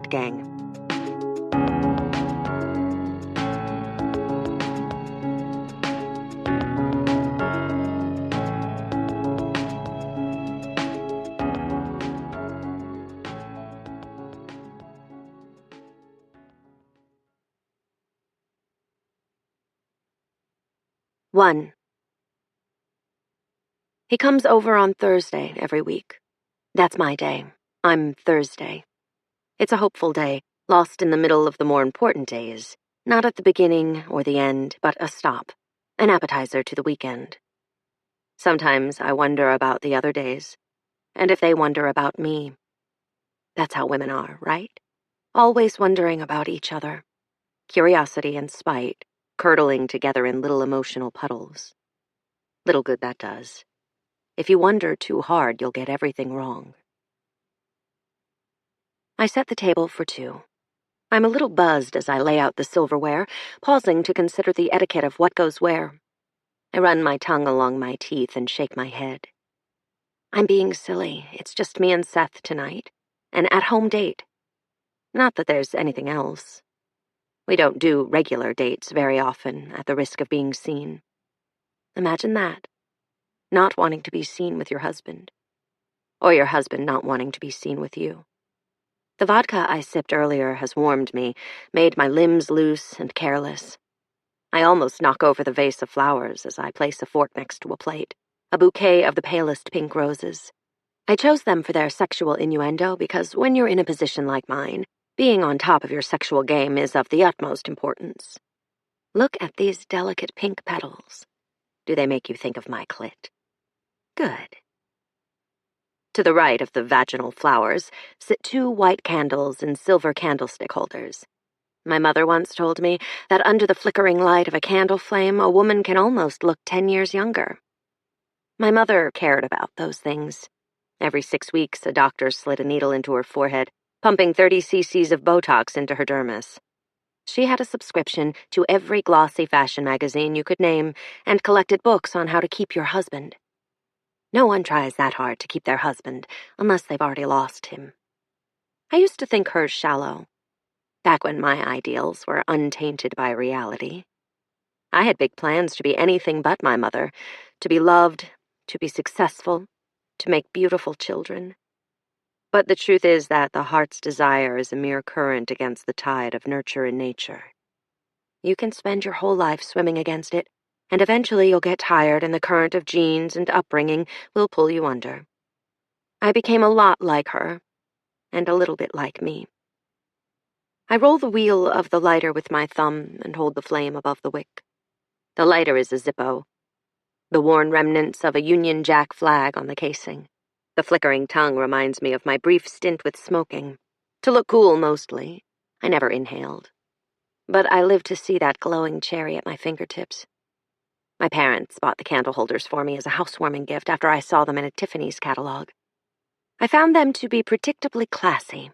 Podcast Gang. One. He comes over on Thursday every week. That's my day. I'm Thursday. It's a hopeful day, lost in the middle of the more important days, not at the beginning or the end, but a stop, an appetizer to the weekend. Sometimes I wonder about the other days, and if they wonder about me. That's how women are, right? Always wondering about each other. Curiosity and spite, curdling together in little emotional puddles. Little good that does. If you wonder too hard, you'll get everything wrong. I set the table for two. I'm a little buzzed as I lay out the silverware, pausing to consider the etiquette of what goes where. I run my tongue along my teeth and shake my head. I'm being silly. It's just me and Seth tonight. An at-home date. Not that there's anything else. We don't do regular dates very often, at the risk of being seen. Imagine that. Not wanting to be seen with your husband. Or your husband not wanting to be seen with you. The vodka I sipped earlier has warmed me, made my limbs loose and careless. I almost knock over the vase of flowers as I place a fork next to a plate, a bouquet of the palest pink roses. I chose them for their sexual innuendo because when you're in a position like mine, being on top of your sexual game is of the utmost importance. Look at these delicate pink petals. Do they make you think of my clit? Good. To the right of the vaginal flowers sit two white candles in silver candlestick holders. My mother once told me that under the flickering light of a candle flame, a woman can almost look 10 years younger. My mother cared about those things. Every 6 weeks, a doctor slid a needle into her forehead, pumping 30 cc's of Botox into her dermis. She had a subscription to every glossy fashion magazine you could name and collected books on how to keep your husband. No one tries that hard to keep their husband unless they've already lost him. I used to think her shallow, back when my ideals were untainted by reality. I had big plans to be anything but my mother, to be loved, to be successful, to make beautiful children. But the truth is that the heart's desire is a mere current against the tide of nurture and nature. You can spend your whole life swimming against it, and eventually you'll get tired and the current of genes and upbringing will pull you under. I became a lot like her, and a little bit like me. I roll the wheel of the lighter with my thumb and hold the flame above the wick. The lighter is a Zippo, the worn remnants of a Union Jack flag on the casing. The flickering tongue reminds me of my brief stint with smoking. To look cool, mostly. I never inhaled. But I lived to see that glowing cherry at my fingertips. My parents bought the candle holders for me as a housewarming gift after I saw them in a Tiffany's catalog. I found them to be predictably classy.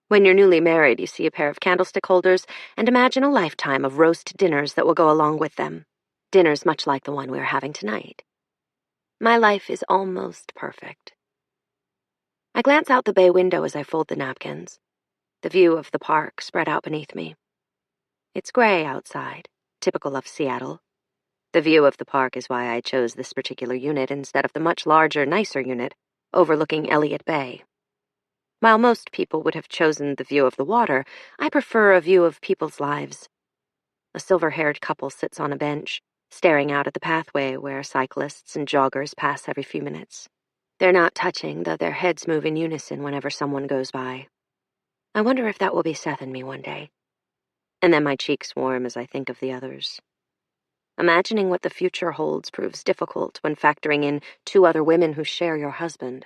When you're newly married, you see a pair of candlestick holders and imagine a lifetime of roast dinners that will go along with them. Dinners much like the one we're having tonight. My life is almost perfect. I glance out the bay window as I fold the napkins. The view of the park spread out beneath me. It's gray outside, typical of Seattle. The view of the park is why I chose this particular unit instead of the much larger, nicer unit overlooking Elliott Bay. While most people would have chosen the view of the water, I prefer a view of people's lives. A silver-haired couple sits on a bench, staring out at the pathway where cyclists and joggers pass every few minutes. They're not touching, though their heads move in unison whenever someone goes by. I wonder if that will be Seth and me one day. And then my cheeks warm as I think of the others. Imagining what the future holds proves difficult when factoring in 2 other women who share your husband.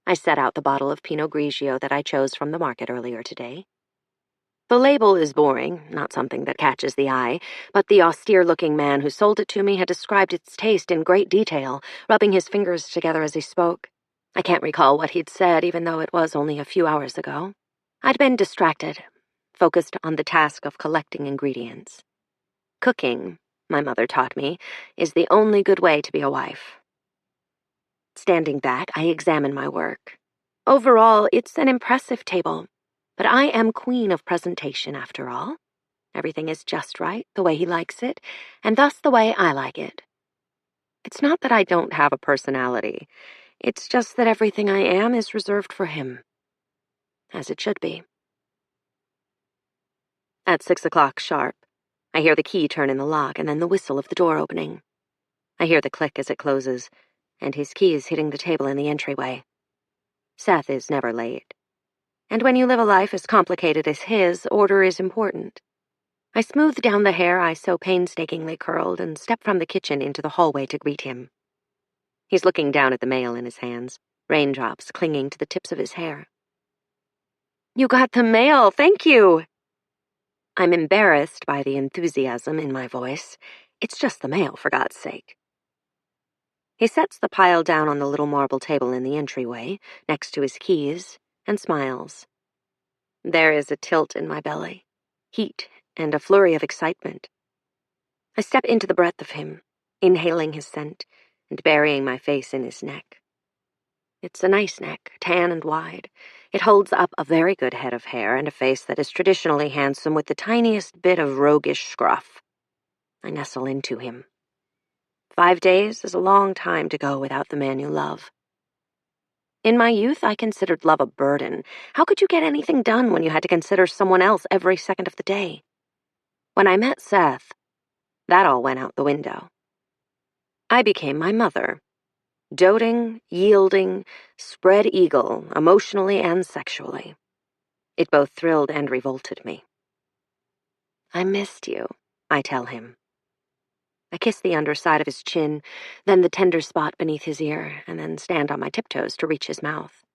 I set out the bottle of Pinot Grigio that I chose from the market earlier today. The label is boring, not something that catches the eye, but the austere-looking man who sold it to me had described its taste in great detail, rubbing his fingers together as he spoke. I can't recall what he'd said, even though it was only a few hours ago. I'd been distracted, focused on the task of collecting ingredients. Cooking, my mother taught me, is the only good way to be a wife. Standing back, I examine my work. Overall, it's an impressive table, but I am queen of presentation after all. Everything is just right, the way he likes it, and thus the way I like it. It's not that I don't have a personality. It's just that everything I am is reserved for him. As it should be. At 6 o'clock sharp, I hear the key turn in the lock and then the whistle of the door opening. I hear the click as it closes, and his keys hitting the table in the entryway. Seth is never late. And when you live a life as complicated as his, order is important. I smooth down the hair I so painstakingly curled and step from the kitchen into the hallway to greet him. He's looking down at the mail in his hands, raindrops clinging to the tips of his hair. "You got the mail, thank you!" I'm embarrassed by the enthusiasm in my voice. It's just the mail, for God's sake. He sets the pile down on the little marble table in the entryway, next to his keys, and smiles. There is a tilt in my belly, heat, and a flurry of excitement. I step into the breath of him, inhaling his scent, and burying my face in his neck. It's a nice neck, tan and wide. It holds up a very good head of hair and a face that is traditionally handsome with the tiniest bit of roguish scruff. I nestle into him. 5 days is a long time to go without the man you love. In my youth, I considered love a burden. How could you get anything done when you had to consider someone else every second of the day? When I met Seth, that all went out the window. I became my mother. Doting, yielding, spread eagle, emotionally and sexually. It both thrilled and revolted me. "I missed you," I tell him. I kiss the underside of his chin, then the tender spot beneath his ear, and then stand on my tiptoes to reach his mouth.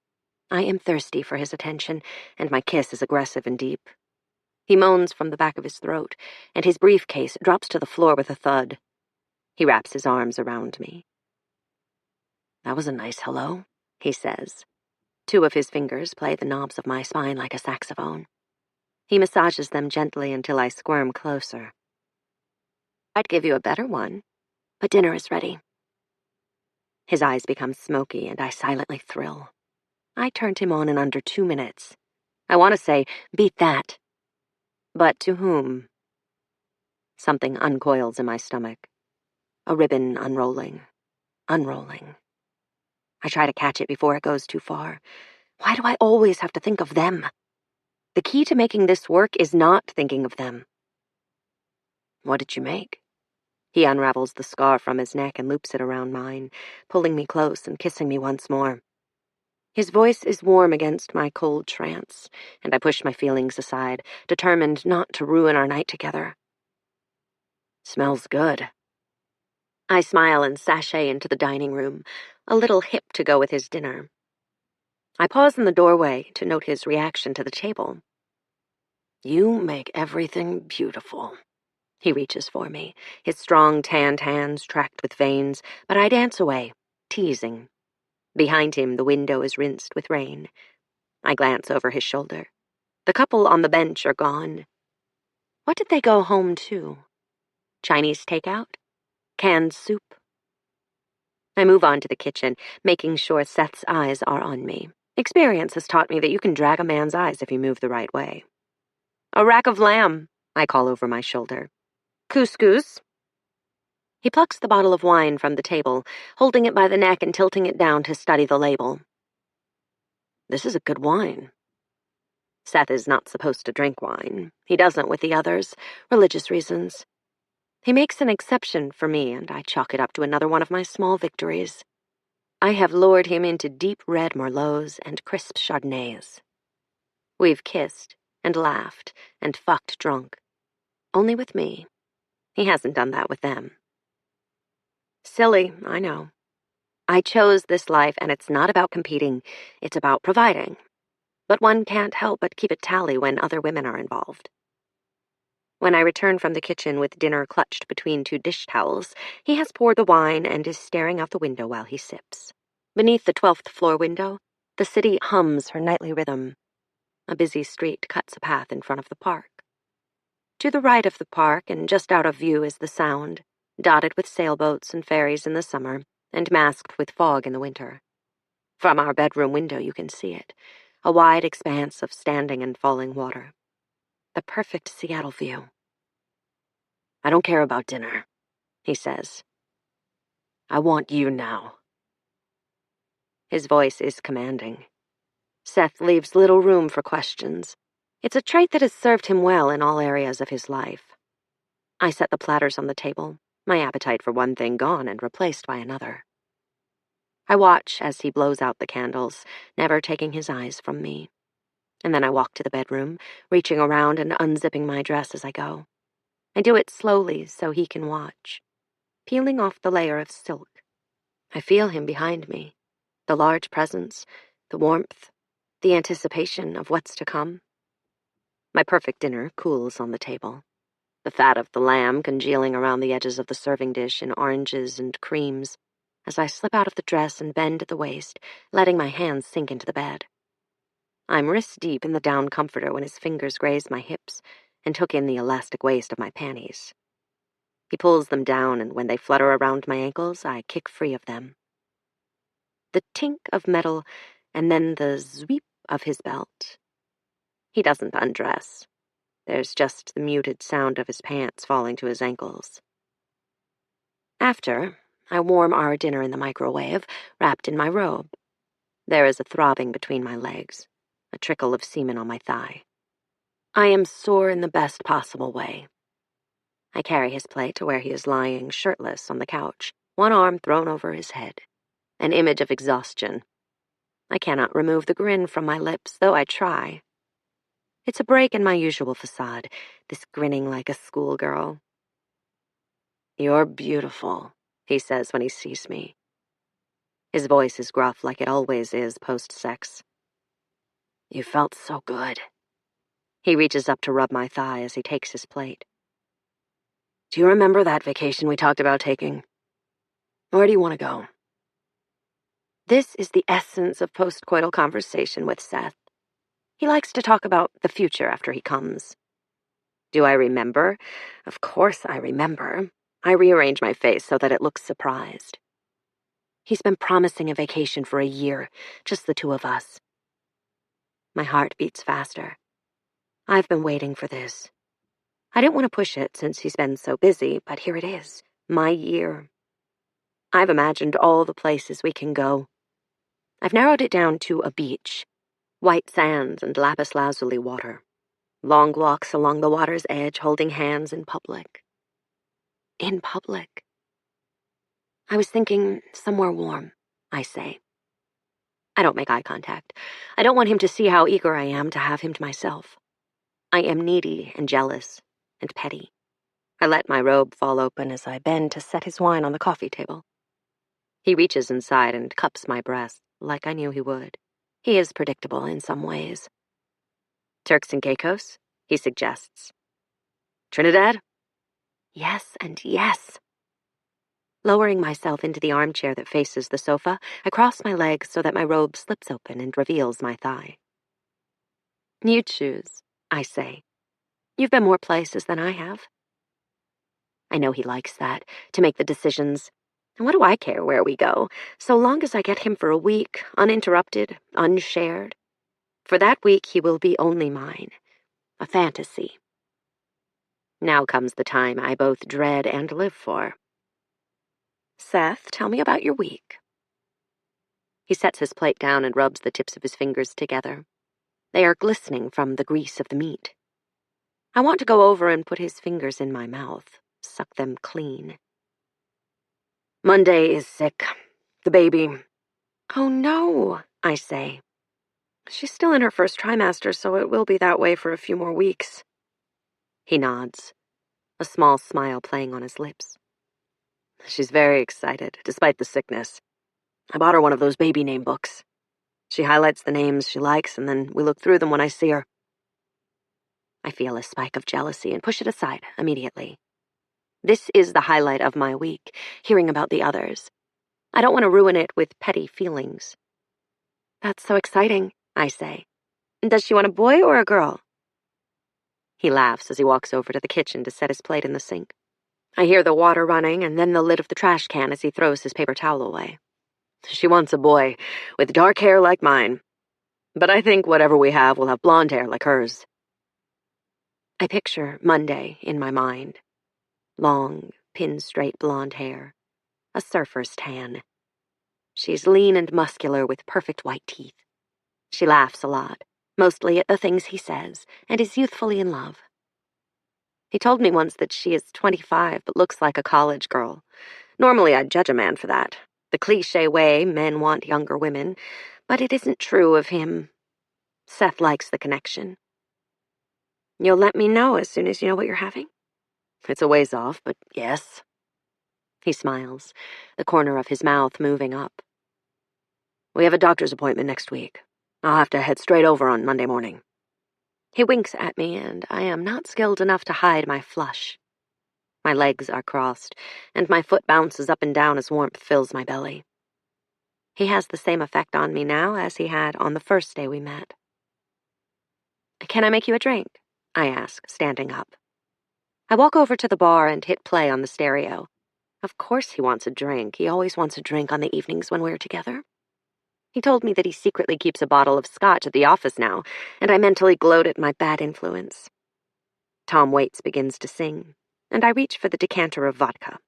I am thirsty for his attention, and my kiss is aggressive and deep. He moans from the back of his throat, and his briefcase drops to the floor with a thud. He wraps his arms around me. "That was a nice hello," he says. 2 of his fingers play the knobs of my spine like a saxophone. He massages them gently until I squirm closer. "I'd give you a better one, but dinner is ready." His eyes become smoky, and I silently thrill. I turned him on in under 2 minutes. I want to say, beat that. But to whom? Something uncoils in my stomach. A ribbon unrolling. Unrolling. I try to catch it before it goes too far. Why do I always have to think of them? The key to making this work is not thinking of them. "What did you make?" He unravels the scarf from his neck and loops it around mine, pulling me close and kissing me once more. His voice is warm against my cold trance, and I push my feelings aside, determined not to ruin our night together. "Smells good." I smile and sashay into the dining room, a little hip to go with his dinner. I pause in the doorway to note his reaction to the table. "You make everything beautiful." He reaches for me, his strong tanned hands tracked with veins, but I dance away, teasing. Behind him, the window is rinsed with rain. I glance over his shoulder. The couple on the bench are gone. What did they go home to? Chinese takeout? Canned soup? I move on to the kitchen, making sure Seth's eyes are on me. Experience has taught me that you can drag a man's eyes if you move the right way. "A rack of lamb," I call over my shoulder. "Couscous." He plucks the bottle of wine from the table, holding it by the neck and tilting it down to study the label. "This is a good wine." Seth is not supposed to drink wine. He doesn't with the others, religious reasons. He makes an exception for me, and I chalk it up to another one of my small victories. I have lured him into deep red Merlots and crisp Chardonnays. We've kissed and laughed and fucked drunk. Only with me. He hasn't done that with them. Silly, I know. I chose this life, and it's not about competing. It's about providing. But one can't help but keep a tally when other women are involved. When I return from the kitchen with dinner clutched between 2 dish towels, he has poured the wine and is staring out the window while he sips. Beneath the 12th floor window, the city hums her nightly rhythm. A busy street cuts a path in front of the park. To the right of the park and just out of view is the Sound, dotted with sailboats and ferries in the summer and masked with fog in the winter. From our bedroom window you can see it, a wide expanse of standing and falling water. The perfect Seattle view. "I don't care about dinner," he says. "I want you now." His voice is commanding. Seth leaves little room for questions. It's a trait that has served him well in all areas of his life. I set the platters on the table, my appetite for one thing gone and replaced by another. I watch as he blows out the candles, never taking his eyes from me. And then I walk to the bedroom, reaching around and unzipping my dress as I go. I do it slowly so he can watch, peeling off the layer of silk. I feel him behind me, the large presence, the warmth, the anticipation of what's to come. My perfect dinner cools on the table, the fat of the lamb congealing around the edges of the serving dish in oranges and creams, as I slip out of the dress and bend at the waist, letting my hands sink into the bed. I'm wrist-deep in the down comforter when his fingers graze my hips and hook in the elastic waist of my panties. He pulls them down, and when they flutter around my ankles, I kick free of them. The tink of metal, and then the sweep of his belt. He doesn't undress. There's just the muted sound of his pants falling to his ankles. After, I warm our dinner in the microwave, wrapped in my robe. There is a throbbing between my legs, a trickle of semen on my thigh. I am sore in the best possible way. I carry his plate to where he is lying shirtless on the couch, one arm thrown over his head, an image of exhaustion. I cannot remove the grin from my lips, though I try. It's a break in my usual facade, this grinning like a schoolgirl. "You're beautiful," he says when he sees me. His voice is gruff like it always is post-sex. "You felt so good." He reaches up to rub my thigh as he takes his plate. "Do you remember that vacation we talked about taking? Where do you want to go?" This is the essence of postcoital conversation with Seth. He likes to talk about the future after he comes. Do I remember? Of course I remember. I rearrange my face so that it looks surprised. He's been promising a vacation for a year, just the two of us. My heart beats faster. I've been waiting for this. I didn't want to push it since he's been so busy, but here it is, my year. I've imagined all the places we can go. I've narrowed it down to a beach, white sands and lapis lazuli water, long walks along the water's edge holding hands in public. In public. I was thinking somewhere warm, I say. I don't make eye contact. I don't want him to see how eager I am to have him to myself. I am needy and jealous and petty. I let my robe fall open as I bend to set his wine on the coffee table. He reaches inside and cups my breast, like I knew he would. He is predictable in some ways. "Turks and Caicos?" he suggests. "Trinidad?" Yes and yes. Lowering myself into the armchair that faces the sofa, I cross my legs so that my robe slips open and reveals my thigh. "You choose," I say. "You've been more places than I have." I know he likes that, to make the decisions. And what do I care where we go, so long as I get him for a week, uninterrupted, unshared? For that week he will be only mine, a fantasy. Now comes the time I both dread and live for. "Seth, tell me about your week." He sets his plate down and rubs the tips of his fingers together. They are glistening from the grease of the meat. I want to go over and put his fingers in my mouth, suck them clean. "Monday is sick. The baby." "Oh no," I say. "She's still in her first trimester, so it will be that way for a few more weeks." He nods, a small smile playing on his lips. "She's very excited, despite the sickness. I bought her one of those baby name books. She highlights the names she likes, and then we look through them when I see her." I feel a spike of jealousy and push it aside immediately. This is the highlight of my week, hearing about the others. I don't want to ruin it with petty feelings. "That's so exciting," I say. "Does she want a boy or a girl?" He laughs as he walks over to the kitchen to set his plate in the sink. I hear the water running and then the lid of the trash can as he throws his paper towel away. She wants a boy with dark hair like mine. But I think whatever we have will have blonde hair like hers. I picture Monday in my mind. Long, pin-straight blonde hair. A surfer's tan. She's lean and muscular with perfect white teeth. She laughs a lot, mostly at the things he says, and is youthfully in love. He told me once that she is 25 but looks like a college girl. Normally I'd judge a man for that, the cliché way men want younger women, but it isn't true of him. Seth likes the connection. You'll let me know as soon as you know what you're having? It's a ways off, but yes. He smiles, the corner of his mouth moving up. We have a doctor's appointment next week. I'll have to head straight over on Monday morning. He winks at me, and I am not skilled enough to hide my flush. My legs are crossed, and my foot bounces up and down as warmth fills my belly. He has the same effect on me now as he had on the first day we met. Can I make you a drink? I ask, standing up. I walk over to the bar and hit play on the stereo. Of course he wants a drink. He always wants a drink on the evenings when we're together. He told me that he secretly keeps a bottle of scotch at the office now, and I mentally gloat at my bad influence. Tom Waits begins to sing, and I reach for the decanter of vodka.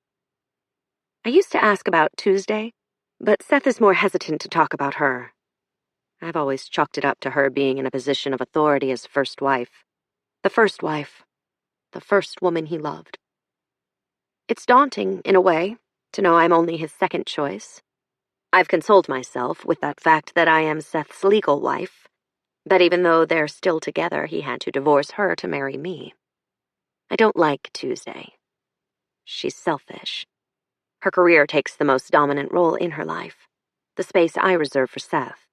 I used to ask about Tuesday, but Seth is more hesitant to talk about her. I've always chalked it up to her being in a position of authority as first wife. The first wife. The first woman he loved. It's daunting, in a way, to know I'm only his second choice. I've consoled myself with that fact that I am Seth's legal wife, that even though they're still together, he had to divorce her to marry me. I don't like Tuesday. She's selfish. Her career takes the most dominant role in her life, the space I reserve for Seth.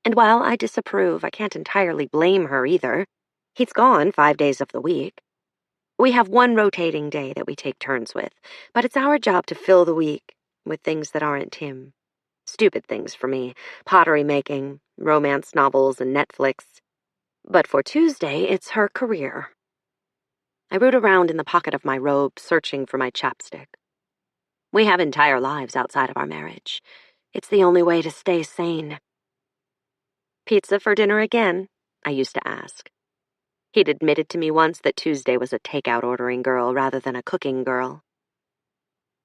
And while I disapprove, I can't entirely blame her either. He's gone 5 days of the week. We have one rotating day that we take turns with, but it's our job to fill the week with things that aren't him. Stupid things for me, pottery making, romance novels, and Netflix. But for Tuesday, it's her career. I root around in the pocket of my robe, searching for my chapstick. We have entire lives outside of our marriage. It's the only way to stay sane. Pizza for dinner again? I used to ask. He'd admitted to me once that Tuesday was a takeout ordering girl rather than a cooking girl.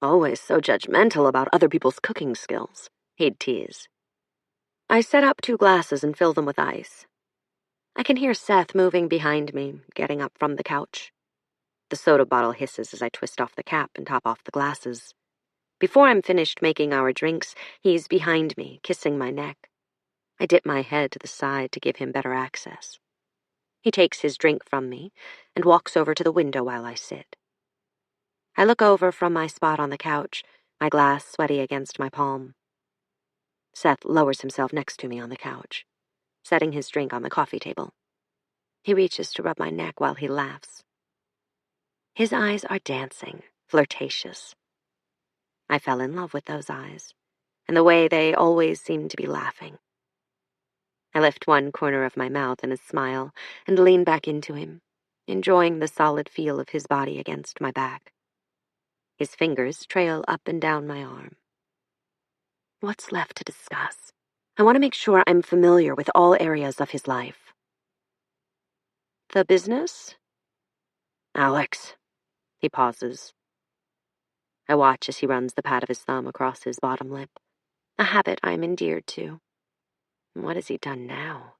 Always so judgmental about other people's cooking skills, he'd tease. I set up 2 glasses and fill them with ice. I can hear Seth moving behind me, getting up from the couch. The soda bottle hisses as I twist off the cap and top off the glasses. Before I'm finished making our drinks, he's behind me, kissing my neck. I dip my head to the side to give him better access. He takes his drink from me and walks over to the window while I sit. I look over from my spot on the couch, my glass sweaty against my palm. Seth lowers himself next to me on the couch, setting his drink on the coffee table. He reaches to rub my neck while he laughs. His eyes are dancing, flirtatious. I fell in love with those eyes, and the way they always seem to be laughing. I lift one corner of my mouth in a smile and lean back into him, enjoying the solid feel of his body against my back. His fingers trail up and down my arm. What's left to discuss? I want to make sure I'm familiar with all areas of his life. The business? Alex. He pauses. I watch as he runs the pad of his thumb across his bottom lip, a habit I'm endeared to. What has he done now?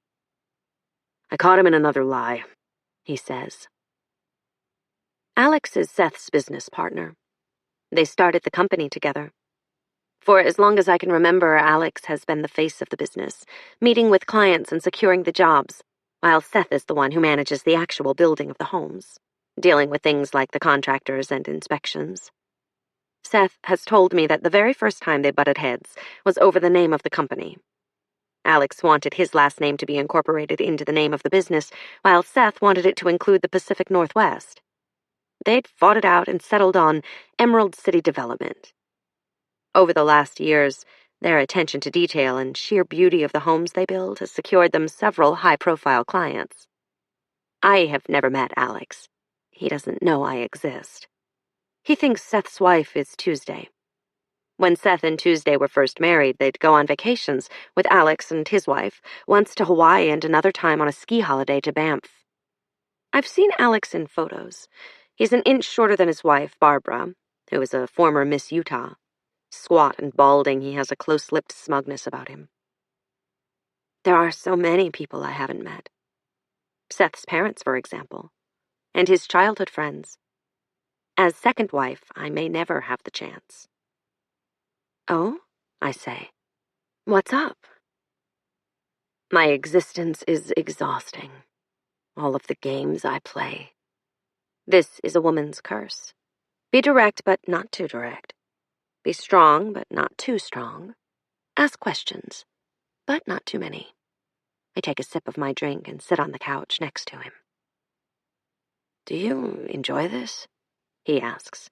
I caught him in another lie, he says. Alex is Seth's business partner. They started the company together. For as long as I can remember, Alex has been the face of the business, meeting with clients and securing the jobs, while Seth is the one who manages the actual building of the homes, dealing with things like the contractors and inspections. Seth has told me that the very first time they butted heads was over the name of the company. Alex wanted his last name to be incorporated into the name of the business, while Seth wanted it to include the Pacific Northwest. They'd fought it out and settled on Emerald City Development. Over the last years, their attention to detail and sheer beauty of the homes they build has secured them several high-profile clients. I have never met Alex. He doesn't know I exist. He thinks Seth's wife is Tuesday. When Seth and Tuesday were first married, they'd go on vacations with Alex and his wife, once to Hawaii and another time on a ski holiday to Banff. I've seen Alex in photos. He's an inch shorter than his wife, Barbara, who is a former Miss Utah. Squat and balding, he has a close-lipped smugness about him. There are so many people I haven't met. Seth's parents, for example, and his childhood friends. As second wife, I may never have the chance. Oh, I say. What's up? My existence is exhausting. All of the games I play. This is a woman's curse. Be direct, but not too direct. Be strong, but not too strong. Ask questions, but not too many. I take a sip of my drink and sit on the couch next to him. Do you enjoy this? He asks.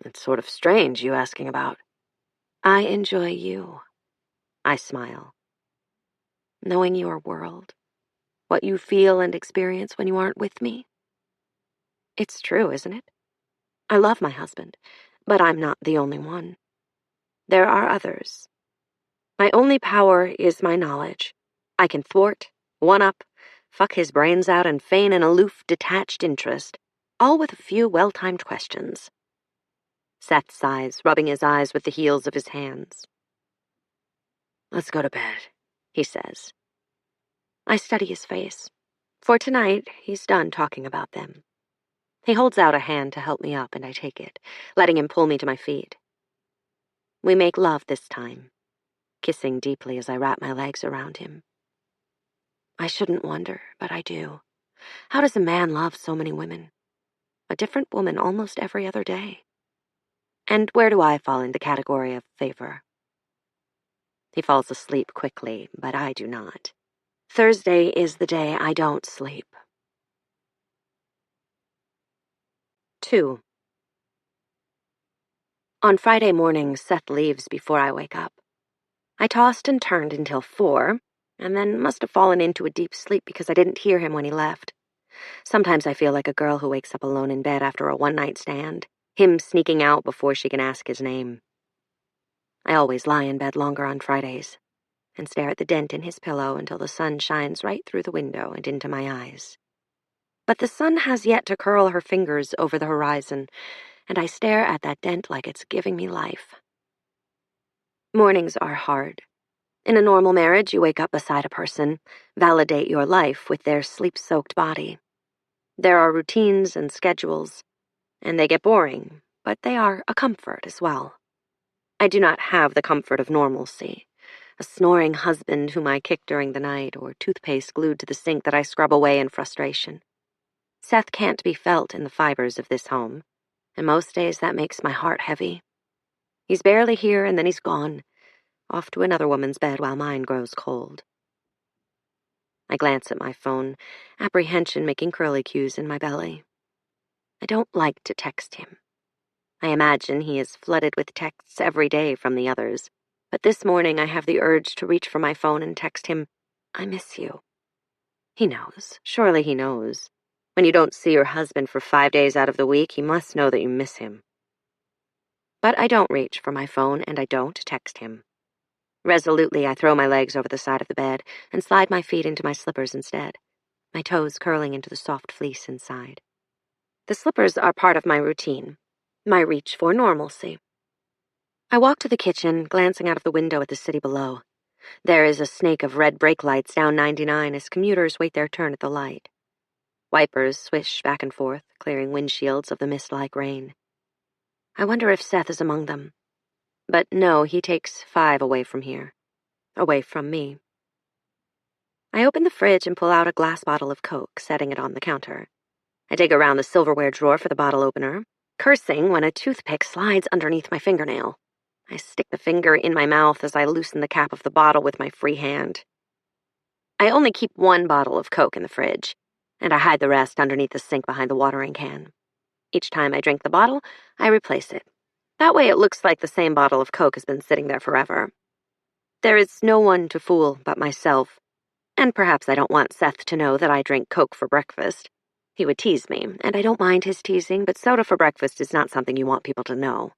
It's sort of strange you asking about. I enjoy you. I smile. Knowing your world, what you feel and experience when you aren't with me. It's true, isn't it? I love my husband, but I'm not the only one. There are others. My only power is my knowledge. I can thwart, one-up, fuck his brains out and feign an aloof, detached interest, all with a few well-timed questions. Seth sighs, rubbing his eyes with the heels of his hands. Let's go to bed, he says. I study his face. For tonight, he's done talking about them. He holds out a hand to help me up, and I take it, letting him pull me to my feet. We make love this time, kissing deeply as I wrap my legs around him. I shouldn't wonder, but I do. How does a man love so many women? A different woman almost every other day. And where do I fall in the category of favor? He falls asleep quickly, but I do not. Thursday is the day I don't sleep. 2. On Friday morning, Seth leaves before I wake up. I tossed and turned until 4, and then must have fallen into a deep sleep because I didn't hear him when he left. Sometimes I feel like a girl who wakes up alone in bed after a one-night stand, him sneaking out before she can ask his name. I always lie in bed longer on Fridays and stare at the dent in his pillow until the sun shines right through the window and into my eyes. But the sun has yet to curl her fingers over the horizon, and I stare at that dent like it's giving me life. Mornings are hard. In a normal marriage, you wake up beside a person, validate your life with their sleep-soaked body. There are routines and schedules, and they get boring, but they are a comfort as well. I do not have the comfort of normalcy, a snoring husband whom I kick during the night, or toothpaste glued to the sink that I scrub away in frustration. Seth can't be felt in the fibers of this home, and most days that makes my heart heavy. He's barely here and then he's gone, off to another woman's bed while mine grows cold. I glance at my phone, apprehension making curlicues in my belly. I don't like to text him. I imagine he is flooded with texts every day from the others, but this morning I have the urge to reach for my phone and text him, I miss you. He knows. Surely he knows. When you don't see your husband for 5 days out of the week, he must know that you miss him. But I don't reach for my phone, and I don't text him. Resolutely, I throw my legs over the side of the bed and slide my feet into my slippers instead, my toes curling into the soft fleece inside. The slippers are part of my routine, my reach for normalcy. I walk to the kitchen, glancing out of the window at the city below. There is a snake of red brake lights down 99 as commuters wait their turn at the light. Wipers swish back and forth, clearing windshields of the mist-like rain. I wonder if Seth is among them. But no, he takes 5 away from here. Away from me. I open the fridge and pull out a glass bottle of Coke, setting it on the counter. I dig around the silverware drawer for the bottle opener, cursing when a toothpick slides underneath my fingernail. I stick the finger in my mouth as I loosen the cap of the bottle with my free hand. I only keep 1 bottle of Coke in the fridge, and I hide the rest underneath the sink behind the watering can. Each time I drink the bottle, I replace it. That way it looks like the same bottle of Coke has been sitting there forever. There is no one to fool but myself, and perhaps I don't want Seth to know that I drink Coke for breakfast. He would tease me, and I don't mind his teasing, but soda for breakfast is not something you want people to know.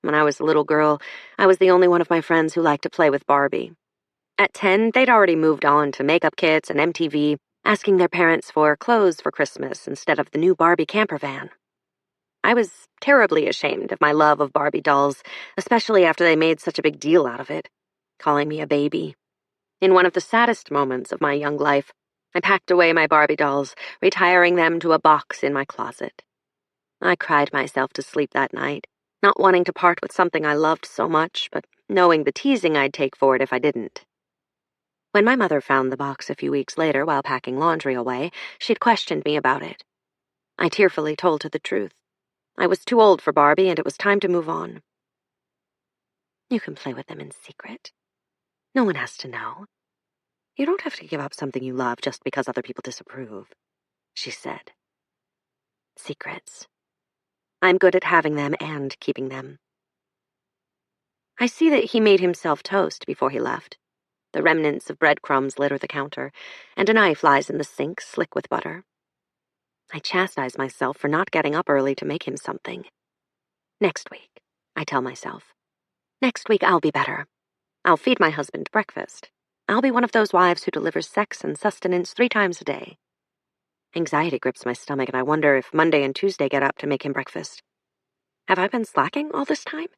When I was a little girl, I was the only one of my friends who liked to play with Barbie. At 10, they'd already moved on to makeup kits and MTV, asking their parents for clothes for Christmas instead of the new Barbie camper van. I was terribly ashamed of my love of Barbie dolls, especially after they made such a big deal out of it, calling me a baby. In one of the saddest moments of my young life, I packed away my Barbie dolls, retiring them to a box in my closet. I cried myself to sleep that night, not wanting to part with something I loved so much, but knowing the teasing I'd take for it if I didn't. When my mother found the box a few weeks later while packing laundry away, she'd questioned me about it. I tearfully told her the truth. I was too old for Barbie, and it was time to move on. You can play with them in secret. No one has to know. You don't have to give up something you love just because other people disapprove, she said. Secrets. I'm good at having them and keeping them. I see that he made himself toast before he left. The remnants of breadcrumbs litter the counter, and a knife lies in the sink, slick with butter. I chastise myself for not getting up early to make him something. Next week, I tell myself. Next week I'll be better. I'll feed my husband breakfast. I'll be one of those wives who delivers sex and sustenance 3 times a day. Anxiety grips my stomach, and I wonder if Monday and Tuesday get up to make him breakfast. Have I been slacking all this time?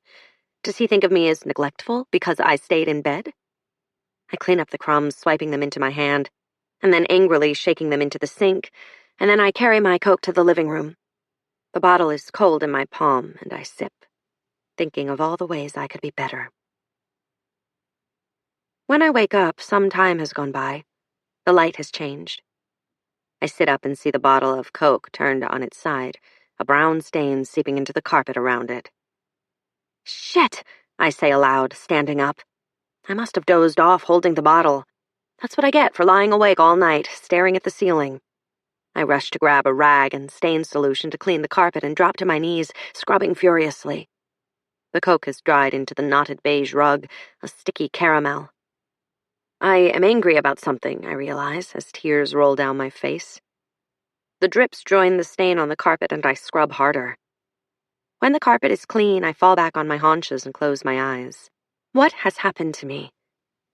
Does he think of me as neglectful because I stayed in bed? I clean up the crumbs, swiping them into my hand, and then angrily shaking them into the sink, and then I carry my Coke to the living room. The bottle is cold in my palm, and I sip, thinking of all the ways I could be better. When I wake up, some time has gone by. The light has changed. I sit up and see the bottle of Coke turned on its side, a brown stain seeping into the carpet around it. Shit, I say aloud, standing up. I must have dozed off holding the bottle. That's what I get for lying awake all night, staring at the ceiling. I rush to grab a rag and stain solution to clean the carpet and drop to my knees, scrubbing furiously. The Coke has dried into the knotted beige rug, a sticky caramel. I am angry about something, I realize, as tears roll down my face. The drips join the stain on the carpet and I scrub harder. When the carpet is clean, I fall back on my haunches and close my eyes. What has happened to me?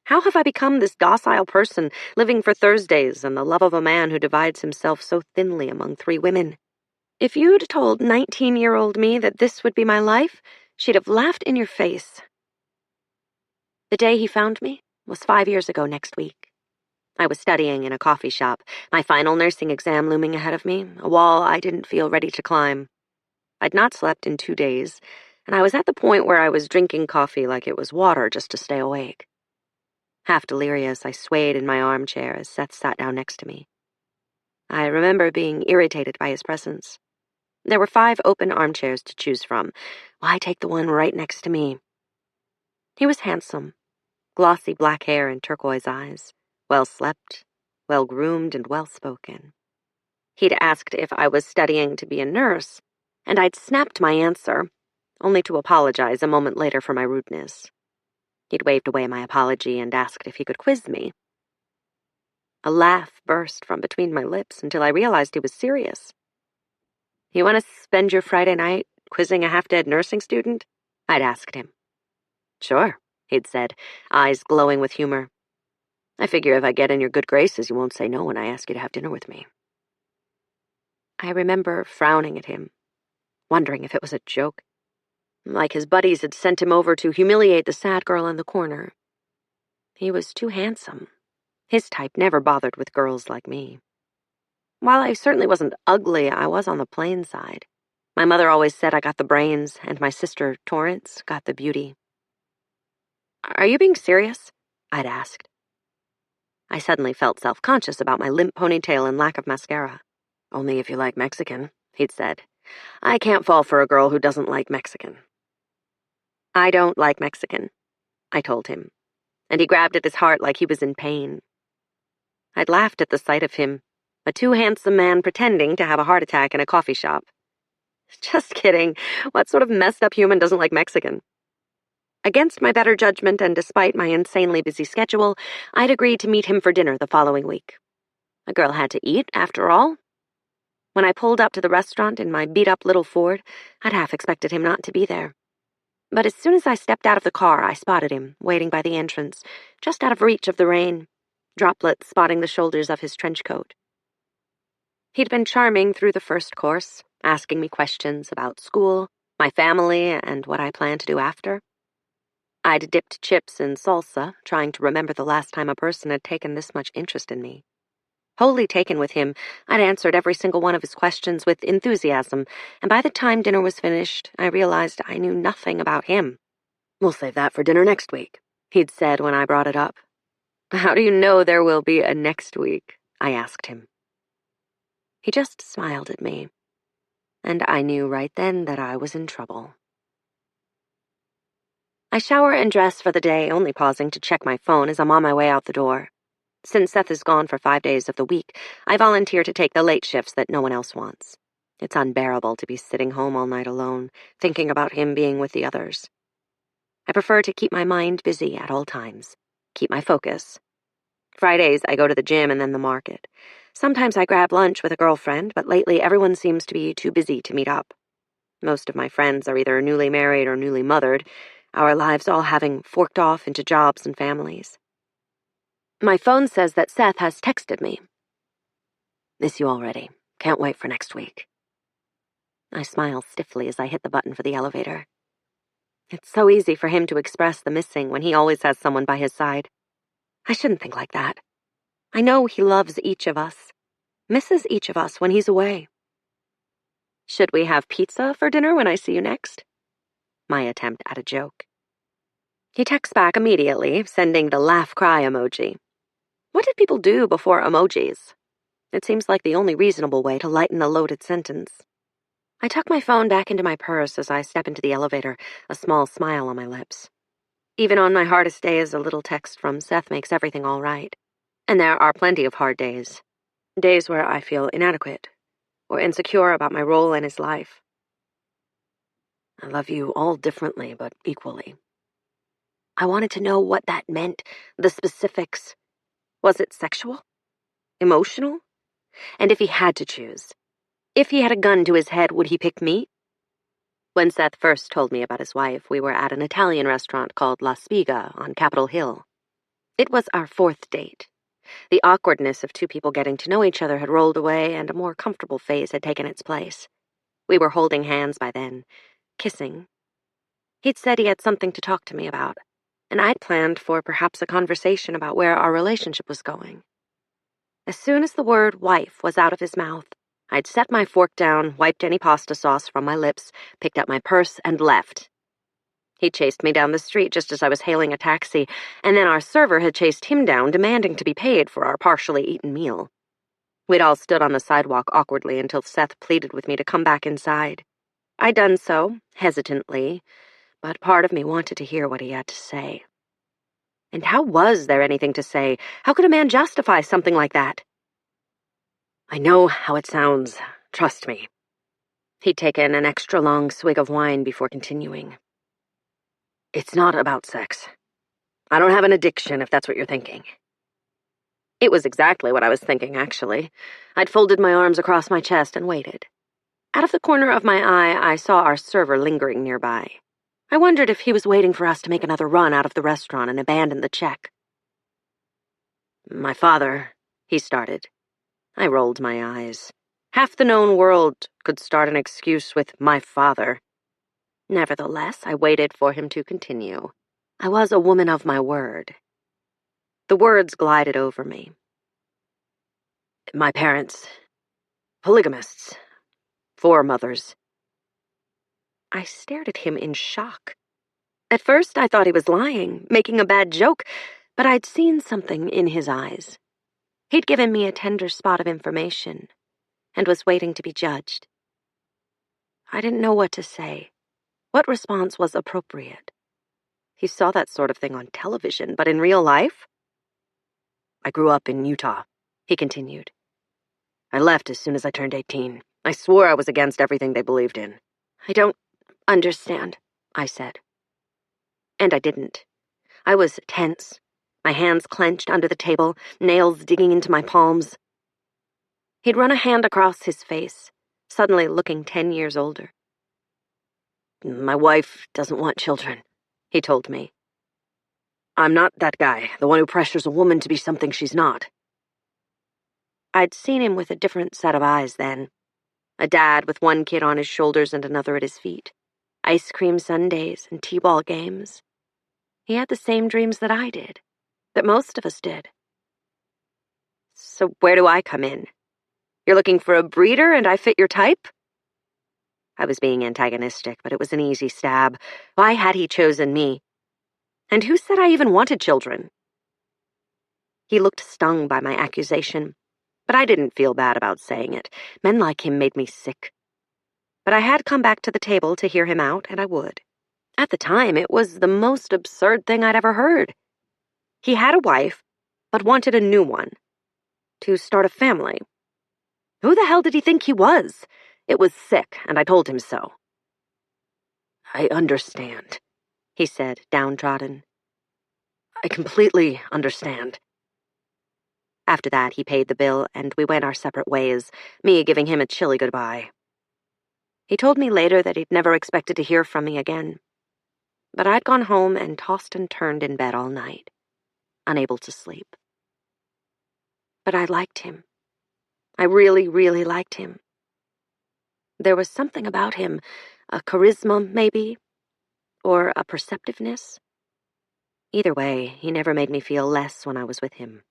How have I become this docile person, living for Thursdays and the love of a man who divides himself so thinly among 3 women? If you'd told 19-year-old me that this would be my life, she'd have laughed in your face. The day he found me was 5 years ago next week. I was studying in a coffee shop, my final nursing exam looming ahead of me, a wall I didn't feel ready to climb. I'd not slept in 2 days, and I was at the point where I was drinking coffee like it was water just to stay awake. Half delirious, I swayed in my armchair as Seth sat down next to me. I remember being irritated by his presence. There were 5 open armchairs to choose from. Why take the one right next to me? He was handsome, glossy black hair and turquoise eyes, well-slept, well-groomed, and well-spoken. He'd asked if I was studying to be a nurse, and I'd snapped my answer, only to apologize a moment later for my rudeness. He'd waved away my apology and asked if he could quiz me. A laugh burst from between my lips until I realized he was serious. You want to spend your Friday night quizzing a half-dead nursing student? I'd asked him. Sure, he'd said, eyes glowing with humor. I figure if I get in your good graces, you won't say no when I ask you to have dinner with me. I remember frowning at him, wondering if it was a joke, like his buddies had sent him over to humiliate the sad girl in the corner. He was too handsome. His type never bothered with girls like me. While I certainly wasn't ugly, I was on the plain side. My mother always said I got the brains, and my sister, Torrance, got the beauty. Are you being serious? I'd asked. I suddenly felt self-conscious about my limp ponytail and lack of mascara. Only if you like Mexican, he'd said. I can't fall for a girl who doesn't like Mexican. I don't like Mexican, I told him, and he grabbed at his heart like he was in pain. I'd laughed at the sight of him, a too handsome man pretending to have a heart attack in a coffee shop. Just kidding. What sort of messed up human doesn't like Mexican? Against my better judgment and despite my insanely busy schedule, I'd agreed to meet him for dinner the following week. A girl had to eat, after all. When I pulled up to the restaurant in my beat-up little Ford, I'd half expected him not to be there. But as soon as I stepped out of the car, I spotted him, waiting by the entrance, just out of reach of the rain, droplets spotting the shoulders of his trench coat. He'd been charming through the first course, asking me questions about school, my family, and what I planned to do after. I'd dipped chips in salsa, trying to remember the last time a person had taken this much interest in me. Wholly taken with him, I'd answered every single one of his questions with enthusiasm, and by the time dinner was finished, I realized I knew nothing about him. "We'll save that for dinner next week," he'd said when I brought it up. "How do you know there will be a next week?" I asked him. He just smiled at me, and I knew right then that I was in trouble. I shower and dress for the day, only pausing to check my phone as I'm on my way out the door. Since Seth is gone for 5 days of the week, I volunteer to take the late shifts that no one else wants. It's unbearable to be sitting home all night alone, thinking about him being with the others. I prefer to keep my mind busy at all times, keep my focus. Fridays, I go to the gym and then the market. Sometimes I grab lunch with a girlfriend, but lately everyone seems to be too busy to meet up. Most of my friends are either newly married or newly mothered, our lives all having forked off into jobs and families. My phone says that Seth has texted me. "Miss you already. Can't wait for next week." I smile stiffly as I hit the button for the elevator. It's so easy for him to express the missing when he always has someone by his side. I shouldn't think like that. I know he loves each of us, misses each of us when he's away. "Should we have pizza for dinner when I see you next?" My attempt at a joke. He texts back immediately, sending the laugh-cry emoji. What did people do before emojis? It seems like the only reasonable way to lighten a loaded sentence. I tuck my phone back into my purse as I step into the elevator, a small smile on my lips. Even on my hardest days, a little text from Seth makes everything all right. And there are plenty of hard days. Days where I feel inadequate or insecure about my role in his life. I love you all differently, but equally. I wanted to know what that meant, the specifics. Was it sexual? Emotional? And if he had to choose, if he had a gun to his head, would he pick me? When Seth first told me about his wife, we were at an Italian restaurant called La Spiga on Capitol Hill. It was our 4th date. The awkwardness of two people getting to know each other had rolled away, and a more comfortable phase had taken its place. We were holding hands by then, kissing. He'd said he had something to talk to me about, and I'd planned for perhaps a conversation about where our relationship was going. As soon as the word wife was out of his mouth, I'd set my fork down, wiped any pasta sauce from my lips, picked up my purse, and left. He chased me down the street just as I was hailing a taxi, and then our server had chased him down, demanding to be paid for our partially eaten meal. We'd all stood on the sidewalk awkwardly until Seth pleaded with me to come back inside. I'd done so, hesitantly, but part of me wanted to hear what he had to say. And how was there anything to say? How could a man justify something like that? "I know how it sounds. Trust me." He'd taken an extra long swig of wine before continuing. "It's not about sex. I don't have an addiction, if that's what you're thinking." It was exactly what I was thinking, actually. I'd folded my arms across my chest and waited. Out of the corner of my eye, I saw our server lingering nearby. I wondered if he was waiting for us to make another run out of the restaurant and abandon the check. "My father," he started. I rolled my eyes. Half the known world could start an excuse with "my father." Nevertheless, I waited for him to continue. I was a woman of my word. The words glided over me. "My parents, polygamists, 4 mothers." I stared at him in shock. At first, I thought he was lying, making a bad joke, but I'd seen something in his eyes. He'd given me a tender spot of information and was waiting to be judged. I didn't know what to say. What response was appropriate? He saw that sort of thing on television, but in real life? "I grew up in Utah," he continued. "I left as soon as I turned 18. I swore I was against everything they believed in." "I don't understand," I said. And I didn't. I was tense, my hands clenched under the table, nails digging into my palms. He'd run a hand across his face, suddenly looking 10 years older. My wife doesn't want children, he told me. I'm not that guy, the one who pressures a woman to be something she's not. I'd seen him with a different set of eyes then. A dad with one kid on his shoulders and another at his feet. Ice cream sundaes and t-ball games. He had the same dreams that I did, that most of us did. So where do I come in? You're looking for a breeder and I fit your type? I was being antagonistic, but it was an easy stab. Why had he chosen me? And who said I even wanted children? He looked stung by my accusation, but I didn't feel bad about saying it. Men like him made me sick. But I had come back to the table to hear him out, and I would. At the time, it was the most absurd thing I'd ever heard. He had a wife, but wanted a new one. To start a family. Who the hell did he think he was? It was sick, and I told him so. I understand, he said, downtrodden. I completely understand. After that, he paid the bill, and we went our separate ways, me giving him a chilly goodbye. He told me later that he'd never expected to hear from me again. But I'd gone home and tossed and turned in bed all night, unable to sleep. But I liked him. I really, really liked him. There was something about him, a charisma, maybe, or a perceptiveness. Either way, he never made me feel less when I was with him.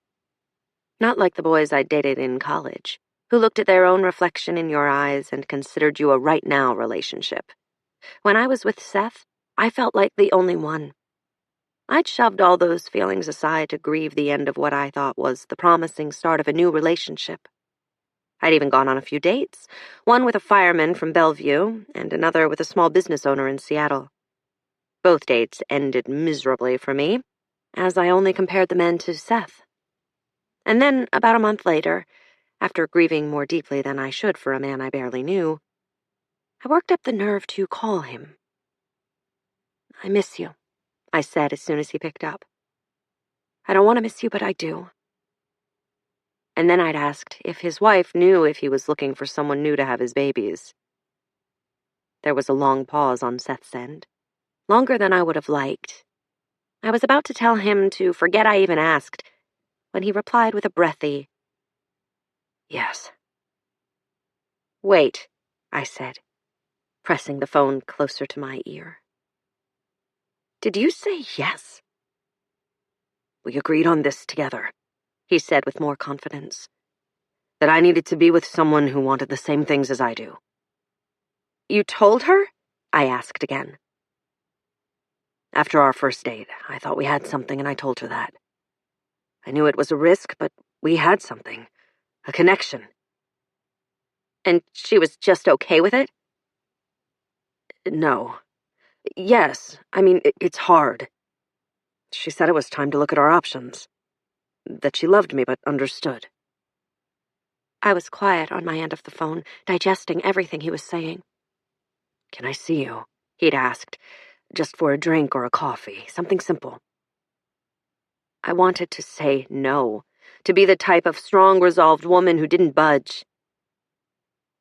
Not like the boys I dated in college, who looked at their own reflection in your eyes and considered you a right-now relationship. When I was with Seth, I felt like the only one. I'd shoved all those feelings aside to grieve the end of what I thought was the promising start of a new relationship. I'd even gone on a few dates, one with a fireman from Bellevue and another with a small business owner in Seattle. Both dates ended miserably for me, as I only compared the men to Seth. And then, about a month later, after grieving more deeply than I should for a man I barely knew, I worked up the nerve to call him. I miss you, I said as soon as he picked up. I don't want to miss you, but I do. And then I'd asked if his wife knew if he was looking for someone new to have his babies. There was a long pause on Seth's end, longer than I would have liked. I was about to tell him to forget I even asked, when he replied with a breathy, yes. Wait, I said, pressing the phone closer to my ear. Did you say yes? We agreed on this together, he said with more confidence. That I needed to be with someone who wanted the same things as I do. You told her? I asked again. After our first date, I thought we had something and I told her that. I knew it was a risk, but we had something. A connection. And she was just okay with it? No. Yes, I mean, it's hard. She said it was time to look at our options. That she loved me but understood. I was quiet on my end of the phone, digesting everything he was saying. Can I see you? He'd asked. Just for a drink or a coffee, something simple. I wanted to say no, to be the type of strong-resolved woman who didn't budge.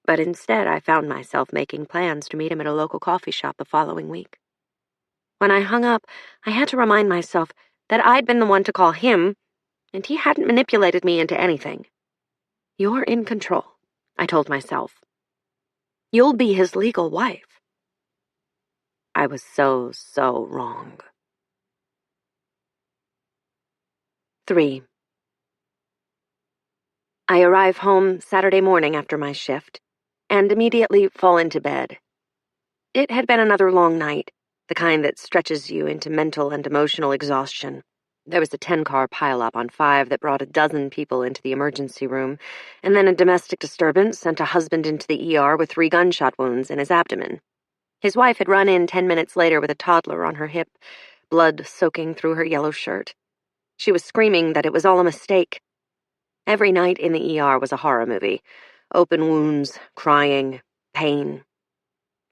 But instead, I found myself making plans to meet him at a local coffee shop the following week. When I hung up, I had to remind myself that I'd been the one to call him, and he hadn't manipulated me into anything. You're in control, I told myself. You'll be his legal wife. I was so wrong. 3. I arrive home Saturday morning after my shift, and immediately fall into bed. It had been another long night, the kind that stretches you into mental and emotional exhaustion. There was a 10-car pileup on 5 that brought 12 people into the emergency room, and then a domestic disturbance sent a husband into the ER with 3 gunshot wounds in his abdomen. His wife had run in 10 minutes later with a toddler on her hip, blood soaking through her yellow shirt. She was screaming that it was all a mistake. Every night in the ER was a horror movie. Open wounds, crying, pain.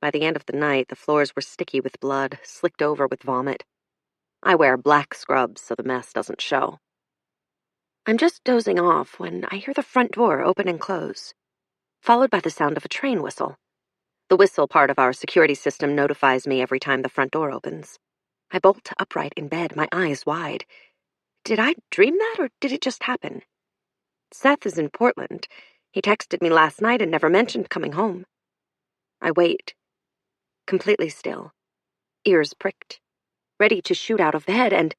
By the end of the night, the floors were sticky with blood, slicked over with vomit. I wear black scrubs so the mess doesn't show. I'm just dozing off when I hear the front door open and close, followed by the sound of a train whistle. The whistle part of our security system notifies me every time the front door opens. I bolt upright in bed, my eyes wide. Did I dream that, or did it just happen? Seth is in Portland. He texted me last night and never mentioned coming home. I wait, completely still, ears pricked, ready to shoot out of bed, and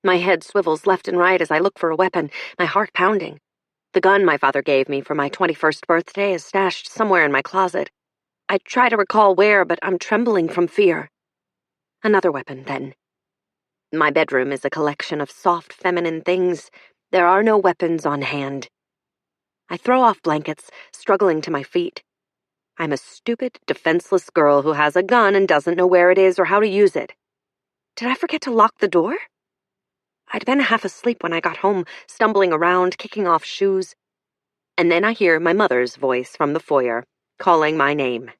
my head swivels left and right as I look for a weapon, my heart pounding. The gun my father gave me for my 21st birthday is stashed somewhere in my closet. I try to recall where, but I'm trembling from fear. Another weapon, then. My bedroom is a collection of soft, feminine things. There are no weapons on hand. I throw off blankets, struggling to my feet. I'm a stupid, defenseless girl who has a gun and doesn't know where it is or how to use it. Did I forget to lock the door? I'd been half asleep when I got home, stumbling around, kicking off shoes. And then I hear my mother's voice from the foyer, calling my name.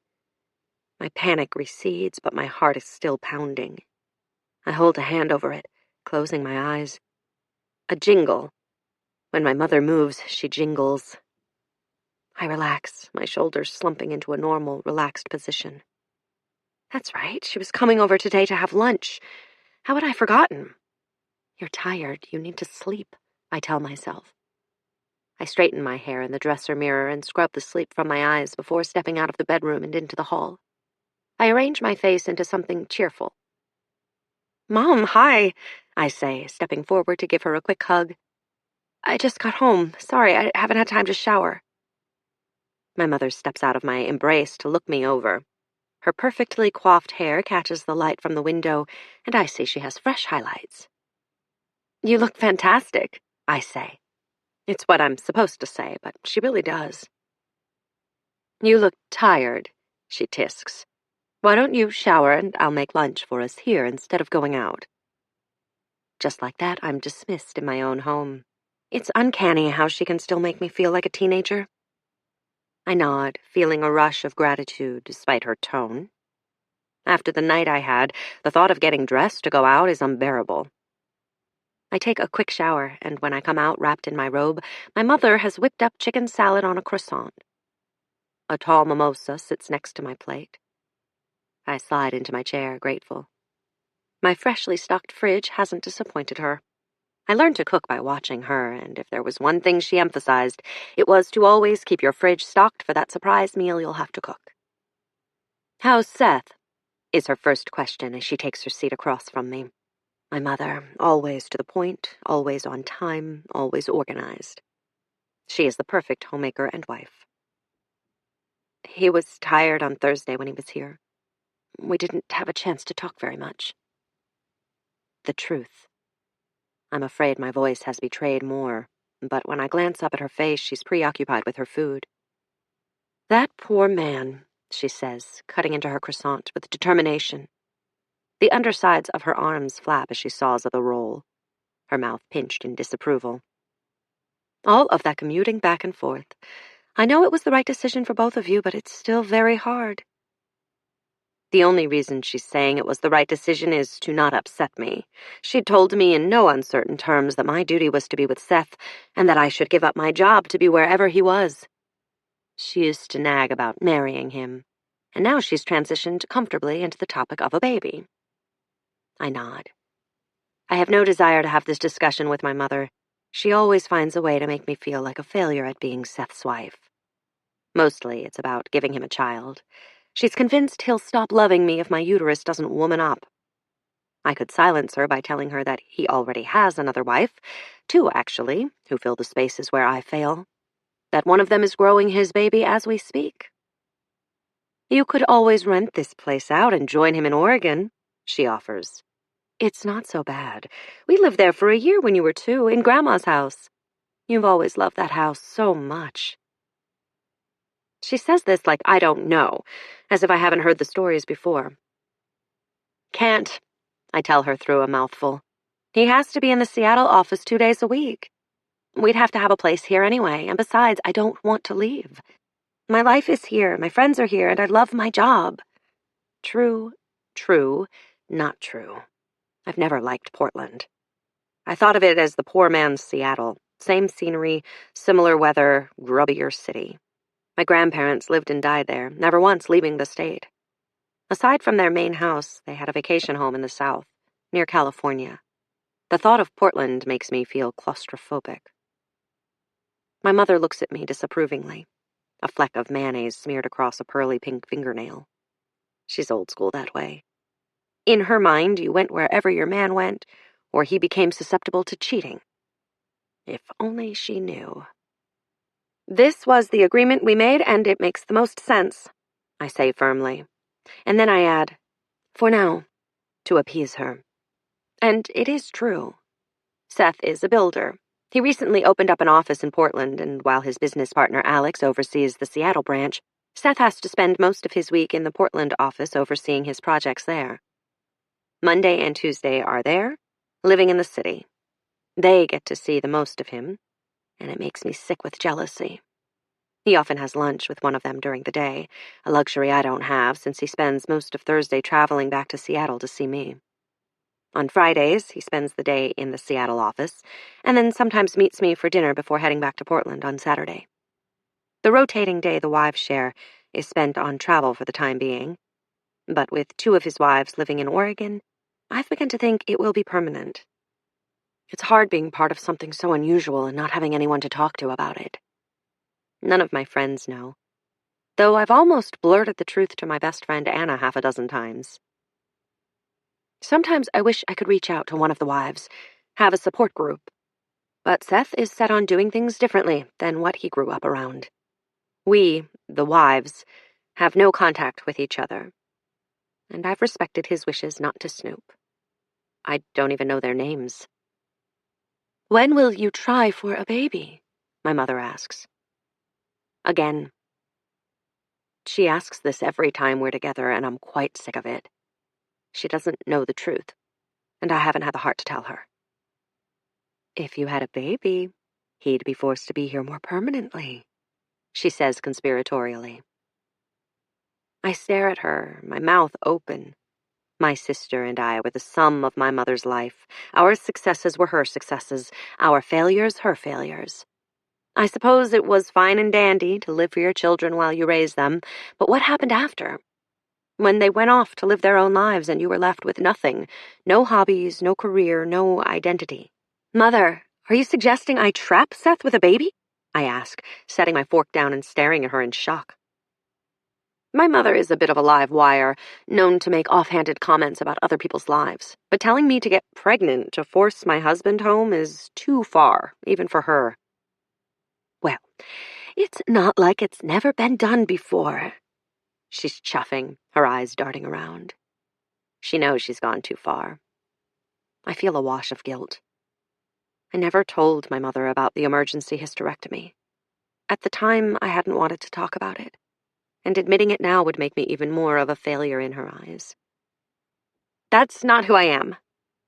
My panic recedes, but my heart is still pounding. I hold a hand over it, closing my eyes. A jingle. When my mother moves, she jingles. I relax, my shoulders slumping into a normal, relaxed position. That's right, she was coming over today to have lunch. How had I forgotten? You're tired, you need to sleep, I tell myself. I straighten my hair in the dresser mirror and scrub the sleep from my eyes before stepping out of the bedroom and into the hall. I arrange my face into something cheerful. Mom, hi, I say, stepping forward to give her a quick hug. I just got home. Sorry, I haven't had time to shower. My mother steps out of my embrace to look me over. Her perfectly coiffed hair catches the light from the window, and I see she has fresh highlights. You look fantastic, I say. It's what I'm supposed to say, but she really does. You look tired, she tisks. Why don't you shower and I'll make lunch for us here instead of going out? Just like that, I'm dismissed in my own home. It's uncanny how she can still make me feel like a teenager. I nod, feeling a rush of gratitude despite her tone. After the night I had, the thought of getting dressed to go out is unbearable. I take a quick shower, and when I come out wrapped in my robe, my mother has whipped up chicken salad on a croissant. A tall mimosa sits next to my plate. I slide into my chair, grateful. My freshly stocked fridge hasn't disappointed her. I learned to cook by watching her, and if there was one thing she emphasized, it was to always keep your fridge stocked for that surprise meal you'll have to cook. How's Seth? Is her first question as she takes her seat across from me. My mother, always to the point, always on time, always organized. She is the perfect homemaker and wife. He was tired on Thursday when he was here. We didn't have a chance to talk very much. The truth. I'm afraid my voice has betrayed more, but when I glance up at her face, she's preoccupied with her food. That poor man, she says, cutting into her croissant with determination. The undersides of her arms flap as she saws at the roll, her mouth pinched in disapproval. All of that commuting back and forth. I know it was the right decision for both of you, but it's still very hard. The only reason she's saying it was the right decision is to not upset me. She'd told me in no uncertain terms that my duty was to be with Seth, and that I should give up my job to be wherever he was. She used to nag about marrying him, and now she's transitioned comfortably into the topic of a baby. I nod. I have no desire to have this discussion with my mother. She always finds a way to make me feel like a failure at being Seth's wife. Mostly it's about giving him a child. She's convinced he'll stop loving me if my uterus doesn't woman up. I could silence her by telling her that he already has another wife, two actually, who fill the spaces where I fail. That one of them is growing his baby as we speak. You could always rent this place out and join him in Oregon, she offers. It's not so bad. We lived there for a year when you were 2, in Grandma's house. You've always loved that house so much. She says this like I don't know, as if I haven't heard the stories before. Can't, I tell her through a mouthful. He has to be in the Seattle office 2 days a week. We'd have to have a place here anyway, and besides, I don't want to leave. My life is here, my friends are here, and I love my job. True, not true. I've never liked Portland. I thought of it as the poor man's Seattle. Same scenery, similar weather, grubbier city. My grandparents lived and died there, never once leaving the state. Aside from their main house, they had a vacation home in the south, near California. The thought of Portland makes me feel claustrophobic. My mother looks at me disapprovingly, a fleck of mayonnaise smeared across a pearly pink fingernail. She's old school that way. In her mind, you went wherever your man went, or he became susceptible to cheating. If only she knew. This was the agreement we made, and it makes the most sense, I say firmly. And then I add, for now, to appease her. And it is true. Seth is a builder. He recently opened up an office in Portland, and while his business partner Alex oversees the Seattle branch, Seth has to spend most of his week in the Portland office overseeing his projects there. Monday and Tuesday are there, living in the city. They get to see the most of him, and it makes me sick with jealousy. He often has lunch with one of them during the day, a luxury I don't have since he spends most of Thursday traveling back to Seattle to see me. On Fridays, he spends the day in the Seattle office, and then sometimes meets me for dinner before heading back to Portland on Saturday. The rotating day the wives share is spent on travel for the time being, but with two of his wives living in Oregon, I've begun to think it will be permanent. It's hard being part of something so unusual and not having anyone to talk to about it. None of my friends know, though I've almost blurted the truth to my best friend Anna half a dozen times. Sometimes I wish I could reach out to one of the wives, have a support group. But Seth is set on doing things differently than what he grew up around. We, the wives, have no contact with each other, and I've respected his wishes not to snoop. I don't even know their names. When will you try for a baby? My mother asks. Again. She asks this every time we're together, and I'm quite sick of it. She doesn't know the truth, and I haven't had the heart to tell her. If you had a baby, he'd be forced to be here more permanently, she says conspiratorially. I stare at her, my mouth open. My sister and I were the sum of my mother's life. Our successes were her successes, our failures her failures. I suppose it was fine and dandy to live for your children while you raised them, but what happened after? When they went off to live their own lives and you were left with nothing, no hobbies, no career, no identity. Mother, are you suggesting I trap Seth with a baby? I ask, setting my fork down and staring at her in shock. My mother is a bit of a live wire, known to make offhanded comments about other people's lives, but telling me to get pregnant to force my husband home is too far, even for her. Well, it's not like it's never been done before. She's chuffing, her eyes darting around. She knows she's gone too far. I feel a wash of guilt. I never told my mother about the emergency hysterectomy. At the time, I hadn't wanted to talk about it, and admitting it now would make me even more of a failure in her eyes. That's not who I am.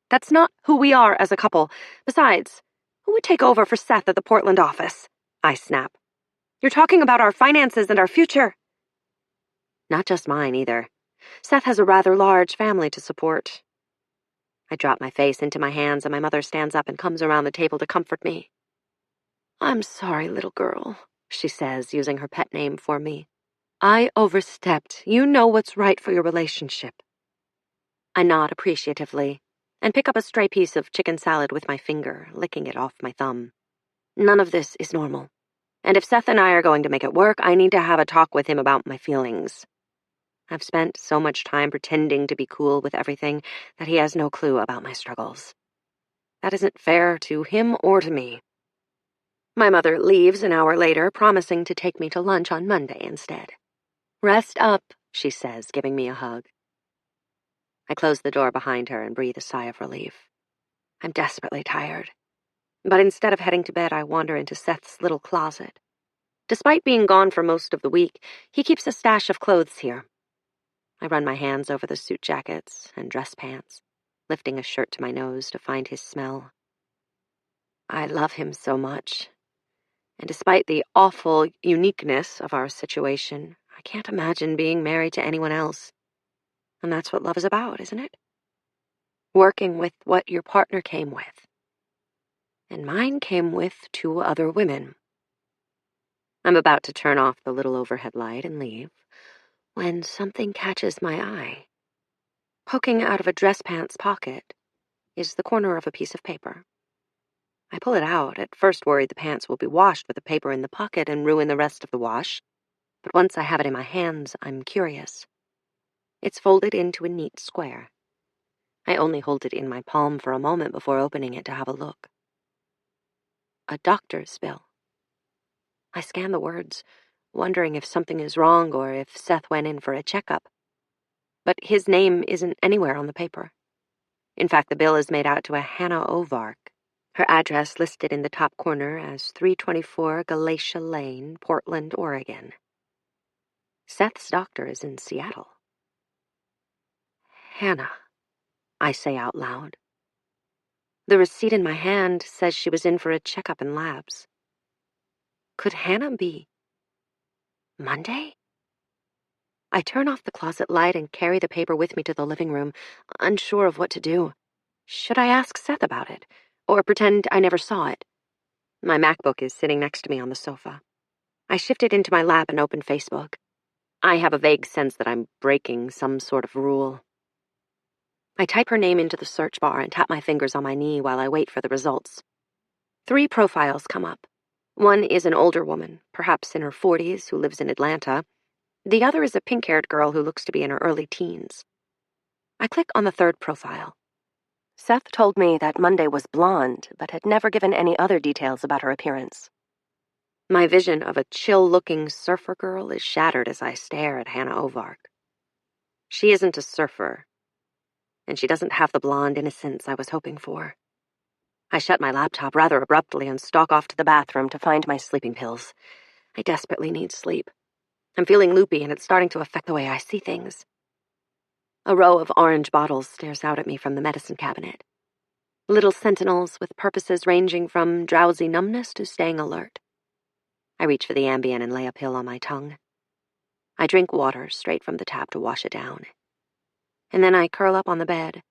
That's not who we are as a couple. Besides, who would take over for Seth at the Portland office? I snap. You're talking about our finances and our future. Not just mine, either. Seth has a rather large family to support. I drop my face into my hands and my mother stands up and comes around the table to comfort me. I'm sorry, little girl, she says, using her pet name for me. I overstepped. You know what's right for your relationship. I nod appreciatively and pick up a stray piece of chicken salad with my finger, licking it off my thumb. None of this is normal. And if Seth and I are going to make it work, I need to have a talk with him about my feelings. I've spent so much time pretending to be cool with everything that he has no clue about my struggles. That isn't fair to him or to me. My mother leaves an hour later, promising to take me to lunch on Monday instead. Rest up, she says, giving me a hug. I close the door behind her and breathe a sigh of relief. I'm desperately tired. But instead of heading to bed, I wander into Seth's little closet. Despite being gone for most of the week, he keeps a stash of clothes here. I run my hands over the suit jackets and dress pants, lifting a shirt to my nose to find his smell. I love him so much. And despite the awful uniqueness of our situation, I can't imagine being married to anyone else. And that's what love is about, isn't it? Working with what your partner came with. And mine came with two other women. I'm about to turn off the little overhead light and leave when something catches my eye. Poking out of a dress pants pocket is the corner of a piece of paper. I pull it out, at first worried the pants will be washed with the paper in the pocket and ruin the rest of the wash. But once I have it in my hands, I'm curious. It's folded into a neat square. I only hold it in my palm for a moment before opening it to have a look. A doctor's bill. I scan the words, wondering if something is wrong or if Seth went in for a checkup. But his name isn't anywhere on the paper. In fact, the bill is made out to a Hannah Ovark. Her address listed in the top corner as 324 Galatia Lane, Portland, Oregon. Seth's doctor is in Seattle. Hannah, I say out loud. The receipt in my hand says she was in for a checkup and labs. Could Hannah be Monday? I turn off the closet light and carry the paper with me to the living room, unsure of what to do. Should I ask Seth about it, or pretend I never saw it? My MacBook is sitting next to me on the sofa. I shift it into my lap and open Facebook. I have a vague sense that I'm breaking some sort of rule. I type her name into the search bar and tap my fingers on my knee while I wait for the results. 3 profiles come up. One is an older woman, perhaps in her 40s, who lives in Atlanta. The other is a pink-haired girl who looks to be in her early teens. I click on the 3rd profile. Seth told me that Monday was blonde, but had never given any other details about her appearance. My vision of a chill-looking surfer girl is shattered as I stare at Hannah Ovark. She isn't a surfer, and she doesn't have the blonde innocence I was hoping for. I shut my laptop rather abruptly and stalk off to the bathroom to find my sleeping pills. I desperately need sleep. I'm feeling loopy, and it's starting to affect the way I see things. A row of orange bottles stares out at me from the medicine cabinet. Little sentinels with purposes ranging from drowsy numbness to staying alert. I reach for the Ambien and lay a pill on my tongue. I drink water straight from the tap to wash it down. And then I curl up on the bed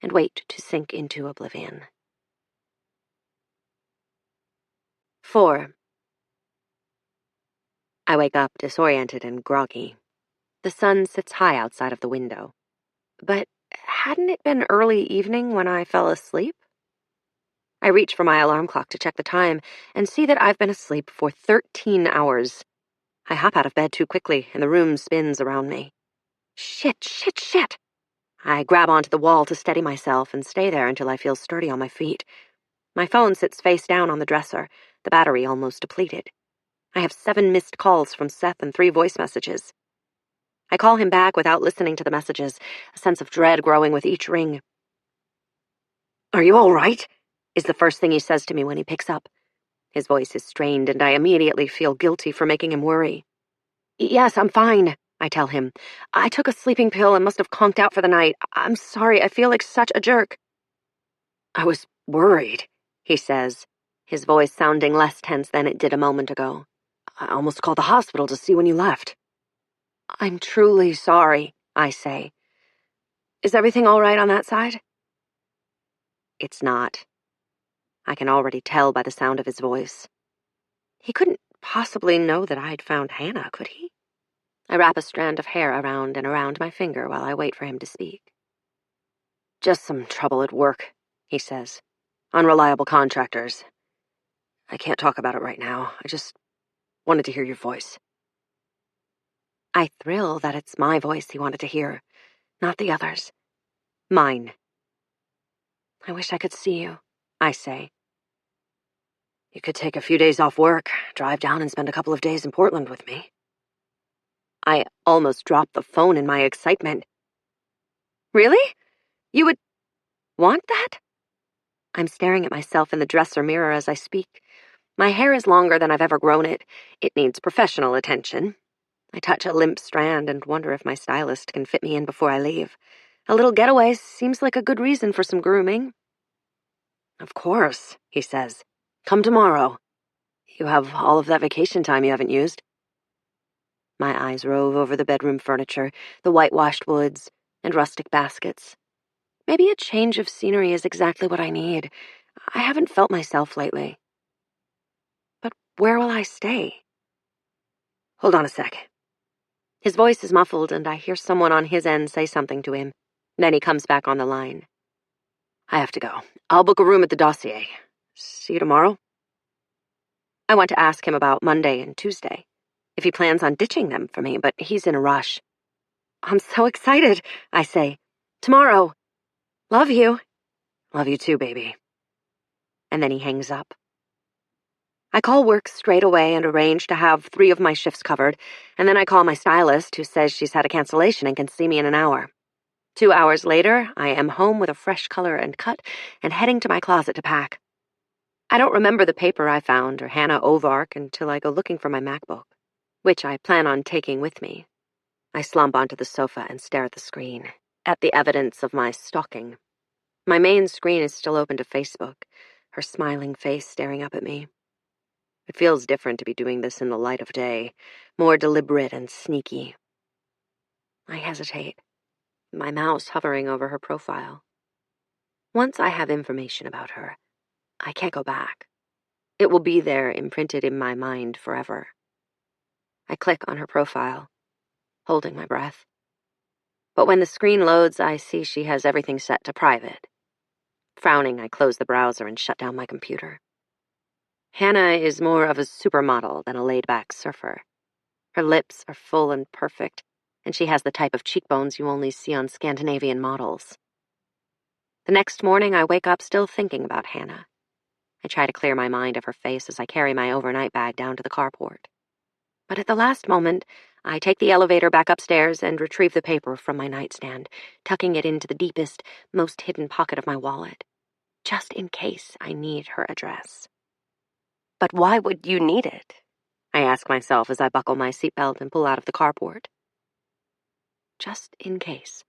and wait to sink into oblivion. 4. I wake up disoriented and groggy. The sun sits high outside of the window. But hadn't it been early evening when I fell asleep? I reach for my alarm clock to check the time and see that I've been asleep for 13 hours. I hop out of bed too quickly, and the room spins around me. Shit. I grab onto the wall to steady myself and stay there until I feel sturdy on my feet. My phone sits face down on the dresser, the battery almost depleted. I have 7 missed calls from Seth and 3 voice messages. I call him back without listening to the messages, a sense of dread growing with each ring. "Are you all right?" is the first thing he says to me when he picks up. His voice is strained, and I immediately feel guilty for making him worry. "Yes, I'm fine," I tell him. "I took a sleeping pill and must have conked out for the night. I'm sorry, I feel like such a jerk." "I was worried," he says, his voice sounding less tense than it did a moment ago. "I almost called the hospital to see when you left." "I'm truly sorry," I say. "Is everything all right on that side?" It's not. I can already tell by the sound of his voice. He couldn't possibly know that I'd found Hannah, could he? I wrap a strand of hair around and around my finger while I wait for him to speak. "Just some trouble at work," he says. "Unreliable contractors. I can't talk about it right now. I just wanted to hear your voice." I thrill that it's my voice he wanted to hear, not the others. Mine. "I wish I could see you," I say. "You could take a few days off work, drive down and spend a couple of days in Portland with me." I almost dropped the phone in my excitement. "Really? You would want that?" I'm staring at myself in the dresser mirror as I speak. My hair is longer than I've ever grown it. It needs professional attention. I touch a limp strand and wonder if my stylist can fit me in before I leave. A little getaway seems like a good reason for some grooming. "Of course," he says. "Come tomorrow. You have all of that vacation time you haven't used." My eyes rove over the bedroom furniture, the whitewashed woods, and rustic baskets. Maybe a change of scenery is exactly what I need. I haven't felt myself lately. But where will I stay? Hold on a sec." His voice is muffled, and I hear someone on his end say something to him. Then he comes back on the line. "I have to go. I'll book a room at the Dossier. See you tomorrow?" I want to ask him about Monday and Tuesday, if he plans on ditching them for me, but he's in a rush. "I'm so excited," I say. "Tomorrow. Love you." "Love you too, baby." And then he hangs up. I call work straight away and arrange to have 3 of my shifts covered, and then I call my stylist, who says she's had a cancellation and can see me in an hour. 2 hours later, I am home with a fresh color and cut and heading to my closet to pack. I don't remember the paper I found or Hannah Ovark until I go looking for my MacBook, which I plan on taking with me. I slump onto the sofa and stare at the screen, at the evidence of my stalking. My main screen is still open to Facebook, her smiling face staring up at me. It feels different to be doing this in the light of day, more deliberate and sneaky. I hesitate, my mouse hovering over her profile. Once I have information about her, I can't go back. It will be there, imprinted in my mind forever. I click on her profile, holding my breath. But when the screen loads, I see she has everything set to private. Frowning, I close the browser and shut down my computer. Hannah is more of a supermodel than a laid-back surfer. Her lips are full and perfect, and she has the type of cheekbones you only see on Scandinavian models. The next morning, I wake up still thinking about Hannah. I try to clear my mind of her face as I carry my overnight bag down to the carport. But at the last moment, I take the elevator back upstairs and retrieve the paper from my nightstand, tucking it into the deepest, most hidden pocket of my wallet, just in case I need her address. But why would you need it? I ask myself as I buckle my seatbelt and pull out of the carport. Just in case.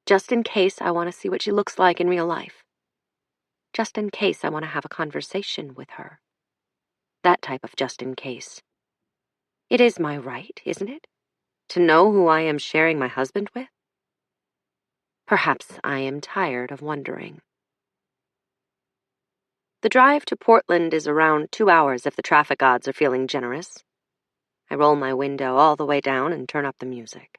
Just in case I want to see what she looks like in real life. Just in case I want to have a conversation with her. That type of just in case. It is my right, isn't it? To know who I am sharing my husband with? Perhaps I am tired of wondering. The drive to Portland is around 2 hours if the traffic gods are feeling generous. I roll my window all the way down and turn up the music.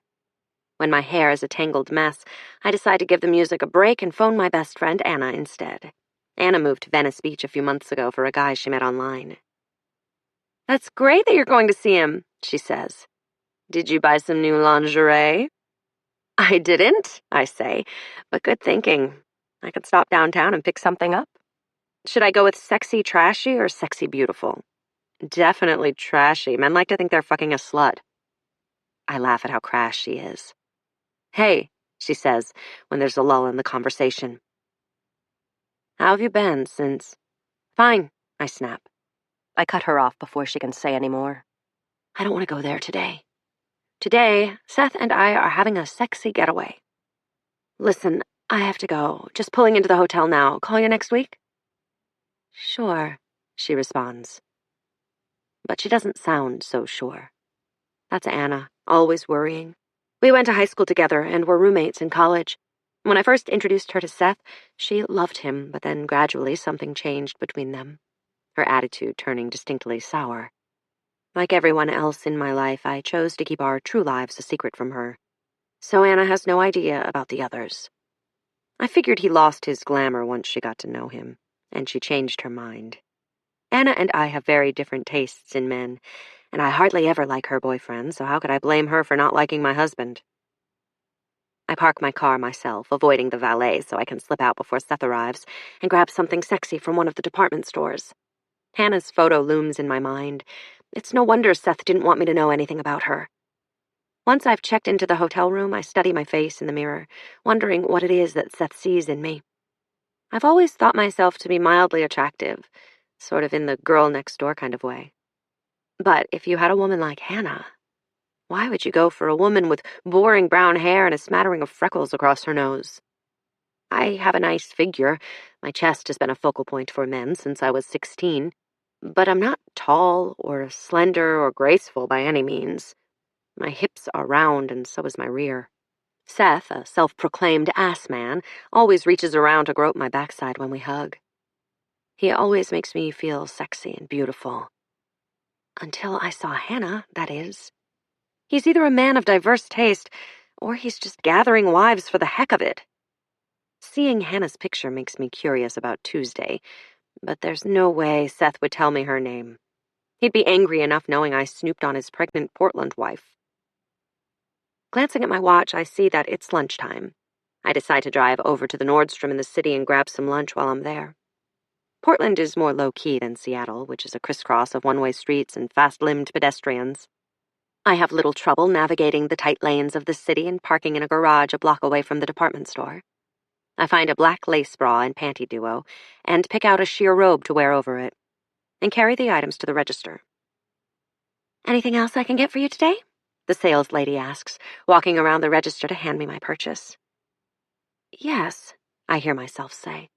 When my hair is a tangled mess, I decide to give the music a break and phone my best friend Anna instead. Anna moved to Venice Beach a few months ago for a guy she met online. "That's great that you're going to see him," she says. "Did you buy some new lingerie?" "I didn't," I say, "but good thinking. I could stop downtown and pick something up. Should I go with sexy trashy or sexy beautiful?" "Definitely trashy. Men like to think they're fucking a slut." I laugh at how crass she is. "Hey," she says when there's a lull in the conversation. "How have you been since—" "Fine," I snap. I cut her off before she can say any more. "I don't want to go there today. Today, Seth and I are having a sexy getaway. Listen, I have to go. Just pulling into the hotel now. Call you next week?" "Sure," she responds. But she doesn't sound so sure. That's Anna, always worrying. We went to high school together and were roommates in college. When I first introduced her to Seth, she loved him, but then gradually something changed between them, her attitude turning distinctly sour. Like everyone else in my life, I chose to keep our true lives a secret from her. So Anna has no idea about the others. I figured he lost his glamour once she got to know him, and she changed her mind. Anna and I have very different tastes in men, and I hardly ever like her boyfriend, so how could I blame her for not liking my husband? I park my car myself, avoiding the valet so I can slip out before Seth arrives and grab something sexy from one of the department stores. Hannah's photo looms in my mind. It's no wonder Seth didn't want me to know anything about her. Once I've checked into the hotel room, I study my face in the mirror, wondering what it is that Seth sees in me. I've always thought myself to be mildly attractive, sort of in the girl next door kind of way. But if you had a woman like Hannah, why would you go for a woman with boring brown hair and a smattering of freckles across her nose? I have a nice figure. My chest has been a focal point for men since I was 16. But I'm not tall or slender or graceful by any means. My hips are round and so is my rear. Seth, a self-proclaimed ass man, always reaches around to grope my backside when we hug. He always makes me feel sexy and beautiful. Until I saw Hannah, that is. He's either a man of diverse taste, or he's just gathering wives for the heck of it. Seeing Hannah's picture makes me curious about Tuesday, but there's no way Seth would tell me her name. He'd be angry enough knowing I snooped on his pregnant Portland wife. Glancing at my watch, I see that it's lunchtime. I decide to drive over to the Nordstrom in the city and grab some lunch while I'm there. Portland is more low-key than Seattle, which is a crisscross of one-way streets and fast-limbed pedestrians. I have little trouble navigating the tight lanes of the city and parking in a garage a block away from the department store. I find a black lace bra and panty duo, and pick out a sheer robe to wear over it, and carry the items to the register. "Anything else I can get for you today?" the sales lady asks, walking around the register to hand me my purchase. "Yes," I hear myself say.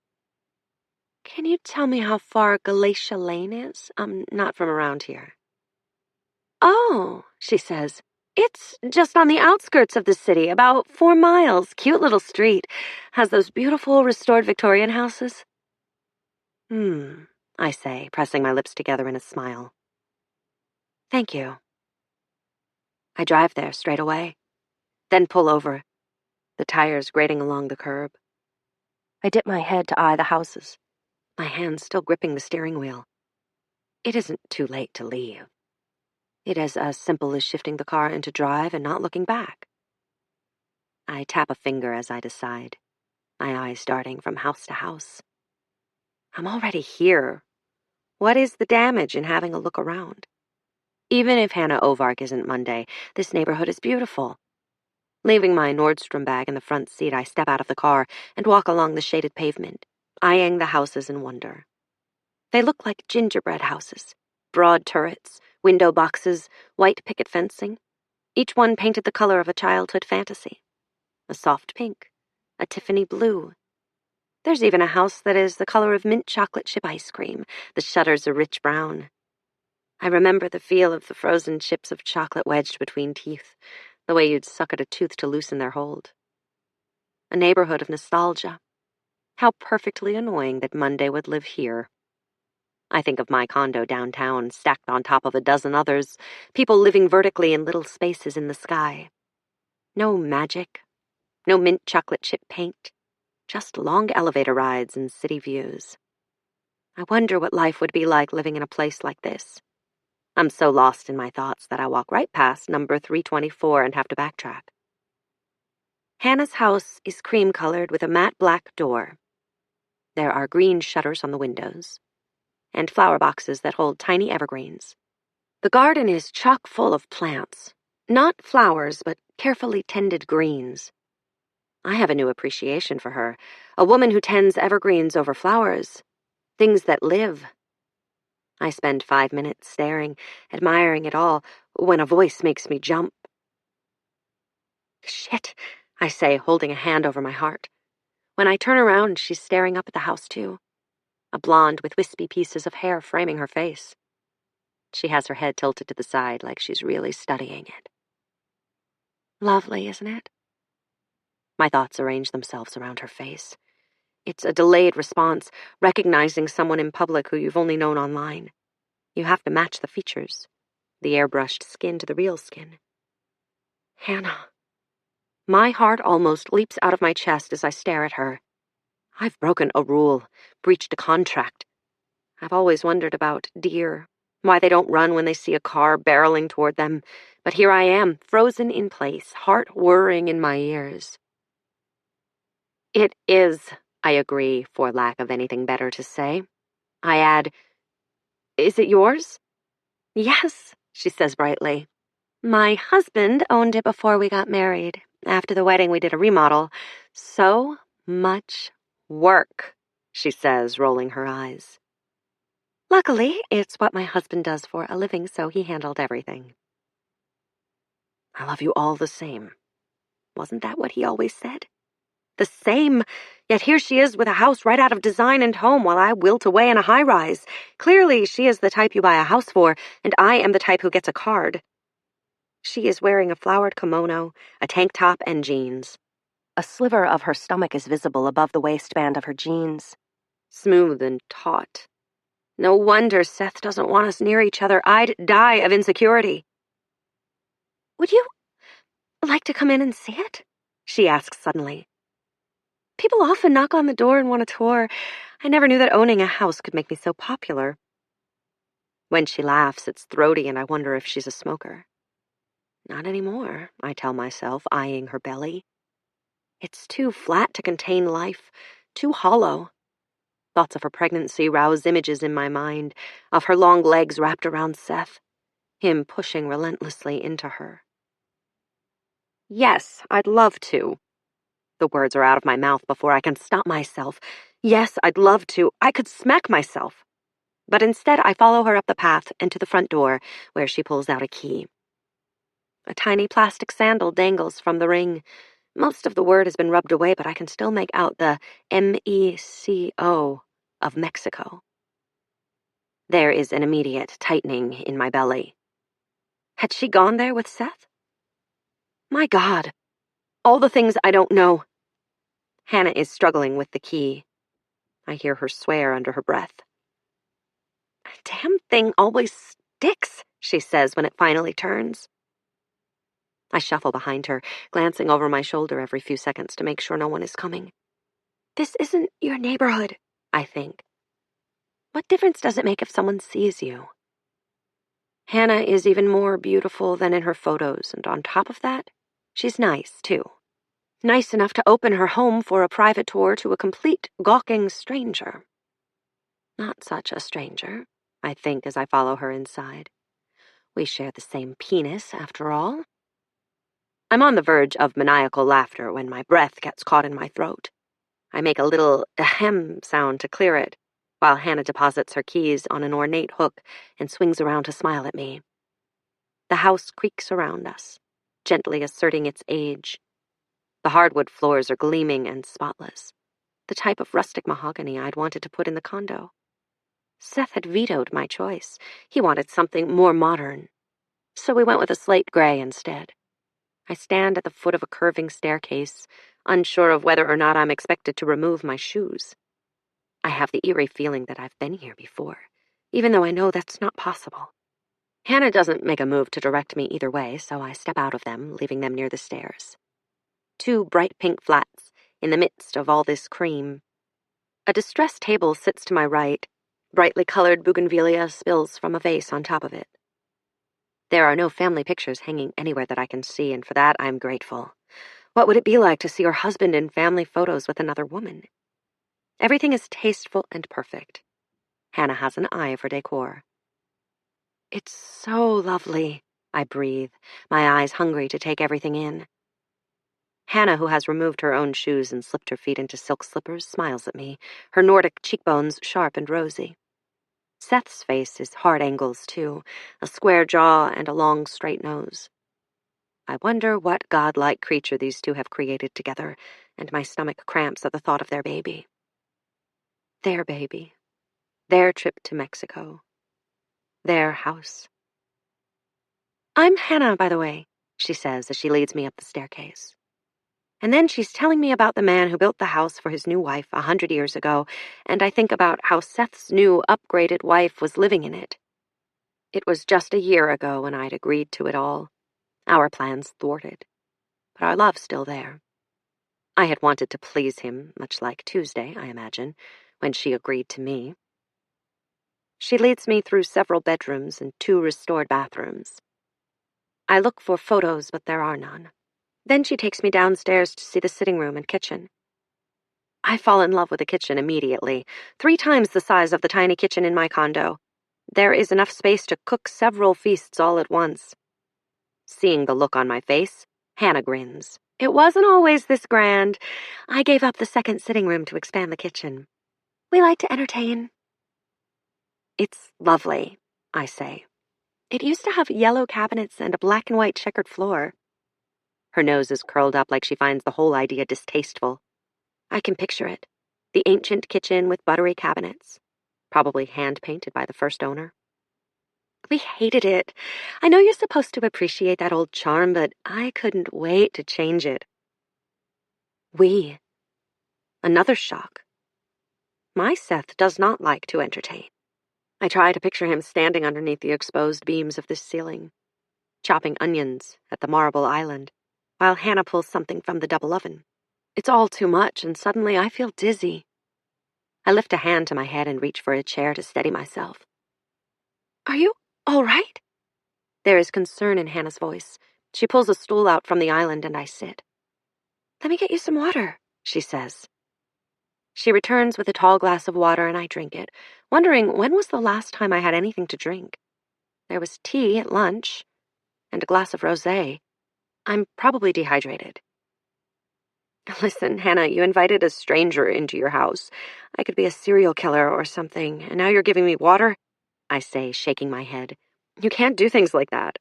"Can you tell me how far Galatia Lane is? I'm not from around here." "Oh," she says, "it's just on the outskirts of the city, about 4 miles. Cute little street. Has those beautiful restored Victorian houses." I say, pressing my lips together in a smile. "Thank you." I drive there straight away, then pull over, the tires grating along the curb. I dip my head to eye the houses, my hands still gripping the steering wheel. It isn't too late to leave. It is as simple as shifting the car into drive and not looking back. I tap a finger as I decide, my eyes darting from house to house. I'm already here. What is the damage in having a look around? Even if Hannah Ovark isn't Monday, this neighborhood is beautiful. Leaving my Nordstrom bag in the front seat, I step out of the car and walk along the shaded pavement, eyeing the houses in wonder. They look like gingerbread houses, broad turrets, window boxes, white picket fencing, each one painted the color of a childhood fantasy. A soft pink, a Tiffany blue. There's even a house that is the color of mint chocolate chip ice cream, the shutters a rich brown. I remember the feel of the frozen chips of chocolate wedged between teeth, the way you'd suck at a tooth to loosen their hold. A neighborhood of nostalgia. How perfectly annoying that Monday would live here. I think of my condo downtown, stacked on top of a dozen others, people living vertically in little spaces in the sky. No magic, no mint chocolate chip paint, just long elevator rides and city views. I wonder what life would be like living in a place like this. I'm so lost in my thoughts that I walk right past number 324 and have to backtrack. Hannah's house is cream-colored with a matte black door. There are green shutters on the windows, and flower boxes that hold tiny evergreens. The garden is chock full of plants, not flowers, but carefully tended greens. I have a new appreciation for her, a woman who tends evergreens over flowers, things that live. I spend 5 minutes staring, admiring it all, when a voice makes me jump. "Shit," I say, holding a hand over my heart. When I turn around, she's staring up at the house, too. A blonde with wispy pieces of hair framing her face. She has her head tilted to the side like she's really studying it. Lovely, isn't it? My thoughts arrange themselves around her face. It's a delayed response, recognizing someone in public who you've only known online. You have to match the features, the airbrushed skin to the real skin. Hannah. My heart almost leaps out of my chest as I stare at her. I've broken a rule, breached a contract. I've always wondered about deer, why they don't run when they see a car barreling toward them. But here I am, frozen in place, heart whirring in my ears. "It is," I agree, for lack of anything better to say. I add, "Is it yours?" "Yes," she says brightly. "My husband owned it before we got married. After the wedding, we did a remodel. So much work," she says, rolling her eyes. "Luckily, it's what my husband does for a living, so he handled everything." "I love you all the same." Wasn't that what he always said? The same, yet here she is with a house right out of Design and Home while I wilt away in a high-rise. Clearly, she is the type you buy a house for, and I am the type who gets a card. She is wearing a flowered kimono, a tank top, and jeans. A sliver of her stomach is visible above the waistband of her jeans, smooth and taut. No wonder Seth doesn't want us near each other. I'd die of insecurity. Would you like to come in and see it? She asks suddenly. People often knock on the door and want a tour. I never knew that owning a house could make me so popular. When she laughs, it's throaty, and I wonder if she's a smoker. Not anymore, I tell myself, eyeing her belly. It's too flat to contain life, too hollow. Thoughts of her pregnancy rouse images in my mind, of her long legs wrapped around Seth, him pushing relentlessly into her. Yes, I'd love to. The words are out of my mouth before I can stop myself. Yes, I'd love to. I could smack myself. But instead, I follow her up the path and to the front door, where she pulls out a key. A tiny plastic sandal dangles from the ring. Most of the word has been rubbed away, but I can still make out the MECO of Mexico. There is an immediate tightening in my belly. Had she gone there with Seth? My God, all the things I don't know. Hannah is struggling with the key. I hear her swear under her breath. Damn thing always sticks, she says when it finally turns. I shuffle behind her, glancing over my shoulder every few seconds to make sure no one is coming. This isn't your neighborhood, I think. What difference does it make if someone sees you? Hannah is even more beautiful than in her photos, and on top of that, she's nice, too. Nice enough to open her home for a private tour to a complete gawking stranger. Not such a stranger, I think as I follow her inside. We share the same penis, after all. I'm on the verge of maniacal laughter when my breath gets caught in my throat. I make a little ahem sound to clear it, while Hannah deposits her keys on an ornate hook and swings around to smile at me. The house creaks around us, gently asserting its age. The hardwood floors are gleaming and spotless, the type of rustic mahogany I'd wanted to put in the condo. Seth had vetoed my choice. He wanted something more modern. So we went with a slate gray instead. I stand at the foot of a curving staircase, unsure of whether or not I'm expected to remove my shoes. I have the eerie feeling that I've been here before, even though I know that's not possible. Hannah doesn't make a move to direct me either way, so I step out of them, leaving them near the stairs. 2 bright pink flats, in the midst of all this cream. A distressed table sits to my right. Brightly colored bougainvillea spills from a vase on top of it. There are no family pictures hanging anywhere that I can see, and for that I'm grateful. What would it be like to see your husband in family photos with another woman? Everything is tasteful and perfect. Hannah has an eye for decor. It's so lovely, I breathe, my eyes hungry to take everything in. Hannah, who has removed her own shoes and slipped her feet into silk slippers, smiles at me, her Nordic cheekbones sharp and rosy. Seth's face is hard angles, too, a square jaw and a long, straight nose. I wonder what godlike creature these two have created together, and my stomach cramps at the thought of their baby. Their baby. Their trip to Mexico. Their house. I'm Hannah, by the way, she says as she leads me up the staircase. And then she's telling me about the man who built the house for his new wife 100 years ago, and I think about how Seth's new, upgraded wife was living in it. It was just a year ago when I'd agreed to it all. Our plans thwarted. But our love's still there. I had wanted to please him, much like Tuesday, I imagine, when she agreed to me. She leads me through several bedrooms and 2 restored bathrooms. I look for photos, but there are none. Then she takes me downstairs to see the sitting room and kitchen. I fall in love with the kitchen immediately, 3 times the size of the tiny kitchen in my condo. There is enough space to cook several feasts all at once. Seeing the look on my face, Hannah grins. It wasn't always this grand. I gave up the second sitting room to expand the kitchen. We like to entertain. It's lovely, I say. It used to have yellow cabinets and a black and white checkered floor. Her nose is curled up like she finds the whole idea distasteful. I can picture it. The ancient kitchen with buttery cabinets. Probably hand-painted by the first owner. We hated it. I know you're supposed to appreciate that old charm, but I couldn't wait to change it. We. Another shock. My Seth does not like to entertain. I try to picture him standing underneath the exposed beams of this ceiling, chopping onions at the marble island, while Hannah pulls something from the double oven. It's all too much, and suddenly I feel dizzy. I lift a hand to my head and reach for a chair to steady myself. Are you all right? There is concern in Hannah's voice. She pulls a stool out from the island and I sit. Let me get you some water, she says. She returns with a tall glass of water and I drink it, wondering when was the last time I had anything to drink. There was tea at lunch and a glass of rosé. I'm probably dehydrated. Listen, Hannah, you invited a stranger into your house. I could be a serial killer or something, and now you're giving me water? I say, shaking my head. You can't do things like that.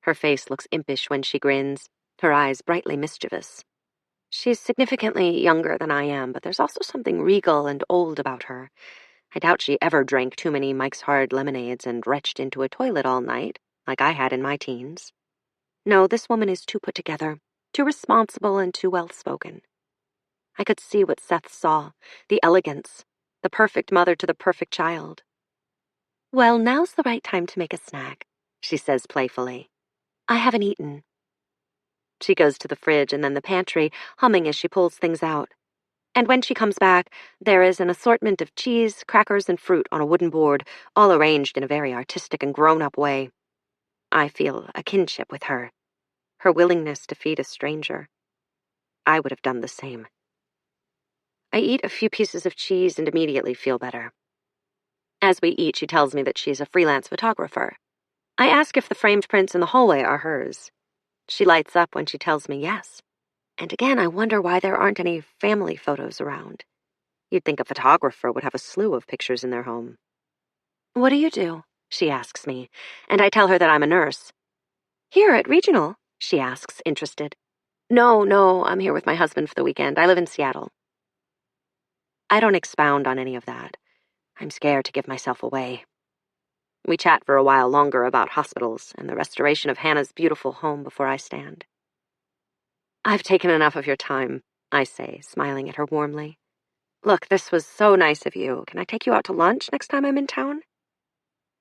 Her face looks impish when she grins, her eyes brightly mischievous. She's significantly younger than I am, but there's also something regal and old about her. I doubt she ever drank too many Mike's Hard lemonades and retched into a toilet all night, like I had in my teens. No, this woman is too put together, too responsible and too well-spoken. I could see what Seth saw, the elegance, the perfect mother to the perfect child. Well, now's the right time to make a snack, she says playfully. I haven't eaten. She goes to the fridge and then the pantry, humming as she pulls things out. And when she comes back, there is an assortment of cheese, crackers, and fruit on a wooden board, all arranged in a very artistic and grown-up way. I feel a kinship with her willingness to feed a stranger. I would have done the same. I eat a few pieces of cheese and immediately feel better. As we eat, she tells me that she's a freelance photographer. I ask if the framed prints in the hallway are hers. She lights up when she tells me yes. And again, I wonder why there aren't any family photos around. You'd think a photographer would have a slew of pictures in their home. What do you do? She asks me, and I tell her that I'm a nurse. Here at Regional? She asks, interested. No, I'm here with my husband for the weekend. I live in Seattle. I don't expound on any of that. I'm scared to give myself away. We chat for a while longer about hospitals and the restoration of Hannah's beautiful home before I stand. I've taken enough of your time, I say, smiling at her warmly. Look, this was so nice of you. Can I take you out to lunch next time I'm in town?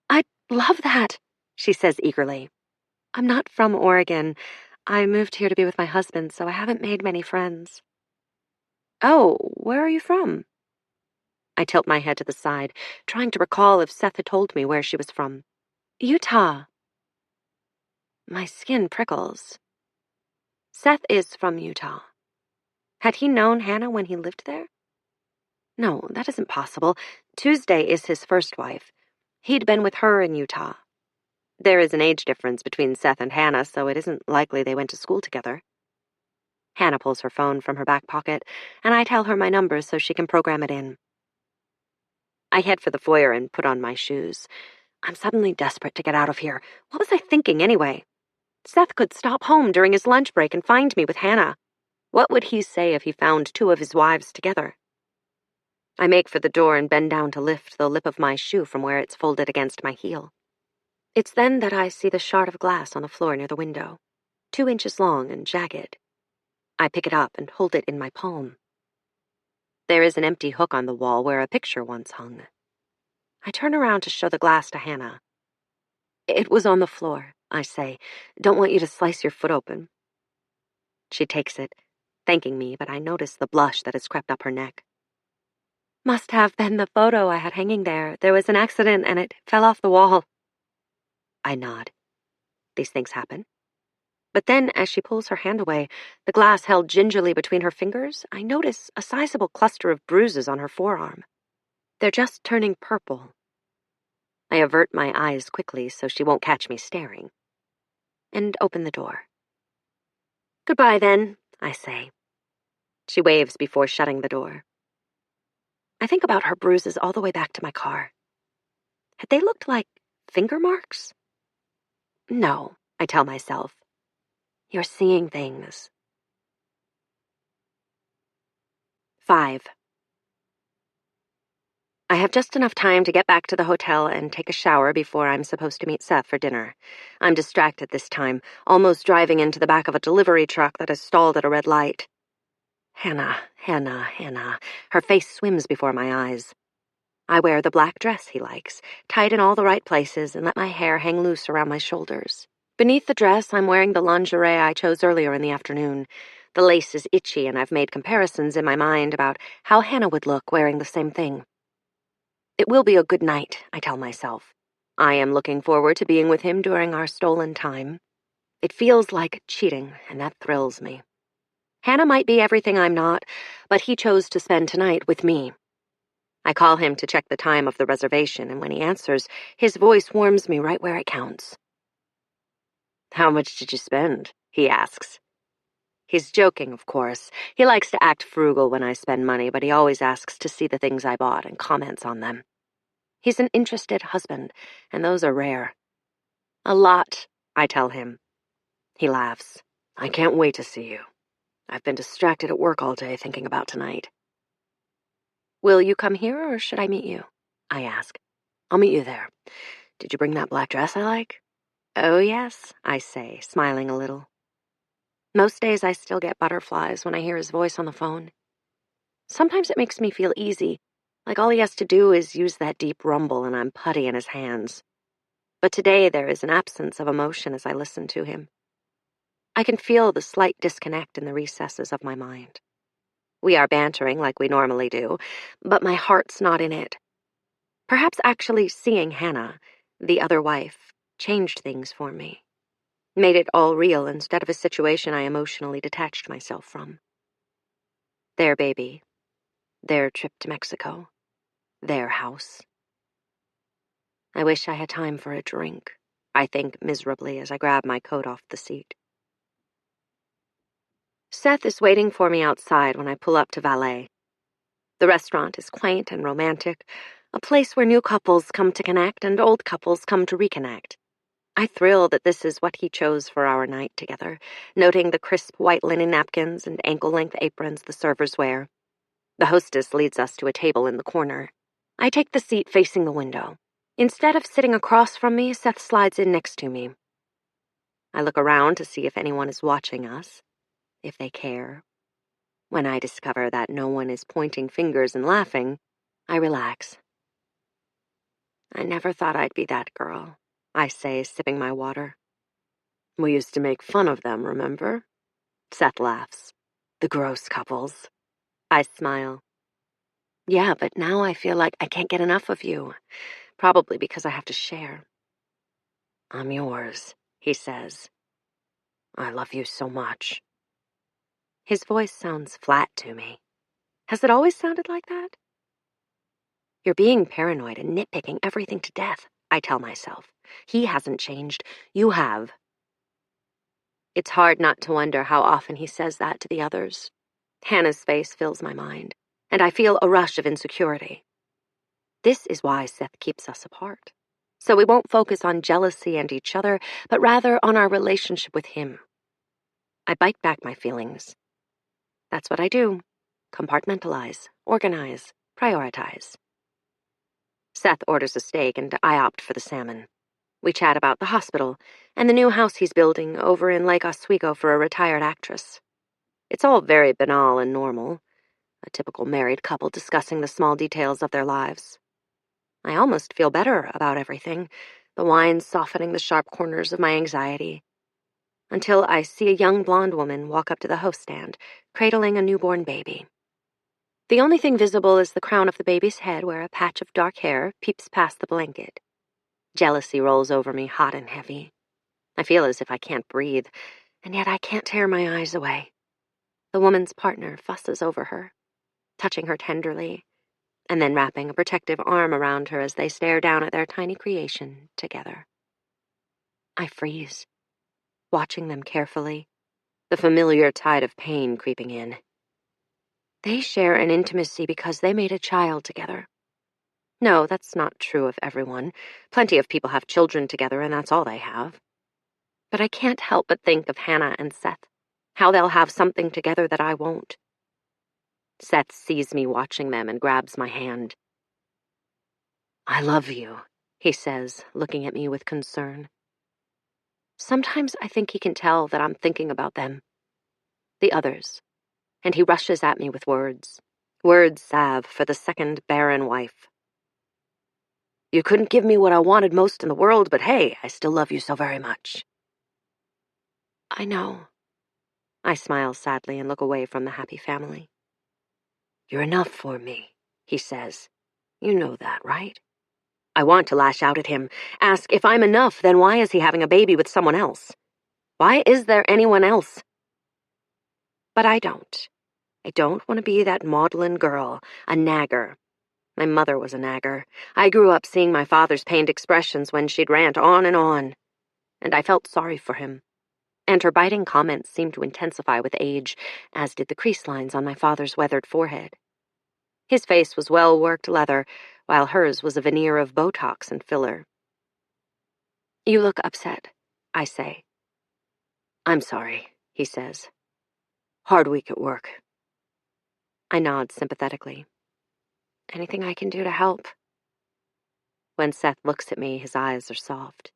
I'd love that, she says eagerly. I'm not from Oregon. I moved here to be with my husband, so I haven't made many friends. Oh, where are you from? I tilt my head to the side, trying to recall if Seth had told me where she was from. Utah. My skin prickles. Seth is from Utah. Had he known Hannah when he lived there? No, that isn't possible. Tuesday is his first wife. He'd been with her in Utah. There is an age difference between Seth and Hannah, so it isn't likely they went to school together. Hannah pulls her phone from her back pocket, and I tell her my number so she can program it in. I head for the foyer and put on my shoes. I'm suddenly desperate to get out of here. What was I thinking anyway? Seth could stop home during his lunch break and find me with Hannah. What would he say if he found two of his wives together? I make for the door and bend down to lift the lip of my shoe from where it's folded against my heel. It's then that I see the shard of glass on the floor near the window, 2 inches long and jagged. I pick it up and hold it in my palm. There is an empty hook on the wall where a picture once hung. I turn around to show the glass to Hannah. It was on the floor, I say. Don't want you to slice your foot open. She takes it, thanking me, but I notice the blush that has crept up her neck. Must have been the photo I had hanging there. There was an accident and it fell off the wall. I nod. These things happen. But then, as she pulls her hand away, the glass held gingerly between her fingers, I notice a sizable cluster of bruises on her forearm. They're just turning purple. I avert my eyes quickly so she won't catch me staring, and open the door. Goodbye, then, I say. She waves before shutting the door. I think about her bruises all the way back to my car. Had they looked like finger marks? No, I tell myself. You're seeing things. 5. I have just enough time to get back to the hotel and take a shower before I'm supposed to meet Seth for dinner. I'm distracted this time, almost driving into the back of a delivery truck that has stalled at a red light. Hannah. Her face swims before my eyes. I wear the black dress he likes, tied in all the right places, and let my hair hang loose around my shoulders. Beneath the dress, I'm wearing the lingerie I chose earlier in the afternoon. The lace is itchy, and I've made comparisons in my mind about how Hannah would look wearing the same thing. It will be a good night, I tell myself. I am looking forward to being with him during our stolen time. It feels like cheating, and that thrills me. Hannah might be everything I'm not, but he chose to spend tonight with me. I call him to check the time of the reservation, and when he answers, his voice warms me right where it counts. "How much did you spend?" he asks. He's joking, of course. He likes to act frugal when I spend money, but he always asks to see the things I bought and comments on them. He's an interested husband, and those are rare. "A lot," I tell him. He laughs. "I can't wait to see you. I've been distracted at work all day thinking about tonight." "Will you come here, or should I meet you?" I ask. "I'll meet you there. Did you bring that black dress I like?" "Oh, yes," I say, smiling a little. Most days I still get butterflies when I hear his voice on the phone. Sometimes it makes me feel easy, like all he has to do is use that deep rumble and I'm putty in his hands. But today there is an absence of emotion as I listen to him. I can feel the slight disconnect in the recesses of my mind. We are bantering like we normally do, but my heart's not in it. Perhaps actually seeing Hannah, the other wife, changed things for me. Made it all real instead of a situation I emotionally detached myself from. Their baby. Their trip to Mexico. Their house. I wish I had time for a drink, I think miserably as I grab my coat off the seat. Seth is waiting for me outside when I pull up to valet. The restaurant is quaint and romantic, a place where new couples come to connect and old couples come to reconnect. I thrill that this is what he chose for our night together, noting the crisp white linen napkins and ankle-length aprons the servers wear. The hostess leads us to a table in the corner. I take the seat facing the window. Instead of sitting across from me, Seth slides in next to me. I look around to see if anyone is watching us, if they care. When I discover that no one is pointing fingers and laughing, I relax. "I never thought I'd be that girl," I say, sipping my water. "We used to make fun of them, remember?" Seth laughs. "The gross couples." I smile. "Yeah, but now I feel like I can't get enough of you. Probably because I have to share." "I'm yours," he says. "I love you so much." His voice sounds flat to me. Has it always sounded like that? "You're being paranoid and nitpicking everything to death," I tell myself. "He hasn't changed. You have." It's hard not to wonder how often he says that to the others. Hannah's face fills my mind, and I feel a rush of insecurity. This is why Seth keeps us apart. So we won't focus on jealousy and each other, but rather on our relationship with him. I bite back my feelings. That's what I do. Compartmentalize, organize, prioritize. Seth orders a steak, and I opt for the salmon. We chat about the hospital and the new house he's building over in Lake Oswego for a retired actress. It's all very banal and normal, a typical married couple discussing the small details of their lives. I almost feel better about everything, the wine softening the sharp corners of my anxiety, until I see a young blonde woman walk up to the host stand, cradling a newborn baby. The only thing visible is the crown of the baby's head where a patch of dark hair peeps past the blanket. Jealousy rolls over me hot and heavy. I feel as if I can't breathe, and yet I can't tear my eyes away. The woman's partner fusses over her, touching her tenderly, and then wrapping a protective arm around her as they stare down at their tiny creation together. I freeze, watching them carefully, the familiar tide of pain creeping in. They share an intimacy because they made a child together. No, that's not true of everyone. Plenty of people have children together, and that's all they have. But I can't help but think of Hannah and Seth, how they'll have something together that I won't. Seth sees me watching them and grabs my hand. "I love you," he says, looking at me with concern. Sometimes I think he can tell that I'm thinking about them, the others, and he rushes at me with words. Words salve for the second barren wife. You couldn't give me what I wanted most in the world, but hey, I still love you so very much." "I know." I smile sadly and look away from the happy family. "You're enough for me," he says. "You know that, right?" I want to lash out at him, ask if I'm enough, then why is he having a baby with someone else? Why is there anyone else? But I don't. I don't want to be that maudlin girl, a nagger. My mother was a nagger. I grew up seeing my father's pained expressions when she'd rant on, and I felt sorry for him. And her biting comments seemed to intensify with age, as did the crease lines on my father's weathered forehead. His face was well-worked leather, while hers was a veneer of Botox and filler. "You look upset," I say. "I'm sorry," he says. "Hard week at work." I nod sympathetically. "Anything I can do to help?" When Seth looks at me, his eyes are soft.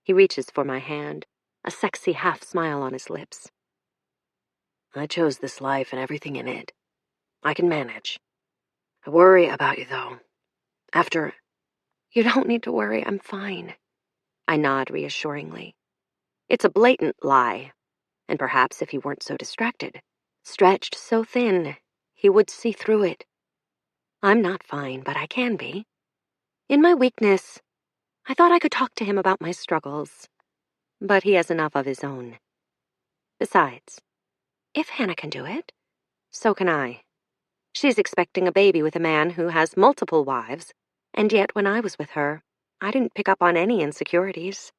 He reaches for my hand, a sexy half-smile on his lips. "I chose this life and everything in it. I can manage. I worry about you, though. After—" "You don't need to worry, I'm fine." I nod reassuringly. It's a blatant lie, and perhaps if he weren't so distracted, stretched so thin, he would see through it. I'm not fine, but I can be. In my weakness, I thought I could talk to him about my struggles, but he has enough of his own. Besides, if Hannah can do it, so can I. She's expecting a baby with a man who has multiple wives, and yet when I was with her, I didn't pick up on any insecurities.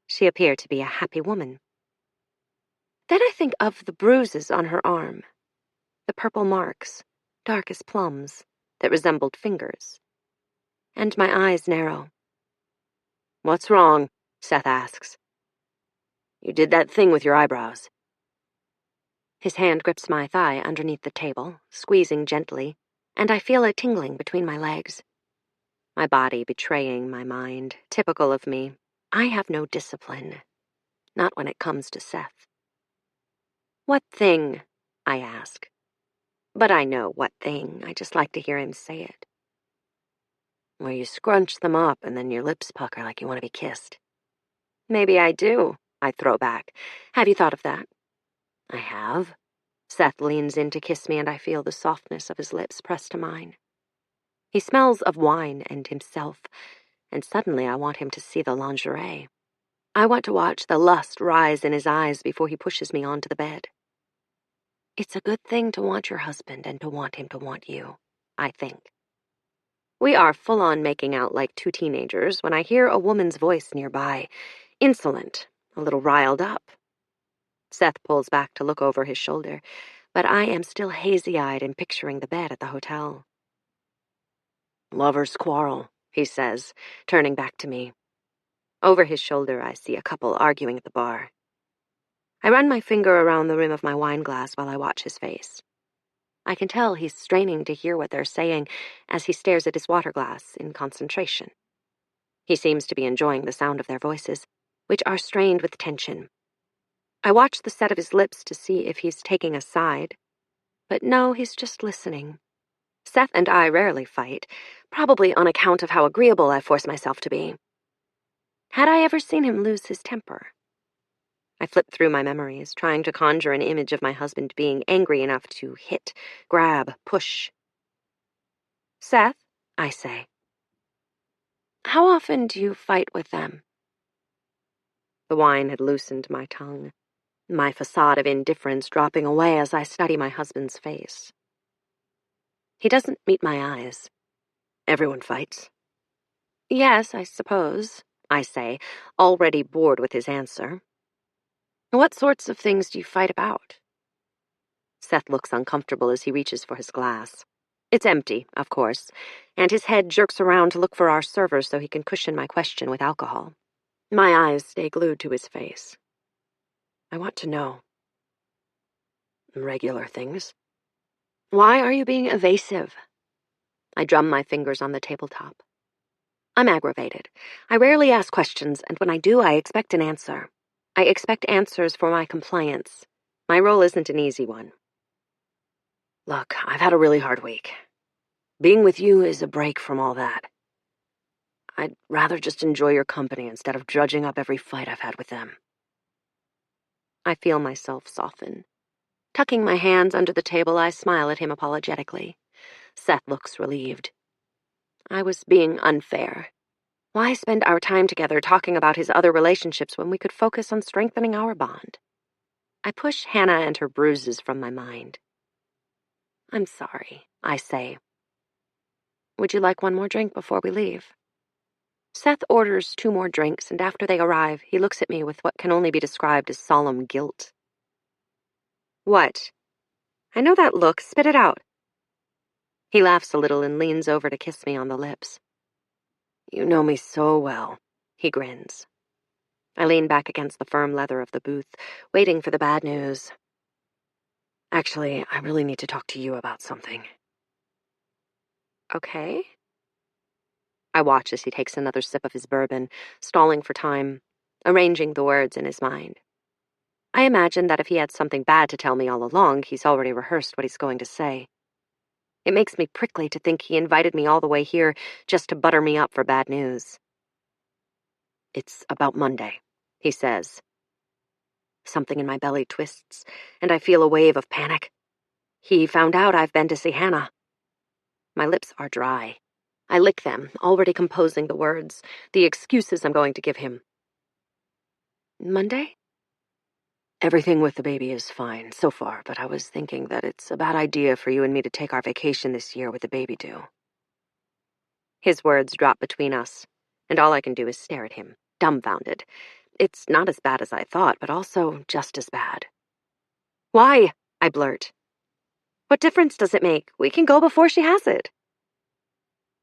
She appeared to be a happy woman. Then I think of the bruises on her arm, the purple marks, dark as plums, that resembled fingers. And my eyes narrow. "What's wrong?" Seth asks. "You did that thing with your eyebrows." His hand grips my thigh underneath the table, squeezing gently, and I feel a tingling between my legs. My body betraying my mind, typical of me. I have no discipline, not when it comes to Seth. "What thing?" I ask. But I know what thing, I just like to hear him say it. "Where you scrunch them up and then your lips pucker like you want to be kissed." "Maybe I do," I throw back. "Have you thought of that?" "I have." Seth leans in to kiss me and I feel the softness of his lips pressed to mine. He smells of wine and himself, and suddenly I want him to see the lingerie. I want to watch the lust rise in his eyes before he pushes me onto the bed. It's a good thing to want your husband and to want him to want you, I think. We are full-on making out like two teenagers when I hear a woman's voice nearby, insolent, a little riled up. Seth pulls back to look over his shoulder, but I am still hazy-eyed and picturing the bed at the hotel. "Lovers quarrel," he says, turning back to me. Over his shoulder, I see a couple arguing at the bar. I run my finger around the rim of my wine glass while I watch his face. I can tell he's straining to hear what they're saying as he stares at his water glass in concentration. He seems to be enjoying the sound of their voices, which are strained with tension. I watch the set of his lips to see if he's taking a side, but no, he's just listening. Seth and I rarely fight, probably on account of how agreeable I force myself to be. Had I ever seen him lose his temper? I flip through my memories, trying to conjure an image of my husband being angry enough to hit, grab, push. "Seth," I say, "how often do you fight with them?" The wine had loosened my tongue, my facade of indifference dropping away as I study my husband's face. He doesn't meet my eyes. "Everyone fights." "Yes, I suppose," I say, already bored with his answer. "What sorts of things do you fight about?" Seth looks uncomfortable as he reaches for his glass. It's empty, of course, and his head jerks around to look for our server so he can cushion my question with alcohol. My eyes stay glued to his face. I want to know. "Regular things." "Why are you being evasive?" I drum my fingers on the tabletop. I'm aggravated. I rarely ask questions, and when I do, I expect an answer. I expect answers for my compliance. My role isn't an easy one. "Look, I've had a really hard week. Being with you is a break from all that." I'd rather just enjoy your company instead of drudging up every fight I've had with them. I feel myself soften. Tucking my hands under the table, I smile at him apologetically. Seth looks relieved. I was being unfair. Why spend our time together talking about his other relationships when we could focus on strengthening our bond? I push Hannah and her bruises from my mind. I'm sorry, I say. Would you like one more drink before we leave? Seth orders 2 more drinks, and after they arrive, he looks at me with what can only be described as solemn guilt. What? I know that look. Spit it out. He laughs a little and leans over to kiss me on the lips. You know me so well, he grins. I lean back against the firm leather of the booth, waiting for the bad news. Actually, I really need to talk to you about something. Okay. I watch as he takes another sip of his bourbon, stalling for time, arranging the words in his mind. I imagine that if he had something bad to tell me all along, he's already rehearsed what he's going to say. It makes me prickly to think he invited me all the way here just to butter me up for bad news. It's about Monday, he says. Something in my belly twists, and I feel a wave of panic. He found out I've been to see Hannah. My lips are dry. I lick them, already composing the words, the excuses I'm going to give him. Monday? Everything with the baby is fine so far, but I was thinking that it's a bad idea for you and me to take our vacation this year with the baby due. His words drop between us, and all I can do is stare at him, dumbfounded. It's not as bad as I thought, but also just as bad. Why? I blurt. What difference does it make? We can go before she has it.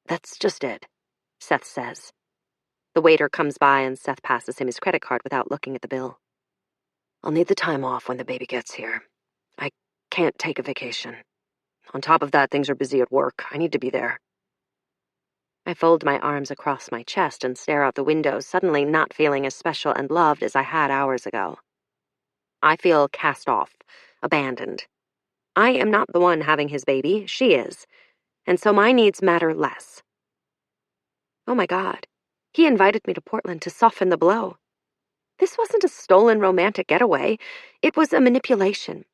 That's just it, Seth says. The waiter comes by and Seth passes him his credit card without looking at the bill. I'll need the time off when the baby gets here. I can't take a vacation. On top of that, things are busy at work. I need to be there. I fold my arms across my chest and stare out the window, suddenly not feeling as special and loved as I had hours ago. I feel cast off, abandoned. I am not the one having his baby, she is, and so my needs matter less. Oh my God, he invited me to Portland to soften the blow. This wasn't a stolen romantic getaway. It was a manipulation.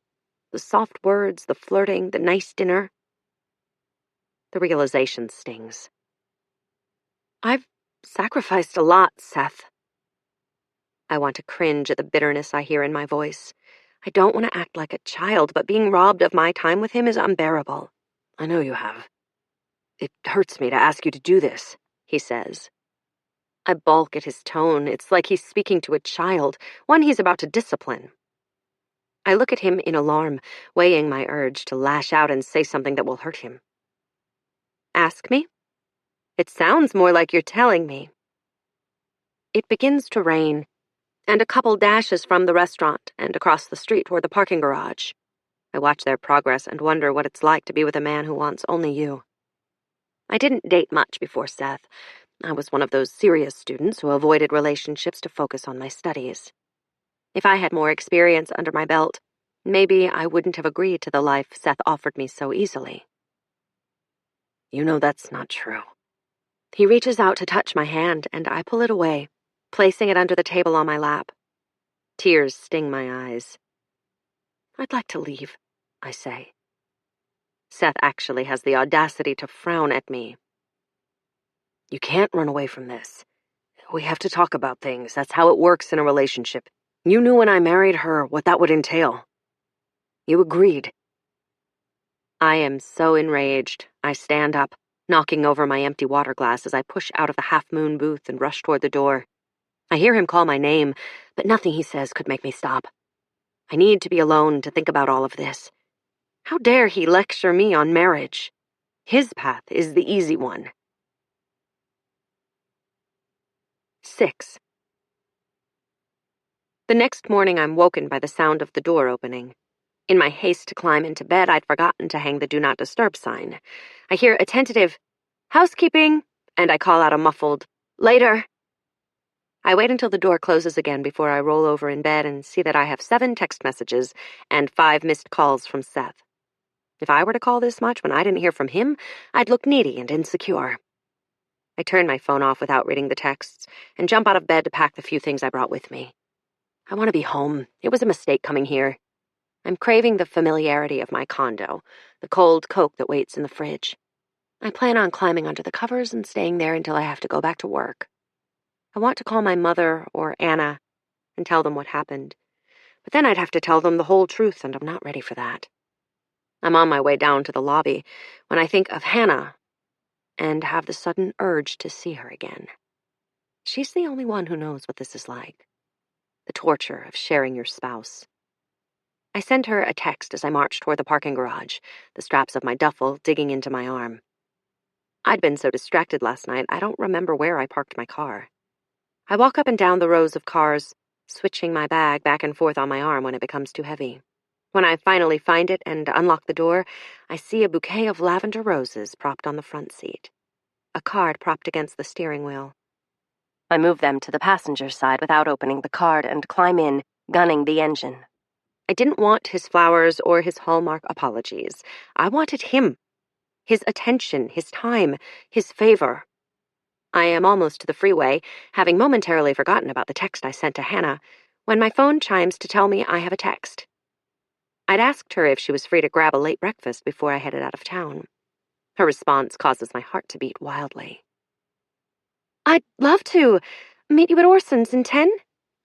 The soft words, the flirting, the nice dinner. The realization stings. I've sacrificed a lot, Seth. I want to cringe at the bitterness I hear in my voice. I don't want to act like a child, but being robbed of my time with him is unbearable. I know you have. It hurts me to ask you to do this, he says. I balk at his tone. It's like he's speaking to a child, one he's about to discipline. I look at him in alarm, weighing my urge to lash out and say something that will hurt him. Ask me? It sounds more like you're telling me. It begins to rain, and a couple dashes from the restaurant and across the street toward the parking garage. I watch their progress and wonder what it's like to be with a man who wants only you. I didn't date much before Seth. I was one of those serious students who avoided relationships to focus on my studies. If I had more experience under my belt, maybe I wouldn't have agreed to the life Seth offered me so easily. You know that's not true. He reaches out to touch my hand, and I pull it away, placing it under the table on my lap. Tears sting my eyes. I'd like to leave, I say. Seth actually has the audacity to frown at me. You can't run away from this. We have to talk about things. That's how it works in a relationship. You knew when I married her what that would entail. You agreed. I am so enraged. I stand up, knocking over my empty water glass as I push out of the half-moon booth and rush toward the door. I hear him call my name, but nothing he says could make me stop. I need to be alone to think about all of this. How dare he lecture me on marriage? His path is the easy one. 6. The next morning I'm woken by the sound of the door opening. In my haste to climb into bed, I'd forgotten to hang the Do Not Disturb sign. I hear a tentative, "Housekeeping," and I call out a muffled, "Later." I wait until the door closes again before I roll over in bed and see that I have 7 text messages and 5 missed calls from Seth. If I were to call this much when I didn't hear from him, I'd look needy and insecure. I turn my phone off without reading the texts and jump out of bed to pack the few things I brought with me. I want to be home. It was a mistake coming here. I'm craving the familiarity of my condo, the cold Coke that waits in the fridge. I plan on climbing under the covers and staying there until I have to go back to work. I want to call my mother or Anna and tell them what happened. But then I'd have to tell them the whole truth, and I'm not ready for that. I'm on my way down to the lobby when I think of Hannah and have the sudden urge to see her again. She's the only one who knows what this is like. The torture of sharing your spouse. I send her a text as I march toward the parking garage, the straps of my duffel digging into my arm. I'd been so distracted last night, I don't remember where I parked my car. I walk up and down the rows of cars, switching my bag back and forth on my arm when it becomes too heavy. When I finally find it and unlock the door, I see a bouquet of lavender roses propped on the front seat. A card propped against the steering wheel. I move them to the passenger side without opening the card and climb in, gunning the engine. I didn't want his flowers or his Hallmark apologies. I wanted him. His attention, his time, his favor. I am almost to the freeway, having momentarily forgotten about the text I sent to Hannah, when my phone chimes to tell me I have a text. I'd asked her if she was free to grab a late breakfast before I headed out of town. Her response causes my heart to beat wildly. I'd love to. Meet you at Orson's in 10?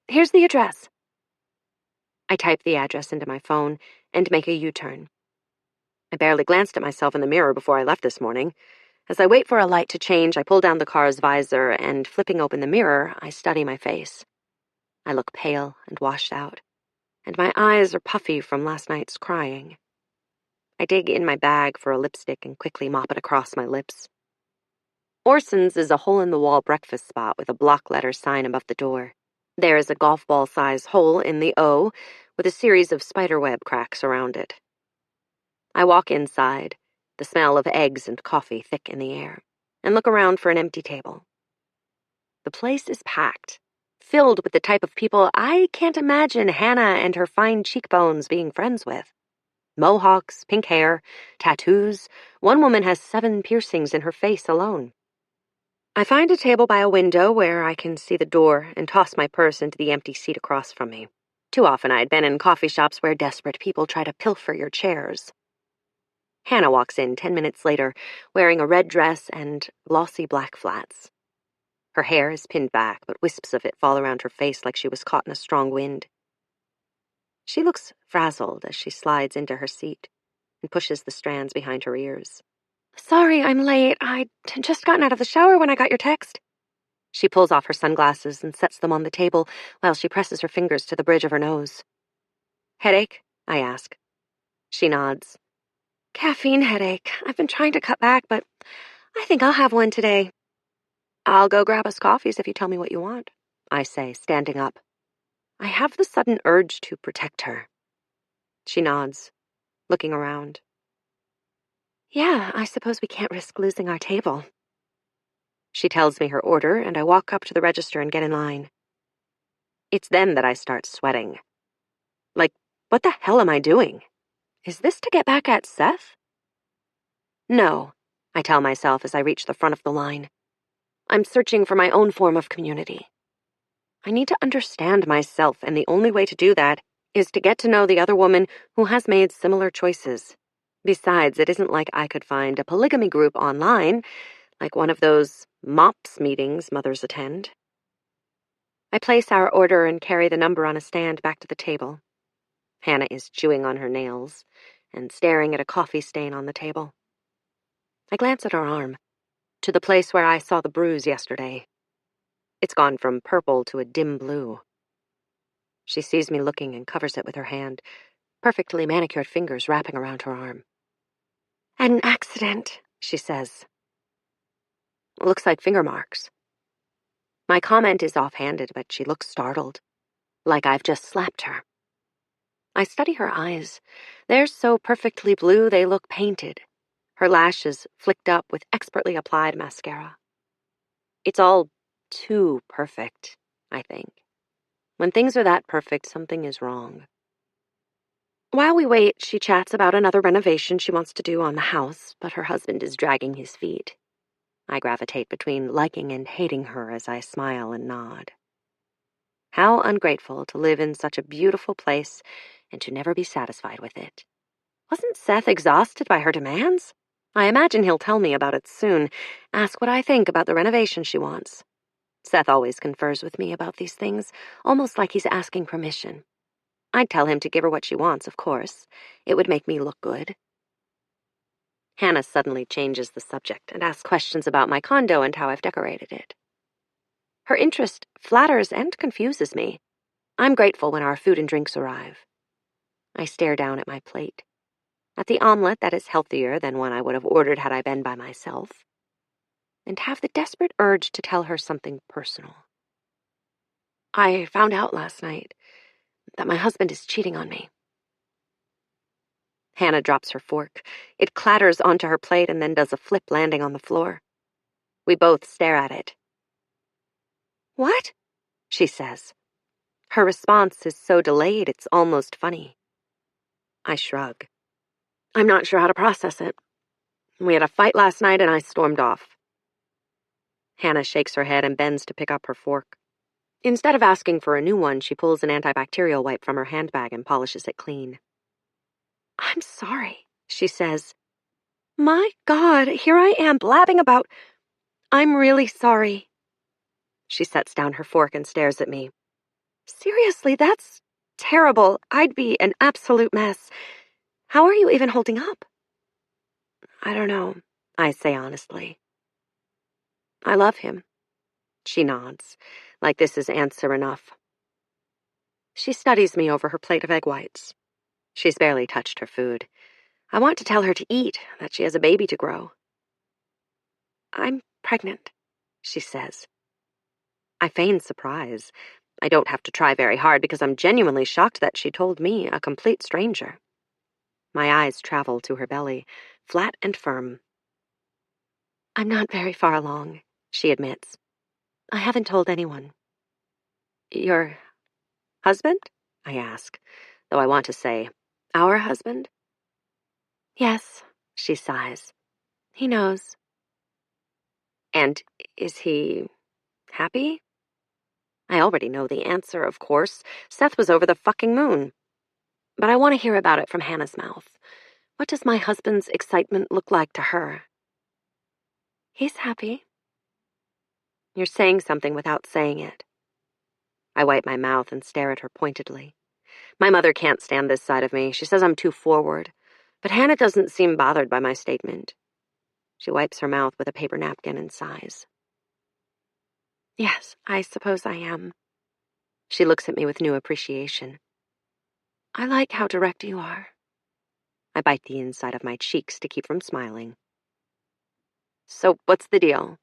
Here's the address. I type the address into my phone and make a U-turn. I barely glanced at myself in the mirror before I left this morning. As I wait for a light to change, I pull down the car's visor and, flipping open the mirror, I study my face. I look pale and washed out, and my eyes are puffy from last night's crying. I dig in my bag for a lipstick and quickly mop it across my lips. Orson's is a hole-in-the-wall breakfast spot with a block letter sign above the door. There is a golf ball-size hole in the O with a series of spiderweb cracks around it. I walk inside, the smell of eggs and coffee thick in the air, and look around for an empty table. The place is packed, filled with the type of people I can't imagine Hannah and her fine cheekbones being friends with. Mohawks, pink hair, tattoos. One woman has 7 piercings in her face alone. I find a table by a window where I can see the door and toss my purse into the empty seat across from me. Too often I had been in coffee shops where desperate people try to pilfer your chairs. Hannah walks in 10 minutes later, wearing a red dress and glossy black flats. Her hair is pinned back, but wisps of it fall around her face like she was caught in a strong wind. She looks frazzled as she slides into her seat and pushes the strands behind her ears. Sorry, I'm late. I'd just gotten out of the shower when I got your text. She pulls off her sunglasses and sets them on the table while she presses her fingers to the bridge of her nose. Headache? I ask. She nods. Caffeine headache. I've been trying to cut back, but I think I'll have one today. I'll go grab us coffees if you tell me what you want, I say, standing up. I have the sudden urge to protect her. She nods, looking around. Yeah, I suppose we can't risk losing our table. She tells me her order, and I walk up to the register and get in line. It's then that I start sweating. Like, what the hell am I doing? Is this to get back at Seth? No, I tell myself as I reach the front of the line. I'm searching for my own form of community. I need to understand myself, and the only way to do that is to get to know the other woman who has made similar choices. Besides, it isn't like I could find a polygamy group online, like one of those MOPS meetings mothers attend. I place our order and carry the number on a stand back to the table. Hannah is chewing on her nails and staring at a coffee stain on the table. I glance at her arm, to the place where I saw the bruise yesterday. It's gone from purple to a dim blue. She sees me looking and covers it with her hand, perfectly manicured fingers wrapping around her arm. An accident, she says. Looks like finger marks. My comment is offhanded, but she looks startled, like I've just slapped her. I study her eyes. They're so perfectly blue they look painted, her lashes flicked up with expertly applied mascara. It's all too perfect, I think. When things are that perfect, something is wrong. While we wait, she chats about another renovation she wants to do on the house, but her husband is dragging his feet. I gravitate between liking and hating her as I smile and nod. How ungrateful to live in such a beautiful place and to never be satisfied with it. Wasn't Seth exhausted by her demands? I imagine he'll tell me about it soon, ask what I think about the renovation she wants. Seth always confers with me about these things, almost like he's asking permission. I'd tell him to give her what she wants, of course. It would make me look good. Hannah suddenly changes the subject and asks questions about my condo and how I've decorated it. Her interest flatters and confuses me. I'm grateful when our food and drinks arrive. I stare down at my plate, at the omelet that is healthier than one I would have ordered had I been by myself, and have the desperate urge to tell her something personal. I found out last night that my husband is cheating on me. Hannah drops her fork. It clatters onto her plate and then does a flip, landing on the floor. We both stare at it. "What?" she says. Her response is so delayed it's almost funny. I shrug. I'm not sure how to process it. We had a fight last night and I stormed off. Hannah shakes her head and bends to pick up her fork. Instead of asking for a new one, she pulls an antibacterial wipe from her handbag and polishes it clean. "I'm sorry," she says. "My God, here I am blabbing about... I'm really sorry." She sets down her fork and stares at me. "Seriously, that's terrible. I'd be an absolute mess. How are you even holding up?" "I don't know," I say honestly. "I love him." She nods, like this is answer enough. She studies me over her plate of egg whites. She's barely touched her food. I want to tell her to eat, that she has a baby to grow. "I'm pregnant," she says. I feign surprise. I don't have to try very hard because I'm genuinely shocked that she told me, a complete stranger. My eyes travel to her belly, flat and firm. "I'm not very far along," she admits. "I haven't told anyone." "Your husband?" I ask, though I want to say, "our husband?" "Yes," she sighs. "He knows." "And is he happy?" I already know the answer, of course. Seth was over the fucking moon. But I want to hear about it from Hannah's mouth. What does my husband's excitement look like to her? "He's happy." You're saying something without saying it. I wipe my mouth and stare at her pointedly. My mother can't stand this side of me. She says I'm too forward. But Hannah doesn't seem bothered by my statement. She wipes her mouth with a paper napkin and sighs. "Yes, I suppose I am." She looks at me with new appreciation. "I like how direct you are." I bite the inside of my cheeks to keep from smiling. "So what's the deal?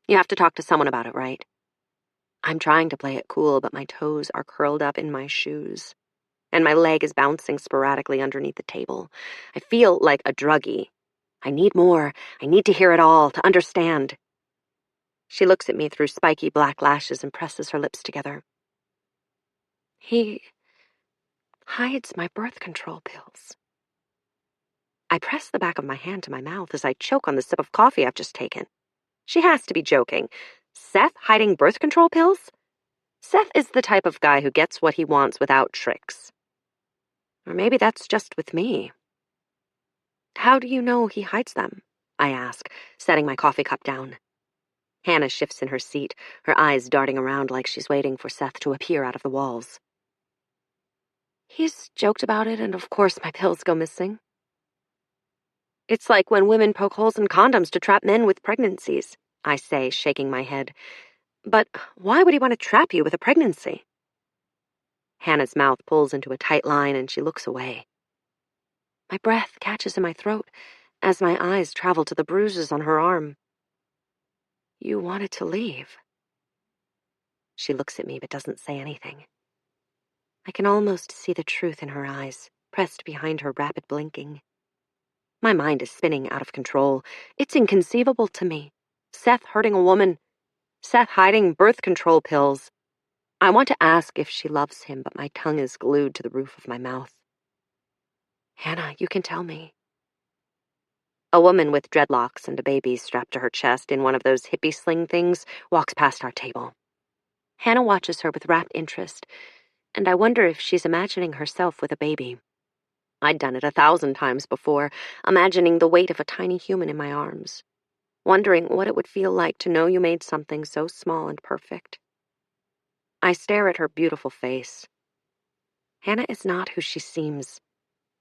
You have to talk to someone about it, right?" I'm trying to play it cool, but my toes are curled up in my shoes, and my leg is bouncing sporadically underneath the table. I feel like a druggie. I need more. I need to hear it all, to understand. She looks at me through spiky black lashes and presses her lips together. "He hides my birth control pills." I press the back of my hand to my mouth as I choke on the sip of coffee I've just taken. She has to be joking. Seth hiding birth control pills? Seth is the type of guy who gets what he wants without tricks. Or maybe that's just with me. "How do you know he hides them?" I ask, setting my coffee cup down. Hannah shifts in her seat, her eyes darting around like she's waiting for Seth to appear out of the walls. "He's joked about it, and of course my pills go missing." "It's like when women poke holes in condoms to trap men with pregnancies," I say, shaking my head. "But why would he want to trap you with a pregnancy?" Hannah's mouth pulls into a tight line and she looks away. My breath catches in my throat as my eyes travel to the bruises on her arm. "You wanted to leave." She looks at me but doesn't say anything. I can almost see the truth in her eyes, pressed behind her rapid blinking. My mind is spinning out of control. It's inconceivable to me. Seth hurting a woman. Seth hiding birth control pills. I want to ask if she loves him, but my tongue is glued to the roof of my mouth. "Hannah, you can tell me." A woman with dreadlocks and a baby strapped to her chest in one of those hippie sling things walks past our table. Hannah watches her with rapt interest, and I wonder if she's imagining herself with a baby. I'd done it 1,000 times before, imagining the weight of a tiny human in my arms, wondering what it would feel like to know you made something so small and perfect. I stare at her beautiful face. Hannah is not who she seems.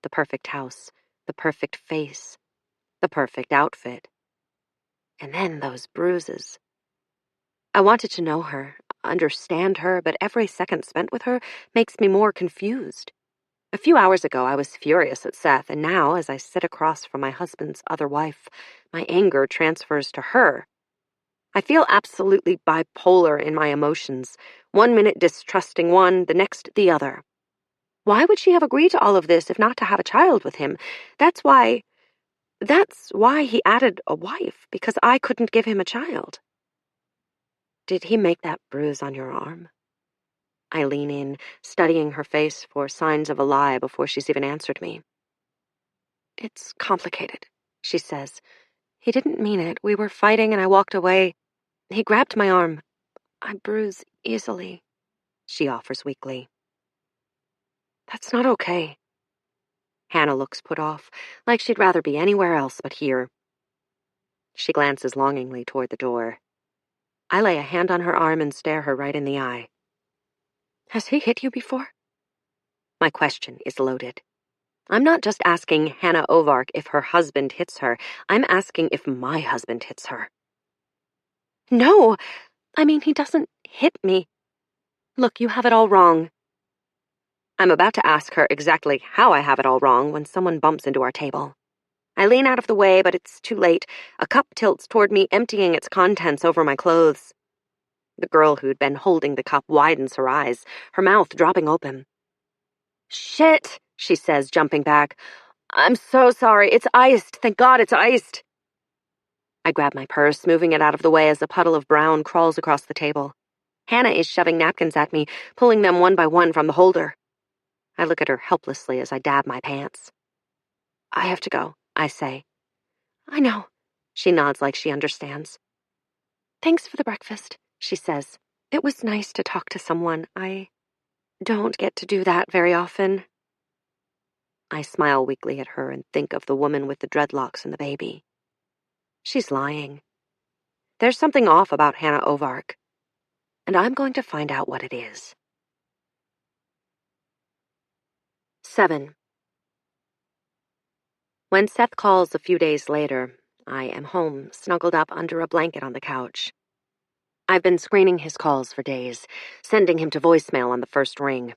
The perfect house, the perfect face, the perfect outfit. And then those bruises. I wanted to know her, understand her, but every second spent with her makes me more confused. A few hours ago, I was furious at Seth, and now, as I sit across from my husband's other wife, my anger transfers to her. I feel absolutely bipolar in my emotions, 1 minute distrusting one, the next the other. Why would she have agreed to all of this if not to have a child with him? That's why he added a wife, because I couldn't give him a child. Did he make that bruise on your arm? I lean in, studying her face for signs of a lie before she's even answered me. It's complicated, she says. He didn't mean it. We were fighting and I walked away. He grabbed my arm. I bruise easily, she offers weakly. That's not okay. Hannah looks put off, like she'd rather be anywhere else but here. She glances longingly toward the door. I lay a hand on her arm and stare her right in the eye. Has he hit you before? My question is loaded. I'm not just asking Hannah Ovark if her husband hits her. I'm asking if my husband hits her. No, I mean, he doesn't hit me. Look, you have it all wrong. I'm about to ask her exactly how I have it all wrong when someone bumps into our table. I lean out of the way, but it's too late. A cup tilts toward me, emptying its contents over my clothes. The girl who'd been holding the cup widens her eyes, her mouth dropping open. Shit, she says, jumping back. I'm so sorry. It's iced. Thank God it's iced. I grab my purse, moving it out of the way as a puddle of brown crawls across the table. Hannah is shoving napkins at me, pulling them one by one from the holder. I look at her helplessly as I dab my pants. I have to go, I say. I know. She nods like she understands. Thanks for the breakfast, she says. It was nice to talk to someone. I don't get to do that very often. I smile weakly at her and think of the woman with the dreadlocks and the baby. She's lying. There's something off about Hannah Ovark, and I'm going to find out what it is. 7. When Seth calls a few days later, I am home, snuggled up under a blanket on the couch. I've been screening his calls for days, sending him to voicemail on the first ring.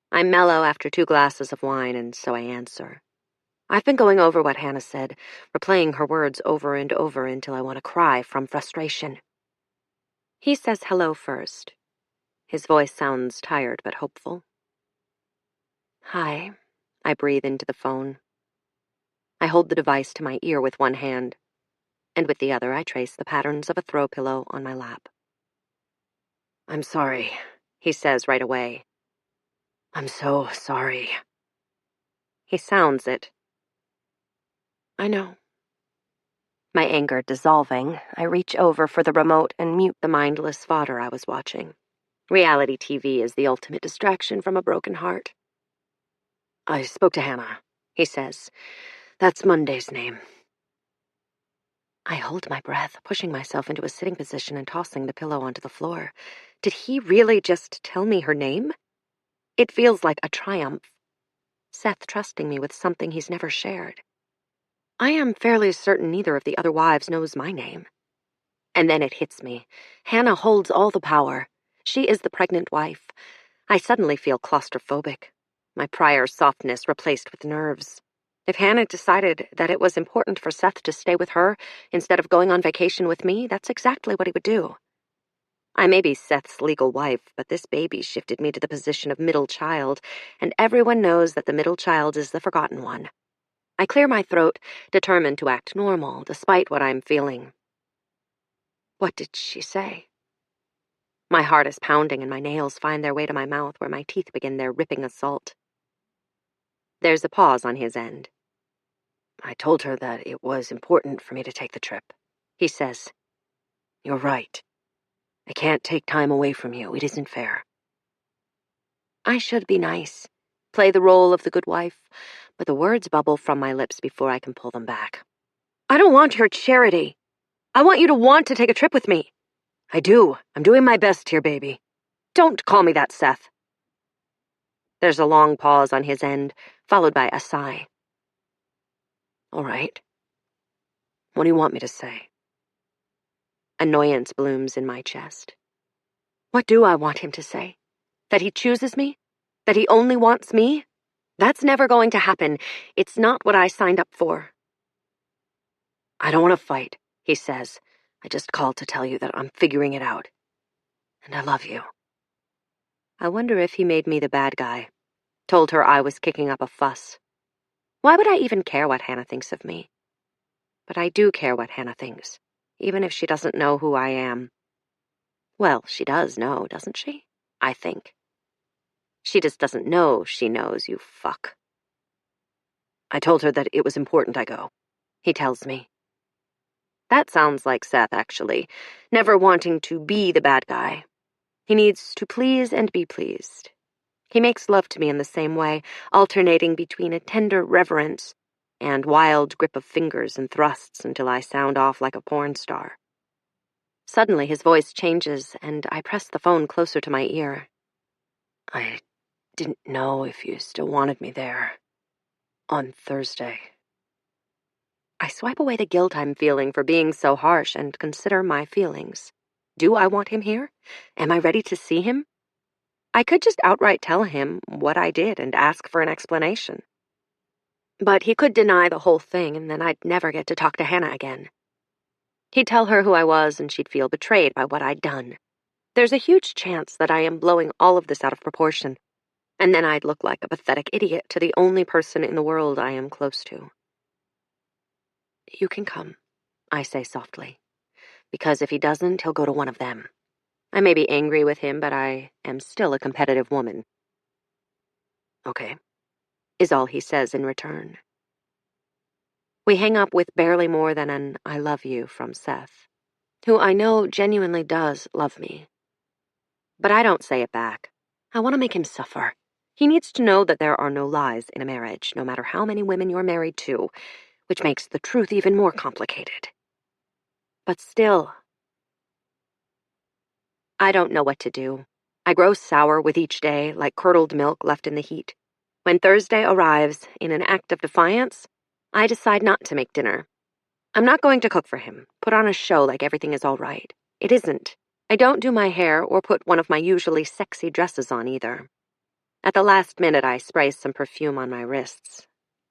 I'm mellow after 2 glasses of wine, and so I answer. I've been going over what Hannah said, replaying her words over and over until I want to cry from frustration. He says hello first. His voice sounds tired but hopeful. Hi, I breathe into the phone. I hold the device to my ear with one hand, and with the other I trace the patterns of a throw pillow on my lap. I'm sorry, he says right away. I'm so sorry. He sounds it. I know. My anger dissolving, I reach over for the remote and mute the mindless fodder I was watching. Reality TV is the ultimate distraction from a broken heart. I spoke to Hannah, he says. That's Monday's name. I hold my breath, pushing myself into a sitting position and tossing the pillow onto the floor. Did he really just tell me her name? It feels like a triumph. Seth trusting me with something he's never shared. I am fairly certain neither of the other wives knows my name. And then it hits me. Hannah holds all the power. She is the pregnant wife. I suddenly feel claustrophobic. My prior softness replaced with nerves. If Hannah decided that it was important for Seth to stay with her instead of going on vacation with me, that's exactly what he would do. I may be Seth's legal wife, but this baby shifted me to the position of middle child, and everyone knows that the middle child is the forgotten one. I clear my throat, determined to act normal, despite what I'm feeling. What did she say? My heart is pounding and my nails find their way to my mouth where my teeth begin their ripping assault. There's a pause on his end. I told her that it was important for me to take the trip. He says, "You're right. I can't take time away from you. It isn't fair." I should be nice, play the role of the good wife, but the words bubble from my lips before I can pull them back. "I don't want your charity. I want you to want to take a trip with me." "I do. I'm doing my best here, baby." "Don't call me that, Seth." There's a long pause on his end, followed by a sigh. "All right. What do you want me to say?" Annoyance blooms in my chest. What do I want him to say? That he chooses me? That he only wants me? That's never going to happen. It's not what I signed up for. "I don't want to fight," he says. "I just called to tell you that I'm figuring it out. And I love you." I wonder if he made me the bad guy. Told her I was kicking up a fuss. Why would I even care what Hannah thinks of me? But I do care what Hannah thinks, even if she doesn't know who I am. Well, she does know, doesn't she? I think. She just doesn't know she knows, you fuck. I told her that it was important I go, he tells me. That sounds like Seth, actually, never wanting to be the bad guy. He needs to please and be pleased. He makes love to me in the same way, alternating between a tender reverence and wild grip of fingers and thrusts until I sound off like a porn star. Suddenly his voice changes, and I press the phone closer to my ear. "I didn't know if you still wanted me there. On Thursday." I swipe away the guilt I'm feeling for being so harsh and consider my feelings. Do I want him here? Am I ready to see him? I could just outright tell him what I did and ask for an explanation. But he could deny the whole thing, and then I'd never get to talk to Hannah again. He'd tell her who I was, and she'd feel betrayed by what I'd done. There's a huge chance that I am blowing all of this out of proportion, and then I'd look like a pathetic idiot to the only person in the world I am close to. "You can come," I say softly, because if he doesn't, he'll go to one of them. I may be angry with him, but I am still a competitive woman. "Okay," is all he says in return. We hang up with barely more than an "I love you" from Seth, who I know genuinely does love me. But I don't say it back. I want to make him suffer. He needs to know that there are no lies in a marriage, no matter how many women you're married to, which makes the truth even more complicated. But still, I don't know what to do. I grow sour with each day, like curdled milk left in the heat. When Thursday arrives, in an act of defiance, I decide not to make dinner. I'm not going to cook for him, put on a show like everything is all right. It isn't. I don't do my hair or put one of my usually sexy dresses on either. At the last minute, I spray some perfume on my wrists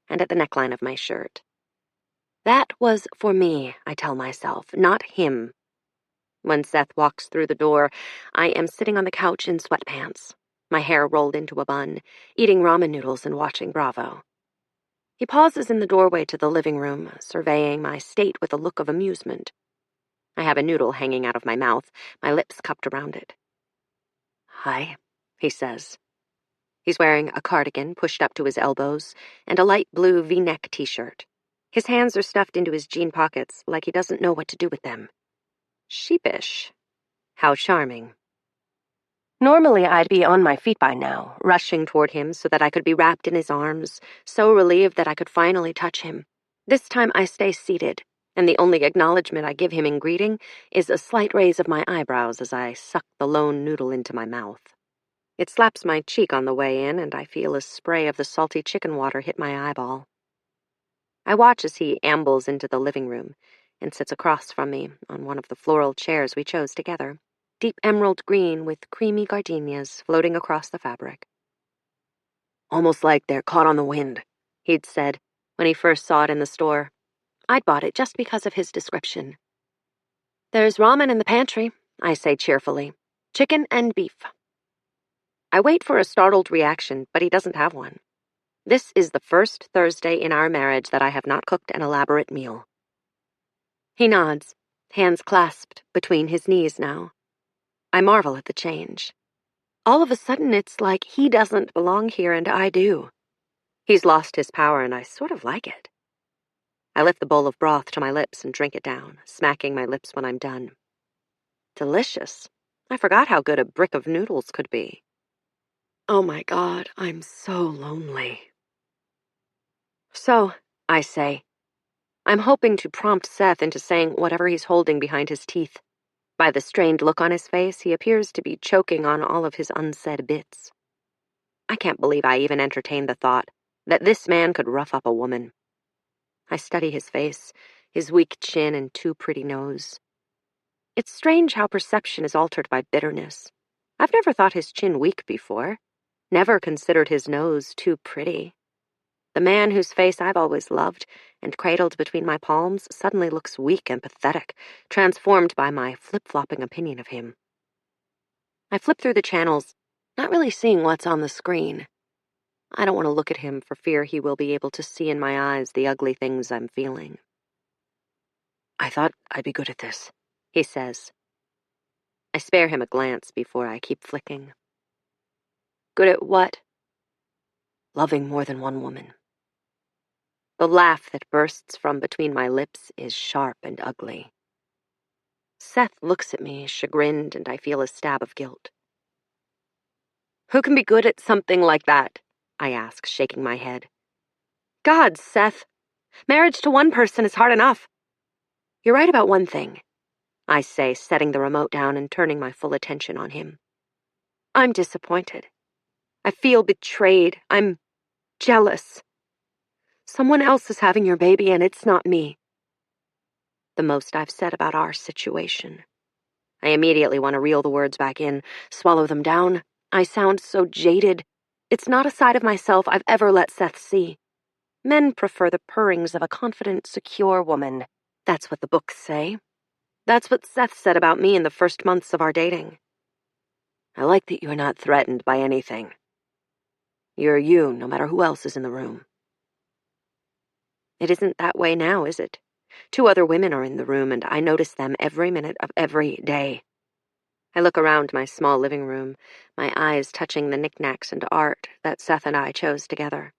and at the neckline of my shirt. That was for me, I tell myself, not him. When Seth walks through the door, I am sitting on the couch in sweatpants, my hair rolled into a bun, eating ramen noodles and watching Bravo. He pauses in the doorway to the living room, surveying my state with a look of amusement. I have a noodle hanging out of my mouth, my lips cupped around it. "Hi," he says. He's wearing a cardigan pushed up to his elbows and a light blue V-neck t-shirt. His hands are stuffed into his jean pockets like he doesn't know what to do with them. Sheepish. How charming. Normally I'd be on my feet by now, rushing toward him so that I could be wrapped in his arms, so relieved that I could finally touch him. This time I stay seated, and the only acknowledgement I give him in greeting is a slight raise of my eyebrows as I suck the lone noodle into my mouth. It slaps my cheek on the way in, and I feel a spray of the salty chicken water hit my eyeball. I watch as he ambles into the living room and sits across from me on one of the floral chairs we chose together, deep emerald green with creamy gardenias floating across the fabric. "Almost like they're caught on the wind," he'd said when he first saw it in the store. I'd bought it just because of his description. "There's ramen in the pantry," I say cheerfully. "Chicken and beef." I wait for a startled reaction, but he doesn't have one. This is the first Thursday in our marriage that I have not cooked an elaborate meal. He nods, hands clasped between his knees now. I marvel at the change. All of a sudden, it's like he doesn't belong here and I do. He's lost his power and I sort of like it. I lift the bowl of broth to my lips and drink it down, smacking my lips when I'm done. Delicious. I forgot how good a brick of noodles could be. Oh my God, I'm so lonely. So, I say, I'm hoping to prompt Seth into saying whatever he's holding behind his teeth. By the strained look on his face, he appears to be choking on all of his unsaid bits. I can't believe I even entertained the thought that this man could rough up a woman. I study his face, his weak chin and too pretty nose. It's strange how perception is altered by bitterness. I've never thought his chin weak before, never considered his nose too pretty. The man whose face I've always loved and cradled between my palms suddenly looks weak and pathetic, transformed by my flip-flopping opinion of him. I flip through the channels, not really seeing what's on the screen. I don't want to look at him for fear he will be able to see in my eyes the ugly things I'm feeling. I thought I'd be good at this, he says. I spare him a glance before I keep flicking. Good at what? Loving more than one woman. The laugh that bursts from between my lips is sharp and ugly. Seth looks at me, chagrined, and I feel a stab of guilt. Who can be good at something like that? I ask, shaking my head. God, Seth. Marriage to one person is hard enough. You're right about one thing, I say, setting the remote down and turning my full attention on him. I'm disappointed. I feel betrayed. I'm jealous. Someone else is having your baby and it's not me. The most I've said about our situation. I immediately want to reel the words back in, swallow them down. I sound so jaded. It's not a side of myself I've ever let Seth see. Men prefer the purrings of a confident, secure woman. That's what the books say. That's what Seth said about me in the first months of our dating. I like that you're not threatened by anything. You're you, no matter who else is in the room. It isn't that way now, is it? 2 other women are in the room, and I notice them every minute of every day. I look around my small living room, my eyes touching the knickknacks and art that Seth and I chose together.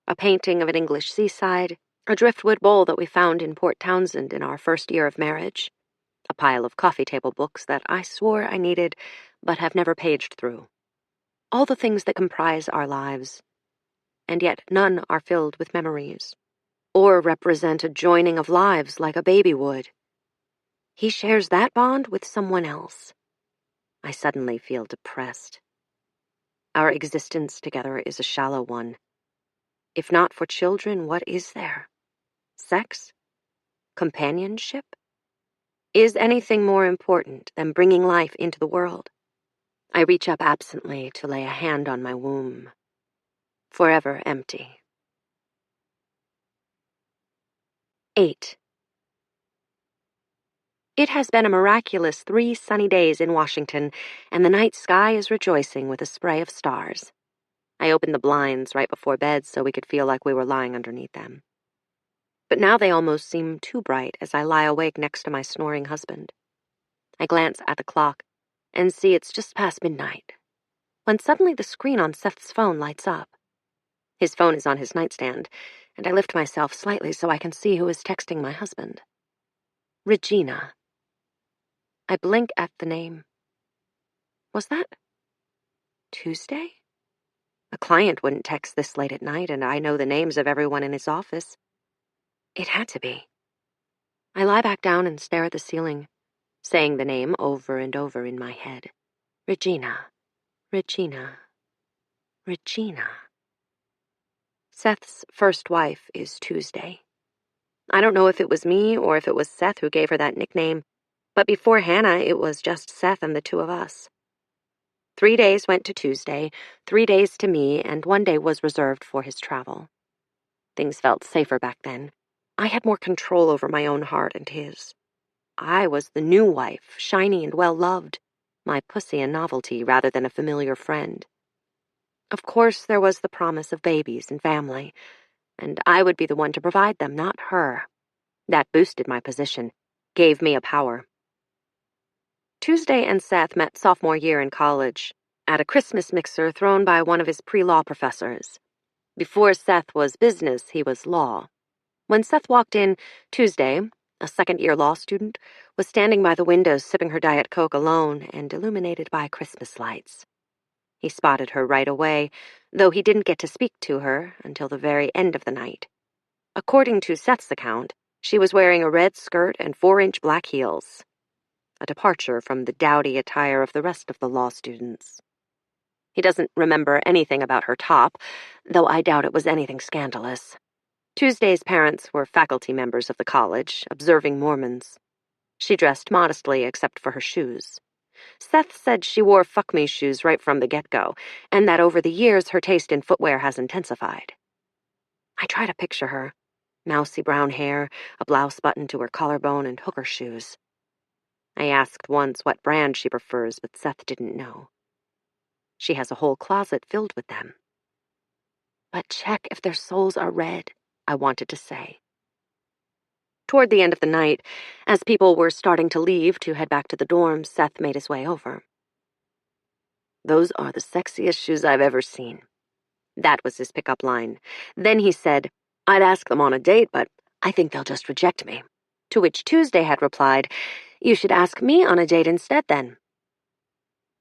A painting of an English seaside, a driftwood bowl that we found in Port Townsend in our first year of marriage, a pile of coffee table books that I swore I needed but have never paged through. All the things that comprise our lives, and yet none are filled with memories, or represent a joining of lives like a baby would. He shares that bond with someone else. I suddenly feel depressed. Our existence together is a shallow one. If not for children, what is there? Sex? Companionship? Is anything more important than bringing life into the world? I reach up absently to lay a hand on my womb. Forever empty. 8. It has been a miraculous 3 sunny days in Washington, and the night sky is rejoicing with a spray of stars. I opened the blinds right before bed so we could feel like we were lying underneath them. But now they almost seem too bright as I lie awake next to my snoring husband. I glance at the clock and see it's just past midnight, when suddenly the screen on Seth's phone lights up. His phone is on his nightstand, and I lift myself slightly so I can see who is texting my husband. Regina. I blink at the name. Was that Tuesday? A client wouldn't text this late at night, and I know the names of everyone in his office. It had to be. I lie back down and stare at the ceiling, saying the name over and over in my head. Regina. Regina. Regina. Seth's first wife is Tuesday. I don't know if it was me or if it was Seth who gave her that nickname, but before Hannah, it was just Seth and the 2 of us. 3 days went to Tuesday, 3 days to me, and 1 day was reserved for his travel. Things felt safer back then. I had more control over my own heart and his. I was the new wife, shiny and well-loved, my pussy a novelty rather than a familiar friend. Of course, there was the promise of babies and family, and I would be the one to provide them, not her. That boosted my position, gave me a power. Tuesday and Seth met sophomore year in college, at a Christmas mixer thrown by one of his pre-law professors. Before Seth was business, he was law. When Seth walked in, Tuesday, a second-year law student, was standing by the window sipping her Diet Coke alone and illuminated by Christmas lights. He spotted her right away, though he didn't get to speak to her until the very end of the night. According to Seth's account, she was wearing a red skirt and 4-inch black heels, a departure from the dowdy attire of the rest of the law students. He doesn't remember anything about her top, though I doubt it was anything scandalous. Tuesday's parents were faculty members of the college, observing Mormons. She dressed modestly except for her shoes. Seth said she wore fuck-me shoes right from the get-go, and that over the years her taste in footwear has intensified. I try to picture her. Mousy brown hair, a blouse buttoned to her collarbone, and hooker shoes. I asked once what brand she prefers, but Seth didn't know. She has a whole closet filled with them. But check if their soles are red, I wanted to say. Toward the end of the night, as people were starting to leave to head back to the dorms, Seth made his way over. "Those are the sexiest shoes I've ever seen." That was his pickup line. Then he said, "I'd ask them on a date, but I think they'll just reject me." To which Tuesday had replied, "You should ask me on a date instead, then."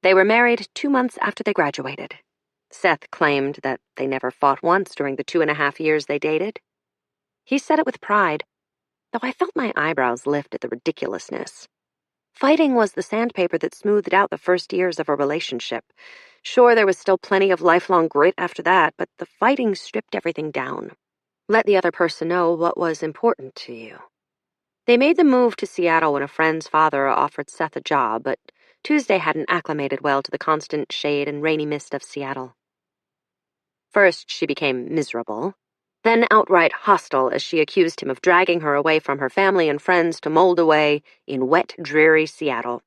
They were married 2 months after they graduated. Seth claimed that they never fought once during the 2.5 years they dated. He said it with pride, though I felt my eyebrows lift at the ridiculousness. Fighting was the sandpaper that smoothed out the first years of a relationship. Sure, there was still plenty of lifelong grit after that, but the fighting stripped everything down. Let the other person know what was important to you. They made the move to Seattle when a friend's father offered Seth a job, but Tuesday hadn't acclimated well to the constant shade and rainy mist of Seattle. First, she became miserable, then outright hostile as she accused him of dragging her away from her family and friends to mold away in wet, dreary Seattle.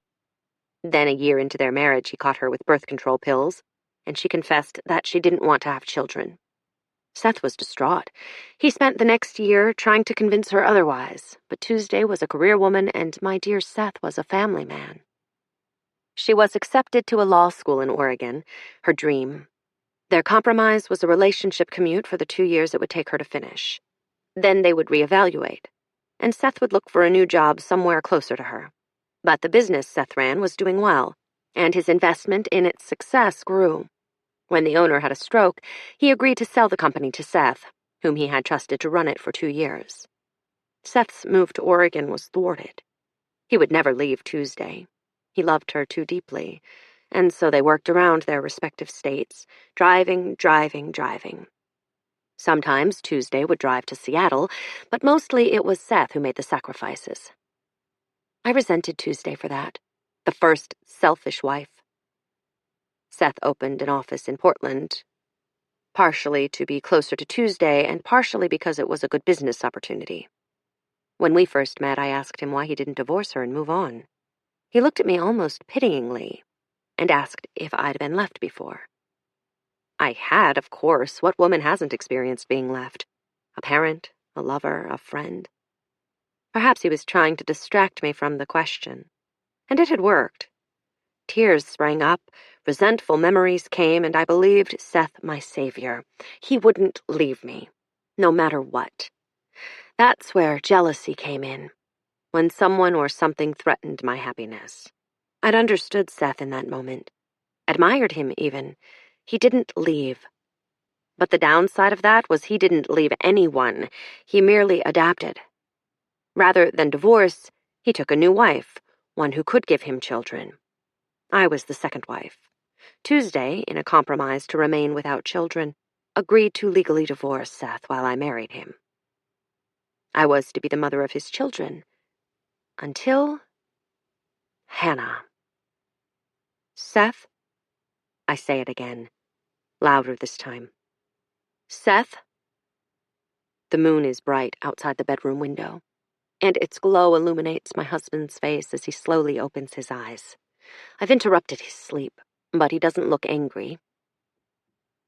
Then, a year into their marriage, he caught her with birth control pills, and she confessed that she didn't want to have children. Seth was distraught. He spent the next year trying to convince her otherwise, but Tuesday was a career woman and my dear Seth was a family man. She was accepted to a law school in Oregon, her dream. Their compromise was a relationship commute for the 2 years it would take her to finish. Then they would reevaluate, and Seth would look for a new job somewhere closer to her. But the business Seth ran was doing well, and his investment in its success grew. When the owner had a stroke, he agreed to sell the company to Seth, whom he had trusted to run it for 2 years. Seth's move to Oregon was thwarted. He would never leave Tuesday. He loved her too deeply, and so they worked around their respective states, driving. Sometimes Tuesday would drive to Seattle, but mostly it was Seth who made the sacrifices. I resented Tuesday for that, the first selfish wife. Seth opened an office in Portland, partially to be closer to Tuesday and partially because it was a good business opportunity. When we first met, I asked him why he didn't divorce her and move on. He looked at me almost pityingly and asked if I'd been left before. I had, of course. What woman hasn't experienced being left? A parent, a lover, a friend. Perhaps he was trying to distract me from the question. And it had worked. Tears sprang up, resentful memories came, and I believed Seth my savior. He wouldn't leave me, no matter what. That's where jealousy came in, when someone or something threatened my happiness. I'd understood Seth in that moment, admired him even. He didn't leave. But the downside of that was he didn't leave anyone. He merely adapted. Rather than divorce, he took a new wife, one who could give him children. I was the second wife. Tuesday, in a compromise to remain without children, agreed to legally divorce Seth while I married him. I was to be the mother of his children. Until Hannah. Seth? I say it again, louder this time. Seth? The moon is bright outside the bedroom window, and its glow illuminates my husband's face as he slowly opens his eyes. I've interrupted his sleep, but he doesn't look angry.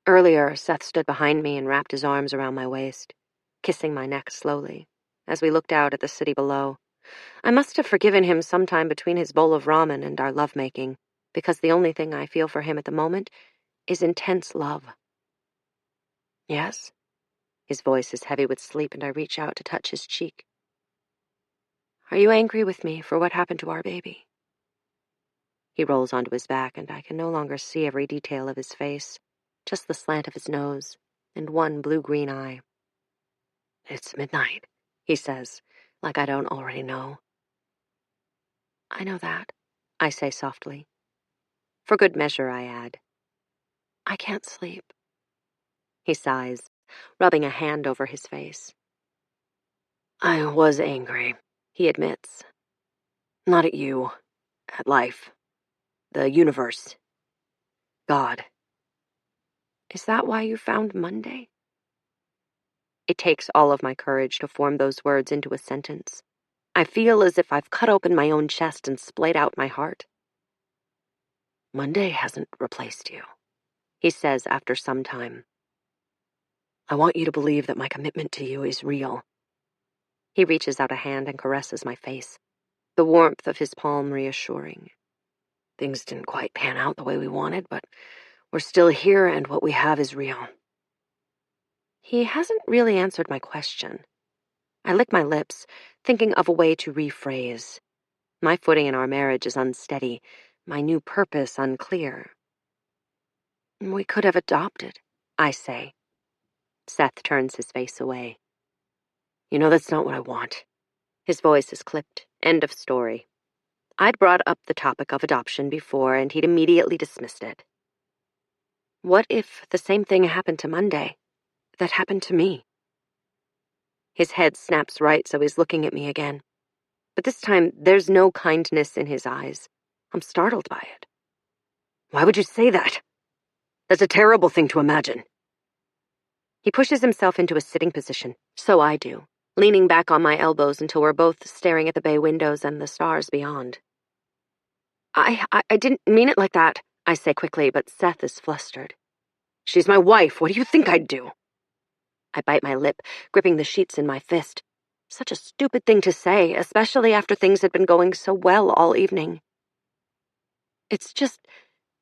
Earlier, Seth stood behind me and wrapped his arms around my waist, kissing my neck slowly, as we looked out at the city below. I must have forgiven him sometime between his bowl of ramen and our lovemaking, because the only thing I feel for him at the moment is intense love. Yes? His voice is heavy with sleep, and I reach out to touch his cheek. Are you angry with me for what happened to our baby? He rolls onto his back, and I can no longer see every detail of his face, just the slant of his nose and one blue-green eye. It's midnight, he says, like I don't already know. I know that, I say softly. For good measure, I add. I can't sleep. He sighs, rubbing a hand over his face. I was angry, he admits. Not at you, at life, the universe, God. Is that why you found Monday? It takes all of my courage to form those words into a sentence. I feel as if I've cut open my own chest and splayed out my heart. Monday hasn't replaced you, he says after some time. I want you to believe that my commitment to you is real. He reaches out a hand and caresses my face, the warmth of his palm reassuring. Things didn't quite pan out the way we wanted, but we're still here and what we have is real. He hasn't really answered my question. I lick my lips, thinking of a way to rephrase. My footing in our marriage is unsteady, my new purpose unclear. We could have adopted, I say. Seth turns his face away. You know that's not what I want. His voice is clipped. End of story. I'd brought up the topic of adoption before, and he'd immediately dismissed it. What if the same thing happened to Monday that happened to me? His head snaps right, so he's looking at me again. But this time, there's no kindness in his eyes. I'm startled by it. Why would you say that? That's a terrible thing to imagine. He pushes himself into a sitting position. So I do, leaning back on my elbows until we're both staring at the bay windows and the stars beyond. I didn't mean it like that, I say quickly, but Seth is flustered. She's my wife. What do you think I'd do? I bite my lip, gripping the sheets in my fist. Such a stupid thing to say, especially after things had been going so well all evening. It's just,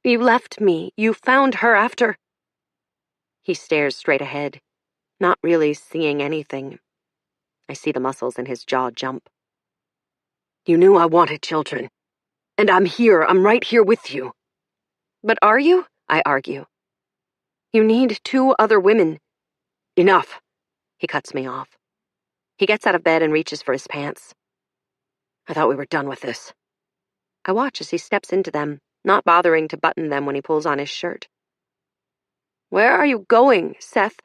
you left me. You found her after... He stares straight ahead, not really seeing anything. I see the muscles in his jaw jump. You knew I wanted children. And I'm here. I'm right here with you. But are you? I argue. You need 2 other women. Enough. He cuts me off. He gets out of bed and reaches for his pants. I thought we were done with this. I watch as he steps into them, not bothering to button them when he pulls on his shirt. Where are you going, Seth?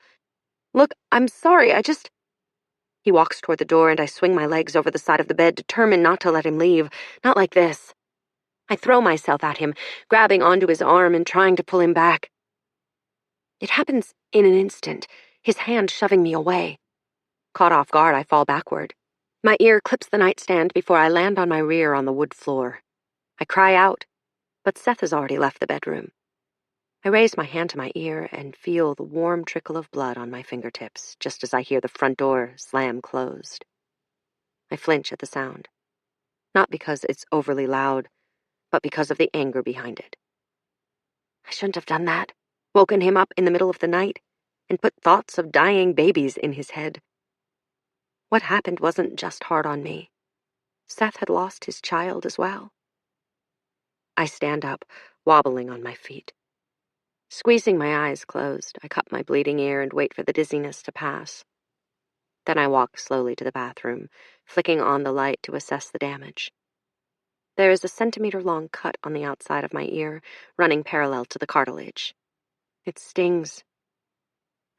Look, I'm sorry, He walks toward the door and I swing my legs over the side of the bed, determined not to let him leave. Not like this. I throw myself at him, grabbing onto his arm and trying to pull him back. It happens in an instant, his hand shoving me away. Caught off guard, I fall backward. My ear clips the nightstand before I land on my rear on the wood floor. I cry out, but Seth has already left the bedroom. I raise my hand to my ear and feel the warm trickle of blood on my fingertips just as I hear the front door slam closed. I flinch at the sound, not because it's overly loud, but because of the anger behind it. I shouldn't have done that, woken him up in the middle of the night, and put thoughts of dying babies in his head. What happened wasn't just hard on me. Seth had lost his child as well. I stand up, wobbling on my feet. Squeezing my eyes closed, I cup my bleeding ear and wait for the dizziness to pass. Then I walk slowly to the bathroom, flicking on the light to assess the damage. There is a centimeter-long cut on the outside of my ear, running parallel to the cartilage. It stings.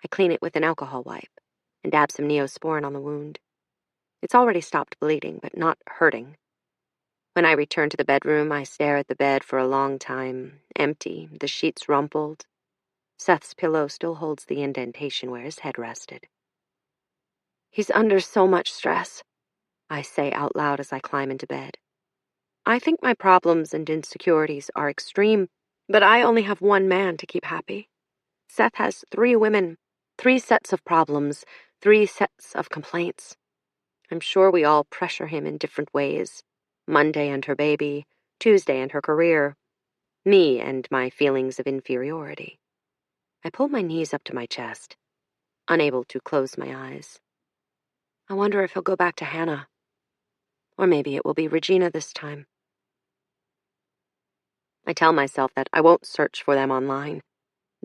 I clean it with an alcohol wipe and dab some Neosporin on the wound. It's already stopped bleeding, but not hurting. When I return to the bedroom, I stare at the bed for a long time, empty, the sheets rumpled. Seth's pillow still holds the indentation where his head rested. He's under so much stress, I say out loud as I climb into bed. I think my problems and insecurities are extreme, but I only have one man to keep happy. Seth has 3 women, 3 sets of problems, 3 sets of complaints. I'm sure we all pressure him in different ways. Monday and her baby, Tuesday and her career, me and my feelings of inferiority. I pull my knees up to my chest. unable to close my eyes. I wonder if he'll go back to Hannah. Or maybe it will be Regina this time. I tell myself that I won't search for them online,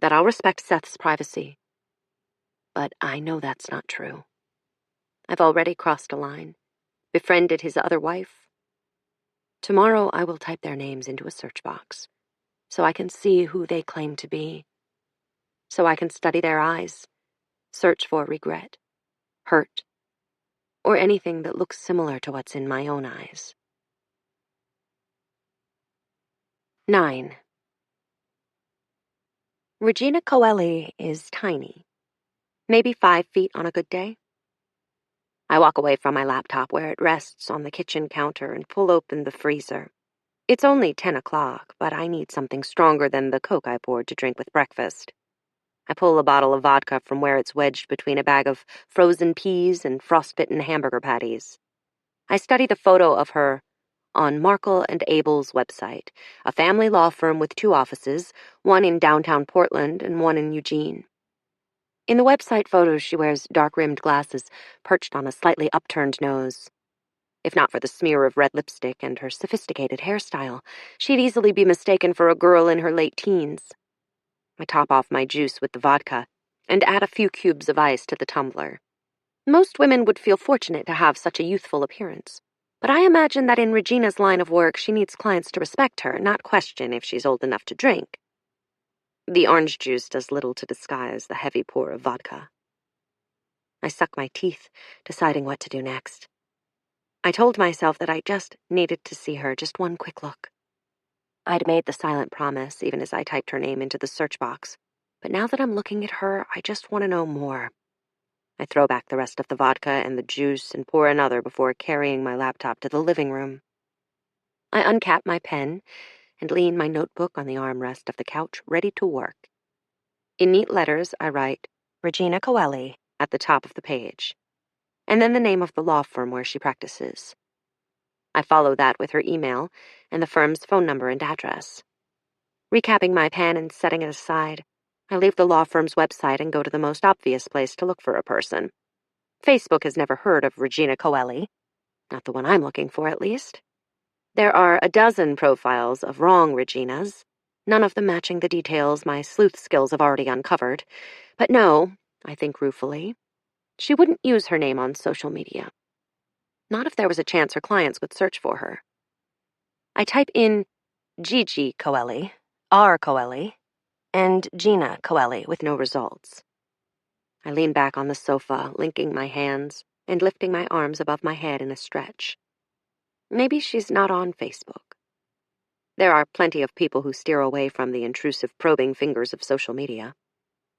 that I'll respect Seth's privacy. But I know that's not true. I've already crossed a line, befriended his other wife. Tomorrow I will type their names into a search box, so I can see who they claim to be, so I can study their eyes, search for regret, hurt, or anything that looks similar to what's in my own eyes. 9. Regina Coeli is tiny, maybe 5 feet on a good day. I walk away from my laptop where it rests on the kitchen counter and pull open the freezer. It's only 10 o'clock, but I need something stronger than the Coke I poured to drink with breakfast. I pull a bottle of vodka from where it's wedged between a bag of frozen peas and frostbitten hamburger patties. I study the photo of her on Markle and Abel's website, a family law firm with 2 offices, one in downtown Portland and one in Eugene. In the website photos, she wears dark-rimmed glasses perched on a slightly upturned nose. If not for the smear of red lipstick and her sophisticated hairstyle, she'd easily be mistaken for a girl in her late teens. I top off my juice with the vodka and add a few cubes of ice to the tumbler. Most women would feel fortunate to have such a youthful appearance, but I imagine that in Regina's line of work, she needs clients to respect her, not question if she's old enough to drink. The orange juice does little to disguise the heavy pour of vodka. I suck my teeth, deciding what to do next. I told myself that I just needed to see her, just one quick look. I'd made the silent promise, even as I typed her name into the search box, but now that I'm looking at her, I just want to know more. I throw back the rest of the vodka and the juice and pour another before carrying my laptop to the living room. I uncap my pen and lean my notebook on the armrest of the couch, ready to work. In neat letters, I write, Regina Coeli, at the top of the page, and then the name of the law firm where she practices. I follow that with her email and the firm's phone number and address. Recapping my pen and setting it aside, I leave the law firm's website and go to the most obvious place to look for a person. Facebook has never heard of Regina Coeli. Not the one I'm looking for, at least. There are a dozen profiles of wrong Reginas, none of them matching the details my sleuth skills have already uncovered. But no, I think ruefully, she wouldn't use her name on social media. Not if there was a chance her clients would search for her. I type in Gigi Coeli, R. Coeli, and Gina Coeli with no results. I lean back on the sofa, linking my hands and lifting my arms above my head in a stretch. Maybe she's not on Facebook. There are plenty of people who steer away from the intrusive probing fingers of social media.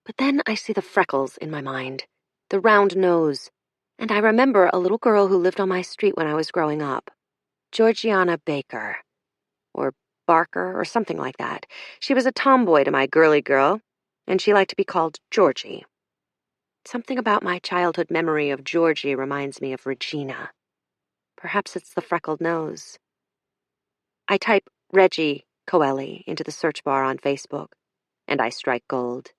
But then I see the freckles in my mind, the round nose, and I remember a little girl who lived on my street when I was growing up. Georgiana Baker. Or Barker, or something like that. She was a tomboy to my girly girl, and she liked to be called Georgie. Something about my childhood memory of Georgie reminds me of Regina. Perhaps it's the freckled nose. I type Reggie Coeli into the search bar on Facebook, and I strike gold.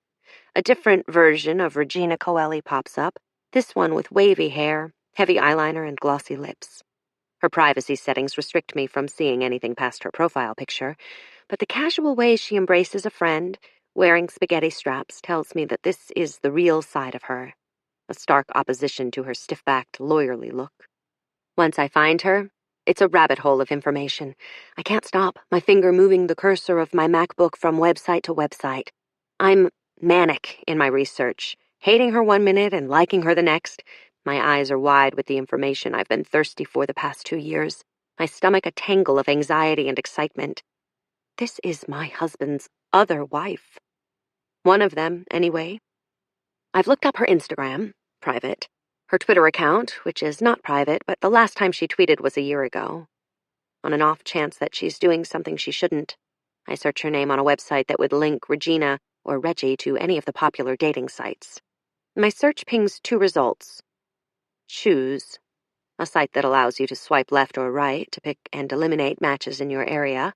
A different version of Regina Coeli pops up, this one with wavy hair, heavy eyeliner, and glossy lips. Her privacy settings restrict me from seeing anything past her profile picture, but the casual way she embraces a friend, wearing spaghetti straps, tells me that this is the real side of her, a stark opposition to her stiff-backed, lawyerly look. Once I find her, it's a rabbit hole of information. I can't stop, my finger moving the cursor of my MacBook from website to website. I'm manic in my research, hating her one minute and liking her the next. My eyes are wide with the information I've been thirsty for the past 2 years, my stomach a tangle of anxiety and excitement. This is my husband's other wife. One of them, anyway. I've looked up her Instagram, private, her Twitter account, which is not private, but the last time she tweeted was a year ago. On an off chance that she's doing something she shouldn't, I search her name on a website that would link Regina or Reggie to any of the popular dating sites. My search pings 2 results. Choose, a site that allows you to swipe left or right to pick and eliminate matches in your area,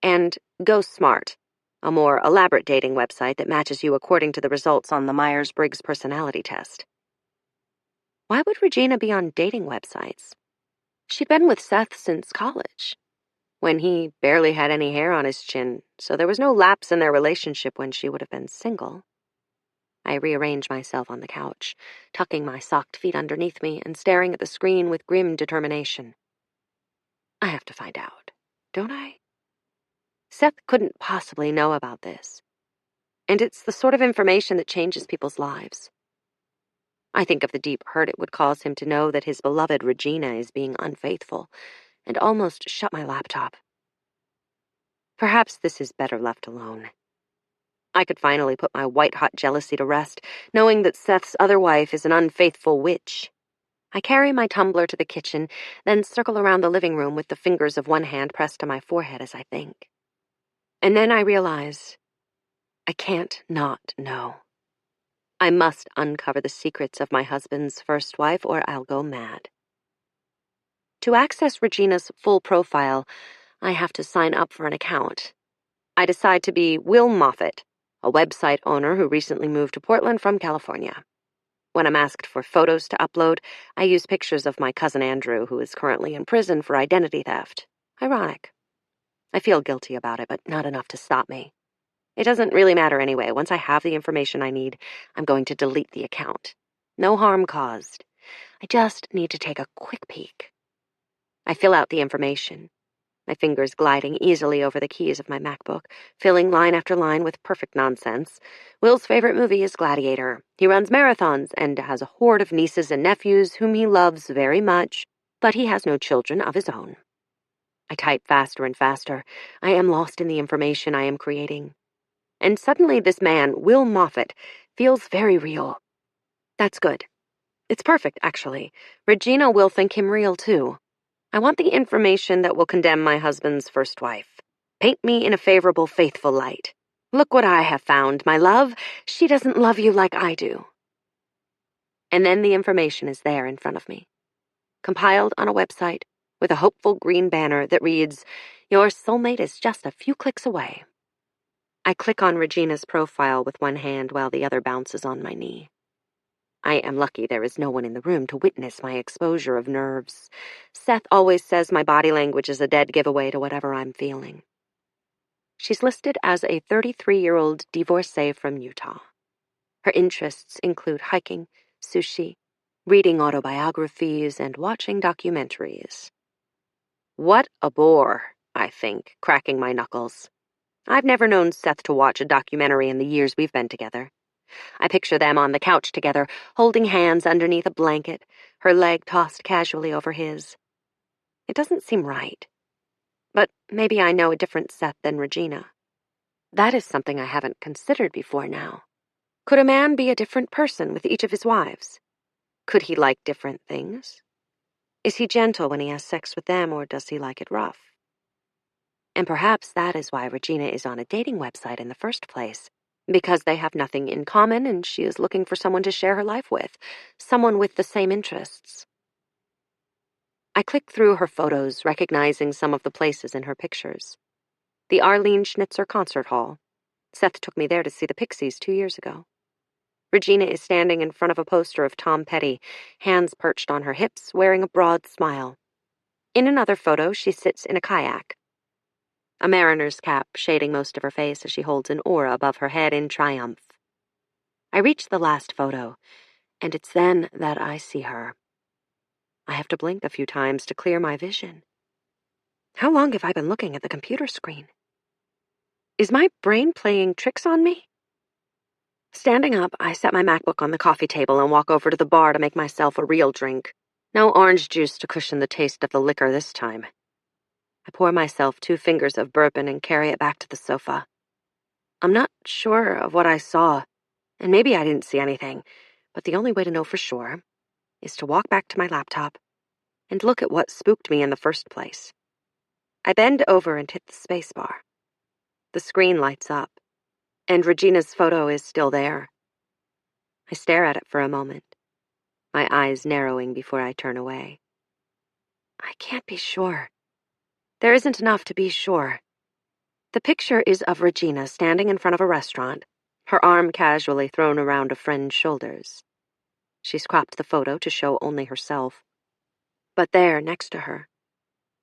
and Go Smart, a more elaborate dating website that matches you according to the results on the Myers-Briggs personality test. Why would Regina be on dating websites? She'd been with Seth since college, when he barely had any hair on his chin, so there was no lapse in their relationship when she would have been single. I rearranged myself on the couch, tucking my socked feet underneath me and staring at the screen with grim determination. I have to find out, don't I? Seth couldn't possibly know about this, and it's the sort of information that changes people's lives. I think of the deep hurt it would cause him to know that his beloved Regina is being unfaithful, and almost shut my laptop. Perhaps this is better left alone. I could finally put my white-hot jealousy to rest, knowing that Seth's other wife is an unfaithful witch. I carry my tumbler to the kitchen, then circle around the living room with the fingers of one hand pressed to my forehead as I think. And then I realize I can't not know. I must uncover the secrets of my husband's first wife or I'll go mad. To access Regina's full profile, I have to sign up for an account. I decide to be Will Moffat, a website owner who recently moved to Portland from California. When I'm asked for photos to upload, I use pictures of my cousin Andrew, who is currently in prison for identity theft. Ironic. I feel guilty about it, but not enough to stop me. It doesn't really matter anyway. Once I have the information I need, I'm going to delete the account. No harm caused. I just need to take a quick peek. I fill out the information, my fingers gliding easily over the keys of my MacBook, filling line after line with perfect nonsense. Will's favorite movie is Gladiator. He runs marathons and has a horde of nieces and nephews whom he loves very much, but he has no children of his own. I type faster and faster. I am lost in the information I am creating. And suddenly this man, Will Moffat, feels very real. That's good. It's perfect, actually. Regina will think him real, too. I want the information that will condemn my husband's first wife. Paint me in a favorable, faithful light. Look what I have found, my love. She doesn't love you like I do. And then the information is there in front of me, compiled on a website with a hopeful green banner that reads, "Your soulmate is just a few clicks away." I click on Regina's profile with one hand while the other bounces on my knee. I am lucky there is no one in the room to witness my exposure of nerves. Seth always says my body language is a dead giveaway to whatever I'm feeling. She's listed as a 33-year-old divorcee from Utah. Her interests include hiking, sushi, reading autobiographies, and watching documentaries. What a bore, I think, cracking my knuckles. I've never known Seth to watch a documentary in the years we've been together. I picture them on the couch together, holding hands underneath a blanket, her leg tossed casually over his. It doesn't seem right. But maybe I know a different Seth than Regina. That is something I haven't considered before now. Could a man be a different person with each of his wives? Could he like different things? Is he gentle when he has sex with them, or does he like it rough? And perhaps that is why Regina is on a dating website in the first place. Because they have nothing in common and she is looking for someone to share her life with, someone with the same interests. I click through her photos, recognizing some of the places in her pictures. The Arlene Schnitzer Concert Hall. Seth took me there to see the Pixies 2 years ago. Regina is standing in front of a poster of Tom Petty, hands perched on her hips, wearing a broad smile. In another photo, she sits in a kayak, a mariner's cap shading most of her face as she holds an oar above her head in triumph. I reach the last photo, and it's then that I see her. I have to blink a few times to clear my vision. How long have I been looking at the computer screen? Is my brain playing tricks on me? Standing up, I set my MacBook on the coffee table and walk over to the bar to make myself a real drink. No orange juice to cushion the taste of the liquor this time. I pour myself 2 fingers of bourbon and carry it back to the sofa. I'm not sure of what I saw, and maybe I didn't see anything, but the only way to know for sure is to walk back to my laptop and look at what spooked me in the first place. I bend over and hit the spacebar. The screen lights up, and Regina's photo is still there. I stare at it for a moment, my eyes narrowing before I turn away. I can't be sure. There isn't enough to be sure. The picture is of Regina standing in front of a restaurant, her arm casually thrown around a friend's shoulders. She's cropped the photo to show only herself. But there, next to her,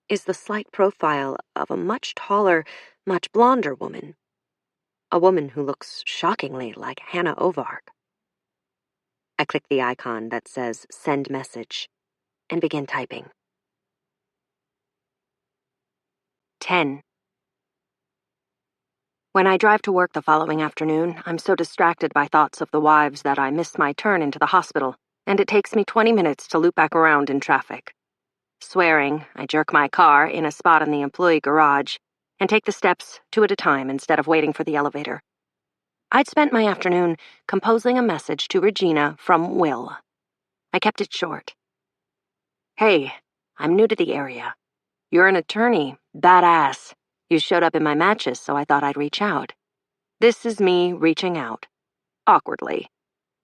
is the slight profile of a much taller, much blonder woman. A woman who looks shockingly like Hannah Ovark. I click the icon that says Send Message and begin typing. 10. When I drive to work the following afternoon, I'm so distracted by thoughts of the wives that I miss my turn into the hospital, and it takes me 20 minutes to loop back around in traffic. Swearing, I jerk my car in a spot in the employee garage and take the steps 2 at a time instead of waiting for the elevator. I'd spent my afternoon composing a message to Regina from Will. I kept it short. Hey, I'm new to the area. You're an attorney, badass. You showed up in my matches, so I thought I'd reach out. This is me reaching out. Awkwardly.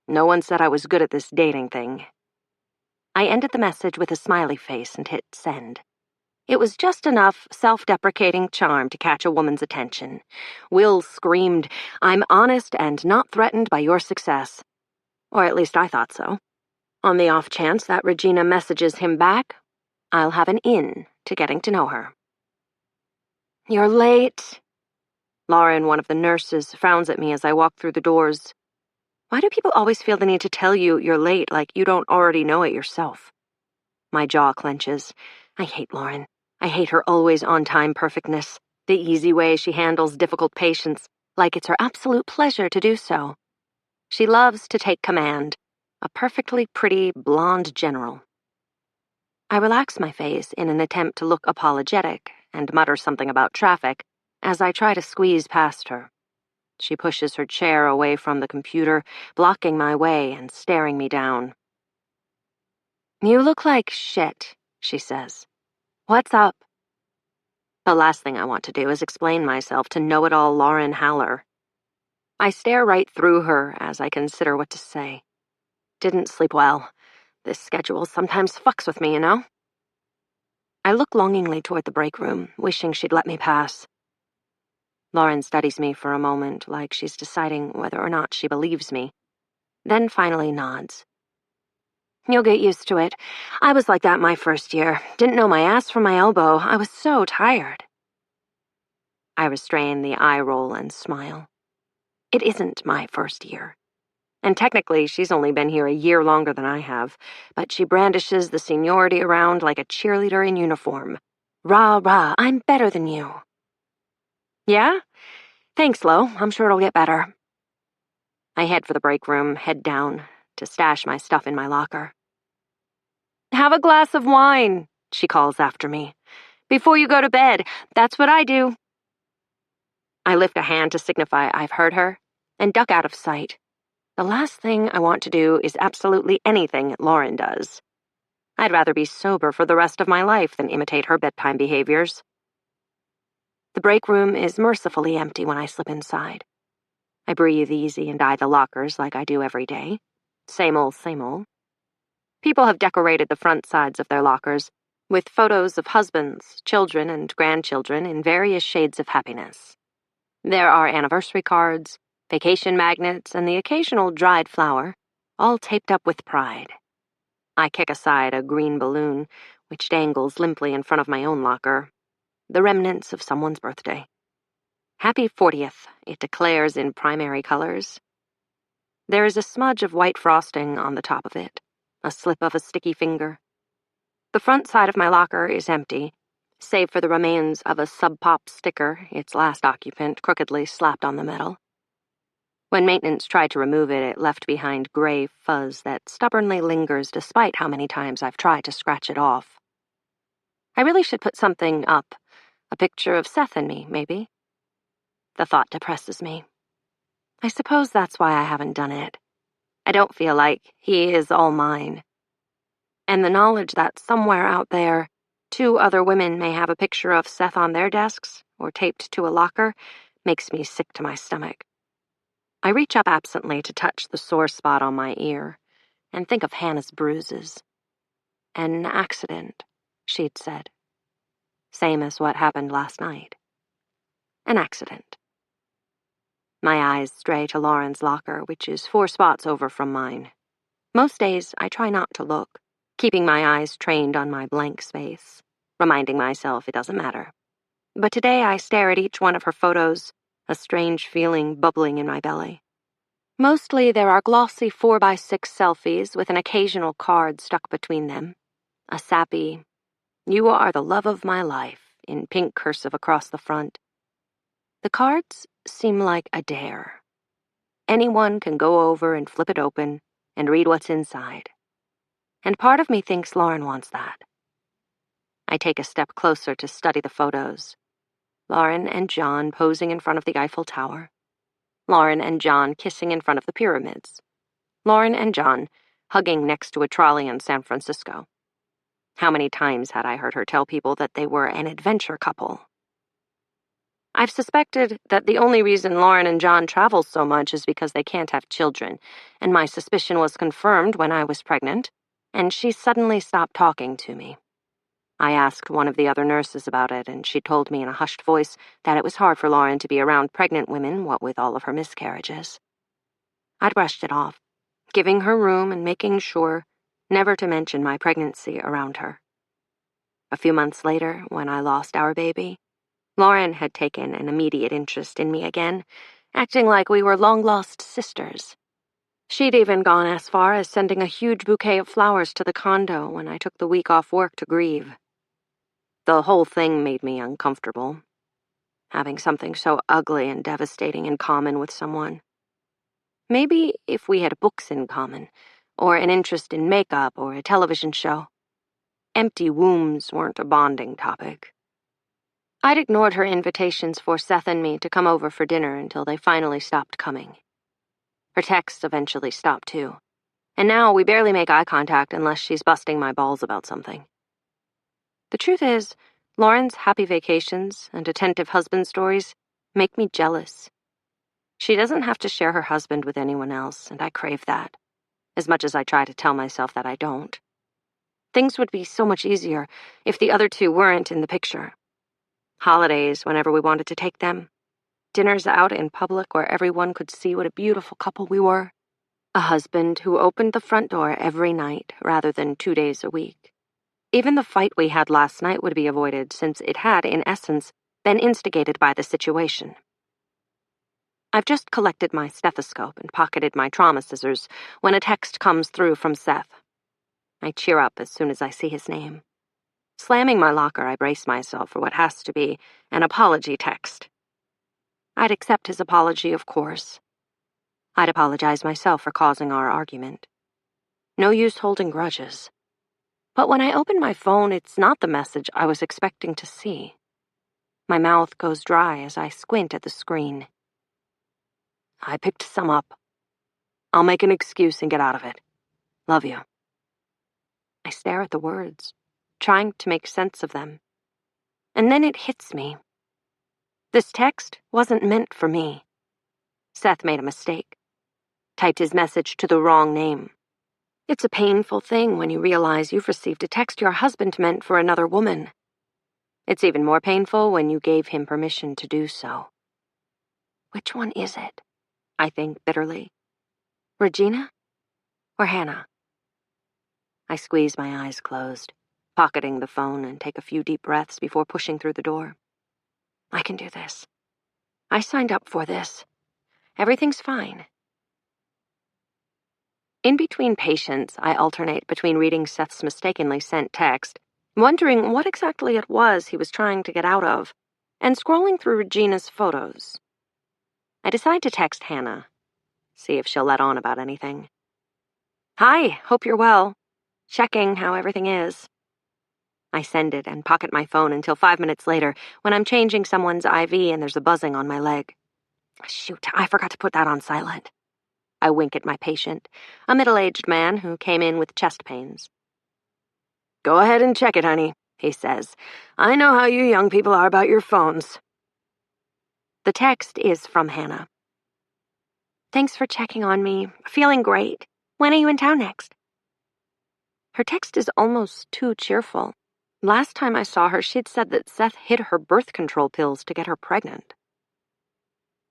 No one said I was good at this dating thing. I ended the message with a smiley face and hit send. It was just enough self-deprecating charm to catch a woman's attention. Will screamed, "I'm honest and not threatened by your success." Or at least I thought so. On the off chance that Regina messages him back, I'll have an in to getting to know her. You're late. Lauren, one of the nurses, frowns at me as I walk through the doors. Why do people always feel the need to tell you you're late like you don't already know it yourself? My jaw clenches. I hate Lauren. I hate her always on-time perfectness, the easy way she handles difficult patients, like it's her absolute pleasure to do so. She loves to take command, a perfectly pretty blonde general. I relax my face in an attempt to look apologetic and mutter something about traffic as I try to squeeze past her. She pushes her chair away from the computer, blocking my way and staring me down. You look like shit, she says. What's up? The last thing I want to do is explain myself to know-it-all Lauren Haller. I stare right through her as I consider what to say. Didn't sleep well. This schedule sometimes fucks with me, you know? I look longingly toward the break room, wishing she'd let me pass. Lauren studies me for a moment, like she's deciding whether or not she believes me, then finally nods. You'll get used to it. I was like that my first year. Didn't know my ass from my elbow. I was so tired. I restrain the eye roll and smile. It isn't my first year. And technically, she's only been here a year longer than I have, but she brandishes the seniority around like a cheerleader in uniform. Rah, rah, I'm better than you. Yeah? Thanks, Lo. I'm sure it'll get better. I head for the break room, head down, to stash my stuff in my locker. Have a glass of wine, she calls after me. Before you go to bed, that's what I do. I lift a hand to signify I've heard her, and duck out of sight. The last thing I want to do is absolutely anything Lauren does. I'd rather be sober for the rest of my life than imitate her bedtime behaviors. The break room is mercifully empty when I slip inside. I breathe easy and eye the lockers like I do every day. Same old, same old. People have decorated the front sides of their lockers with photos of husbands, children, and grandchildren in various shades of happiness. There are anniversary cards, vacation magnets, and the occasional dried flower, all taped up with pride. I kick aside a green balloon, which dangles limply in front of my own locker, the remnants of someone's birthday. Happy 40th, it declares in primary colors. There is a smudge of white frosting on the top of it, a slip of a sticky finger. The front side of my locker is empty, save for the remains of a Sub Pop sticker its last occupant crookedly slapped on the metal. When maintenance tried to remove it, it left behind gray fuzz that stubbornly lingers despite how many times I've tried to scratch it off. I really should put something up, a picture of Seth and me, maybe. The thought depresses me. I suppose that's why I haven't done it. I don't feel like he is all mine. And the knowledge that somewhere out there, 2 other women may have a picture of Seth on their desks or taped to a locker makes me sick to my stomach. I reach up absently to touch the sore spot on my ear and think of Hannah's bruises. An accident, she'd said. Same as what happened last night. An accident. My eyes stray to Lauren's locker, which is 4 spots over from mine. Most days, I try not to look, keeping my eyes trained on my blank space, reminding myself it doesn't matter. But today I stare at each one of her photos, a strange feeling bubbling in my belly. Mostly there are glossy 4x6 selfies with an occasional card stuck between them. A sappy, "You are the love of my life," in pink cursive across the front. The cards seem like a dare. Anyone can go over and flip it open and read what's inside. And part of me thinks Lauren wants that. I take a step closer to study the photos. Lauren and John posing in front of the Eiffel Tower. Lauren and John kissing in front of the pyramids. Lauren and John hugging next to a trolley in San Francisco. How many times had I heard her tell people that they were an adventure couple? I've suspected that the only reason Lauren and John travel so much is because they can't have children, and my suspicion was confirmed when I was pregnant, and she suddenly stopped talking to me. I asked one of the other nurses about it, and she told me in a hushed voice that it was hard for Lauren to be around pregnant women, what with all of her miscarriages. I'd brushed it off, giving her room and making sure never to mention my pregnancy around her. A few months later, when I lost our baby, Lauren had taken an immediate interest in me again, acting like we were long-lost sisters. She'd even gone as far as sending a huge bouquet of flowers to the condo when I took the week off work to grieve. The whole thing made me uncomfortable, having something so ugly and devastating in common with someone. Maybe if we had books in common, or an interest in makeup or a television show. Empty wombs weren't a bonding topic. I'd ignored her invitations for Seth and me to come over for dinner until they finally stopped coming. Her texts eventually stopped too, and now we barely make eye contact unless she's busting my balls about something. The truth is, Lauren's happy vacations and attentive husband stories make me jealous. She doesn't have to share her husband with anyone else, and I crave that, as much as I try to tell myself that I don't. Things would be so much easier if the other two weren't in the picture. Holidays whenever we wanted to take them. Dinners out in public where everyone could see what a beautiful couple we were. A husband who opened the front door every night rather than 2 days a week. Even the fight we had last night would be avoided since it had, in essence, been instigated by the situation. I've just collected my stethoscope and pocketed my trauma scissors when a text comes through from Seth. I cheer up as soon as I see his name. Slamming my locker, I brace myself for what has to be an apology text. I'd accept his apology, of course. I'd apologize myself for causing our argument. No use holding grudges. But when I open my phone, it's not the message I was expecting to see. My mouth goes dry as I squint at the screen. I picked some up. I'll make an excuse and get out of it. Love you. I stare at the words, trying to make sense of them. And then it hits me. This text wasn't meant for me. Seth made a mistake. Typed his message to the wrong name. It's a painful thing when you realize you've received a text your husband meant for another woman. It's even more painful when you gave him permission to do so. Which one is it? I think bitterly. Regina or Hannah? I squeeze my eyes closed, pocketing the phone and take a few deep breaths before pushing through the door. I can do this. I signed up for this. Everything's fine. In between patients, I alternate between reading Seth's mistakenly sent text, wondering what exactly it was he was trying to get out of, and scrolling through Regina's photos. I decide to text Hannah, see if she'll let on about anything. Hi, hope you're well. Checking how everything is. I send it and pocket my phone until 5 minutes later when I'm changing someone's IV and there's a buzzing on my leg. Shoot, I forgot to put that on silent. I wink at my patient, a middle-aged man who came in with chest pains. Go ahead and check it, honey, he says. I know how you young people are about your phones. The text is from Hannah. Thanks for checking on me. Feeling great. When are you in town next? Her text is almost too cheerful. Last time I saw her, she'd said that Seth hid her birth control pills to get her pregnant.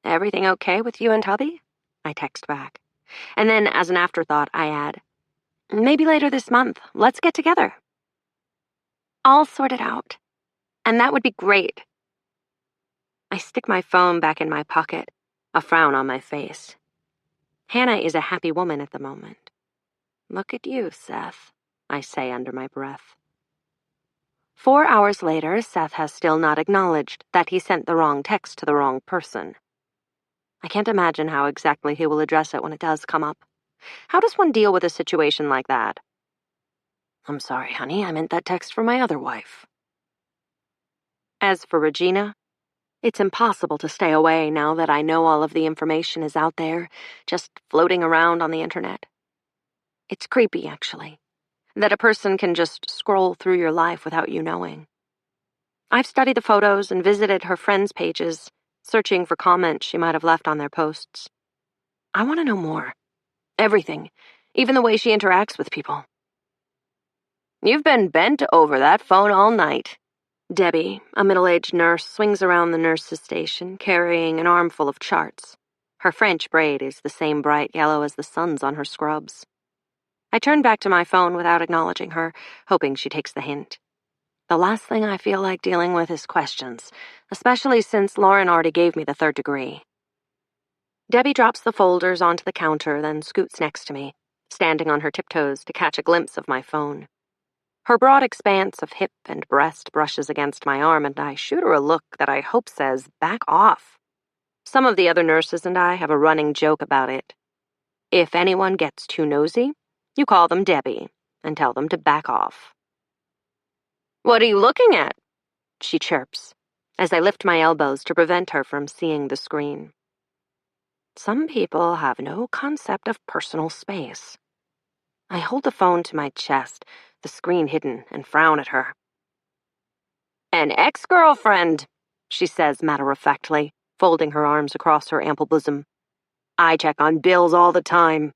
Everything okay with you and Tubby? I text back. And then, as an afterthought, I add, maybe later this month, let's get together. I'll sort it out. And that would be great. I stick my phone back in my pocket, a frown on my face. Hannah is a happy woman at the moment. Look at you, Seth, I say under my breath. 4 hours later, Seth has still not acknowledged that he sent the wrong text to the wrong person. I can't imagine how exactly he will address it when it does come up. How does one deal with a situation like that? I'm sorry, honey, I meant that text for my other wife. As for Regina, it's impossible to stay away now that I know all of the information is out there, just floating around on the internet. It's creepy, actually, that a person can just scroll through your life without you knowing. I've studied the photos and visited her friends' pages, searching for comments she might have left on their posts. I want to know more. Everything, even the way she interacts with people. You've been bent over that phone all night. Debbie, a middle-aged nurse, swings around the nurse's station, carrying an armful of charts. Her French braid is the same bright yellow as the sun's on her scrubs. I turn back to my phone without acknowledging her, hoping she takes the hint. The last thing I feel like dealing with is questions, especially since Lauren already gave me the 3rd degree. Debbie drops the folders onto the counter, then scoots next to me, standing on her tiptoes to catch a glimpse of my phone. Her broad expanse of hip and breast brushes against my arm, and I shoot her a look that I hope says, back off. Some of the other nurses and I have a running joke about it. If anyone gets too nosy, you call them Debbie and tell them to back off. What are you looking at? She chirps, as I lift my elbows to prevent her from seeing the screen. Some people have no concept of personal space. I hold the phone to my chest, the screen hidden, and frown at her. An ex-girlfriend, she says matter-of-factly, folding her arms across her ample bosom. I check on Bill's all the time.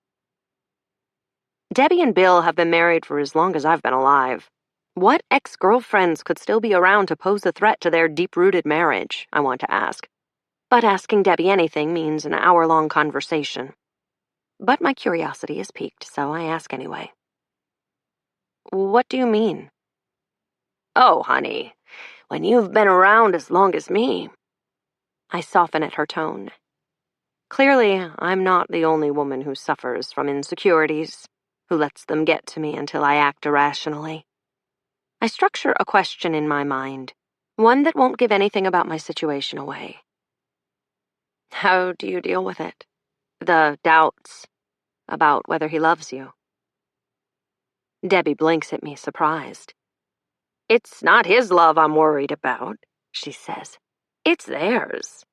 Debbie and Bill have been married for as long as I've been alive. What ex-girlfriends could still be around to pose a threat to their deep-rooted marriage, I want to ask. But asking Debbie anything means an hour-long conversation. But my curiosity is piqued, so I ask anyway. What do you mean? Oh, honey, when you've been around as long as me. I soften at her tone. Clearly, I'm not the only woman who suffers from insecurities, who lets them get to me until I act irrationally. I structure a question in my mind, one that won't give anything about my situation away. How do you deal with it? The doubts about whether he loves you. Debbie blinks at me, surprised. It's not his love I'm worried about, she says. It's theirs.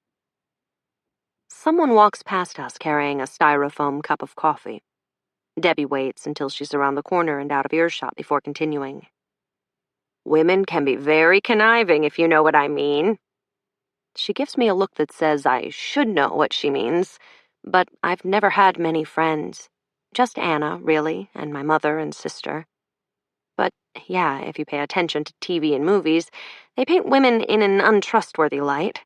Someone walks past us carrying a styrofoam cup of coffee. Debbie waits until she's around the corner and out of earshot before continuing. Women can be very conniving, if you know what I mean. She gives me a look that says I should know what she means, but I've never had many friends. Just Anna, really, and my mother and sister. But, yeah, if you pay attention to TV and movies, they paint women in an untrustworthy light.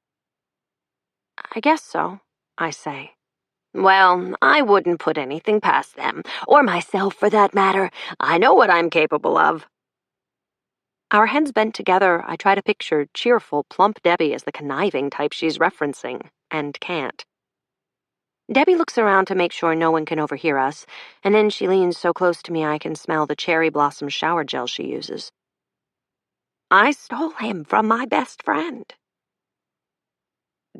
I guess so, I say. Well, I wouldn't put anything past them, or myself for that matter. I know what I'm capable of. Our heads bent together, I try to picture cheerful, plump Debbie as the conniving type she's referencing, and can't. Debbie looks around to make sure no one can overhear us, and then she leans so close to me I can smell the cherry blossom shower gel she uses. I stole him from my best friend.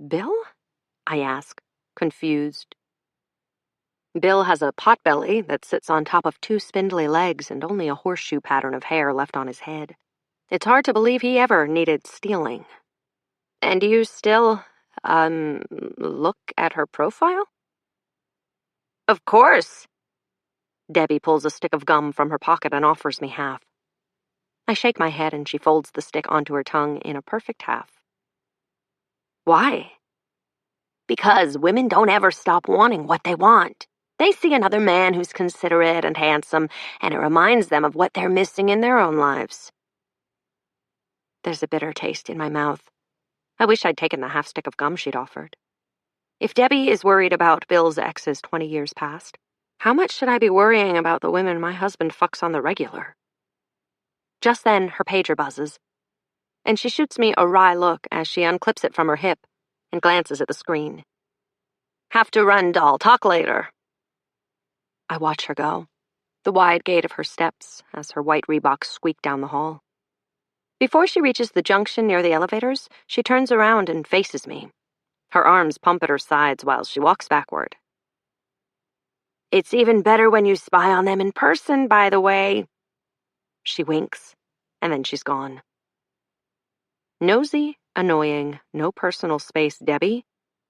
Bill? I ask, confused. Bill has a potbelly that sits on top of 2 spindly legs and only a horseshoe pattern of hair left on his head. It's hard to believe he ever needed stealing. And you still, look at her profile? Of course. Debbie pulls a stick of gum from her pocket and offers me half. I shake my head and she folds the stick onto her tongue in a perfect half. Why? Because women don't ever stop wanting what they want. They see another man who's considerate and handsome, and it reminds them of what they're missing in their own lives. There's a bitter taste in my mouth. I wish I'd taken the half stick of gum she'd offered. If Debbie is worried about Bill's exes 20 years past, how much should I be worrying about the women my husband fucks on the regular? Just then, her pager buzzes, and she shoots me a wry look as she unclips it from her hip and glances at the screen. Have to run, doll. Talk later. I watch her go, the wide gait of her steps as her white Reeboks squeak down the hall. Before she reaches the junction near the elevators, she turns around and faces me. Her arms pump at her sides while she walks backward. It's even better when you spy on them in person, by the way. She winks, and then she's gone. Nosy, annoying, no personal space Debbie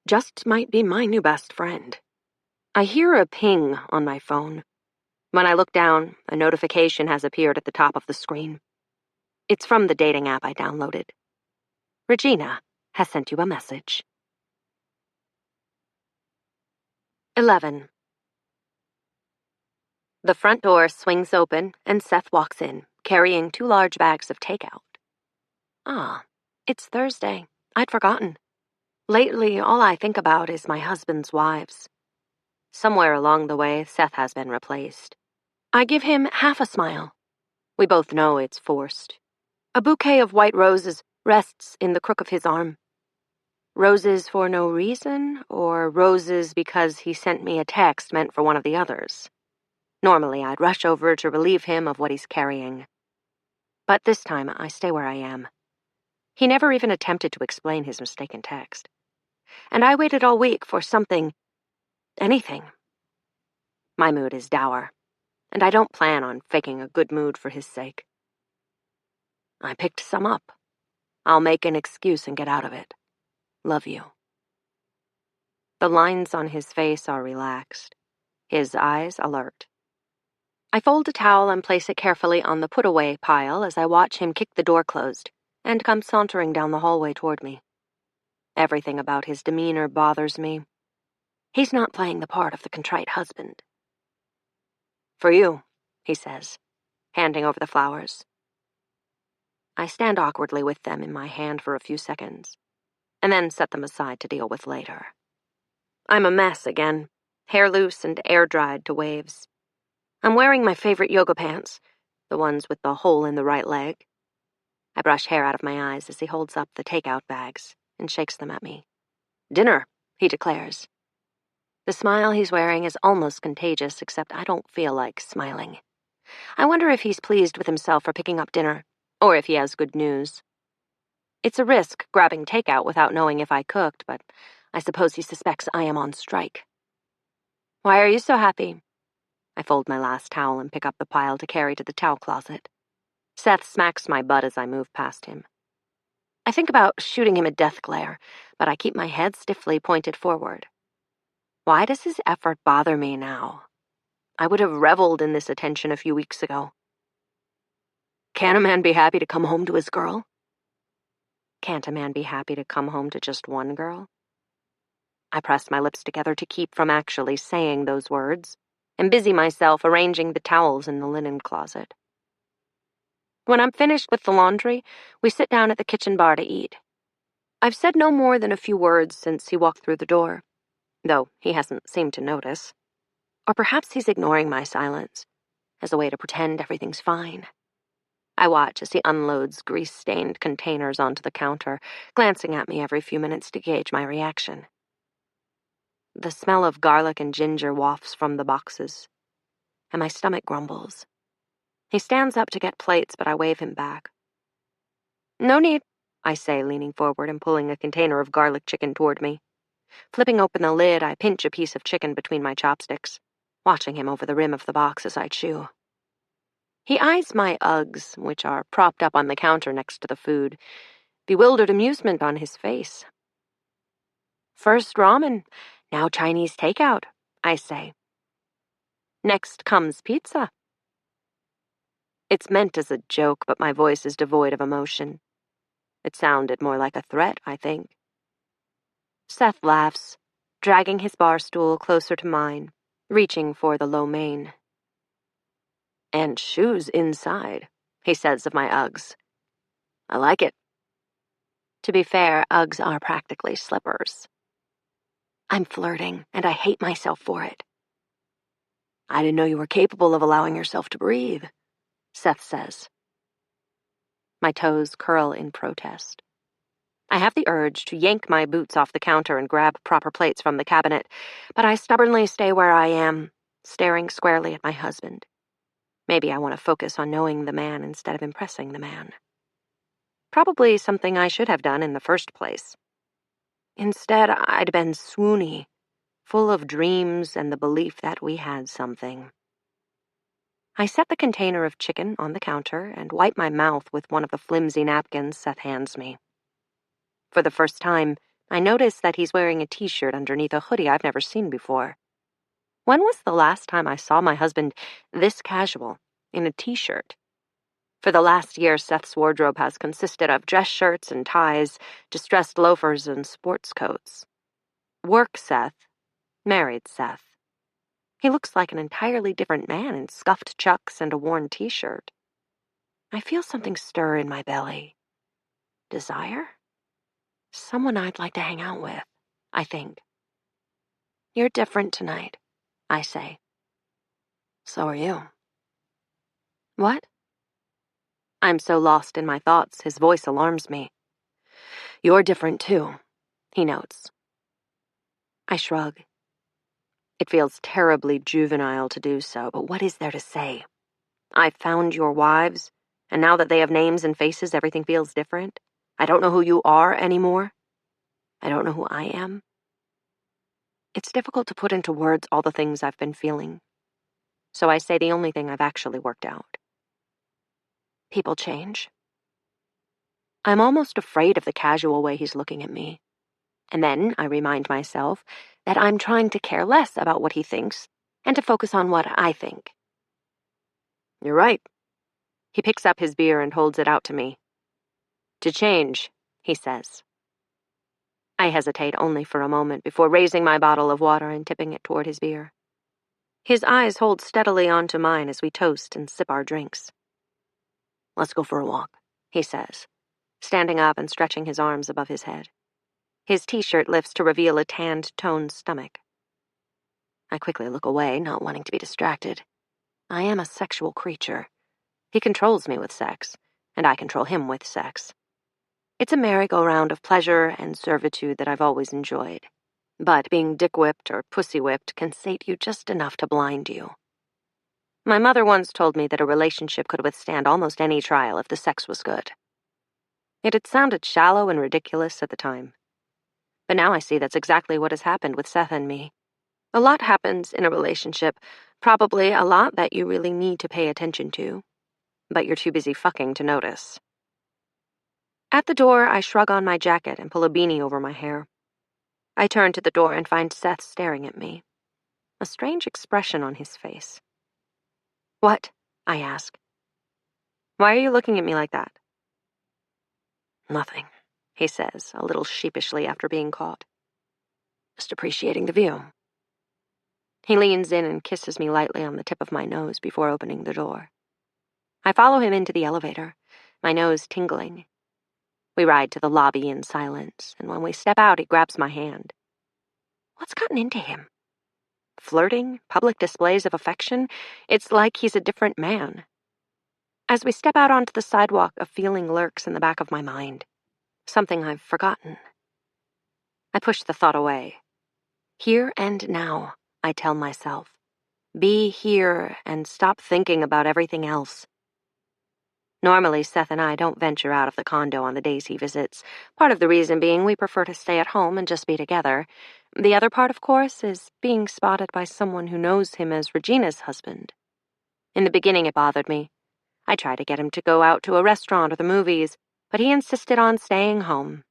just might be my new best friend. I hear a ping on my phone. When I look down, a notification has appeared at the top of the screen. It's from the dating app I downloaded. Regina has sent you a message. 11. The front door swings open, and Seth walks in, carrying 2 large bags of takeout. Ah, it's Thursday. I'd forgotten. Lately, all I think about is my husband's wives. Somewhere along the way, Seth has been replaced. I give him half a smile. We both know it's forced. A bouquet of white roses rests in the crook of his arm. Roses for no reason, or roses because he sent me a text meant for one of the others? Normally, I'd rush over to relieve him of what he's carrying. But this time, I stay where I am. He never even attempted to explain his mistaken text. And I waited all week for something, anything. My mood is dour, and I don't plan on faking a good mood for his sake. I picked some up. I'll make an excuse and get out of it. Love you. The lines on his face are relaxed, his eyes alert. I fold a towel and place it carefully on the put-away pile as I watch him kick the door closed and come sauntering down the hallway toward me. Everything about his demeanor bothers me. He's not playing the part of the contrite husband. For you, he says, handing over the flowers. I stand awkwardly with them in my hand for a few seconds, and then set them aside to deal with later. I'm a mess again, hair loose and air-dried to waves. I'm wearing my favorite yoga pants, the ones with the hole in the right leg. I brush hair out of my eyes as he holds up the takeout bags and shakes them at me. Dinner, he declares. The smile he's wearing is almost contagious, except I don't feel like smiling. I wonder if he's pleased with himself for picking up dinner, or if he has good news. It's a risk grabbing takeout without knowing if I cooked, but I suppose he suspects I am on strike. Why are you so happy? I fold my last towel and pick up the pile to carry to the towel closet. Seth smacks my butt as I move past him. I think about shooting him a death glare, but I keep my head stiffly pointed forward. Why does his effort bother me now? I would have reveled in this attention a few weeks ago. Can a man be happy to come home to his girl? Can't a man be happy to come home to just one girl? I press my lips together to keep from actually saying those words, and busy myself arranging the towels in the linen closet. When I'm finished with the laundry, we sit down at the kitchen bar to eat. I've said no more than a few words since he walked through the door, though he hasn't seemed to notice. Or perhaps he's ignoring my silence as a way to pretend everything's fine. I watch as he unloads grease-stained containers onto the counter, glancing at me every few minutes to gauge my reaction. The smell of garlic and ginger wafts from the boxes, and my stomach grumbles. He stands up to get plates, but I wave him back. No need, I say, leaning forward and pulling a container of garlic chicken toward me. Flipping open the lid, I pinch a piece of chicken between my chopsticks, watching him over the rim of the box as I chew. He eyes my Uggs, which are propped up on the counter next to the food, bewildered amusement on his face. First ramen, now Chinese takeout, I say. Next comes pizza. It's meant as a joke, but my voice is devoid of emotion. It sounded more like a threat, I think. Seth laughs, dragging his bar stool closer to mine, reaching for the lo mein. And shoes inside, he says of my Uggs. I like it. To be fair, Uggs are practically slippers. I'm flirting, and I hate myself for it. I didn't know you were capable of allowing yourself to breathe, Seth says. My toes curl in protest. I have the urge to yank my boots off the counter and grab proper plates from the cabinet, but I stubbornly stay where I am, staring squarely at my husband. Maybe I want to focus on knowing the man instead of impressing the man. Probably something I should have done in the first place. Instead, I'd been swoony, full of dreams and the belief that we had something. I set the container of chicken on the counter and wipe my mouth with one of the flimsy napkins Seth hands me. For the first time, I notice that he's wearing a t-shirt underneath a hoodie I've never seen before. When was the last time I saw my husband this casual, in a t-shirt? For the last year, Seth's wardrobe has consisted of dress shirts and ties, distressed loafers and sports coats. Work Seth, married Seth. He looks like an entirely different man in scuffed chucks and a worn t-shirt. I feel something stir in my belly. Desire? Someone I'd like to hang out with, I think. You're different tonight, I say. So are you. What? I'm so lost in my thoughts, his voice alarms me. You're different too, he notes. I shrug. It feels terribly juvenile to do so, but what is there to say? I've found your wives, and now that they have names and faces, everything feels different. I don't know who you are anymore. I don't know who I am. It's difficult to put into words all the things I've been feeling. So I say the only thing I've actually worked out. People change. I'm almost afraid of the casual way he's looking at me. And then I remind myself that I'm trying to care less about what he thinks and to focus on what I think. You're right. He picks up his beer and holds it out to me. To change, he says. I hesitate only for a moment before raising my bottle of water and tipping it toward his beer. His eyes hold steadily onto mine as we toast and sip our drinks. Let's go for a walk, he says, standing up and stretching his arms above his head. His t-shirt lifts to reveal a tanned, toned stomach. I quickly look away, not wanting to be distracted. I am a sexual creature. He controls me with sex, and I control him with sex. It's a merry-go-round of pleasure and servitude that I've always enjoyed. But being dick-whipped or pussy-whipped can sate you just enough to blind you. My mother once told me that a relationship could withstand almost any trial if the sex was good. It had sounded shallow and ridiculous at the time. But now I see that's exactly what has happened with Seth and me. A lot happens in a relationship, probably a lot that you really need to pay attention to, but you're too busy fucking to notice. At the door, I shrug on my jacket and pull a beanie over my hair. I turn to the door and find Seth staring at me, a strange expression on his face. What? I ask. Why are you looking at me like that? Nothing, he says, a little sheepishly after being caught. Just appreciating the view. He leans in and kisses me lightly on the tip of my nose before opening the door. I follow him into the elevator, my nose tingling. We ride to the lobby in silence, and when we step out, he grabs my hand. What's gotten into him? Flirting? Public displays of affection? It's like he's a different man. As we step out onto the sidewalk, a feeling lurks in the back of my mind. Something I've forgotten. I push the thought away. Here and now, I tell myself. Be here and stop thinking about everything else. Normally, Seth and I don't venture out of the condo on the days he visits, part of the reason being we prefer to stay at home and just be together. The other part, of course, is being spotted by someone who knows him as Regina's husband. In the beginning, it bothered me. I tried to get him to go out to a restaurant or the movies, but he insisted on staying home.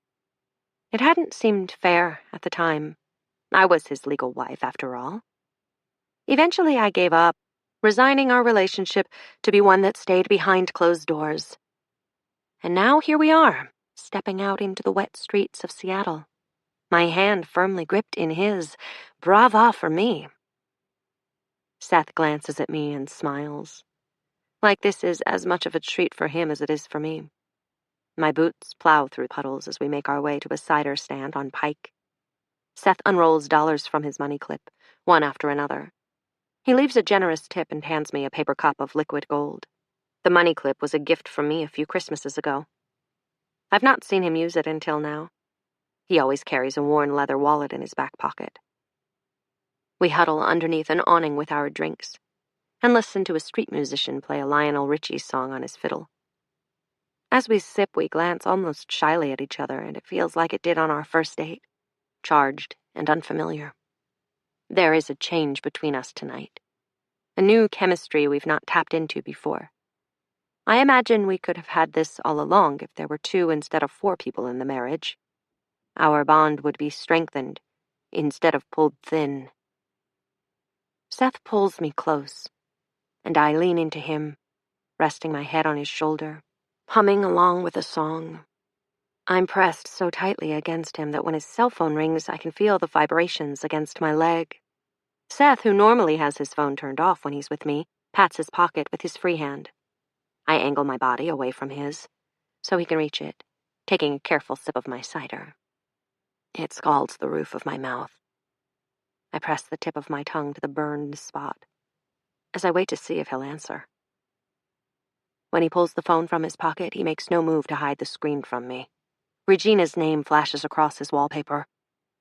It hadn't seemed fair at the time. I was his legal wife, after all. Eventually, I gave up, resigning our relationship to be one that stayed behind closed doors. And now here we are, stepping out into the wet streets of Seattle. My hand firmly gripped in his. Brava for me. Seth glances at me and smiles. Like this is as much of a treat for him as it is for me. My boots plow through puddles as we make our way to a cider stand on Pike. Seth unrolls dollars from his money clip, one after another. He leaves a generous tip and hands me a paper cup of liquid gold. The money clip was a gift from me a few Christmases ago. I've not seen him use it until now. He always carries a worn leather wallet in his back pocket. We huddle underneath an awning with our drinks and listen to a street musician play a Lionel Richie song on his fiddle. As we sip, we glance almost shyly at each other, and it feels like it did on our first date, charged and unfamiliar. There is a change between us tonight, a new chemistry we've not tapped into before. I imagine we could have had this all along if there were 2 instead of 4 people in the marriage. Our bond would be strengthened instead of pulled thin. Seth pulls me close, and I lean into him, resting my head on his shoulder, humming along with a song. I'm pressed so tightly against him that when his cell phone rings, I can feel the vibrations against my leg. Seth, who normally has his phone turned off when he's with me, pats his pocket with his free hand. I angle my body away from his, so he can reach it, taking a careful sip of my cider. It scalds the roof of my mouth. I press the tip of my tongue to the burned spot, as I wait to see if he'll answer. When he pulls the phone from his pocket, he makes no move to hide the screen from me. Regina's name flashes across his wallpaper,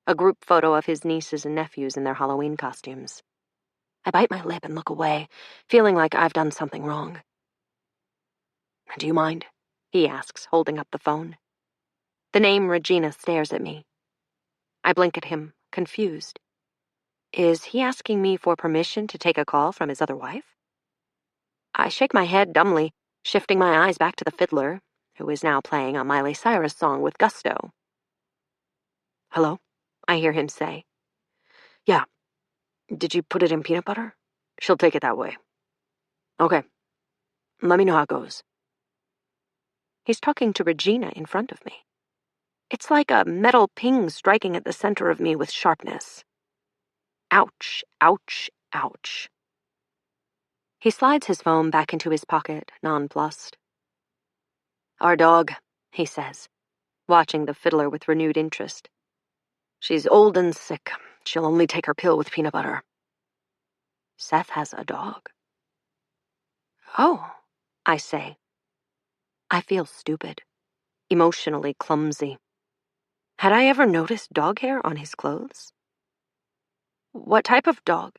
a group photo of his nieces and nephews in their Halloween costumes. I bite my lip and look away, feeling like I've done something wrong. "Do you mind?" he asks, holding up the phone. The name Regina stares at me. I blink at him, confused. Is he asking me for permission to take a call from his other wife? I shake my head dumbly, shifting my eyes back to the fiddler, who is now playing a Miley Cyrus song with gusto. "Hello?" I hear him say. "Yeah. Did you put it in peanut butter? She'll take it that way." "Okay. Let me know how it goes." He's talking to Regina in front of me. It's like a metal ping striking at the center of me with sharpness. Ouch, ouch, ouch. He slides his phone back into his pocket, nonplussed. "Our dog," he says, watching the fiddler with renewed interest. "She's old and sick. She'll only take her pill with peanut butter." Seth has a dog. "Oh," I say. I feel stupid, emotionally clumsy. Had I ever noticed dog hair on his clothes? "What type of dog?"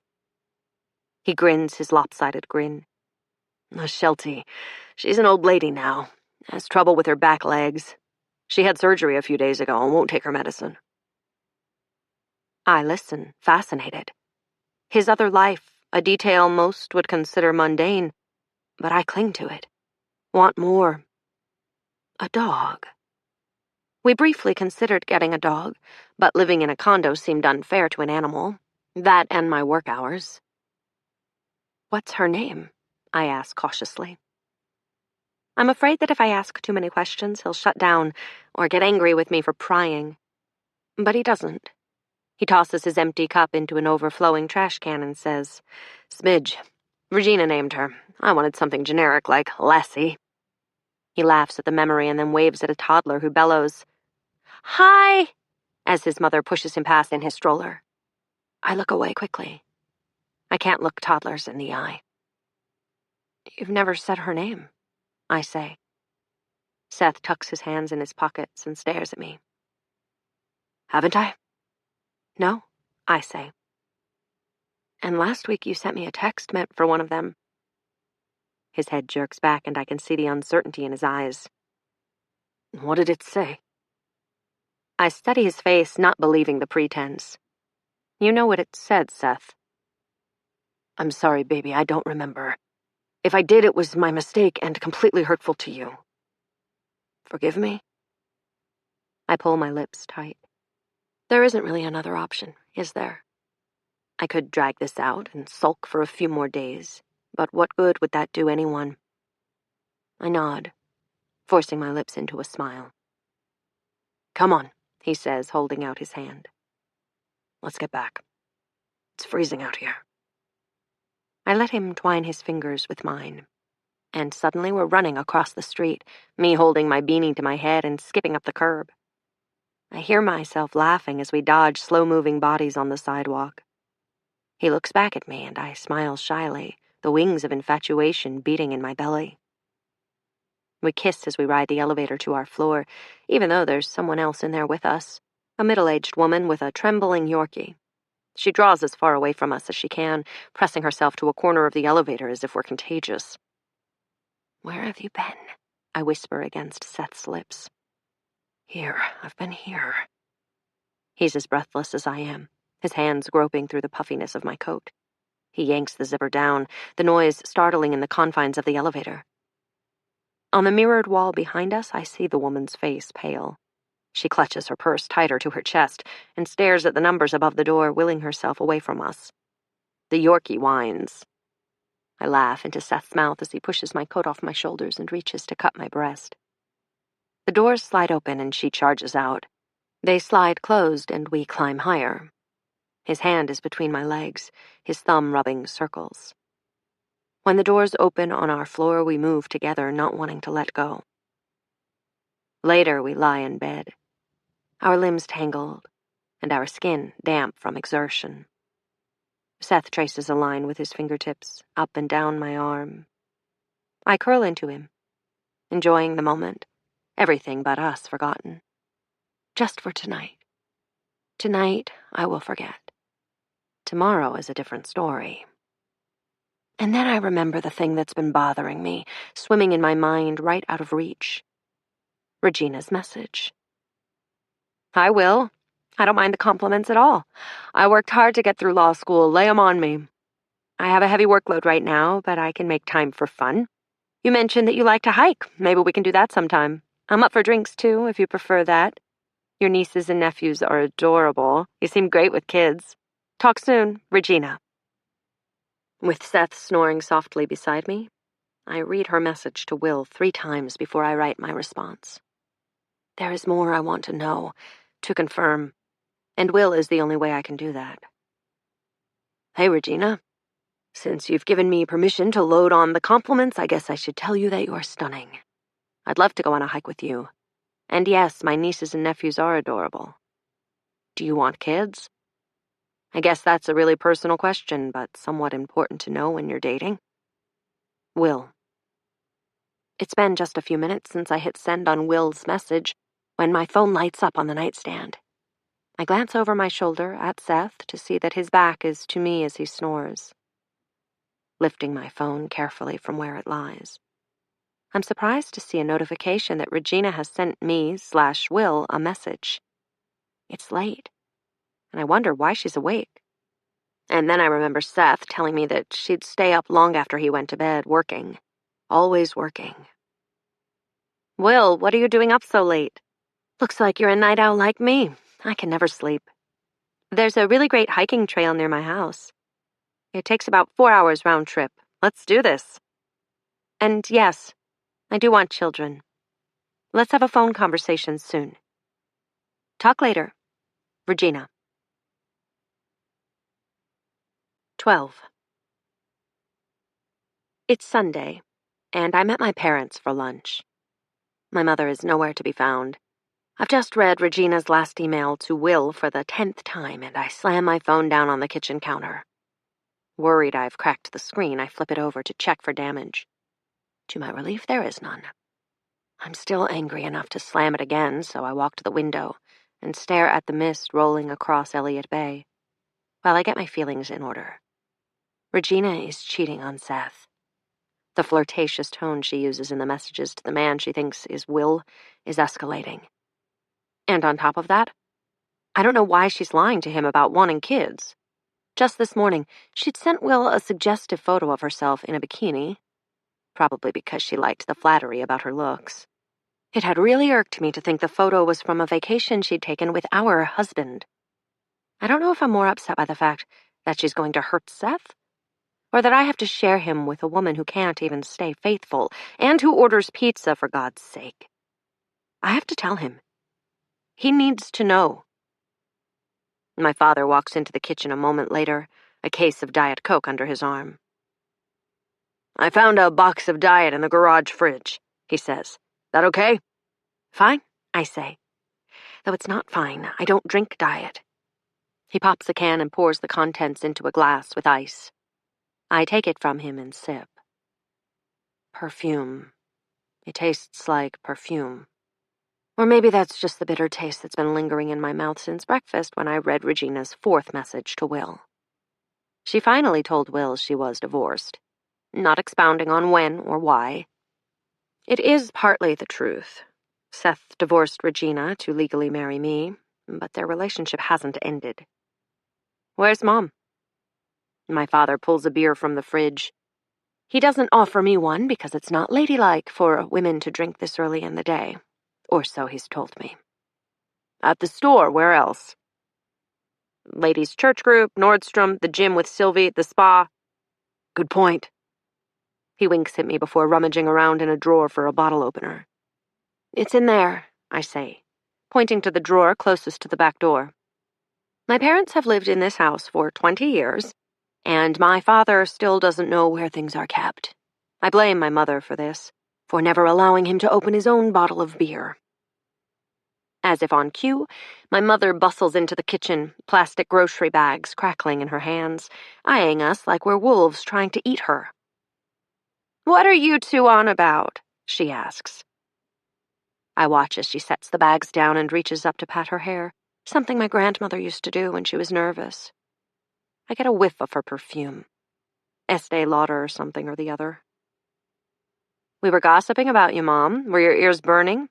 He grins his lopsided grin. "A Sheltie. She's an old lady now. Has trouble with her back legs. She had surgery a few days ago and won't take her medicine." I listen, fascinated. His other life, a detail most would consider mundane, but I cling to it. Want more. A dog. We briefly considered getting a dog, but living in a condo seemed unfair to an animal. That and my work hours. "What's her name?" I ask cautiously. I'm afraid that if I ask too many questions, he'll shut down or get angry with me for prying. But he doesn't. He tosses his empty cup into an overflowing trash can and says, "Smidge. Regina named her. I wanted something generic like Lassie." He laughs at the memory and then waves at a toddler who bellows, "Hi!" as his mother pushes him past in his stroller. I look away quickly. I can't look toddlers in the eye. "You've never said her name," I say. Seth tucks his hands in his pockets and stares at me. "Haven't I?" "No," I say. "And last week you sent me a text meant for one of them." His head jerks back and I can see the uncertainty in his eyes. "What did it say?" I study his face, not believing the pretense. "You know what it said, Seth." "I'm sorry, baby, I don't remember. If I did, it was my mistake and completely hurtful to you. Forgive me?" I pull my lips tight. There isn't really another option, is there? I could drag this out and sulk for a few more days, but what good would that do anyone? I nod, forcing my lips into a smile. "Come on," he says, holding out his hand. "Let's get back. It's freezing out here." I let him twine his fingers with mine, and suddenly we're running across the street, me holding my beanie to my head and skipping up the curb. I hear myself laughing as we dodge slow-moving bodies on the sidewalk. He looks back at me, and I smile shyly, the wings of infatuation beating in my belly. We kiss as we ride the elevator to our floor, even though there's someone else in there with us, a middle-aged woman with a trembling Yorkie. She draws as far away from us as she can, pressing herself to a corner of the elevator as if we're contagious. "Where have you been?" I whisper against Seth's lips. "Here, I've been here." He's as breathless as I am, his hands groping through the puffiness of my coat. He yanks the zipper down, the noise startling in the confines of the elevator. On the mirrored wall behind us, I see the woman's face pale. She clutches her purse tighter to her chest and stares at the numbers above the door, willing herself away from us. The Yorkie whines. I laugh into Seth's mouth as he pushes my coat off my shoulders and reaches to cut my breast. The doors slide open and she charges out. They slide closed and we climb higher. His hand is between my legs, his thumb rubbing circles. When the doors open on our floor, we move together, not wanting to let go. Later, we lie in bed, our limbs tangled, and our skin damp from exertion. Seth traces a line with his fingertips up and down my arm. I curl into him, enjoying the moment, everything but us forgotten. Just for tonight. Tonight, I will forget. Tomorrow is a different story. And then I remember the thing that's been bothering me, swimming in my mind right out of reach. Regina's message. "Hi, Will. I don't mind the compliments at all. I worked hard to get through law school. Lay 'em on me. I have a heavy workload right now, but I can make time for fun. You mentioned that you like to hike. Maybe we can do that sometime. I'm up for drinks, too, if you prefer that. Your nieces and nephews are adorable. You seem great with kids. Talk soon, Regina." With Seth snoring softly beside me, I read her message to Will 3 times before I write my response. There is more I want to know, to confirm, and Will is the only way I can do that. "Hey, Regina. Since you've given me permission to load on the compliments, I guess I should tell you that you're stunning. I'd love to go on a hike with you. And yes, my nieces and nephews are adorable. Do you want kids? I guess that's a really personal question, but somewhat important to know when you're dating. Will." It's been just a few minutes since I hit send on Will's message when my phone lights up on the nightstand. I glance over my shoulder at Seth to see that his back is to me as he snores. Lifting my phone carefully from where it lies, I'm surprised to see a notification that Regina has sent me/Will a message. It's late, and I wonder why she's awake. And then I remember Seth telling me that she'd stay up long after he went to bed, working. Always working. "Will, what are you doing up so late? Looks like you're a night owl like me. I can never sleep. There's a really great hiking trail near my house. It takes about 4 hours round trip. Let's do this. And yes, I do want children. Let's have a phone conversation soon. Talk later. Regina." 12. It's Sunday, and I'm at my parents' for lunch. My mother is nowhere to be found. I've just read Regina's last email to Will for the 10th time, and I slam my phone down on the kitchen counter. Worried I've cracked the screen, I flip it over to check for damage. To my relief, there is none. I'm still angry enough to slam it again, so I walk to the window and stare at the mist rolling across Elliott Bay, while I get my feelings in order. Regina is cheating on Seth. The flirtatious tone she uses in the messages to the man she thinks is Will is escalating. And on top of that, I don't know why she's lying to him about wanting kids. Just this morning, she'd sent Will a suggestive photo of herself in a bikini, probably because she liked the flattery about her looks. It had really irked me to think the photo was from a vacation she'd taken with our husband. I don't know if I'm more upset by the fact that she's going to hurt Seth, or that I have to share him with a woman who can't even stay faithful, and who orders pizza for God's sake. I have to tell him. He needs to know. My father walks into the kitchen a moment later, a case of Diet Coke under his arm. "I found a box of Diet in the garage fridge," he says. "That okay?" "Fine," I say. though it's not fine. I don't drink diet. He pops a can and pours the contents into a glass with ice. I take it from him and sip. Perfume. It tastes like perfume. Or maybe that's just the bitter taste that's been lingering in my mouth since breakfast when I read Regina's 4th message to Will. She finally told Will she was divorced, not expounding on when or why. It is partly the truth. Seth divorced Regina to legally marry me, but their relationship hasn't ended. Where's Mom? My father pulls a beer from the fridge. He doesn't offer me one because it's not ladylike for women to drink this early in the day, or so he's told me. At the store, where else? Ladies' church group, Nordstrom, the gym with Sylvie, the spa. Good point. He winks at me before rummaging around in a drawer for a bottle opener. It's in there, I say, pointing to the drawer closest to the back door. My parents have lived in this house for 20 years, and my father still doesn't know where things are kept. I blame my mother for this, for never allowing him to open his own bottle of beer. As if on cue, my mother bustles into the kitchen, plastic grocery bags crackling in her hands, eyeing us like we're wolves trying to eat her. What are you two on about? She asks. I watch as she sets the bags down and reaches up to pat her hair, something my grandmother used to do when she was nervous. I get a whiff of her perfume. Estee Lauder or something or the other. We were gossiping about you, Mom. Were your ears burning?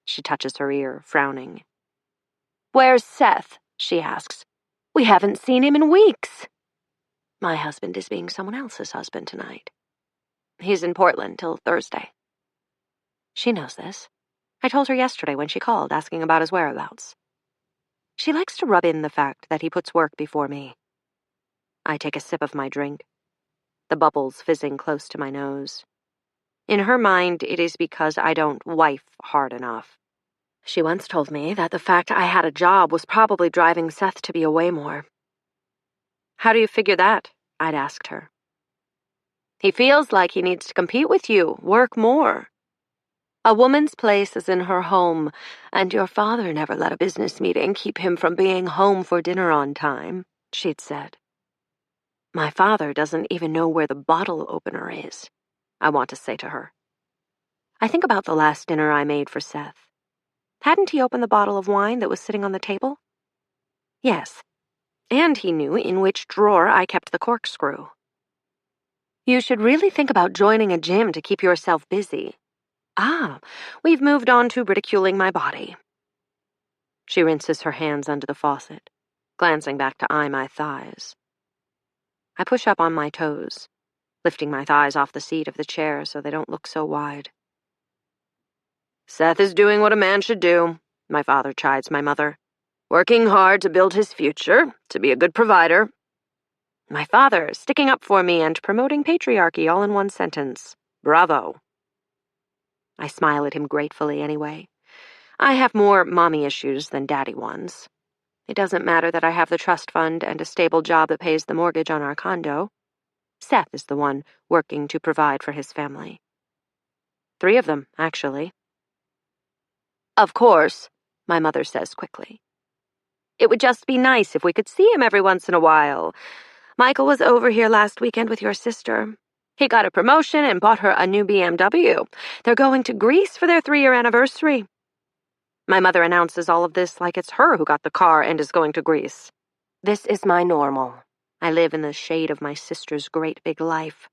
She touches her ear, frowning. Where's Seth? She asks. We haven't seen him in weeks. My husband is being someone else's husband tonight. He's in Portland till Thursday. She knows this. I told her yesterday when she called, asking about his whereabouts. She likes to rub in the fact that he puts work before me. I take a sip of my drink, the bubbles fizzing close to my nose. In her mind, it is because I don't wife hard enough. She once told me that the fact I had a job was probably driving Seth to be away more. How do you figure that? I'd asked her. He feels like he needs to compete with you, work more. A woman's place is in her home, and your father never let a business meeting keep him from being home for dinner on time, she'd said. My father doesn't even know where the bottle opener is, I want to say to her. I think about the last dinner I made for Seth. Hadn't he opened the bottle of wine that was sitting on the table? Yes, and he knew in which drawer I kept the corkscrew. You should really think about joining a gym to keep yourself busy. Ah, we've moved on to ridiculing my body. She rinses her hands under the faucet, glancing back to eye my thighs. I push up on my toes, lifting my thighs off the seat of the chair so they don't look so wide. Seth is doing what a man should do, my father chides my mother. Working hard to build his future, to be a good provider. My father sticking up for me and promoting patriarchy all in one sentence. Bravo. I smile at him gratefully anyway. I have more mommy issues than daddy ones. It doesn't matter that I have the trust fund and a stable job that pays the mortgage on our condo. Seth is the one working to provide for his family. 3 of them, actually. Of course, my mother says quickly. It would just be nice if we could see him every once in a while. Michael was over here last weekend with your sister. He got a promotion and bought her a new BMW. They're going to Greece for their 3-year anniversary. My mother announces all of this like it's her who got the car and is going to Greece. This is my normal. I live in the shade of my sister's great big life.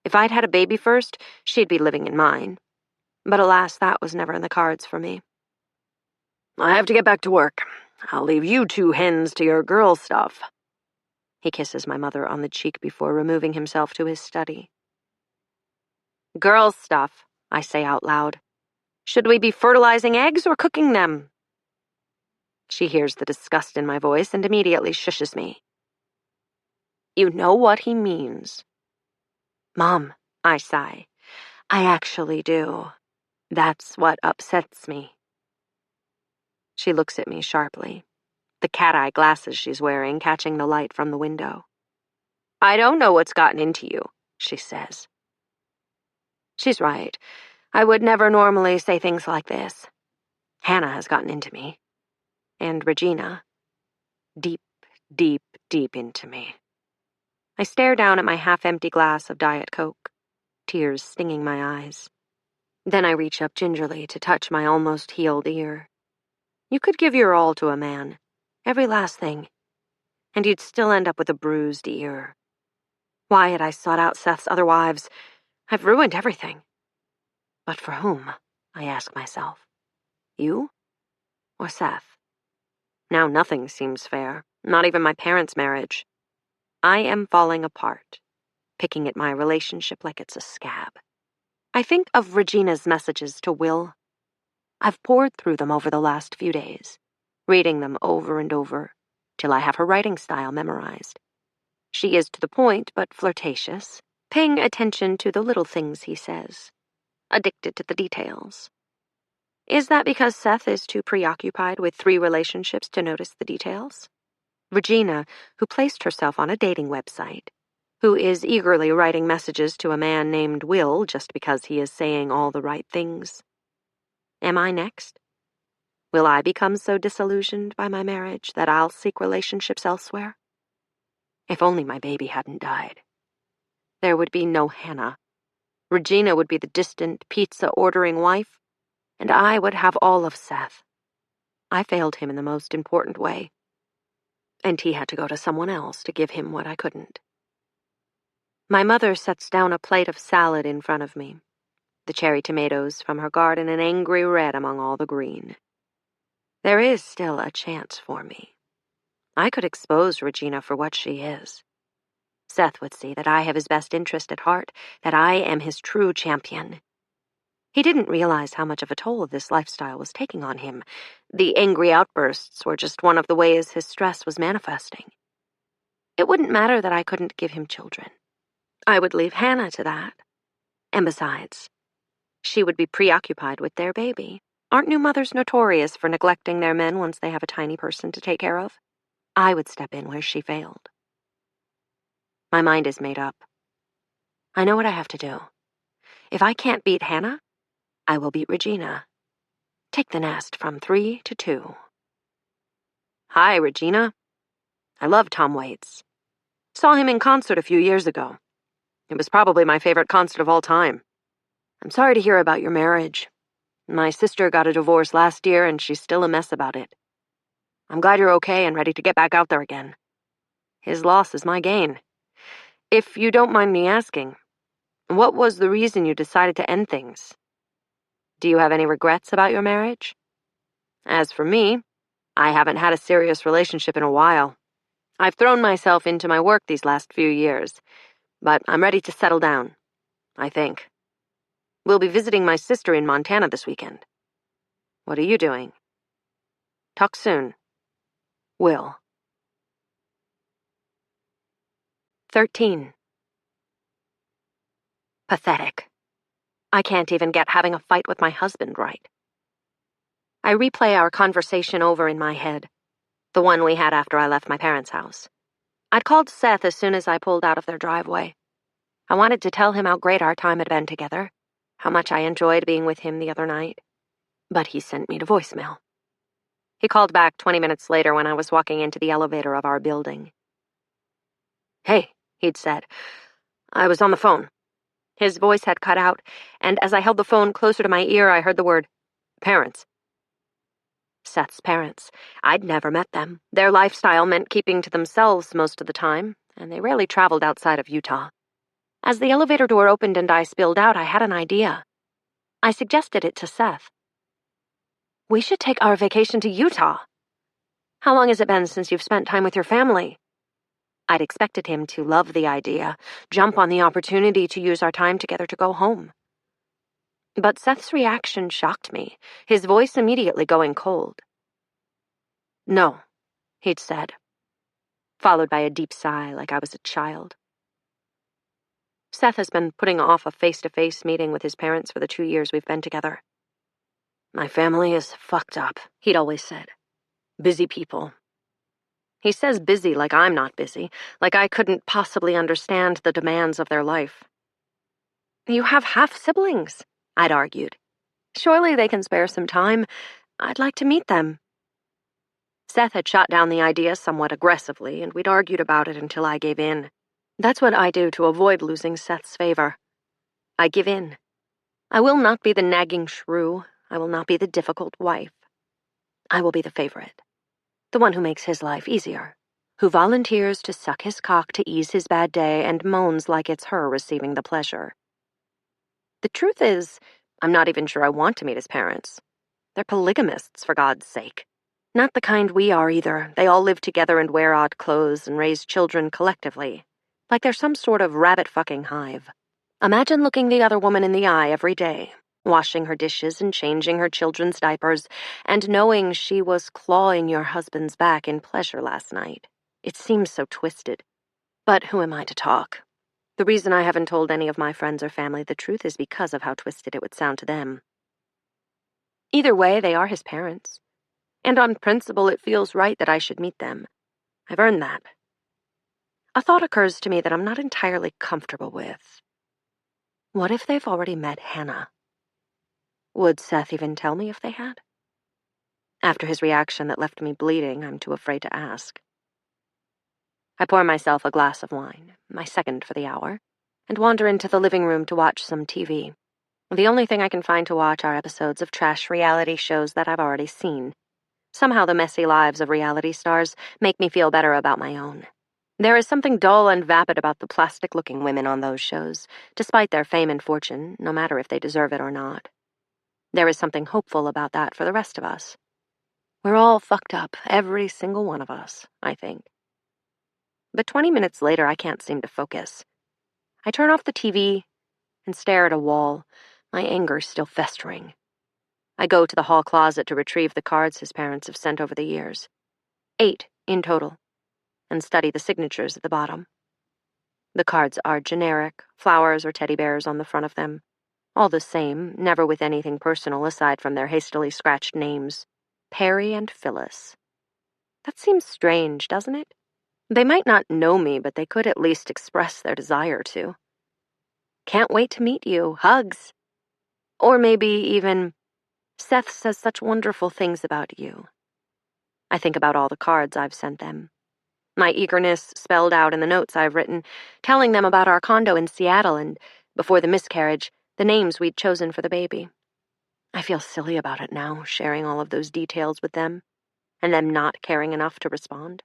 If I'd had a baby first, she'd be living in mine. But alas, that was never in the cards for me. I have to get back to work. I'll leave you 2 hens to your girl stuff. He kisses my mother on the cheek before removing himself to his study. Girl stuff, I say out loud. Should we be fertilizing eggs or cooking them? She hears the disgust in my voice and immediately shushes me. You know what he means. Mom, I sigh. I actually do. That's what upsets me. She looks at me sharply, the cat-eye glasses she's wearing catching the light from the window. I don't know what's gotten into you, she says. She's right. I would never normally say things like this. Hannah has gotten into me. And Regina. Deep, deep, deep into me. I stare down at my half-empty glass of Diet Coke, tears stinging my eyes. Then I reach up gingerly to touch my almost healed ear. You could give your all to a man, every last thing, and you'd still end up with a bruised ear. Why had I sought out Seth's other wives? I've ruined everything. But for whom? I ask myself. You? Or Seth? Now nothing seems fair, not even my parents' marriage. I am falling apart, picking at my relationship like it's a scab. I think of Regina's messages to Will. I've pored through them over the last few days, reading them over and over, till I have her writing style memorized. She is to the point, but flirtatious, paying attention to the little things he says, addicted to the details. Is that because Seth is too preoccupied with 3 relationships to notice the details? Regina, who placed herself on a dating website, who is eagerly writing messages to a man named Will just because he is saying all the right things. Am I next? Will I become so disillusioned by my marriage that I'll seek relationships elsewhere? If only my baby hadn't died. There would be no Hannah. Regina would be the distant, pizza-ordering wife, and I would have all of Seth. I failed him in the most important way, and he had to go to someone else to give him what I couldn't. My mother sets down a plate of salad in front of me, the cherry tomatoes from her garden an angry red among all the green. There is still a chance for me. I could expose Regina for what she is. Seth would see that I have his best interest at heart, that I am his true champion. He didn't realize how much of a toll this lifestyle was taking on him. The angry outbursts were just one of the ways his stress was manifesting. It wouldn't matter that I couldn't give him children. I would leave Hannah to that. And besides, she would be preoccupied with their baby. Aren't new mothers notorious for neglecting their men once they have a tiny person to take care of? I would step in where she failed. My mind is made up. I know what I have to do. If I can't beat Hannah, I will beat Regina. Take the nest from 3 to 2. Hi, Regina. I love Tom Waits. Saw him in concert a few years ago. It was probably my favorite concert of all time. I'm sorry to hear about your marriage. My sister got a divorce last year and she's still a mess about it. I'm glad you're okay and ready to get back out there again. His loss is my gain. If you don't mind me asking, what was the reason you decided to end things? Do you have any regrets about your marriage? As for me, I haven't had a serious relationship in a while. I've thrown myself into my work these last few years, but I'm ready to settle down, I think. We'll be visiting my sister in Montana this weekend. What are you doing? Talk soon. Will. 13. Pathetic. I can't even get having a fight with my husband right. I replay our conversation over in my head, the one we had after I left my parents' house. I'd called Seth as soon as I pulled out of their driveway. I wanted to tell him how great our time had been together, how much I enjoyed being with him the other night. But he sent me to voicemail. He called back 20 minutes later when I was walking into the elevator of our building. Hey, he'd said. I was on the phone. His voice had cut out, and as I held the phone closer to my ear, I heard the word, parents. Seth's parents. I'd never met them. Their lifestyle meant keeping to themselves most of the time, and they rarely traveled outside of Utah. As the elevator door opened and I spilled out, I had an idea. I suggested it to Seth. We should take our vacation to Utah. How long has it been since you've spent time with your family? I'd expected him to love the idea, jump on the opportunity to use our time together to go home. But Seth's reaction shocked me, his voice immediately going cold. No, he'd said, followed by a deep sigh like I was a child. Seth has been putting off a face-to-face meeting with his parents for the 2 years we've been together. My family is fucked up, he'd always said. Busy people. He says busy like I'm not busy, like I couldn't possibly understand the demands of their life. You have half-siblings, I'd argued. Surely they can spare some time. I'd like to meet them. Seth had shot down the idea somewhat aggressively, and we'd argued about it until I gave in. That's what I do to avoid losing Seth's favor. I give in. I will not be the nagging shrew. I will not be the difficult wife. I will be the favorite. The one who makes his life easier. Who volunteers to suck his cock to ease his bad day and moans like it's her receiving the pleasure. The truth is, I'm not even sure I want to meet his parents. They're polygamists, for God's sake. Not the kind we are, either. They all live together and wear odd clothes and raise children collectively. Like they're some sort of rabbit-fucking hive. Imagine looking the other woman in the eye every day, washing her dishes and changing her children's diapers, and knowing she was clawing your husband's back in pleasure last night. It seems so twisted. But who am I to talk? The reason I haven't told any of my friends or family the truth is because of how twisted it would sound to them. Either way, they are his parents. And on principle, it feels right that I should meet them. I've earned that. A thought occurs to me that I'm not entirely comfortable with. What if they've already met Hannah? Would Seth even tell me if they had? After his reaction that left me bleeding, I'm too afraid to ask. I pour myself a glass of wine, my second for the hour, and wander into the living room to watch some TV. The only thing I can find to watch are episodes of trash reality shows that I've already seen. Somehow the messy lives of reality stars make me feel better about my own. There is something dull and vapid about the plastic-looking women on those shows, despite their fame and fortune, no matter if they deserve it or not. There is something hopeful about that for the rest of us. We're all fucked up, every single one of us, I think. But 20 minutes later, I can't seem to focus. I turn off the TV and stare at a wall, my anger still festering. I go to the hall closet to retrieve the cards his parents have sent over the years. 8 in total, and study the signatures at the bottom. The cards are generic, flowers or teddy bears on the front of them. All the same, never with anything personal aside from their hastily scratched names. Perry and Phyllis. That seems strange, doesn't it? They might not know me, but they could at least express their desire to. Can't wait to meet you. Hugs. Or maybe even, Seth says such wonderful things about you. I think about all the cards I've sent them. My eagerness spelled out in the notes I've written, telling them about our condo in Seattle and, before the miscarriage, the names we'd chosen for the baby. I feel silly about it now, sharing all of those details with them, and them not caring enough to respond.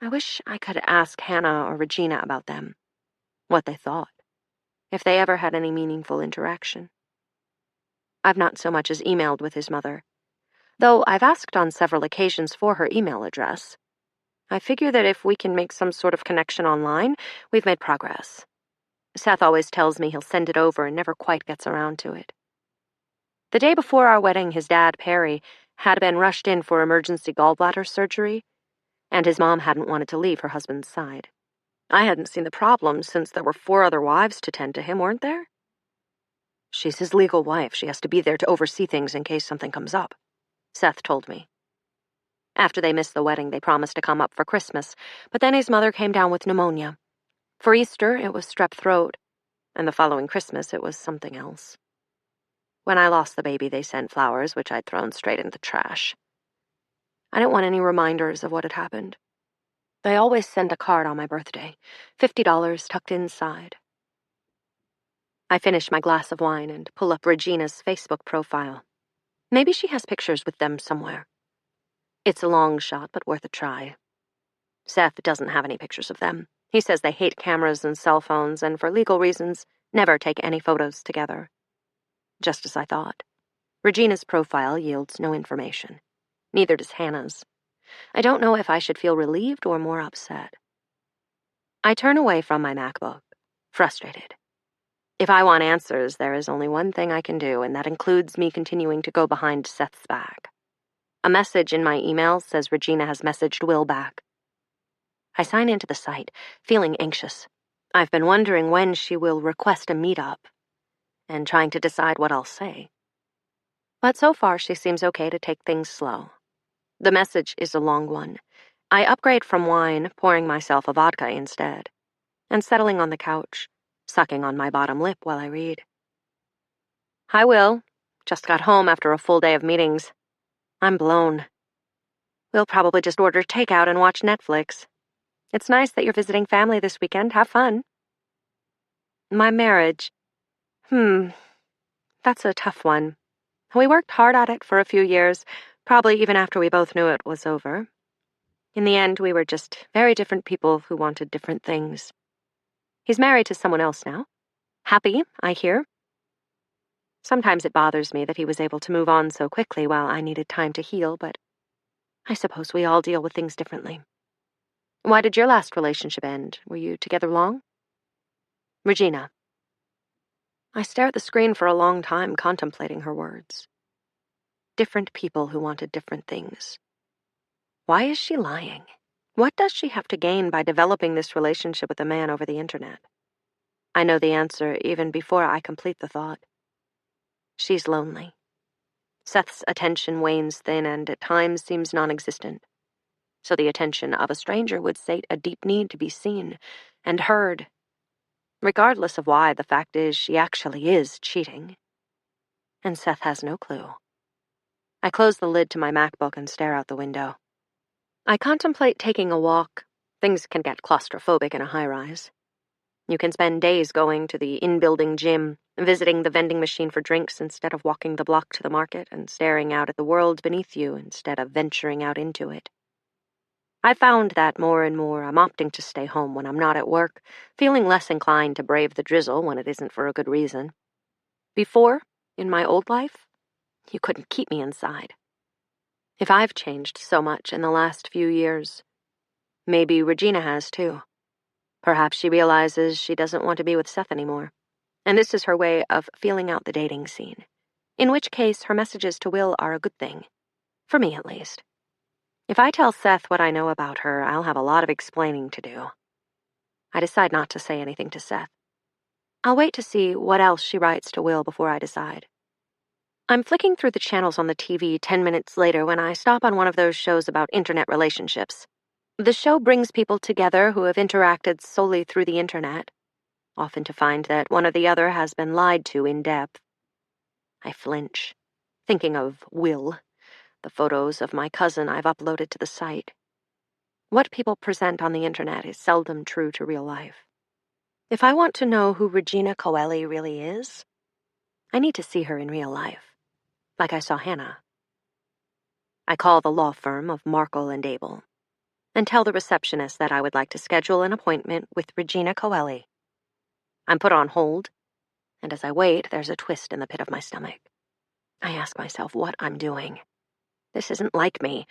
I wish I could ask Hannah or Regina about them, what they thought, if they ever had any meaningful interaction. I've not so much as emailed with his mother, though I've asked on several occasions for her email address. I figure that if we can make some sort of connection online, we've made progress. Seth always tells me he'll send it over and never quite gets around to it. The day before our wedding, his dad, Perry, had been rushed in for emergency gallbladder surgery, and his mom hadn't wanted to leave her husband's side. I hadn't seen the problem since there were 4 other wives to tend to him, weren't there? She's his legal wife. She has to be there to oversee things in case something comes up, Seth told me. After they missed the wedding, they promised to come up for Christmas, but then his mother came down with pneumonia. For Easter, it was strep throat, and the following Christmas, it was something else. When I lost the baby, they sent flowers, which I'd thrown straight into the trash. I didn't want any reminders of what had happened. They always send a card on my birthday, $50 tucked inside. I finish my glass of wine and pull up Regina's Facebook profile. Maybe she has pictures with them somewhere. It's a long shot, but worth a try. Seth doesn't have any pictures of them. He says they hate cameras and cell phones, and for legal reasons, never take any photos together. Just as I thought. Regina's profile yields no information. Neither does Hannah's. I don't know if I should feel relieved or more upset. I turn away from my MacBook, frustrated. If I want answers, there is only one thing I can do, and that includes me continuing to go behind Seth's back. A message in my email says Regina has messaged Will back. I sign into the site, feeling anxious. I've been wondering when she will request a meetup, and trying to decide what I'll say. But so far, she seems okay to take things slow. The message is a long one. I upgrade from wine, pouring myself a vodka instead, and settling on the couch, sucking on my bottom lip while I read. Hi, Will. Just got home after a full day of meetings. I'm blown. We'll probably just order takeout and watch Netflix. It's nice that you're visiting family this weekend. Have fun. My marriage. That's a tough one. We worked hard at it for a few years, probably even after we both knew it was over. In the end, we were just very different people who wanted different things. He's married to someone else now. Happy, I hear. Sometimes it bothers me that he was able to move on so quickly while I needed time to heal, but I suppose we all deal with things differently. Why did your last relationship end? Were you together long? Regina. I stare at the screen for a long time, contemplating her words. Different people who wanted different things. Why is she lying? What does she have to gain by developing this relationship with a man over the internet? I know the answer even before I complete the thought. She's lonely. Seth's attention wanes thin and at times seems non-existent. So the attention of a stranger would sate a deep need to be seen and heard. Regardless of why, the fact is she actually is cheating. And Seth has no clue. I close the lid to my MacBook and stare out the window. I contemplate taking a walk. Things can get claustrophobic in a high-rise. You can spend days going to the in-building gym, visiting the vending machine for drinks instead of walking the block to the market, and staring out at the world beneath you instead of venturing out into it. I found that more and more I'm opting to stay home when I'm not at work, feeling less inclined to brave the drizzle when it isn't for a good reason. Before, in my old life, you couldn't keep me inside. If I've changed so much in the last few years, maybe Regina has too. Perhaps she realizes she doesn't want to be with Seth anymore, and this is her way of feeling out the dating scene, in which case her messages to Will are a good thing, for me at least. If I tell Seth what I know about her, I'll have a lot of explaining to do. I decide not to say anything to Seth. I'll wait to see what else she writes to Will before I decide. I'm flicking through the channels on the TV 10 minutes later when I stop on one of those shows about internet relationships. The show brings people together who have interacted solely through the internet, often to find that one or the other has been lied to in depth. I flinch, thinking of Will, the photos of my cousin I've uploaded to the site. What people present on the internet is seldom true to real life. If I want to know who Regina Coeli really is, I need to see her in real life, like I saw Hannah. I call the law firm of Markle and Abel and tell the receptionist that I would like to schedule an appointment with Regina Coeli. I'm put on hold, and as I wait, there's a twist in the pit of my stomach. I ask myself what I'm doing. This isn't like me.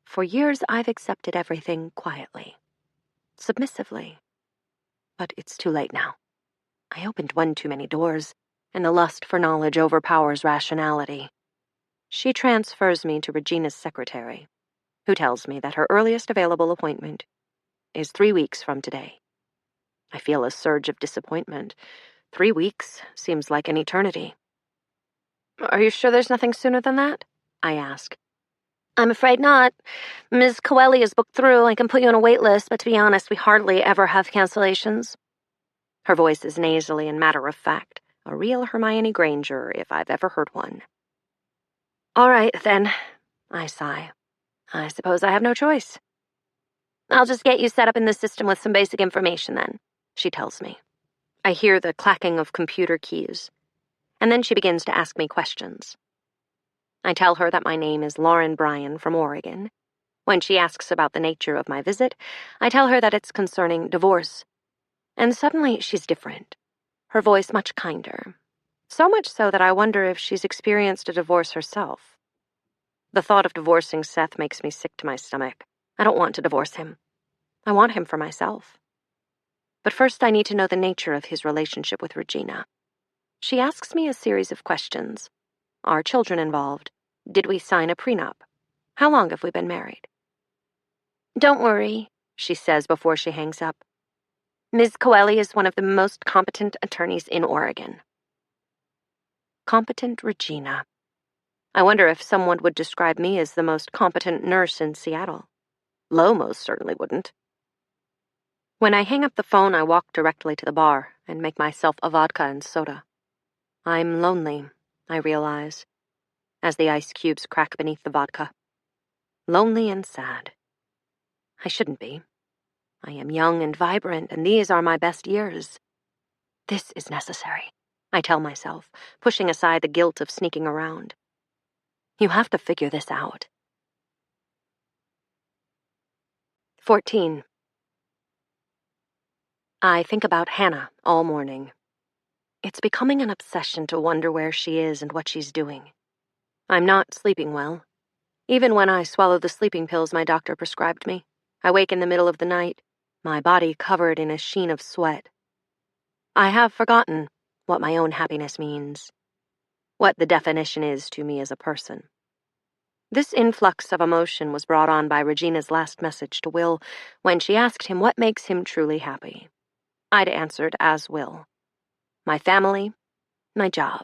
For years, I've accepted everything quietly, submissively. But it's too late now. I opened one too many doors, and the lust for knowledge overpowers rationality. She transfers me to Regina's secretary, who tells me that her earliest available appointment is 3 weeks from today. I feel a surge of disappointment. 3 weeks seems like an eternity. Are you sure there's nothing sooner than that? I ask. I'm afraid not. Ms. Coeli is booked through. I can put you on a wait list, but to be honest, we hardly ever have cancellations. Her voice is nasally and matter-of-fact, a real Hermione Granger if I've ever heard one. All right, then, I sigh. I suppose I have no choice. I'll just get you set up in the system with some basic information then, she tells me. I hear the clacking of computer keys, and then she begins to ask me questions. I tell her that my name is Lauren Bryan from Oregon. When she asks about the nature of my visit, I tell her that it's concerning divorce. And suddenly she's different. Her voice much kinder. So much so that I wonder if she's experienced a divorce herself. The thought of divorcing Seth makes me sick to my stomach. I don't want to divorce him. I want him for myself. But first I need to know the nature of his relationship with Regina. She asks me a series of questions. Are children involved? Did we sign a prenup? How long have we been married? Don't worry, she says before she hangs up. Ms. Coeli is one of the most competent attorneys in Oregon. Competent Regina. I wonder if someone would describe me as the most competent nurse in Seattle. Lo most certainly wouldn't. When I hang up the phone, I walk directly to the bar and make myself a vodka and soda. I'm lonely, I realize, as the ice cubes crack beneath the vodka. lonely and sad. I shouldn't be. I am young and vibrant, and these are my best years. This is necessary, I tell myself, pushing aside the guilt of sneaking around. You have to figure this out. 14. I think about Hannah all morning. It's becoming an obsession to wonder where she is and what she's doing. I'm not sleeping well. Even when I swallow the sleeping pills my doctor prescribed me, I wake in the middle of the night, my body covered in a sheen of sweat. I have forgotten what my own happiness means, what the definition is to me as a person. This influx of emotion was brought on by Regina's last message to Will when she asked him what makes him truly happy. I'd answered as Will. My family, my job.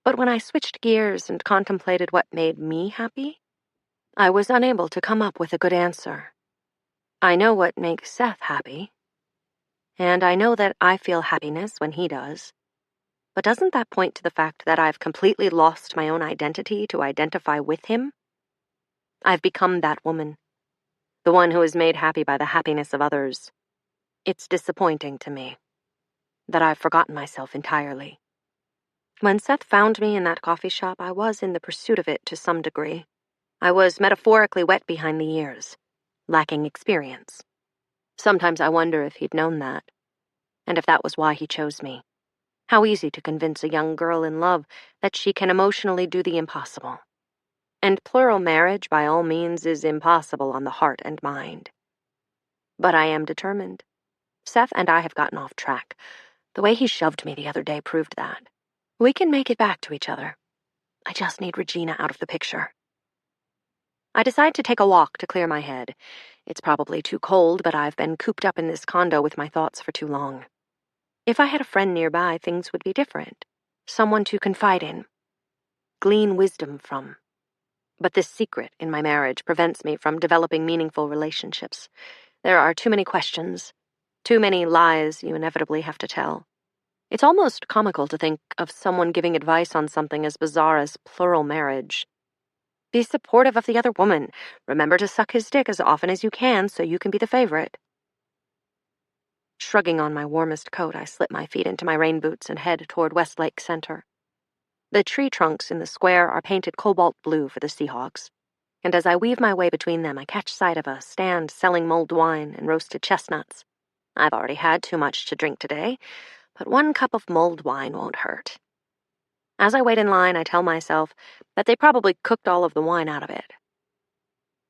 But when I switched gears and contemplated what made me happy, I was unable to come up with a good answer. I know what makes Seth happy, and I know that I feel happiness when he does. But doesn't that point to the fact that I've completely lost my own identity to identify with him? I've become that woman, the one who is made happy by the happiness of others. It's disappointing to me that I've forgotten myself entirely. When Seth found me in that coffee shop, I was in the pursuit of it to some degree. I was metaphorically wet behind the ears, lacking experience. Sometimes I wonder if he'd known that, and if that was why he chose me. How easy to convince a young girl in love that she can emotionally do the impossible. And plural marriage, by all means, is impossible on the heart and mind. But I am determined. Seth and I have gotten off track. The way he shoved me the other day proved that. We can make it back to each other. I just need Regina out of the picture. I decide to take a walk to clear my head. It's probably too cold, but I've been cooped up in this condo with my thoughts for too long. If I had a friend nearby, things would be different. Someone to confide in, glean wisdom from. But this secret in my marriage prevents me from developing meaningful relationships. There are too many questions, too many lies you inevitably have to tell. It's almost comical to think of someone giving advice on something as bizarre as plural marriage. Be supportive of the other woman. Remember to suck his dick as often as you can so you can be the favorite. Shrugging on my warmest coat, I slip my feet into my rain boots and head toward Westlake Center. The tree trunks in the square are painted cobalt blue for the Seahawks, and as I weave my way between them, I catch sight of a stand selling mulled wine and roasted chestnuts. I've already had too much to drink today, but 1 cup of mulled wine won't hurt. As I wait in line, I tell myself that they probably cooked all of the wine out of it.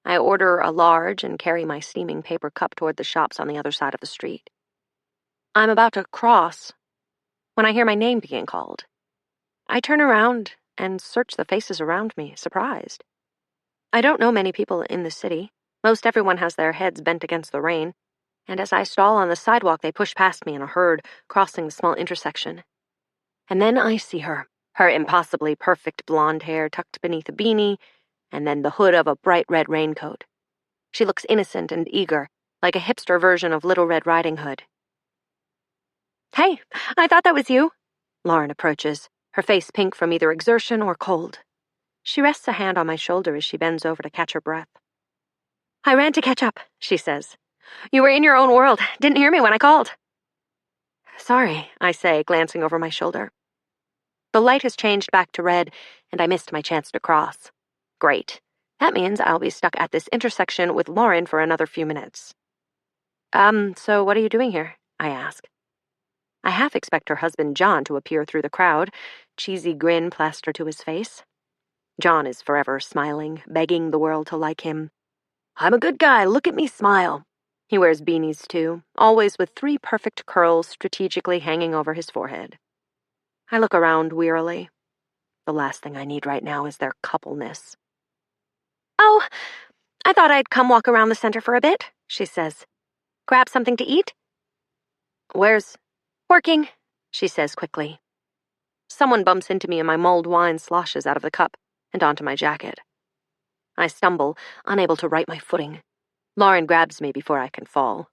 I order a large and carry my steaming paper cup toward the shops on the other side of the street. I'm about to cross when I hear my name being called. I turn around and search the faces around me, surprised. I don't know many people in the city. Most everyone has their heads bent against the rain, and as I stall on the sidewalk, they push past me in a herd, crossing the small intersection. And then I see her impossibly perfect blonde hair tucked beneath a beanie, and then the hood of a bright red raincoat. She looks innocent and eager, like a hipster version of Little Red Riding Hood. "Hey, I thought that was you." Lauren approaches, her face pink from either exertion or cold. She rests a hand on my shoulder as she bends over to catch her breath. "I ran to catch up," she says. "You were in your own world. Didn't hear me when I called." "Sorry," I say, glancing over my shoulder. The light has changed back to red, and I missed my chance to cross. Great. That means I'll be stuck at this intersection with Lauren for another few minutes. So what are you doing here?" I ask. I half expect her husband John to appear through the crowd, cheesy grin plastered to his face. John is forever smiling, begging the world to like him. "I'm a good guy, look at me smile." He wears beanies too, always with 3 perfect curls strategically hanging over his forehead. I look around wearily. The last thing I need right now is their coupleness. "Oh, I thought I'd come walk around the center for a bit," she says. "Grab something to eat?" "Where's—" "Working," she says quickly. Someone bumps into me and my mulled wine sloshes out of the cup and onto my jacket. I stumble, unable to right my footing. Lauren grabs me before I can fall.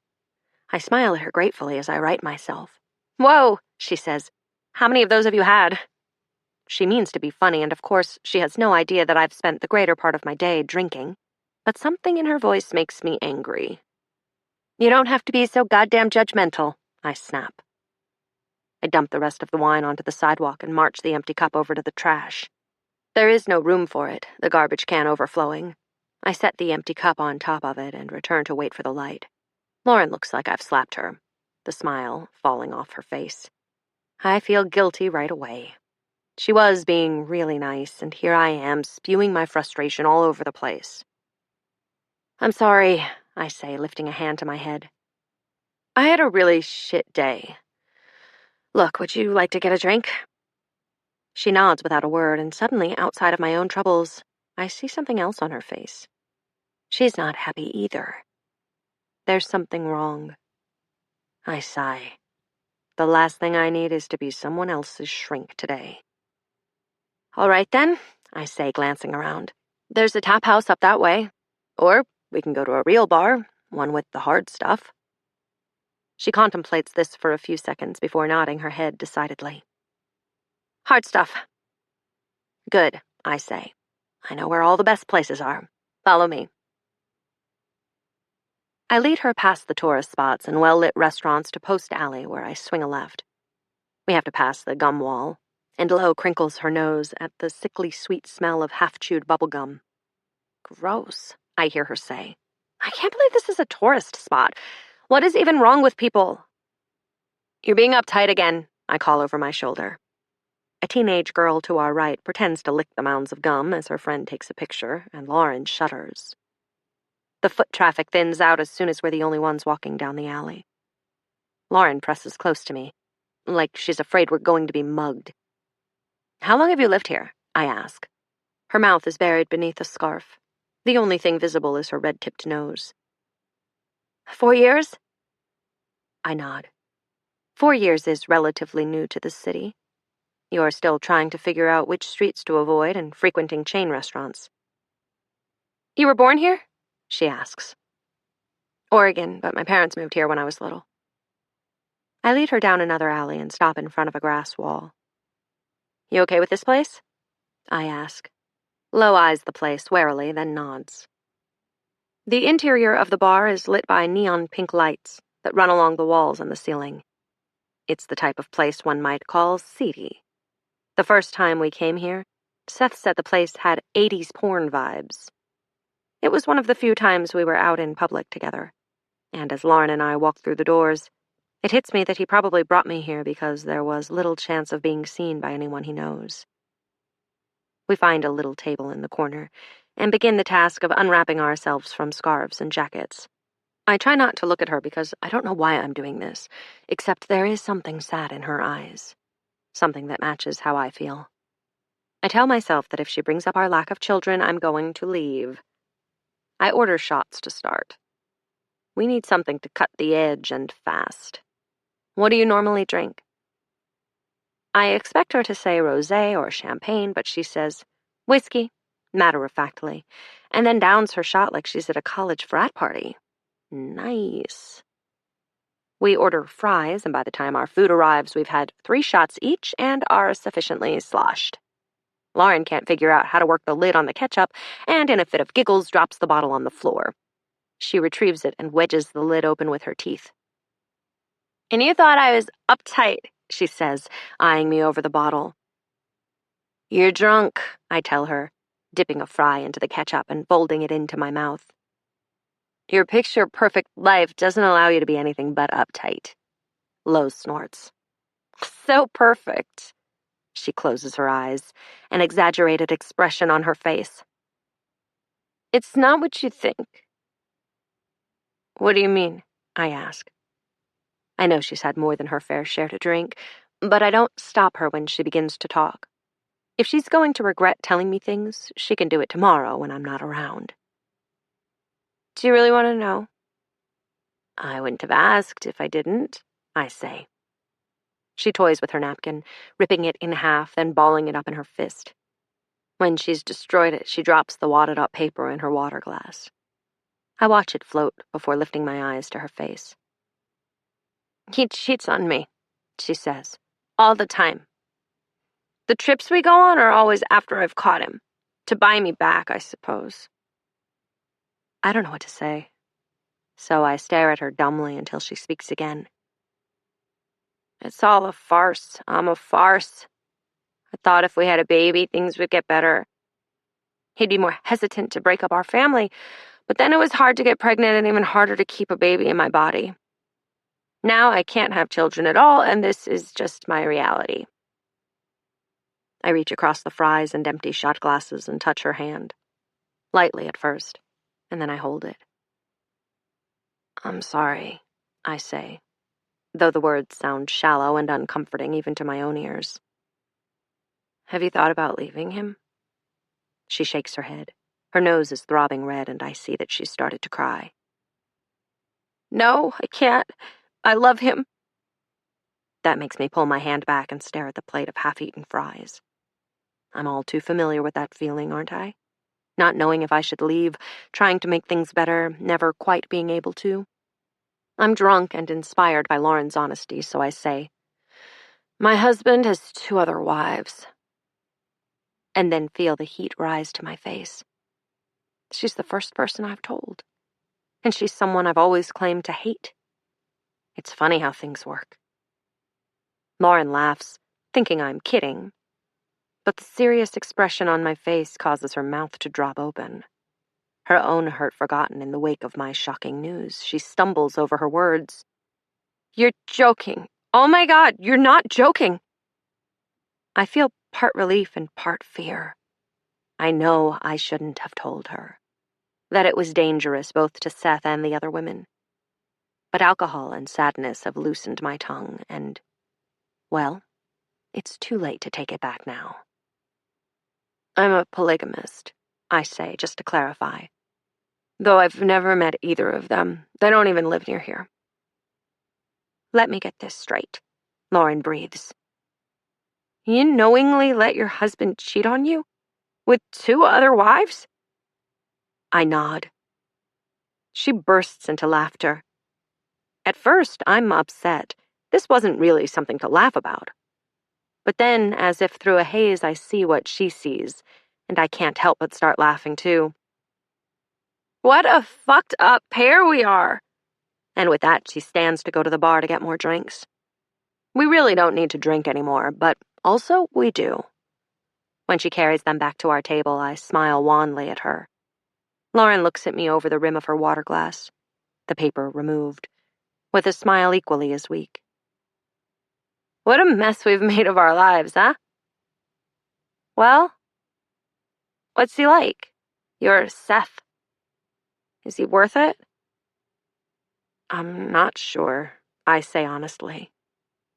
I smile at her gratefully as I right myself. "Whoa," she says. "How many of those have you had?" She means to be funny, and of course she has no idea that I've spent the greater part of my day drinking. but something in her voice makes me angry. You don't have to be so goddamn judgmental, I snap. I dump the rest of the wine onto the sidewalk and march the empty cup over to the trash. There is no room for it, the garbage can overflowing. I set the empty cup on top of it and return to wait for the light. Lauren looks like I've slapped her, the smile falling off her face. I feel guilty right away. She was being really nice, and here I am spewing my frustration all over the place. I'm sorry, I say, lifting a hand to my head. I had a really shit day. Look, would you like to get a drink? She nods without a word, and suddenly, outside of my own troubles, I see something else on her face. She's not happy either. There's something wrong. I sigh. The last thing I need is to be someone else's shrink today. All right then, I say, glancing around. There's a tap house up that way. Or we can go to a real bar, one with the hard stuff. She contemplates this for a few seconds before nodding her head decidedly. Hard stuff. Good, I say. I know where all the best places are. Follow me. I lead her past the tourist spots and well-lit restaurants to Post Alley, where I swing a left. We have to pass the gum wall, and Lo crinkles her nose at the sickly sweet smell of half-chewed bubble gum. Gross, I hear her say. I can't believe this is a tourist spot. What is even wrong with people? You're being uptight again, I call over my shoulder. A teenage girl to our right pretends to lick the mounds of gum as her friend takes a picture, and Lauren shudders. The foot traffic thins out as soon as we're the only ones walking down the alley. Lauren presses close to me, like she's afraid we're going to be mugged. How long have you lived here? I ask. Her mouth is buried beneath a scarf. The only thing visible is her red-tipped nose. 4 years? I nod. 4 years is relatively new to this city. You're still trying to figure out which streets to avoid and frequenting chain restaurants. You were born here? She asks. Oregon, but my parents moved here when I was little. I lead her down another alley and stop in front of a grass wall. You okay with this place? I ask. Lo eyes the place warily, then nods. The interior of the bar is lit by neon pink lights that run along the walls and the ceiling. It's the type of place one might call seedy. The first time we came here, Seth said the place had 80s porn vibes. It was one of the few times we were out in public together, and as Lauren and I walked through the doors, it hits me that he probably brought me here because there was little chance of being seen by anyone he knows. We find a little table in the corner and begin the task of unwrapping ourselves from scarves and jackets. I try not to look at her because I don't know why I'm doing this, except there is something sad in her eyes, something that matches how I feel. I tell myself that if she brings up our lack of children, I'm going to leave. I order shots to start. We need something to cut the edge and fast. What do you normally drink? I expect her to say rosé or champagne, but she says, whiskey, matter-of-factly, and then downs her shot like she's at a college frat party. Nice. We order fries, and by the time our food arrives, we've had 3 shots each and are sufficiently sloshed. Lauren can't figure out how to work the lid on the ketchup, and in a fit of giggles, drops the bottle on the floor. She retrieves it and wedges the lid open with her teeth. And you thought I was uptight, she says, eyeing me over the bottle. You're drunk, I tell her, dipping a fry into the ketchup and folding it into my mouth. Your picture-perfect life doesn't allow you to be anything but uptight. Lo snorts. So perfect. She closes her eyes, an exaggerated expression on her face. It's not what you think. What do you mean? I ask. I know she's had more than her fair share to drink, but I don't stop her when she begins to talk. If she's going to regret telling me things, she can do it tomorrow when I'm not around. Do you really want to know? I wouldn't have asked if I didn't, I say. She toys with her napkin, ripping it in half, then balling it up in her fist. When she's destroyed it, she drops the wadded-up paper in her water glass. I watch it float before lifting my eyes to her face. He cheats on me, she says, all the time. The trips we go on are always after I've caught him, to buy me back, I suppose. I don't know what to say, so I stare at her dumbly until she speaks again. It's all a farce. I'm a farce. I thought if we had a baby, things would get better. He'd be more hesitant to break up our family, but then it was hard to get pregnant and even harder to keep a baby in my body. Now I can't have children at all, and this is just my reality. I reach across the fries and empty shot glasses and touch her hand. Lightly at first, and then I hold it. I'm sorry, I say, though the words sound shallow and uncomforting even to my own ears. Have you thought about leaving him? She shakes her head. Her nose is throbbing red, and I see that she's started to cry. No, I can't. I love him. That makes me pull my hand back and stare at the plate of half-eaten fries. I'm all too familiar with that feeling, aren't I? Not knowing if I should leave, trying to make things better, never quite being able to. I'm drunk and inspired by Lauren's honesty, so I say, my husband has 2 other wives. And then feel the heat rise to my face. She's the first person I've told. And she's someone I've always claimed to hate. It's funny how things work. Lauren laughs, thinking I'm kidding. But the serious expression on my face causes her mouth to drop open. Her own hurt forgotten in the wake of my shocking news, she stumbles over her words. You're joking. Oh my God, you're not joking. I feel part relief and part fear. I know I shouldn't have told her. That it was dangerous both to Seth and the other women. But alcohol and sadness have loosened my tongue, and, well, it's too late to take it back now. I'm a polygamist, I say, just to clarify. Though I've never met either of them. They don't even live near here. Let me get this straight, Lauren breathes. You knowingly let your husband cheat on you? With 2 other wives? I nod. She bursts into laughter. At first, I'm upset. This wasn't really something to laugh about. But then, as if through a haze, I see what she sees, and I can't help but start laughing too. What a fucked up pair we are! And with that, she stands to go to the bar to get more drinks. We really don't need to drink anymore, but also we do. When she carries them back to our table, I smile wanly at her. Lauren looks at me over the rim of her water glass, the paper removed, with a smile equally as weak. What a mess we've made of our lives, huh? Well, what's he like? Your Seth. Is he worth it? I'm not sure, I say honestly.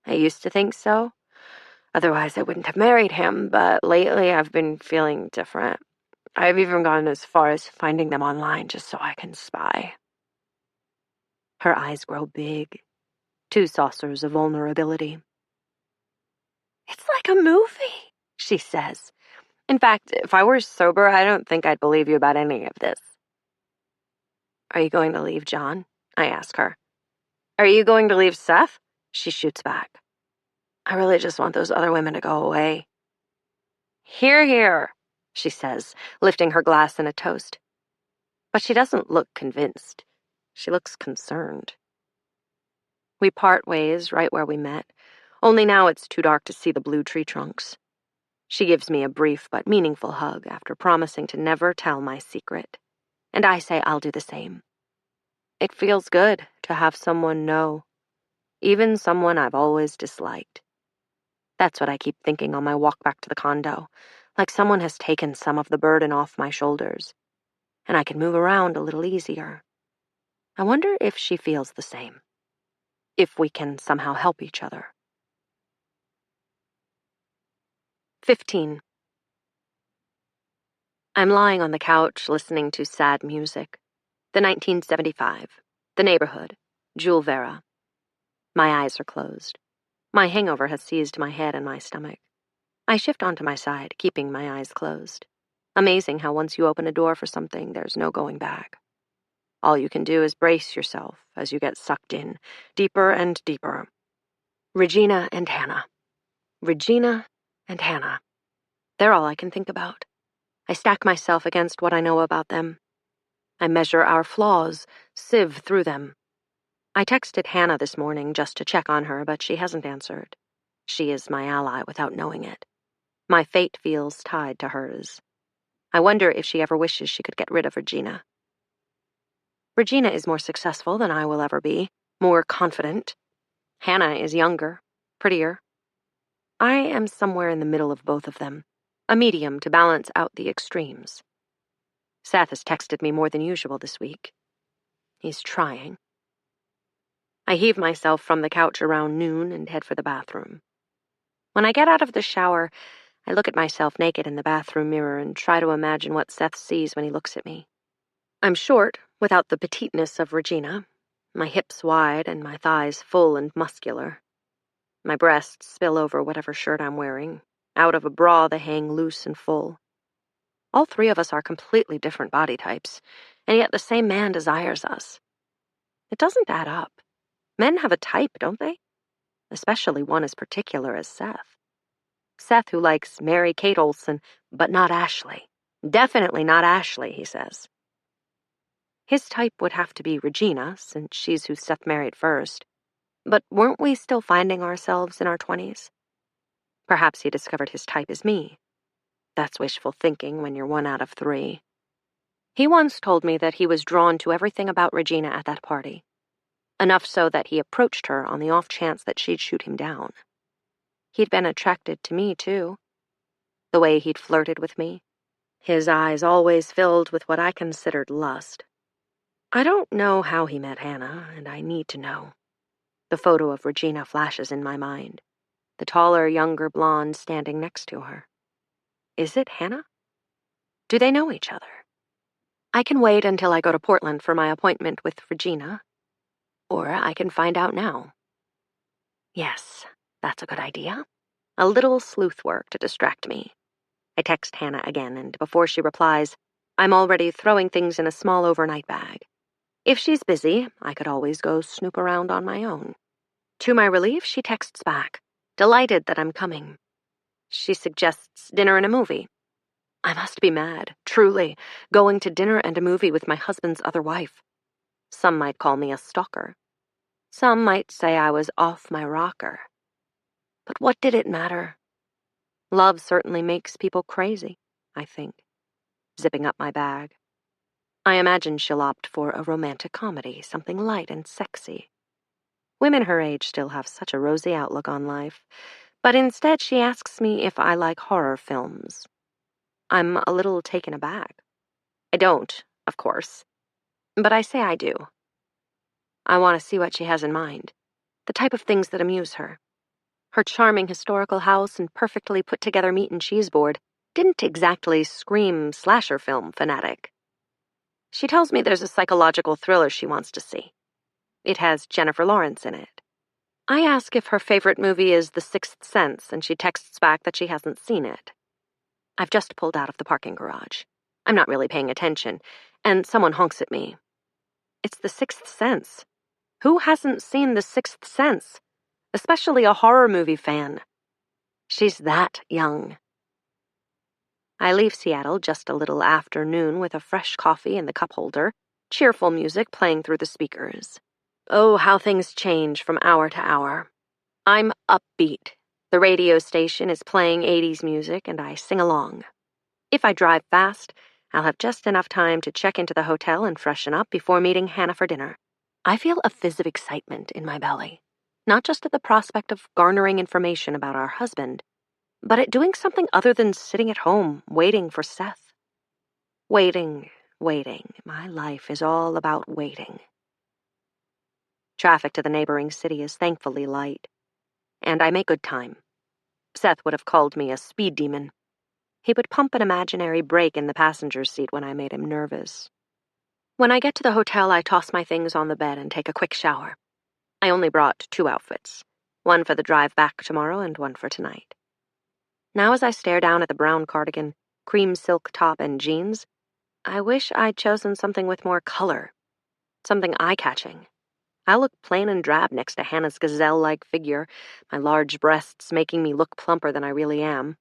I used to think so. Otherwise, I wouldn't have married him, but lately I've been feeling different. I've even gone as far as finding them online just so I can spy. Her eyes grow big, 2 saucers of vulnerability. It's like a movie, she says. In fact, if I were sober, I don't think I'd believe you about any of this. Are you going to leave John? I ask her. Are you going to leave Seth? She shoots back. I really just want those other women to go away. Hear, hear, she says, lifting her glass in a toast. But she doesn't look convinced. She looks concerned. We part ways right where we met, only now it's too dark to see the blue tree trunks. She gives me a brief but meaningful hug after promising to never tell my secret, and I say I'll do the same. It feels good to have someone know, even someone I've always disliked. That's what I keep thinking on my walk back to the condo, like someone has taken some of the burden off my shoulders, and I can move around a little easier. I wonder if she feels the same, if we can somehow help each other. 15. I'm lying on the couch listening to sad music. The 1975, The Neighborhood, Jules Vera. My eyes are closed. My hangover has seized my head and my stomach. I shift onto my side, keeping my eyes closed. Amazing how once you open a door for something, there's no going back. All you can do is brace yourself as you get sucked in, deeper and deeper. Regina and Hannah. Regina and Hannah. They're all I can think about. I stack myself against what I know about them. I measure our flaws, sieve through them. I texted Hannah this morning just to check on her, but she hasn't answered. She is my ally without knowing it. My fate feels tied to hers. I wonder if she ever wishes she could get rid of Regina. Regina is more successful than I will ever be, more confident. Hannah is younger, prettier. I am somewhere in the middle of both of them, a medium to balance out the extremes. Seth has texted me more than usual this week. He's trying. I heave myself from the couch around noon and head for the bathroom. When I get out of the shower, I look at myself naked in the bathroom mirror and try to imagine what Seth sees when he looks at me. I'm short, without the petiteness of Regina, my hips wide and my thighs full and muscular. My breasts spill over whatever shirt I'm wearing. Out of a bra they hang loose and full. All three of us are completely different body types, and yet the same man desires us. It doesn't add up. Men have a type, don't they? Especially one as particular as Seth. Seth, who likes Mary Kate Olsen, but not Ashley. Definitely not Ashley, he says. His type would have to be Regina, since she's who Seth married first. But weren't we still finding ourselves in our 20s? Perhaps he discovered his type as me. That's wishful thinking when you're one out of three. He once told me that he was drawn to everything about Regina at that party. Enough so that he approached her on the off chance that she'd shoot him down. He'd been attracted to me, too. The way he'd flirted with me. His eyes always filled with what I considered lust. I don't know how he met Hannah, and I need to know. The photo of Regina flashes in my mind. The taller, younger blonde standing next to her. Is it Hannah? Do they know each other? I can wait until I go to Portland for my appointment with Regina. Or I can find out now. Yes, that's a good idea. A little sleuth work to distract me. I text Hannah again, and before she replies, I'm already throwing things in a small overnight bag. If she's busy, I could always go snoop around on my own. To my relief, she texts back, delighted that I'm coming. She suggests dinner and a movie. I must be mad, truly, going to dinner and a movie with my husband's other wife. Some might call me a stalker. Some might say I was off my rocker. But what did it matter? Love certainly makes people crazy, I think. Zipping up my bag. I imagine she'll opt for a romantic comedy, something light and sexy. Women her age still have such a rosy outlook on life, but instead she asks me if I like horror films. I'm a little taken aback. I don't, of course, but I say I do. I want to see what she has in mind, the type of things that amuse her. Her charming historical house and perfectly put-together meat and cheese board didn't exactly scream slasher film fanatic. She tells me there's a psychological thriller she wants to see. It has Jennifer Lawrence in it. I ask if her favorite movie is The Sixth Sense, and she texts back that she hasn't seen it. I've just pulled out of the parking garage. I'm not really paying attention, and someone honks at me. It's The Sixth Sense. Who hasn't seen The Sixth Sense? Especially a horror movie fan. She's that young. I leave Seattle just a little after noon with a fresh coffee in the cup holder, cheerful music playing through the speakers. Oh, how things change from hour to hour. I'm upbeat. The radio station is playing 80s music, and I sing along. If I drive fast, I'll have just enough time to check into the hotel and freshen up before meeting Hannah for dinner. I feel a fizz of excitement in my belly, not just at the prospect of garnering information about our husband, but at doing something other than sitting at home, waiting for Seth. Waiting. My life is all about waiting. Traffic to the neighboring city is thankfully light, and I make good time. Seth would have called me a speed demon. He would pump an imaginary brake in the passenger seat when I made him nervous. When I get to the hotel, I toss my things on the bed and take a quick shower. I only brought 2 outfits, one for the drive back tomorrow and one for tonight. Now as I stare down at the brown cardigan, cream silk top, and jeans, I wish I'd chosen something with more color, something eye-catching. I look plain and drab next to Hannah's gazelle-like figure, my large breasts making me look plumper than I really am.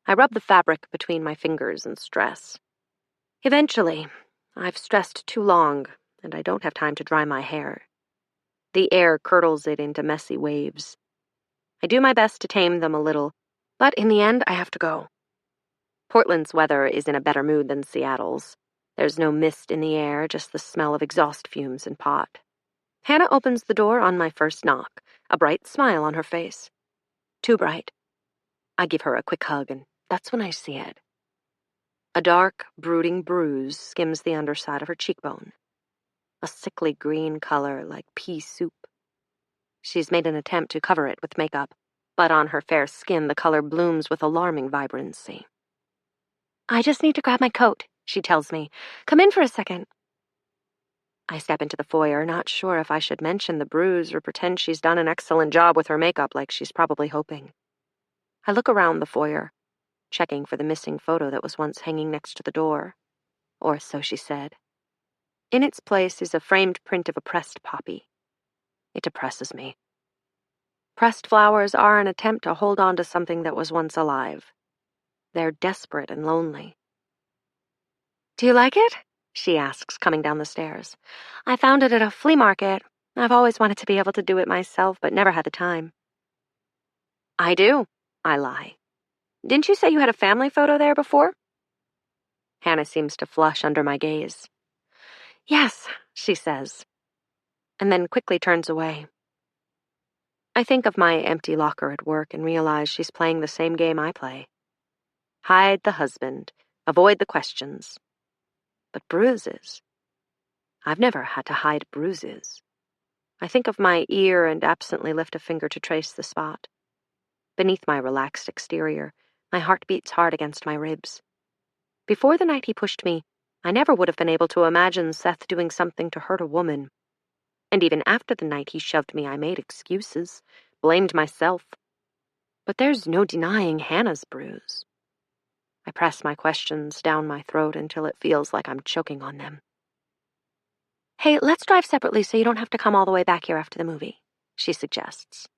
I rub the fabric between my fingers and stress. Eventually, I've stressed too long, and I don't have time to dry my hair. The air curdles it into messy waves. I do my best to tame them a little, but in the end, I have to go. Portland's weather is in a better mood than Seattle's. There's no mist in the air, just the smell of exhaust fumes and pot. Hannah opens the door on my first knock, a bright smile on her face. Too bright. I give her a quick hug, and that's when I see it. A dark, brooding bruise skims the underside of her cheekbone. A sickly green color like pea soup. She's made an attempt to cover it with makeup, but on her fair skin the color blooms with alarming vibrancy. I just need to grab my coat, she tells me. Come in for a second. I step into the foyer, not sure if I should mention the bruise or pretend she's done an excellent job with her makeup like she's probably hoping. I look around the foyer, checking for the missing photo that was once hanging next to the door, or so she said. In its place is a framed print of a pressed poppy. It depresses me. Pressed flowers are an attempt to hold on to something that was once alive. They're desperate and lonely. Do you like it? She asks, coming down the stairs. I found it at a flea market. I've always wanted to be able to do it myself, but never had the time. I do, I lie. Didn't you say you had a family photo there before? Hannah seems to flush under my gaze. Yes, she says, and then quickly turns away. I think of my empty locker at work and realize she's playing the same game I play. Hide the husband, avoid the questions. But bruises. I've never had to hide bruises. I think of my ear and absently lift a finger to trace the spot. Beneath my relaxed exterior, my heart beats hard against my ribs. Before the night he pushed me, I never would have been able to imagine Seth doing something to hurt a woman. And even after the night he shoved me, I made excuses, blamed myself. But there's no denying Hannah's bruise. I press my questions down my throat until it feels like I'm choking on them. Hey, let's drive separately so you don't have to come all the way back here after the movie, she suggests.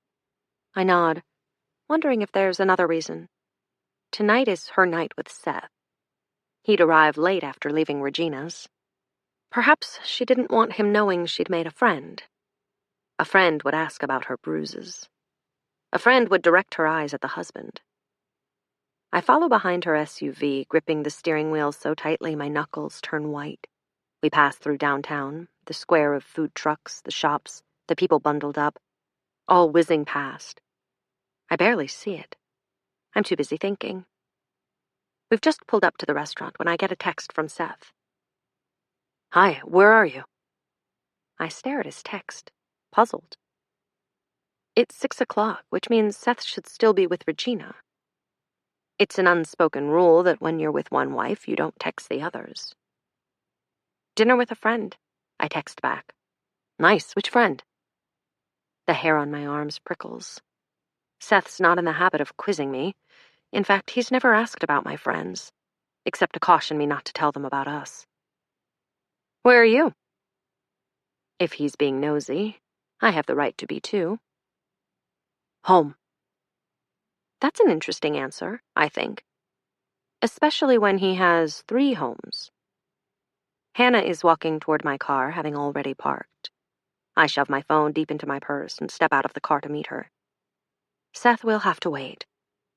I nod, wondering if there's another reason. Tonight is her night with Seth. He'd arrive late after leaving Regina's. Perhaps she didn't want him knowing she'd made a friend. A friend would ask about her bruises. A friend would direct her eyes at the husband. I follow behind her SUV, gripping the steering wheel so tightly my knuckles turn white. We pass through downtown, the square of food trucks, the shops, the people bundled up, all whizzing past. I barely see it. I'm too busy thinking. We've just pulled up to the restaurant when I get a text from Seth. Hi, where are you? I stare at his text, puzzled. It's 6 o'clock, which means Seth should still be with Regina. It's an unspoken rule that when you're with one wife, you don't text the others. Dinner with a friend, I text back. Nice, which friend? The hair on my arms prickles. Seth's not in the habit of quizzing me. In fact, he's never asked about my friends, except to caution me not to tell them about us. Where are you? If he's being nosy, I have the right to be too. Home. That's an interesting answer, I think. Especially when he has 3 homes. Hannah is walking toward my car, having already parked. I shove my phone deep into my purse and step out of the car to meet her. Seth will have to wait.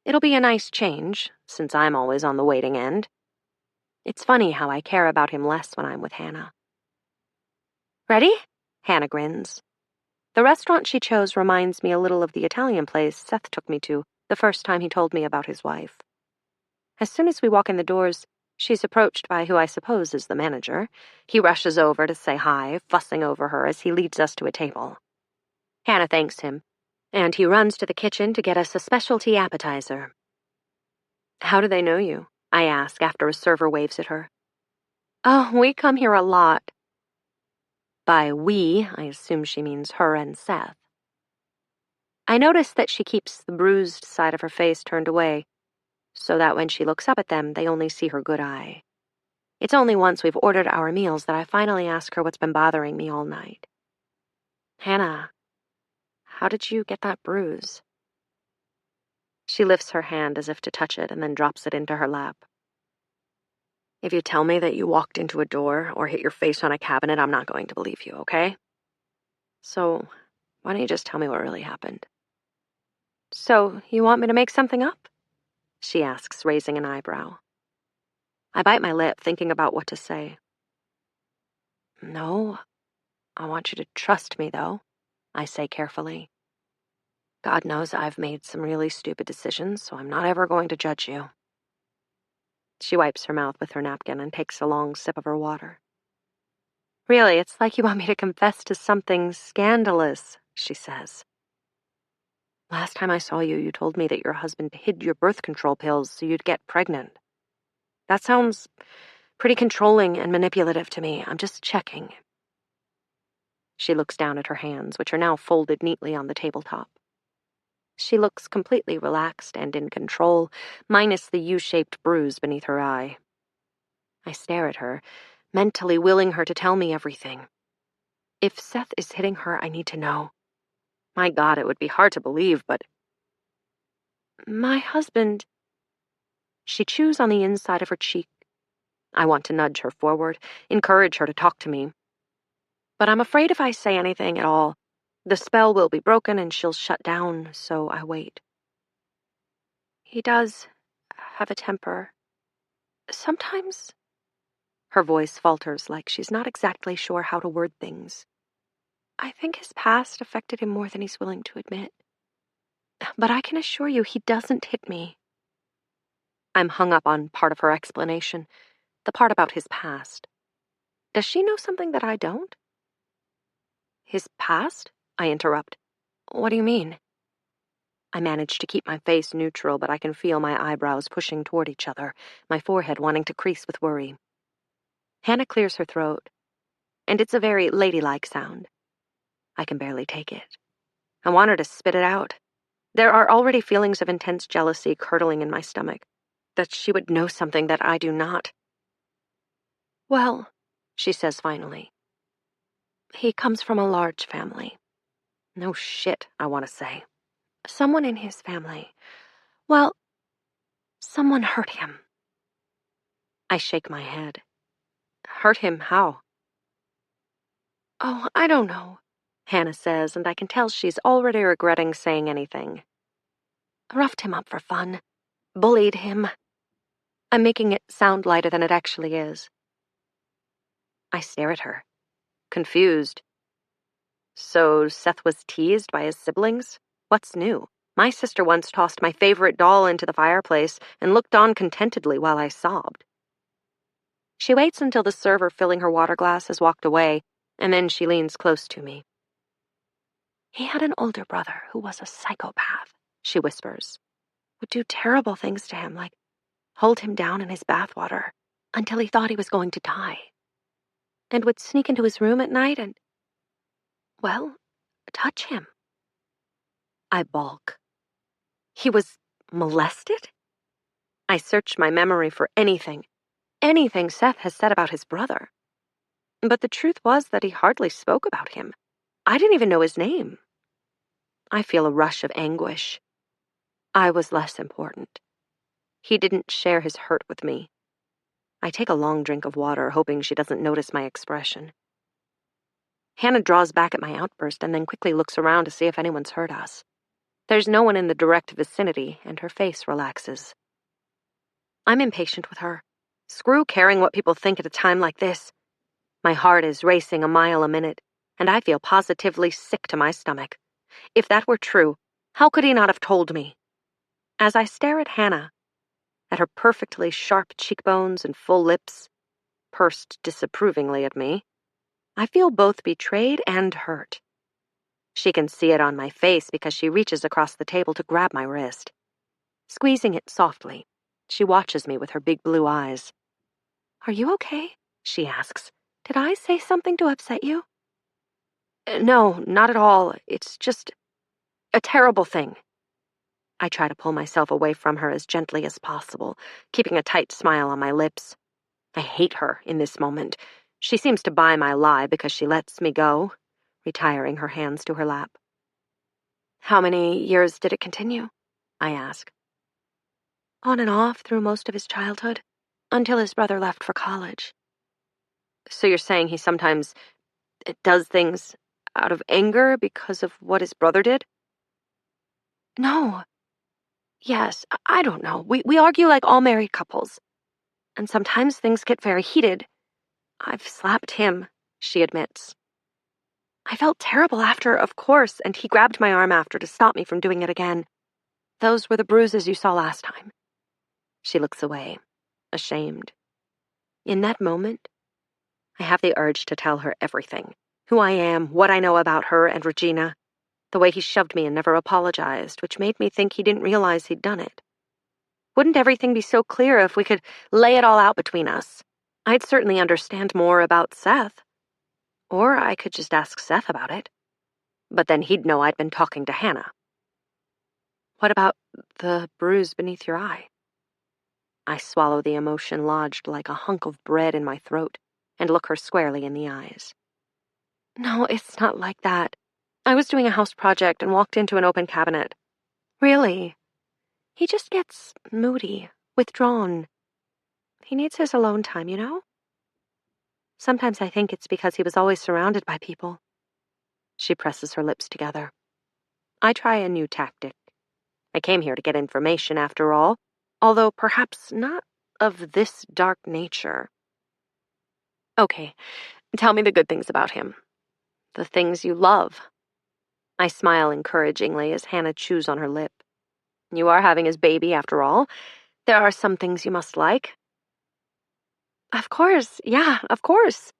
It'll be a nice change, since I'm always on the waiting end. It's funny how I care about him less when I'm with Hannah. Ready? Hannah grins. The restaurant she chose reminds me a little of the Italian place Seth took me to the first time he told me about his wife. As soon as we walk in the doors, she's approached by who I suppose is the manager. He rushes over to say hi, fussing over her as he leads us to a table. Hannah thanks him, and he runs to the kitchen to get us a specialty appetizer. How do they know you? I ask after a server waves at her. Oh, we come here a lot. By we, I assume she means her and Seth. I notice that she keeps the bruised side of her face turned away, so that when she looks up at them, they only see her good eye. It's only once we've ordered our meals that I finally ask her what's been bothering me all night. Hannah, how did you get that bruise? She lifts her hand as if to touch it and then drops it into her lap. If you tell me that you walked into a door or hit your face on a cabinet, I'm not going to believe you, okay? So, why don't you just tell me what really happened? So, you want me to make something up? She asks, raising an eyebrow. I bite my lip, thinking about what to say. No, I want you to trust me, though, I say carefully. God knows I've made some really stupid decisions, so I'm not ever going to judge you. She wipes her mouth with her napkin and takes a long sip of her water. Really, it's like you want me to confess to something scandalous, she says. Last time I saw you, you told me that your husband hid your birth control pills so you'd get pregnant. That sounds pretty controlling and manipulative to me. I'm just checking. She looks down at her hands, which are now folded neatly on the tabletop. She looks completely relaxed and in control, minus the U-shaped bruise beneath her eye. I stare at her, mentally willing her to tell me everything. If Seth is hitting her, I need to know. My God, it would be hard to believe, but... My husband... She chews on the inside of her cheek. I want to nudge her forward, encourage her to talk to me. But I'm afraid if I say anything at all, the spell will be broken and she'll shut down, so I wait. He does have a temper. Sometimes... Her voice falters like she's not exactly sure how to word things. I think his past affected him more than he's willing to admit. But I can assure you he doesn't hit me. I'm hung up on part of her explanation, the part about his past. Does she know something that I don't? His past? I interrupt. What do you mean? I manage to keep my face neutral, but I can feel my eyebrows pushing toward each other, my forehead wanting to crease with worry. Hannah clears her throat, and it's a very ladylike sound. I can barely take it. I want her to spit it out. There are already feelings of intense jealousy curdling in my stomach, that she would know something that I do not. Well, she says finally, he comes from a large family. No shit, I want to say. Someone in his family. Well, someone hurt him. I shake my head. Hurt him how? Oh, I don't know, Hannah says, and I can tell she's already regretting saying anything. Roughed him up for fun. Bullied him. I'm making it sound lighter than it actually is. I stare at her, confused. So Seth was teased by his siblings? What's new? My sister once tossed my favorite doll into the fireplace and looked on contentedly while I sobbed. She waits until the server filling her water glass has walked away, and then she leans close to me. He had an older brother who was a psychopath, she whispers. Would do terrible things to him, like hold him down in his bathwater until he thought he was going to die. And would sneak into his room at night and, well, touch him. I balk. He was molested? I search my memory for anything Seth has said about his brother. But the truth was that he hardly spoke about him. I didn't even know his name. I feel a rush of anguish. I was less important. He didn't share his hurt with me. I take a long drink of water, hoping she doesn't notice my expression. Hannah draws back at my outburst and then quickly looks around to see if anyone's heard us. There's no one in the direct vicinity, and her face relaxes. I'm impatient with her. Screw caring what people think at a time like this. My heart is racing a mile a minute, and I feel positively sick to my stomach. If that were true, how could he not have told me? As I stare at Hannah, at her perfectly sharp cheekbones and full lips, pursed disapprovingly at me, I feel both betrayed and hurt. She can see it on my face because she reaches across the table to grab my wrist. Squeezing it softly, she watches me with her big blue eyes. Are you okay? She asks. Did I say something to upset you? No, not at all. It's just a terrible thing. I try to pull myself away from her as gently as possible, keeping a tight smile on my lips. I hate her in this moment. She seems to buy my lie because she lets me go, retiring her hands to her lap. How many years did it continue? I ask. On and off through most of his childhood. Until his brother left for college. So you're saying he sometimes does things out of anger because of what his brother did? No. Yes, I don't know. We argue like all married couples. And sometimes things get very heated. I've slapped him, she admits. I felt terrible after, of course, and he grabbed my arm after to stop me from doing it again. Those were the bruises you saw last time. She looks away, ashamed. In that moment, I have the urge to tell her everything. Who I am, what I know about her and Regina, the way he shoved me and never apologized, which made me think he didn't realize he'd done it. Wouldn't everything be so clear if we could lay it all out between us? I'd certainly understand more about Seth. Or I could just ask Seth about it. But then he'd know I'd been talking to Hannah. What about the bruise beneath your eye? I swallow the emotion lodged like a hunk of bread in my throat and look her squarely in the eyes. No, it's not like that. I was doing a house project and walked into an open cabinet. Really? He just gets moody, withdrawn. He needs his alone time, you know? Sometimes I think it's because he was always surrounded by people. She presses her lips together. I try a new tactic. I came here to get information, after all, although perhaps not of this dark nature. Okay, tell me the good things about him. The things you love. I smile encouragingly as Hannah chews on her lip. You are having his baby, after all. There are some things you must like. Of course, yeah, of course.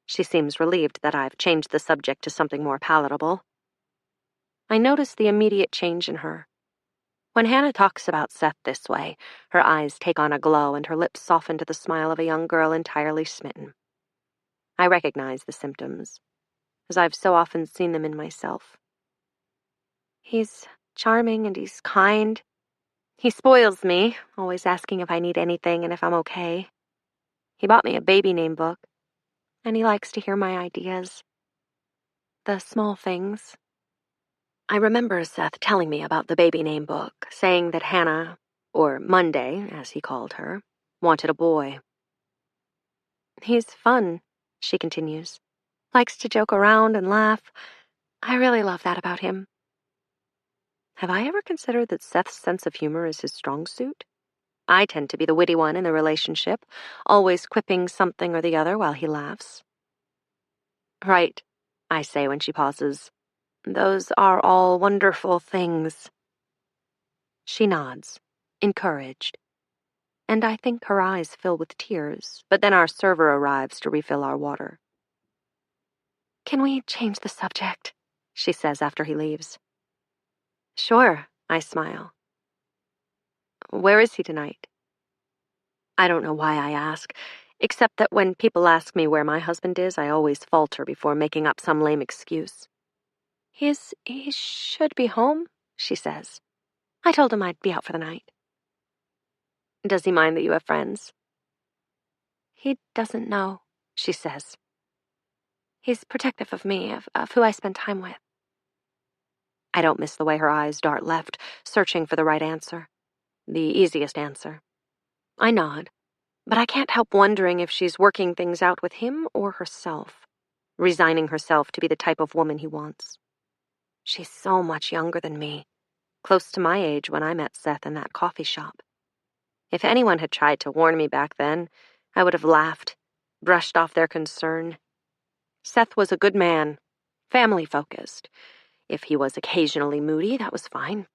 She seems relieved that I've changed the subject to something more palatable. I notice the immediate change in her. When Hannah talks about Seth this way, her eyes take on a glow and her lips soften to the smile of a young girl entirely smitten. I recognize the symptoms, as I've so often seen them in myself. He's charming and he's kind. He spoils me, always asking if I need anything and if I'm okay. He bought me a baby name book, and he likes to hear my ideas. The small things. I remember Seth telling me about the baby name book, saying that Hannah, or Monday, as he called her, wanted a boy. He's fun, she continues. Likes to joke around and laugh. I really love that about him. Have I ever considered that Seth's sense of humor is his strong suit? I tend to be the witty one in the relationship, always quipping something or the other while he laughs. Right, I say when she pauses. Those are all wonderful things. She nods, encouraged, and I think her eyes fill with tears, but then our server arrives to refill our water. Can we change the subject? She says after he leaves. Sure, I smile. Where is he tonight? I don't know why I ask, except that when people ask me where my husband is, I always falter before making up some lame excuse. He should be home, she says. I told him I'd be out for the night. Does he mind that you have friends? He doesn't know, she says. He's protective of me, of who I spend time with. I don't miss the way her eyes dart left, searching for the right answer. The easiest answer. I nod, but I can't help wondering if she's working things out with him or herself, resigning herself to be the type of woman he wants. She's so much younger than me, close to my age when I met Seth in that coffee shop. If anyone had tried to warn me back then, I would have laughed, brushed off their concern. Seth was a good man, family-focused. If he was occasionally moody, that was fine.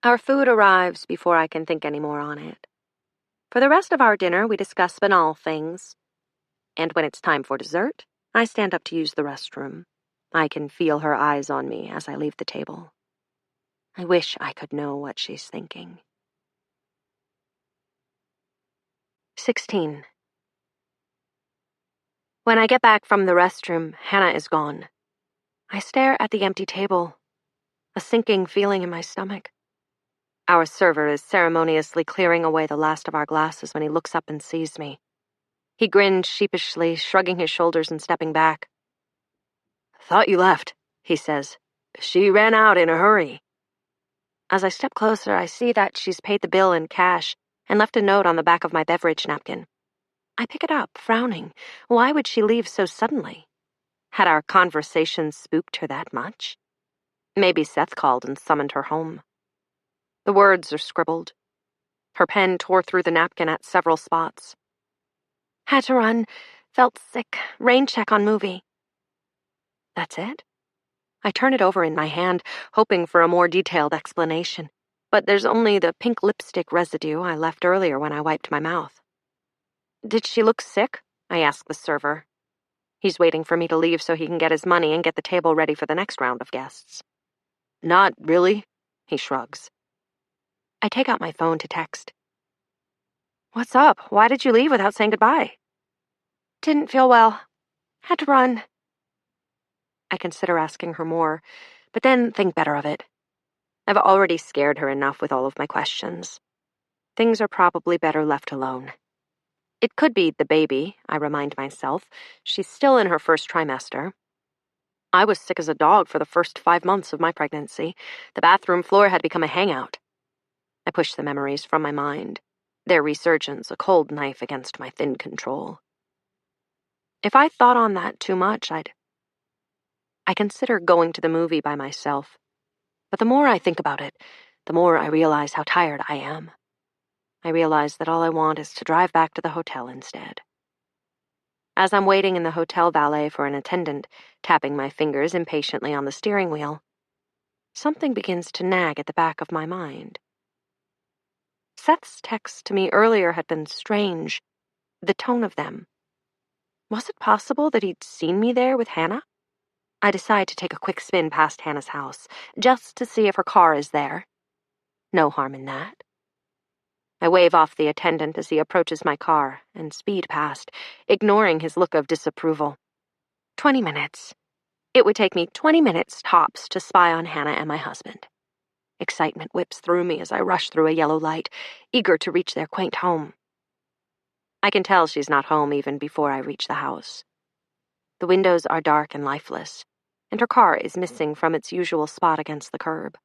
Our food arrives before I can think any more on it. For the rest of our dinner, we discuss banal things. And when it's time for dessert, I stand up to use the restroom. I can feel her eyes on me as I leave the table. I wish I could know what she's thinking. 16. When I get back from the restroom, Hannah is gone. I stare at the empty table, a sinking feeling in my stomach. Our server is ceremoniously clearing away the last of our glasses when he looks up and sees me. He grinned sheepishly, shrugging his shoulders and stepping back. Thought you left, he says. She ran out in a hurry. As I step closer, I see that she's paid the bill in cash and left a note on the back of my beverage napkin. I pick it up, frowning. Why would she leave so suddenly? Had our conversation spooked her that much? Maybe Seth called and summoned her home. The words are scribbled. Her pen tore through the napkin at several spots. Had to run. Felt sick. Rain check on movie. That's it? I turn it over in my hand, hoping for a more detailed explanation. But there's only the pink lipstick residue I left earlier when I wiped my mouth. Did she look sick? I ask the server. He's waiting for me to leave so he can get his money and get the table ready for the next round of guests. Not really, he shrugs. I take out my phone to text. What's up? Why did you leave without saying goodbye? Didn't feel well. Had to run. I consider asking her more, but then think better of it. I've already scared her enough with all of my questions. Things are probably better left alone. It could be the baby, I remind myself. She's still in her first trimester. I was sick as a dog for the first 5 months of my pregnancy. The bathroom floor had become a hangout. I push the memories from my mind. Their resurgence, a cold knife against my thin control. If I thought on that too much, I consider going to the movie by myself. But the more I think about it, the more I realize how tired I am. I realize that all I want is to drive back to the hotel instead. As I'm waiting in the hotel valet for an attendant, tapping my fingers impatiently on the steering wheel, something begins to nag at the back of my mind. Seth's texts to me earlier had been strange. The tone of them. Was it possible that he'd seen me there with Hannah? I decide to take a quick spin past Hannah's house, just to see if her car is there. No harm in that. I wave off the attendant as he approaches my car and speed past, ignoring his look of disapproval. 20 minutes. It would take me 20 minutes tops to spy on Hannah and my husband. Excitement whips through me as I rush through a yellow light, eager to reach their quaint home. I can tell she's not home even before I reach the house. The windows are dark and lifeless, and her car is missing from its usual spot against the curb.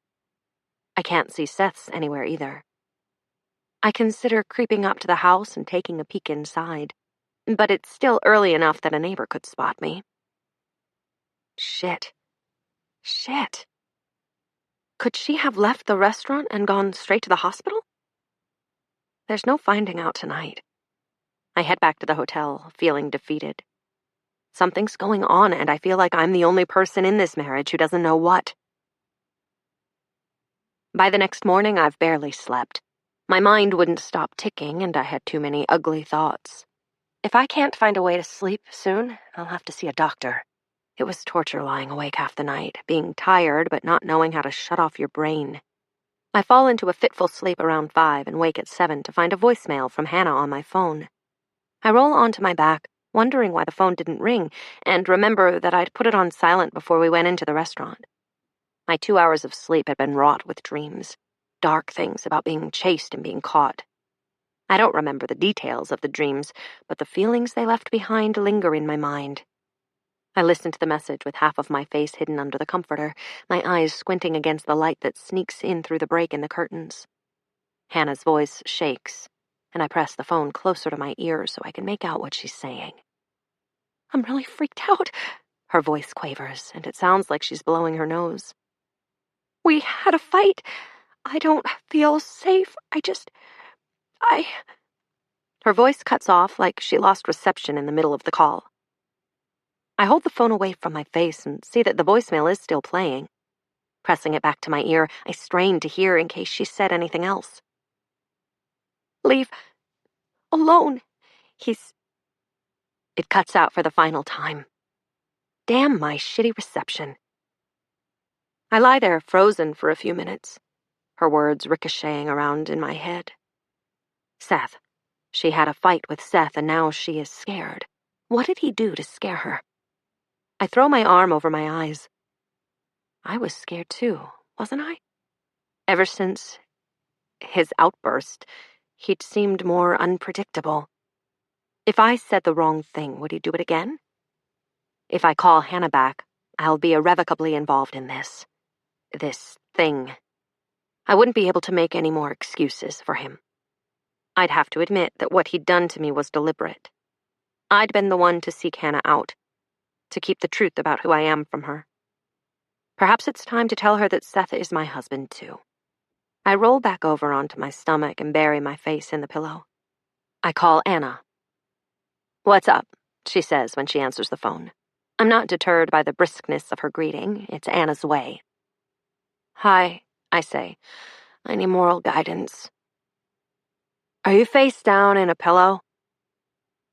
I can't see Seth's anywhere either. I consider creeping up to the house and taking a peek inside, but it's still early enough that a neighbor could spot me. Shit. Could she have left the restaurant and gone straight to the hospital? There's no finding out tonight. I head back to the hotel, feeling defeated. Something's going on, and I feel like I'm the only person in this marriage who doesn't know what. By the next morning, I've barely slept. My mind wouldn't stop ticking, and I had too many ugly thoughts. If I can't find a way to sleep soon, I'll have to see a doctor. It was torture lying awake half the night, being tired but not knowing how to shut off your brain. I fall into a fitful sleep around 5 and wake at 7 to find a voicemail from Hannah on my phone. I roll onto my back, wondering why the phone didn't ring, and remember that I'd put it on silent before we went into the restaurant. My 2 hours of sleep had been wrought with dreams, dark things about being chased and being caught. I don't remember the details of the dreams, but the feelings they left behind linger in my mind. I listen to the message with half of my face hidden under the comforter, my eyes squinting against the light that sneaks in through the break in the curtains. Hannah's voice shakes, and I press the phone closer to my ear so I can make out what she's saying. I'm really freaked out. Her voice quavers, and it sounds like she's blowing her nose. We had a fight. I don't feel safe. Her voice cuts off like she lost reception in the middle of the call. I hold the phone away from my face and see that the voicemail is still playing. Pressing it back to my ear, I strain to hear in case she said anything else. Leave alone. It cuts out for the final time. Damn my shitty reception. I lie there frozen for a few minutes, her words ricocheting around in my head. Seth. She had a fight with Seth and now she is scared. What did he do to scare her? I throw my arm over my eyes. I was scared too, wasn't I? Ever since his outburst, he'd seemed more unpredictable. If I said the wrong thing, would he do it again? If I call Hannah back, I'll be irrevocably involved in this thing. I wouldn't be able to make any more excuses for him. I'd have to admit that what he'd done to me was deliberate. I'd been the one to seek Hannah out, to keep the truth about who I am from her. Perhaps it's time to tell her that Seth is my husband, too. I roll back over onto my stomach and bury my face in the pillow. I call Anna. "What's up?" she says when she answers the phone. I'm not deterred by the briskness of her greeting. It's Anna's way. "Hi," I say. "I need moral guidance." "Are you face down in a pillow?"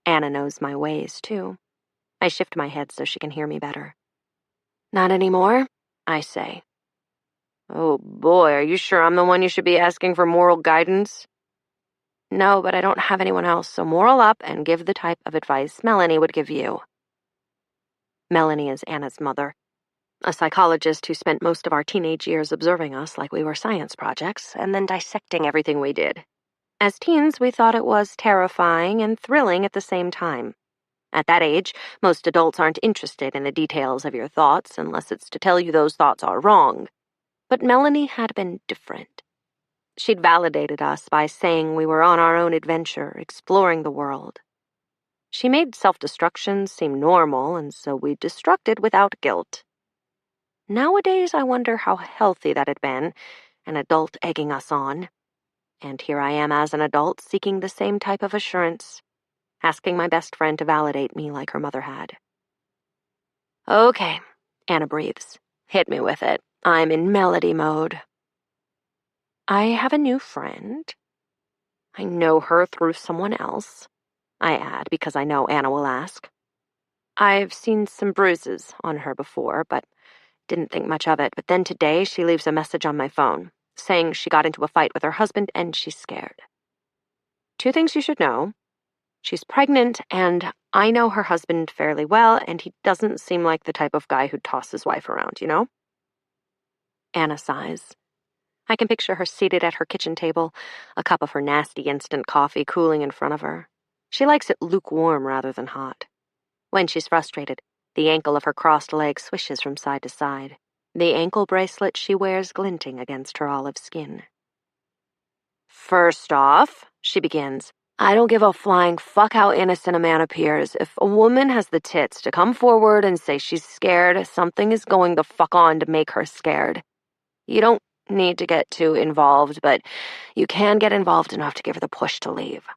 Anna knows my ways, too. I shift my head so she can hear me better. "Not anymore?" I say. "Oh boy, are you sure I'm the one you should be asking for moral guidance?" "No, but I don't have anyone else, so moral up and give the type of advice Melanie would give you." Melanie is Anna's mother, a psychologist who spent most of our teenage years observing us like we were science projects and then dissecting everything we did. As teens, we thought it was terrifying and thrilling at the same time. At that age, most adults aren't interested in the details of your thoughts unless it's to tell you those thoughts are wrong. But Melanie had been different. She'd validated us by saying we were on our own adventure, exploring the world. She made self-destruction seem normal, and so we destructed without guilt. Nowadays, I wonder how healthy that had been, an adult egging us on. And here I am as an adult seeking the same type of assurance, asking my best friend to validate me like her mother had. "Okay," Anna breathes. "Hit me with it. I'm in melody mode." "I have a new friend. I know her through someone else," I add because I know Anna will ask. "I've seen some bruises on her before, but didn't think much of it. But then today she leaves a message on my phone, saying she got into a fight with her husband and she's scared. Two things you should know. She's pregnant, and I know her husband fairly well, and he doesn't seem like the type of guy who'd toss his wife around, you know?" Anna sighs. I can picture her seated at her kitchen table, a cup of her nasty instant coffee cooling in front of her. She likes it lukewarm rather than hot. When she's frustrated, the ankle of her crossed leg swishes from side to side, the ankle bracelet she wears glinting against her olive skin. "First off," she begins, "I don't give a flying fuck how innocent a man appears. If a woman has the tits to come forward and say she's scared, something is going the fuck on to make her scared. You don't need to get too involved, but you can get involved enough to give her the push to leave.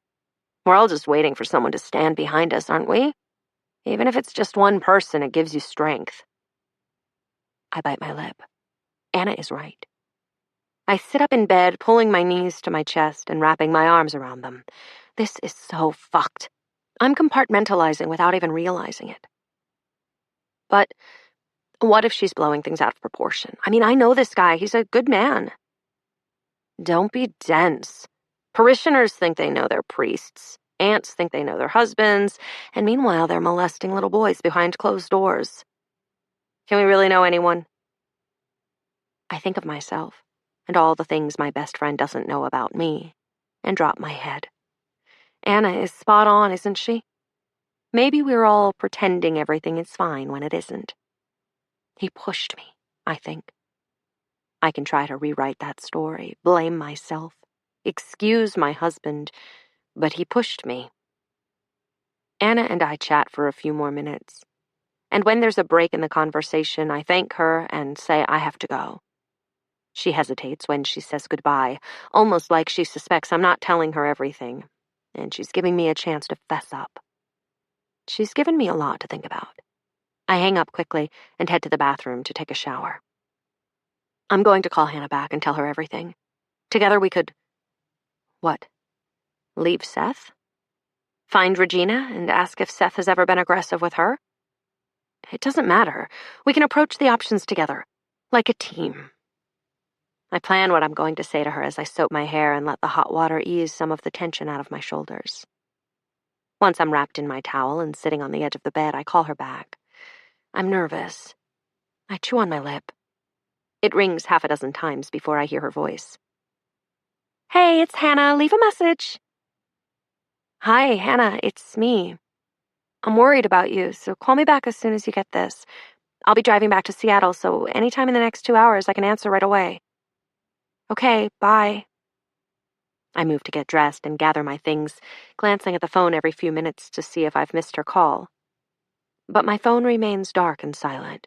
We're all just waiting for someone to stand behind us, aren't we? Even if it's just one person, it gives you strength." I bite my lip. Anna is right. I sit up in bed, pulling my knees to my chest and wrapping my arms around them. This is so fucked. I'm compartmentalizing without even realizing it. But what if she's blowing things out of proportion? I mean, I know this guy. He's a good man. Don't be dense. Parishioners think they know their priests. Aunts think they know their husbands. And meanwhile, they're molesting little boys behind closed doors. Can we really know anyone? I think of myself and all the things my best friend doesn't know about me, and drop my head. Anna is spot on, isn't she? Maybe we're all pretending everything is fine when it isn't. He pushed me, I think. I can try to rewrite that story, blame myself, excuse my husband, but he pushed me. Anna and I chat for a few more minutes, and when there's a break in the conversation, I thank her and say I have to go. She hesitates when she says goodbye, almost like she suspects I'm not telling her everything, and she's giving me a chance to fess up. She's given me a lot to think about. I hang up quickly and head to the bathroom to take a shower. I'm going to call Hannah back and tell her everything. Together we could... What? Leave Seth? Find Regina and ask if Seth has ever been aggressive with her? It doesn't matter. We can approach the options together, like a team. I plan what I'm going to say to her as I soap my hair and let the hot water ease some of the tension out of my shoulders. Once I'm wrapped in my towel and sitting on the edge of the bed, I call her back. I'm nervous. I chew on my lip. It rings half a dozen times before I hear her voice. "Hey, it's Hannah. Leave a message." "Hi, Hannah. It's me. I'm worried about you, so call me back as soon as you get this. I'll be driving back to Seattle, so anytime in the next 2 hours I can answer right away." "Okay, bye." I move to get dressed and gather my things, glancing at the phone every few minutes to see if I've missed her call. But my phone remains dark and silent.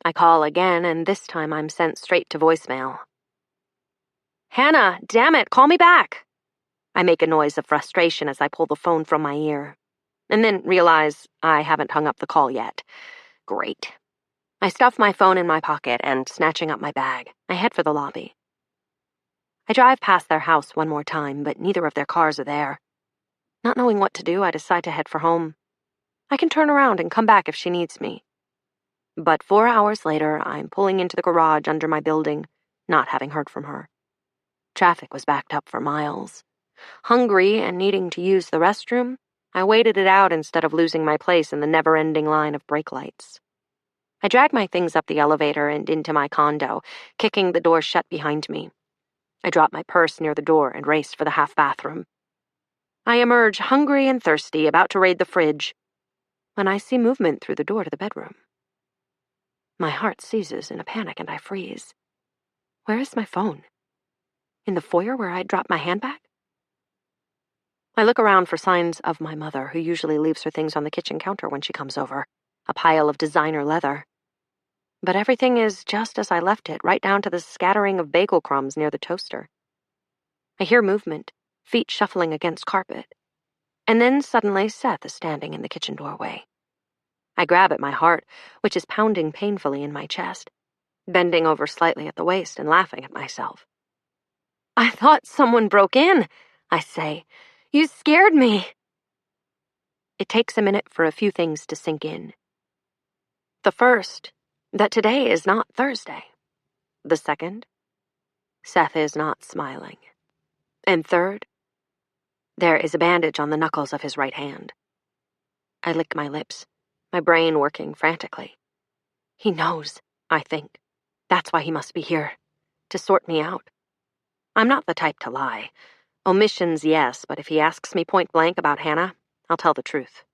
I call again, and this time I'm sent straight to voicemail. "Hannah, damn it, call me back!" I make a noise of frustration as I pull the phone from my ear, and then realize I haven't hung up the call yet. Great. I stuff my phone in my pocket and, snatching up my bag, I head for the lobby. I drive past their house one more time, but neither of their cars are there. Not knowing what to do, I decide to head for home. I can turn around and come back if she needs me. But 4 hours later, I'm pulling into the garage under my building, not having heard from her. Traffic was backed up for miles. Hungry and needing to use the restroom, I waited it out instead of losing my place in the never-ending line of brake lights. I drag my things up the elevator and into my condo, kicking the door shut behind me. I drop my purse near the door and race for the half bathroom. I emerge hungry and thirsty, about to raid the fridge, when I see movement through the door to the bedroom. My heart seizes in a panic and I freeze. Where is my phone? In the foyer where I'd dropped my handbag? I look around for signs of my mother, who usually leaves her things on the kitchen counter when she comes over, a pile of designer leather. But everything is just as I left it, right down to the scattering of bagel crumbs near the toaster. I hear movement, feet shuffling against carpet. And then suddenly Seth is standing in the kitchen doorway. I grab at my heart, which is pounding painfully in my chest, bending over slightly at the waist and laughing at myself. "I thought someone broke in," I say. "You scared me." It takes a minute for a few things to sink in. The first, that today is not Thursday. The second, Seth is not smiling. And third, there is a bandage on the knuckles of his right hand. I lick my lips, my brain working frantically. He knows, I think. That's why he must be here, to sort me out. I'm not the type to lie. Omissions, yes, but if he asks me point blank about Hannah, I'll tell the truth.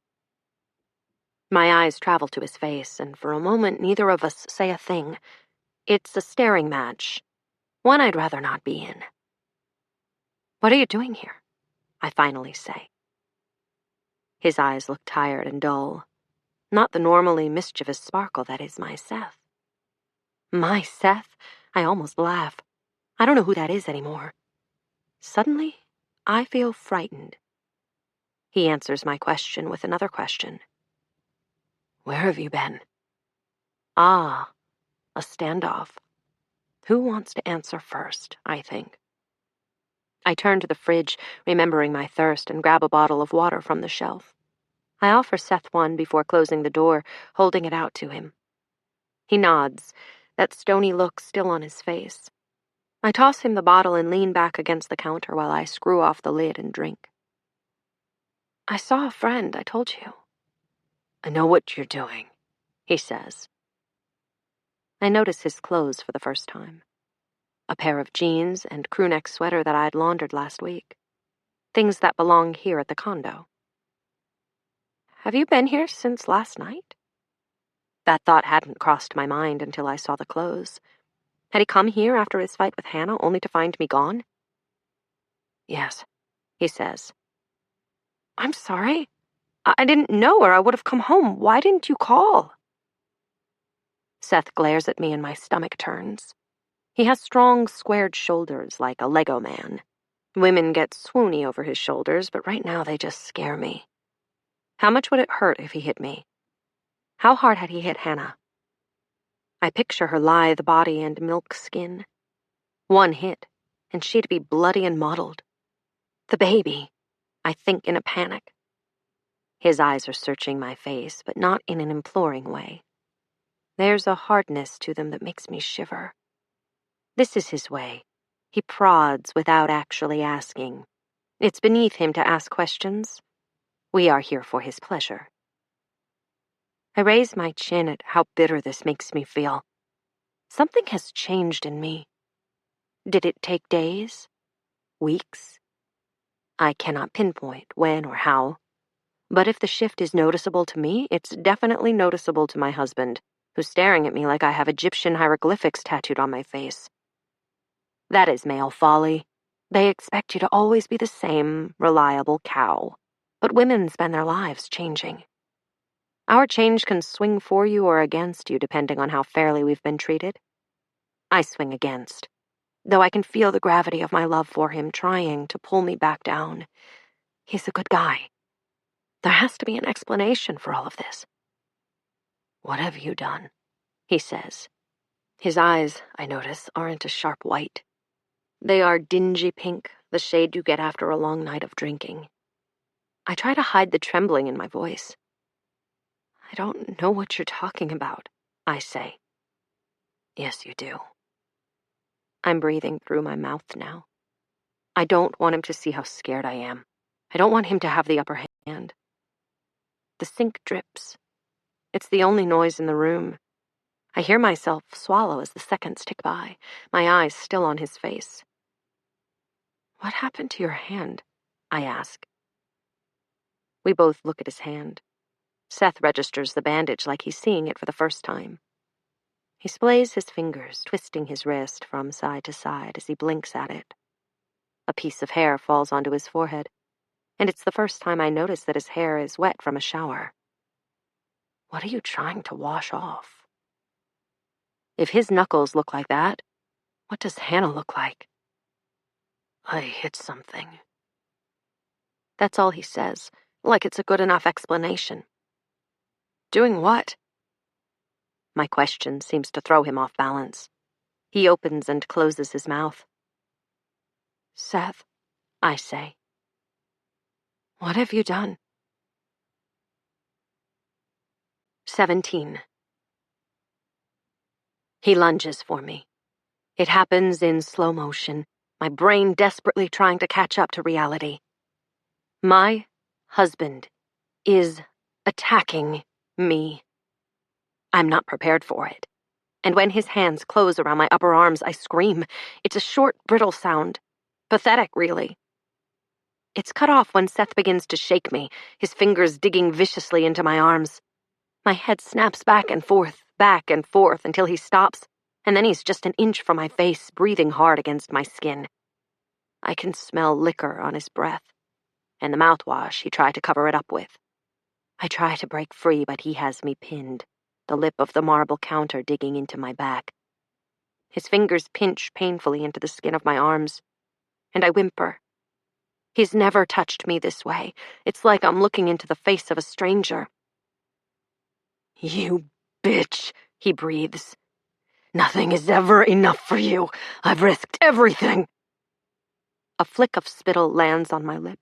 My eyes travel to his face, and for a moment neither of us say a thing. It's a staring match, one I'd rather not be in. "What are you doing here?" I finally say. His eyes look tired and dull, not the normally mischievous sparkle that is my Seth. My Seth? I almost laugh. I don't know who that is anymore. Suddenly, I feel frightened. He answers my question with another question. "Where have you been?" Ah, a standoff. Who wants to answer first, I think. I turn to the fridge, remembering my thirst, and grab a bottle of water from the shelf. I offer Seth one before closing the door, holding it out to him. He nods, that stony look still on his face. I toss him the bottle and lean back against the counter while I screw off the lid and drink. "I saw a friend, I told you." "I know what you're doing," he says. I notice his clothes for the first time. A pair of jeans and crewneck sweater that I'd laundered last week. Things that belong here at the condo. "Have you been here since last night?" That thought hadn't crossed my mind until I saw the clothes. Had he come here after his fight with Hannah only to find me gone? "Yes," he says. "I'm sorry. I didn't know, or I would have come home. Why didn't you call?" Seth glares at me and my stomach turns. He has strong, squared shoulders like a Lego man. Women get swoony over his shoulders, but right now they just scare me. How much would it hurt if he hit me? How hard had he hit Hannah? I picture her lithe body and milk skin. One hit, and she'd be bloody and mottled. The baby, I think in a panic. His eyes are searching my face, but not in an imploring way. There's a hardness to them that makes me shiver. This is his way. He prods without actually asking. It's beneath him to ask questions. We are here for his pleasure. I raise my chin at how bitter this makes me feel. Something has changed in me. Did it take days? Weeks? I cannot pinpoint when or how. But if the shift is noticeable to me, it's definitely noticeable to my husband, who's staring at me like I have Egyptian hieroglyphics tattooed on my face. That is male folly. They expect you to always be the same reliable cow, but women spend their lives changing. Our change can swing for you or against you depending on how fairly we've been treated. I swing against, though I can feel the gravity of my love for him trying to pull me back down. He's a good guy. There has to be an explanation for all of this. "What have you done?" he says. His eyes, I notice, aren't a sharp white. They are dingy pink, the shade you get after a long night of drinking. I try to hide the trembling in my voice. "I don't know what you're talking about," I say. "Yes, you do." I'm breathing through my mouth now. I don't want him to see how scared I am. I don't want him to have the upper hand. The sink drips. It's the only noise in the room. I hear myself swallow as the seconds tick by, my eyes still on his face. "What happened to your hand?" I ask. We both look at his hand. Seth registers the bandage like he's seeing it for the first time. He splays his fingers, twisting his wrist from side to side as he blinks at it. A piece of hair falls onto his forehead, and it's the first time I notice that his hair is wet from a shower. "What are you trying to wash off?" If his knuckles look like that, what does Hannah look like? "I hit something." That's all he says, like it's a good enough explanation. "Doing what?" My question seems to throw him off balance. He opens and closes his mouth. "Seth," I say. "What have you done?" 17. He lunges for me. It happens in slow motion, my brain desperately trying to catch up to reality. My husband is attacking me. I'm not prepared for it. And when his hands close around my upper arms, I scream. It's a short, brittle sound. Pathetic, really. It's cut off when Seth begins to shake me, his fingers digging viciously into my arms. My head snaps back and forth until he stops, and then he's just an inch from my face, breathing hard against my skin. I can smell liquor on his breath, and the mouthwash he tried to cover it up with. I try to break free, but he has me pinned, the lip of the marble counter digging into my back. His fingers pinch painfully into the skin of my arms, and I whimper. He's never touched me this way. It's like I'm looking into the face of a stranger. "You bitch," he breathes. "Nothing is ever enough for you. I've risked everything." A flick of spittle lands on my lip.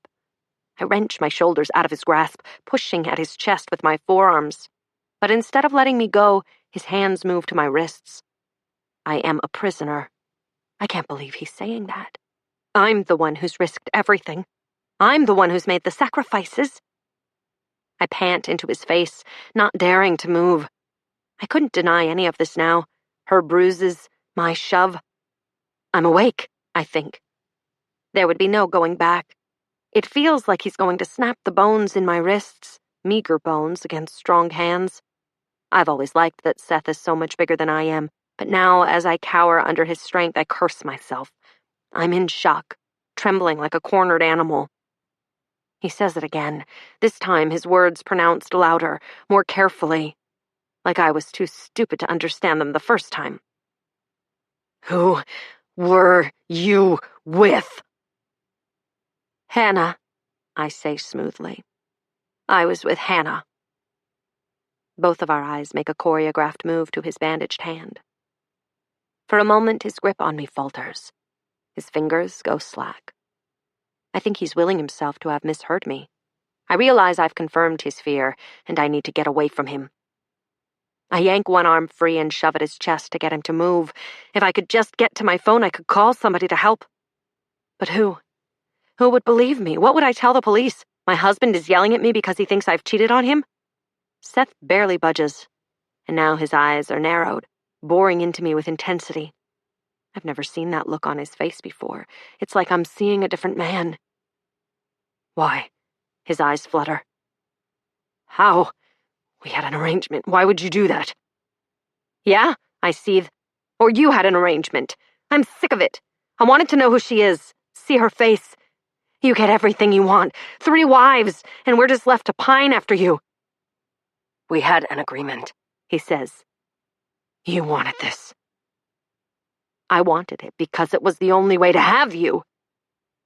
I wrench my shoulders out of his grasp, pushing at his chest with my forearms. But instead of letting me go, his hands move to my wrists. I am a prisoner. I can't believe he's saying that. I'm the one who's risked everything. I'm the one who's made the sacrifices. I pant into his face, not daring to move. I couldn't deny any of this now. Her bruises, my shove. I'm awake, I think. There would be no going back. It feels like he's going to snap the bones in my wrists, meager bones against strong hands. I've always liked that Seth is so much bigger than I am, but now as I cower under his strength, I curse myself. I'm in shock, trembling like a cornered animal. He says it again, this time his words pronounced louder, more carefully, like I was too stupid to understand them the first time. "Who were you with?" "Hannah," I say smoothly. "I was with Hannah." Both of our eyes make a choreographed move to his bandaged hand. For a moment, his grip on me falters. His fingers go slack. I think he's willing himself to have misheard me. I realize I've confirmed his fear, and I need to get away from him. I yank one arm free and shove at his chest to get him to move. If I could just get to my phone, I could call somebody to help. But who? Who would believe me? What would I tell the police? My husband is yelling at me because he thinks I've cheated on him? Seth barely budges, and now his eyes are narrowed, boring into me with intensity. I've never seen that look on his face before. It's like I'm seeing a different man. "Why?" His eyes flutter. "How? We had an arrangement. Why would you do that?" "Yeah?" I seethe. "Or you had an arrangement. I'm sick of it. I wanted to know who she is. See see her face. You get everything you want, 3 wives, and we're just left to pine after you. We had an agreement, he says. You wanted this. I wanted it because it was the only way to have you.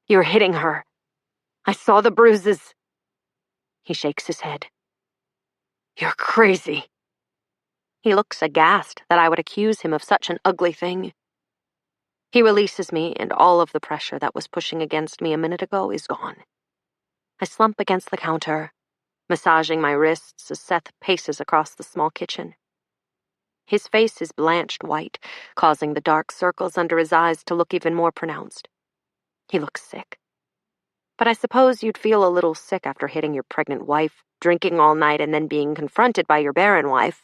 You're hitting her. I saw the bruises. He shakes his head. You're crazy. He looks aghast that I would accuse him of such an ugly thing. He releases me, and all of the pressure that was pushing against me a minute ago is gone. I slump against the counter, massaging my wrists as Seth paces across the small kitchen. His face is blanched white, causing the dark circles under his eyes to look even more pronounced. He looks sick. But I suppose you'd feel a little sick after hitting your pregnant wife, drinking all night, and then being confronted by your barren wife.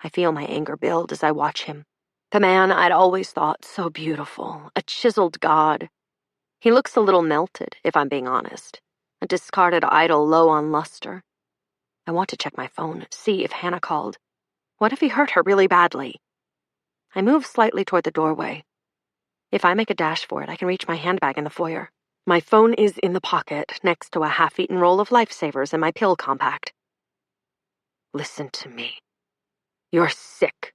I feel my anger build as I watch him. The man I'd always thought so beautiful, a chiseled god. He looks a little melted, if I'm being honest. A discarded idol low on luster. I want to check my phone, see if Hannah called. What if he hurt her really badly? I move slightly toward the doorway. If I make a dash for it, I can reach my handbag in the foyer. My phone is in the pocket, next to a half-eaten roll of Lifesavers and my pill compact. Listen to me. You're sick.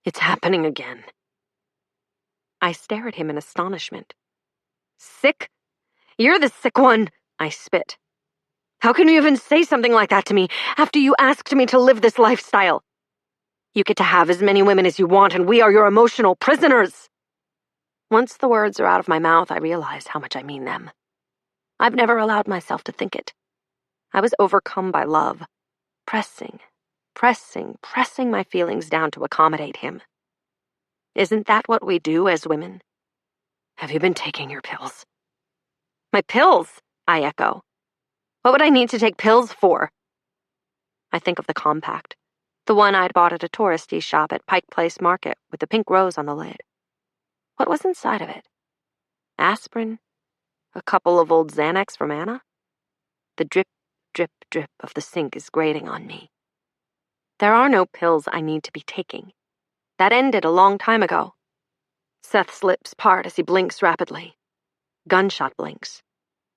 It's happening again. I stare at him in astonishment. Sick? You're the sick one, I spit. How can you even say something like that to me after you asked me to live this lifestyle? You get to have as many women as you want, and we are your emotional prisoners. Once the words are out of my mouth, I realize how much I mean them. I've never allowed myself to think it. I was overcome by love, pressing my feelings down to accommodate him. Isn't that what we do as women? Have you been taking your pills? My pills, I echo. What would I need to take pills for? I think of the compact, the one I'd bought at a touristy shop at Pike Place Market with the pink rose on the lid. What was inside of it? Aspirin? A couple of old Xanax from Anna? The drip, drip, drip of the sink is grating on me. There are no pills I need to be taking. That ended a long time ago. Seth's lips part as he blinks rapidly. Gunshot blinks.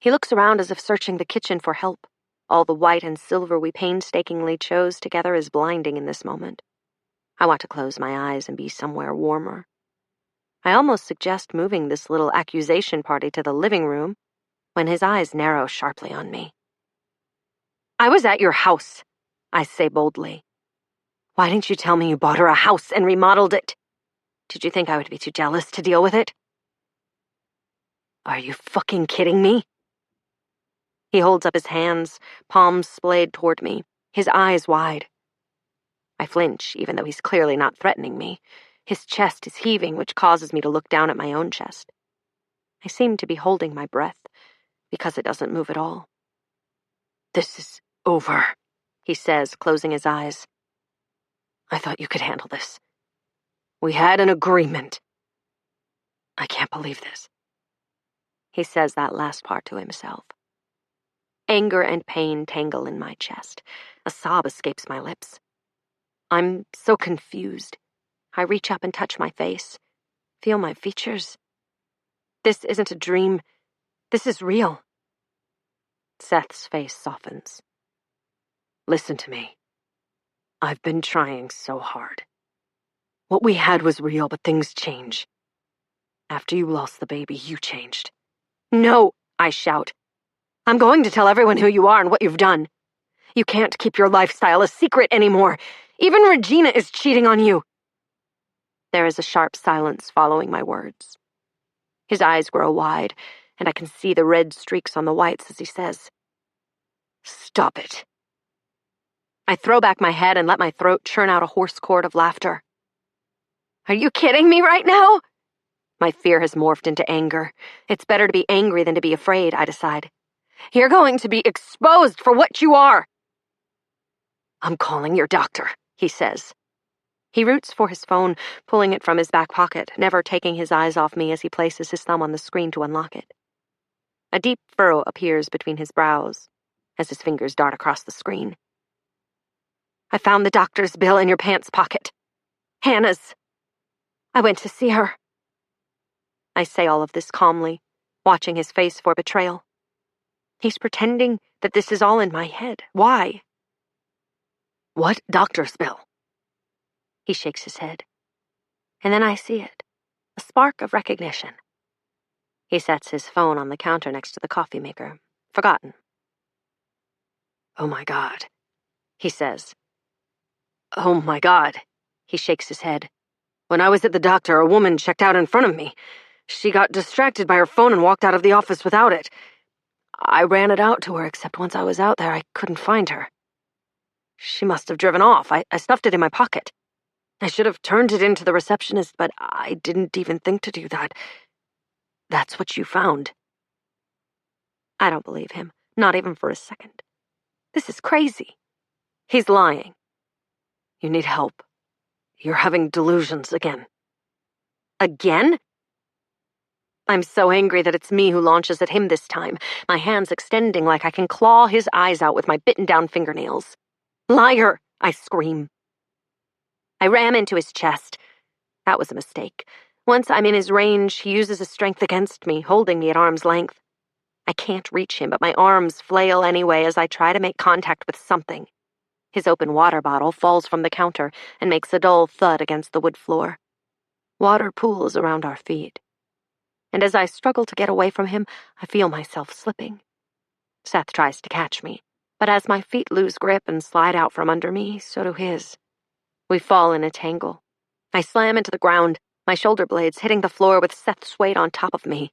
He looks around as if searching the kitchen for help. All the white and silver we painstakingly chose together is blinding in this moment. I want to close my eyes and be somewhere warmer. I almost suggest moving this little accusation party to the living room when his eyes narrow sharply on me. I was at your house, I say boldly. Why didn't you tell me you bought her a house and remodeled it? Did you think I would be too jealous to deal with it? Are you fucking kidding me? He holds up his hands, palms splayed toward me, his eyes wide. I flinch, even though he's clearly not threatening me. His chest is heaving, which causes me to look down at my own chest. I seem to be holding my breath, because it doesn't move at all. This is over, he says, closing his eyes. I thought you could handle this. We had an agreement. I can't believe this. He says that last part to himself. Anger and pain tangle in my chest. A sob escapes my lips. I'm so confused. I reach up and touch my face. Feel my features. This isn't a dream. This is real. Seth's face softens. Listen to me. I've been trying so hard. What we had was real, but things change. After you lost the baby, you changed. No, I shout. I'm going to tell everyone who you are and what you've done. You can't keep your lifestyle a secret anymore. Even Regina is cheating on you. There is a sharp silence following my words. His eyes grow wide, and I can see the red streaks on the whites as he says, Stop it. I throw back my head and let my throat churn out a hoarse chord of laughter. Are you kidding me right now? My fear has morphed into anger. It's better to be angry than to be afraid, I decide. You're going to be exposed for what you are. I'm calling your doctor, he says. He roots for his phone, pulling it from his back pocket, never taking his eyes off me as he places his thumb on the screen to unlock it. A deep furrow appears between his brows as his fingers dart across the screen. I found the doctor's bill in your pants pocket. Hannah's. I went to see her. I say all of this calmly, watching his face for betrayal. He's pretending that this is all in my head. Why? What doctor's bill? He shakes his head. And then I see it. A spark of recognition. He sets his phone on the counter next to the coffee maker. Forgotten. Oh my God, he says. Oh my God, he shakes his head. When I was at the doctor, a woman checked out in front of me. She got distracted by her phone and walked out of the office without it. I ran it out to her, except once I was out there, I couldn't find her. She must have driven off. I stuffed it in my pocket. I should have turned it in to the receptionist, but I didn't even think to do that. That's what you found. I don't believe him, not even for a second. This is crazy. He's lying. You need help. You're having delusions again. Again? I'm so angry that it's me who launches at him this time, my hands extending like I can claw his eyes out with my bitten-down fingernails. Liar! I scream. I ram into his chest. That was a mistake. Once I'm in his range, he uses his strength against me, holding me at arm's length. I can't reach him, but my arms flail anyway as I try to make contact with something. His open water bottle falls from the counter and makes a dull thud against the wood floor. Water pools around our feet. And as I struggle to get away from him, I feel myself slipping. Seth tries to catch me, but as my feet lose grip and slide out from under me, so do his. We fall in a tangle. I slam into the ground, my shoulder blades hitting the floor with Seth's weight on top of me.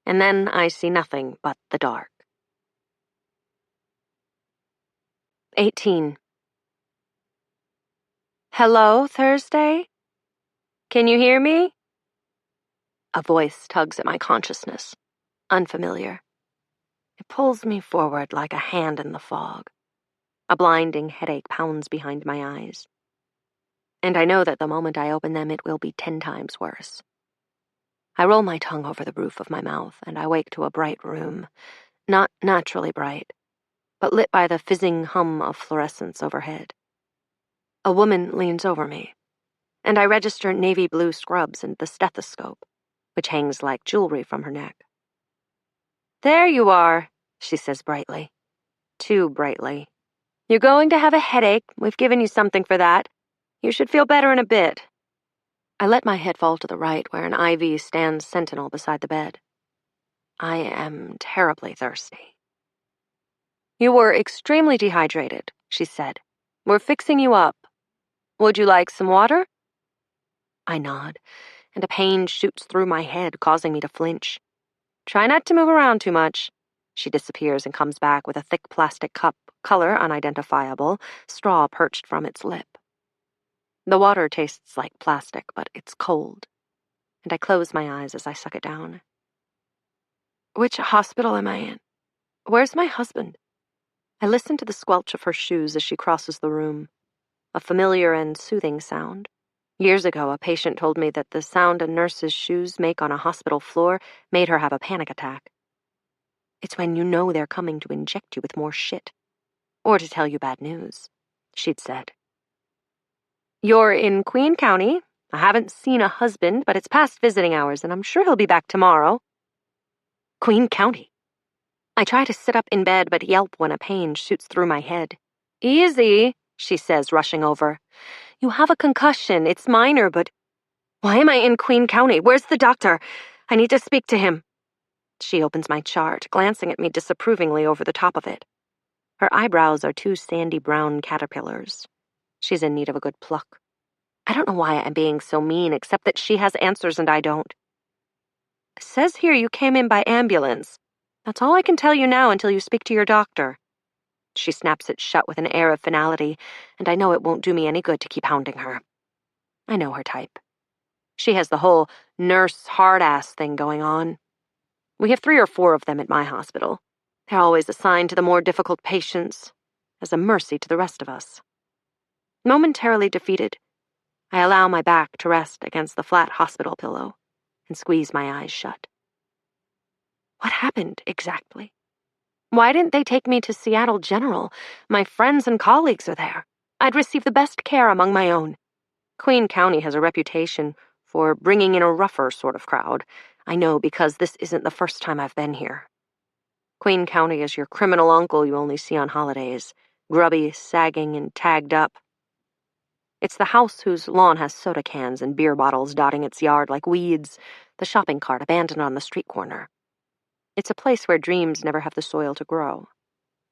And then I see nothing but the dark. 18. Hello, Thursday? Can you hear me? A voice tugs at my consciousness. Unfamiliar. It pulls me forward like a hand in the fog. A blinding headache pounds behind my eyes. And I know that the moment I open them, it will be 10 times worse. I roll my tongue over the roof of my mouth, and I wake to a bright room. Not naturally bright, but lit by the fizzing hum of fluorescence overhead. A woman leans over me, and I register navy blue scrubs and the stethoscope, which hangs like jewelry from her neck. There you are, she says brightly. Too brightly. You're going to have a headache. We've given you something for that. You should feel better in a bit. I let my head fall to the right where an IV stands sentinel beside the bed. I am terribly thirsty. You were extremely dehydrated, she said. We're fixing you up. Would you like some water? I nod, and a pain shoots through my head, causing me to flinch. Try not to move around too much. She disappears and comes back with a thick plastic cup, color unidentifiable, straw perched from its lip. The water tastes like plastic, but it's cold, and I close my eyes as I suck it down. Which hospital am I in? Where's my husband? I listen to the squelch of her shoes as she crosses the room. A familiar and soothing sound. Years ago, a patient told me that the sound a nurse's shoes make on a hospital floor made her have a panic attack. It's when you know they're coming to inject you with more shit. Or to tell you bad news, she'd said. You're in Queen County. I haven't seen a husband, but it's past visiting hours, and I'm sure he'll be back tomorrow. Queen County. I try to sit up in bed, but yelp when a pain shoots through my head. Easy, she says, rushing over. You have a concussion. It's minor, but... Why am I in Queen County? Where's the doctor? I need to speak to him. She opens my chart, glancing at me disapprovingly over the top of it. Her eyebrows are 2 sandy brown caterpillars. She's in need of a good pluck. I don't know why I'm being so mean, except that she has answers and I don't. It says here you came in by ambulance. That's all I can tell you now until you speak to your doctor. She snaps it shut with an air of finality, and I know it won't do me any good to keep hounding her. I know her type. She has the whole nurse hard-ass thing going on. We have 3 or 4 of them at my hospital. They're always assigned to the more difficult patients, as a mercy to the rest of us. Momentarily defeated, I allow my back to rest against the flat hospital pillow and squeeze my eyes shut. What happened exactly? Why didn't they take me to Seattle General? My friends and colleagues are there. I'd receive the best care among my own. Queen County has a reputation for bringing in a rougher sort of crowd. I know because this isn't the first time I've been here. Queen County is your criminal uncle you only see on holidays, grubby, sagging, and tagged up. It's the house whose lawn has soda cans and beer bottles dotting its yard like weeds, the shopping cart abandoned on the street corner. It's a place where dreams never have the soil to grow.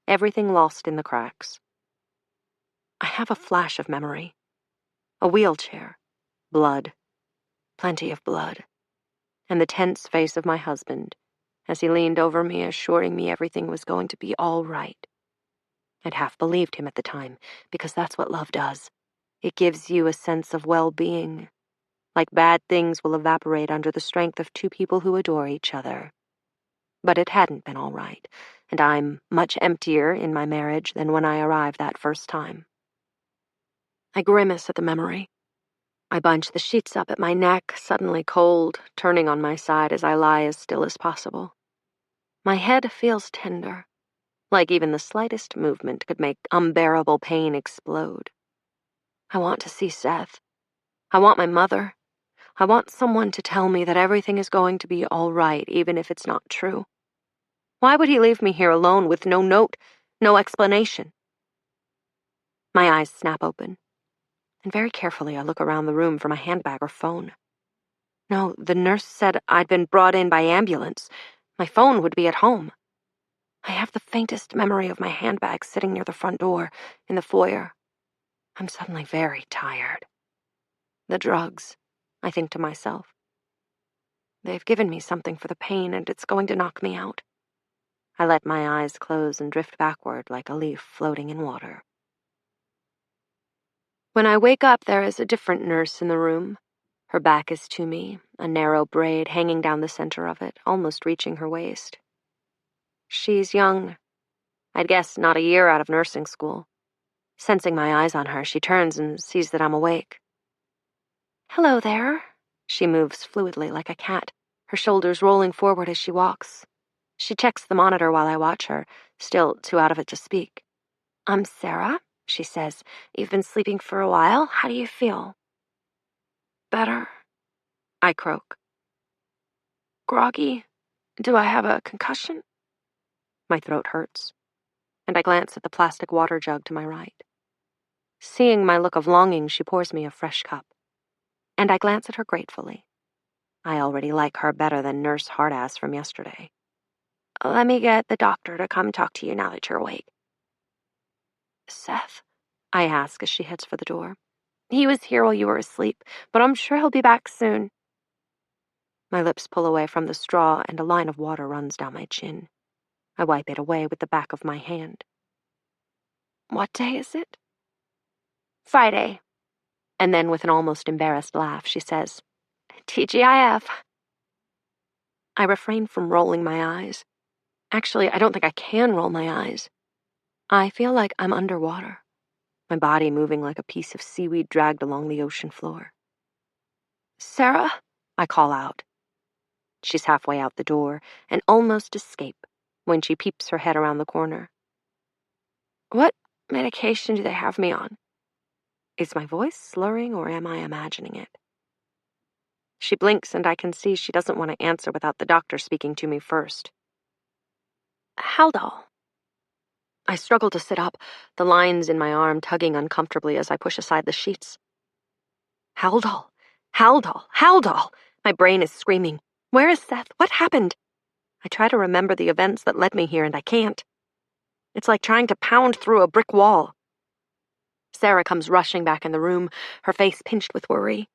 Everything lost in the cracks. I have a flash of memory. A wheelchair. Blood. Plenty of blood. And the tense face of my husband as he leaned over me, assuring me everything was going to be all right. I'd half believed him at the time, because that's what love does. It gives you a sense of well-being, like bad things will evaporate under the strength of two people who adore each other. But it hadn't been all right, and I'm much emptier in my marriage than when I arrived that first time. I grimace at the memory. I bunch the sheets up at my neck, suddenly cold, turning on my side as I lie as still as possible. My head feels tender, like even the slightest movement could make unbearable pain explode. I want to see Seth. I want my mother. I want someone to tell me that everything is going to be all right, even if it's not true. Why would he leave me here alone with no note, no explanation? My eyes snap open, and very carefully I look around the room for my handbag or phone. No, the nurse said I'd been brought in by ambulance. My phone would be at home. I have the faintest memory of my handbag sitting near the front door, in the foyer. I'm suddenly very tired. The drugs, I think to myself. They've given me something for the pain, and it's going to knock me out. I let my eyes close and drift backward like a leaf floating in water. When I wake up, there is a different nurse in the room. Her back is to me, a narrow braid hanging down the center of it, almost reaching her waist. She's young. I'd guess not a year out of nursing school. Sensing my eyes on her, she turns and sees that I'm awake. "Hello there." She moves fluidly like a cat, her shoulders rolling forward as she walks. She checks the monitor while I watch her, still too out of it to speak. "I'm Sarah," she says. "You've been sleeping for a while. How do you feel?" "Better," I croak. "Groggy. Do I have a concussion?" My throat hurts, and I glance at the plastic water jug to my right. Seeing my look of longing, she pours me a fresh cup, and I glance at her gratefully. I already like her better than Nurse Hardass from yesterday. "Let me get the doctor to come talk to you now that you're awake." "Seth?" I ask as she heads for the door. "He was here while you were asleep, but I'm sure he'll be back soon." My lips pull away from the straw and a line of water runs down my chin. I wipe it away with the back of my hand. "What day is it?" "Friday." And then with an almost embarrassed laugh, she says, "TGIF." I refrain from rolling my eyes. Actually, I don't think I can roll my eyes. I feel like I'm underwater, my body moving like a piece of seaweed dragged along the ocean floor. "Sarah?" I call out. She's halfway out the door and almost escape when she peeps her head around the corner. "What medication do they have me on?" Is my voice slurring or am I imagining it? She blinks and I can see she doesn't want to answer without the doctor speaking to me first. "Haldol." I struggle to sit up, the lines in my arm tugging uncomfortably as I push aside the sheets. "Haldol! Haldol! Haldol!" My brain is screaming. Where is Seth? What happened? I try to remember the events that led me here and I can't. It's like trying to pound through a brick wall. Sarah comes rushing back in the room, her face pinched with worry.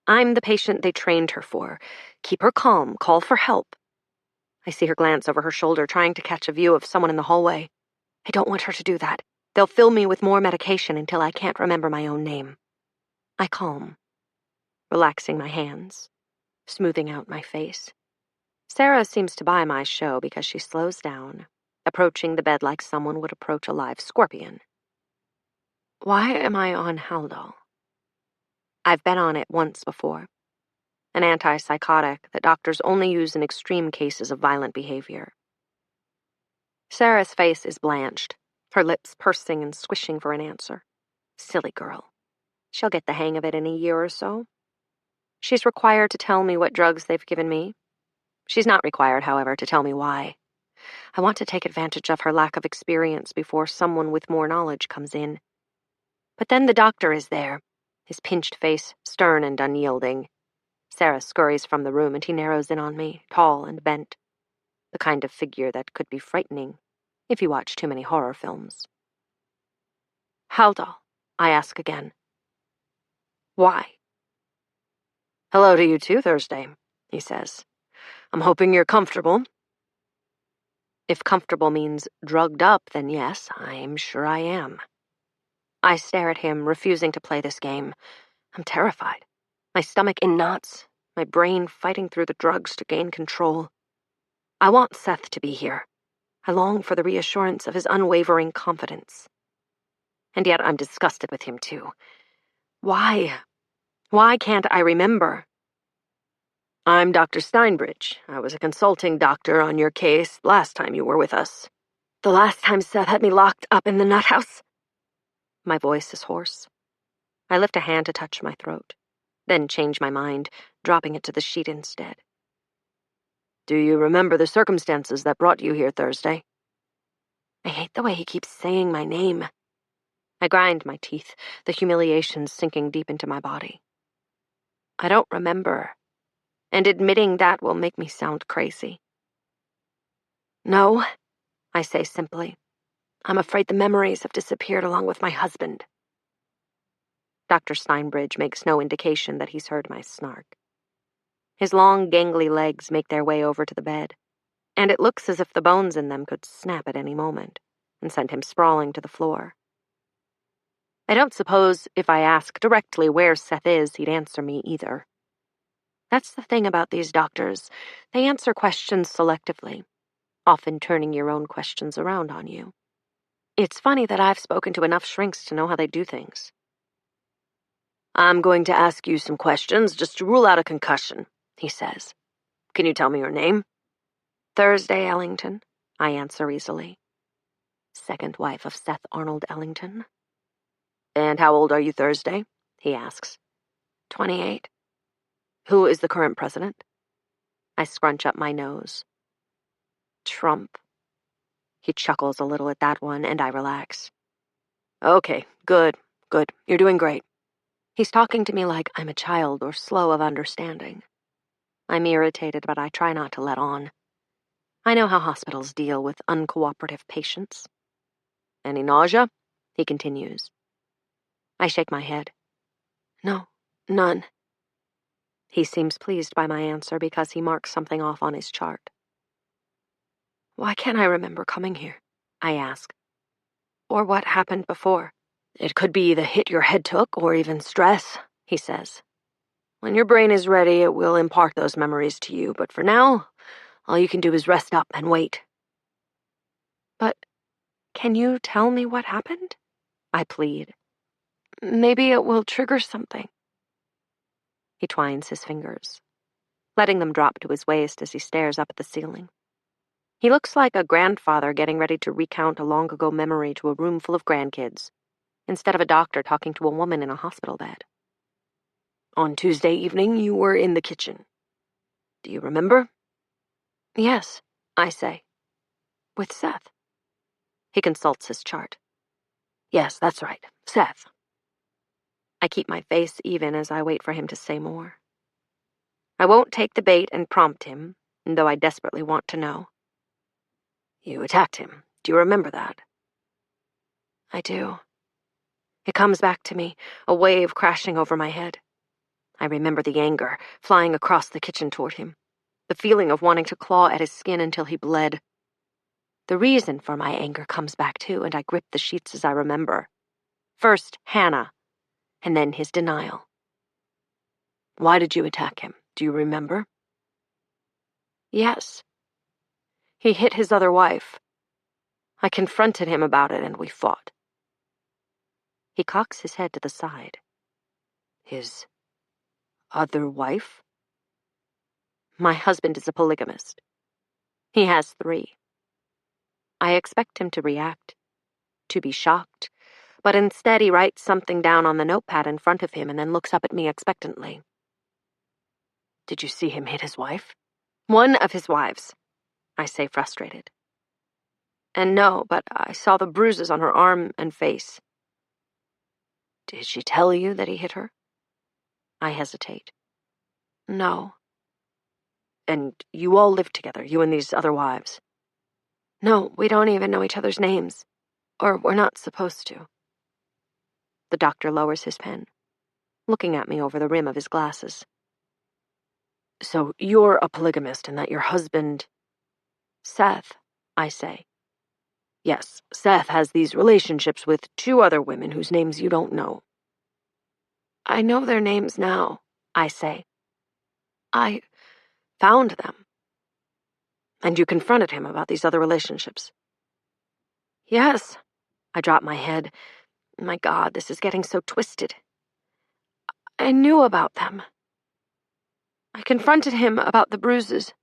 I'm the patient they trained her for. Keep her calm, call for help. I see her glance over her shoulder, trying to catch a view of someone in the hallway. I don't want her to do that. They'll fill me with more medication until I can't remember my own name. I calm, relaxing my hands, smoothing out my face. Sarah seems to buy my show because she slows down, approaching the bed like someone would approach a live scorpion. Why am I on Haldol? I've been on it once before. An antipsychotic that doctors only use in extreme cases of violent behavior. Sarah's face is blanched, her lips pursing and squishing for an answer. Silly girl. She'll get the hang of it in a year or so. She's required to tell me what drugs they've given me, She's not required, however, to tell me why. I want to take advantage of her lack of experience before someone with more knowledge comes in. But then the doctor is there, his pinched face stern and unyielding. Sarah scurries from the room and he narrows in on me, tall and bent. The kind of figure that could be frightening if you watch too many horror films. Haldol, I ask again. Why? Hello to you too, Thursday, he says. I'm hoping you're comfortable. If comfortable means drugged up, then yes, I'm sure I am. I stare at him, refusing to play this game. I'm terrified. My stomach in knots, my brain fighting through the drugs to gain control. I want Seth to be here. I long for the reassurance of his unwavering confidence. And yet I'm disgusted with him too. Why? Why can't I remember? I'm Dr. Steinbridge. I was a consulting doctor on your case last time you were with us. The last time Seth had me locked up in the nut house? My voice is hoarse. I lift a hand to touch my throat, then change my mind, dropping it to the sheet instead. Do you remember the circumstances that brought you here Thursday? I hate the way he keeps saying my name. I grind my teeth, the humiliation sinking deep into my body. I don't remember, and admitting that will make me sound crazy. No, I say simply. I'm afraid the memories have disappeared along with my husband. Dr. Steinbridge makes no indication that he's heard my snark. His long, gangly legs make their way over to the bed, and it looks as if the bones in them could snap at any moment and send him sprawling to the floor. I don't suppose if I ask directly where Seth is, he'd answer me either. That's the thing about these doctors. They answer questions selectively, often turning your own questions around on you. It's funny that I've spoken to enough shrinks to know how they do things. I'm going to ask you some questions just to rule out a concussion, he says. Can you tell me your name? Thursday Ellington, I answer easily. Second wife of Seth Arnold Ellington. And how old are you, Thursday? He asks. 28. Who is the current president? I scrunch up my nose. Trump. He chuckles a little at that one, and I relax. Okay, good. You're doing great. He's talking to me like I'm a child or slow of understanding. I'm irritated, but I try not to let on. I know how hospitals deal with uncooperative patients. Any nausea? He continues. I shake my head. No, none. He seems pleased by my answer because he marks something off on his chart. Why can't I remember coming here? I ask. Or what happened before? It could be the hit your head took, or even stress, he says. When your brain is ready, it will impart those memories to you, but for now, all you can do is rest up and wait. But can you tell me what happened? I plead. Maybe it will trigger something. He twines his fingers, letting them drop to his waist as he stares up at the ceiling. He looks like a grandfather getting ready to recount a long-ago memory to a room full of grandkids, instead of a doctor talking to a woman in a hospital bed. On Tuesday evening, you were in the kitchen. Do you remember? Yes, I say. With Seth. He consults his chart. Yes, that's right, Seth. I keep my face even as I wait for him to say more. I won't take the bait and prompt him, though I desperately want to know. You attacked him. Do you remember that? I do. It comes back to me, a wave crashing over my head. I remember the anger, flying across the kitchen toward him, the feeling of wanting to claw at his skin until he bled. The reason for my anger comes back too, and I grip the sheets as I remember. First, Hannah, and then his denial. Why did you attack him? Do you remember? Yes. He hit his other wife. I confronted him about it, and we fought. He cocks his head to the side. His other wife? My husband is a polygamist. He has 3. I expect him to react, to be shocked, but instead he writes something down on the notepad in front of him and then looks up at me expectantly. Did you see him hit his wife? One of his wives, I say, frustrated. And no, but I saw the bruises on her arm and face. Did she tell you that he hit her? I hesitate. No. And you all live together, you and these other wives? No, we don't even know each other's names. Or we're not supposed to. The doctor lowers his pen, looking at me over the rim of his glasses. So you're a polygamist and that your husband... Seth, I say. Yes, Seth has these relationships with 2 other women whose names you don't know. I know their names now, I say. I found them. And you confronted him about these other relationships? Yes. I drop my head. My God, this is getting so twisted. I knew about them. I confronted him about the bruises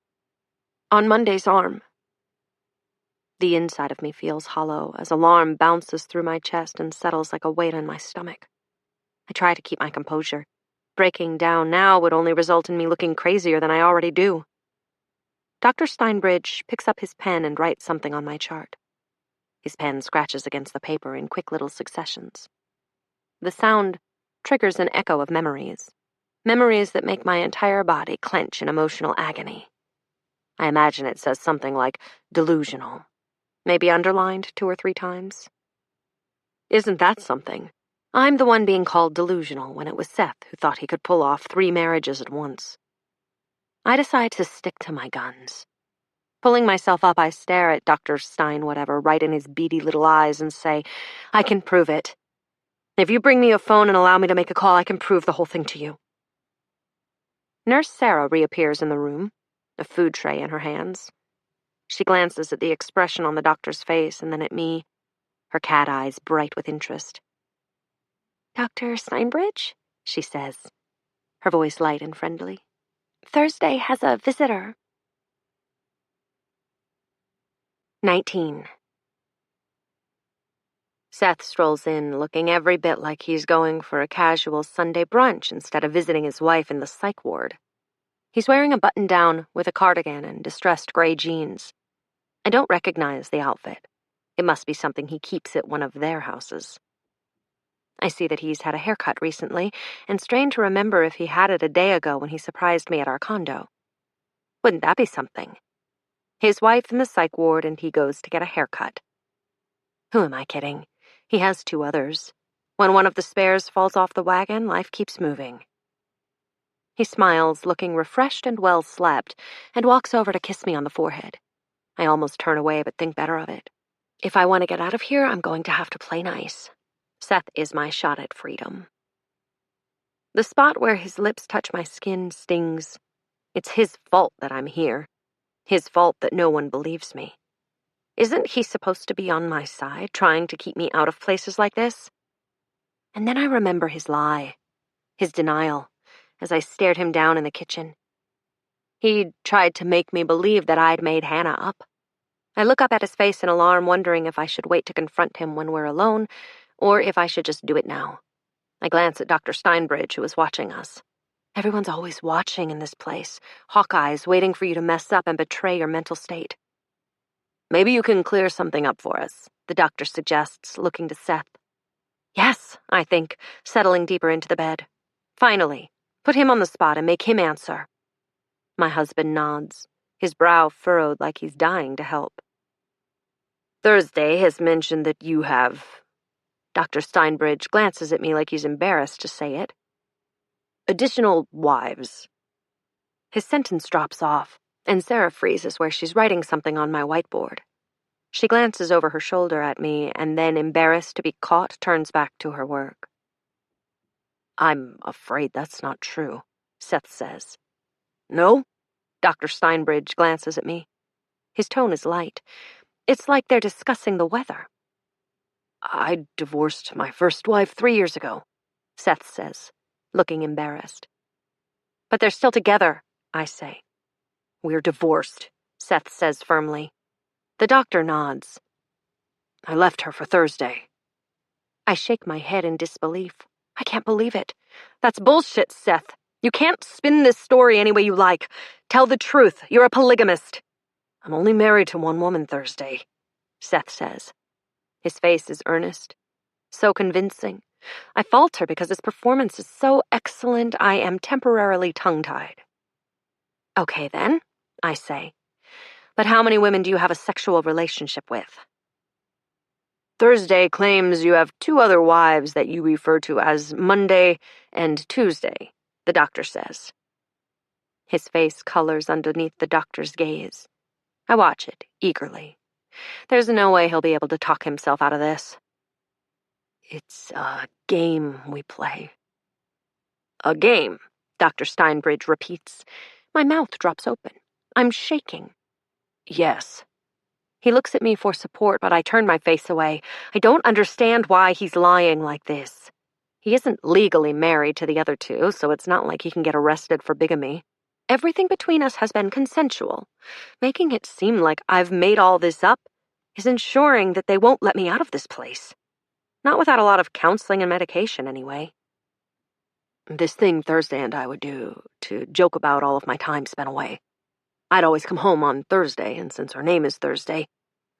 on Monday's arm. The inside of me feels hollow as alarm bounces through my chest and settles like a weight on my stomach. I try to keep my composure. Breaking down now would only result in me looking crazier than I already do. Dr. Steinbridge picks up his pen and writes something on my chart. His pen scratches against the paper in quick little successions. The sound triggers an echo of memories. Memories that make my entire body clench in emotional agony. I imagine it says something like delusional, maybe underlined 2 or 3 times. Isn't that something? I'm the one being called delusional when it was Seth who thought he could pull off 3 marriages at once. I decide to stick to my guns. Pulling myself up, I stare at Dr. Stein-whatever right in his beady little eyes and say, I can prove it. If you bring me a phone and allow me to make a call, I can prove the whole thing to you. Nurse Sarah reappears in the room, a food tray in her hands. She glances at the expression on the doctor's face and then at me, her cat eyes bright with interest. Dr. Steinbridge, she says, her voice light and friendly. Thursday has a visitor. 19. Seth strolls in, looking every bit like he's going for a casual Sunday brunch instead of visiting his wife in the psych ward. He's wearing a button-down with a cardigan and distressed gray jeans. I don't recognize the outfit. It must be something he keeps at one of their houses. I see that he's had a haircut recently, and strain to remember if he had it a day ago when he surprised me at our condo. Wouldn't that be something? His wife in the psych ward and he goes to get a haircut. Who am I kidding? He has 2 others. When one of the spares falls off the wagon, life keeps moving. He smiles, looking refreshed and well slept, and walks over to kiss me on the forehead. I almost turn away but think better of it. If I want to get out of here, I'm going to have to play nice. Seth is my shot at freedom. The spot where his lips touch my skin stings. It's his fault that I'm here. His fault that no one believes me. Isn't he supposed to be on my side, trying to keep me out of places like this? And then I remember his lie, his denial, as I stared him down in the kitchen. He'd tried to make me believe that I'd made Hannah up. I look up at his face in alarm, wondering if I should wait to confront him when we're alone, or if I should just do it now. I glance at Dr. Steinbridge, who is watching us. Everyone's always watching in this place, hawkeyes waiting for you to mess up and betray your mental state. Maybe you can clear something up for us, the doctor suggests, looking to Seth. Yes, I think, settling deeper into the bed. Finally, put him on the spot and make him answer. My husband nods, his brow furrowed like he's dying to help. Thursday has mentioned that you have... Dr. Steinbridge glances at me like he's embarrassed to say it. Additional wives. His sentence drops off, and Sarah freezes where she's writing something on my whiteboard. She glances over her shoulder at me and then, embarrassed to be caught, turns back to her work. I'm afraid that's not true, Seth says. No? Dr. Steinbridge glances at me. His tone is light. It's like they're discussing the weather. I divorced my first wife 3 years ago, Seth says, looking embarrassed. But they're still together, I say. We're divorced, Seth says firmly. The doctor nods. I left her for Thursday. I shake my head in disbelief. I can't believe it. That's bullshit, Seth. You can't spin this story any way you like. Tell the truth. You're a polygamist. I'm only married to one woman, Thursday, Seth says. His face is earnest, so convincing. I falter because his performance is so excellent I am temporarily tongue-tied. Okay, then, I say. But how many women do you have a sexual relationship with? Thursday claims you have 2 other wives that you refer to as Monday and Tuesday, the doctor says. His face colors underneath the doctor's gaze. I watch it, eagerly. There's no way he'll be able to talk himself out of this. It's a game we play. A game, Dr. Steinbridge repeats. My mouth drops open. I'm shaking. Yes. He looks at me for support, but I turn my face away. I don't understand why he's lying like this. He isn't legally married to the other 2, so it's not like he can get arrested for bigamy. Everything between us has been consensual. Making it seem like I've made all this up is ensuring that they won't let me out of this place. Not without a lot of counseling and medication, anyway. This thing Thursday and I would do to joke about all of my time spent away. I'd always come home on Thursday, and since her name is Thursday,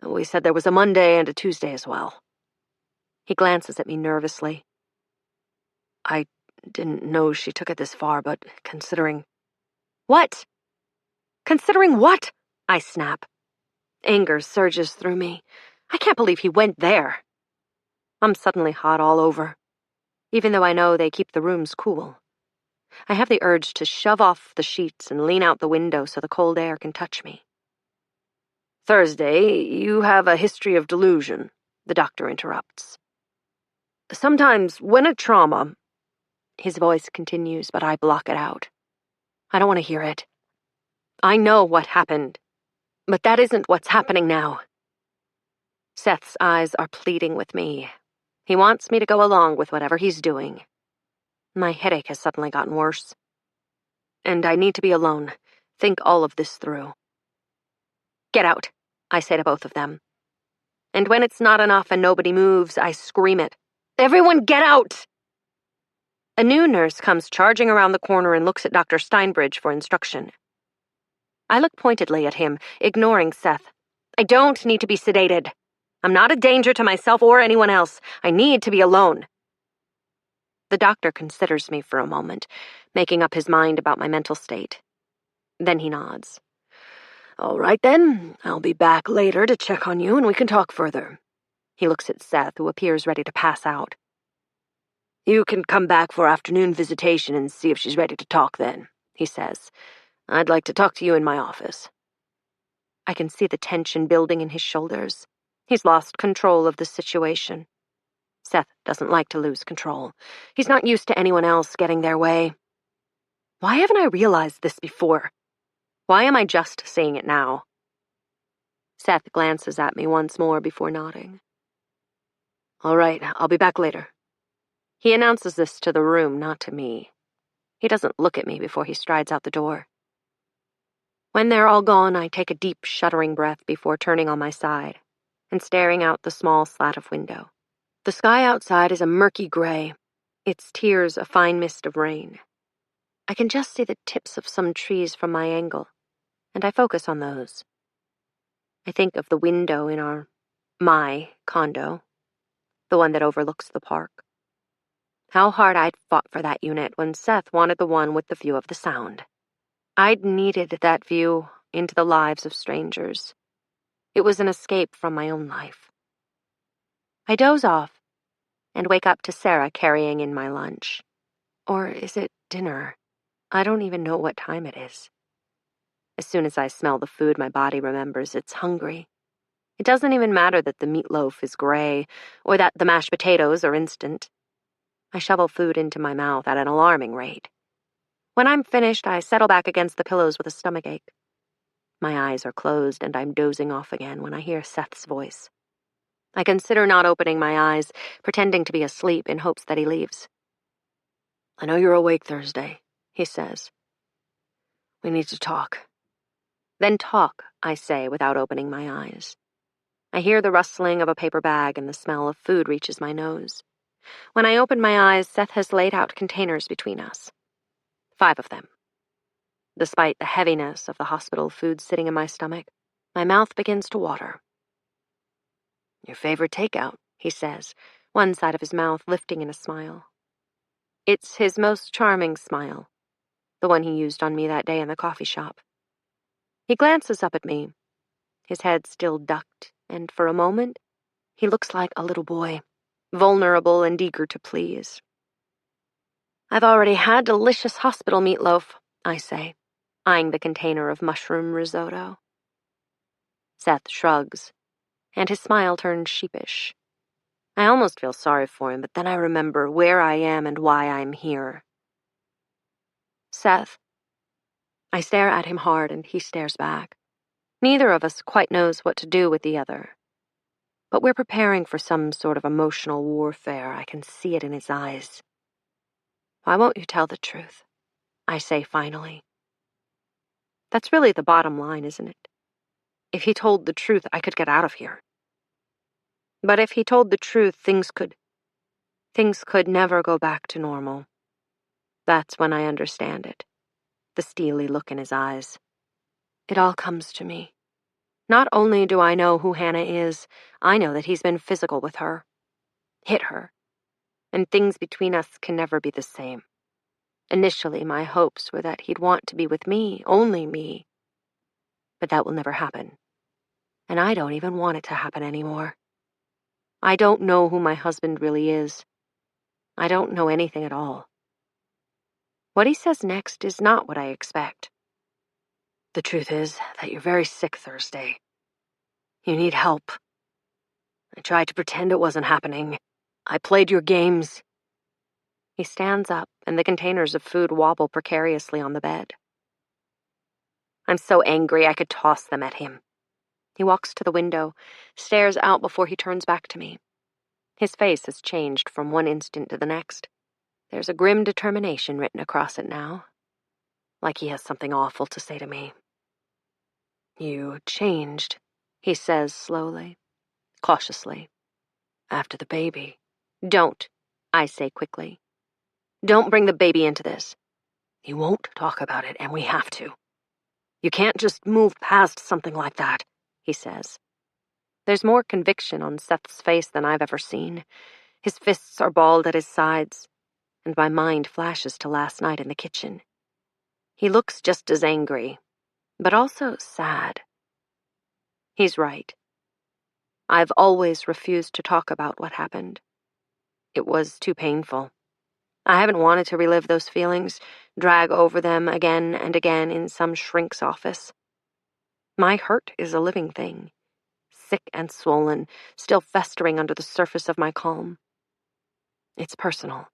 we said there was a Monday and a Tuesday as well. He glances at me nervously. I didn't know she took it this far, but considering... What? Considering what? I snap. Anger surges through me. I can't believe he went there. I'm suddenly hot all over, even though I know they keep the rooms cool. I have the urge to shove off the sheets and lean out the window so the cold air can touch me. Thursday, you have a history of delusion, the doctor interrupts. Sometimes, when a trauma... His voice continues, but I block it out. I don't want to hear it. I know what happened, but that isn't what's happening now. Seth's eyes are pleading with me. He wants me to go along with whatever he's doing. My headache has suddenly gotten worse. And I need to be alone, think all of this through. Get out, I say to both of them. And when it's not enough and nobody moves, I scream it. Everyone get out! A new nurse comes charging around the corner and looks at Dr. Steinbridge for instruction. I look pointedly at him, ignoring Seth. I don't need to be sedated. I'm not a danger to myself or anyone else. I need to be alone. The doctor considers me for a moment, making up his mind about my mental state. Then he nods. All right, then. I'll be back later to check on you and we can talk further. He looks at Seth, who appears ready to pass out. You can come back for afternoon visitation and see if she's ready to talk then, he says. I'd like to talk to you in my office. I can see the tension building in his shoulders. He's lost control of the situation. Seth doesn't like to lose control. He's not used to anyone else getting their way. Why haven't I realized this before? Why am I just seeing it now? Seth glances at me once more before nodding. All right, I'll be back later. He announces this to the room, not to me. He doesn't look at me before he strides out the door. When they're all gone, I take a deep, shuddering breath before turning on my side and staring out the small slat of window. The sky outside is a murky gray, its tears a fine mist of rain. I can just see the tips of some trees from my angle, and I focus on those. I think of the window in my condo, the one that overlooks the park. How hard I'd fought for that unit when Seth wanted the one with the view of the Sound. I'd needed that view into the lives of strangers. It was an escape from my own life. I doze off and wake up to Sarah carrying in my lunch. Or is it dinner? I don't even know what time it is. As soon as I smell the food, my body remembers it's hungry. It doesn't even matter that the meatloaf is gray or that the mashed potatoes are instant. I shovel food into my mouth at an alarming rate. When I'm finished, I settle back against the pillows with a stomachache. My eyes are closed and I'm dozing off again when I hear Seth's voice. I consider not opening my eyes, pretending to be asleep in hopes that he leaves. I know you're awake Thursday, he says. We need to talk. Then talk, I say without opening my eyes. I hear the rustling of a paper bag and the smell of food reaches my nose. When I open my eyes, Seth has laid out containers between us. 5 of them. Despite the heaviness of the hospital food sitting in my stomach, my mouth begins to water. "Your favorite takeout," he says, one side of his mouth lifting in a smile. It's his most charming smile, the one he used on me that day in the coffee shop. He glances up at me, his head still ducked, and for a moment, he looks like a little boy, vulnerable and eager to please. "I've already had delicious hospital meatloaf," I say, eyeing the container of mushroom risotto. Seth shrugs, and his smile turns sheepish. I almost feel sorry for him, but then I remember where I am and why I'm here. "Seth." I stare at him hard, and he stares back. Neither of us quite knows what to do with the other. But we're preparing for some sort of emotional warfare. I can see it in his eyes. "Why won't you tell the truth?" I say finally. That's really the bottom line, isn't it? If he told the truth, I could get out of here. But if he told the truth, things could never go back to normal. That's when I understand it. The steely look in his eyes. It all comes to me. Not only do I know who Hannah is, I know that he's been physical with her. Hit her. And things between us can never be the same. Initially, my hopes were that he'd want to be with me, only me. But that will never happen. And I don't even want it to happen anymore. I don't know who my husband really is. I don't know anything at all. What he says next is not what I expect. "The truth is that you're very sick Thursday. You need help. I tried to pretend it wasn't happening. I played your games." He stands up, and the containers of food wobble precariously on the bed. I'm so angry I could toss them at him. He walks to the window, stares out before he turns back to me. His face has changed from one instant to the next. There's a grim determination written across it now, like he has something awful to say to me. "You changed," he says slowly, cautiously. "After the baby." "Don't," I say quickly. "Don't bring the baby into this." "You won't talk about it, and we have to. You can't just move past something like that," he says. There's more conviction on Seth's face than I've ever seen. His fists are balled at his sides, and my mind flashes to last night in the kitchen. He looks just as angry, but also sad. He's right. I've always refused to talk about what happened. It was too painful. I haven't wanted to relive those feelings, drag over them again and again in some shrink's office. My hurt is a living thing, sick and swollen, still festering under the surface of my calm. It's personal.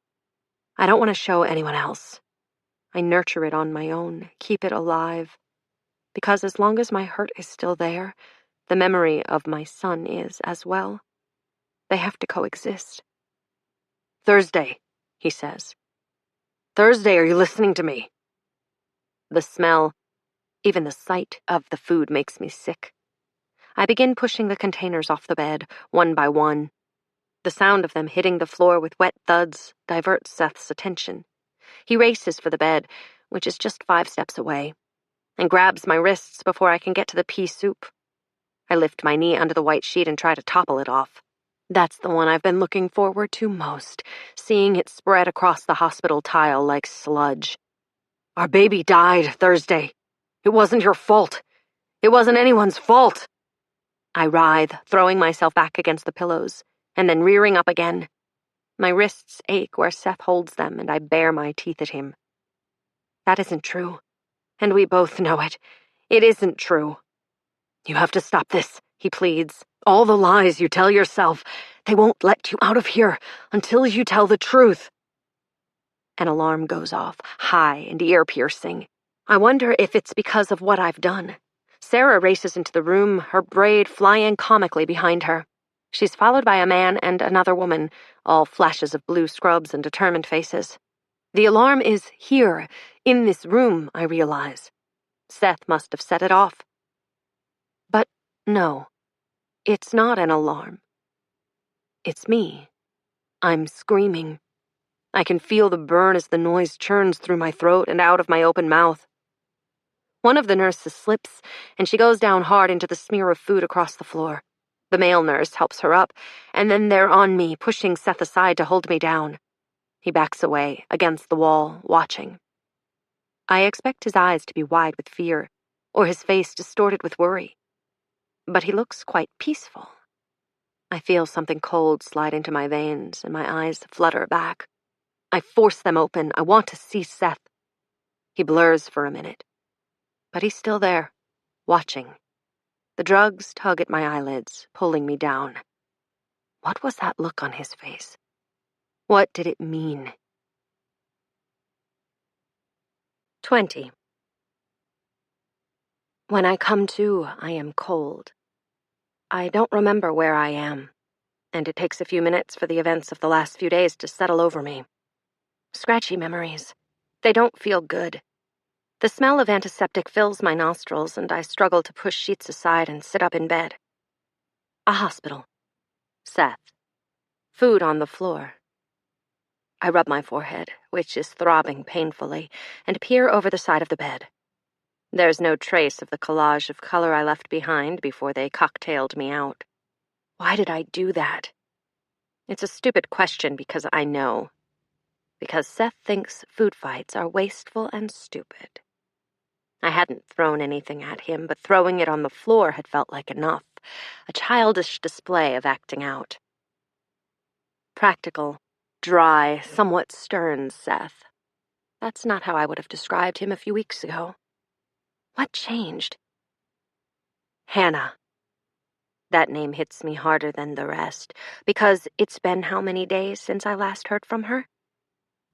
I don't want to show anyone else. I nurture it on my own, keep it alive. Because as long as my hurt is still there, the memory of my son is as well. They have to coexist. "Thursday," he says. "Thursday, are you listening to me?" The smell, even the sight of the food makes me sick. I begin pushing the containers off the bed, one by one. The sound of them hitting the floor with wet thuds diverts Seth's attention. He races for the bed, which is just 5 steps away, and grabs my wrists before I can get to the pea soup. I lift my knee under the white sheet and try to topple it off. That's the one I've been looking forward to most, seeing it spread across the hospital tile like sludge. "Our baby died Thursday. It wasn't your fault. It wasn't anyone's fault." I writhe, throwing myself back against the pillows, and then rearing up again. My wrists ache where Seth holds them, and I bare my teeth at him. That isn't true, and we both know it. It isn't true. "You have to stop this," he pleads. "All the lies you tell yourself, they won't let you out of here until you tell the truth." An alarm goes off, high and ear-piercing. I wonder if it's because of what I've done. Sarah races into the room, her braid flying comically behind her. She's followed by a man and another woman, all flashes of blue scrubs and determined faces. The alarm is here, in this room, I realize. Seth must have set it off. But no, it's not an alarm. It's me. I'm screaming. I can feel the burn as the noise churns through my throat and out of my open mouth. One of the nurses slips, and she goes down hard into the smear of food across the floor. The male nurse helps her up, and then they're on me, pushing Seth aside to hold me down. He backs away, against the wall, watching. I expect his eyes to be wide with fear, or his face distorted with worry. But he looks quite peaceful. I feel something cold slide into my veins, and my eyes flutter back. I force them open. I want to see Seth. He blurs for a minute. But he's still there, watching. The drugs tug at my eyelids, pulling me down. What was that look on his face? What did it mean? 20. When I come to, I am cold. I don't remember where I am, and it takes a few minutes for the events of the last few days to settle over me. Scratchy memories. They don't feel good. The smell of antiseptic fills my nostrils, and I struggle to push sheets aside and sit up in bed. A hospital. Seth. Food on the floor. I rub my forehead, which is throbbing painfully, and peer over the side of the bed. There's no trace of the collage of color I left behind before they cocktailed me out. Why did I do that? It's a stupid question because I know. Because Seth thinks food fights are wasteful and stupid. I hadn't thrown anything at him, but throwing it on the floor had felt like enough. A childish display of acting out. Practical, dry, somewhat stern Seth. That's not how I would have described him a few weeks ago. What changed? Hannah. That name hits me harder than the rest, because it's been how many days since I last heard from her?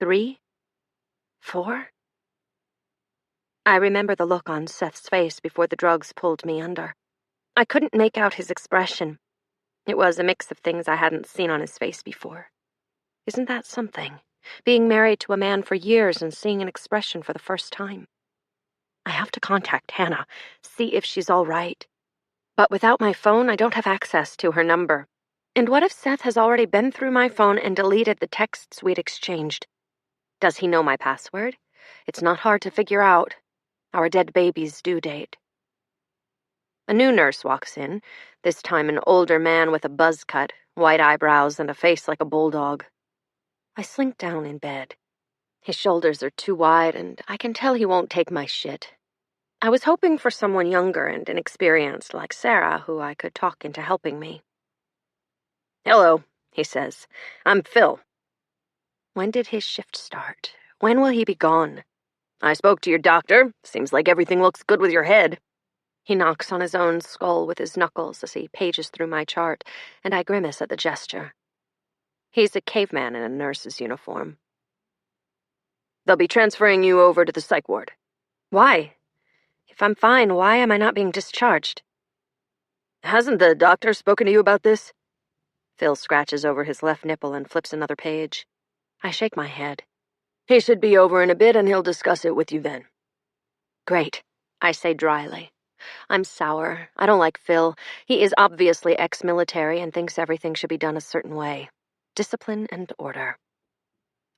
3? 4? I remember the look on Seth's face before the drugs pulled me under. I couldn't make out his expression. It was a mix of things I hadn't seen on his face before. Isn't that something? Being married to a man for years and seeing an expression for the first time. I have to contact Hannah, see if she's all right. But without my phone, I don't have access to her number. And what if Seth has already been through my phone and deleted the texts we'd exchanged? Does he know my password? It's not hard to figure out. Our dead baby's due date. A new nurse walks in, this time an older man with a buzz cut, white eyebrows, and a face like a bulldog. I slink down in bed. His shoulders are too wide, and I can tell he won't take my shit. I was hoping for someone younger and inexperienced like Sarah who I could talk into helping me. "Hello," he says. "I'm Phil." When did his shift start? When will he be gone? "I spoke to your doctor. Seems like everything looks good with your head." He knocks on his own skull with his knuckles as he pages through my chart, and I grimace at the gesture. He's a caveman in a nurse's uniform. "They'll be transferring you over to the psych ward." "Why? If I'm fine, why am I not being discharged?" "Hasn't the doctor spoken to you about this?" Phil scratches over his left nipple and flips another page. I shake my head. "He should be over in a bit, and he'll discuss it with you then." "Great," I say dryly. I'm sour. I don't like Phil. He is obviously ex-military and thinks everything should be done a certain way. Discipline and order.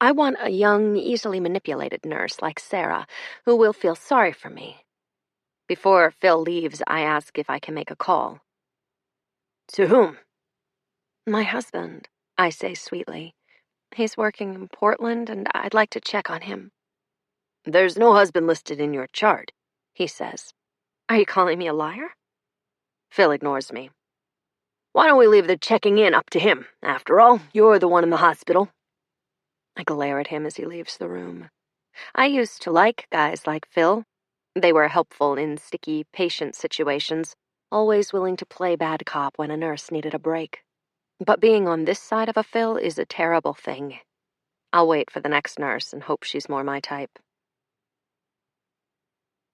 I want a young, easily manipulated nurse like Sarah, who will feel sorry for me. Before Phil leaves, I ask if I can make a call. "To whom?" "My husband," I say sweetly. "He's working in Portland, and I'd like to check on him." "There's no husband listed in your chart," he says. Are you calling me a liar? Phil ignores me. "Why don't we leave the checking in up to him? After all, you're the one in the hospital." I glare at him as he leaves the room. I used to like guys like Phil. They were helpful in sticky patient situations, always willing to play bad cop when a nurse needed a break. But being on this side of a Phil is a terrible thing. I'll wait for the next nurse and hope she's more my type.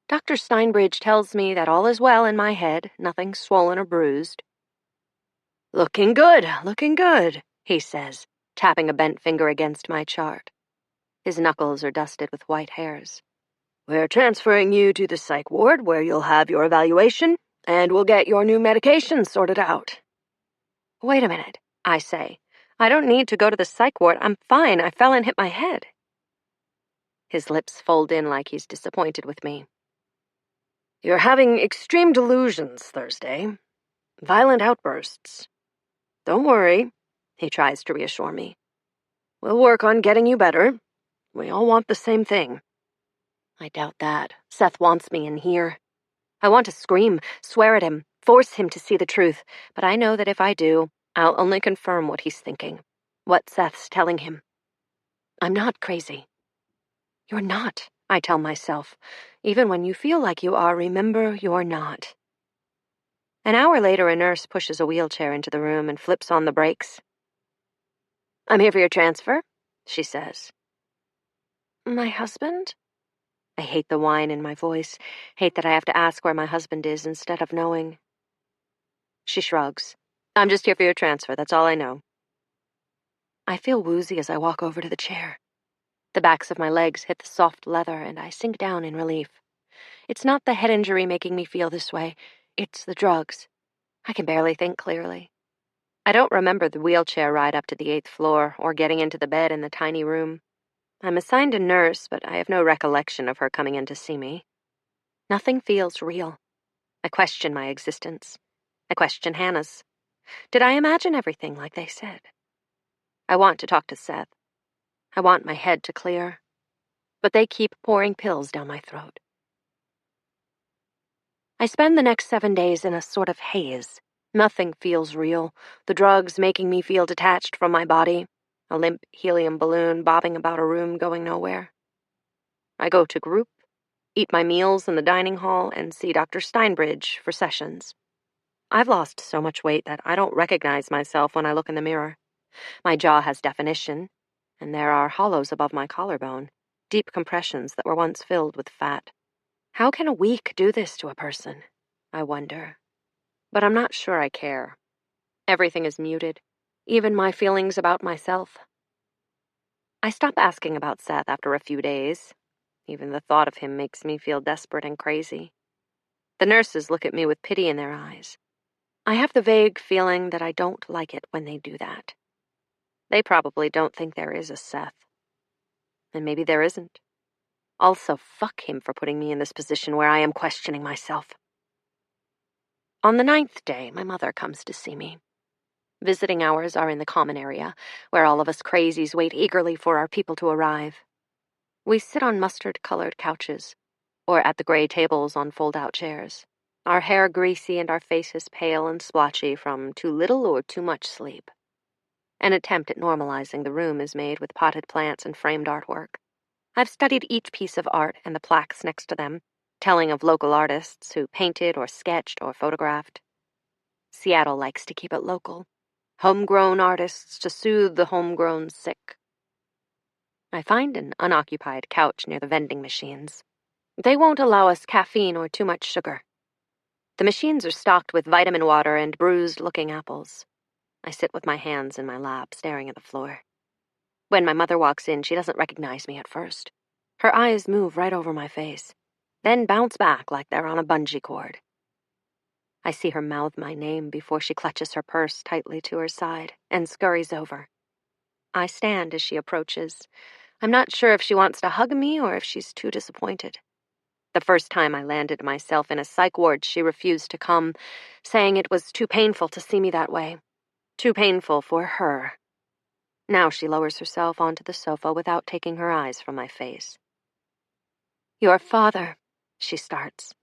Dr. Steinbridge tells me that all is well in my head, nothing swollen or bruised. Looking good, he says, tapping a bent finger against my chart. His knuckles are dusted with white hairs. "We're transferring you to the psych ward where you'll have your evaluation, and we'll get your new medication sorted out." "Wait a minute," I say. I don't need to go to the psych ward. I'm fine. I fell and hit my head. His lips fold in like he's disappointed with me. You're having extreme delusions, Thursday. Violent outbursts. Don't worry, he tries to reassure me. We'll work on getting you better. We all want the same thing. I doubt that. Seth wants me in here. I want to scream, swear at him, force him to see the truth, but I know that if I do, I'll only confirm what he's thinking, what Seth's telling him. I'm not crazy. You're not, I tell myself. Even when you feel like you are, remember you're not. An hour later, a nurse pushes a wheelchair into the room and flips on the brakes. I'm here for your transfer, she says. My husband? I hate the whine in my voice, hate that I have to ask where my husband is instead of knowing. She shrugs. I'm just here for your transfer, that's all I know. I feel woozy as I walk over to the chair. The backs of my legs hit the soft leather and I sink down in relief. It's not the head injury making me feel this way, it's the drugs. I can barely think clearly. I don't remember the wheelchair ride up to the 8th floor or getting into the bed in the tiny room. I'm assigned a nurse, but I have no recollection of her coming in to see me. Nothing feels real. I question my existence. I question Hannah's. Did I imagine everything like they said? I want to talk to Seth. I want my head to clear. But they keep pouring pills down my throat. I spend the next 7 days in a sort of haze. Nothing feels real. The drugs making me feel detached from my body. A limp helium balloon bobbing about a room going nowhere. I go to group, eat my meals in the dining hall, and see Dr. Steinbridge for sessions. I've lost so much weight that I don't recognize myself when I look in the mirror. My jaw has definition, and there are hollows above my collarbone, deep compressions that were once filled with fat. How can a week do this to a person? I wonder. But I'm not sure I care. Everything is muted, even my feelings about myself. I stop asking about Seth after a few days. Even the thought of him makes me feel desperate and crazy. The nurses look at me with pity in their eyes. I have the vague feeling that I don't like it when they do that. They probably don't think there is a Seth. And maybe there isn't. Also, fuck him for putting me in this position where I am questioning myself. On the 9th day, my mother comes to see me. Visiting hours are in the common area, where all of us crazies wait eagerly for our people to arrive. We sit on mustard-colored couches, or at the gray tables on fold-out chairs, our hair greasy and our faces pale and splotchy from too little or too much sleep. An attempt at normalizing the room is made with potted plants and framed artwork. I've studied each piece of art and the plaques next to them, telling of local artists who painted or sketched or photographed. Seattle likes to keep it local. Homegrown artists to soothe the homegrown sick. I find an unoccupied couch near the vending machines. They won't allow us caffeine or too much sugar. The machines are stocked with vitamin water and bruised-looking apples. I sit with my hands in my lap, staring at the floor. When my mother walks in, she doesn't recognize me at first. Her eyes move right over my face, then bounce back like they're on a bungee cord. I see her mouth my name before she clutches her purse tightly to her side and scurries over. I stand as she approaches. I'm not sure if she wants to hug me or if she's too disappointed. The first time I landed myself in a psych ward, she refused to come, saying it was too painful to see me that way. Too painful for her. Now she lowers herself onto the sofa without taking her eyes from my face. Your father, she starts.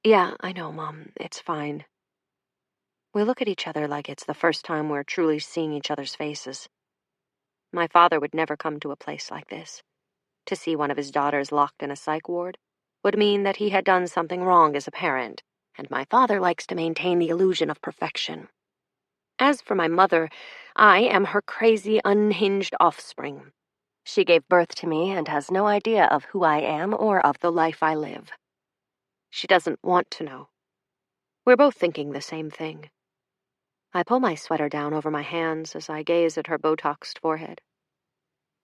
Yeah, I know, Mom. It's fine. We look at each other like it's the first time we're truly seeing each other's faces. My father would never come to a place like this. To see one of his daughters locked in a psych ward would mean that he had done something wrong as a parent, and my father likes to maintain the illusion of perfection. As for my mother, I am her crazy, unhinged offspring. She gave birth to me and has no idea of who I am or of the life I live. She doesn't want to know. We're both thinking the same thing. I pull my sweater down over my hands as I gaze at her Botoxed forehead.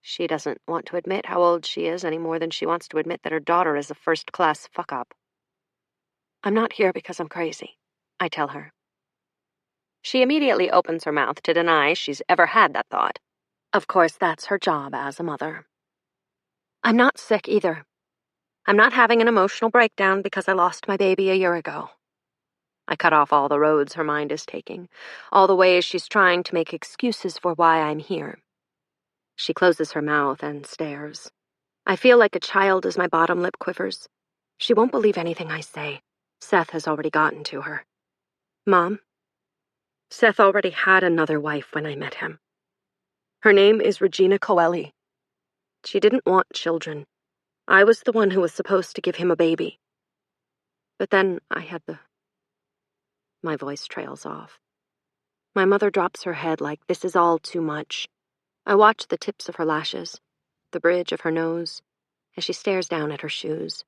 She doesn't want to admit how old she is any more than she wants to admit that her daughter is a first-class fuck-up. I'm not here because I'm crazy, I tell her. She immediately opens her mouth to deny she's ever had that thought. Of course, that's her job as a mother. I'm not sick either. I'm not having an emotional breakdown because I lost my baby a year ago. I cut off all the roads her mind is taking, all the ways she's trying to make excuses for why I'm here. She closes her mouth and stares. I feel like a child as my bottom lip quivers. She won't believe anything I say. Seth has already gotten to her. Mom, Seth already had another wife when I met him. Her name is Regina Coeli. She didn't want children. I was the one who was supposed to give him a baby. But then I had the... My voice trails off. My mother drops her head like this is all too much. I watch the tips of her lashes, the bridge of her nose, as she stares down at her shoes.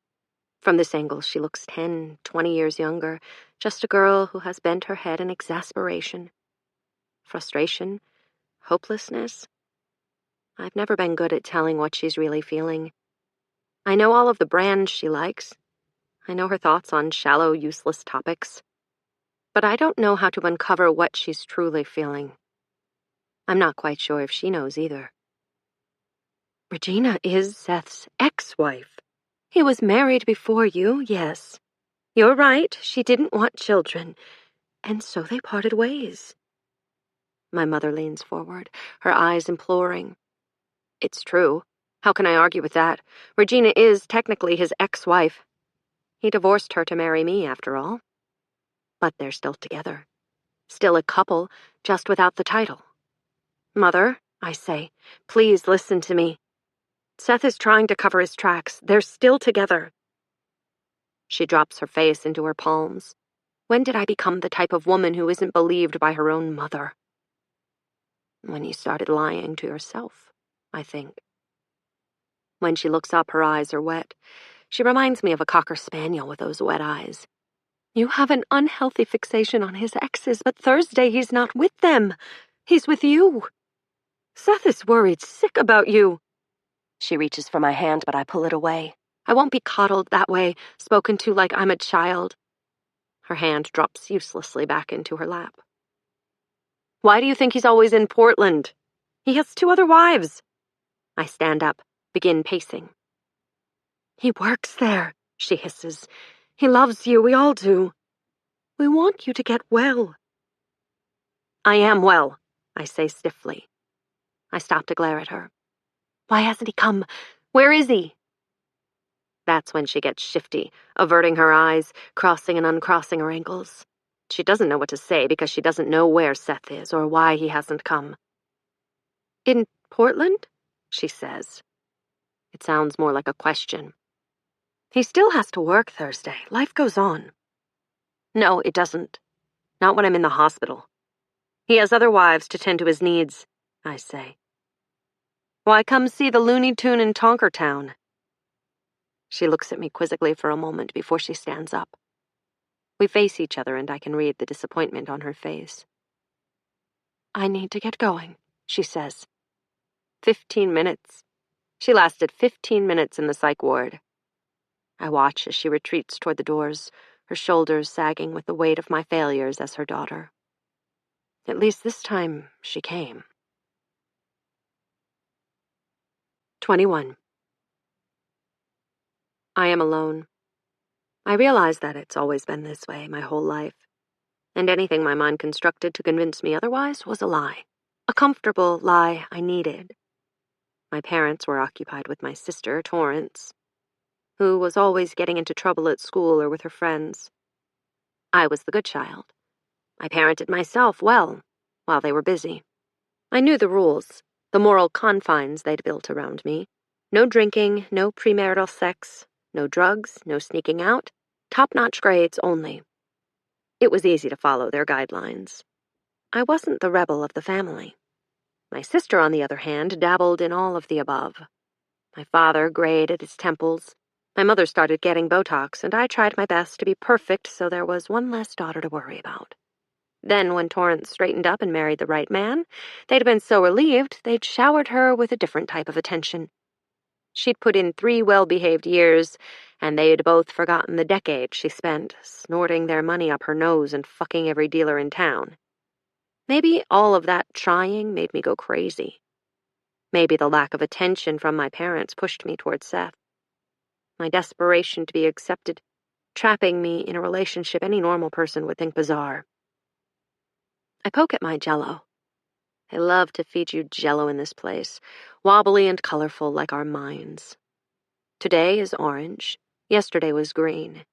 From this angle, she looks 10, 20 years younger, just a girl who has bent her head in exasperation. Frustration, hopelessness. I've never been good at telling what she's really feeling. I know all of the brands she likes. I know her thoughts on shallow, useless topics. But I don't know how to uncover what she's truly feeling. I'm not quite sure if she knows either. Regina is Seth's ex-wife. He was married before you, yes. You're right, she didn't want children, and so they parted ways. My mother leans forward, her eyes imploring. It's true. How can I argue with that? Regina is technically his ex-wife. He divorced her to marry me, after all. But they're still together. Still a couple, just without the title. Mother, I say, please listen to me. Seth is trying to cover his tracks. They're still together. She drops her face into her palms. When did I become the type of woman who isn't believed by her own mother? When you started lying to yourself, I think. When she looks up, her eyes are wet. She reminds me of a cocker spaniel with those wet eyes. You have an unhealthy fixation on his exes, but Thursday he's not with them. He's with you. Seth is worried sick about you. She reaches for my hand, but I pull it away. I won't be coddled that way, spoken to like I'm a child. Her hand drops uselessly back into her lap. Why do you think he's always in Portland? He has 2 other wives. I stand up, begin pacing. He works there, she hisses. He loves you, we all do. We want you to get well. I am well, I say stiffly. I stop to glare at her. Why hasn't he come? Where is he? That's when she gets shifty, averting her eyes, crossing and uncrossing her ankles. She doesn't know what to say because she doesn't know where Seth is or why he hasn't come. In Portland? She says. It sounds more like a question. He still has to work Thursday. Life goes on. No, it doesn't. Not when I'm in the hospital. He has other wives to tend to his needs, I say. Why come see the Looney Tune in Tonkertown? She looks at me quizzically for a moment before she stands up. We face each other and I can read the disappointment on her face. I need to get going, she says. 15 minutes. She lasted 15 minutes in the psych ward. I watch as she retreats toward the doors, her shoulders sagging with the weight of my failures as her daughter. At least this time, she came. 21. I am alone. I realize that it's always been this way my whole life, and anything my mind constructed to convince me otherwise was a lie. A comfortable lie I needed. My parents were occupied with my sister, Torrance, who was always getting into trouble at school or with her friends. I was the good child. I parented myself well, while they were busy. I knew the rules, the moral confines they'd built around me. No drinking, no premarital sex, no drugs, no sneaking out, top-notch grades only. It was easy to follow their guidelines. I wasn't the rebel of the family. My sister, on the other hand, dabbled in all of the above. My father grayed at his temples. My mother started getting Botox, and I tried my best to be perfect so there was one less daughter to worry about. Then, when Torrance straightened up and married the right man, they'd been so relieved they'd showered her with a different type of attention. She'd put in 3 well-behaved years, and they'd both forgotten the decade she spent snorting their money up her nose and fucking every dealer in town. Maybe all of that trying made me go crazy. Maybe the lack of attention from my parents pushed me towards Seth. My desperation to be accepted, trapping me in a relationship any normal person would think bizarre. I poke at my Jell-O. I love to feed you Jell-O in this place, wobbly and colorful like our minds. Today is orange. Yesterday was green.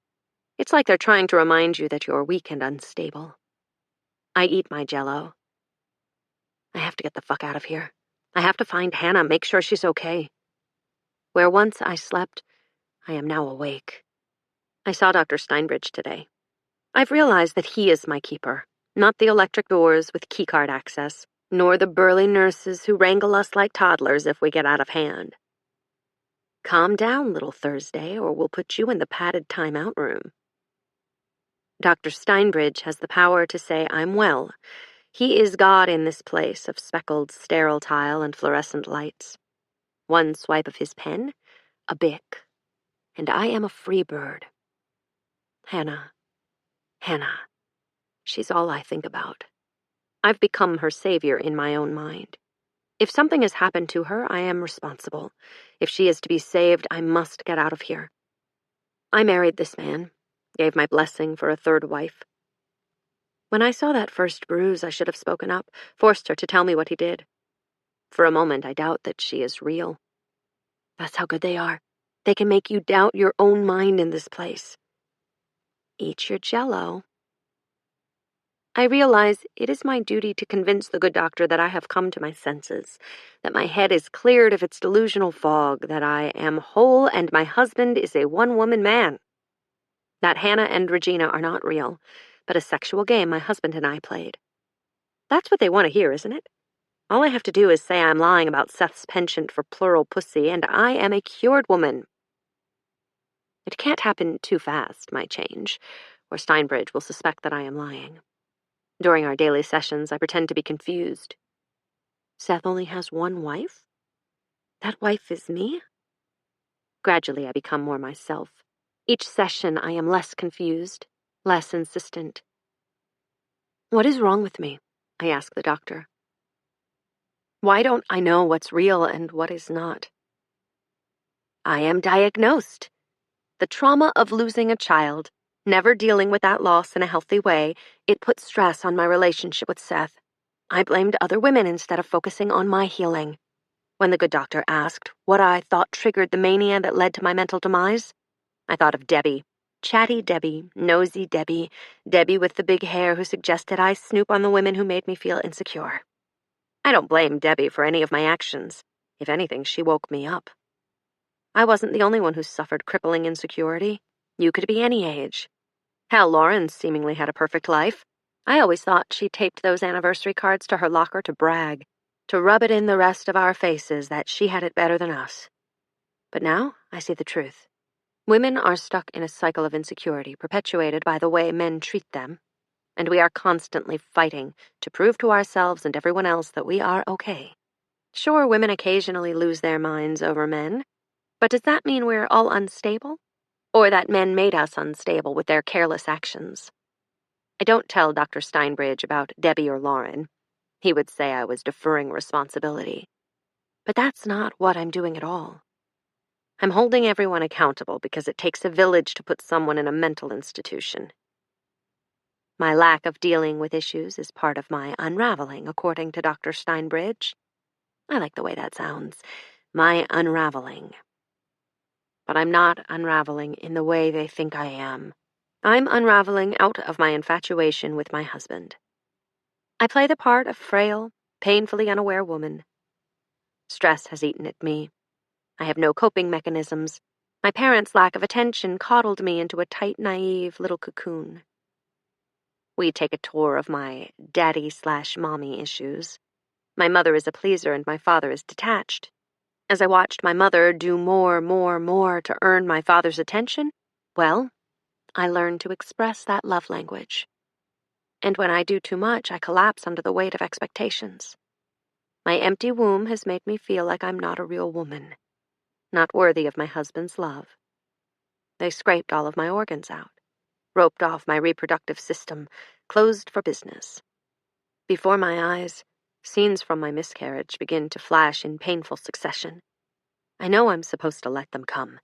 It's like they're trying to remind you that you're weak and unstable. I eat my Jell-O. I have to get the fuck out of here. I have to find Hannah, make sure she's okay. Where once I slept, I am now awake. I saw Dr. Steinbridge today. I've realized that he is my keeper, not the electric doors with keycard access, nor the burly nurses who wrangle us like toddlers if we get out of hand. Calm down, little Thursday, or we'll put you in the padded timeout room. Dr. Steinbridge has the power to say I'm well. He is God in this place of speckled, sterile tile and fluorescent lights. One swipe of his pen, a bic, and I am a free bird. Hannah. She's all I think about. I've become her savior in my own mind. If something has happened to her, I am responsible. If she is to be saved, I must get out of here. I married this man, gave my blessing for a third wife. When I saw that first bruise, I should have spoken up, forced her to tell me what he did. For a moment, I doubt that she is real. That's how good they are. They can make you doubt your own mind in this place. Eat your Jell-O. I realize it is my duty to convince the good doctor that I have come to my senses, that my head is cleared of its delusional fog, that I am whole and my husband is a one-woman man. That Hannah and Regina are not real, but a sexual game my husband and I played. That's what they want to hear, isn't it? All I have to do is say I'm lying about Seth's penchant for plural pussy, and I am a cured woman. It can't happen too fast, my change, or Steinbridge will suspect that I am lying. During our daily sessions, I pretend to be confused. Seth only has one wife? That wife is me? Gradually, I become more myself. Each session, I am less confused, less insistent. What is wrong with me? I ask the doctor. Why don't I know what's real and what is not? I am diagnosed. The trauma of losing a child, never dealing with that loss in a healthy way, it put stress on my relationship with Seth. I blamed other women instead of focusing on my healing. When the good doctor asked what I thought triggered the mania that led to my mental demise, I thought of Debbie. Chatty Debbie, nosy Debbie, Debbie with the big hair who suggested I snoop on the women who made me feel insecure. I don't blame Debbie for any of my actions. If anything, she woke me up. I wasn't the only one who suffered crippling insecurity. You could be any age. Hal Lawrence seemingly had a perfect life. I always thought she taped those anniversary cards to her locker to brag, to rub it in the rest of our faces that she had it better than us. But now I see the truth. Women are stuck in a cycle of insecurity perpetuated by the way men treat them, and we are constantly fighting to prove to ourselves and everyone else that we are okay. Sure, women occasionally lose their minds over men, but does that mean we're all unstable? Or that men made us unstable with their careless actions? I don't tell Dr. Steinbridge about Debbie or Lauren. He would say I was deferring responsibility. But that's not what I'm doing at all. I'm holding everyone accountable because it takes a village to put someone in a mental institution. My lack of dealing with issues is part of my unraveling, according to Dr. Steinbridge. I like the way that sounds. My unraveling. But I'm not unraveling in the way they think I am. I'm unraveling out of my infatuation with my husband. I play the part of frail, painfully unaware woman. Stress has eaten at me. I have no coping mechanisms. My parents' lack of attention coddled me into a tight, naive little cocoon. We take a tour of my daddy/mommy issues. My mother is a pleaser and my father is detached. As I watched my mother do more to earn my father's attention, well, I learned to express that love language. And when I do too much, I collapse under the weight of expectations. My empty womb has made me feel like I'm not a real woman, not worthy of my husband's love. They scraped all of my organs out, roped off my reproductive system, closed for business. Before my eyes, scenes from my miscarriage begin to flash in painful succession. I know I'm supposed to let them come,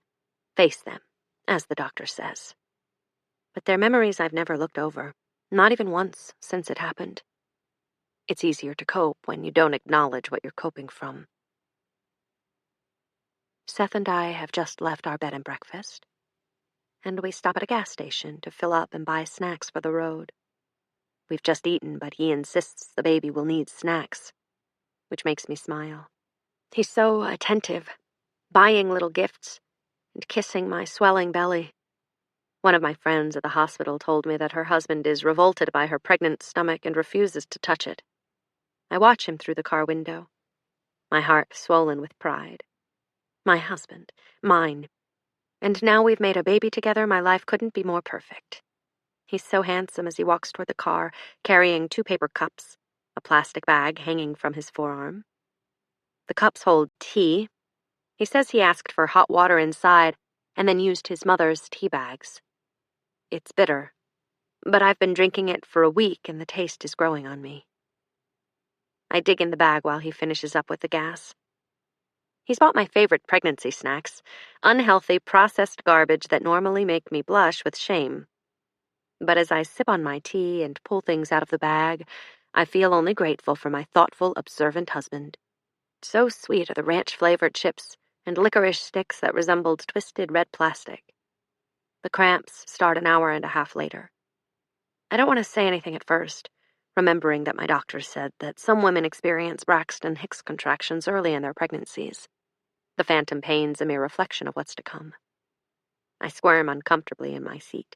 face them, as the doctor says. But they're memories I've never looked over, not even once since it happened. It's easier to cope when you don't acknowledge what you're coping from. Seth and I have just left our bed and breakfast, and we stop at a gas station to fill up and buy snacks for the road. We've just eaten, but he insists the baby will need snacks, which makes me smile. He's so attentive, buying little gifts and kissing my swelling belly. One of my friends at the hospital told me that her husband is revolted by her pregnant stomach and refuses to touch it. I watch him through the car window, my heart swollen with pride. My husband, mine. And now we've made a baby together, my life couldn't be more perfect. He's so handsome as he walks toward the car, carrying 2 paper cups, a plastic bag hanging from his forearm. The cups hold tea. He says he asked for hot water inside and then used his mother's tea bags. It's bitter, but I've been drinking it for a week and the taste is growing on me. I dig in the bag while he finishes up with the gas. He's bought my favorite pregnancy snacks, unhealthy, processed garbage that normally make me blush with shame. But as I sip on my tea and pull things out of the bag, I feel only grateful for my thoughtful, observant husband. So sweet are the ranch-flavored chips and licorice sticks that resembled twisted red plastic. The cramps start an hour and a half later. I don't want to say anything at first, remembering that my doctor said that some women experience Braxton Hicks contractions early in their pregnancies. The phantom pain's a mere reflection of what's to come. I squirm uncomfortably in my seat,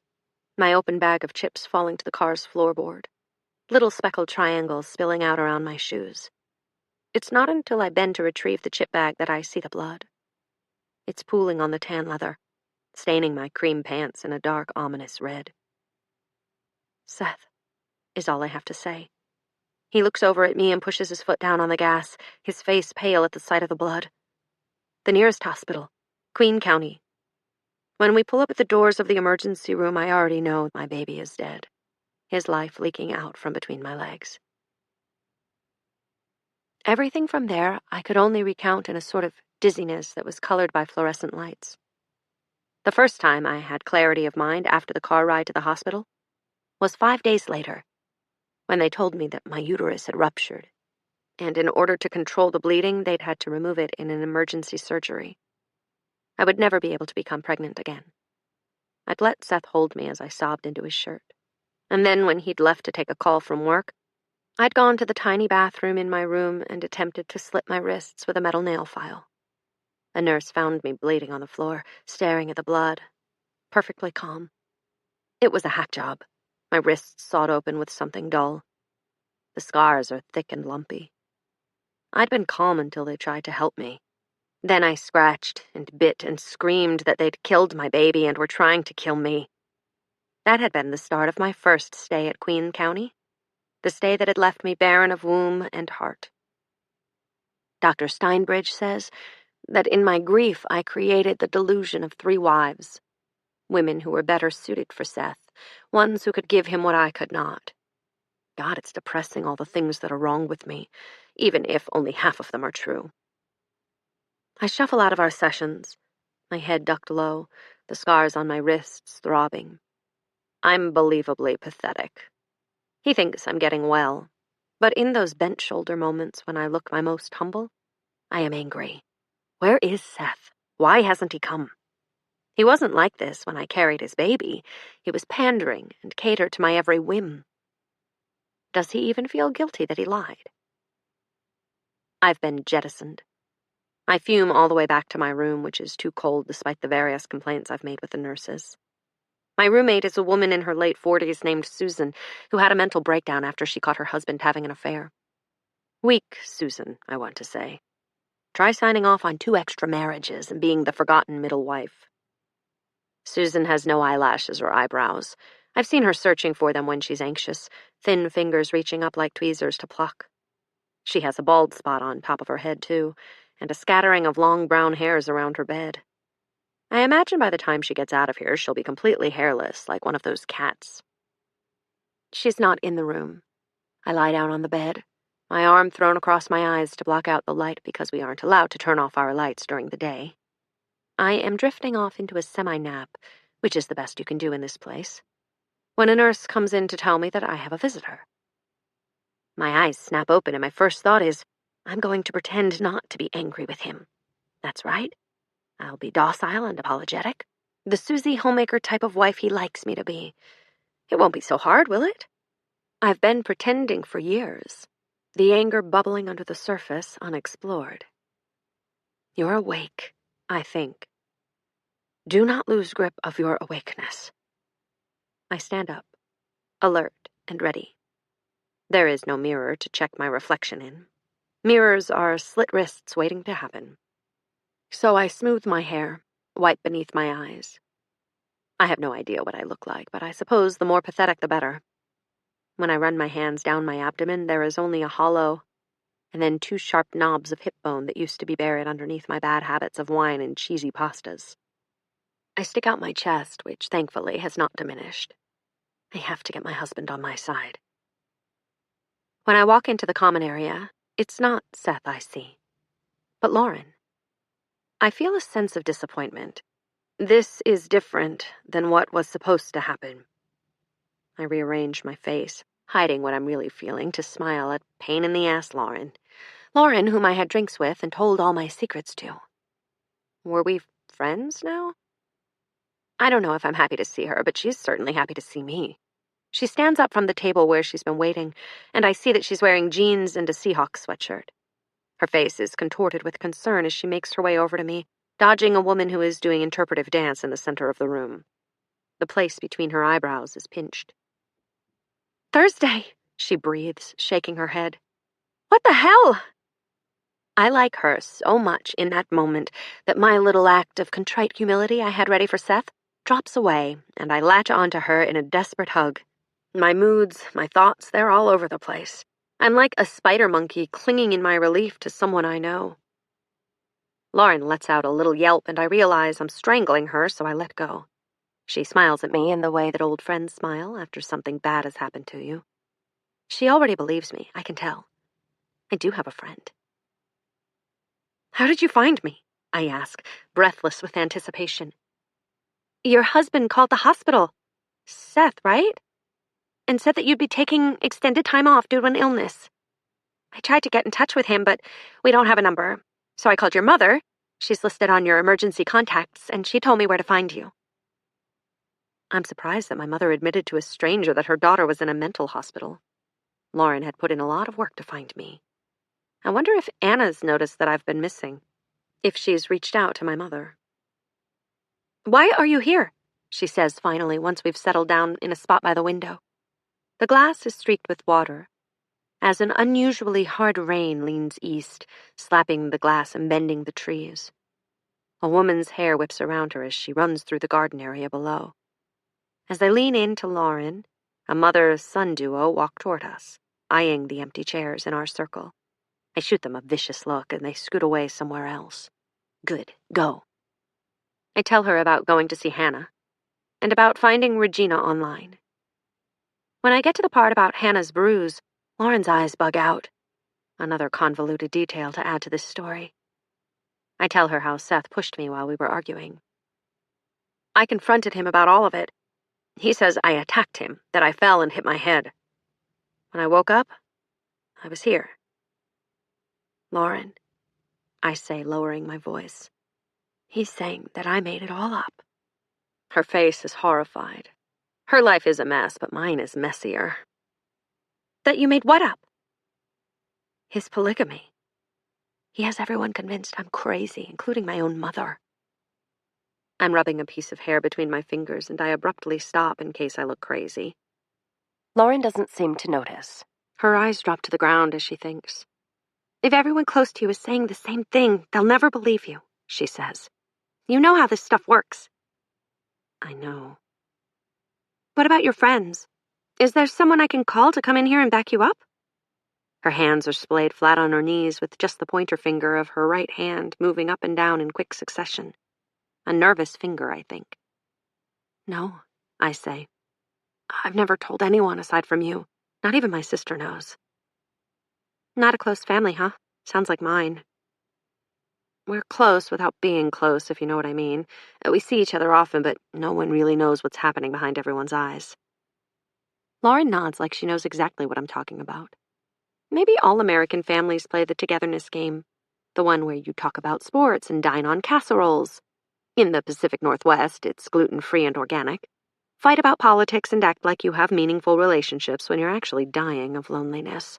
my open bag of chips falling to the car's floorboard, little speckled triangles spilling out around my shoes. It's not until I bend to retrieve the chip bag that I see the blood. It's pooling on the tan leather, staining my cream pants in a dark, ominous red. Seth, is all I have to say. He looks over at me and pushes his foot down on the gas, his face pale at the sight of the blood. The nearest hospital, Queen County. When we pull up at the doors of the emergency room, I already know my baby is dead, his life leaking out from between my legs. Everything from there I could only recount in a sort of dizziness that was colored by fluorescent lights. The first time I had clarity of mind after the car ride to the hospital was 5 days later, when they told me that my uterus had ruptured, and in order to control the bleeding, they'd had to remove it in an emergency surgery. I would never be able to become pregnant again. I'd let Seth hold me as I sobbed into his shirt. And then when he'd left to take a call from work, I'd gone to the tiny bathroom in my room and attempted to slit my wrists with a metal nail file. A nurse found me bleeding on the floor, staring at the blood, perfectly calm. It was a hack job, my wrists sawed open with something dull. The scars are thick and lumpy. I'd been calm until they tried to help me. Then I scratched and bit and screamed that they'd killed my baby and were trying to kill me. That had been the start of my first stay at Queen County, the stay that had left me barren of womb and heart. Dr. Steinbridge says that in my grief I created the delusion of 3 wives, women who were better suited for Seth, ones who could give him what I could not. God, it's depressing, all the things that are wrong with me, even if only half of them are true. I shuffle out of our sessions, my head ducked low, the scars on my wrists throbbing. I'm believably pathetic. He thinks I'm getting well, but in those bent shoulder moments when I look my most humble, I am angry. Where is Seth? Why hasn't he come? He wasn't like this when I carried his baby. He was pandering and catered to my every whim. Does he even feel guilty that he lied? I've been jettisoned. I fume all the way back to my room, which is too cold despite the various complaints I've made with the nurses. My roommate is a woman in her late 40s named Susan, who had a mental breakdown after she caught her husband having an affair. Weak Susan, I want to say. Try signing off on 2 extra marriages and being the forgotten middle wife. Susan has no eyelashes or eyebrows. I've seen her searching for them when she's anxious, thin fingers reaching up like tweezers to pluck. She has a bald spot on top of her head, too, and a scattering of long brown hairs around her bed. I imagine by the time she gets out of here, she'll be completely hairless, like one of those cats. She's not in the room. I lie down on the bed, my arm thrown across my eyes to block out the light because we aren't allowed to turn off our lights during the day. I am drifting off into a semi-nap, which is the best you can do in this place, when a nurse comes in to tell me that I have a visitor. My eyes snap open and my first thought is, I'm going to pretend not to be angry with him. That's right. I'll be docile and apologetic. The Susie homemaker type of wife he likes me to be. It won't be so hard, will it? I've been pretending for years, the anger bubbling under the surface unexplored. You're awake, I think. Do not lose grip of your awakeness. I stand up, alert and ready. There is no mirror to check my reflection in. Mirrors are slit wrists waiting to happen. So I smooth my hair, wipe beneath my eyes. I have no idea what I look like, but I suppose the more pathetic the better. When I run my hands down my abdomen, there is only a hollow, and then 2 sharp knobs of hip bone that used to be buried underneath my bad habits of wine and cheesy pastas. I stick out my chest, which thankfully has not diminished. I have to get my husband on my side. When I walk into the common area, it's not Seth I see, but Lauren. I feel a sense of disappointment. This is different than what was supposed to happen. I rearrange my face, hiding what I'm really feeling, to smile at pain-in-the-ass Lauren. Lauren, whom I had drinks with and told all my secrets to. Were we friends now? I don't know if I'm happy to see her, but she's certainly happy to see me. She stands up from the table where she's been waiting, and I see that she's wearing jeans and a Seahawks sweatshirt. Her face is contorted with concern as she makes her way over to me, dodging a woman who is doing interpretive dance in the center of the room. The place between her eyebrows is pinched. Thursday, she breathes, shaking her head. What the hell? I like her so much in that moment that my little act of contrite humility I had ready for Seth drops away, and I latch onto her in a desperate hug. My moods, my thoughts, they're all over the place. I'm like a spider monkey clinging in my relief to someone I know. Lauren lets out a little yelp, and I realize I'm strangling her, so I let go. She smiles at me in the way that old friends smile after something bad has happened to you. She already believes me, I can tell. I do have a friend. How did you find me? I ask, breathless with anticipation. Your husband called the hospital. Seth, right? And said that you'd be taking extended time off due to an illness. I tried to get in touch with him, but we don't have a number. So I called your mother. She's listed on your emergency contacts, and she told me where to find you. I'm surprised that my mother admitted to a stranger that her daughter was in a mental hospital. Lauren had put in a lot of work to find me. I wonder if Anna's noticed that I've been missing, if she's reached out to my mother. Why are you here? She says finally, once we've settled down in a spot by the window. The glass is streaked with water, as an unusually hard rain leans east, slapping the glass and bending the trees. A woman's hair whips around her as she runs through the garden area below. As I lean in to Lauren, a mother-son duo walk toward us, eyeing the empty chairs in our circle. I shoot them a vicious look, and they scoot away somewhere else. Good, go. I tell her about going to see Hannah, and about finding Regina online. When I get to the part about Hannah's bruise, Lauren's eyes bug out. Another convoluted detail to add to this story. I tell her how Seth pushed me while we were arguing. I confronted him about all of it. He says I attacked him, that I fell and hit my head. When I woke up, I was here. Lauren, I say, lowering my voice. He's saying that I made it all up. Her face is horrified. Her life is a mess, but mine is messier. That you made what up? His polygamy. He has everyone convinced I'm crazy, including my own mother. I'm rubbing a piece of hair between my fingers, and I abruptly stop in case I look crazy. Lauren doesn't seem to notice. Her eyes drop to the ground as she thinks. If everyone close to you is saying the same thing, they'll never believe you, she says. You know how this stuff works. I know. What about your friends? Is there someone I can call to come in here and back you up? Her hands are splayed flat on her knees with just the pointer finger of her right hand moving up and down in quick succession. A nervous finger, I think. No, I say. I've never told anyone aside from you. Not even my sister knows. Not a close family, huh? Sounds like mine. We're close without being close, if you know what I mean. We see each other often, but no one really knows what's happening behind everyone's eyes. Lauren nods like she knows exactly what I'm talking about. Maybe all American families play the togetherness game. The one where you talk about sports and dine on casseroles. In the Pacific Northwest, it's gluten-free and organic. Fight about politics and act like you have meaningful relationships when you're actually dying of loneliness.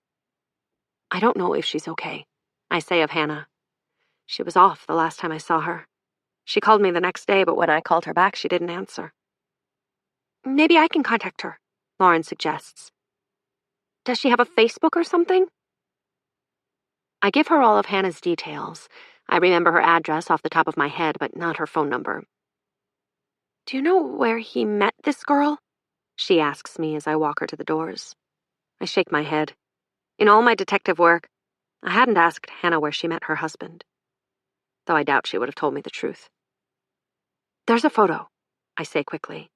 I don't know if she's okay, I say of Hannah. She was off the last time I saw her. She called me the next day, but when I called her back, she didn't answer. Maybe I can contact her, Lauren suggests. Does she have a Facebook or something? I give her all of Hannah's details. I remember her address off the top of my head, but not her phone number. Do you know where he met this girl? She asks me as I walk her to the doors. I shake my head. In all my detective work, I hadn't asked Hannah where she met her husband, though I doubt she would have told me the truth. There's a photo, I say quickly,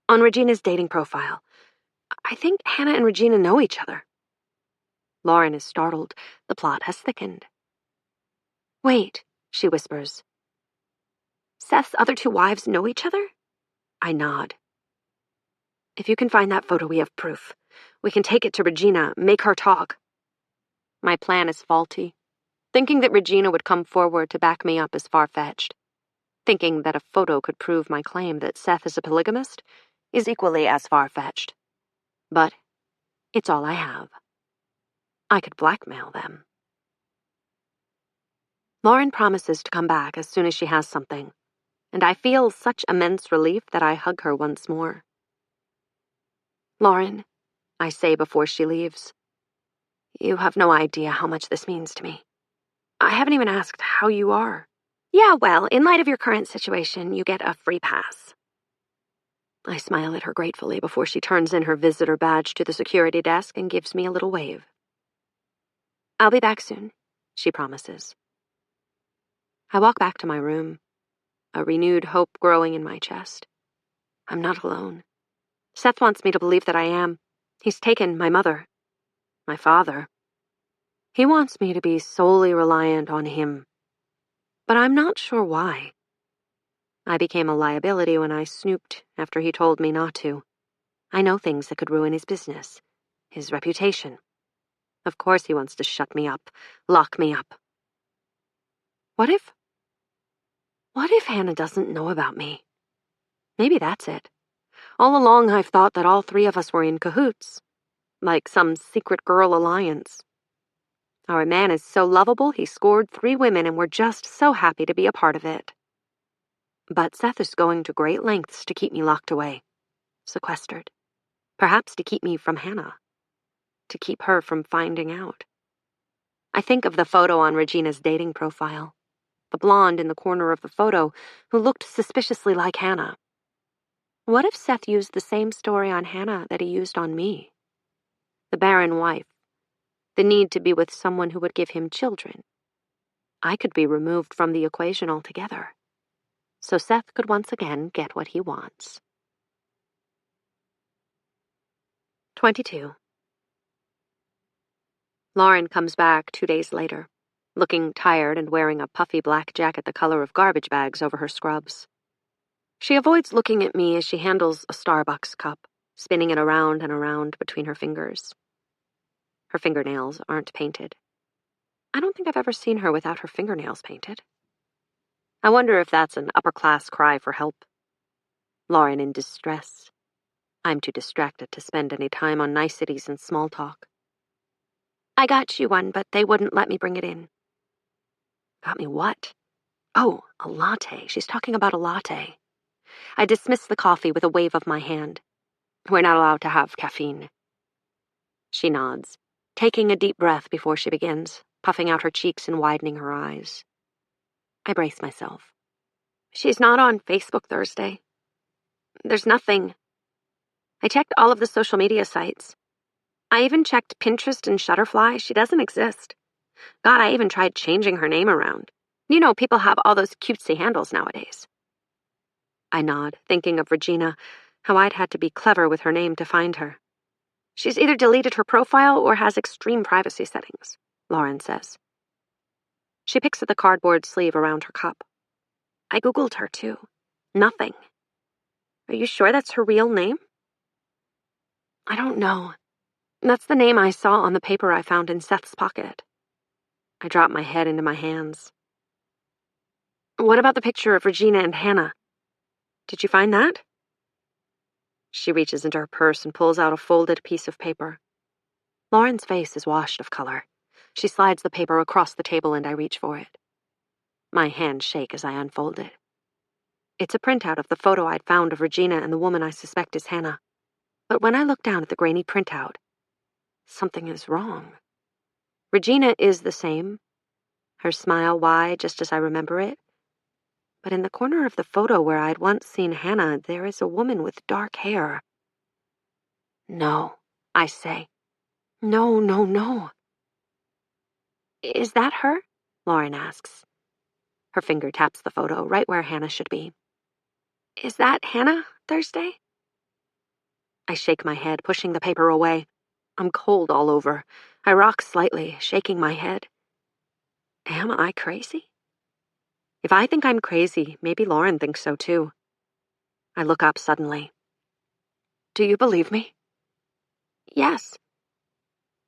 on Regina's dating profile. I think Hannah and Regina know each other. Lauren is startled. The plot has thickened. Wait, she whispers. Seth's other two wives know each other? I nod. If you can find that photo, we have proof. We can take it to Regina, make her talk. My plan is faulty. Thinking that Regina would come forward to back me up is far-fetched. Thinking that a photo could prove my claim that Seth is a polygamist is equally as far-fetched. But it's all I have. I could blackmail them. Lauren promises to come back as soon as she has something, and I feel such immense relief that I hug her once more. Lauren, I say before she leaves, you have no idea how much this means to me. I haven't even asked how you are. Yeah, well, in light of your current situation, you get a free pass. I smile at her gratefully before she turns in her visitor badge to the security desk and gives me a little wave. I'll be back soon, she promises. I walk back to my room, a renewed hope growing in my chest. I'm not alone. Seth wants me to believe that I am. He's taken my mother, my father. He wants me to be solely reliant on him. But I'm not sure why. I became a liability when I snooped after he told me not to. I know things that could ruin his business, his reputation. Of course he wants to shut me up, lock me up. What if Hannah doesn't know about me? Maybe that's it. All along I've thought that all three of us were in cahoots, like some secret girl alliance. Our man is so lovable he scored 3 women and we're just so happy to be a part of it. But Seth is going to great lengths to keep me locked away, sequestered. Perhaps to keep me from Hannah, to keep her from finding out. I think of the photo on Regina's dating profile, the blonde in the corner of the photo who looked suspiciously like Hannah. What if Seth used the same story on Hannah that he used on me? The barren wife, the need to be with someone who would give him children. I could be removed from the equation altogether, so Seth could once again get what he wants. 22. Lauren comes back 2 days later, looking tired and wearing a puffy black jacket the color of garbage bags over her scrubs. She avoids looking at me as she handles a Starbucks cup, spinning it around and around between her fingers. Her fingernails aren't painted. I don't think I've ever seen her without her fingernails painted. I wonder if that's an upper-class cry for help. Lauren in distress. I'm too distracted to spend any time on niceties and small talk. I got you one, but they wouldn't let me bring it in. Got me what? Oh, a latte. She's talking about a latte. I dismiss the coffee with a wave of my hand. We're not allowed to have caffeine. She nods, taking a deep breath before she begins, puffing out her cheeks and widening her eyes. I brace myself. She's not on Facebook Thursday. There's nothing. I checked all of the social media sites. I even checked Pinterest and Shutterfly. She doesn't exist. God, I even tried changing her name around. You know, people have all those cutesy handles nowadays. I nod, thinking of Regina, how I'd had to be clever with her name to find her. She's either deleted her profile or has extreme privacy settings, Lauren says. She picks at the cardboard sleeve around her cup. I Googled her, too. Nothing. Are you sure that's her real name? I don't know. That's the name I saw on the paper I found in Seth's pocket. I drop my head into my hands. What about the picture of Regina and Hannah? Did you find that? She reaches into her purse and pulls out a folded piece of paper. Lauren's face is washed of color. She slides the paper across the table and I reach for it. My hands shake as I unfold it. It's a printout of the photo I'd found of Regina and the woman I suspect is Hannah. But when I look down at the grainy printout, something is wrong. Regina is the same, her smile wide just as I remember it. But in the corner of the photo where I'd once seen Hannah, there is a woman with dark hair. No, I say. No, no, no. Is that her? Lauren asks. Her finger taps the photo right where Hannah should be. Is that Hannah, Thursday? I shake my head, pushing the paper away. I'm cold all over. I rock slightly, shaking my head. Am I crazy? If I think I'm crazy, maybe Lauren thinks so too. I look up suddenly. Do you believe me? Yes.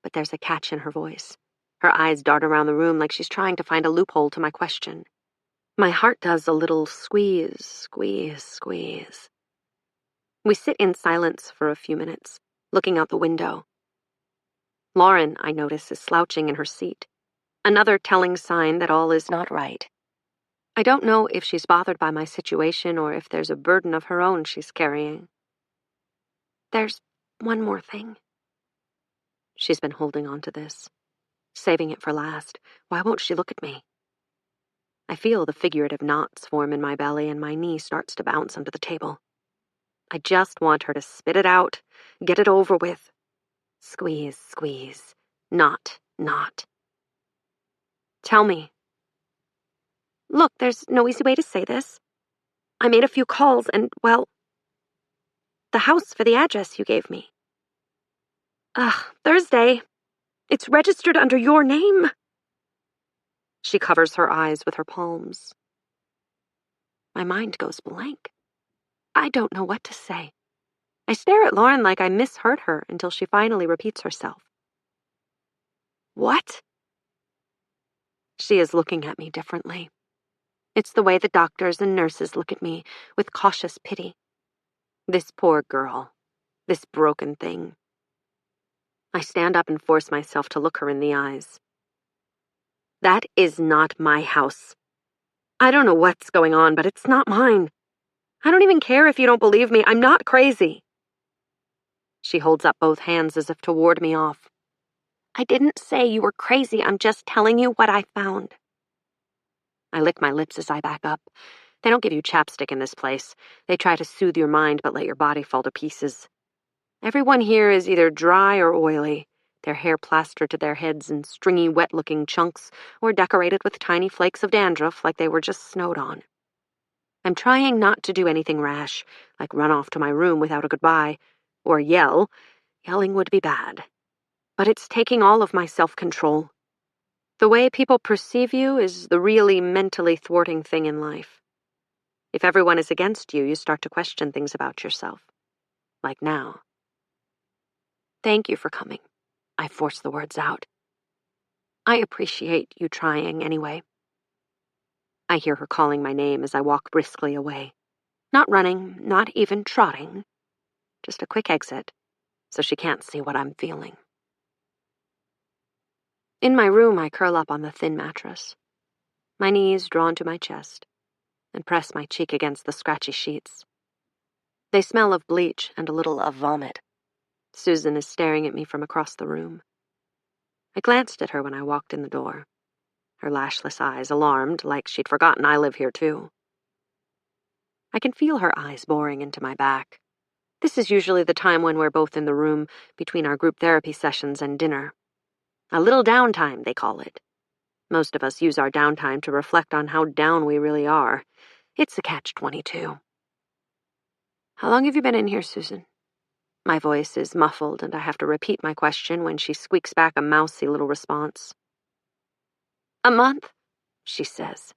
But there's a catch in her voice. Her eyes dart around the room like she's trying to find a loophole to my question. My heart does a little squeeze, squeeze, squeeze. We sit in silence for a few minutes, looking out the window. Lauren, I notice, is slouching in her seat. Another telling sign that all is not right. I don't know if she's bothered by my situation or if there's a burden of her own she's carrying. There's one more thing. She's been holding on to this, saving it for last. Why won't she look at me? I feel the figurative knots form in my belly and my knee starts to bounce under the table. I just want her to spit it out, get it over with. Squeeze, squeeze. Knot, knot. Tell me. Look, there's no easy way to say this. I made a few calls and, well, the house for the address you gave me. Thursday. It's registered under your name. She covers her eyes with her palms. My mind goes blank. I don't know what to say. I stare at Lauren like I misheard her until she finally repeats herself. What? She is looking at me differently. It's the way the doctors and nurses look at me, with cautious pity. This poor girl. This broken thing. I stand up and force myself to look her in the eyes. That is not my house. I don't know what's going on, but it's not mine. I don't even care if you don't believe me. I'm not crazy. She holds up both hands as if to ward me off. I didn't say you were crazy. I'm just telling you what I found. I lick my lips as I back up. They don't give you chapstick in this place. They try to soothe your mind but let your body fall to pieces. Everyone here is either dry or oily, their hair plastered to their heads in stringy, wet-looking chunks or decorated with tiny flakes of dandruff like they were just snowed on. I'm trying not to do anything rash, like run off to my room without a goodbye, or yell. Yelling would be bad. But it's taking all of my self-control. The way people perceive you is the really mentally thwarting thing in life. If everyone is against you, you start to question things about yourself. Like now. Thank you for coming. I force the words out. I appreciate you trying anyway. I hear her calling my name as I walk briskly away. Not running, not even trotting. Just a quick exit, so she can't see what I'm feeling. In my room, I curl up on the thin mattress, my knees drawn to my chest, and press my cheek against the scratchy sheets. They smell of bleach and a little of vomit. Susan is staring at me from across the room. I glanced at her when I walked in the door, her lashless eyes alarmed, like she'd forgotten I live here too. I can feel her eyes boring into my back. This is usually the time when we're both in the room, between our group therapy sessions and dinner. A little downtime, they call it. Most of us use our downtime to reflect on how down we really are. It's a catch-22. How long have you been in here, Susan? My voice is muffled, and I have to repeat my question when she squeaks back a mousy little response. "A month," she says.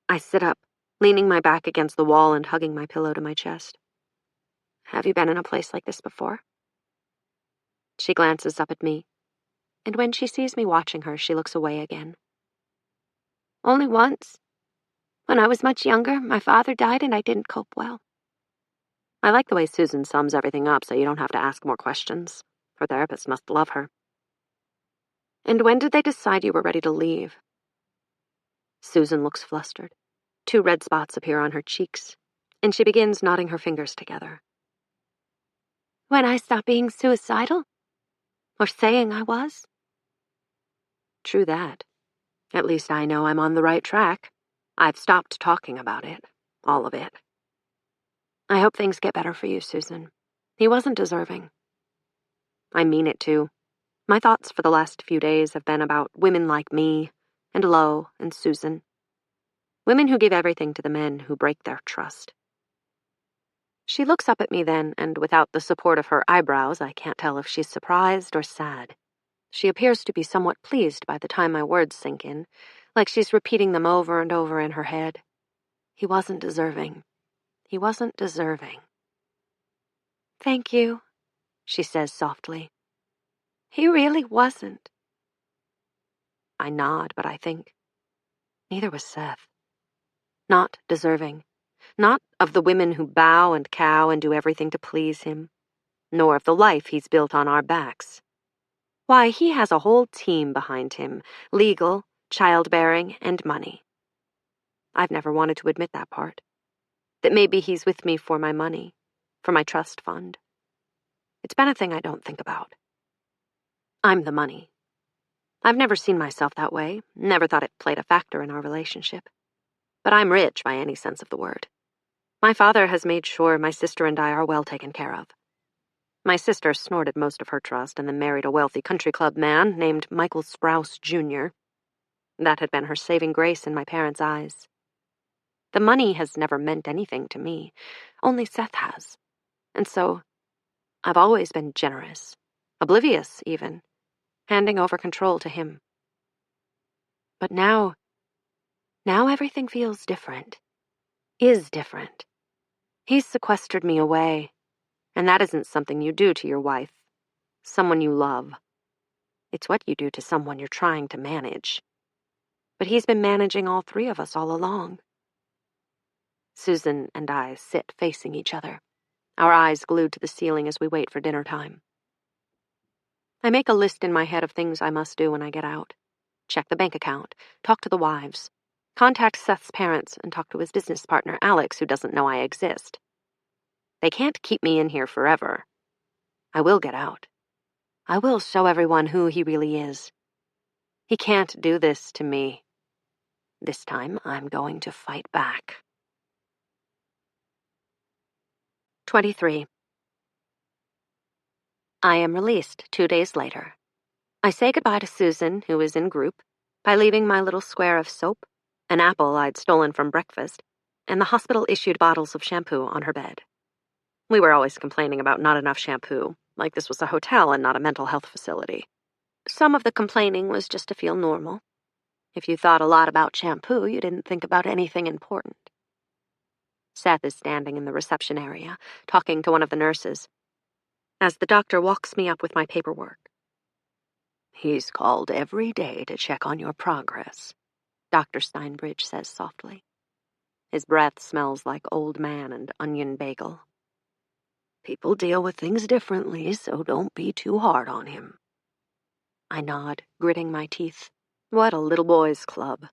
I sit up, leaning my back against the wall and hugging my pillow to my chest. "Have you been in a place like this before?" She glances up at me, and when she sees me watching her, she looks away again. "Only once. When I was much younger, my father died and I didn't cope well." I like the way Susan sums everything up so you don't have to ask more questions. Her therapist must love her. "And when did they decide you were ready to leave?" Susan looks flustered. 2 red spots appear on her cheeks, and she begins knotting her fingers together. "When I stopped being suicidal? Or saying I was?" True that. At least I know I'm on the right track. I've stopped talking about it. All of it. "I hope things get better for you, Susan. He wasn't deserving." I mean it too. My thoughts for the last few days have been about women like me, and Lo, and Susan. Women who give everything to the men who break their trust. She looks up at me then, and without the support of her eyebrows, I can't tell if she's surprised or sad. She appears to be somewhat pleased by the time my words sink in, like she's repeating them over and over in her head. He wasn't deserving. He wasn't deserving. "Thank you," she says softly. "He really wasn't." I nod, but I think, neither was Seth. Not deserving. Not of the women who bow and cow and do everything to please him, nor of the life he's built on our backs. Why, he has a whole team behind him, legal, childbearing, and money. I've never wanted to admit that part. That maybe he's with me for my money, for my trust fund. It's been a thing I don't think about. I'm the money. I've never seen myself that way, never thought it played a factor in our relationship. But I'm rich by any sense of the word. My father has made sure my sister and I are well taken care of. My sister snorted most of her trust and then married a wealthy country club man named Michael Sprouse, Jr. That had been her saving grace in my parents' eyes. The money has never meant anything to me, only Seth has. And so, I've always been generous, oblivious even, handing over control to him. But now everything feels different. Is different. He's sequestered me away, and that isn't something you do to your wife, someone you love. It's what you do to someone you're trying to manage. But he's been managing all 3 of us all along. Susan and I sit facing each other, our eyes glued to the ceiling as we wait for dinner time. I make a list in my head of things I must do when I get out. Check the bank account, talk to the wives, contact Seth's parents, and talk to his business partner, Alex, who doesn't know I exist. They can't keep me in here forever. I will get out. I will show everyone who he really is. He can't do this to me. This time, I'm going to fight back. 23. I am released 2 days later. I say goodbye to Susan, who is in group, by leaving my little square of soap, an apple I'd stolen from breakfast, and the hospital-issued bottles of shampoo on her bed. We were always complaining about not enough shampoo, like this was a hotel and not a mental health facility. Some of the complaining was just to feel normal. If you thought a lot about shampoo, you didn't think about anything important. Seth is standing in the reception area, talking to one of the nurses, as the doctor walks me up with my paperwork. "He's called every day to check on your progress," Dr. Steinbridge says softly. His breath smells like old man and onion bagel. "People deal with things differently, so don't be too hard on him." I nod, gritting my teeth. What a little boys' club.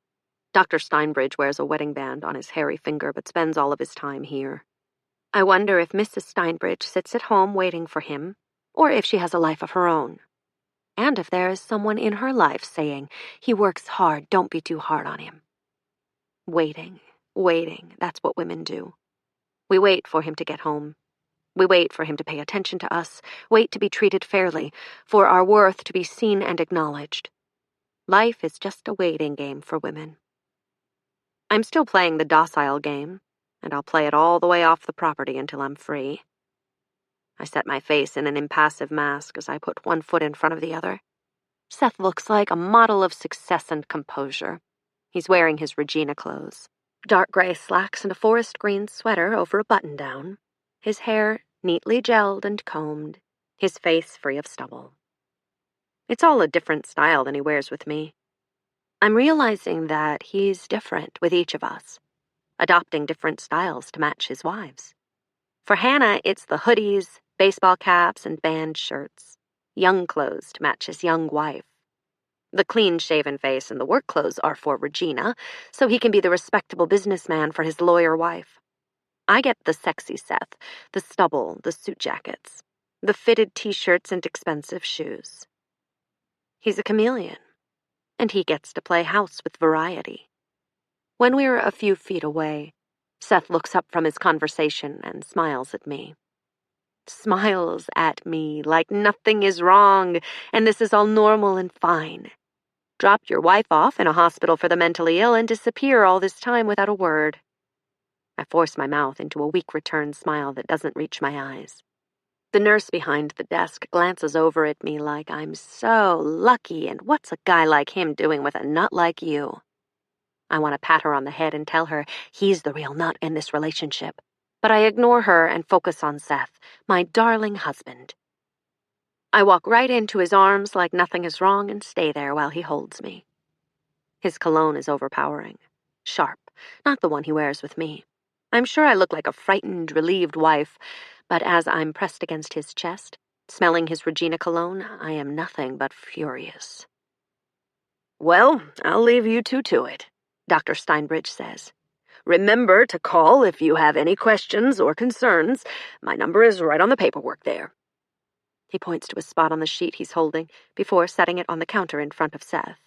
Dr. Steinbridge wears a wedding band on his hairy finger but spends all of his time here. I wonder if Mrs. Steinbridge sits at home waiting for him, or if she has a life of her own. And if there is someone in her life saying, "He works hard, don't be too hard on him." Waiting, that's what women do. We wait for him to get home. We wait for him to pay attention to us, wait to be treated fairly, for our worth to be seen and acknowledged. Life is just a waiting game for women. I'm still playing the docile game, and I'll play it all the way off the property until I'm free. I set my face in an impassive mask as I put one foot in front of the other. Seth looks like a model of success and composure. He's wearing his Regina clothes. Dark gray slacks and a forest green sweater over a button-down. His hair neatly gelled and combed. His face free of stubble. It's all a different style than he wears with me. I'm realizing that he's different with each of us, adopting different styles to match his wives. For Hannah, it's the hoodies, baseball caps, and band shirts. Young clothes to match his young wife. The clean-shaven face and the work clothes are for Regina, so he can be the respectable businessman for his lawyer wife. I get the sexy Seth, the stubble, the suit jackets, the fitted t-shirts and expensive shoes. He's a chameleon, and he gets to play house with variety. When we're a few feet away, Seth looks up from his conversation and smiles at me. Smiles at me like nothing is wrong, and this is all normal and fine. Drop your wife off in a hospital for the mentally ill and disappear all this time without a word. I force my mouth into a weak return smile that doesn't reach my eyes. The nurse behind the desk glances over at me like I'm so lucky, and what's a guy like him doing with a nut like you? I want to pat her on the head and tell her he's the real nut in this relationship. But I ignore her and focus on Seth, my darling husband. I walk right into his arms like nothing is wrong and stay there while he holds me. His cologne is overpowering, sharp, not the one he wears with me. I'm sure I look like a frightened, relieved wife, but as I'm pressed against his chest, smelling his Regina cologne, I am nothing but furious. Well, I'll leave you two to it, Dr. Steinbridge says. Remember to call if you have any questions or concerns. My number is right on the paperwork there. He points to a spot on the sheet he's holding before setting it on the counter in front of Seth.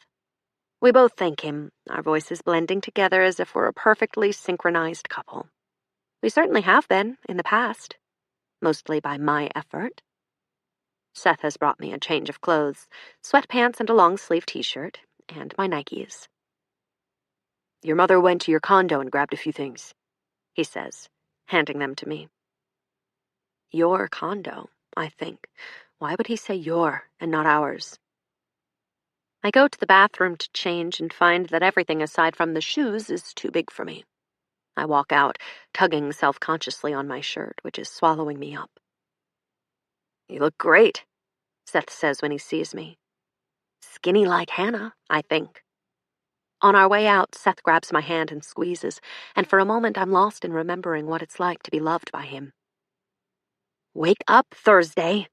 We both thank him, our voices blending together as if we're a perfectly synchronized couple. We certainly have been in the past, mostly by my effort. Seth has brought me a change of clothes, sweatpants and a long-sleeve t-shirt, and my Nikes. Your mother went to your condo and grabbed a few things, he says, handing them to me. Your condo, I think. Why would he say your and not ours? I go to the bathroom to change and find that everything aside from the shoes is too big for me. I walk out, tugging self-consciously on my shirt, which is swallowing me up. You look great, Seth says when he sees me. Skinny like Hannah, I think. On our way out, Seth grabs my hand and squeezes, and for a moment I'm lost in remembering what it's like to be loved by him. Wake up, Thursday.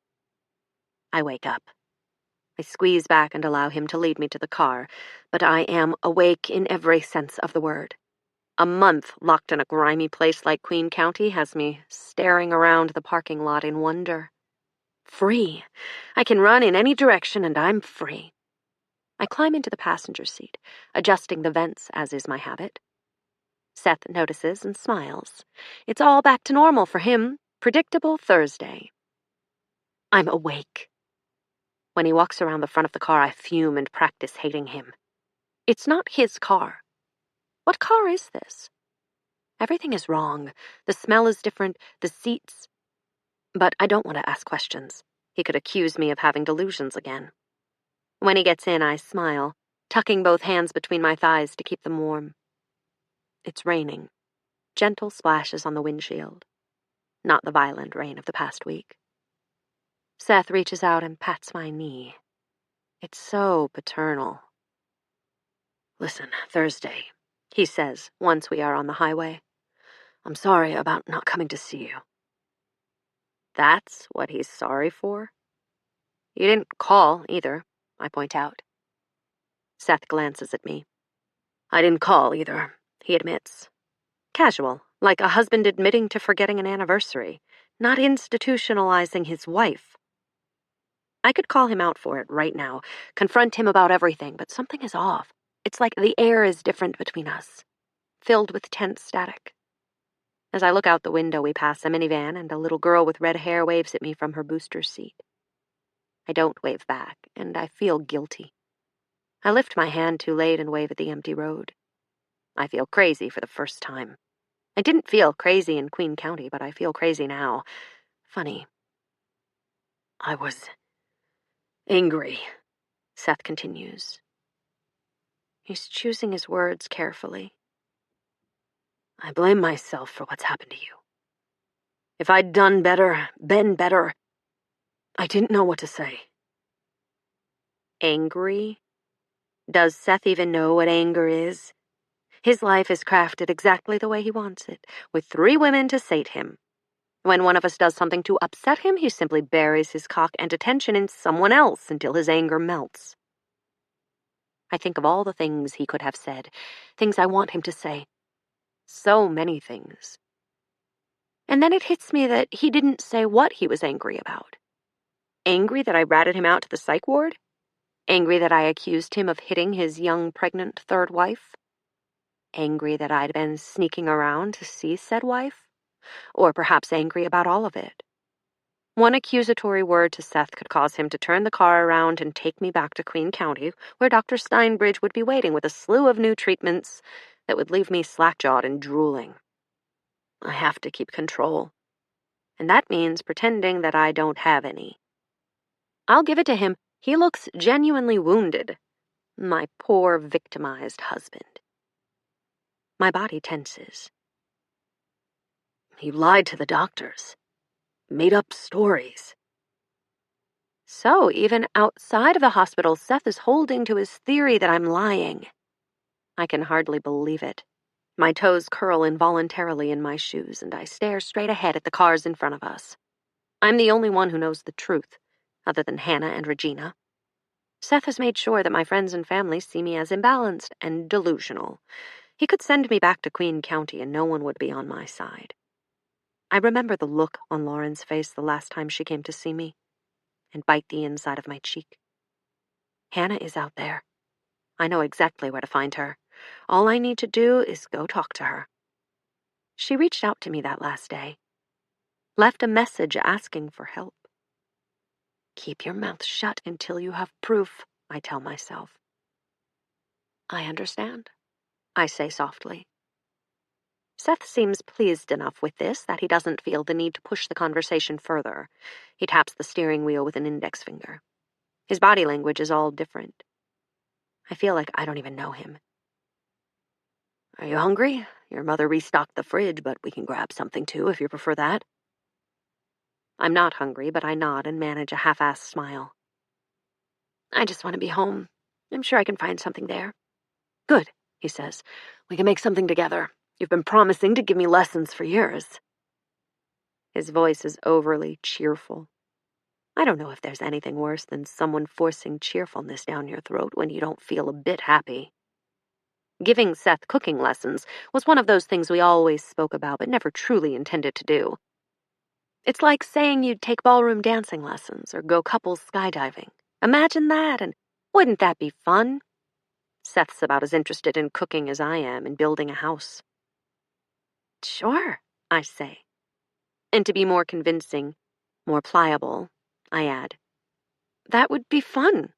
I wake up. I squeeze back and allow him to lead me to the car, but I am awake in every sense of the word. A month locked in a grimy place like Queen County has me staring around the parking lot in wonder. Free. I can run in any direction and I'm free. I climb into the passenger seat, adjusting the vents as is my habit. Seth notices and smiles. It's all back to normal for him. Predictable Thursday. I'm awake. When he walks around the front of the car, I fume and practice hating him. It's not his car. What car is this? Everything is wrong. The smell is different, the seats. But I don't want to ask questions. He could accuse me of having delusions again. When he gets in, I smile, tucking both hands between my thighs to keep them warm. It's raining. Gentle splashes on the windshield. Not the violent rain of the past week. Seth reaches out and pats my knee. It's so paternal. Listen, Thursday, he says once we are on the highway. I'm sorry about not coming to see you. That's what he's sorry for? You didn't call, either, I point out. Seth glances at me. I didn't call, either, he admits. Casual, like a husband admitting to forgetting an anniversary, not institutionalizing his wife. I could call him out for it right now, confront him about everything, but something is off. It's like the air is different between us, filled with tense static. As I look out the window, we pass a minivan, and a little girl with red hair waves at me from her booster seat. I don't wave back, and I feel guilty. I lift my hand too late and wave at the empty road. I feel crazy for the first time. I didn't feel crazy in Queen County, but I feel crazy now. Funny. I was angry, Seth continues. He's choosing his words carefully. I blame myself for what's happened to you. If I'd done better, been better, I didn't know what to say. Angry? Does Seth even know what anger is? His life is crafted exactly the way he wants it, with 3 women to sate him. When one of us does something to upset him, he simply buries his cock and attention in someone else until his anger melts. I think of all the things he could have said, things I want him to say. So many things. And then it hits me that he didn't say what he was angry about. Angry that I ratted him out to the psych ward? Angry that I accused him of hitting his young pregnant 3rd wife? Angry that I'd been sneaking around to see said wife? Or perhaps angry about all of it? One accusatory word to Seth could cause him to turn the car around and take me back to Queen County, where Dr. Steinbridge would be waiting with a slew of new treatments that would leave me slack-jawed and drooling. I have to keep control, and that means pretending that I don't have any. I'll give it to him, he looks genuinely wounded. My poor, victimized husband. My body tenses. He lied to the doctors. Made up stories. So, even outside of the hospital, Seth is holding to his theory that I'm lying. I can hardly believe it. My toes curl involuntarily in my shoes, and I stare straight ahead at the cars in front of us. I'm the only one who knows the truth, other than Hannah and Regina. Seth has made sure that my friends and family see me as imbalanced and delusional. He could send me back to Queen County and no one would be on my side. I remember the look on Lauren's face the last time she came to see me, and bite the inside of my cheek. Hannah is out there. I know exactly where to find her. All I need to do is go talk to her. She reached out to me that last day. Left a message asking for help. Keep your mouth shut until you have proof, I tell myself. I understand, I say softly. Seth seems pleased enough with this that he doesn't feel the need to push the conversation further. He taps the steering wheel with an index finger. His body language is all different. I feel like I don't even know him. Are you hungry? Your mother restocked the fridge, but we can grab something too if you prefer that. I'm not hungry, but I nod and manage a half-assed smile. I just want to be home. I'm sure I can find something there. Good, he says. We can make something together. You've been promising to give me lessons for years. His voice is overly cheerful. I don't know if there's anything worse than someone forcing cheerfulness down your throat when you don't feel a bit happy. Giving Seth cooking lessons was one of those things we always spoke about but never truly intended to do. It's like saying you'd take ballroom dancing lessons or go couples skydiving. Imagine that, and wouldn't that be fun? Seth's about as interested in cooking as I am in building a house. Sure, I say. And to be more convincing, more pliable, I add, that would be fun.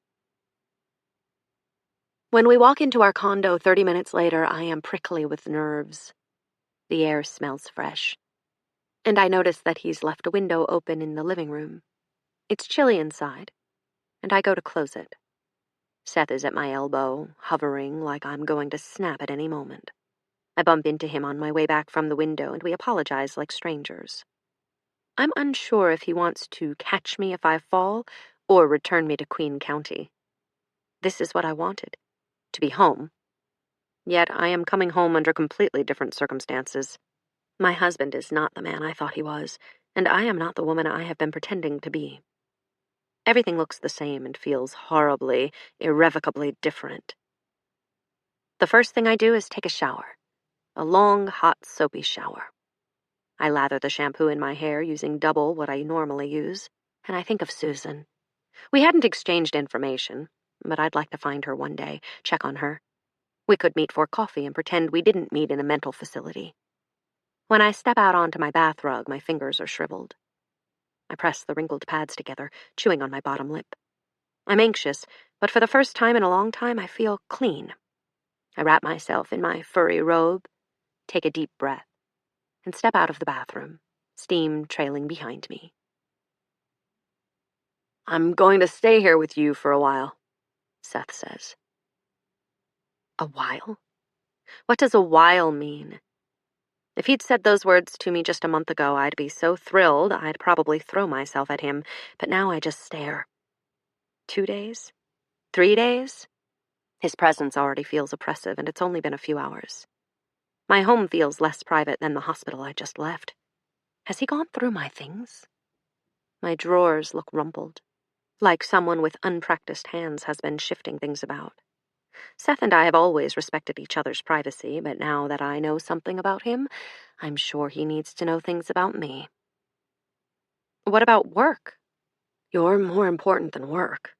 When we walk into our condo 30 minutes later, I am prickly with nerves. The air smells fresh. And I notice that he's left a window open in the living room. It's chilly inside, and I go to close it. Seth is at my elbow, hovering like I'm going to snap at any moment. I bump into him on my way back from the window, and we apologize like strangers. I'm unsure if he wants to catch me if I fall or return me to Queen County. This is what I wanted, to be home. Yet I am coming home under completely different circumstances. My husband is not the man I thought he was, and I am not the woman I have been pretending to be. Everything looks the same and feels horribly, irrevocably different. The first thing I do is take a shower. A long, hot, soapy shower. I lather the shampoo in my hair using double what I normally use, and I think of Susan. We hadn't exchanged information, but I'd like to find her one day, check on her. We could meet for coffee and pretend we didn't meet in a mental facility. When I step out onto my bath rug, my fingers are shriveled. I press the wrinkled pads together, chewing on my bottom lip. I'm anxious, but for the first time in a long time, I feel clean. I wrap myself in my furry robe, take a deep breath, and step out of the bathroom, steam trailing behind me. I'm going to stay here with you for a while, Seth says. A while? What does a while mean? If he'd said those words to me just a month ago, I'd be so thrilled I'd probably throw myself at him, but now I just stare. 2 days? 3 days? His presence already feels oppressive, and it's only been a few hours. My home feels less private than the hospital I just left. Has he gone through my things? My drawers look rumpled, like someone with unpracticed hands has been shifting things about. Seth and I have always respected each other's privacy, but now that I know something about him, I'm sure he needs to know things about me. What about work? You're more important than work.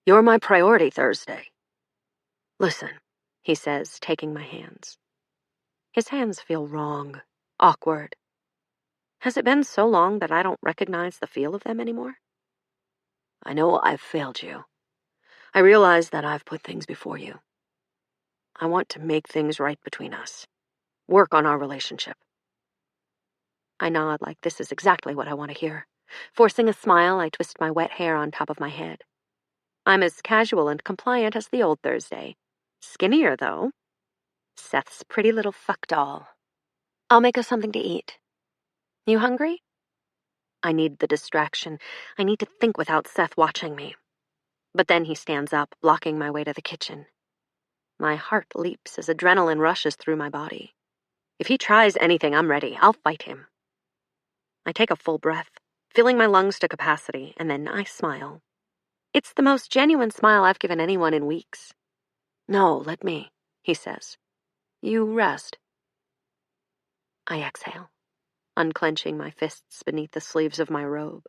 You're my priority, Thursday. Listen, he says, taking my hands. His hands feel wrong, awkward. Has it been so long that I don't recognize the feel of them anymore? I know I've failed you. I realize that I've put things before you. I want to make things right between us. Work on our relationship. I nod like this is exactly what I want to hear. Forcing a smile, I twist my wet hair on top of my head. I'm as casual and compliant as the old Thursday. Skinnier, though. Seth's pretty little fuck doll. I'll make us something to eat. You hungry? I need the distraction. I need to think without Seth watching me. But then he stands up, blocking my way to the kitchen. My heart leaps as adrenaline rushes through my body. If he tries anything, I'm ready. I'll fight him. I take a full breath, filling my lungs to capacity, and then I smile. It's the most genuine smile I've given anyone in weeks. No, let me, he says. You rest. I exhale, unclenching my fists beneath the sleeves of my robe.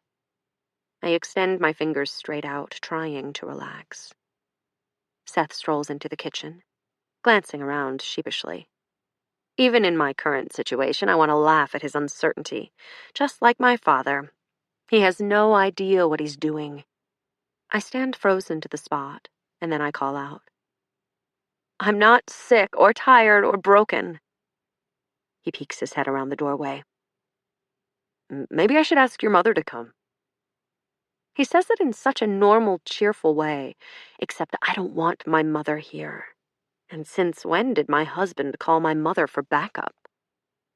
I extend my fingers straight out, trying to relax. Seth strolls into the kitchen, glancing around sheepishly. Even in my current situation, I want to laugh at his uncertainty. Just like my father, he has no idea what he's doing. I stand frozen to the spot, and then I call out. I'm not sick or tired or broken. He peeks his head around the doorway. Maybe I should ask your mother to come. He says it in such a normal, cheerful way, except I don't want my mother here. And since when did my husband call my mother for backup?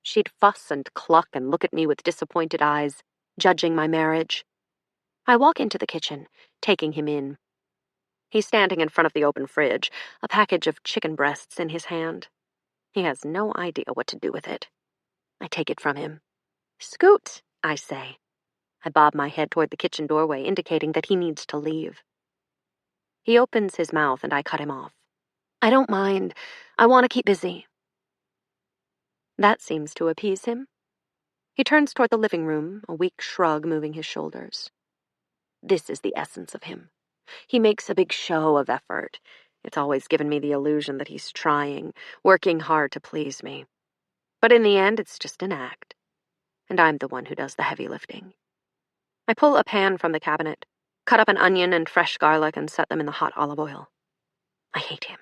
She'd fuss and cluck and look at me with disappointed eyes, judging my marriage. I walk into the kitchen, taking him in. He's standing in front of the open fridge, a package of chicken breasts in his hand. He has no idea what to do with it. I take it from him. Scoot, I say. I bob my head toward the kitchen doorway, indicating that he needs to leave. He opens his mouth and I cut him off. I don't mind. I want to keep busy. That seems to appease him. He turns toward the living room, a weak shrug moving his shoulders. This is the essence of him. He makes a big show of effort. It's always given me the illusion that he's trying, working hard to please me. But in the end, it's just an act. And I'm the one who does the heavy lifting. I pull a pan from the cabinet, cut up an onion and fresh garlic, and set them in the hot olive oil. I hate him.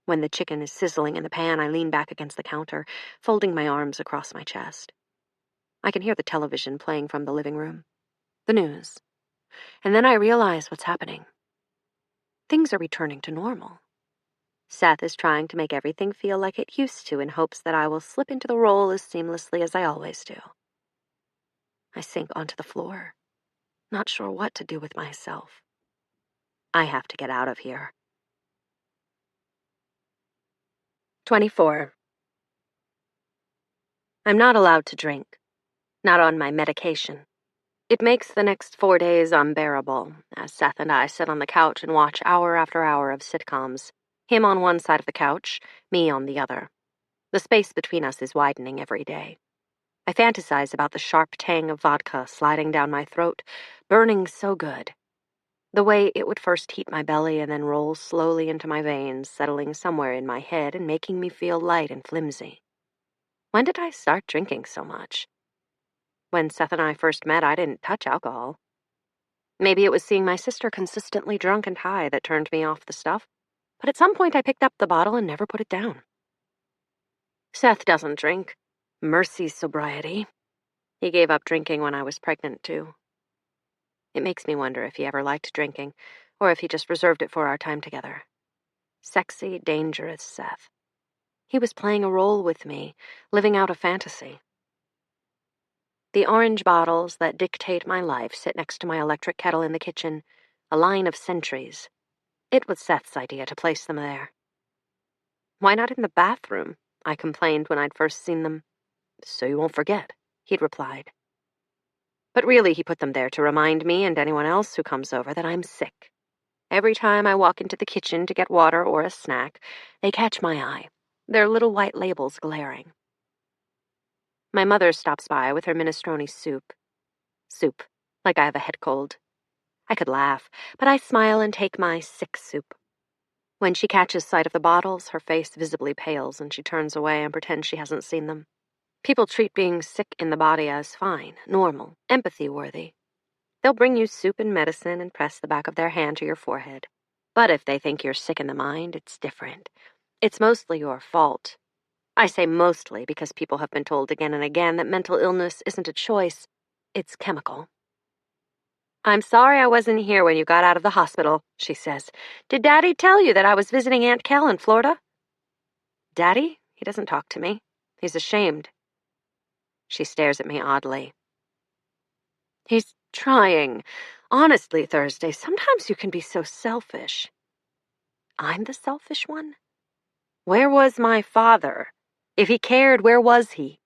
When the chicken is sizzling in the pan, I lean back against the counter, folding my arms across my chest. I can hear the television playing from the living room. The news. And then I realize what's happening. Things are returning to normal. Seth is trying to make everything feel like it used to in hopes that I will slip into the role as seamlessly as I always do. I sink onto the floor, not sure what to do with myself. I have to get out of here. 24. I'm not allowed to drink. Not on my medication. It makes the next 4 days unbearable, as Seth and I sit on the couch and watch hour after hour of sitcoms. Him on one side of the couch, me on the other. The space between us is widening every day. I fantasize about the sharp tang of vodka sliding down my throat, burning so good. The way it would first heat my belly and then roll slowly into my veins, settling somewhere in my head and making me feel light and flimsy. When did I start drinking so much? When Seth and I first met, I didn't touch alcohol. Maybe it was seeing my sister consistently drunk and high that turned me off the stuff, but at some point I picked up the bottle and never put it down. Seth doesn't drink. Mercy sobriety. He gave up drinking when I was pregnant, too. It makes me wonder if he ever liked drinking, or if he just reserved it for our time together. Sexy, dangerous Seth. He was playing a role with me, living out a fantasy. The orange bottles that dictate my life sit next to my electric kettle in the kitchen, a line of sentries. It was Seth's idea to place them there. Why not in the bathroom? I complained when I'd first seen them. So you won't forget, he'd replied. But really, he put them there to remind me and anyone else who comes over that I'm sick. Every time I walk into the kitchen to get water or a snack, they catch my eye, their little white labels glaring. My mother stops by with her minestrone soup. Soup, like I have a head cold. I could laugh, but I smile and take my sick soup. When she catches sight of the bottles, her face visibly pales and she turns away and pretends she hasn't seen them. People treat being sick in the body as fine, normal, empathy-worthy. They'll bring you soup and medicine and press the back of their hand to your forehead. But if they think you're sick in the mind, it's different. It's mostly your fault. I say mostly because people have been told again and again that mental illness isn't a choice, it's chemical. I'm sorry I wasn't here when you got out of the hospital, she says. Did Daddy tell you that I was visiting Aunt Kel in Florida? Daddy? He doesn't talk to me. He's ashamed. She stares at me oddly. He's trying. Honestly, Thursday, sometimes you can be so selfish. I'm the selfish one? Where was my father? If he cared, where was he?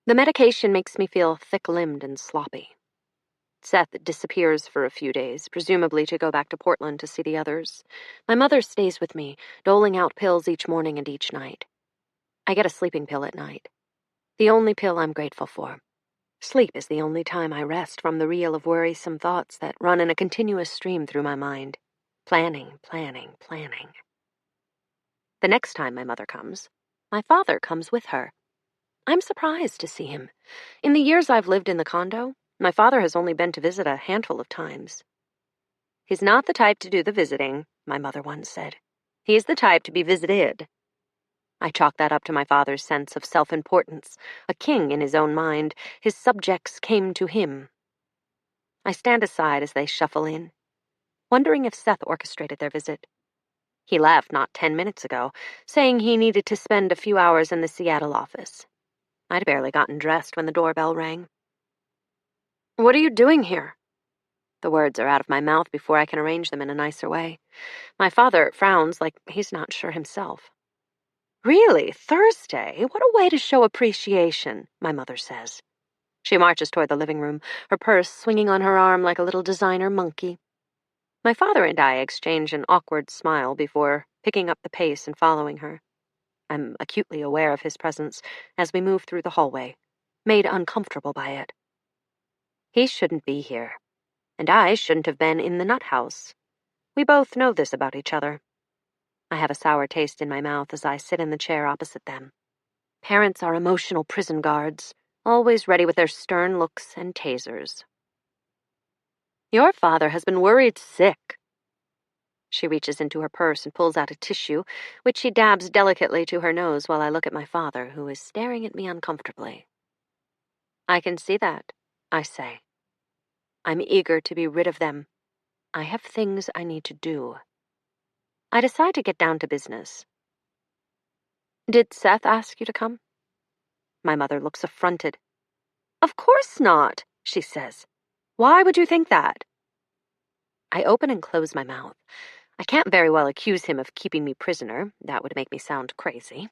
The medication makes me feel thick-limbed and sloppy. Seth disappears for a few days, presumably to go back to Portland to see the others. My mother stays with me, doling out pills each morning and each night. I get a sleeping pill at night. The only pill I'm grateful for. Sleep is the only time I rest from the reel of worrisome thoughts that run in a continuous stream through my mind. Planning, planning, planning. The next time my mother comes, my father comes with her. I'm surprised to see him. In the years I've lived in the condo, my father has only been to visit a handful of times. He's not the type to do the visiting, my mother once said. He's the type to be visited. I chalk that up to my father's sense of self-importance, a king in his own mind. His subjects came to him. I stand aside as they shuffle in, wondering if Seth orchestrated their visit. He left not 10 minutes ago, saying he needed to spend a few hours in the Seattle office. I'd barely gotten dressed when the doorbell rang. What are you doing here? The words are out of my mouth before I can arrange them in a nicer way. My father frowns like he's not sure himself. Really, Thursday? What a way to show appreciation, my mother says. She marches toward the living room, her purse swinging on her arm like a little designer monkey. My father and I exchange an awkward smile before picking up the pace and following her. I'm acutely aware of his presence as we move through the hallway, made uncomfortable by it. He shouldn't be here, and I shouldn't have been in the nut house. We both know this about each other. I have a sour taste in my mouth as I sit in the chair opposite them. Parents are emotional prison guards, always ready with their stern looks and tasers. Your father has been worried sick. She reaches into her purse and pulls out a tissue, which she dabs delicately to her nose while I look at my father, who is staring at me uncomfortably. I can see that, I say. I'm eager to be rid of them. I have things I need to do. I decide to get down to business. Did Seth ask you to come? My mother looks affronted. Of course not, she says. Why would you think that? I open and close my mouth. I can't very well accuse him of keeping me prisoner. That would make me sound crazy.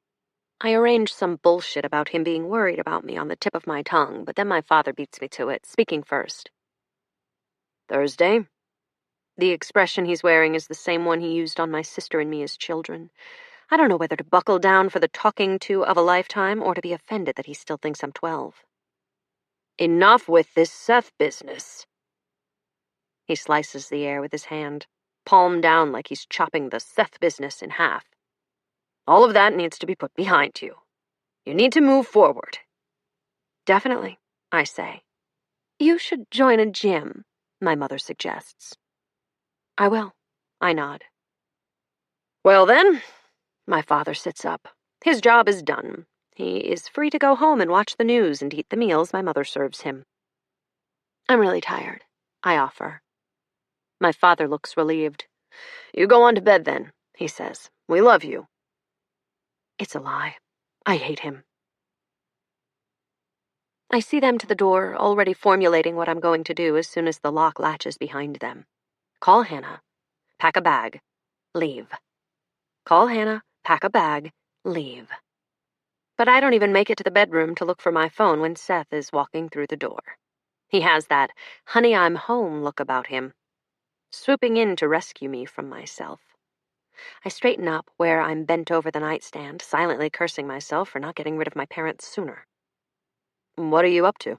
I arrange some bullshit about him being worried about me on the tip of my tongue, but then my father beats me to it, speaking first. Thursday? The expression he's wearing is the same one he used on my sister and me as children. I don't know whether to buckle down for the talking to of a lifetime or to be offended that he still thinks I'm 12. Enough with this Seth business. He slices the air with his hand, palm down like he's chopping the Seth business in half. All of that needs to be put behind you. You need to move forward. Definitely, I say. You should join a gym, my mother suggests. I will, I nod. Well then, my father sits up. His job is done. He is free to go home and watch the news and eat the meals my mother serves him. I'm really tired. I offer. My father looks relieved. "You go on to bed then," he says. "We love you." It's a lie. I hate him. I see them to the door, already formulating what I'm going to do as soon as the lock latches behind them. Call Hannah. Pack a bag. Leave. Call Hannah. Pack a bag. Leave. But I don't even make it to the bedroom to look for my phone when Seth is walking through the door. He has that "honey, I'm home" look about him, swooping in to rescue me from myself. I straighten up where I'm bent over the nightstand, silently cursing myself for not getting rid of my parents sooner. "What are you up to?"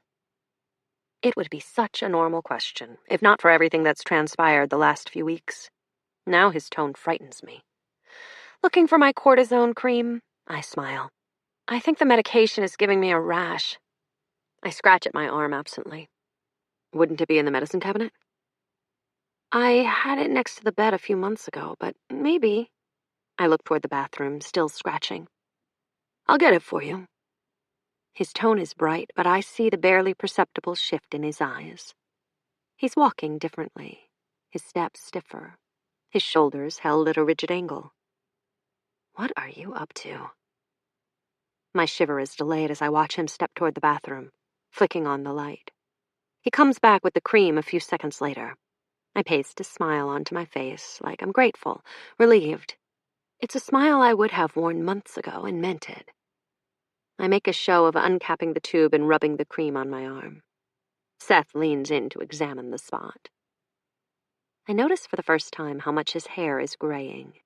It would be such a normal question, if not for everything that's transpired the last few weeks. Now his tone frightens me. "Looking for my cortisone cream?" I smile. "I think the medication is giving me a rash." I scratch at my arm absently. "Wouldn't it be in the medicine cabinet?" "I had it next to the bed a few months ago, but maybe." I look toward the bathroom, still scratching. "I'll get it for you." His tone is bright, but I see the barely perceptible shift in his eyes. He's walking differently, his steps stiffer, his shoulders held at a rigid angle. What are you up to? My shiver is delayed as I watch him step toward the bathroom, flicking on the light. He comes back with the cream a few seconds later. I paste a smile onto my face, like I'm grateful, relieved. It's a smile I would have worn months ago and meant it. I make a show of uncapping the tube and rubbing the cream on my arm. Seth leans in to examine the spot. I notice for the first time how much his hair is graying.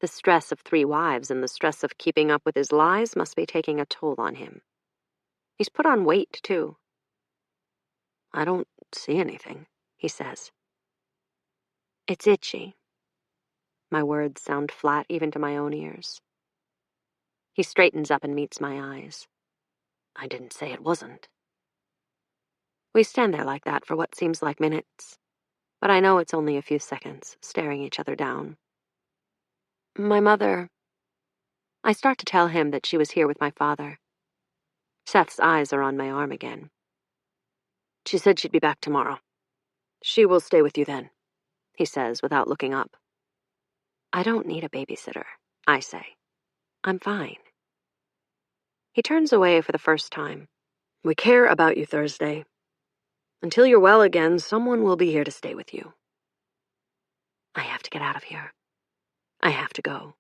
The stress of 3 wives and the stress of keeping up with his lies must be taking a toll on him. He's put on weight, too. "I don't see anything," he says. "It's itchy." My words sound flat even to my own ears. He straightens up and meets my eyes. "I didn't say it wasn't." We stand there like that for what seems like minutes, but I know it's only a few seconds, staring each other down. "My mother..." I start to tell him that she was here with my father. Seth's eyes are on my arm again. "She said she'd be back tomorrow. She will stay with you then," he says without looking up. "I don't need a babysitter," I say. "I'm fine." He turns away for the first time. "We care about you, Thursday. Until you're well again, someone will be here to stay with you." I have to get out of here. I have to go.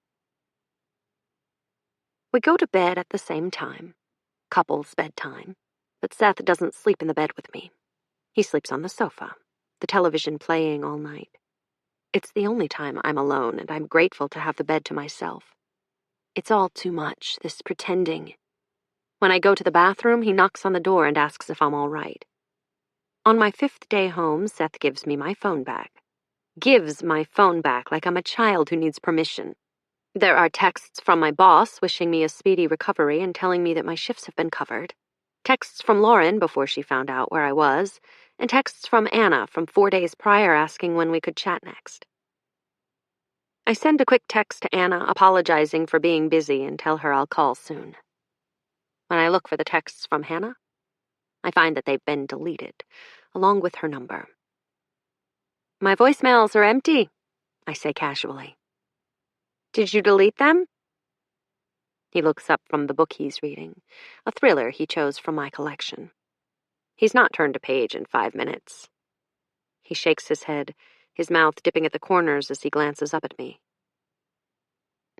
We go to bed at the same time. Couple's bedtime. But Seth doesn't sleep in the bed with me. He sleeps on the sofa, the television playing all night. It's the only time I'm alone, and I'm grateful to have the bed to myself. It's all too much, this pretending. When I go to the bathroom, he knocks on the door and asks if I'm all right. On my 5th day home, Seth gives me my phone back. Gives my phone back like I'm a child who needs permission. There are texts from my boss wishing me a speedy recovery and telling me that my shifts have been covered. Texts from Lauren before she found out where I was, and texts from Anna from 4 days prior asking when we could chat next. I send a quick text to Anna apologizing for being busy and tell her I'll call soon. When I look for the texts from Hannah, I find that they've been deleted, along with her number. "My voicemails are empty," I say casually. "Did you delete them?" He looks up from the book he's reading, a thriller he chose from my collection. He's not turned a page in 5 minutes. He shakes his head, his mouth dipping at the corners as he glances up at me.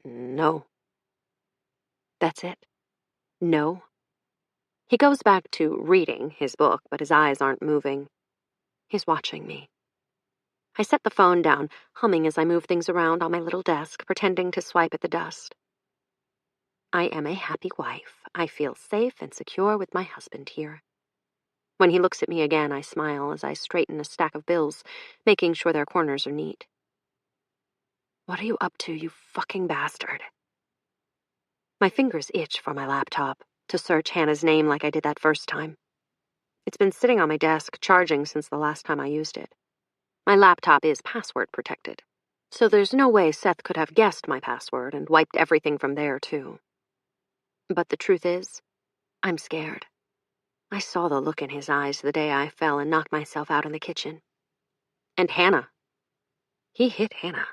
"No." That's it. No. He goes back to reading his book, but his eyes aren't moving. He's watching me. I set the phone down, humming as I move things around on my little desk, pretending to swipe at the dust. I am a happy wife. I feel safe and secure with my husband here. When he looks at me again, I smile as I straighten a stack of bills, making sure their corners are neat. "What are you up to, you fucking bastard?" My fingers itch for my laptop, to search Hannah's name like I did that first time. It's been sitting on my desk, charging since the last time I used it. My laptop is password protected, so there's no way Seth could have guessed my password and wiped everything from there, too. But the truth is, I'm scared. I saw the look in his eyes the day I fell and knocked myself out in the kitchen. And Hannah. He hit Hannah.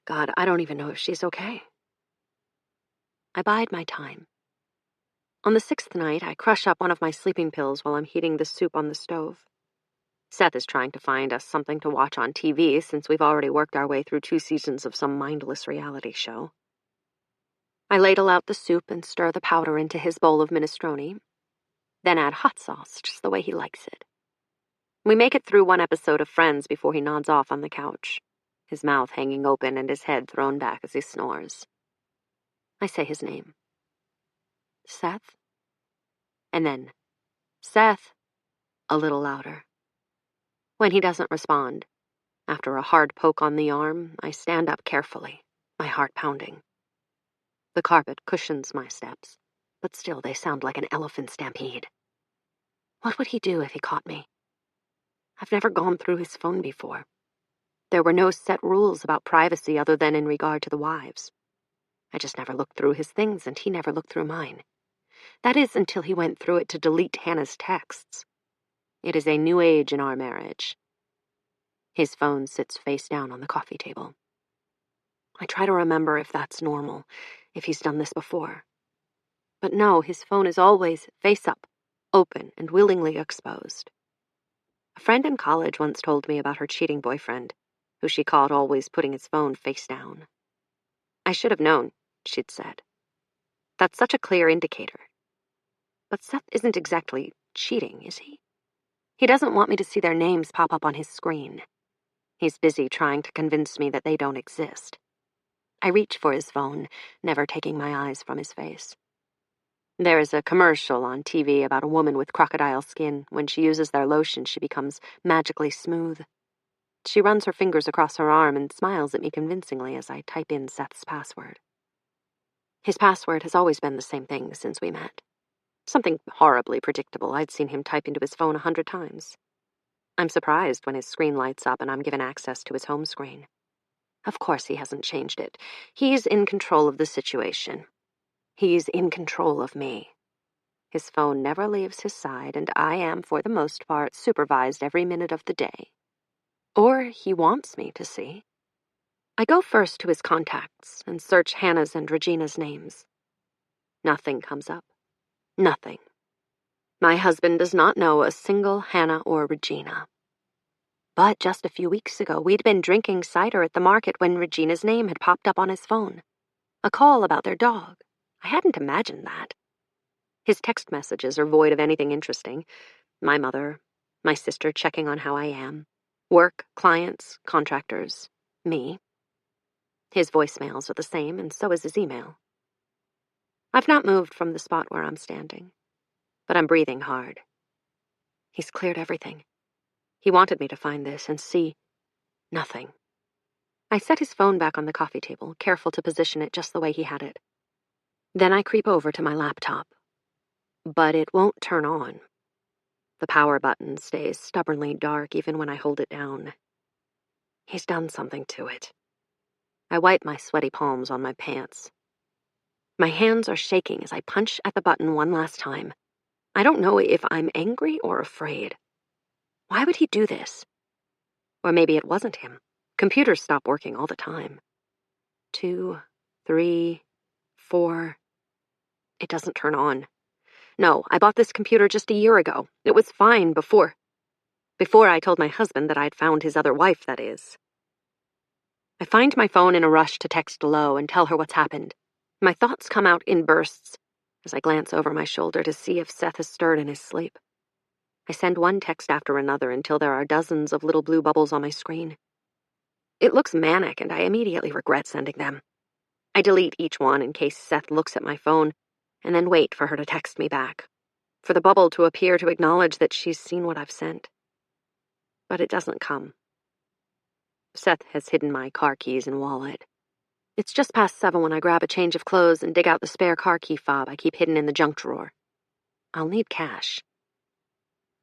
God, I don't even know if she's okay. I bide my time. On the 6th night, I crush up one of my sleeping pills while I'm heating the soup on the stove. Seth is trying to find us something to watch on TV since we've already worked our way through 2 seasons of some mindless reality show. I ladle out the soup and stir the powder into his bowl of minestrone, then add hot sauce just the way he likes it. We make it through one episode of Friends before he nods off on the couch, his mouth hanging open and his head thrown back as he snores. I say his name. Seth? And then, Seth, a little louder. When he doesn't respond, after a hard poke on the arm, I stand up carefully, my heart pounding. The carpet cushions my steps, but still they sound like an elephant stampede. What would he do if he caught me? I've never gone through his phone before. There were no set rules about privacy other than in regard to the wives. I just never looked through his things, and he never looked through mine. That is, until he went through it to delete Hannah's texts. It is a new age in our marriage. His phone sits face down on the coffee table. I try to remember if that's normal, if he's done this before. But no, his phone is always face up, open, and willingly exposed. A friend in college once told me about her cheating boyfriend, who she caught always putting his phone face down. I should have known, she'd said. That's such a clear indicator. But Seth isn't exactly cheating, is he? He doesn't want me to see their names pop up on his screen. He's busy trying to convince me that they don't exist. I reach for his phone, never taking my eyes from his face. There is a commercial on TV about a woman with crocodile skin. When she uses their lotion, she becomes magically smooth. She runs her fingers across her arm and smiles at me convincingly as I type in Seth's password. His password has always been the same thing since we met. Something horribly predictable. I'd seen him type into his phone 100 times. I'm surprised when his screen lights up and I'm given access to his home screen. Of course he hasn't changed it. He's in control of the situation. He's in control of me. His phone never leaves his side, and I am, for the most part, supervised every minute of the day. Or he wants me to see. I go first to his contacts and search Hannah's and Regina's names. Nothing comes up. Nothing. My husband does not know a single Hannah or Regina. But just a few weeks ago, we'd been drinking cider at the market when Regina's name had popped up on his phone. A call about their dog. I hadn't imagined that. His text messages are void of anything interesting. My mother, my sister checking on how I am. Work, clients, contractors, me. His voicemails are the same, and so is his email. I've not moved from the spot where I'm standing, but I'm breathing hard. He's cleared everything. He wanted me to find this and see nothing. I set his phone back on the coffee table, careful to position it just the way he had it. Then I creep over to my laptop. But it won't turn on. The power button stays stubbornly dark even when I hold it down. He's done something to it. I wipe my sweaty palms on my pants. My hands are shaking as I punch at the button one last time. I don't know if I'm angry or afraid. Why would he do this? Or maybe it wasn't him. Computers stop working all the time. 2, 3, 4. It doesn't turn on. No, I bought this computer just a year ago. It was fine before I told my husband that I'd found his other wife, that is. I find my phone in a rush to text Lo and tell her what's happened. My thoughts come out in bursts as I glance over my shoulder to see if Seth has stirred in his sleep. I send one text after another until there are dozens of little blue bubbles on my screen. It looks manic, and I immediately regret sending them. I delete each one in case Seth looks at my phone, and then wait for her to text me back, for the bubble to appear to acknowledge that she's seen what I've sent. But it doesn't come. Seth has hidden my car keys and wallet. It's just past 7 when I grab a change of clothes and dig out the spare car key fob I keep hidden in the junk drawer. I'll need cash.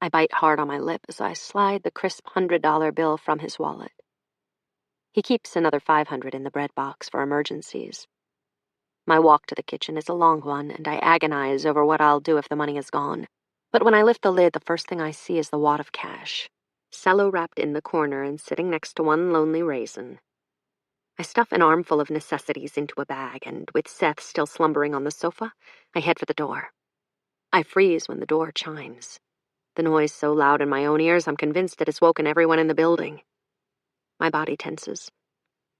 I bite hard on my lip as I slide the crisp $100 bill from his wallet. He keeps another $500 in the bread box for emergencies. My walk to the kitchen is a long one, and I agonize over what I'll do if the money is gone. But when I lift the lid, the first thing I see is the wad of cash, cello-wrapped in the corner and sitting next to one lonely raisin. I stuff an armful of necessities into a bag, and with Seth still slumbering on the sofa, I head for the door. I freeze when the door chimes. The noise so loud in my own ears, I'm convinced it has woken everyone in the building. My body tenses.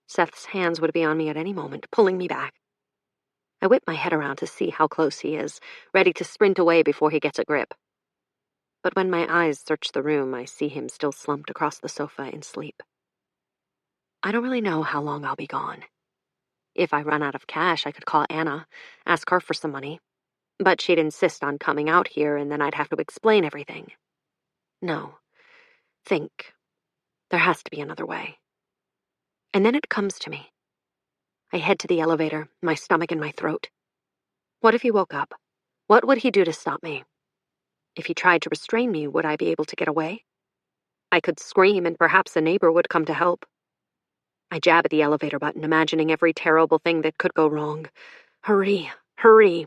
Seth's hands would be on me at any moment, pulling me back. I whip my head around to see how close he is, ready to sprint away before he gets a grip. But when my eyes search the room, I see him still slumped across the sofa in sleep. I don't really know how long I'll be gone. If I run out of cash, I could call Anna, ask her for some money. But she'd insist on coming out here, and then I'd have to explain everything. No. Think. There has to be another way. And then it comes to me. I head to the elevator, my stomach in my throat. What if he woke up? What would he do to stop me? If he tried to restrain me, would I be able to get away? I could scream, and perhaps a neighbor would come to help. I jab at the elevator button, imagining every terrible thing that could go wrong. Hurry, hurry.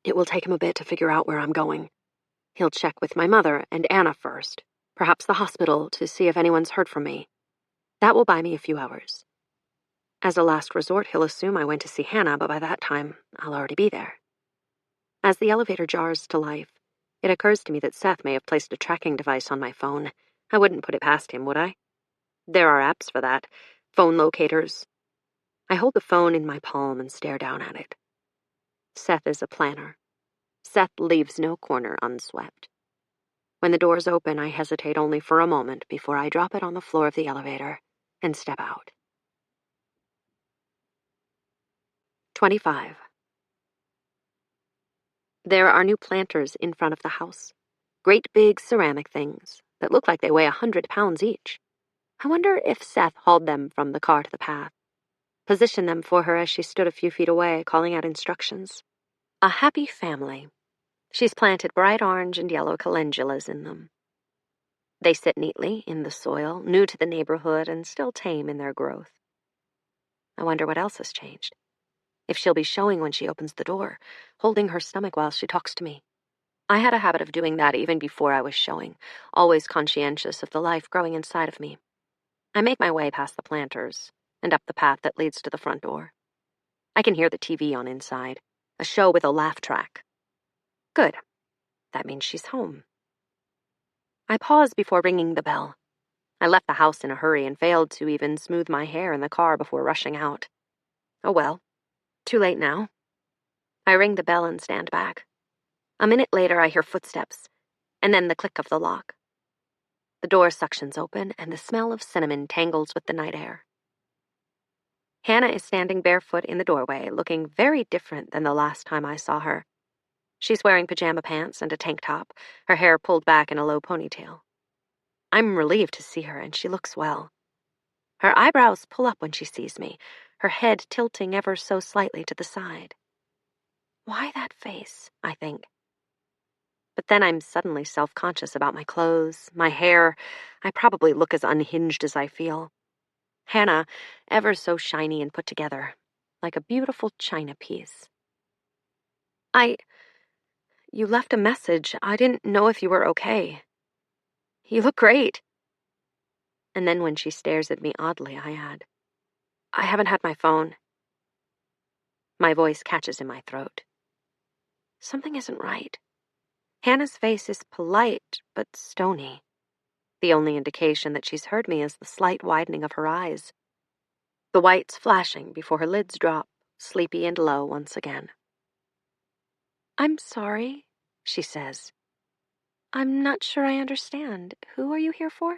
It will take him a bit to figure out where I'm going. He'll check with my mother and Anna first, perhaps the hospital, to see if anyone's heard from me. That will buy me a few hours. As a last resort, he'll assume I went to see Hannah, but by that time, I'll already be there. As the elevator jars to life, it occurs to me that Seth may have placed a tracking device on my phone. I wouldn't put it past him, would I? There are apps for that. Phone locators. I hold the phone in my palm and stare down at it. Seth is a planner. Seth leaves no corner unswept. When the doors open, I hesitate only for a moment before I drop it on the floor of the elevator and step out. 25. There are new planters in front of the house. Great big ceramic things that look like they weigh 100 pounds each. I wonder if Seth hauled them from the car to the path, positioned them for her as she stood a few feet away, calling out instructions. A happy family. She's planted bright orange and yellow calendulas in them. They sit neatly in the soil, new to the neighborhood and still tame in their growth. I wonder what else has changed. If she'll be showing when she opens the door, holding her stomach while she talks to me. I had a habit of doing that even before I was showing, always conscientious of the life growing inside of me. I make my way past the planters and up the path that leads to the front door. I can hear the TV on inside, a show with a laugh track. Good. That means she's home. I pause before ringing the bell. I left the house in a hurry and failed to even smooth my hair in the car before rushing out. Oh well, too late now. I ring the bell and stand back. A minute later, I hear footsteps, and then the click of the lock. The door suctions open, and the smell of cinnamon tangles with the night air. Hannah is standing barefoot in the doorway, looking very different than the last time I saw her. She's wearing pajama pants and a tank top, her hair pulled back in a low ponytail. I'm relieved to see her, and she looks well. Her eyebrows pull up when she sees me, her head tilting ever so slightly to the side. Why that face, I think. But then I'm suddenly self-conscious about my clothes, my hair. I probably look as unhinged as I feel. Hannah, ever so shiny and put together, like a beautiful china piece. You left a message. I didn't know if you were okay. You look great. And then when she stares at me oddly, I add, I haven't had my phone. My voice catches in my throat. Something isn't right. Hannah's face is polite, but stony. The only indication that she's heard me is the slight widening of her eyes. The whites flashing before her lids drop, sleepy and low once again. I'm sorry, she says. I'm not sure I understand. Who are you here for?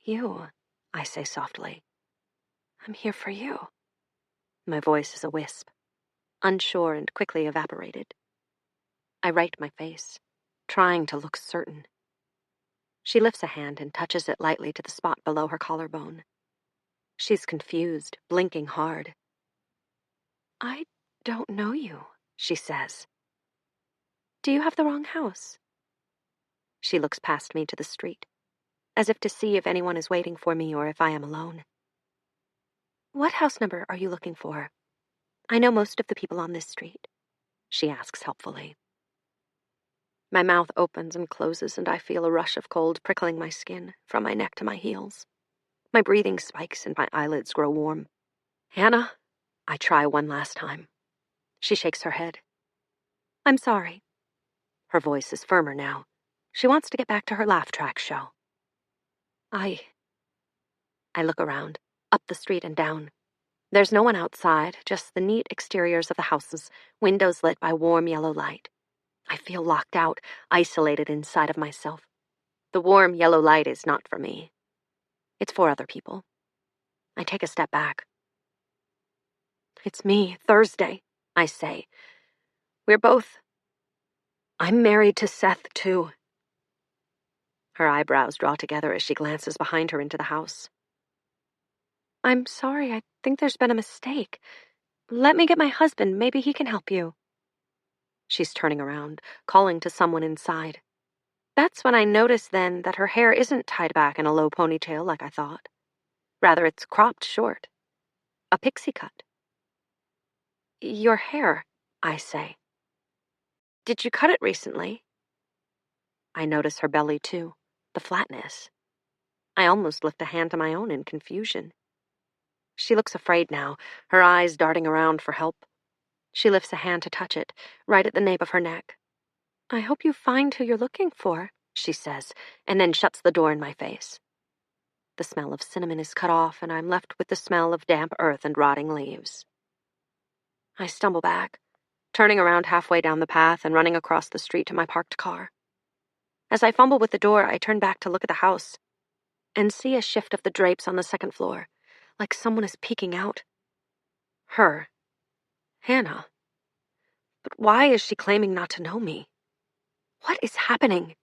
You, I say softly. I'm here for you. My voice is a wisp, unsure and quickly evaporated. I right my face, trying to look certain. She lifts a hand and touches it lightly to the spot below her collarbone. She's confused, blinking hard. I don't know you, she says. Do you have the wrong house? She looks past me to the street, as if to see if anyone is waiting for me or if I am alone. What house number are you looking for? I know most of the people on this street, she asks helpfully. My mouth opens and closes, and I feel a rush of cold prickling my skin from my neck to my heels. My breathing spikes and my eyelids grow warm. Hannah, I try one last time. She shakes her head. I'm sorry. Her voice is firmer now. She wants to get back to her laugh track show. I look around, up the street and down. There's no one outside, just the neat exteriors of the houses, windows lit by warm yellow light. I feel locked out, isolated inside of myself. The warm yellow light is not for me. It's for other people. I take a step back. It's me, Thursday, I say. I'm married to Seth, too. Her eyebrows draw together as she glances behind her into the house. I'm sorry, I think there's been a mistake. Let me get my husband, maybe he can help you. She's turning around, calling to someone inside. That's when I notice then that her hair isn't tied back in a low ponytail like I thought. Rather, it's cropped short. A pixie cut. Your hair, I say. Did you cut it recently? I notice her belly, too, the flatness. I almost lift a hand to my own in confusion. She looks afraid now, her eyes darting around for help. She lifts a hand to touch it, right at the nape of her neck. I hope you find who you're looking for, she says, and then shuts the door in my face. The smell of cinnamon is cut off, and I'm left with the smell of damp earth and rotting leaves. I stumble back, turning around halfway down the path and running across the street to my parked car. As I fumble with the door, I turn back to look at the house and see a shift of the drapes on the second floor, like someone is peeking out. Her. Hannah. But why is she claiming not to know me? What is happening?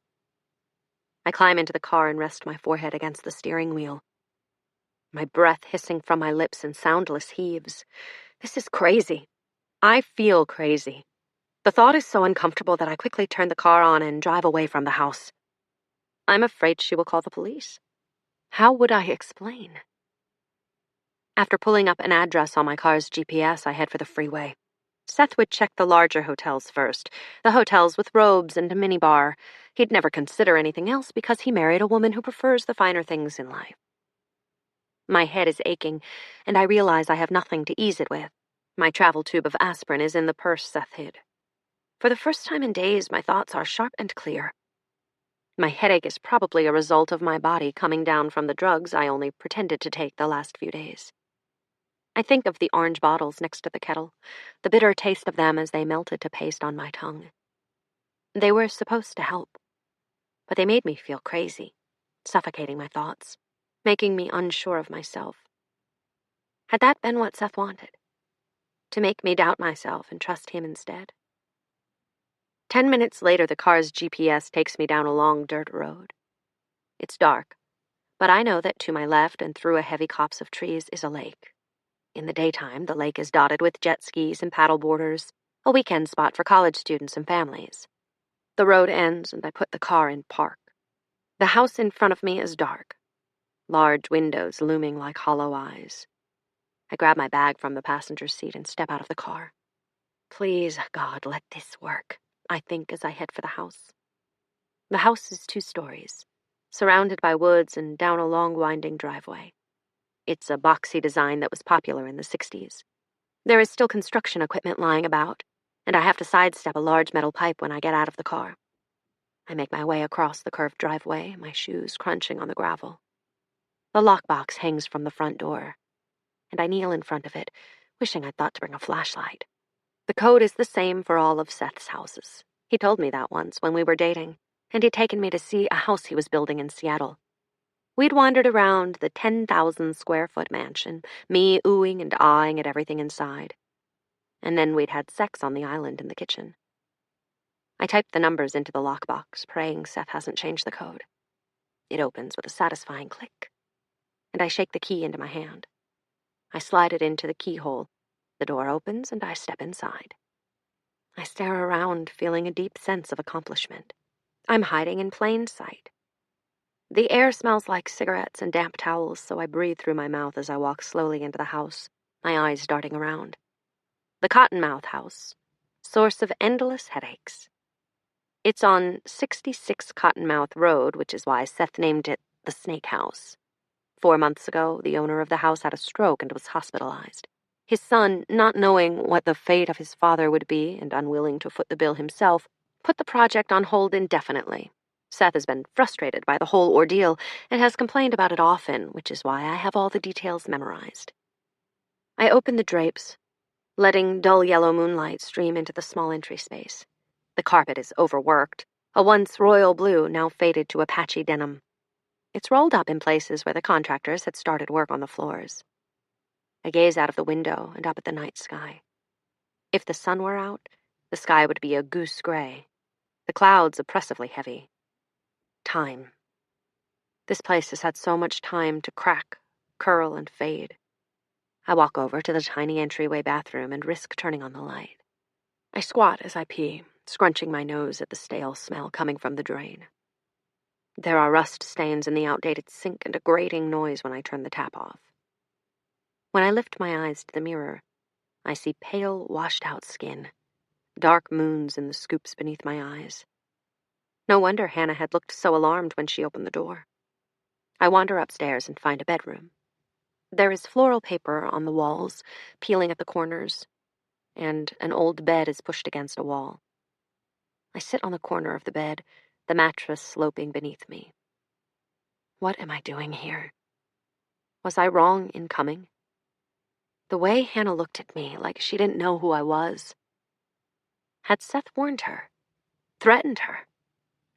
I climb into the car and rest my forehead against the steering wheel. My breath hissing from my lips in soundless heaves. This is crazy. I feel crazy. The thought is so uncomfortable that I quickly turn the car on and drive away from the house. I'm afraid she will call the police. How would I explain? After pulling up an address on my car's GPS, I head for the freeway. Seth would check the larger hotels first, the hotels with robes and a minibar. He'd never consider anything else because he married a woman who prefers the finer things in life. My head is aching, and I realize I have nothing to ease it with. My travel tube of aspirin is in the purse Seth hid. For the first time in days, my thoughts are sharp and clear. My headache is probably a result of my body coming down from the drugs I only pretended to take the last few days. I think of the orange bottles next to the kettle, the bitter taste of them as they melted to paste on my tongue. They were supposed to help, but they made me feel crazy, suffocating my thoughts, making me unsure of myself. Had that been what Seth wanted? To make me doubt myself and trust him instead? 10 minutes later, the car's GPS takes me down a long dirt road. It's dark, but I know that to my left and through a heavy copse of trees is a lake. In the daytime, the lake is dotted with jet skis and paddle boarders, a weekend spot for college students and families. The road ends, and I put the car in park. The house in front of me is dark, large windows looming like hollow eyes. I grab my bag from the passenger seat and step out of the car. Please, God, let this work, I think as I head for the house. The house is 2 stories, surrounded by woods and down a long winding driveway. It's a boxy design that was popular in the 60s. There is still construction equipment lying about, and I have to sidestep a large metal pipe when I get out of the car. I make my way across the curved driveway, my shoes crunching on the gravel. The lockbox hangs from the front door, and I kneel in front of it, wishing I'd thought to bring a flashlight. The code is the same for all of Seth's houses. He told me that once when we were dating, and he'd taken me to see a house he was building in Seattle. We'd wandered around the 10,000-square-foot mansion, me oohing and ahhing at everything inside. And then we'd had sex on the island in the kitchen. I typed the numbers into the lockbox, praying Seth hasn't changed the code. It opens with a satisfying click, and I shake the key into my hand. I slide it into the keyhole. The door opens, and I step inside. I stare around, feeling a deep sense of accomplishment. I'm hiding in plain sight. The air smells like cigarettes and damp towels, so I breathe through my mouth as I walk slowly into the house, my eyes darting around. The Cottonmouth House, source of endless headaches. It's on 66 Cottonmouth Road, which is why Seth named it the Snake House. 4 months ago, the owner of the house had a stroke and was hospitalized. His son, not knowing what the fate of his father would be and unwilling to foot the bill himself, put the project on hold indefinitely. Seth has been frustrated by the whole ordeal and has complained about it often, which is why I have all the details memorized. I open the drapes, letting dull yellow moonlight stream into the small entry space. The carpet is overworked, a once royal blue now faded to a patchy denim. It's rolled up in places where the contractors had started work on the floors. I gaze out of the window and up at the night sky. If the sun were out, the sky would be a goose gray, the clouds oppressively heavy. Time. This place has had so much time to crack, curl, and fade. I walk over to the tiny entryway bathroom and risk turning on the light. I squat as I pee, scrunching my nose at the stale smell coming from the drain. There are rust stains in the outdated sink and a grating noise when I turn the tap off. When I lift my eyes to the mirror, I see pale, washed-out skin, dark moons in the scoops beneath my eyes. No wonder Hannah had looked so alarmed when she opened the door. I wander upstairs and find a bedroom. There is floral paper on the walls, peeling at the corners, and an old bed is pushed against a wall. I sit on the corner of the bed, the mattress sloping beneath me. What am I doing here? Was I wrong in coming? The way Hannah looked at me, like she didn't know who I was. Had Seth warned her? Threatened her?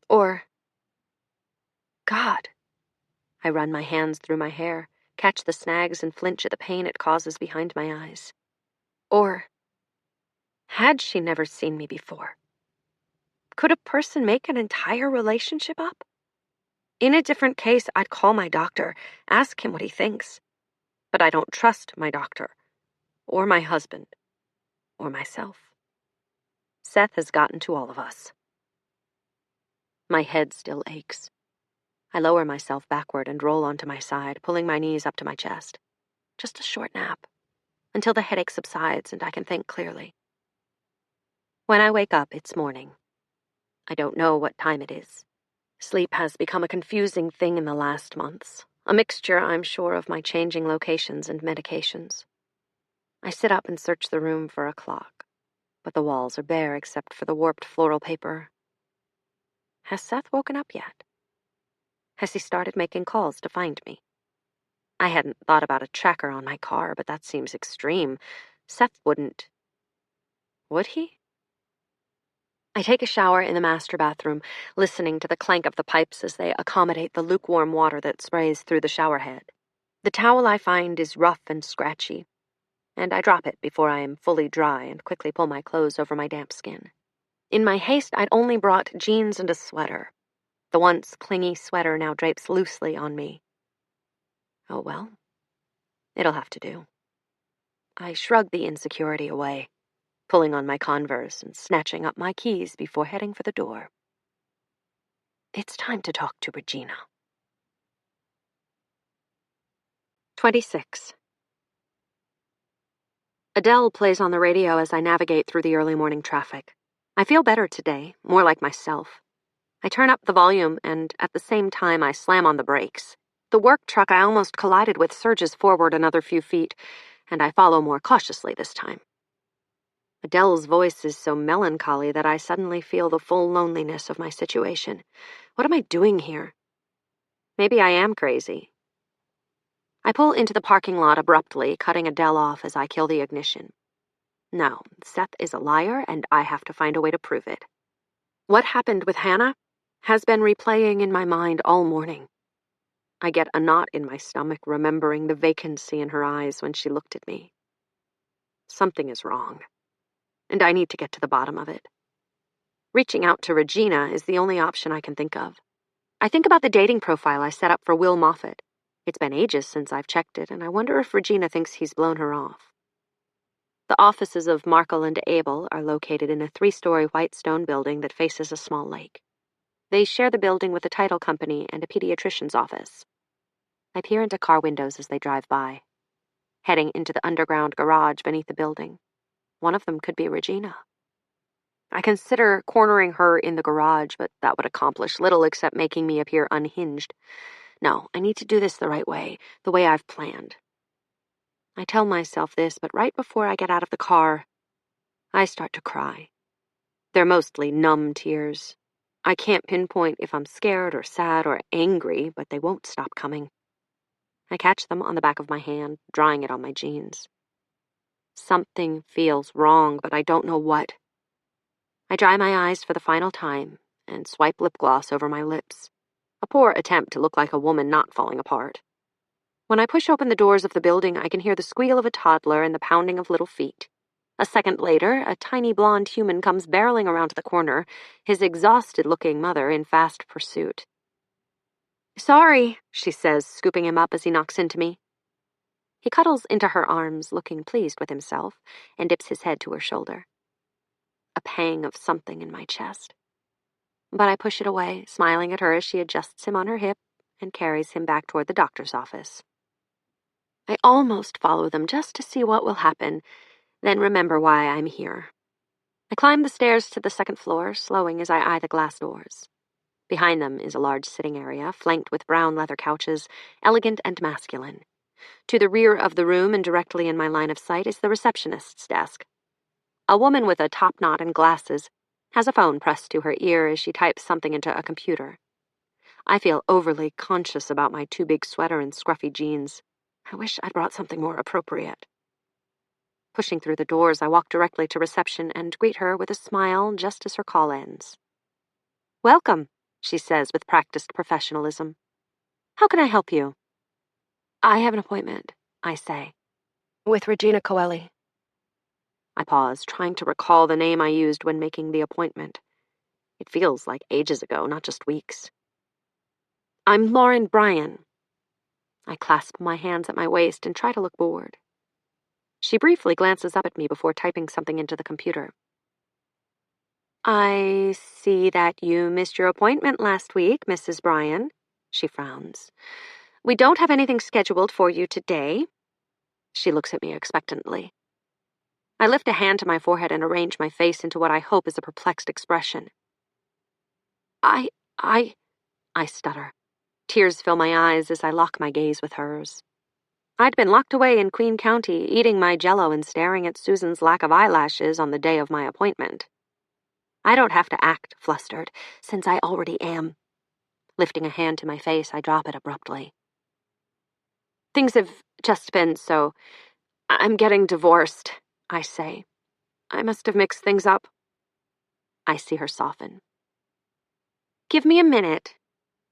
Or... God. I run my hands through my hair, catch the snags and flinch at the pain it causes behind my eyes. Or... had she never seen me before? Could a person make an entire relationship up? In a different case, I'd call my doctor, ask him what he thinks. But I don't trust my doctor, or my husband, or myself. Seth has gotten to all of us. My head still aches. I lower myself backward and roll onto my side, pulling my knees up to my chest. Just a short nap, until the headache subsides and I can think clearly. When I wake up, it's morning. I don't know what time it is. Sleep has become a confusing thing in the last months, a mixture, I'm sure, of my changing locations and medications. I sit up and search the room for a clock, but the walls are bare except for the warped floral paper. Has Seth woken up yet? Has he started making calls to find me? I hadn't thought about a tracker on my car, but that seems extreme. Seth wouldn't. Would he? I take a shower in the master bathroom, listening to the clank of the pipes as they accommodate the lukewarm water that sprays through the shower head. The towel I find is rough and scratchy, and I drop it before I am fully dry and quickly pull my clothes over my damp skin. In my haste, I'd only brought jeans and a sweater. The once clingy sweater now drapes loosely on me. Oh well, it'll have to do. I shrug the insecurity away, pulling on my Converse and snatching up my keys before heading for the door. It's time to talk to Regina. 26. Adele plays on the radio as I navigate through the early morning traffic. I feel better today, more like myself. I turn up the volume and, at the same time, I slam on the brakes. The work truck I almost collided with surges forward another few feet, and I follow more cautiously this time. Adele's voice is so melancholy that I suddenly feel the full loneliness of my situation. What am I doing here? Maybe I am crazy. I pull into the parking lot abruptly, cutting Adele off as I kill the ignition. No, Seth is a liar, and I have to find a way to prove it. What happened with Hannah has been replaying in my mind all morning. I get a knot in my stomach, remembering the vacancy in her eyes when she looked at me. Something is wrong, and I need to get to the bottom of it. Reaching out to Regina is the only option I can think of. I think about the dating profile I set up for Will Moffat. It's been ages since I've checked it, and I wonder if Regina thinks he's blown her off. The offices of Markle and Abel are located in a 3-story white stone building that faces a small lake. They share the building with a title company and a pediatrician's office. I peer into car windows as they drive by, heading into the underground garage beneath the building. One of them could be Regina. I consider cornering her in the garage, but that would accomplish little except making me appear unhinged. No, I need to do this the right way, the way I've planned. I tell myself this, but right before I get out of the car, I start to cry. They're mostly numb tears. I can't pinpoint if I'm scared or sad or angry, but they won't stop coming. I catch them on the back of my hand, drying it on my jeans. Something feels wrong, but I don't know what. I dry my eyes for the final time and swipe lip gloss over my lips, a poor attempt to look like a woman not falling apart. When I push open the doors of the building, I can hear the squeal of a toddler and the pounding of little feet. A second later, a tiny blonde human comes barreling around the corner, his exhausted-looking mother in fast pursuit. "Sorry," she says, scooping him up as he knocks into me. He cuddles into her arms, looking pleased with himself, and dips his head to her shoulder. A pang of something in my chest. But I push it away, smiling at her as she adjusts him on her hip and carries him back toward the doctor's office. I almost follow them just to see what will happen, then remember why I'm here. I climb the stairs to the second floor, slowing as I eye the glass doors. Behind them is a large sitting area, flanked with brown leather couches, elegant and masculine. To the rear of the room and directly in my line of sight is the receptionist's desk. A woman with a top knot and glasses has a phone pressed to her ear as she types something into a computer. I feel overly conscious about my too big sweater and scruffy jeans. I wish I'd brought something more appropriate. Pushing through the doors, I walk directly to reception and greet her with a smile just as her call ends. "Welcome," she says with practiced professionalism. "How can I help you?" "I have an appointment," I say. "With Regina Coeli." I pause, trying to recall the name I used when making the appointment. It feels like ages ago, not just weeks. "I'm Lauren Bryan." I clasp my hands at my waist and try to look bored. She briefly glances up at me before typing something into the computer. "I see that you missed your appointment last week, Mrs. Bryan." She frowns. "We don't have anything scheduled for you today." She looks at me expectantly. I lift a hand to my forehead and arrange my face into what I hope is a perplexed expression. I stutter. Tears fill my eyes as I lock my gaze with hers. I'd been locked away in Queen County, eating my Jell-O and staring at Susan's lack of eyelashes on the day of my appointment. I don't have to act flustered, since I already am. Lifting a hand to my face, I drop it abruptly. "Things have just been so... I'm getting divorced," I say. "I must have mixed things up." I see her soften. "Give me a minute."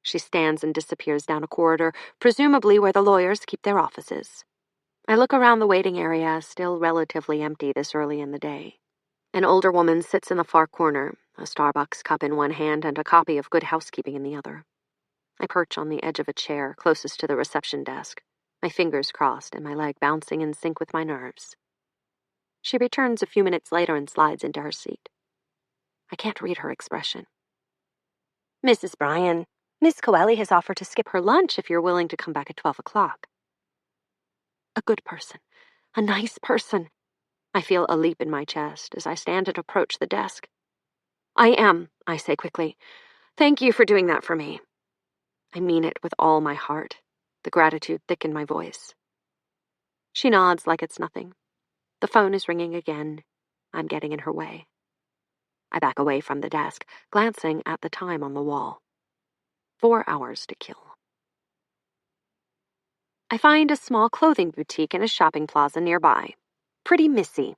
She stands and disappears down a corridor, presumably where the lawyers keep their offices. I look around the waiting area, still relatively empty this early in the day. An older woman sits in the far corner, a Starbucks cup in one hand and a copy of Good Housekeeping in the other. I perch on the edge of a chair closest to the reception desk, my fingers crossed and my leg bouncing in sync with my nerves. She returns a few minutes later and slides into her seat. I can't read her expression. "Mrs. Bryan, Miss Coeli has offered to skip her lunch if you're willing to come back at 12 o'clock. A good person. A nice person. I feel a leap in my chest as I stand and approach the desk. "I am," I say quickly. "Thank you for doing that for me." I mean it with all my heart, the gratitude thick in my voice. She nods like it's nothing. The phone is ringing again. I'm getting in her way. I back away from the desk, glancing at the time on the wall. 4 hours to kill. I find a small clothing boutique in a shopping plaza nearby. Pretty Missy.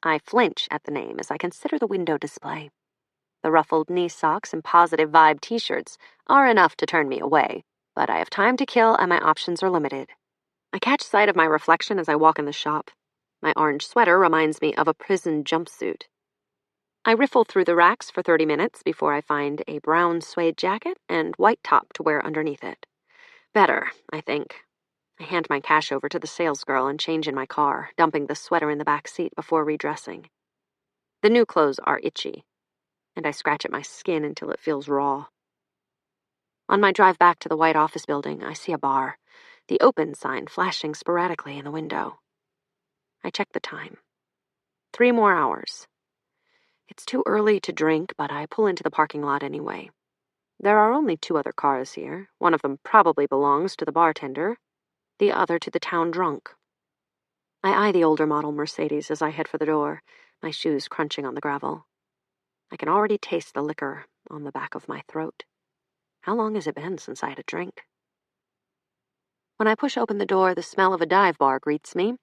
I flinch at the name as I consider the window display. The ruffled knee socks and positive vibe t-shirts are enough to turn me away, but I have time to kill and my options are limited. I catch sight of my reflection as I walk in the shop. My orange sweater reminds me of a prison jumpsuit. I riffle through the racks for 30 minutes before I find a brown suede jacket and white top to wear underneath it. Better, I think. I hand my cash over to the salesgirl and change in my car, dumping the sweater in the back seat before redressing. The new clothes are itchy, and I scratch at my skin until it feels raw. On my drive back to the white office building, I see a bar, the open sign flashing sporadically in the window. I check the time. 3 more hours. It's too early to drink, but I pull into the parking lot anyway. There are only 2 other cars here. One of them probably belongs to the bartender, the other to the town drunk. I eye the older model Mercedes as I head for the door, my shoes crunching on the gravel. I can already taste the liquor on the back of my throat. How long has it been since I had a drink? When I push open the door, the smell of a dive bar greets me,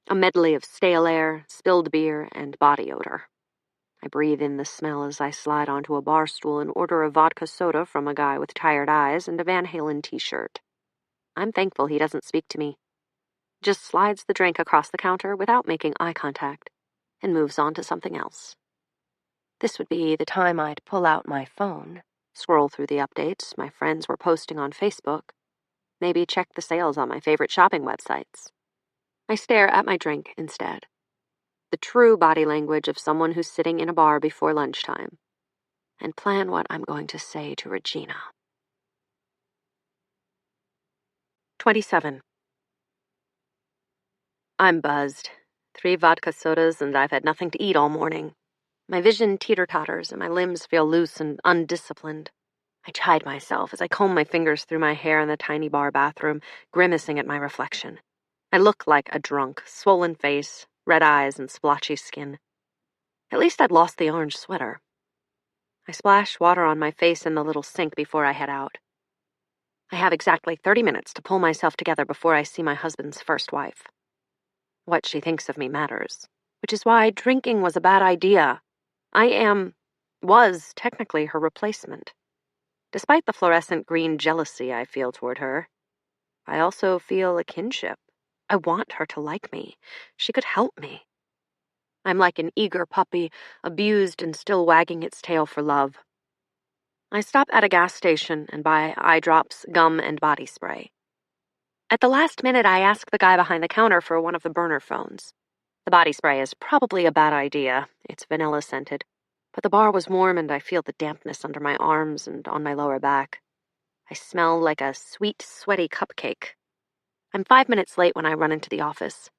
a medley of stale air, spilled beer, and body odor. I breathe in the smell as I slide onto a bar stool and order a vodka soda from a guy with tired eyes and a Van Halen t-shirt. I'm thankful he doesn't speak to me. Just slides the drink across the counter without making eye contact and moves on to something else. This would be the time I'd pull out my phone, scroll through the updates my friends were posting on Facebook, maybe check the sales on my favorite shopping websites. I stare at my drink instead. The true body language of someone who's sitting in a bar before lunchtime, and plan what I'm going to say to Regina. 27. I'm buzzed. 3 vodka sodas and I've had nothing to eat all morning. My vision teeter-totters and my limbs feel loose and undisciplined. I chide myself as I comb my fingers through my hair in the tiny bar bathroom, grimacing at my reflection. I look like a drunk, swollen face, red eyes, and splotchy skin. At least I'd lost the orange sweater. I splash water on my face in the little sink before I head out. I have exactly 30 minutes to pull myself together before I see my husband's first wife. What she thinks of me matters, which is why drinking was a bad idea. Was technically her replacement. Despite the fluorescent green jealousy I feel toward her, I also feel a kinship. I want her to like me. She could help me. I'm like an eager puppy, abused and still wagging its tail for love. I stop at a gas station and buy eye drops, gum, and body spray. At the last minute, I ask the guy behind the counter for one of the burner phones. The body spray is probably a bad idea. It's vanilla scented. But the bar was warm and I feel the dampness under my arms and on my lower back. I smell like a sweet, sweaty cupcake. I'm 5 minutes late when I run into the office.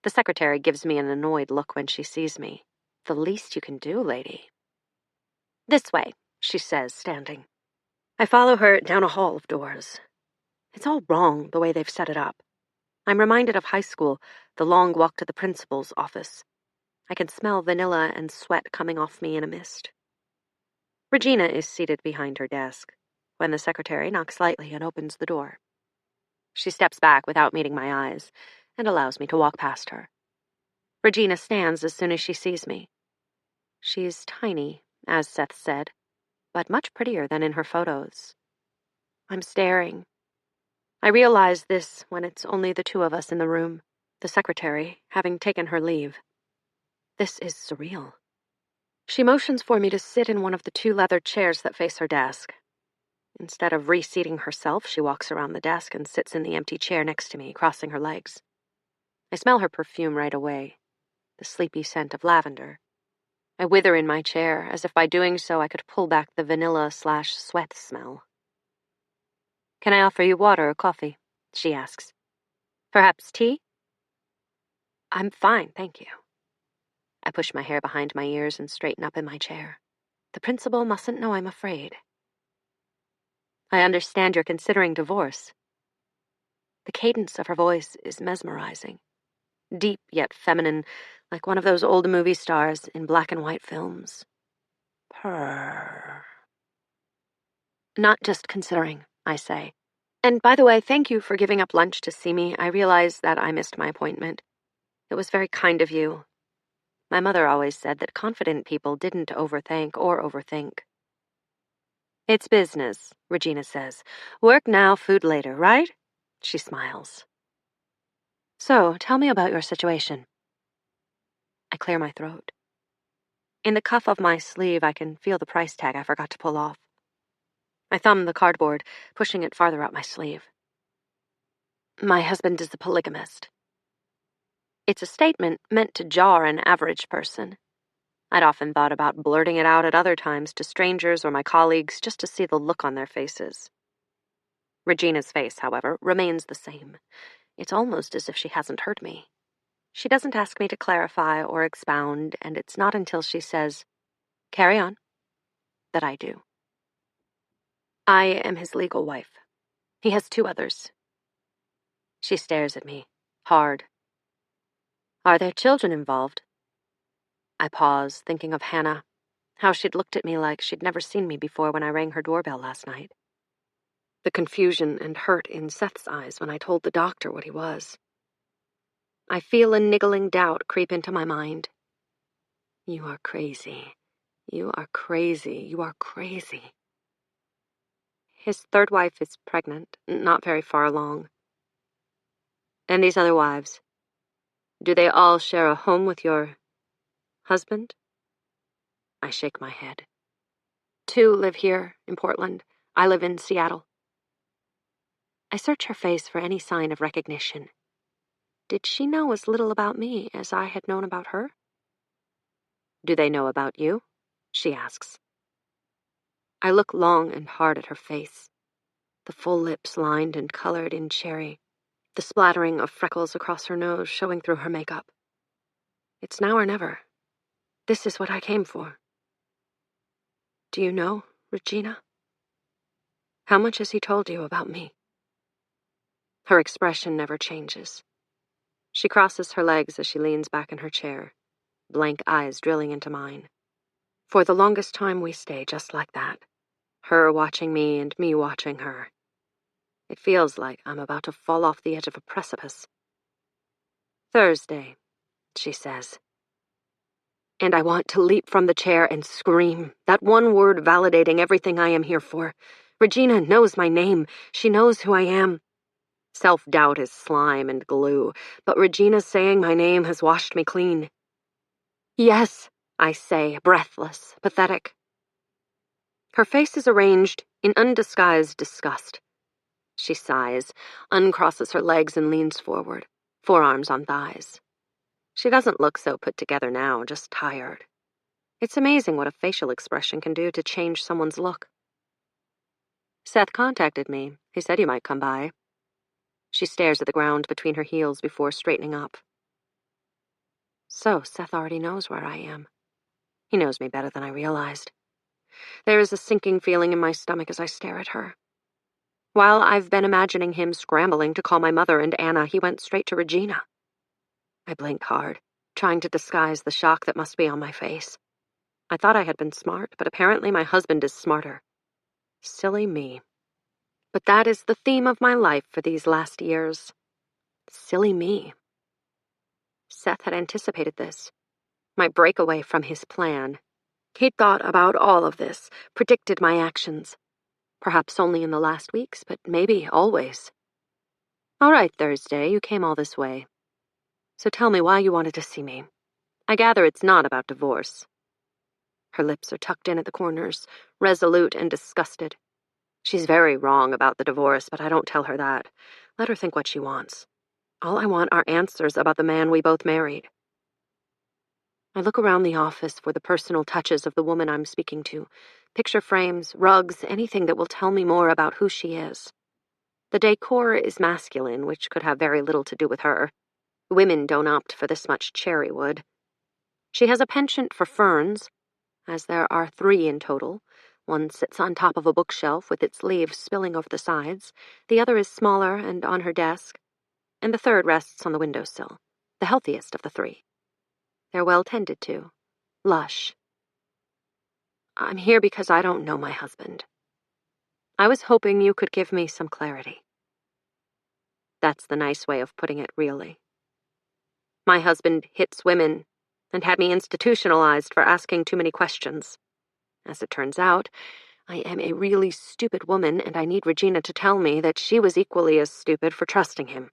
The secretary gives me an annoyed look when she sees me. The least you can do, lady. This way, she says, standing. I follow her down a hall of doors. It's all wrong, the way they've set it up. I'm reminded of high school, the long walk to the principal's office. I can smell vanilla and sweat coming off me in a mist. Regina is seated behind her desk, when the secretary knocks lightly and opens the door. She steps back without meeting my eyes, and allows me to walk past her. Regina stands as soon as she sees me. She's tiny, as Seth said, but much prettier than in her photos. I'm staring. I realize this when it's only the 2 of us in the room, the secretary having taken her leave. This is surreal. She motions for me to sit in one of the 2 leather chairs that face her desk. Instead of reseating herself, she walks around the desk and sits in the empty chair next to me, crossing her legs. I smell her perfume right away, the sleepy scent of lavender. I wither in my chair, as if by doing so I could pull back the vanilla/sweat smell. Can I offer you water or coffee? She asks. Perhaps tea? I'm fine, thank you. I push my hair behind my ears and straighten up in my chair. The principal mustn't know I'm afraid. I understand you're considering divorce. The cadence of her voice is mesmerizing. Deep yet feminine, like one of those old movie stars in black and white films. Purr. Not just considering, I say. And by the way, thank you for giving up lunch to see me. I realize that I missed my appointment. It was very kind of you. My mother always said that confident people didn't overthink or overthink. It's business, Regina says. Work now, food later, right? She smiles. So, tell me about your situation. I clear my throat. In the cuff of my sleeve, I can feel the price tag I forgot to pull off. I thumb the cardboard, pushing it farther up my sleeve. My husband is a polygamist. It's a statement meant to jar an average person. I'd often thought about blurting it out at other times to strangers or my colleagues just to see the look on their faces. Regina's face, however, remains the same. It's almost as if she hasn't heard me. She doesn't ask me to clarify or expound, and it's not until she says, Carry on. That I do. I am his legal wife. He has 2 others. She stares at me, hard. Are there children involved? I pause, thinking of Hannah, how she'd looked at me like she'd never seen me before when I rang her doorbell last night. The confusion and hurt in Seth's eyes when I told the doctor what he was. I feel a niggling doubt creep into my mind. You are crazy. You are crazy. You are crazy. His 3rd wife is pregnant, not very far along. And these other wives, do they all share a home with your husband? I shake my head. 2 live here in Portland. I live in Seattle. I search her face for any sign of recognition. Did she know as little about me as I had known about her? Do they know about you? She asks. I look long and hard at her face, the full lips lined and colored in cherry, the splattering of freckles across her nose showing through her makeup. It's now or never. This is what I came for. Do you know, Regina? How much has he told you about me? Her expression never changes. She crosses her legs as she leans back in her chair, blank eyes drilling into mine. For the longest time we stay just like that, her watching me and me watching her. It feels like I'm about to fall off the edge of a precipice. Thursday, she says. And I want to leap from the chair and scream, that one word validating everything I am here for. Regina knows my name. She knows who I am. Self-doubt is slime and glue, but Regina saying my name has washed me clean. Yes, I say, breathless, pathetic. Her face is arranged in undisguised disgust. She sighs, uncrosses her legs and leans forward, forearms on thighs. She doesn't look so put together now, just tired. It's amazing what a facial expression can do to change someone's look. Seth contacted me. He said you might come by. She stares at the ground between her heels before straightening up. So, Seth already knows where I am. He knows me better than I realized. There is a sinking feeling in my stomach as I stare at her. While I've been imagining him scrambling to call my mother and Anna, he went straight to Regina. I blinked hard, trying to disguise the shock that must be on my face. I thought I had been smart, but apparently my husband is smarter. Silly me. But that is the theme of my life for these last years. Silly me. Seth had anticipated this. My breakaway from his plan. He'd thought about all of this, predicted my actions. Perhaps only in the last weeks, but maybe always. All right, Thursday, you came all this way. So tell me why you wanted to see me. I gather it's not about divorce. Her lips are tucked in at the corners, resolute and disgusted. She's very wrong about the divorce, but I don't tell her that. Let her think what she wants. All I want are answers about the man we both married. I look around the office for the personal touches of the woman I'm speaking to. Picture frames, rugs, anything that will tell me more about who she is. The decor is masculine, which could have very little to do with her. Women don't opt for this much cherry wood. She has a penchant for ferns, as there are 3 in total. One sits on top of a bookshelf with its leaves spilling over the sides, the other is smaller and on her desk, and the 3rd rests on the windowsill, the healthiest of the 3. They're well tended to, lush. I'm here because I don't know my husband. I was hoping you could give me some clarity. That's the nice way of putting it, really. My husband hits women and had me institutionalized for asking too many questions. As it turns out, I am a really stupid woman, and I need Regina to tell me that she was equally as stupid for trusting him.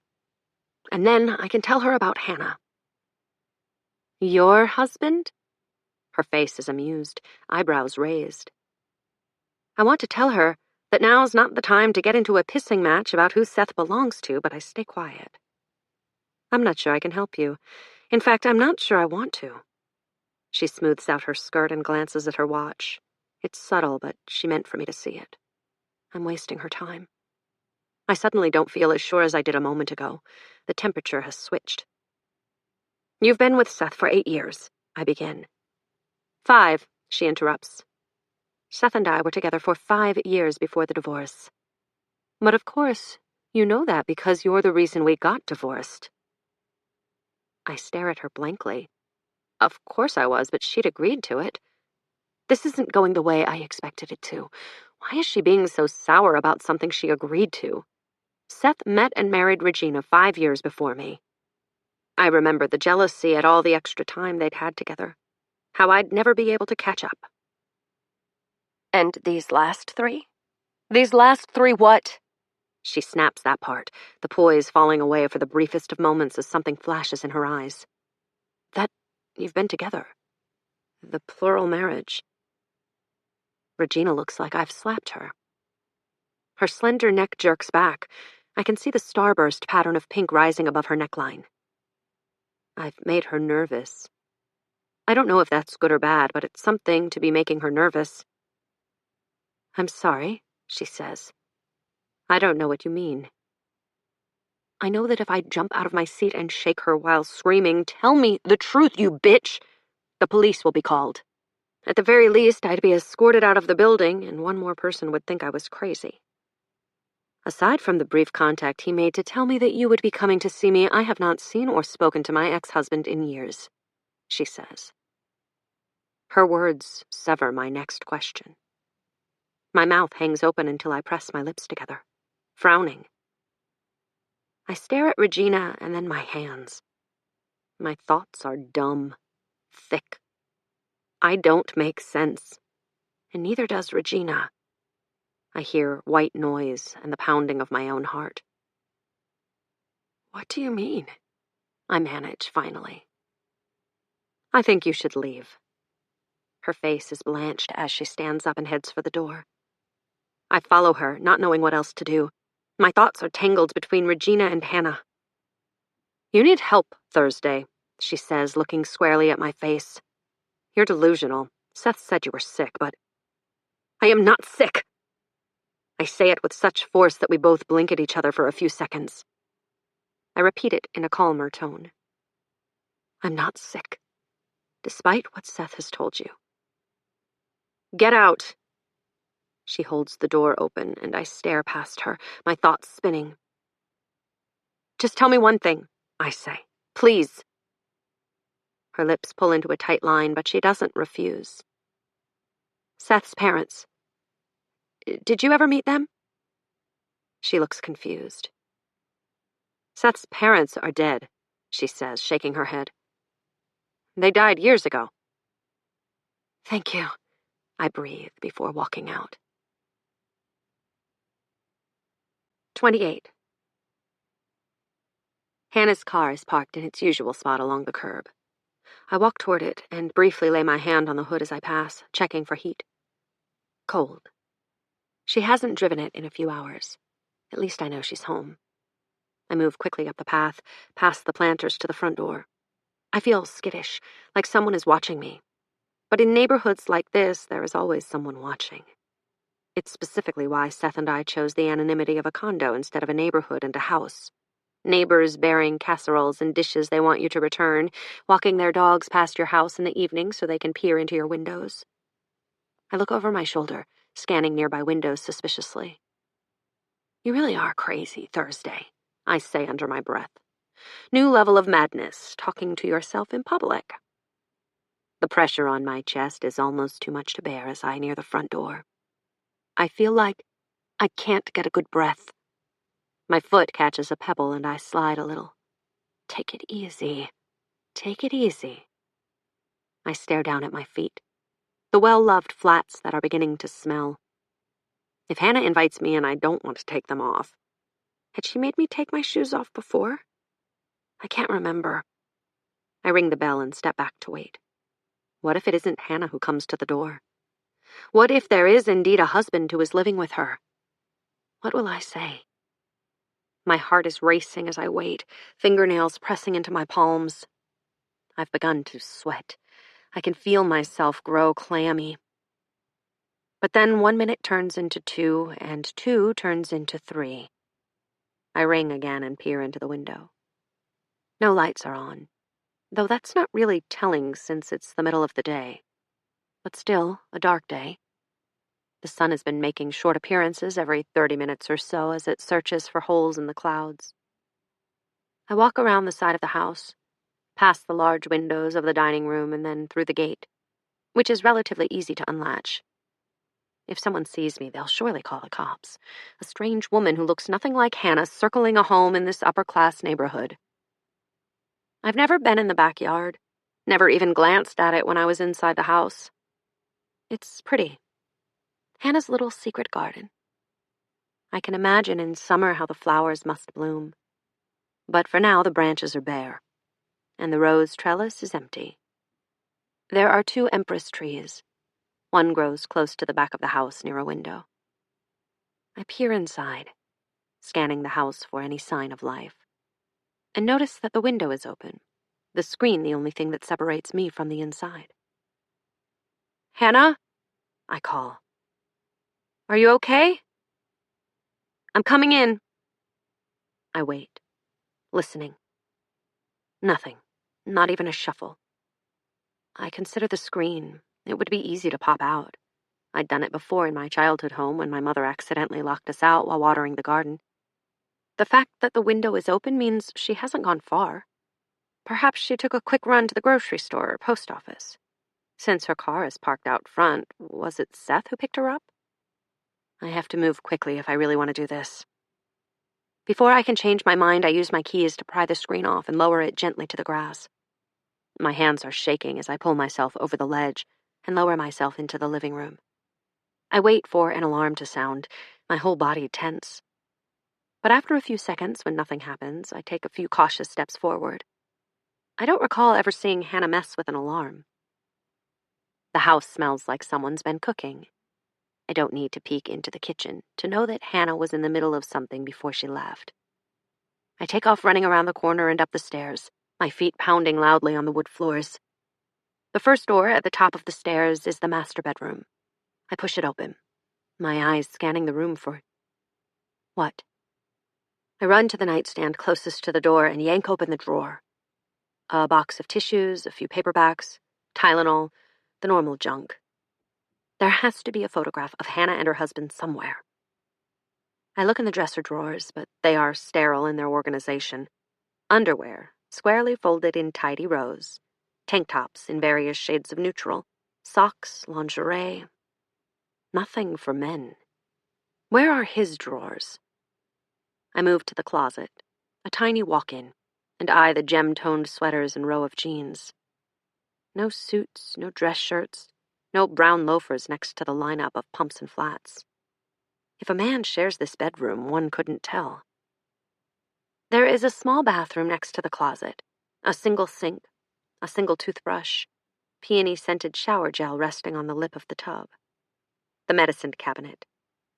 And then I can tell her about Hannah. Your husband? Her face is amused, eyebrows raised. I want to tell her that now's not the time to get into a pissing match about who Seth belongs to, but I stay quiet. I'm not sure I can help you. In fact, I'm not sure I want to. She smooths out her skirt and glances at her watch. It's subtle, but she meant for me to see it. I'm wasting her time. I suddenly don't feel as sure as I did a moment ago. The temperature has switched. You've been with Seth for 8 years, I begin. 5, she interrupts. Seth and I were together for 5 years before the divorce. But of course, you know that because you're the reason we got divorced. I stare at her blankly. Of course I was, but she'd agreed to it. This isn't going the way I expected it to. Why is she being so sour about something she agreed to? Seth met and married Regina 5 years before me. I remember the jealousy at all the extra time they'd had together. How I'd never be able to catch up. And these last 3? These last 3 what? She snaps that part, the poise falling away for the briefest of moments as something flashes in her eyes. That you've been together. The plural marriage. Regina looks like I've slapped her. Her slender neck jerks back. I can see the starburst pattern of pink rising above her neckline. I've made her nervous. I don't know if that's good or bad, but it's something to be making her nervous. I'm sorry, she says. I don't know what you mean. I know that if I jump out of my seat and shake her while screaming, "Tell me the truth, you bitch!" the police will be called. At the very least, I'd be escorted out of the building, and one more person would think I was crazy. Aside from the brief contact he made to tell me that you would be coming to see me, I have not seen or spoken to my ex-husband in years, she says. Her words sever my next question. My mouth hangs open until I press my lips together, frowning. I stare at Regina and then my hands. My thoughts are dumb, thick. I don't make sense, and neither does Regina. I hear white noise and the pounding of my own heart. What do you mean? I manage, finally. I think you should leave. Her face is blanched as she stands up and heads for the door. I follow her, not knowing what else to do. My thoughts are tangled between Regina and Hannah. You need help, Thursday, she says, looking squarely at my face. You're delusional. Seth said you were sick, but I am not sick. I say it with such force that we both blink at each other for a few seconds. I repeat it in a calmer tone. I'm not sick, despite what Seth has told you. Get out. She holds the door open, and I stare past her, my thoughts spinning. Just tell me one thing, I say. Please. Her lips pull into a tight line, but she doesn't refuse. Seth's parents. Did you ever meet them? She looks confused. Seth's parents are dead, she says, shaking her head. They died years ago. Thank you, I breathe before walking out. 28. Hannah's car is parked in its usual spot along the curb. I walk toward it and briefly lay my hand on the hood as I pass, checking for heat. Cold. She hasn't driven it in a few hours. At least I know she's home. I move quickly up the path, past the planters to the front door. I feel skittish, like someone is watching me. But in neighborhoods like this, there is always someone watching. It's specifically why Seth and I chose the anonymity of a condo instead of a neighborhood and a house. Neighbors bearing casseroles and dishes they want you to return, walking their dogs past your house in the evening so they can peer into your windows. I look over my shoulder, scanning nearby windows suspiciously. You really are crazy, Thursday, I say under my breath. New level of madness, talking to yourself in public. The pressure on my chest is almost too much to bear as I near the front door. I feel like I can't get a good breath. My foot catches a pebble and I slide a little. Take it easy. Take it easy. I stare down at my feet, the well-loved flats that are beginning to smell. If Hannah invites me in, I don't want to take them off. Had she made me take my shoes off before? I can't remember. I ring the bell and step back to wait. What if it isn't Hannah who comes to the door? What if there is indeed a husband who is living with her? What will I say? My heart is racing as I wait, fingernails pressing into my palms. I've begun to sweat. I can feel myself grow clammy. But then 1 minute turns into 2, and 2 turns into 3. I ring again and peer into the window. No lights are on, though that's not really telling since it's the middle of the day. but still a dark day. The sun has been making short appearances every 30 minutes or so as it searches for holes in the clouds. I walk around the side of the house, past the large windows of the dining room and then through the gate, which is relatively easy to unlatch. If someone sees me, they'll surely call the cops. A strange woman who looks nothing like Hannah circling a home in this upper-class neighborhood. I've never been in the backyard, never even glanced at it when I was inside the house. It's pretty. Hannah's little secret garden. I can imagine in summer how the flowers must bloom. But for now, the branches are bare, and the rose trellis is empty. There are 2 empress trees. One grows close to the back of the house near a window. I peer inside, scanning the house for any sign of life, and notice that the window is open, the screen the only thing that separates me from the inside. "Hannah?" I call. "Are you okay?" "I'm coming in." I wait, listening. Nothing, not even a shuffle. I consider the screen. It would be easy to pop out. I'd done it before in my childhood home when my mother accidentally locked us out while watering the garden. The fact that the window is open means she hasn't gone far. Perhaps she took a quick run to the grocery store or post office. Since her car is parked out front, was it Seth who picked her up? I have to move quickly if I really want to do this. Before I can change my mind, I use my keys to pry the screen off and lower it gently to the grass. My hands are shaking as I pull myself over the ledge and lower myself into the living room. I wait for an alarm to sound, my whole body tense. But after a few seconds, when nothing happens, I take a few cautious steps forward. I don't recall ever seeing Hannah mess with an alarm. The house smells like someone's been cooking. I don't need to peek into the kitchen to know that Hannah was in the middle of something before she left. I take off running around the corner and up the stairs, my feet pounding loudly on the wood floors. The first door at the top of the stairs is the master bedroom. I push it open, my eyes scanning the room for... what? I run to the nightstand closest to the door and yank open the drawer. A box of tissues, a few paperbacks, Tylenol, the normal junk. There has to be a photograph of Hannah and her husband somewhere. I look in the dresser drawers, but they are sterile in their organization. Underwear, squarely folded in tidy rows. Tank tops in various shades of neutral. Socks, lingerie. Nothing for men. Where are his drawers? I move to the closet, a tiny walk-in, and eye the gem-toned sweaters and row of jeans. No suits, no dress shirts, no brown loafers next to the lineup of pumps and flats. If a man shares this bedroom, one couldn't tell. There is a small bathroom next to the closet, a single sink, a single toothbrush, peony-scented shower gel resting on the lip of the tub. The medicine cabinet,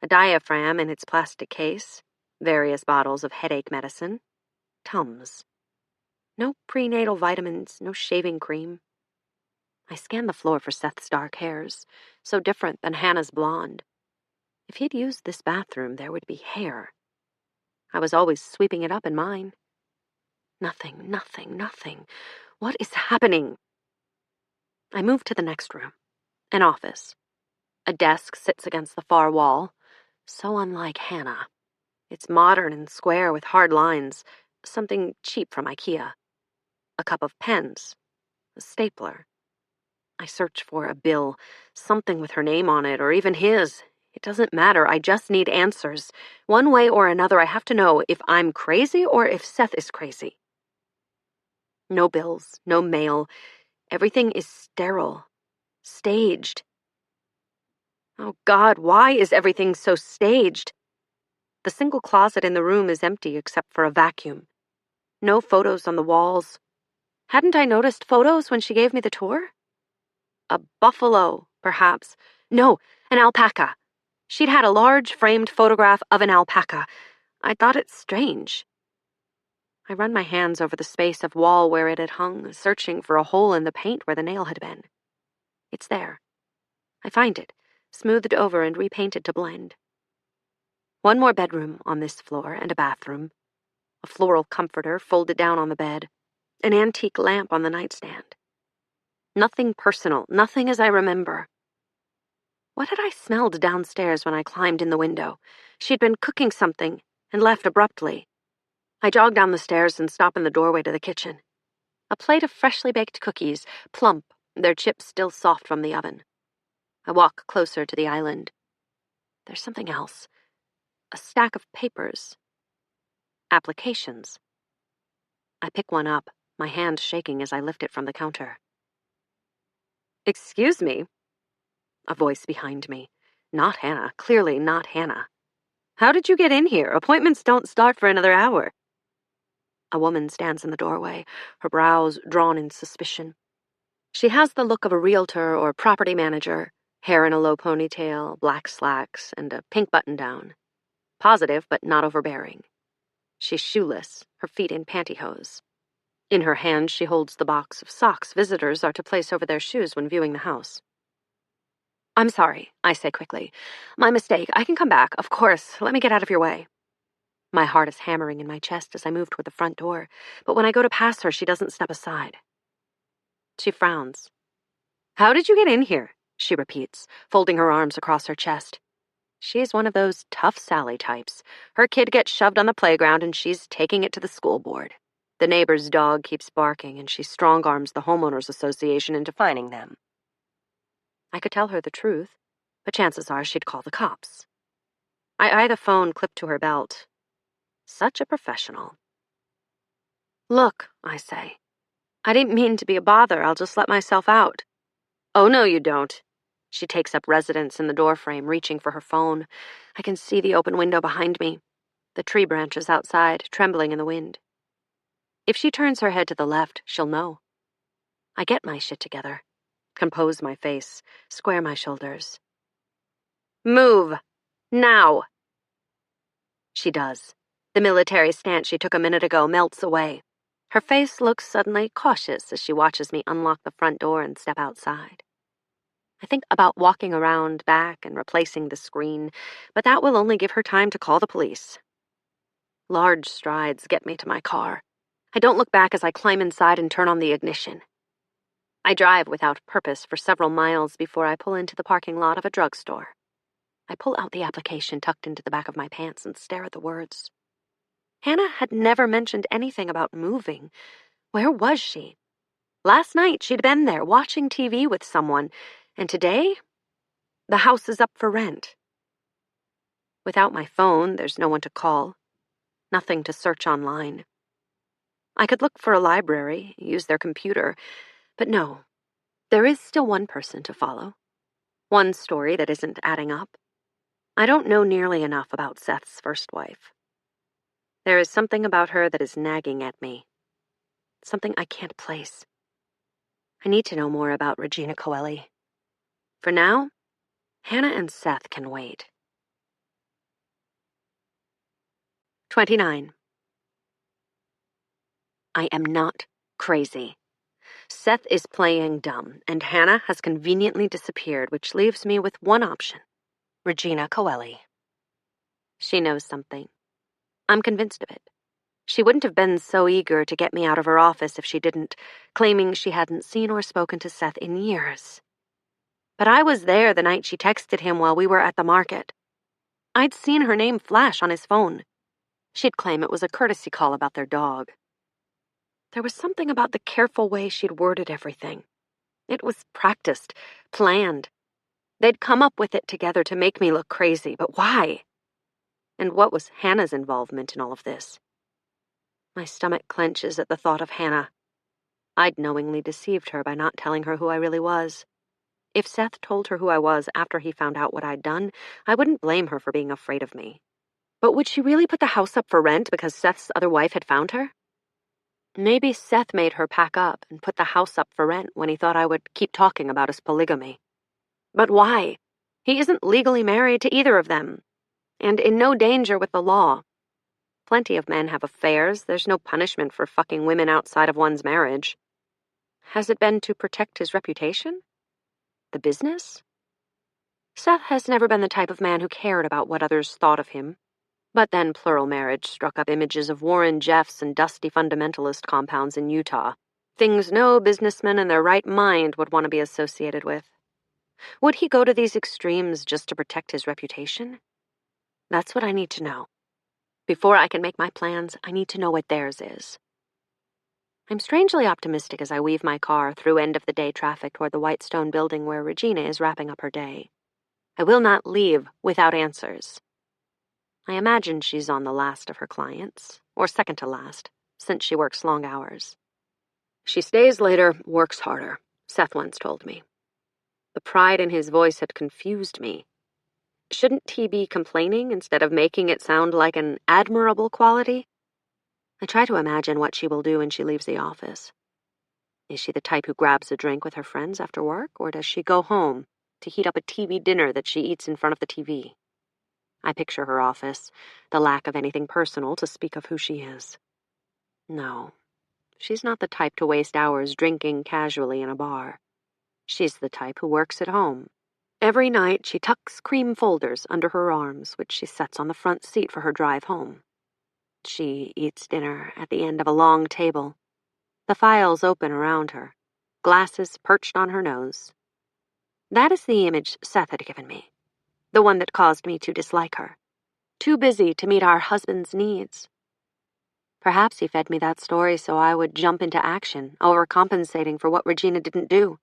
a diaphragm in its plastic case, various bottles of headache medicine, Tums. No prenatal vitamins, no shaving cream. I scan the floor for Seth's dark hairs, so different than Hannah's blonde. If he'd used this bathroom, there would be hair. I was always sweeping it up in mine. Nothing, nothing, nothing. What is happening? I move to the next room, an office. A desk sits against the far wall, so unlike Hannah. It's modern and square with hard lines, something cheap from IKEA. A cup of pens, a stapler. I search for a bill, something with her name on it, or even his. It doesn't matter, I just need answers. One way or another, I have to know if I'm crazy or if Seth is crazy. No bills, no mail. Everything is sterile, staged. Oh God, why is everything so staged? The single closet in the room is empty except for a vacuum. No photos on the walls. Hadn't I noticed photos when she gave me the tour? A buffalo, perhaps. No, an alpaca. She'd had a large framed photograph of an alpaca. I thought it strange. I run my hands over the space of wall where it had hung, searching for a hole in the paint where the nail had been. It's there. I find it, smoothed over and repainted to blend. One more bedroom on this floor and a bathroom. A floral comforter folded down on the bed. An antique lamp on the nightstand. Nothing personal, nothing as I remember. What had I smelled downstairs when I climbed in the window? She'd been cooking something and left abruptly. I jogged down the stairs and stopped in the doorway to the kitchen. A plate of freshly baked cookies, plump, their chips still soft from the oven. I walk closer to the island. There's something else. A stack of papers. Applications. I pick one up, my hand shaking as I lift it from the counter. "Excuse me?" A voice behind me. Not Hannah, clearly not Hannah. "How did you get in here? Appointments don't start for another hour." A woman stands in the doorway, her brows drawn in suspicion. She has the look of a realtor or property manager, hair in a low ponytail, black slacks, and a pink button-down. Positive, but not overbearing. She's shoeless, her feet in pantyhose. In her hand, she holds the box of socks visitors are to place over their shoes when viewing the house. "I'm sorry," I say quickly. "My mistake. I can come back, of course. Let me get out of your way." My heart is hammering in my chest as I move toward the front door, but when I go to pass her, she doesn't step aside. She frowns. "How did you get in here?" she repeats, folding her arms across her chest. She's one of those tough Sally types. Her kid gets shoved on the playground and she's taking it to the school board. The neighbor's dog keeps barking and she strong-arms the homeowners association into fining them. I could tell her the truth, but chances are she'd call the cops. I eye the phone clipped to her belt. Such a professional. "Look," I say. "I didn't mean to be a bother. I'll just let myself out." "Oh, no, you don't." She takes up residence in the doorframe, reaching for her phone. I can see the open window behind me, the tree branches outside, trembling in the wind. If she turns her head to the left, she'll know. I get my shit together, compose my face, square my shoulders. "Move! Now!" She does. The military stance she took a minute ago melts away. Her face looks suddenly cautious as she watches me unlock the front door and step outside. I think about walking around back and replacing the screen, but that will only give her time to call the police. Large strides get me to my car. I don't look back as I climb inside and turn on the ignition. I drive without purpose for several miles before I pull into the parking lot of a drugstore. I pull out the application tucked into the back of my pants and stare at the words. Hannah had never mentioned anything about moving. Where was she? Last night she'd been there watching TV with someone, and today, the house is up for rent. Without my phone, there's no one to call, nothing to search online. I could look for a library, use their computer, but no, there is still one person to follow. One story that isn't adding up. I don't know nearly enough about Seth's first wife. There is something about her that is nagging at me. Something I can't place. I need to know more about Regina Coeli. For now, Hannah and Seth can wait. 29. I am not crazy. Seth is playing dumb, and Hannah has conveniently disappeared, which leaves me with one option. Regina Coeli. She knows something. I'm convinced of it. She wouldn't have been so eager to get me out of her office if she didn't, claiming she hadn't seen or spoken to Seth in years. But I was there the night she texted him while we were at the market. I'd seen her name flash on his phone. She'd claim it was a courtesy call about their dog. There was something about the careful way she'd worded everything. It was practiced, planned. They'd come up with it together to make me look crazy, but why? And what was Hannah's involvement in all of this? My stomach clenches at the thought of Hannah. I'd knowingly deceived her by not telling her who I really was. If Seth told her who I was after he found out what I'd done, I wouldn't blame her for being afraid of me. But would she really put the house up for rent because Seth's other wife had found her? Maybe Seth made her pack up and put the house up for rent when he thought I would keep talking about his polygamy. But why? He isn't legally married to either of them, and in no danger with the law. Plenty of men have affairs. There's no punishment for fucking women outside of one's marriage. Has it been to protect his reputation? The business? Seth has never been the type of man who cared about what others thought of him. But then plural marriage struck up images of Warren Jeffs and dusty fundamentalist compounds in Utah. Things no businessman in their right mind would want to be associated with. Would he go to these extremes just to protect his reputation? That's what I need to know. Before I can make my plans, I need to know what theirs is. I'm strangely optimistic as I weave my car through end-of-the-day traffic toward the white stone building where Regina is wrapping up her day. I will not leave without answers. I imagine she's on the last of her clients, or second to last, since she works long hours. She stays later, works harder, Seth once told me. The pride in his voice had confused me. Shouldn't he be complaining instead of making it sound like an admirable quality? I try to imagine what she will do when she leaves the office. Is she the type who grabs a drink with her friends after work, or does she go home to heat up a TV dinner that she eats in front of the TV? I picture her office, the lack of anything personal to speak of who she is. No, she's not the type to waste hours drinking casually in a bar. She's the type who works at home. Every night she tucks cream folders under her arms, which she sets on the front seat for her drive home. She eats dinner at the end of a long table, the files open around her, glasses perched on her nose. That is the image Seth had given me, the one that caused me to dislike her. Too busy to meet our husband's needs. Perhaps he fed me that story so I would jump into action, overcompensating for what Regina didn't do.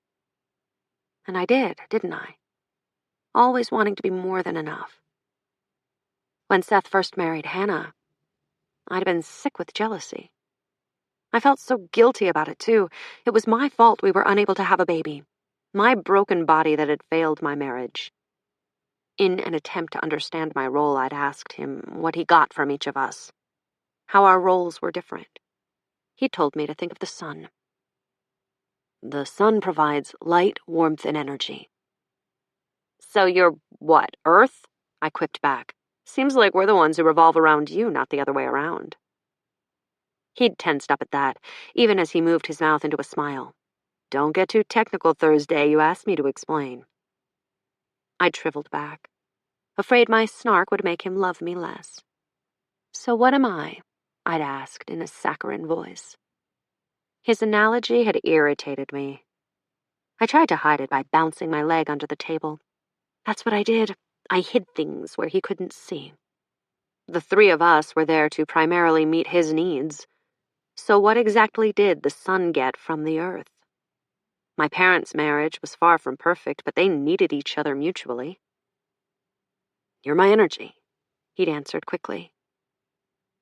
And I did, didn't I? Always wanting to be more than enough. When Seth first married Hannah, I'd been sick with jealousy. I felt so guilty about it, too. It was my fault we were unable to have a baby. My broken body that had failed my marriage. In an attempt to understand my role, I'd asked him what he got from each of us, how our roles were different. He told me to think of the sun. The sun provides light, warmth, and energy. So you're what, Earth? I quipped back. Seems like we're the ones who revolve around you, not the other way around. He'd tensed up at that, even as he moved his mouth into a smile. Don't get too technical, Thursday. You asked me to explain. I shriveled back, afraid my snark would make him love me less. So what am I? I'd asked in a saccharine voice. His analogy had irritated me. I tried to hide it by bouncing my leg under the table. That's what I did. I hid things where he couldn't see. The three of us were there to primarily meet his needs. So what exactly did the sun get from the earth? My parents' marriage was far from perfect, but they needed each other mutually. You're my energy, he'd answered quickly.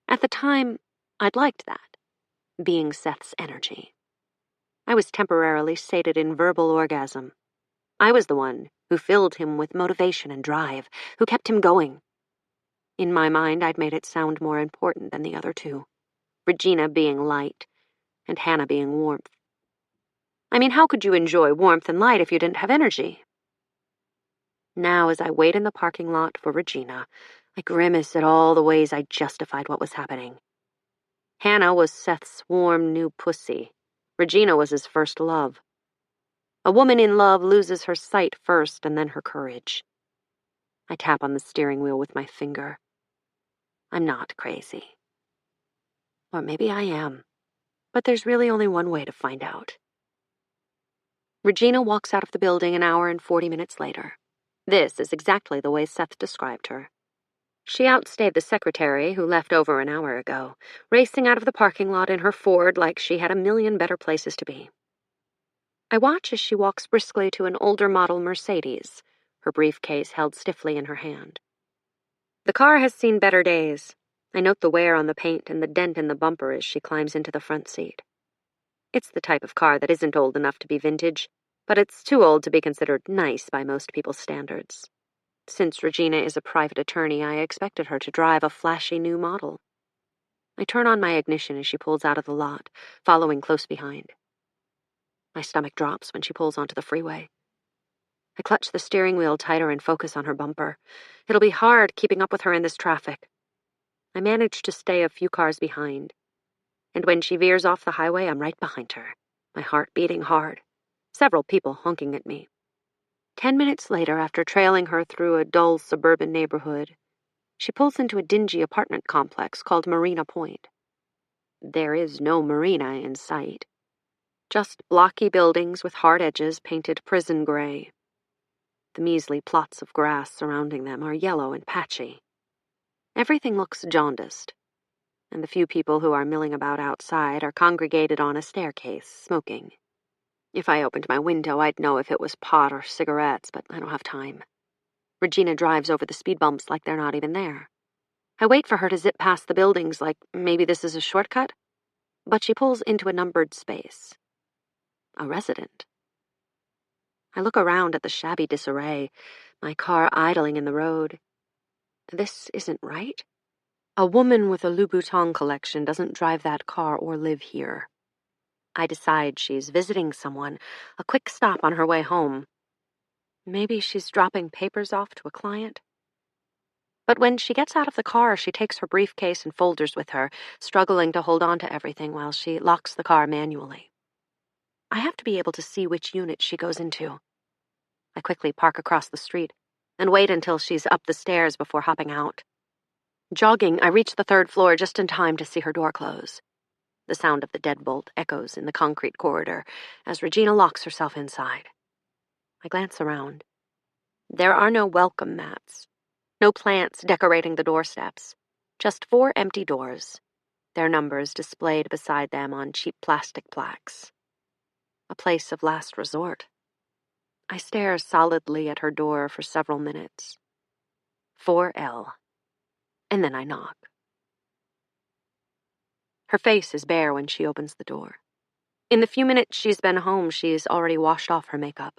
At the time, I'd liked that, being Seth's energy. I was temporarily sated in verbal orgasm. I was the one who filled him with motivation and drive, who kept him going. In my mind, I'd made it sound more important than the other two, Regina being light and Hannah being warmth. I mean, how could you enjoy warmth and light if you didn't have energy? Now, as I wait in the parking lot for Regina, I grimace at all the ways I justified what was happening. Hannah was Seth's warm new pussy. Regina was his first love. A woman in love loses her sight first and then her courage. I tap on the steering wheel with my finger. I'm not crazy. Or maybe I am. But there's really only one way to find out. Regina walks out of the building an hour and 40 minutes later. This is exactly the way Seth described her. She outstayed the secretary, who left over an hour ago, racing out of the parking lot in her Ford like she had a million better places to be. I watch as she walks briskly to an older model Mercedes, her briefcase held stiffly in her hand. The car has seen better days. I note the wear on the paint and the dent in the bumper as she climbs into the front seat. It's the type of car that isn't old enough to be vintage, but it's too old to be considered nice by most people's standards. Since Regina is a private attorney, I expected her to drive a flashy new model. I turn on my ignition as she pulls out of the lot, following close behind. My stomach drops when she pulls onto the freeway. I clutch the steering wheel tighter and focus on her bumper. It'll be hard keeping up with her in this traffic. I manage to stay a few cars behind. And when she veers off the highway, I'm right behind her, my heart beating hard. Several people honking at me. 10 minutes later, after trailing her through a dull suburban neighborhood, she pulls into a dingy apartment complex called Marina Point. There is no marina in sight. Just blocky buildings with hard edges painted prison gray. The measly plots of grass surrounding them are yellow and patchy. Everything looks jaundiced, and the few people who are milling about outside are congregated on a staircase, smoking. If I opened my window, I'd know if it was pot or cigarettes, but I don't have time. Regina drives over the speed bumps like they're not even there. I wait for her to zip past the buildings like maybe this is a shortcut, but she pulls into a numbered space. A resident. I look around at the shabby disarray, my car idling in the road. This isn't right. A woman with a Louboutin collection doesn't drive that car or live here. I decide she's visiting someone, a quick stop on her way home. Maybe she's dropping papers off to a client. But when she gets out of the car, she takes her briefcase and folders with her, struggling to hold on to everything while she locks the car manually. I have to be able to see which unit she goes into. I quickly park across the street and wait until she's up the stairs before hopping out. Jogging, I reach the third floor just in time to see her door close. The sound of the deadbolt echoes in the concrete corridor as Regina locks herself inside. I glance around. There are no welcome mats, no plants decorating the doorsteps, just 4 empty doors, their numbers displayed beside them on cheap plastic plaques. A place of last resort. I stare solidly at her door for several minutes. 4L. And then I knock. Her face is bare when she opens the door. In the few minutes she's been home, she's already washed off her makeup.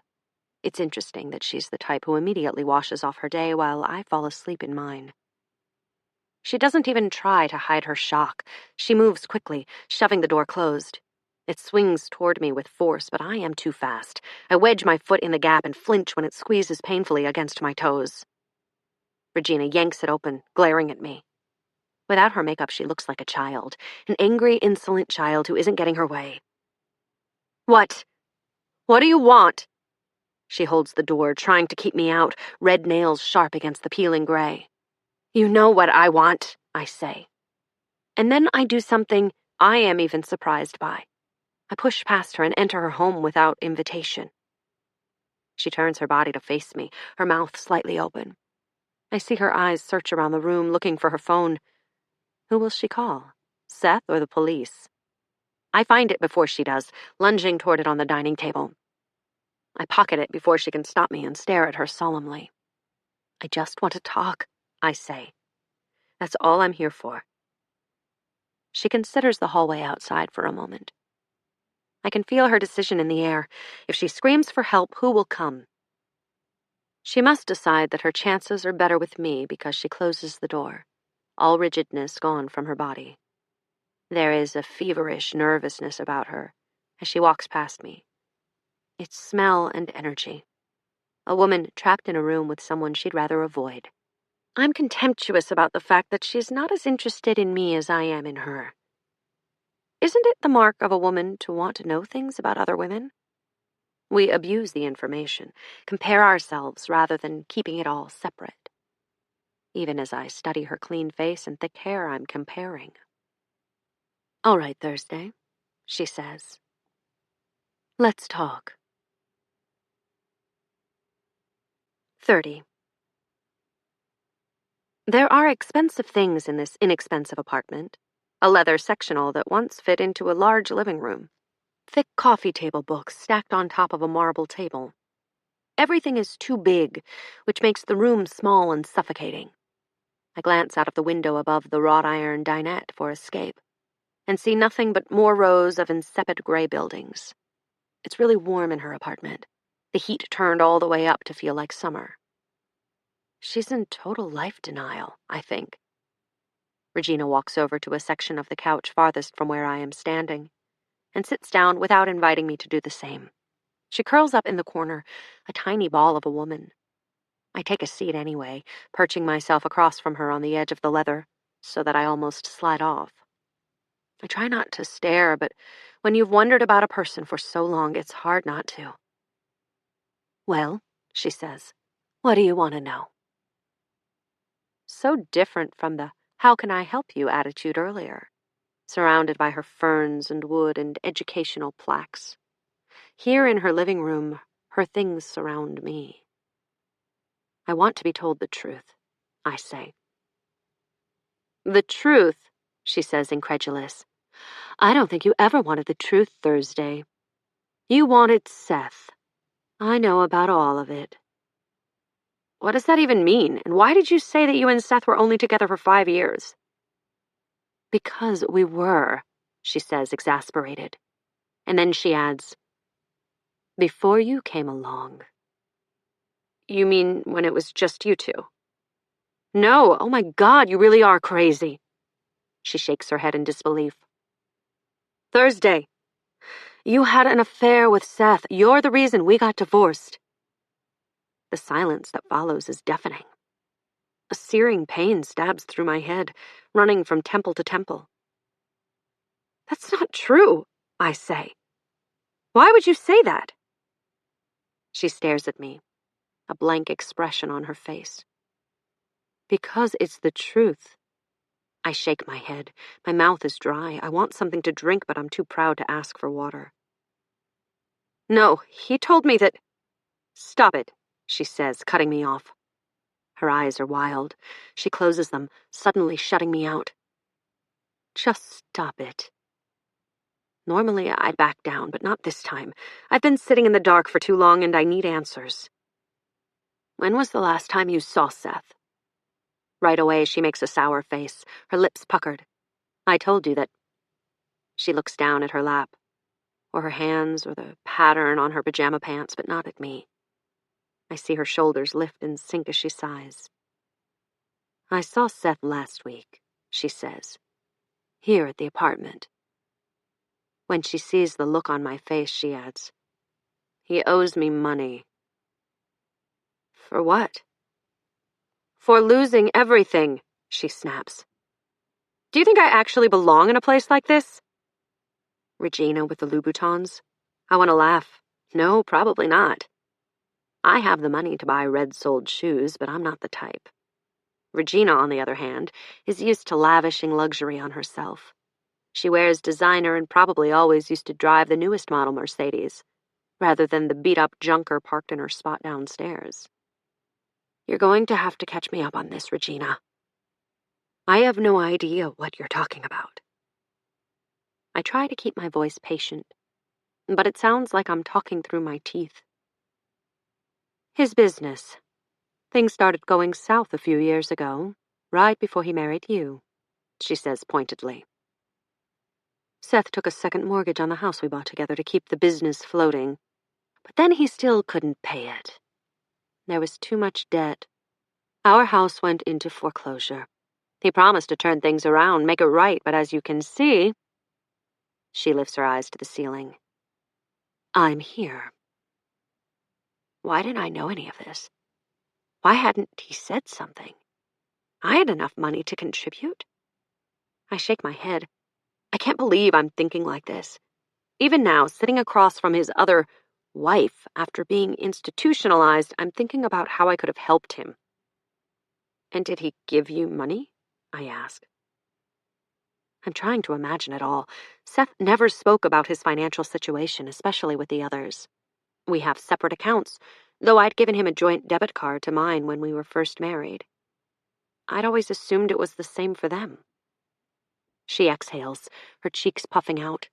It's interesting that she's the type who immediately washes off her day while I fall asleep in mine. She doesn't even try to hide her shock. She moves quickly, shoving the door closed. It swings toward me with force, but I am too fast. I wedge my foot in the gap and flinch when it squeezes painfully against my toes. Regina yanks it open, glaring at me. Without her makeup, she looks like a child, an angry, insolent child who isn't getting her way. What? What do you want? She holds the door, trying to keep me out, red nails sharp against the peeling gray. You know what I want, I say. And then I do something I am even surprised by. I push past her and enter her home without invitation. She turns her body to face me, her mouth slightly open. I see her eyes search around the room, looking for her phone. Who will she call? Seth or the police? I find it before she does, lunging toward it on the dining table. I pocket it before she can stop me and stare at her solemnly. I just want to talk, I say. That's all I'm here for. She considers the hallway outside for a moment. I can feel her decision in the air. If she screams for help, who will come? She must decide that her chances are better with me because she closes the door, all rigidness gone from her body. There is a feverish nervousness about her as she walks past me. It's smell and energy. A woman trapped in a room with someone she'd rather avoid. I'm contemptuous about the fact that she's not as interested in me as I am in her. Isn't it the mark of a woman to want to know things about other women? We abuse the information, compare ourselves rather than keeping it all separate. Even as I study her clean face and thick hair, I'm comparing. All right, Thursday, she says. Let's talk. 30. There are expensive things in this inexpensive apartment. A leather sectional that once fit into a large living room. Thick coffee table books stacked on top of a marble table. Everything is too big, which makes the room small and suffocating. I glance out of the window above the wrought iron dinette for escape, and see nothing but more rows of insipid gray buildings. It's really warm in her apartment, the heat turned all the way up to feel like summer. She's in total life denial, I think. Regina walks over to a section of the couch farthest from where I am standing, and sits down without inviting me to do the same. She curls up in the corner, a tiny ball of a woman. I take a seat anyway, perching myself across from her on the edge of the leather, so that I almost slide off. I try not to stare, but when you've wondered about a person for so long, it's hard not to. Well, she says, what do you want to know? So different from the how can I help you attitude earlier, surrounded by her ferns and wood and educational plaques. Here in her living room, her things surround me. I want to be told the truth, I say. The truth, she says, incredulous. I don't think you ever wanted the truth, Thursday. You wanted Seth. I know about all of it. What does that even mean? And why did you say that you and Seth were only together for 5 years? Because we were, she says, exasperated. And then she adds, before you came along. You mean when it was just you two? No, oh my God, you really are crazy. She shakes her head in disbelief. Thursday, you had an affair with Seth. You're the reason we got divorced. The silence that follows is deafening. A searing pain stabs through my head, running from temple to temple. That's not true, I say. Why would you say that? She stares at me, a blank expression on her face. Because it's the truth. I shake my head. My mouth is dry. I want something to drink, but I'm too proud to ask for water. No, he told me that... Stop it, she says, cutting me off. Her eyes are wild. She closes them, suddenly shutting me out. Just stop it. Normally I'd back down, but not this time. I've been sitting in the dark for too long and I need answers. When was the last time you saw Seth? Right away she makes a sour face, her lips puckered. I told you that... She looks down at her lap, or her hands, or the pattern on her pajama pants, but not at me. I see her shoulders lift and sink as she sighs. I saw Seth last week, she says, here at the apartment. When she sees the look on my face, she adds, he owes me money. For what? For losing everything, she snaps. Do you think I actually belong in a place like this? Regina with the Louboutins? I want to laugh. No, probably not. I have the money to buy red-soled shoes, but I'm not the type. Regina, on the other hand, is used to lavishing luxury on herself. She wears designer and probably always used to drive the newest model Mercedes, rather than the beat-up junker parked in her spot downstairs. You're going to have to catch me up on this, Regina. I have no idea what you're talking about. I try to keep my voice patient, but it sounds like I'm talking through my teeth. His business. Things started going south a few years ago, right before he married you, she says pointedly. Seth took a second mortgage on the house we bought together to keep the business floating, but then he still couldn't pay it. There was too much debt. Our house went into foreclosure. He promised to turn things around, make it right, but as you can see... She lifts her eyes to the ceiling. I'm here. Why didn't I know any of this? Why hadn't he said something? I had enough money to contribute. I shake my head. I can't believe I'm thinking like this. Even now, sitting across from his other wife after being institutionalized, I'm thinking about how I could have helped him. And did he give you money? I ask. I'm trying to imagine it all. Seth never spoke about his financial situation, especially with the others. We have separate accounts, though I'd given him a joint debit card to mine when we were first married. I'd always assumed it was the same for them. She exhales, her cheeks puffing out.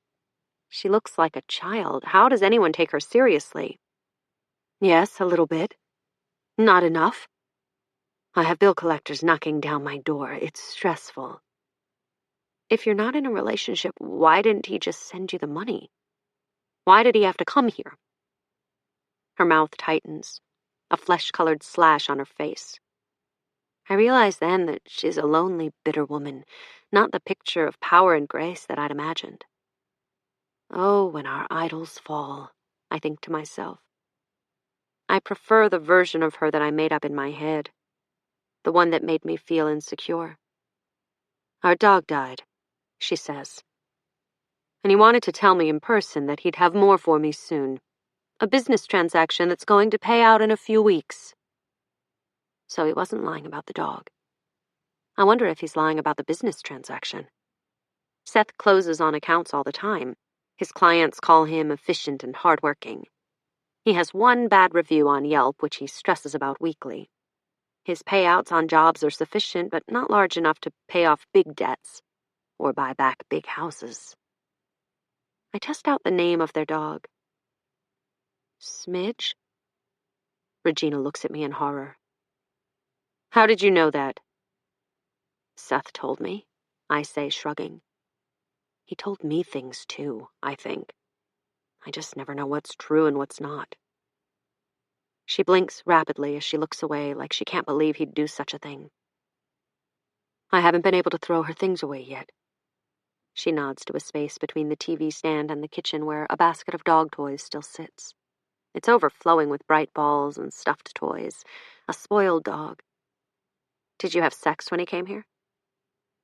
She looks like a child. How does anyone take her seriously? Yes, a little bit. Not enough. I have bill collectors knocking down my door. It's stressful. If you're not in a relationship, why didn't he just send you the money? Why did he have to come here? Her mouth tightens, a flesh-colored slash on her face. I realize then that she's a lonely, bitter woman, not the picture of power and grace that I'd imagined. Oh, when our idols fall, I think to myself. I prefer the version of her that I made up in my head, the one that made me feel insecure. Our dog died, she says. And he wanted to tell me in person that he'd have more for me soon. A business transaction that's going to pay out in a few weeks. So he wasn't lying about the dog. I wonder if he's lying about the business transaction. Seth closes on accounts all the time. His clients call him efficient and hardworking. He has one bad review on Yelp, which he stresses about weekly. His payouts on jobs are sufficient, but not large enough to pay off big debts or buy back big houses. I test out the name of their dog. Smidge? Regina looks at me in horror. How did you know that? Seth told me, I say, shrugging. He told me things too, I think. I just never know what's true and what's not. She blinks rapidly as she looks away, like she can't believe he'd do such a thing. I haven't been able to throw her things away yet. She nods to a space between the TV stand and the kitchen where a basket of dog toys still sits. It's overflowing with bright balls and stuffed toys. A spoiled dog. Did you have sex when he came here?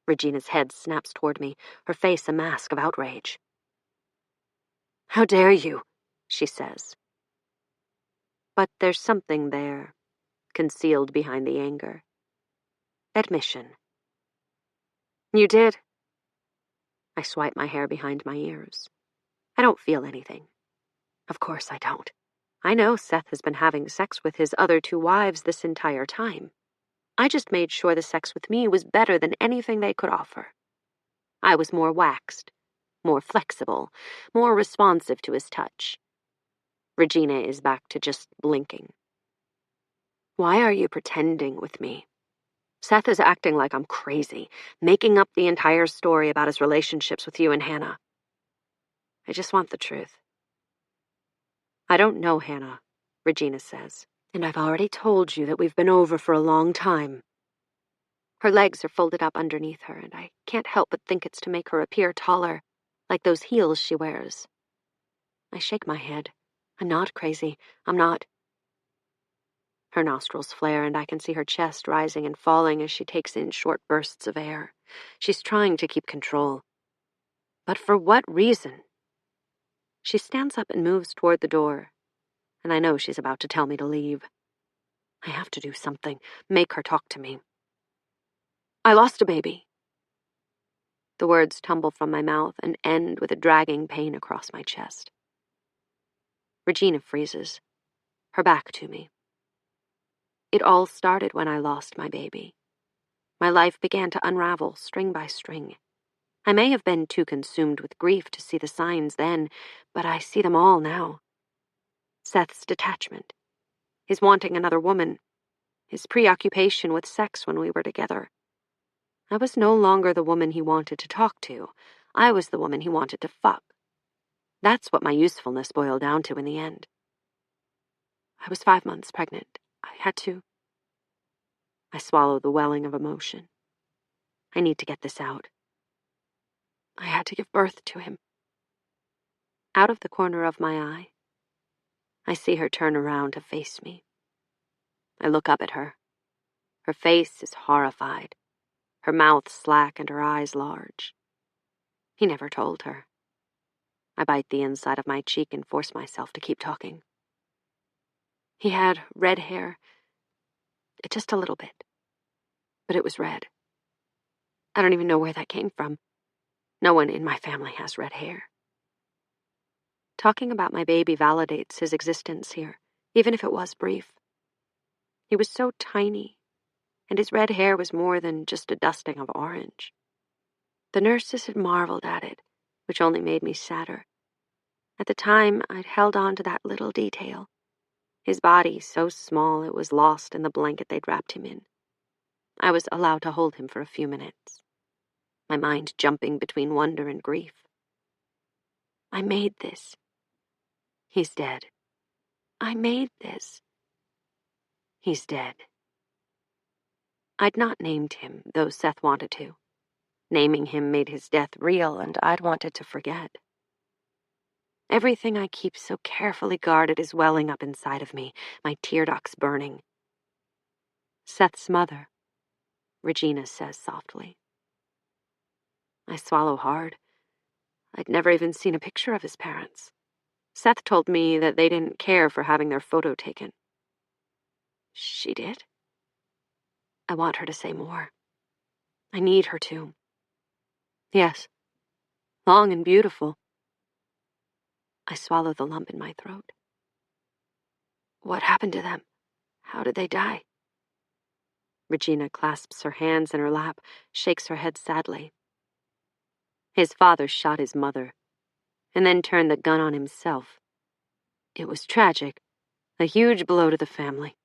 Regina's head snaps toward me, her face a mask of outrage. How dare you, she says. But there's something there, concealed behind the anger. Admission. You did. I swipe my hair behind my ears. I don't feel anything. Of course I don't. I know Seth has been having sex with his other 2 wives this entire time. I just made sure the sex with me was better than anything they could offer. I was more waxed, more flexible, more responsive to his touch. Regina is back to just blinking. Why are you pretending with me? Seth is acting like I'm crazy, making up the entire story about his relationships with you and Hannah. I just want the truth. I don't know Hannah, Regina says, and I've already told you that we've been over for a long time. Her legs are folded up underneath her, and I can't help but think it's to make her appear taller, like those heels she wears. I shake my head. I'm not crazy. I'm not. Her nostrils flare, and I can see her chest rising and falling as she takes in short bursts of air. She's trying to keep control. But for what reason? She stands up and moves toward the door, and I know she's about to tell me to leave. I have to do something, make her talk to me. I lost a baby. The words tumble from my mouth and end with a dragging pain across my chest. Regina freezes, her back to me. It all started when I lost my baby. My life began to unravel string by string. I may have been too consumed with grief to see the signs then, but I see them all now. Seth's detachment, his wanting another woman, his preoccupation with sex when we were together. I was no longer the woman he wanted to talk to. I was the woman he wanted to fuck. That's what my usefulness boiled down to in the end. I was 5 months pregnant. I had to. I swallow the welling of emotion. I need to get this out. I had to give birth to him. Out of the corner of my eye, I see her turn around to face me. I look up at her. Her face is horrified, her mouth slack and her eyes large. He never told her. I bite the inside of my cheek and force myself to keep talking. He had red hair, just a little bit, but it was red. I don't even know where that came from. No one in my family has red hair. Talking about my baby validates his existence here, even if it was brief. He was so tiny, and his red hair was more than just a dusting of orange. The nurses had marveled at it, which only made me sadder. At the time, I'd held on to that little detail. His body so small it was lost in the blanket they'd wrapped him in. I was allowed to hold him for a few minutes, my mind jumping between wonder and grief. I made this. He's dead. I made this. He's dead. I'd not named him, though Seth wanted to. Naming him made his death real, and I'd wanted to forget. Everything I keep so carefully guarded is welling up inside of me, my tear ducts burning. Seth's mother, Regina says softly. I swallow hard. I'd never even seen a picture of his parents. Seth told me that they didn't care for having their photo taken. She did? I want her to say more. I need her to. Yes, long and beautiful. I swallow the lump in my throat. What happened to them? How did they die? Regina clasps her hands in her lap, shakes her head sadly. His father shot his mother, and then turned the gun on himself. It was tragic, a huge blow to the family.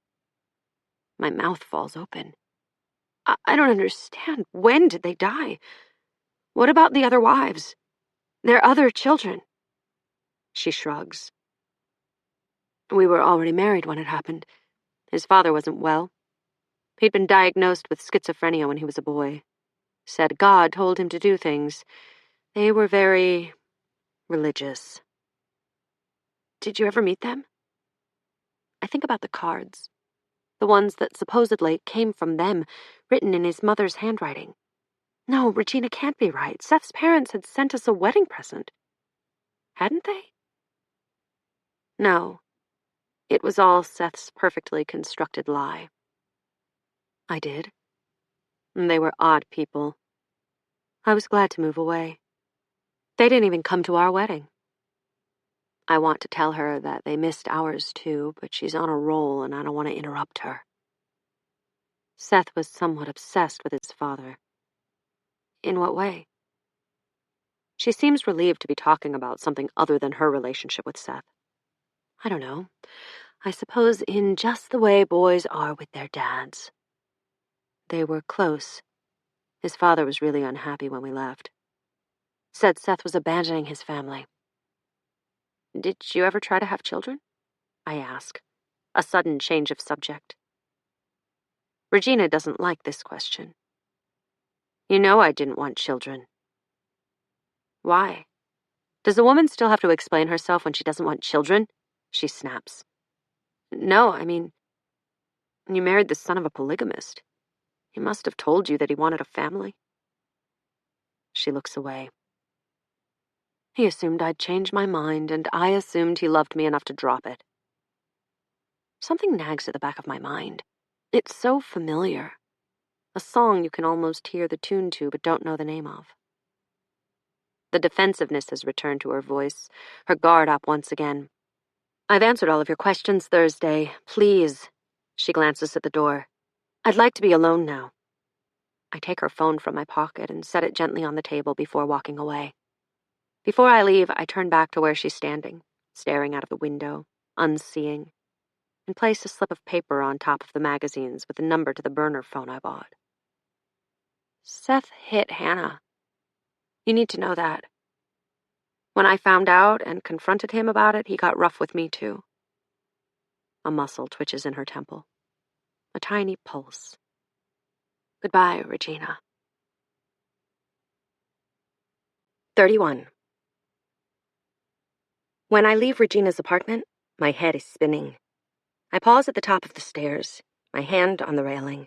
My mouth falls open. I don't understand. When did they die? What about the other wives? Their other children? She shrugs. We were already married when it happened. His father wasn't well. He'd been diagnosed with schizophrenia when he was a boy. Said God told him to do things. They were very religious. Did you ever meet them? I think about the cards. The ones that supposedly came from them, written in his mother's handwriting. No, Regina can't be right. Seth's parents had sent us a wedding present. Hadn't they? No. It was all Seth's perfectly constructed lie. I did. They were odd people. I was glad to move away. They didn't even come to our wedding. I want to tell her that they missed ours too, but she's on a roll and I don't want to interrupt her. Seth was somewhat obsessed with his father. In what way? She seems relieved to be talking about something other than her relationship with Seth. I don't know. I suppose in just the way boys are with their dads. They were close. His father was really unhappy when we left. Said Seth was abandoning his family. Did you ever try to have children? I ask, a sudden change of subject. Regina doesn't like this question. You know I didn't want children. Why? Does a woman still have to explain herself when she doesn't want children? She snaps. No, I mean, you married the son of a polygamist. He must have told you that he wanted a family. She looks away. He assumed I'd change my mind, and I assumed he loved me enough to drop it. Something nags at the back of my mind. It's so familiar. A song you can almost hear the tune to but don't know the name of. The defensiveness has returned to her voice, her guard up once again. I've answered all of your questions Thursday. Please. She glances at the door. I'd like to be alone now. I take her phone from my pocket and set it gently on the table before walking away. Before I leave, I turn back to where she's standing, staring out of the window, unseeing, and place a slip of paper on top of the magazines with the number to the burner phone I bought. Seth hit Hannah. You need to know that. When I found out and confronted him about it, he got rough with me too. A muscle twitches in her temple. A tiny pulse. Goodbye, Regina. 31. When I leave Regina's apartment, my head is spinning. I pause at the top of the stairs, my hand on the railing.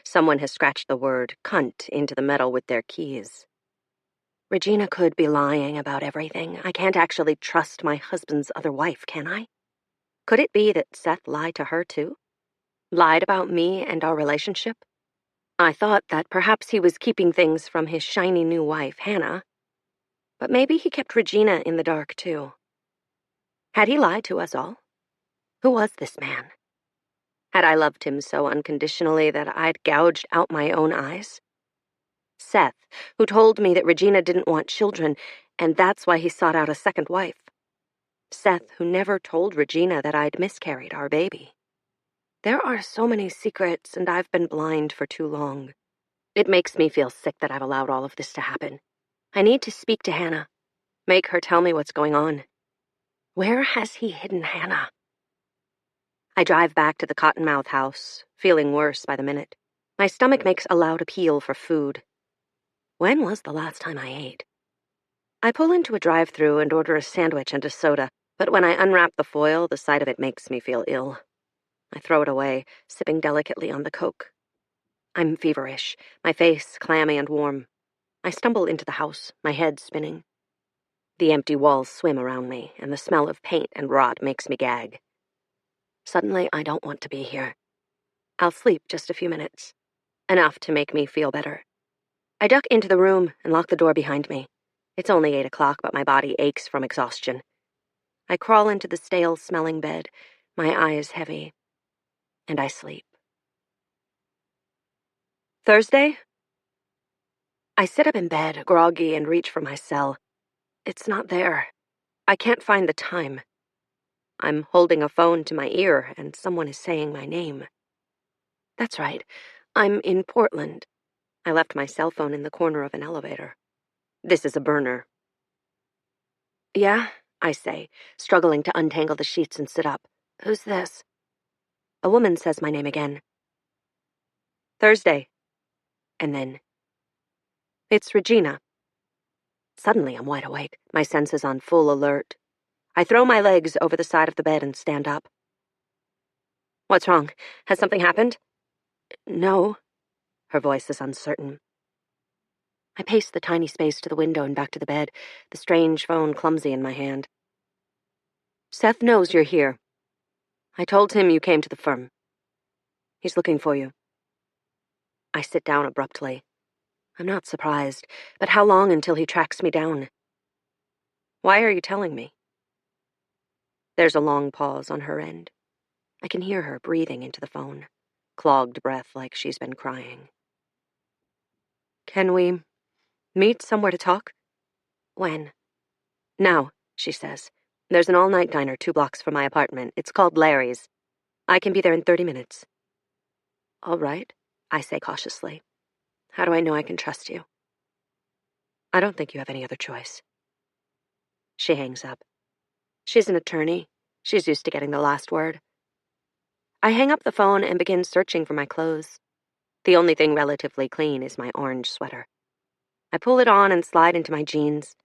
Someone has scratched the word cunt into the metal with their keys. Regina could be lying about everything. I can't actually trust my husband's other wife, can I? Could it be that Seth lied to her too? Lied about me and our relationship? I thought that perhaps he was keeping things from his shiny new wife, Hannah. But maybe he kept Regina in the dark too. Had he lied to us all? Who was this man? Had I loved him so unconditionally that I'd gouged out my own eyes? Seth, who told me that Regina didn't want children, and that's why he sought out a second wife. Seth, who never told Regina that I'd miscarried our baby. There are so many secrets, and I've been blind for too long. It makes me feel sick that I've allowed all of this to happen. I need to speak to Hannah. Make her tell me what's going on. Where has he hidden Hannah? I drive back to the Cottonmouth house, feeling worse by the minute. My stomach makes a loud appeal for food. When was the last time I ate? I pull into a drive-thru and order a sandwich and a soda, but when I unwrap the foil, the sight of it makes me feel ill. I throw it away, sipping delicately on the Coke. I'm feverish, my face clammy and warm. I stumble into the house, my head spinning. The empty walls swim around me, and the smell of paint and rot makes me gag. Suddenly, I don't want to be here. I'll sleep just a few minutes. Enough to make me feel better. I duck into the room and lock the door behind me. It's only 8 o'clock, but my body aches from exhaustion. I crawl into the stale-smelling bed, my eyes heavy, and I sleep. Thursday? I sit up in bed, groggy, and reach for my cell. It's not there. I can't find the time. I'm holding a phone to my ear, and someone is saying my name. That's right. I'm in Portland. I left my cell phone in the corner of an elevator. This is a burner. Yeah, I say, struggling to untangle the sheets and sit up. Who's this? A woman says my name again. Thursday. And then, it's Regina. Suddenly I'm wide awake, my senses on full alert. I throw my legs over the side of the bed and stand up. What's wrong? Has something happened? No. Her voice is uncertain. I pace the tiny space to the window and back to the bed, the strange phone clumsy in my hand. Seth knows you're here. I told him you came to the firm. He's looking for you. I sit down abruptly. I'm not surprised, but how long until he tracks me down? Why are you telling me? There's a long pause on her end. I can hear her breathing into the phone, clogged breath like she's been crying. Can we meet somewhere to talk? When? Now, she says. There's an all-night diner 2 blocks from my apartment. It's called Larry's. I can be there in 30 minutes. All right, I say cautiously. How do I know I can trust you? I don't think you have any other choice. She hangs up. She's an attorney. She's used to getting the last word. I hang up the phone and begin searching for my clothes. The only thing relatively clean is my orange sweater. I pull it on and slide into my jeans.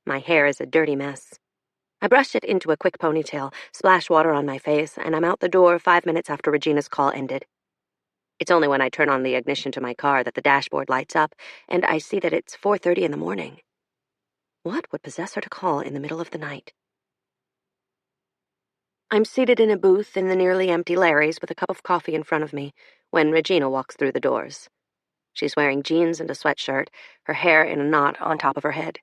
My hair is a dirty mess. I brush it into a quick ponytail, splash water on my face, and I'm out the door 5 minutes after Regina's call ended. It's only when I turn on the ignition to my car that the dashboard lights up, and I see that it's 4:30 in the morning. What would possess her to call in the middle of the night? I'm seated in a booth in the nearly empty Larry's with a cup of coffee in front of me when Regina walks through the doors. She's wearing jeans and a sweatshirt, her hair in a knot on top of her head.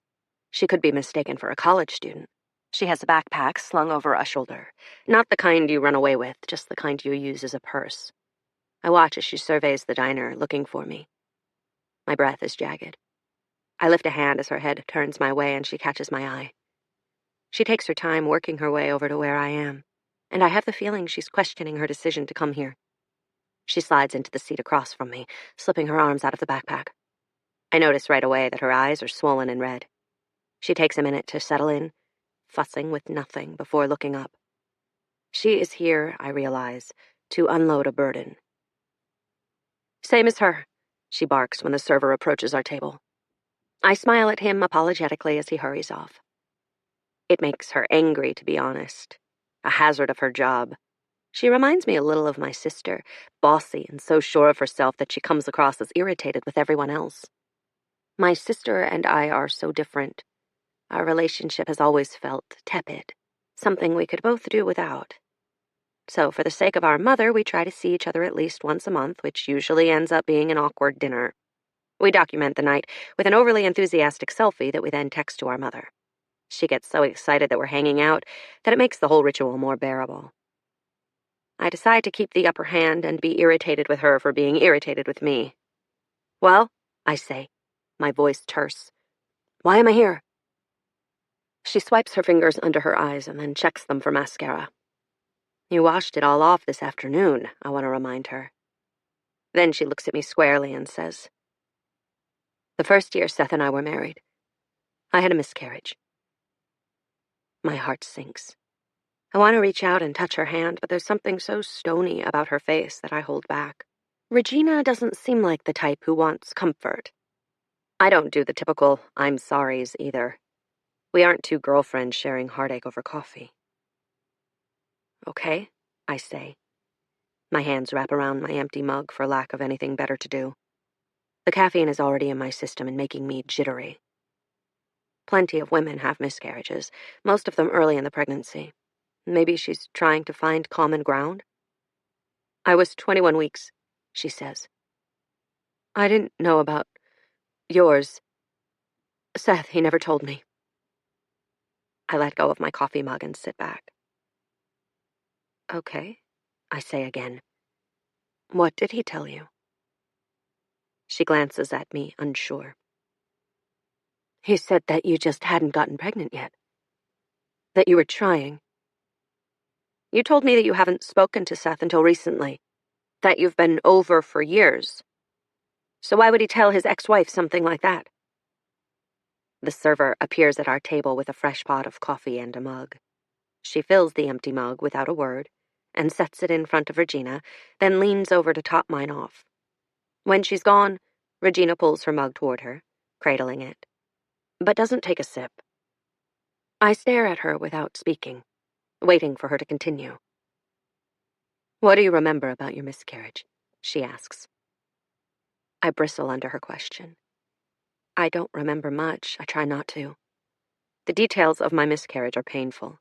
She could be mistaken for a college student. She has a backpack slung over a shoulder. Not the kind you run away with, just the kind you use as a purse. I watch as she surveys the diner, looking for me. My breath is jagged. I lift a hand as her head turns my way and she catches my eye. She takes her time working her way over to where I am, and I have the feeling she's questioning her decision to come here. She slides into the seat across from me, slipping her arms out of the backpack. I notice right away that her eyes are swollen and red. She takes a minute to settle in, fussing with nothing before looking up. She is here, I realize, to unload a burden. Same as her, she barks when the server approaches our table. I smile at him apologetically as he hurries off. It makes her angry, to be honest. A hazard of her job. She reminds me a little of my sister, bossy and so sure of herself that she comes across as irritated with everyone else. My sister and I are so different. Our relationship has always felt tepid, something we could both do without. So for the sake of our mother, we try to see each other at least once a month, which usually ends up being an awkward dinner. We document the night with an overly enthusiastic selfie that we then text to our mother. She gets so excited that we're hanging out that it makes the whole ritual more bearable. I decide to keep the upper hand and be irritated with her for being irritated with me. Well, I say, my voice terse. Why am I here? She swipes her fingers under her eyes and then checks them for mascara. You washed it all off this afternoon, I want to remind her. Then she looks at me squarely and says, the first year Seth and I were married, I had a miscarriage. My heart sinks. I want to reach out and touch her hand, but there's something so stony about her face that I hold back. Regina doesn't seem like the type who wants comfort. I don't do the typical I'm sorries either. We aren't two girlfriends sharing heartache over coffee. Okay, I say. My hands wrap around my empty mug for lack of anything better to do. The caffeine is already in my system and making me jittery. Plenty of women have miscarriages, most of them early in the pregnancy. Maybe she's trying to find common ground? I was 21 weeks, she says. I didn't know about yours. Seth, he never told me. I let go of my coffee mug and sit back. Okay, I say again. What did he tell you? She glances at me, unsure. He said that you just hadn't gotten pregnant yet. That you were trying. You told me that you haven't spoken to Seth until recently. That you've been over for years. So why would he tell his ex-wife something like that? The server appears at our table with a fresh pot of coffee and a mug. She fills the empty mug without a word and sets it in front of Regina, then leans over to top mine off. When she's gone, Regina pulls her mug toward her, cradling it, but doesn't take a sip. I stare at her without speaking, waiting for her to continue. What do you remember about your miscarriage? She asks. I bristle under her question. I don't remember much. I try not to. The details of my miscarriage are painful.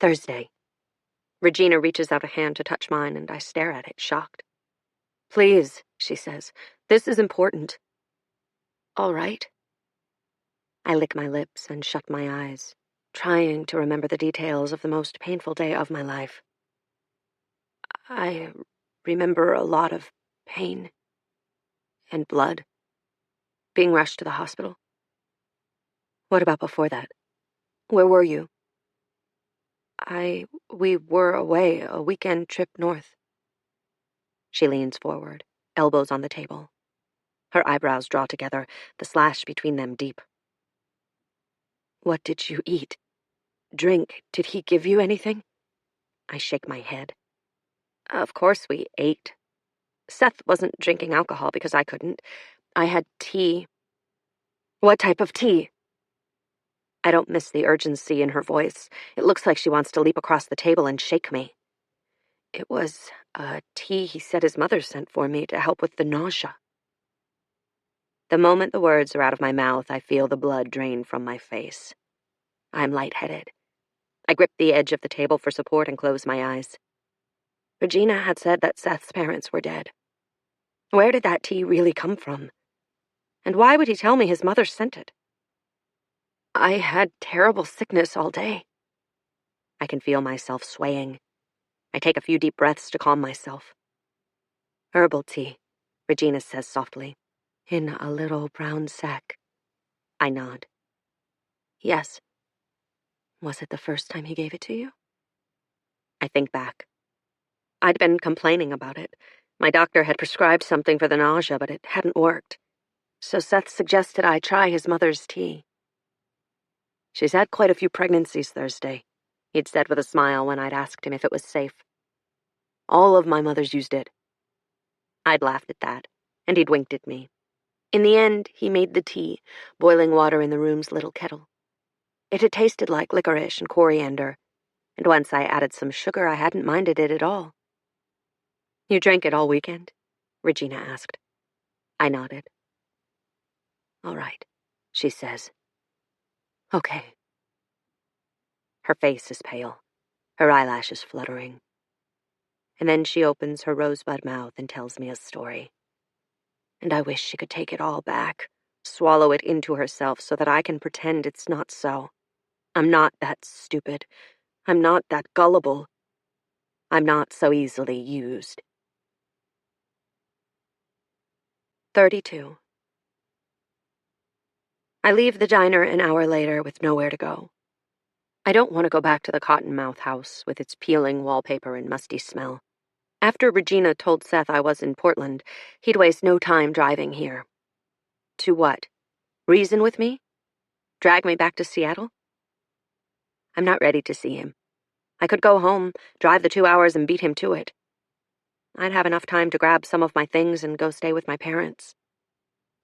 Thursday. Regina reaches out a hand to touch mine, and I stare at it, shocked. Please, she says. This is important. All right. I lick my lips and shut my eyes, trying to remember the details of the most painful day of my life. I remember a lot of pain and blood, being rushed to the hospital. What about before that? Where were you? We were away, a weekend trip north. She leans forward, elbows on the table. Her eyebrows draw together, the slash between them deep. What did you eat? Drink? Did he give you anything? I shake my head. Of course we ate. Seth wasn't drinking alcohol because I couldn't. I had tea. What type of tea? I don't miss the urgency in her voice. It looks like she wants to leap across the table and shake me. It was a tea he said his mother sent for me to help with the nausea. The moment the words are out of my mouth, I feel the blood drain from my face. I'm lightheaded. I grip the edge of the table for support and close my eyes. Regina had said that Seth's parents were dead. Where did that tea really come from? And why would he tell me his mother sent it? I had terrible sickness all day. I can feel myself swaying. I take a few deep breaths to calm myself. Herbal tea, Regina says softly. In a little brown sack. I nod. Yes. Was it the first time he gave it to you? I think back. I'd been complaining about it. My doctor had prescribed something for the nausea, but it hadn't worked. So Seth suggested I try his mother's tea. She's had quite a few pregnancies Thursday, he'd said with a smile when I'd asked him if it was safe. All of my mothers used it. I'd laughed at that, and he'd winked at me. In the end, he made the tea, boiling water in the room's little kettle. It had tasted like licorice and coriander, and once I added some sugar, I hadn't minded it at all. You drank it all weekend? Regina asked. I nodded. All right, she says. Okay. Her face is pale, her eyelashes fluttering. And then she opens her rosebud mouth and tells me a story. And I wish she could take it all back, swallow it into herself so that I can pretend it's not so. I'm not that stupid. I'm not that gullible. I'm not so easily used. 32. I leave the diner an hour later with nowhere to go. I don't want to go back to the Cottonmouth house with its peeling wallpaper and musty smell. After Regina told Seth I was in Portland, he'd waste no time driving here. To what? Reason with me? Drag me back to Seattle? I'm not ready to see him. I could go home, drive the 2 hours and beat him to it. I'd have enough time to grab some of my things and go stay with my parents.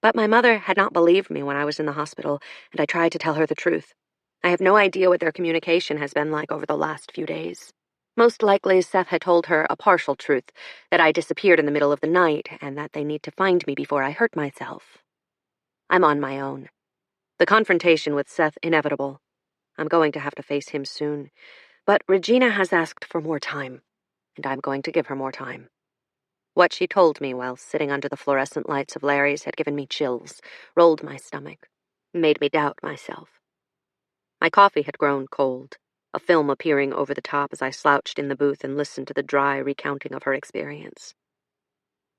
But my mother had not believed me when I was in the hospital, and I tried to tell her the truth. I have no idea what their communication has been like over the last few days. Most likely, Seth had told her a partial truth, that I disappeared in the middle of the night, and that they need to find me before I hurt myself. I'm on my own. The confrontation with Seth inevitable. I'm going to have to face him soon. But Regina has asked for more time, and I'm going to give her more time. What she told me while sitting under the fluorescent lights of Larry's had given me chills, rolled my stomach, made me doubt myself. My coffee had grown cold, a film appearing over the top as I slouched in the booth and listened to the dry recounting of her experience.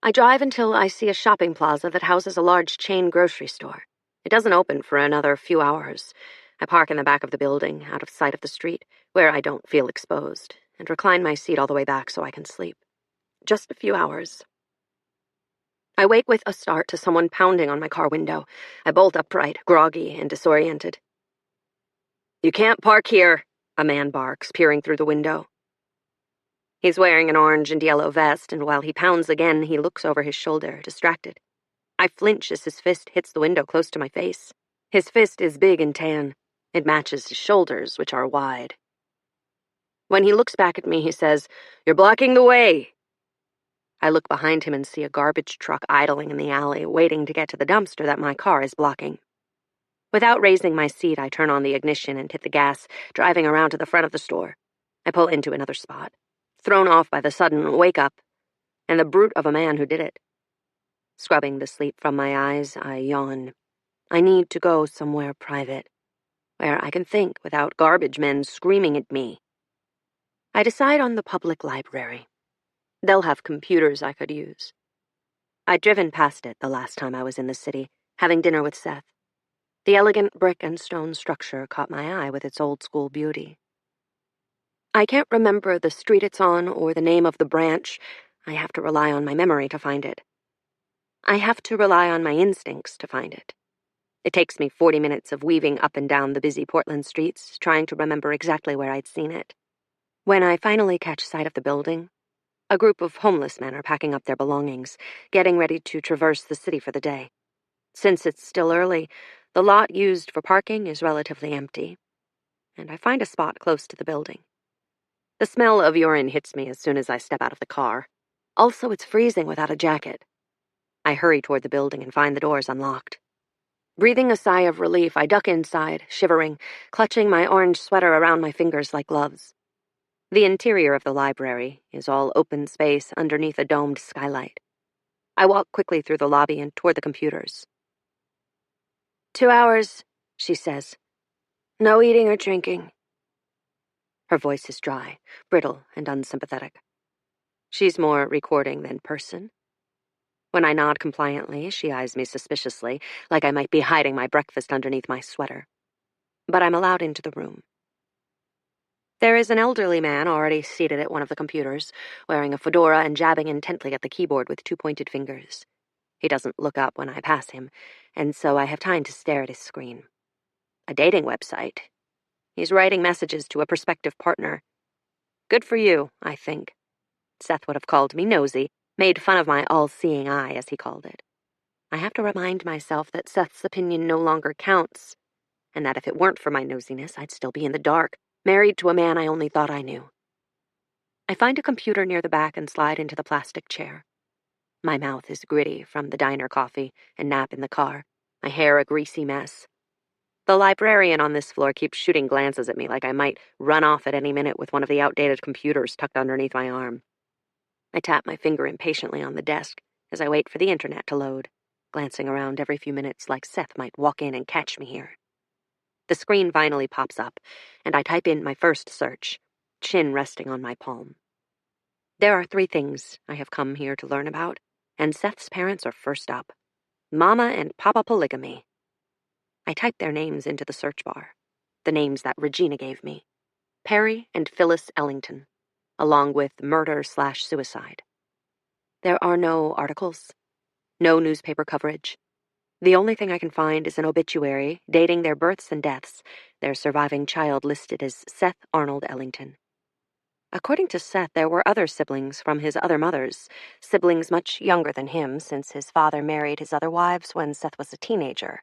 I drive until I see a shopping plaza that houses a large chain grocery store. It doesn't open for another few hours. I park in the back of the building, out of sight of the street, where I don't feel exposed, and recline my seat all the way back so I can sleep. Just a few hours. I wake with a start to someone pounding on my car window. I bolt upright, groggy and disoriented. "You can't park here," a man barks, peering through the window. He's wearing an orange and yellow vest, and while he pounds again, he looks over his shoulder, distracted. I flinch as his fist hits the window close to my face. His fist is big and tan. It matches his shoulders, which are wide. When he looks back at me, he says, "You're blocking the way." I look behind him and see a garbage truck idling in the alley, waiting to get to the dumpster that my car is blocking. Without raising my seat, I turn on the ignition and hit the gas, driving around to the front of the store. I pull into another spot, thrown off by the sudden wake-up and the brute of a man who did it. Scrubbing the sleep from my eyes, I yawn. I need to go somewhere private, where I can think without garbage men screaming at me. I decide on the public library. They'll have computers I could use. I'd driven past it the last time I was in the city, having dinner with Seth. The elegant brick and stone structure caught my eye with its old-school beauty. I can't remember the street it's on or the name of the branch. I have to rely on my memory to find it. I have to rely on my instincts to find it. It takes me 40 minutes of weaving up and down the busy Portland streets, trying to remember exactly where I'd seen it. When I finally catch sight of the building, a group of homeless men are packing up their belongings, getting ready to traverse the city for the day. Since it's still early, the lot used for parking is relatively empty, and I find a spot close to the building. The smell of urine hits me as soon as I step out of the car. Also, it's freezing without a jacket. I hurry toward the building and find the doors unlocked. Breathing a sigh of relief, I duck inside, shivering, clutching my orange sweater around my fingers like gloves. The interior of the library is all open space underneath a domed skylight. I walk quickly through the lobby and toward the computers. 2 hours, she says. No eating or drinking. Her voice is dry, brittle, and unsympathetic. She's more recording than person. When I nod compliantly, she eyes me suspiciously, like I might be hiding my breakfast underneath my sweater. But I'm allowed into the room. There is an elderly man already seated at one of the computers, wearing a fedora and jabbing intently at the keyboard with 2 pointed fingers. He doesn't look up when I pass him, and so I have time to stare at his screen. A dating website. He's writing messages to a prospective partner. Good for you, I think. Seth would have called me nosy, made fun of my all-seeing eye, as he called it. I have to remind myself that Seth's opinion no longer counts, and that if it weren't for my nosiness, I'd still be in the dark, married to a man I only thought I knew. I find a computer near the back and slide into the plastic chair. My mouth is gritty from the diner coffee and nap in the car, my hair a greasy mess. The librarian on this floor keeps shooting glances at me like I might run off at any minute with one of the outdated computers tucked underneath my arm. I tap my finger impatiently on the desk as I wait for the internet to load, glancing around every few minutes like Seth might walk in and catch me here. The screen finally pops up, and I type in my first search, chin resting on my palm. There are 3 things I have come here to learn about, and Seth's parents are first up. Mama and Papa polygamy. I type their names into the search bar, the names that Regina gave me. Perry and Phyllis Ellington, along with murder/suicide. There are no articles, no newspaper coverage. The only thing I can find is an obituary dating their births and deaths, their surviving child listed as Seth Arnold Ellington. According to Seth, there were other siblings from his other mothers, siblings much younger than him since his father married his other wives when Seth was a teenager.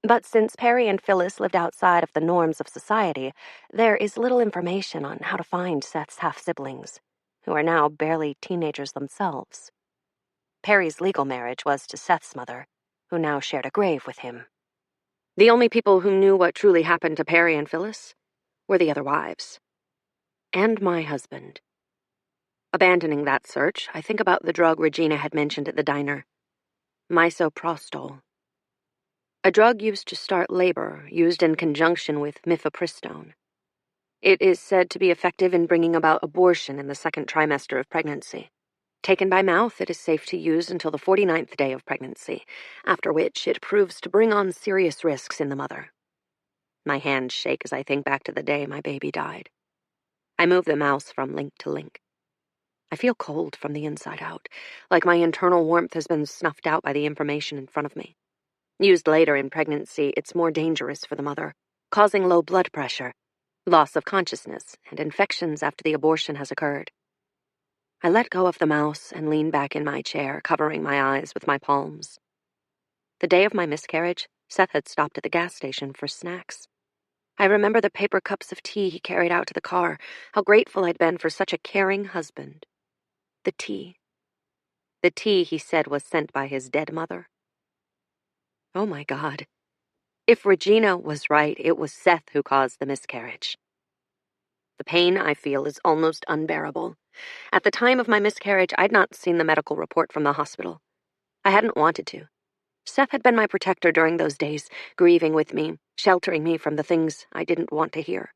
But since Perry and Phyllis lived outside of the norms of society, there is little information on how to find Seth's half-siblings, who are now barely teenagers themselves. Perry's legal marriage was to Seth's mother, who now shared a grave with him. The only people who knew what truly happened to Perry and Phyllis were the other wives. And my husband. Abandoning that search, I think about the drug Regina had mentioned at the diner. Misoprostol. A drug used to start labor, used in conjunction with mifepristone. It is said to be effective in bringing about abortion in the 2nd trimester of pregnancy. Taken by mouth, it is safe to use until the 49th day of pregnancy, after which it proves to bring on serious risks in the mother. My hands shake as I think back to the day my baby died. I move the mouse from link to link. I feel cold from the inside out, like my internal warmth has been snuffed out by the information in front of me. Used later in pregnancy, it's more dangerous for the mother, causing low blood pressure, loss of consciousness, and infections after the abortion has occurred. I let go of the mouse and lean back in my chair, covering my eyes with my palms. The day of my miscarriage, Seth had stopped at the gas station for snacks. I remember the paper cups of tea he carried out to the car, how grateful I'd been for such a caring husband. The tea. The tea, he said, was sent by his dead mother. Oh my God. If Regina was right, it was Seth who caused the miscarriage. The pain I feel is almost unbearable. At the time of my miscarriage, I'd not seen the medical report from the hospital. I hadn't wanted to. Seth had been my protector during those days, grieving with me, sheltering me from the things I didn't want to hear.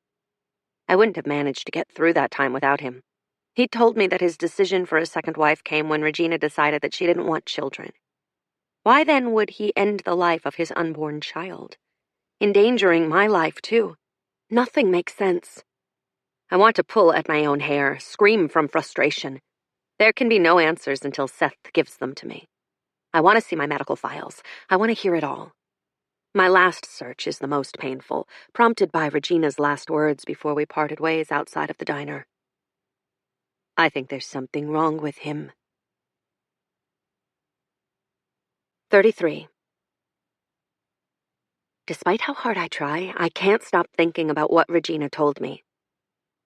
I wouldn't have managed to get through that time without him. He'd told me that his decision for a second wife came when Regina decided that she didn't want children. Why then would he end the life of his unborn child? Endangering my life, too. Nothing makes sense. I want to pull at my own hair, scream from frustration. There can be no answers until Seth gives them to me. I want to see my medical files. I want to hear it all. My last search is the most painful, prompted by Regina's last words before we parted ways outside of the diner. I think there's something wrong with him. 33. Despite how hard I try, I can't stop thinking about what Regina told me.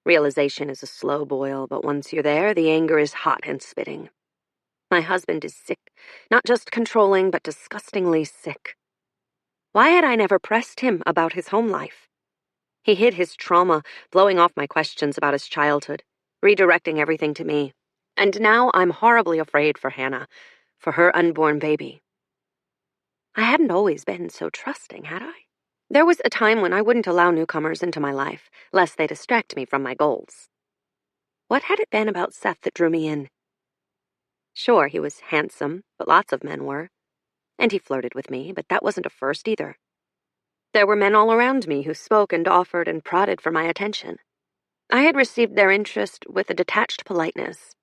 Realization is a slow boil, but once you're there, the anger is hot and spitting. My husband is sick, not just controlling, but disgustingly sick. Why had I never pressed him about his home life? He hid his trauma, blowing off my questions about his childhood, redirecting everything to me. And now I'm horribly afraid for Hannah, for her unborn baby. I hadn't always been so trusting, had I? There was a time when I wouldn't allow newcomers into my life, lest they distract me from my goals. What had it been about Seth that drew me in? Sure, he was handsome, but lots of men were. And he flirted with me, but that wasn't a first either. There were men all around me who spoke and offered and prodded for my attention. I had received their interest with a detached politeness.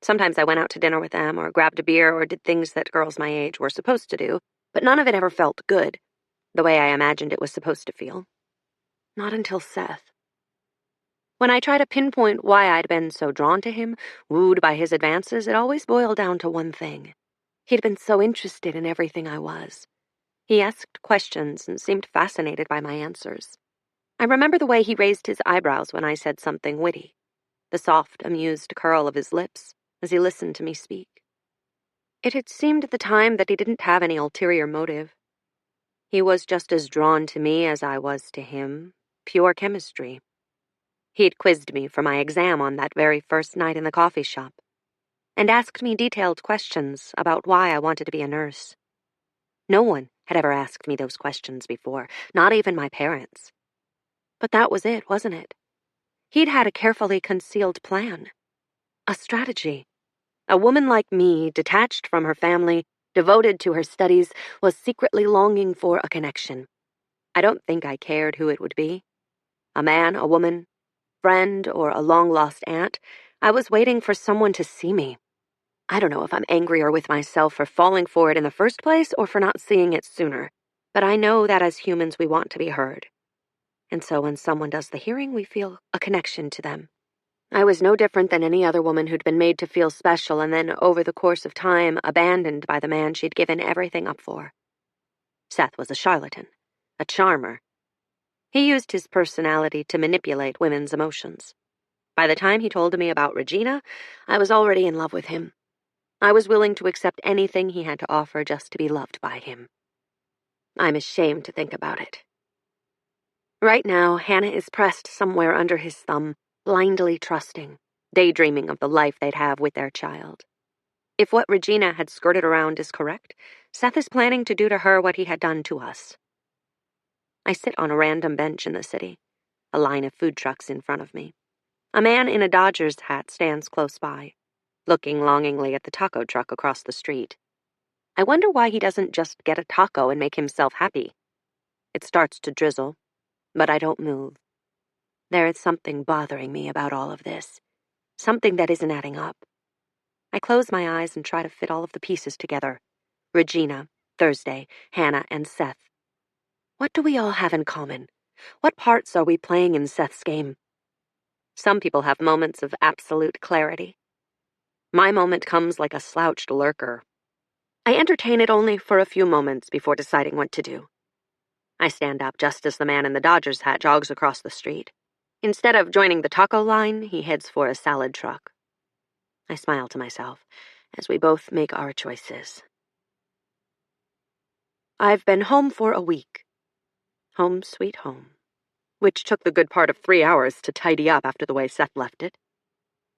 Sometimes I went out to dinner with them or grabbed a beer or did things that girls my age were supposed to do, but none of it ever felt good, the way I imagined it was supposed to feel. Not until Seth. When I try to pinpoint why I'd been so drawn to him, wooed by his advances, it always boiled down to one thing. He'd been so interested in everything I was. He asked questions and seemed fascinated by my answers. I remember the way he raised his eyebrows when I said something witty, the soft, amused curl of his lips as he listened to me speak. It had seemed at the time that he didn't have any ulterior motive. He was just as drawn to me as I was to him, pure chemistry. He'd quizzed me for my exam on that very first night in the coffee shop, and asked me detailed questions about why I wanted to be a nurse. No one had ever asked me those questions before, not even my parents. But that was it, wasn't it? He'd had a carefully concealed plan, a strategy. A woman like me, detached from her family, devoted to her studies, was secretly longing for a connection. I don't think I cared who it would be. A man, a woman, friend, or a long-lost aunt. I was waiting for someone to see me. I don't know if I'm angrier with myself for falling for it in the first place or for not seeing it sooner, but I know that as humans we want to be heard. And so when someone does the hearing, we feel a connection to them. I was no different than any other woman who'd been made to feel special and then, over the course of time, abandoned by the man she'd given everything up for. Seth was a charlatan, a charmer. He used his personality to manipulate women's emotions. By the time he told me about Regina, I was already in love with him. I was willing to accept anything he had to offer just to be loved by him. I'm ashamed to think about it. Right now, Hannah is pressed somewhere under his thumb, blindly trusting, daydreaming of the life they'd have with their child. If what Regina had skirted around is correct, Seth is planning to do to her what he had done to us. I sit on a random bench in the city, a line of food trucks in front of me. A man in a Dodgers hat stands close by. looking longingly at the taco truck across the street. I wonder why he doesn't just get a taco and make himself happy. It starts to drizzle, but I don't move. There is something bothering me about all of this, something that isn't adding up. I close my eyes and try to fit all of the pieces together. Regina, Thursday, Hannah, and Seth. What do we all have in common? What parts are we playing in Seth's game? Some people have moments of absolute clarity. My moment comes like a slouched lurker. I entertain it only for a few moments before deciding what to do. I stand up just as the man in the Dodgers hat jogs across the street. Instead of joining the taco line, he heads for a salad truck. I smile to myself as we both make our choices. I've been home for a week. Home sweet home. Which took the good part of 3 hours to tidy up after the way Seth left it.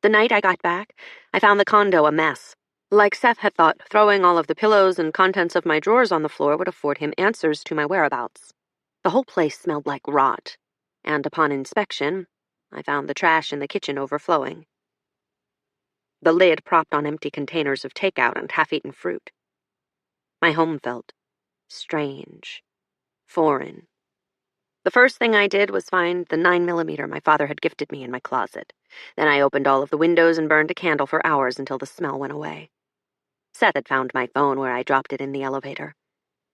The night I got back, I found the condo a mess. Like Seth had thought, throwing all of the pillows and contents of my drawers on the floor would afford him answers to my whereabouts. The whole place smelled like rot, and upon inspection, I found the trash in the kitchen overflowing. The lid propped on empty containers of takeout and half-eaten fruit. My home felt strange, foreign. The first thing I did was find the 9mm my father had gifted me in my closet. Then I opened all of the windows and burned a candle for hours until the smell went away. Seth had found my phone where I dropped it in the elevator.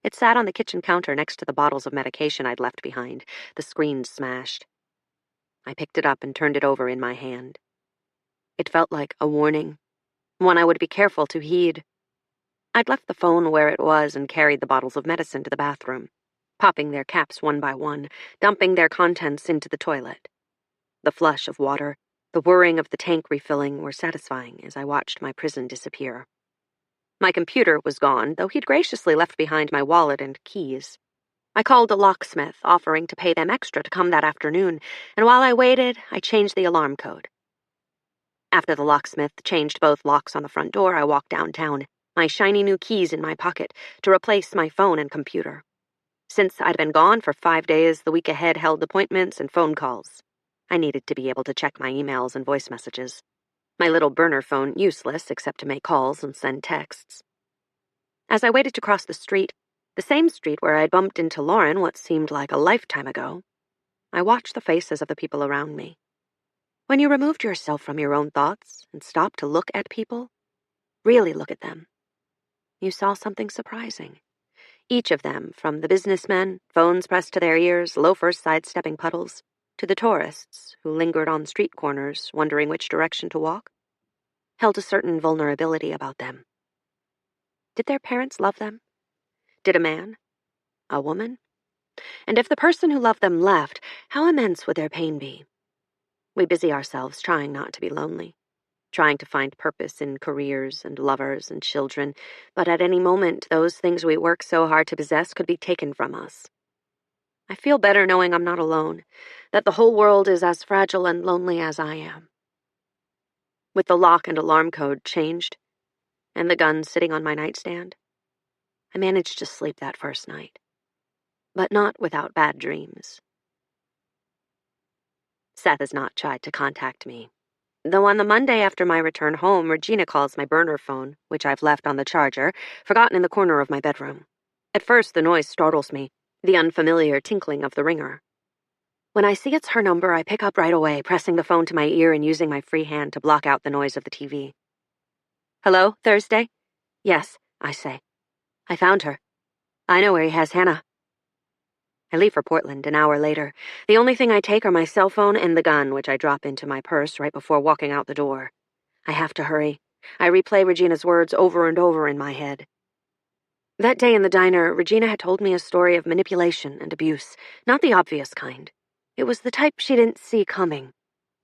It sat on the kitchen counter next to the bottles of medication I'd left behind, the screen smashed. I picked it up and turned it over in my hand. It felt like a warning, one I would be careful to heed. I'd left the phone where it was and carried the bottles of medicine to the bathroom, popping their caps one by one, dumping their contents into the toilet. The flush of water, the whirring of the tank refilling were satisfying as I watched my prison disappear. My computer was gone, though he'd graciously left behind my wallet and keys. I called a locksmith, offering to pay them extra to come that afternoon, and while I waited, I changed the alarm code. After the locksmith changed both locks on the front door, I walked downtown, my shiny new keys in my pocket, to replace my phone and computer. Since I'd been gone for 5 days, the week ahead held appointments and phone calls. I needed to be able to check my emails and voice messages. My little burner phone useless except to make calls and send texts. As I waited to cross the street, the same street where I'd bumped into Lauren what seemed like a lifetime ago, I watched the faces of the people around me. When you removed yourself from your own thoughts and stopped to look at people, really look at them, you saw something surprising. Each of them, from the businessmen, phones pressed to their ears, loafers sidestepping puddles, to the tourists who lingered on street corners wondering which direction to walk, held a certain vulnerability about them. Did their parents love them? Did a man? A woman? And if the person who loved them left, how immense would their pain be? We busy ourselves trying not to be lonely, trying to find purpose in careers and lovers and children, but at any moment those things we work so hard to possess could be taken from us. I feel better knowing I'm not alone, that the whole world is as fragile and lonely as I am. With the lock and alarm code changed, and the gun sitting on my nightstand, I managed to sleep that first night, but not without bad dreams. Seth has not tried to contact me, though on the Monday after my return home, Regina calls my burner phone, which I've left on the charger, forgotten in the corner of my bedroom. At first, the noise startles me, the unfamiliar tinkling of the ringer. When I see it's her number, I pick up right away, pressing the phone to my ear and using my free hand to block out the noise of the TV. Hello, Thursday? Yes, I say. I found her. I know where he has Hannah. I leave for Portland an hour later. The only thing I take are my cell phone and the gun, which I drop into my purse right before walking out the door. I have to hurry. I replay Regina's words over and over in my head. That day in the diner, Regina had told me a story of manipulation and abuse, not the obvious kind. It was the type she didn't see coming.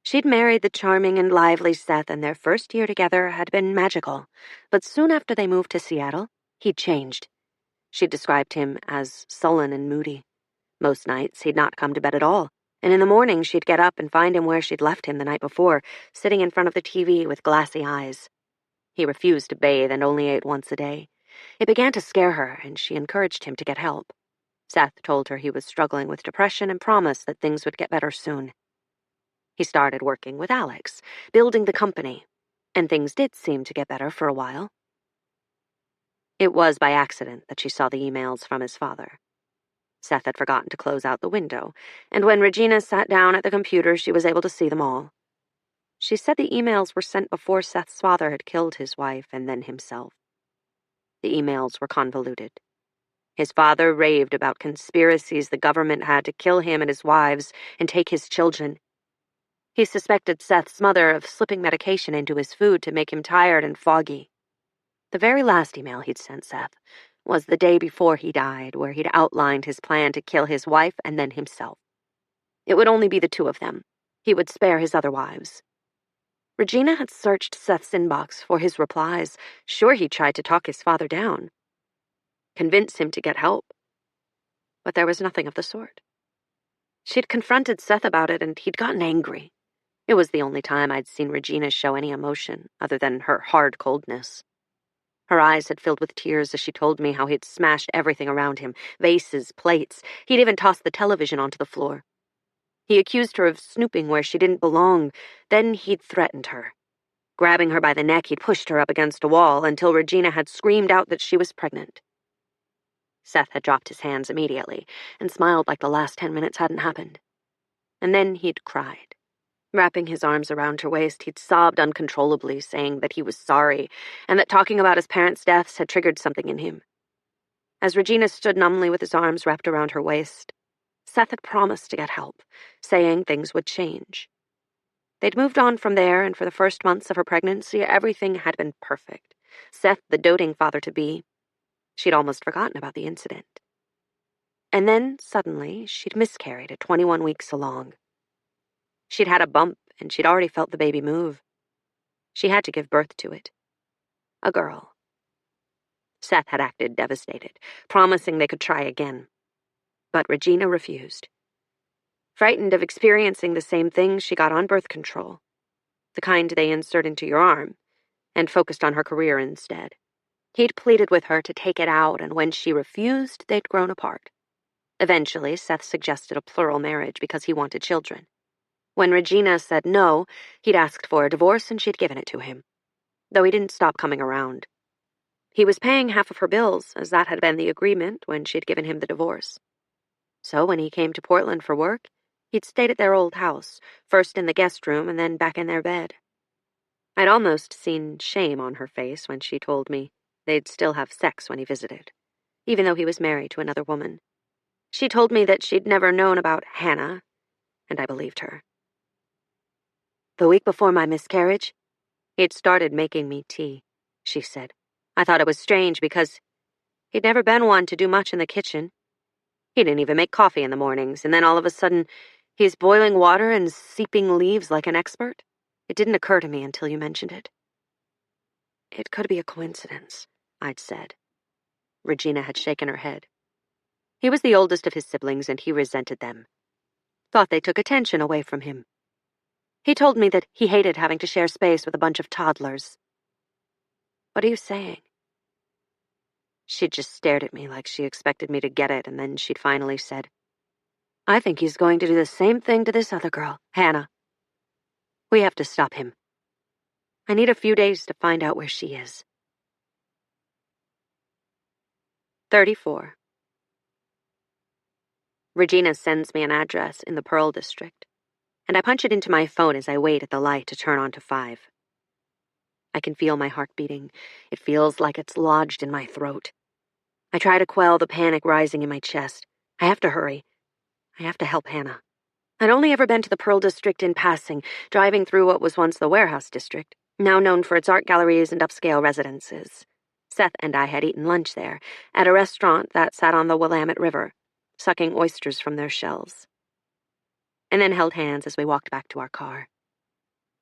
She'd married the charming and lively Seth, and their first year together had been magical. But soon after they moved to Seattle, he'd changed. She described him as sullen and moody. Most nights, he'd not come to bed at all, and in the morning she'd get up and find him where she'd left him the night before, sitting in front of the TV with glassy eyes. He refused to bathe and only ate once a day. It began to scare her, and she encouraged him to get help. Seth told her he was struggling with depression and promised that things would get better soon. He started working with Alex, building the company. And things did seem to get better for a while. It was by accident that she saw the emails from his father. Seth had forgotten to close out the window, and when Regina sat down at the computer, she was able to see them all. She said the emails were sent before Seth's father had killed his wife and then himself. The emails were convoluted. His father raved about conspiracies the government had to kill him and his wives and take his children. He suspected Seth's mother of slipping medication into his food to make him tired and foggy. The very last email he'd sent Seth was the day before he died, where he'd outlined his plan to kill his wife and then himself. It would only be the two of them. He would spare his other wives. Regina had searched Seth's inbox for his replies. Sure, he tried to talk his father down, convince him to get help. But there was nothing of the sort. She'd confronted Seth about it, and he'd gotten angry. It was the only time I'd seen Regina show any emotion, other than her hard coldness. Her eyes had filled with tears as she told me how he'd smashed everything around him, vases, plates. He'd even tossed the television onto the floor. He accused her of snooping where she didn't belong. Then he'd threatened her. Grabbing her by the neck, he'd pushed her up against a wall until Regina had screamed out that she was pregnant. Seth had dropped his hands immediately and smiled like the last 10 minutes hadn't happened. And then he'd cried. Wrapping his arms around her waist, he'd sobbed uncontrollably, saying that he was sorry and that talking about his parents' deaths had triggered something in him. As Regina stood numbly with his arms wrapped around her waist, Seth had promised to get help, saying things would change. They'd moved on from there, and for the first months of her pregnancy, everything had been perfect. Seth, the doting father-to-be. She'd almost forgotten about the incident. And then, suddenly, she'd miscarried at 21 weeks along. She'd had a bump, and she'd already felt the baby move. She had to give birth to it. A girl. Seth had acted devastated, promising they could try again. But Regina refused. Frightened of experiencing the same thing, she got on birth control, the kind they insert into your arm, and focused on her career instead. He'd pleaded with her to take it out, and when she refused, they'd grown apart. Eventually, Seth suggested a plural marriage because he wanted children. When Regina said no, he'd asked for a divorce and she'd given it to him, though he didn't stop coming around. He was paying half of her bills, as that had been the agreement when she'd given him the divorce. So when he came to Portland for work, he'd stayed at their old house, first in the guest room and then back in their bed. I'd almost seen shame on her face when she told me they'd still have sex when he visited, even though he was married to another woman. She told me that she'd never known about Hannah, and I believed her. The week before my miscarriage, he'd started making me tea, she said. I thought it was strange because he'd never been one to do much in the kitchen. He didn't even make coffee in the mornings, and then all of a sudden, he's boiling water and seeping leaves like an expert. It didn't occur to me until you mentioned it. It could be a coincidence, I'd said. Regina had shaken her head. He was the oldest of his siblings, and he resented them. Thought they took attention away from him. He told me that he hated having to share space with a bunch of toddlers. What are you saying? She'd just stared at me like she expected me to get it, and then she'd finally said, I think he's going to do the same thing to this other girl, Hannah. We have to stop him. I need a few days to find out where she is. 34. Regina sends me an address in the Pearl District, and I punch it into my phone as I wait at the light to turn on to 5. I can feel my heart beating. It feels like it's lodged in my throat. I try to quell the panic rising in my chest. I have to hurry. I have to help Hannah. I'd only ever been to the Pearl District in passing, driving through what was once the Warehouse District, now known for its art galleries and upscale residences. Seth and I had eaten lunch there, at a restaurant that sat on the Willamette River, sucking oysters from their shells. And then held hands as we walked back to our car.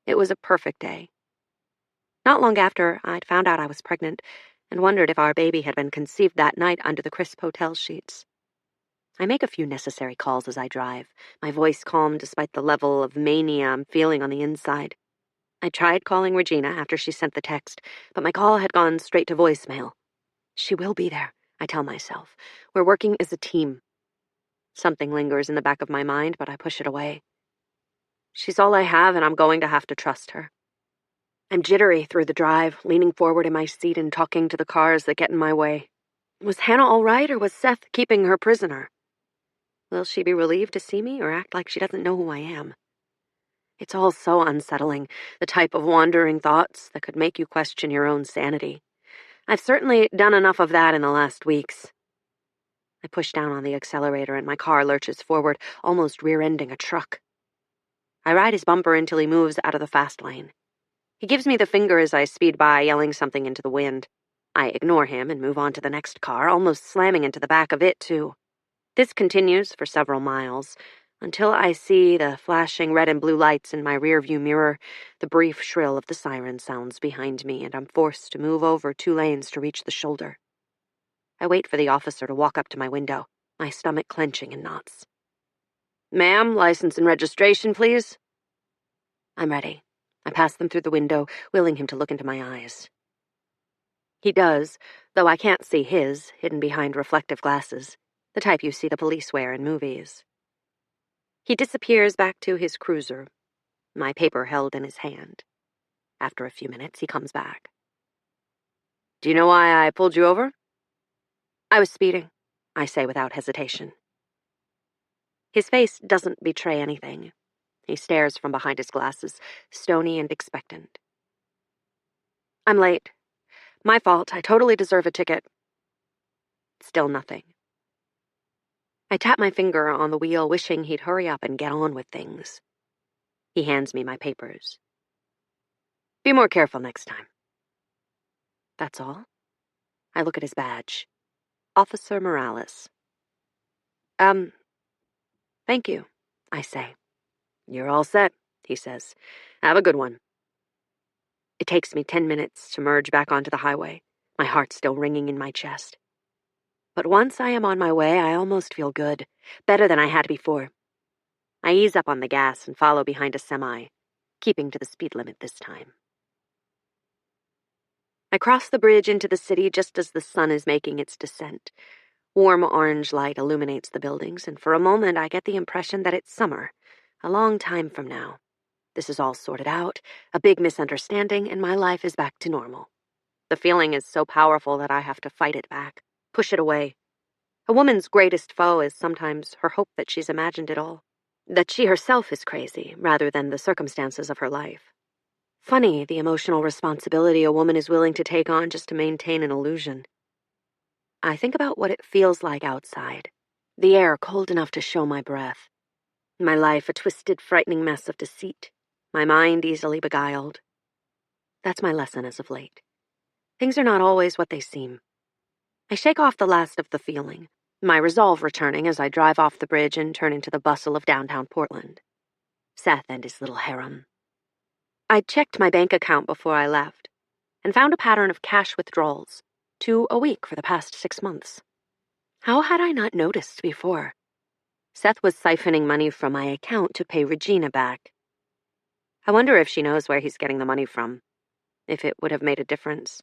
It was a perfect day. Not long after, I'd found out I was pregnant and wondered if our baby had been conceived that night under the crisp hotel sheets. I make a few necessary calls as I drive, my voice calm despite the level of mania I'm feeling on the inside. I tried calling Regina after she sent the text, but my call had gone straight to voicemail. She will be there, I tell myself. We're working as a team. Something lingers in the back of my mind, but I push it away. She's all I have, and I'm going to have to trust her. I'm jittery through the drive, leaning forward in my seat and talking to the cars that get in my way. Was Hannah all right, or was Seth keeping her prisoner? Will she be relieved to see me, or act like she doesn't know who I am? It's all so unsettling, the type of wandering thoughts that could make you question your own sanity. I've certainly done enough of that in the last weeks. I push down on the accelerator and my car lurches forward, almost rear-ending a truck. I ride his bumper until he moves out of the fast lane. He gives me the finger as I speed by, yelling something into the wind. I ignore him and move on to the next car, almost slamming into the back of it, too. This continues for several miles, until I see the flashing red and blue lights in my rearview mirror, the brief shrill of the siren sounds behind me, and I'm forced to move over 2 lanes to reach the shoulder. I wait for the officer to walk up to my window, my stomach clenching in knots. "Ma'am, license and registration, please." I'm ready. I pass them through the window, willing him to look into my eyes. He does, though I can't see his, hidden behind reflective glasses, the type you see the police wear in movies. He disappears back to his cruiser, my paper held in his hand. After a few minutes, he comes back. "Do you know why I pulled you over?" "I was speeding," I say without hesitation. His face doesn't betray anything. He stares from behind his glasses, stony and expectant. "I'm late. My fault. I totally deserve a ticket." Still nothing. I tap my finger on the wheel, wishing he'd hurry up and get on with things. He hands me my papers. "Be more careful next time." That's all? I look at his badge. Officer Morales. Thank you," I say. "You're all set," he says. "Have a good one." It takes me 10 minutes to merge back onto the highway, my heart still ringing in my chest. But once I am on my way, I almost feel good, better than I had before. I ease up on the gas and follow behind a semi, keeping to the speed limit this time. I cross the bridge into the city just as the sun is making its descent. Warm orange light illuminates the buildings, and for a moment I get the impression that it's summer, a long time from now. This is all sorted out, a big misunderstanding, and my life is back to normal. The feeling is so powerful that I have to fight it back, push it away. A woman's greatest foe is sometimes her hope that she's imagined it all, that she herself is crazy rather than the circumstances of her life. Funny, the emotional responsibility a woman is willing to take on just to maintain an illusion. I think about what it feels like outside. The air cold enough to show my breath. My life a twisted, frightening mess of deceit. My mind easily beguiled. That's my lesson as of late. Things are not always what they seem. I shake off the last of the feeling, my resolve returning as I drive off the bridge and turn into the bustle of downtown Portland. Seth and his little harem. I checked my bank account before I left and found a pattern of cash withdrawals, 2 a week for the past 6 months. How had I not noticed before? Seth was siphoning money from my account to pay Regina back. I wonder if she knows where he's getting the money from, if it would have made a difference.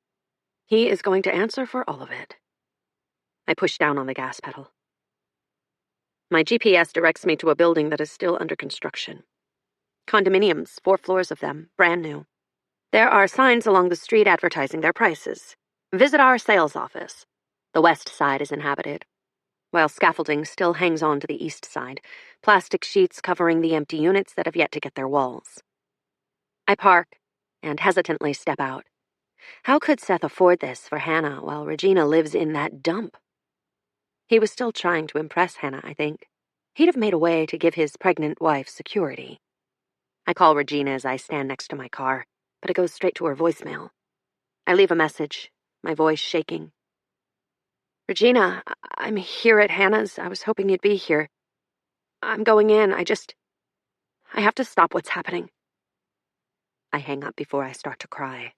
He is going to answer for all of it. I push down on the gas pedal. My GPS directs me to a building that is still under construction. Condominiums, 4 floors of them, brand new. There are signs along the street advertising their prices. Visit our sales office. The west side is inhabited, while scaffolding still hangs on to the east side, plastic sheets covering the empty units that have yet to get their walls. I park and hesitantly step out. How could Seth afford this for Hannah while Regina lives in that dump? He was still trying to impress Hannah, I think. He'd have made a way to give his pregnant wife security. I call Regina as I stand next to my car, but it goes straight to her voicemail. I leave a message, my voice shaking. "Regina, I'm here at Hannah's. I was hoping you'd be here. I'm going in. I have to stop what's happening." I hang up before I start to cry.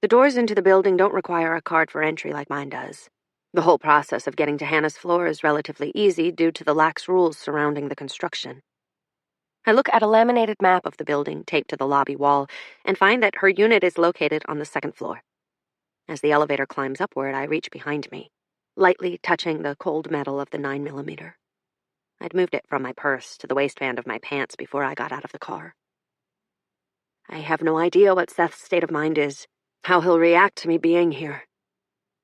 The doors into the building don't require a card for entry like mine does. The whole process of getting to Hannah's floor is relatively easy due to the lax rules surrounding the construction. I look at a laminated map of the building taped to the lobby wall and find that her unit is located on the 2nd floor. As the elevator climbs upward, I reach behind me, lightly touching the cold metal of the 9mm. I'd moved it from my purse to the waistband of my pants before I got out of the car. I have no idea what Seth's state of mind is, how he'll react to me being here.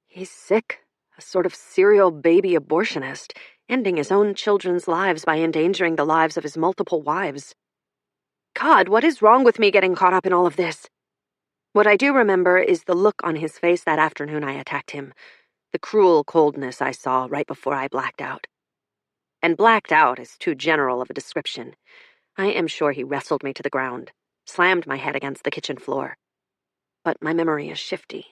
He's sick, a sort of serial baby abortionist, ending his own children's lives by endangering the lives of his multiple wives. God, what is wrong with me getting caught up in all of this? What I do remember is the look on his face that afternoon I attacked him, the cruel coldness I saw right before I blacked out. And blacked out is too general of a description. I am sure he wrestled me to the ground, slammed my head against the kitchen floor. But my memory is shifty.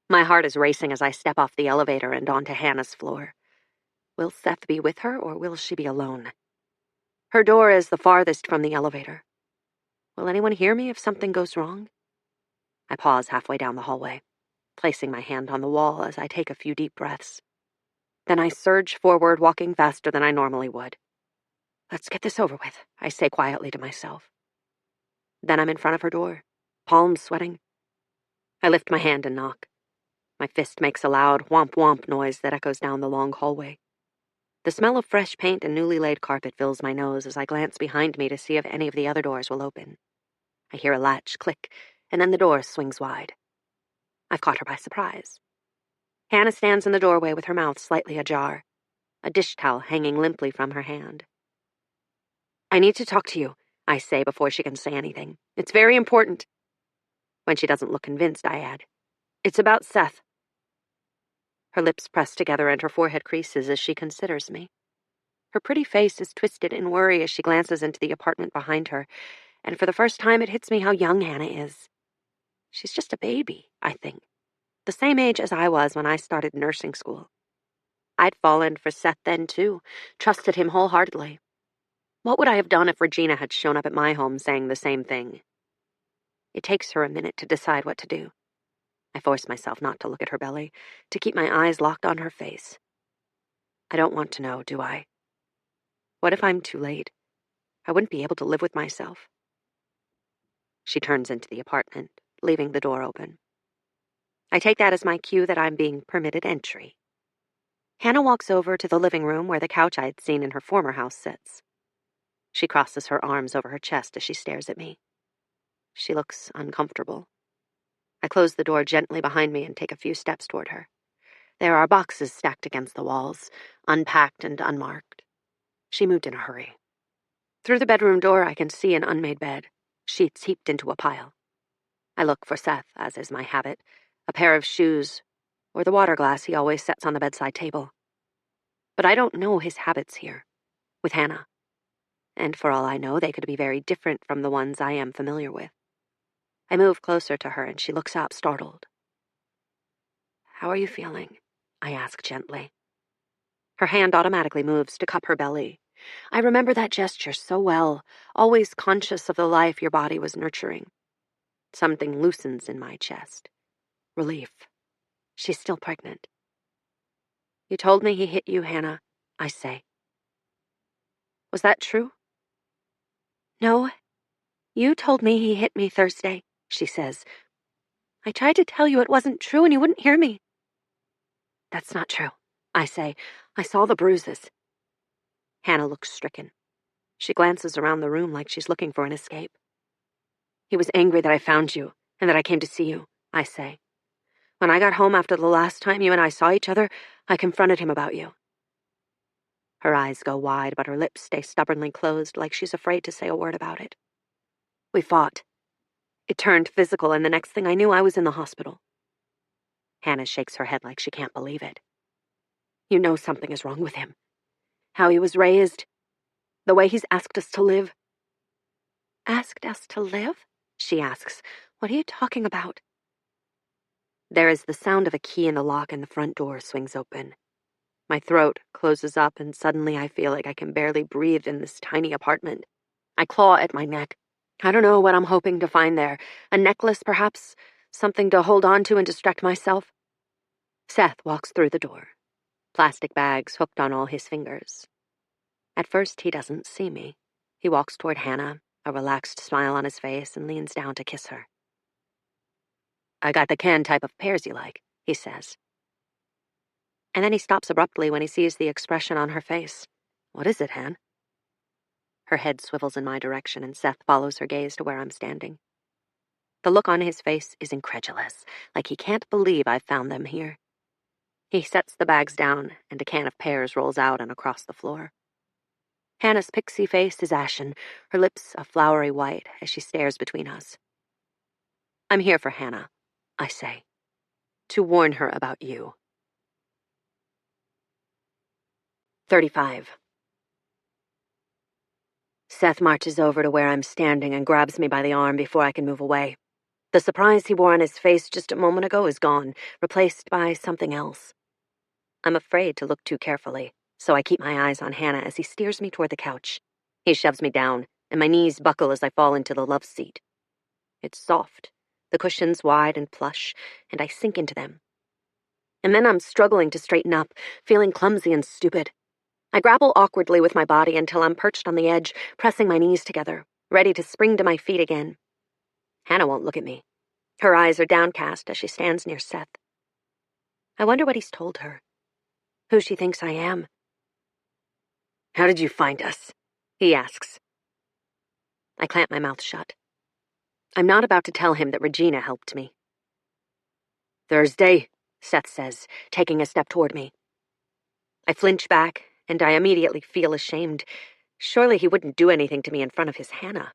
My heart is racing as I step off the elevator and onto Hannah's floor. Will Seth be with her, or will she be alone? Her door is the farthest from the elevator. Will anyone hear me if something goes wrong? I pause halfway down the hallway, placing my hand on the wall as I take a few deep breaths. Then I surge forward, walking faster than I normally would. Let's get this over with, I say quietly to myself. Then I'm in front of her door, palms sweating. I lift my hand and knock. My fist makes a loud whomp-whomp noise that echoes down the long hallway. The smell of fresh paint and newly laid carpet fills my nose as I glance behind me to see if any of the other doors will open. I hear a latch click, and then the door swings wide. I've caught her by surprise. Hannah stands in the doorway with her mouth slightly ajar, a dish towel hanging limply from her hand. I need to talk to you, I say before she can say anything. It's very important. When she doesn't look convinced, I add, it's about Seth. Her lips press together and her forehead creases as she considers me. Her pretty face is twisted in worry as she glances into the apartment behind her, and for the first time it hits me how young Hannah is. She's just a baby, I think, the same age as I was when I started nursing school. I'd fallen for Seth then, too, trusted him wholeheartedly. What would I have done if Regina had shown up at my home saying the same thing? It takes her a minute to decide what to do. I force myself not to look at her belly, to keep my eyes locked on her face. I don't want to know, do I? What if I'm too late? I wouldn't be able to live with myself. She turns into the apartment, leaving the door open. I take that as my cue that I'm being permitted entry. Hannah walks over to the living room where the couch I'd seen in her former house sits. She crosses her arms over her chest as she stares at me. She looks uncomfortable. I close the door gently behind me and take a few steps toward her. There are boxes stacked against the walls, unpacked and unmarked. She moved in a hurry. Through the bedroom door, I can see an unmade bed, sheets heaped into a pile. I look for Seth, as is my habit, a pair of shoes, or the water glass he always sets on the bedside table. But I don't know his habits here, with Hannah. And for all I know, they could be very different from the ones I am familiar with. I move closer to her, and she looks up, startled. How are you feeling? I ask gently. Her hand automatically moves to cup her belly. I remember that gesture so well, always conscious of the life your body was nurturing. Something loosens in my chest. Relief. She's still pregnant. You told me he hit you, Hannah, I say. Was that true? No. You told me he hit me Thursday, she says. I tried to tell you it wasn't true and you wouldn't hear me. That's not true, I say. I saw the bruises. Hannah looks stricken. She glances around the room like she's looking for an escape. He was angry that I found you and that I came to see you, I say. When I got home after the last time you and I saw each other, I confronted him about you. Her eyes go wide, but her lips stay stubbornly closed like she's afraid to say a word about it. We fought. It turned physical, and the next thing I knew, I was in the hospital. Hannah shakes her head like she can't believe it. You know something is wrong with him. How he was raised. The way he's asked us to live. Asked us to live? She asks. What are you talking about? There is the sound of a key in the lock and the front door swings open. My throat closes up and suddenly I feel like I can barely breathe in this tiny apartment. I claw at my neck. I don't know what I'm hoping to find there. A necklace, perhaps? Something to hold on to and distract myself? Seth walks through the door. Plastic bags hooked on all his fingers. At first, he doesn't see me. He walks toward Hannah, a relaxed smile on his face, and leans down to kiss her. I got the canned type of pears you like, he says. And then he stops abruptly when he sees the expression on her face. What is it, Han? Her head swivels in my direction, and Seth follows her gaze to where I'm standing. The look on his face is incredulous, like he can't believe I've found them here. He sets the bags down, and a can of pears rolls out and across the floor. Hannah's pixie face is ashen, her lips a flowery white as she stares between us. I'm here for Hannah, I say, to warn her about you. 35. Seth marches over to where I'm standing and grabs me by the arm before I can move away. The surprise he wore on his face just a moment ago is gone, replaced by something else. I'm afraid to look too carefully, so I keep my eyes on Hannah as he steers me toward the couch. He shoves me down, and my knees buckle as I fall into the love seat. It's soft, the cushions wide and plush, and I sink into them. And then I'm struggling to straighten up, feeling clumsy and stupid. I grapple awkwardly with my body until I'm perched on the edge, pressing my knees together, ready to spring to my feet again. Hannah won't look at me. Her eyes are downcast as she stands near Seth. I wonder what he's told her. Who she thinks I am. How did you find us? He asks. I clamp my mouth shut. I'm not about to tell him that Regina helped me. Thursday, Seth says, taking a step toward me. I flinch back, and I immediately feel ashamed. Surely he wouldn't do anything to me in front of his Hannah.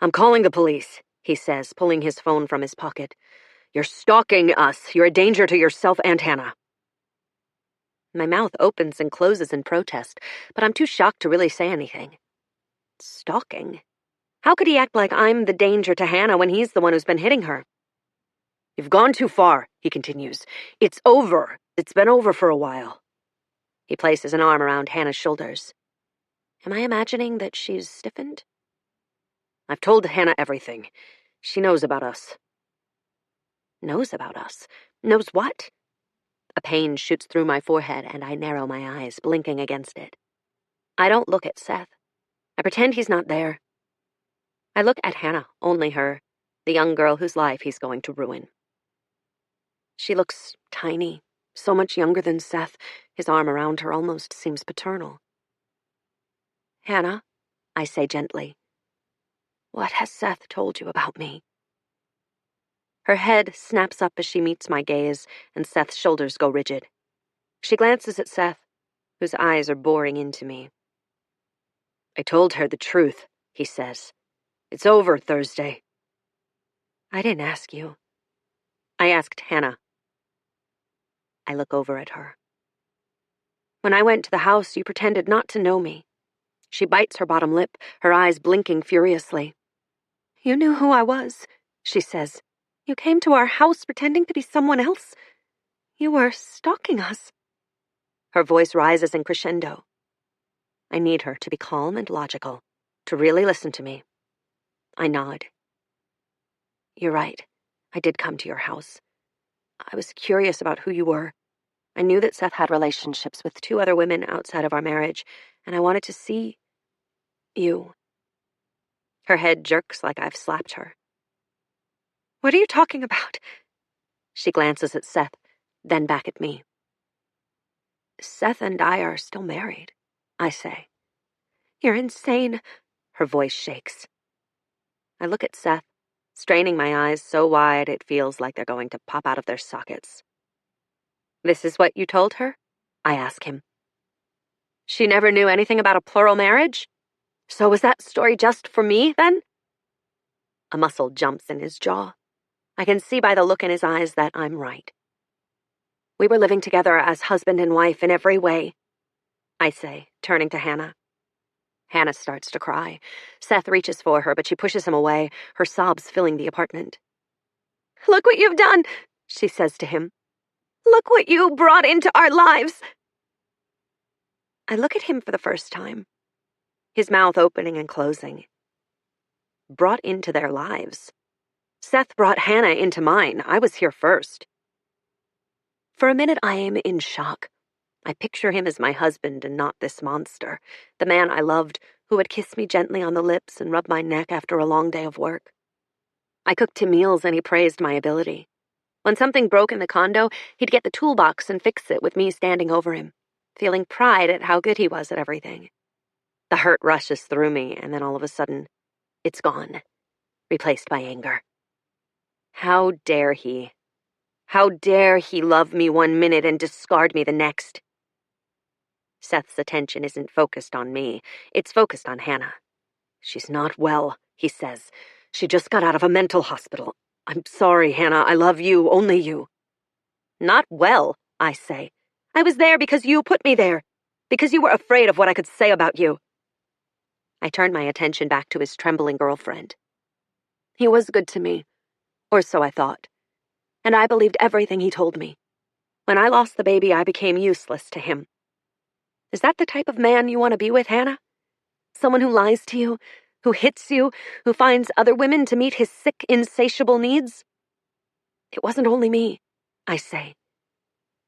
I'm calling the police, he says, pulling his phone from his pocket. You're stalking us. You're a danger to yourself and Hannah. My mouth opens and closes in protest, but I'm too shocked to really say anything. Stalking? How could he act like I'm the danger to Hannah when he's the one who's been hitting her? You've gone too far, he continues. It's over. It's been over for a while. He places an arm around Hannah's shoulders. Am I imagining that she's stiffened? I've told Hannah everything. She knows about us. Knows about us? Knows what? A pain shoots through my forehead, and I narrow my eyes, blinking against it. I don't look at Seth. I pretend he's not there. I look at Hannah, only her, the young girl whose life he's going to ruin. She looks tiny, so much younger than Seth. His arm around her almost seems paternal. Hannah, I say gently, what has Seth told you about me? Her head snaps up as she meets my gaze, and Seth's shoulders go rigid. She glances at Seth, whose eyes are boring into me. I told her the truth, he says. It's over, Thursday. I didn't ask you. I asked Hannah. I look over at her. When I went to the house, you pretended not to know me. She bites her bottom lip, her eyes blinking furiously. You knew who I was, she says. You came to our house pretending to be someone else. You were stalking us. Her voice rises in crescendo. I need her to be calm and logical, to really listen to me. I nod. You're right. I did come to your house. I was curious about who you were. I knew that Seth had relationships with 2 other women outside of our marriage, and I wanted to see you. Her head jerks like I've slapped her. What are you talking about? She glances at Seth, then back at me. Seth and I are still married, I say. You're insane. Her voice shakes. I look at Seth, straining my eyes so wide it feels like they're going to pop out of their sockets. This is what you told her? I ask him. She never knew anything about a plural marriage? So was that story just for me, then? A muscle jumps in his jaw. I can see by the look in his eyes that I'm right. We were living together as husband and wife in every way, I say, turning to Hannah. Hannah starts to cry. Seth reaches for her, but she pushes him away, her sobs filling the apartment. Look what you've done, she says to him. Look what you brought into our lives. I look at him for the first time, his mouth opening and closing. Brought into their lives. Seth brought Hannah into mine. I was here first. For a minute, I am in shock. I picture him as my husband and not this monster, the man I loved who would kiss me gently on the lips and rub my neck after a long day of work. I cooked him meals and he praised my ability. When something broke in the condo, he'd get the toolbox and fix it with me standing over him, feeling pride at how good he was at everything. The hurt rushes through me, and then all of a sudden, it's gone, replaced by anger. How dare he? How dare he love me 1 minute and discard me the next? Seth's attention isn't focused on me. It's focused on Hannah. She's not well, he says. She just got out of a mental hospital. I'm sorry, Hannah. I love you, only you. Not well, I say. I was there because you put me there. Because you were afraid of what I could say about you. I turned my attention back to his trembling girlfriend. He was good to me, or so I thought, and I believed everything he told me. When I lost the baby, I became useless to him. Is that the type of man you want to be with, Hannah? Someone who lies to you, who hits you, who finds other women to meet his sick, insatiable needs? It wasn't only me, I say.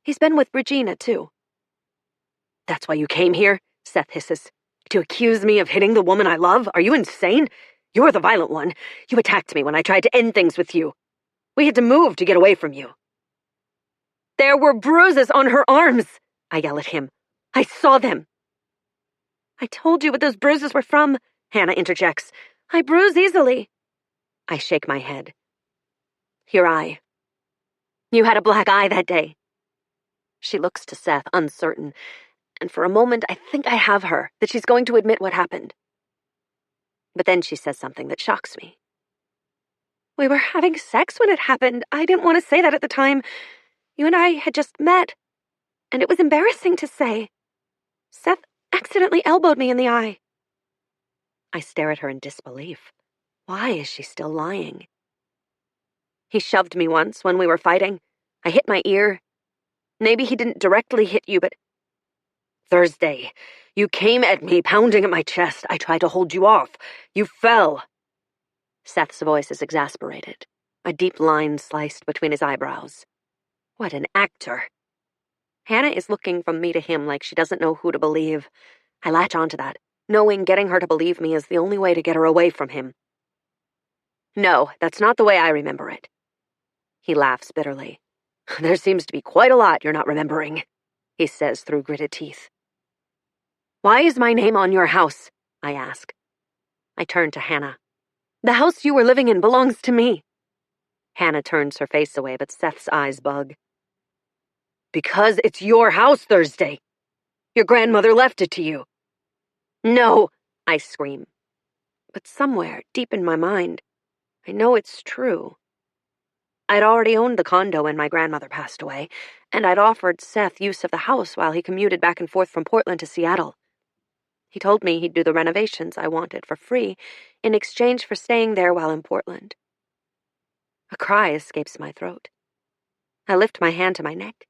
He's been with Regina, too. That's why you came here, Seth hisses. To accuse me of hitting the woman I love? Are you insane? You're the violent one. You attacked me when I tried to end things with you. We had to move to get away from you. There were bruises on her arms, I yell at him. I saw them. I told you what those bruises were from, Hannah interjects. I bruise easily. I shake my head. Your eye. You had a black eye that day. She looks to Seth, uncertain, and for a moment I think I have her, that she's going to admit what happened. But then she says something that shocks me. We were having sex when it happened. I didn't want to say that at the time. You and I had just met, and it was embarrassing to say. Seth accidentally elbowed me in the eye. I stare at her in disbelief. Why is she still lying? He shoved me once when we were fighting. I hit my ear. Maybe he didn't directly hit you, but... Thursday, you came at me, pounding at my chest. I tried to hold you off. You fell. Seth's voice is exasperated, a deep line sliced between his eyebrows. What an actor. Hannah is looking from me to him like she doesn't know who to believe. I latch onto that, knowing getting her to believe me is the only way to get her away from him. No, that's not the way I remember it. He laughs bitterly. There seems to be quite a lot you're not remembering, he says through gritted teeth. Why is my name on your house? I ask. I turn to Hannah. The house you were living in belongs to me. Hannah turns her face away, but Seth's eyes bug. Because it's your house, Thursday. Your grandmother left it to you. No, I scream. But somewhere, deep in my mind, I know it's true. I'd already owned the condo when my grandmother passed away, and I'd offered Seth use of the house while he commuted back and forth from Portland to Seattle. He told me he'd do the renovations I wanted for free in exchange for staying there while in Portland. A cry escapes my throat. I lift my hand to my neck.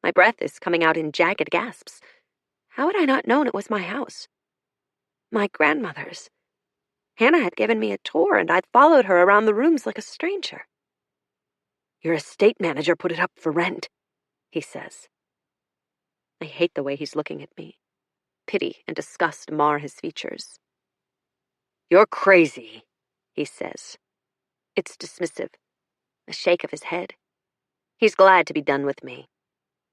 My breath is coming out in jagged gasps. How had I not known it was my house? My grandmother's. Hannah had given me a tour, and I'd followed her around the rooms like a stranger. Your estate manager put it up for rent, he says. I hate the way he's looking at me. Pity and disgust mar his features. You're crazy, he says. It's dismissive, a shake of his head. He's glad to be done with me.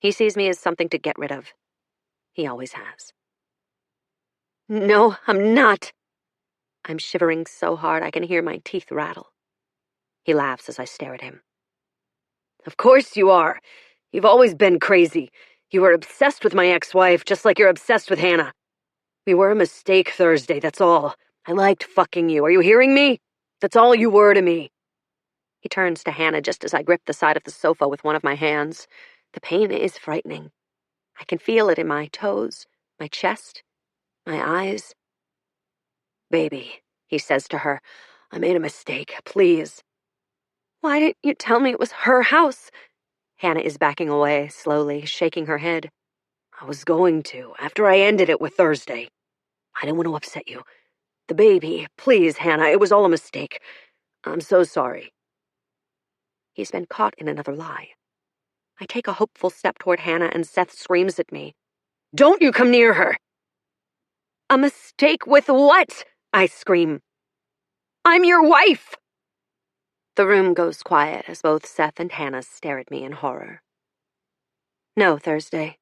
He sees me as something to get rid of. He always has. No, I'm not. I'm shivering so hard I can hear my teeth rattle. He laughs as I stare at him. Of course you are. You've always been crazy. You were obsessed with my ex-wife, just like you're obsessed with Hannah. We were a mistake, Thursday, that's all. I liked fucking you. Are you hearing me? That's all you were to me. He turns to Hannah just as I grip the side of the sofa with one of my hands. The pain is frightening. I can feel it in my toes, my chest, my eyes. Baby, he says to her, I made a mistake, please. Why didn't you tell me it was her house? Hannah is backing away, slowly, shaking her head. I was going to, after I ended it with Thursday. I didn't want to upset you. The baby, please, Hannah, it was all a mistake. I'm so sorry. He's been caught in another lie. I take a hopeful step toward Hannah, and Seth screams at me. Don't you come near her! A mistake with what? I scream. I'm your wife! The room goes quiet as both Seth and Hannah stare at me in horror. No, Thursday,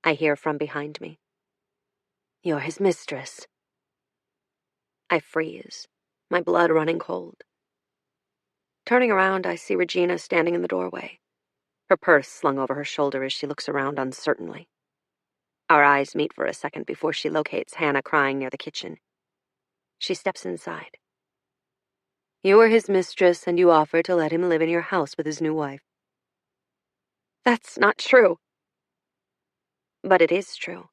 I hear from behind me. You're his mistress. I freeze, my blood running cold. Turning around, I see Regina standing in the doorway, her purse slung over her shoulder as she looks around uncertainly. Our eyes meet for a second before she locates Hannah crying near the kitchen. She steps inside. You are his mistress, and you offer to let him live in your house with his new wife. That's not true. But it is true.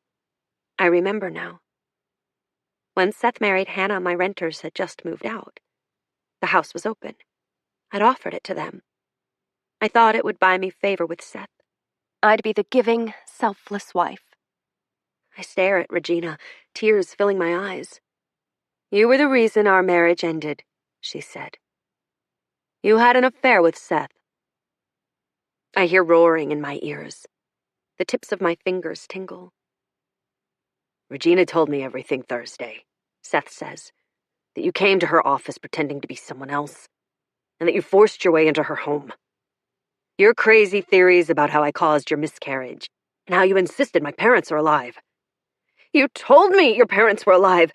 I remember now. When Seth married Hannah, my renters had just moved out. The house was open. I'd offered it to them. I thought it would buy me favor with Seth. I'd be the giving, selfless wife. I stare at Regina, tears filling my eyes. You were the reason our marriage ended, she said. You had an affair with Seth. I hear roaring in my ears. The tips of my fingers tingle. Regina told me everything Thursday, Seth says. That you came to her office pretending to be someone else, and that you forced your way into her home. Your crazy theories about how I caused your miscarriage, and how you insisted my parents are alive. You told me your parents were alive.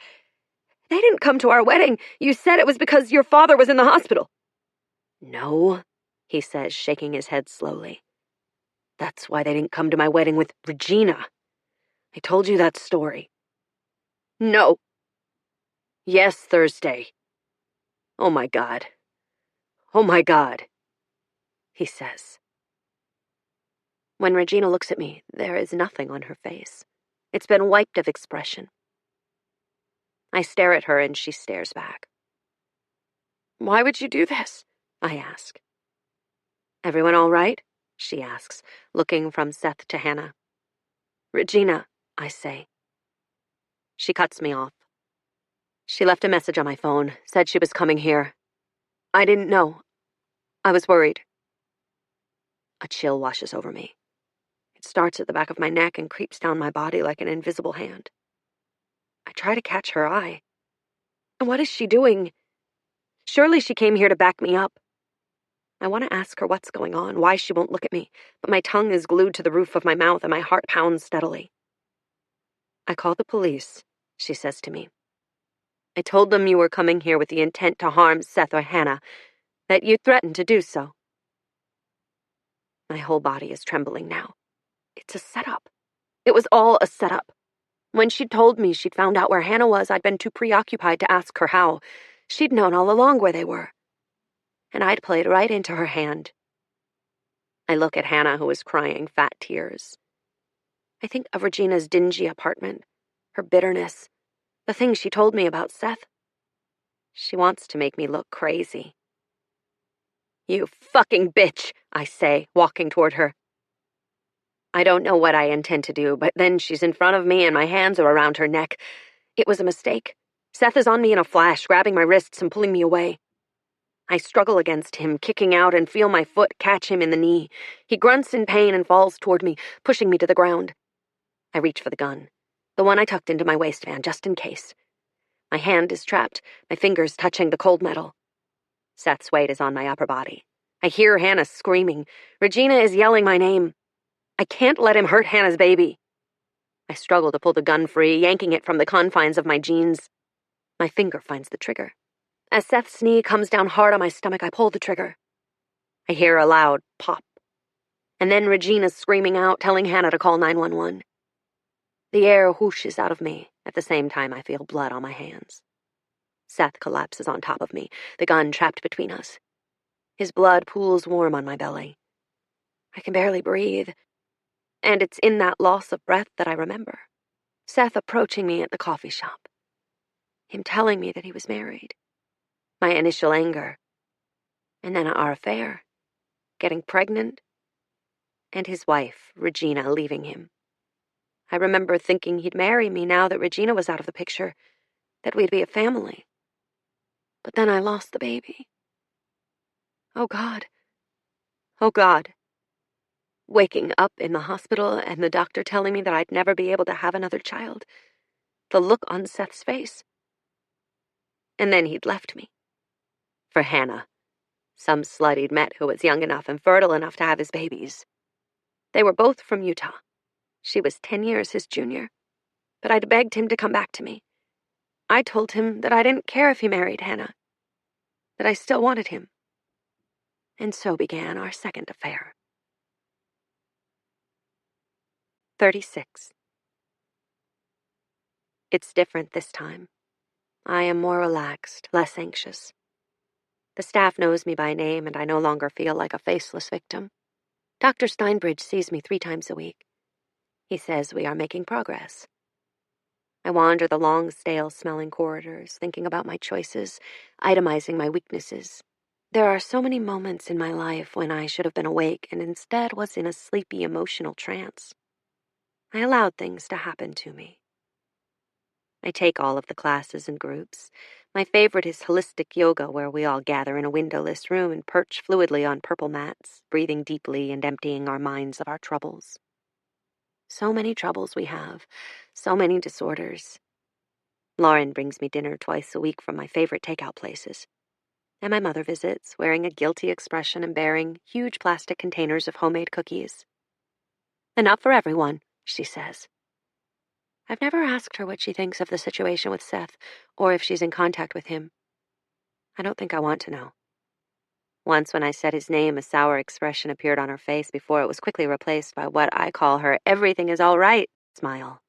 They didn't come to our wedding. You said it was because your father was in the hospital. No, he says, shaking his head slowly. That's why they didn't come to my wedding with Regina. I told you that story. No. Yes, Thursday. Oh my God. Oh my God, he says. When Regina looks at me, there is nothing on her face. It's been wiped of expression. I stare at her and she stares back. Why would you do this? I ask. Everyone all right? She asks, looking from Seth to Hannah. Regina, I say. She cuts me off. She left a message on my phone, said she was coming here. I didn't know. I was worried. A chill washes over me. It starts at the back of my neck and creeps down my body like an invisible hand. I try to catch her eye. What is she doing? Surely she came here to back me up. I want to ask her what's going on, why she won't look at me, but my tongue is glued to the roof of my mouth and my heart pounds steadily. I called the police, she says to me. I told them you were coming here with the intent to harm Seth or Hannah, that you threatened to do so. My whole body is trembling now. It's a setup. It was all a setup. When she'd told me she'd found out where Hannah was, I'd been too preoccupied to ask her how. She'd known all along where they were. And I'd played right into her hand. I look at Hannah, who is crying fat tears. I think of Regina's dingy apartment, her bitterness, the things she told me about Seth. She wants to make me look crazy. You fucking bitch, I say, walking toward her. I don't know what I intend to do, but then she's in front of me and my hands are around her neck. It was a mistake. Seth is on me in a flash, grabbing my wrists and pulling me away. I struggle against him, kicking out, and feel my foot catch him in the knee. He grunts in pain and falls toward me, pushing me to the ground. I reach for the gun, the one I tucked into my waistband just in case. My hand is trapped, my fingers touching the cold metal. Seth's weight is on my upper body. I hear Hannah screaming. Regina is yelling my name. I can't let him hurt Hannah's baby. I struggle to pull the gun free, yanking it from the confines of my jeans. My finger finds the trigger. As Seth's knee comes down hard on my stomach, I pull the trigger. I hear a loud pop. And then Regina's screaming out, telling Hannah to call 911. The air whooshes out of me. At the same time, I feel blood on my hands. Seth collapses on top of me, the gun trapped between us. His blood pools warm on my belly. I can barely breathe. And it's in that loss of breath that I remember. Seth approaching me at the coffee shop. Him telling me that he was married. My initial anger. And then our affair. Getting pregnant. And his wife, Regina, leaving him. I remember thinking he'd marry me now that Regina was out of the picture, that we'd be a family. But then I lost the baby. Oh, God. Oh, God. Waking up in the hospital and the doctor telling me that I'd never be able to have another child. The look on Seth's face. And then he'd left me. For Hannah. Some slut he'd met who was young enough and fertile enough to have his babies. They were both from Utah. She was 10 years his junior. but I'd begged him to come back to me. I told him that I didn't care if he married Hannah, that I still wanted him. And so began our second affair. 36. It's different this time. I am more relaxed, less anxious. The staff knows me by name, and I no longer feel like a faceless victim. Dr. Steinbridge sees me 3 times a week. He says we are making progress. I wander the long, stale-smelling corridors, thinking about my choices, itemizing my weaknesses. There are so many moments in my life when I should have been awake and instead was in a sleepy, emotional trance. I allowed things to happen to me. I take all of the classes in groups. My favorite is holistic yoga, where we all gather in a windowless room and perch fluidly on purple mats, breathing deeply and emptying our minds of our troubles. So many troubles we have, so many disorders. Lauren brings me dinner twice a week from my favorite takeout places. And my mother visits, wearing a guilty expression and bearing huge plastic containers of homemade cookies. Enough for everyone, she says. I've never asked her what she thinks of the situation with Seth, or if she's in contact with him. I don't think I want to know. Once when I said his name, a sour expression appeared on her face before it was quickly replaced by what I call her everything is all right smile.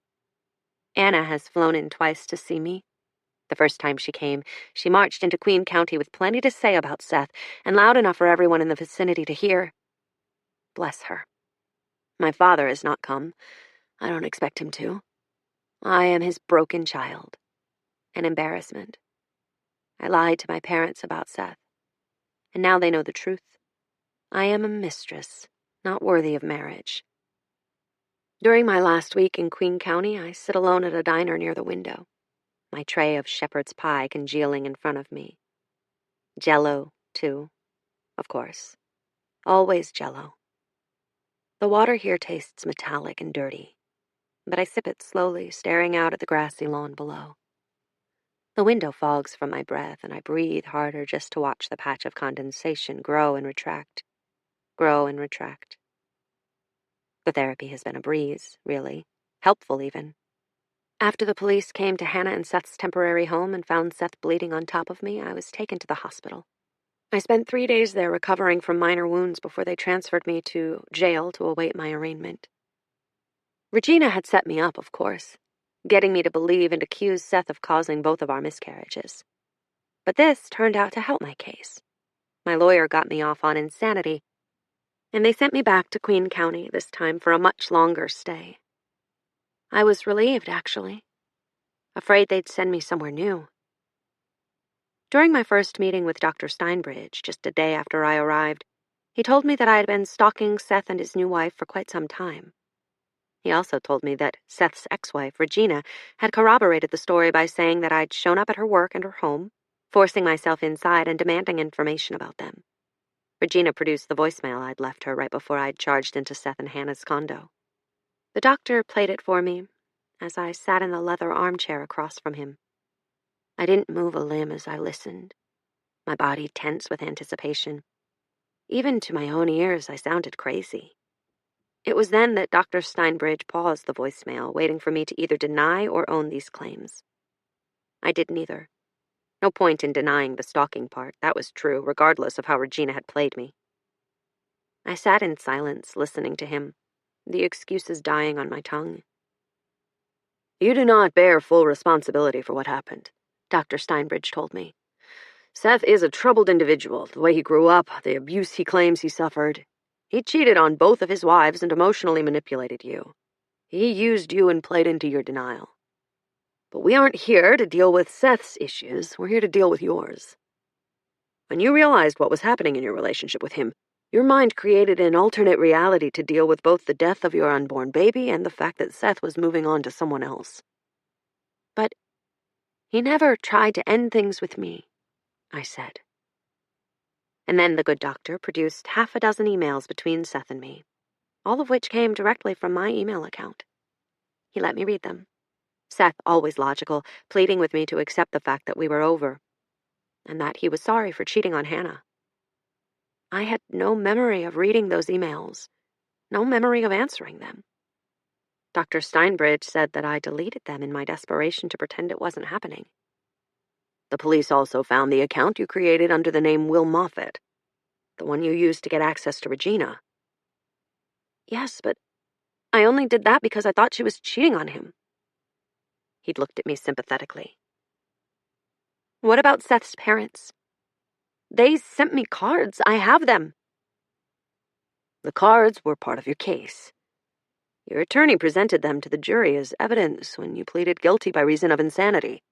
Anna has flown in twice to see me. The first time she came, she marched into Queen County with plenty to say about Seth, and loud enough for everyone in the vicinity to hear. Bless her. My father has not come. I don't expect him to. I am his broken child. An embarrassment. I lied to my parents about Seth, and now they know the truth. I am a mistress, not worthy of marriage. During my last week in Queen County, I sit alone at a diner near the window, my tray of shepherd's pie congealing in front of me. Jell-O, too, of course. Always Jell-O. The water here tastes metallic and dirty, but I sip it slowly, staring out at the grassy lawn below. The window fogs from my breath, and I breathe harder just to watch the patch of condensation grow and retract. Grow and retract. The therapy has been a breeze, really. Helpful, even. After the police came to Hannah and Seth's temporary home and found Seth bleeding on top of me, I was taken to the hospital. I spent 3 days there recovering from minor wounds before they transferred me to jail to await my arraignment. Regina had set me up, of course, getting me to believe and accuse Seth of causing both of our miscarriages. But this turned out to help my case. My lawyer got me off on insanity, and they sent me back to Queen County, this time for a much longer stay. I was relieved, actually. Afraid they'd send me somewhere new. During my first meeting with Dr. Steinbridge, just a day after I arrived, he told me that I had been stalking Seth and his new wife for quite some time. He also told me that Seth's ex-wife, Regina, had corroborated the story by saying that I'd shown up at her work and her home, forcing myself inside and demanding information about them. Regina produced the voicemail I'd left her right before I'd charged into Seth and Hannah's condo. The doctor played it for me as I sat in the leather armchair across from him. I didn't move a limb as I listened, my body tense with anticipation. Even to my own ears, I sounded crazy. It was then that Dr. Steinbridge paused the voicemail, waiting for me to either deny or own these claims. I did neither. No point in denying the stalking part. That was true, regardless of how Regina had played me. I sat in silence, listening to him, the excuses dying on my tongue. You do not bear full responsibility for what happened, Dr. Steinbridge told me. Seth is a troubled individual, the way he grew up, the abuse he claims he suffered. He cheated on both of his wives and emotionally manipulated you. He used you and played into your denial. But we aren't here to deal with Seth's issues, we're here to deal with yours. When you realized what was happening in your relationship with him, your mind created an alternate reality to deal with both the death of your unborn baby and the fact that Seth was moving on to someone else. But he never tried to end things with me, I said. And then the good doctor produced 6 emails between Seth and me, all of which came directly from my email account. He let me read them. Seth, always logical, pleading with me to accept the fact that we were over, and that he was sorry for cheating on Hannah. I had no memory of reading those emails, no memory of answering them. Dr. Steinbridge said that I deleted them in my desperation to pretend it wasn't happening. The police also found the account you created under the name Will Moffat, the one you used to get access to Regina. Yes, but I only did that because I thought she was cheating on him. He'd looked at me sympathetically. What about Seth's parents? They sent me cards. I have them. The cards were part of your case. Your attorney presented them to the jury as evidence when you pleaded guilty by reason of insanity.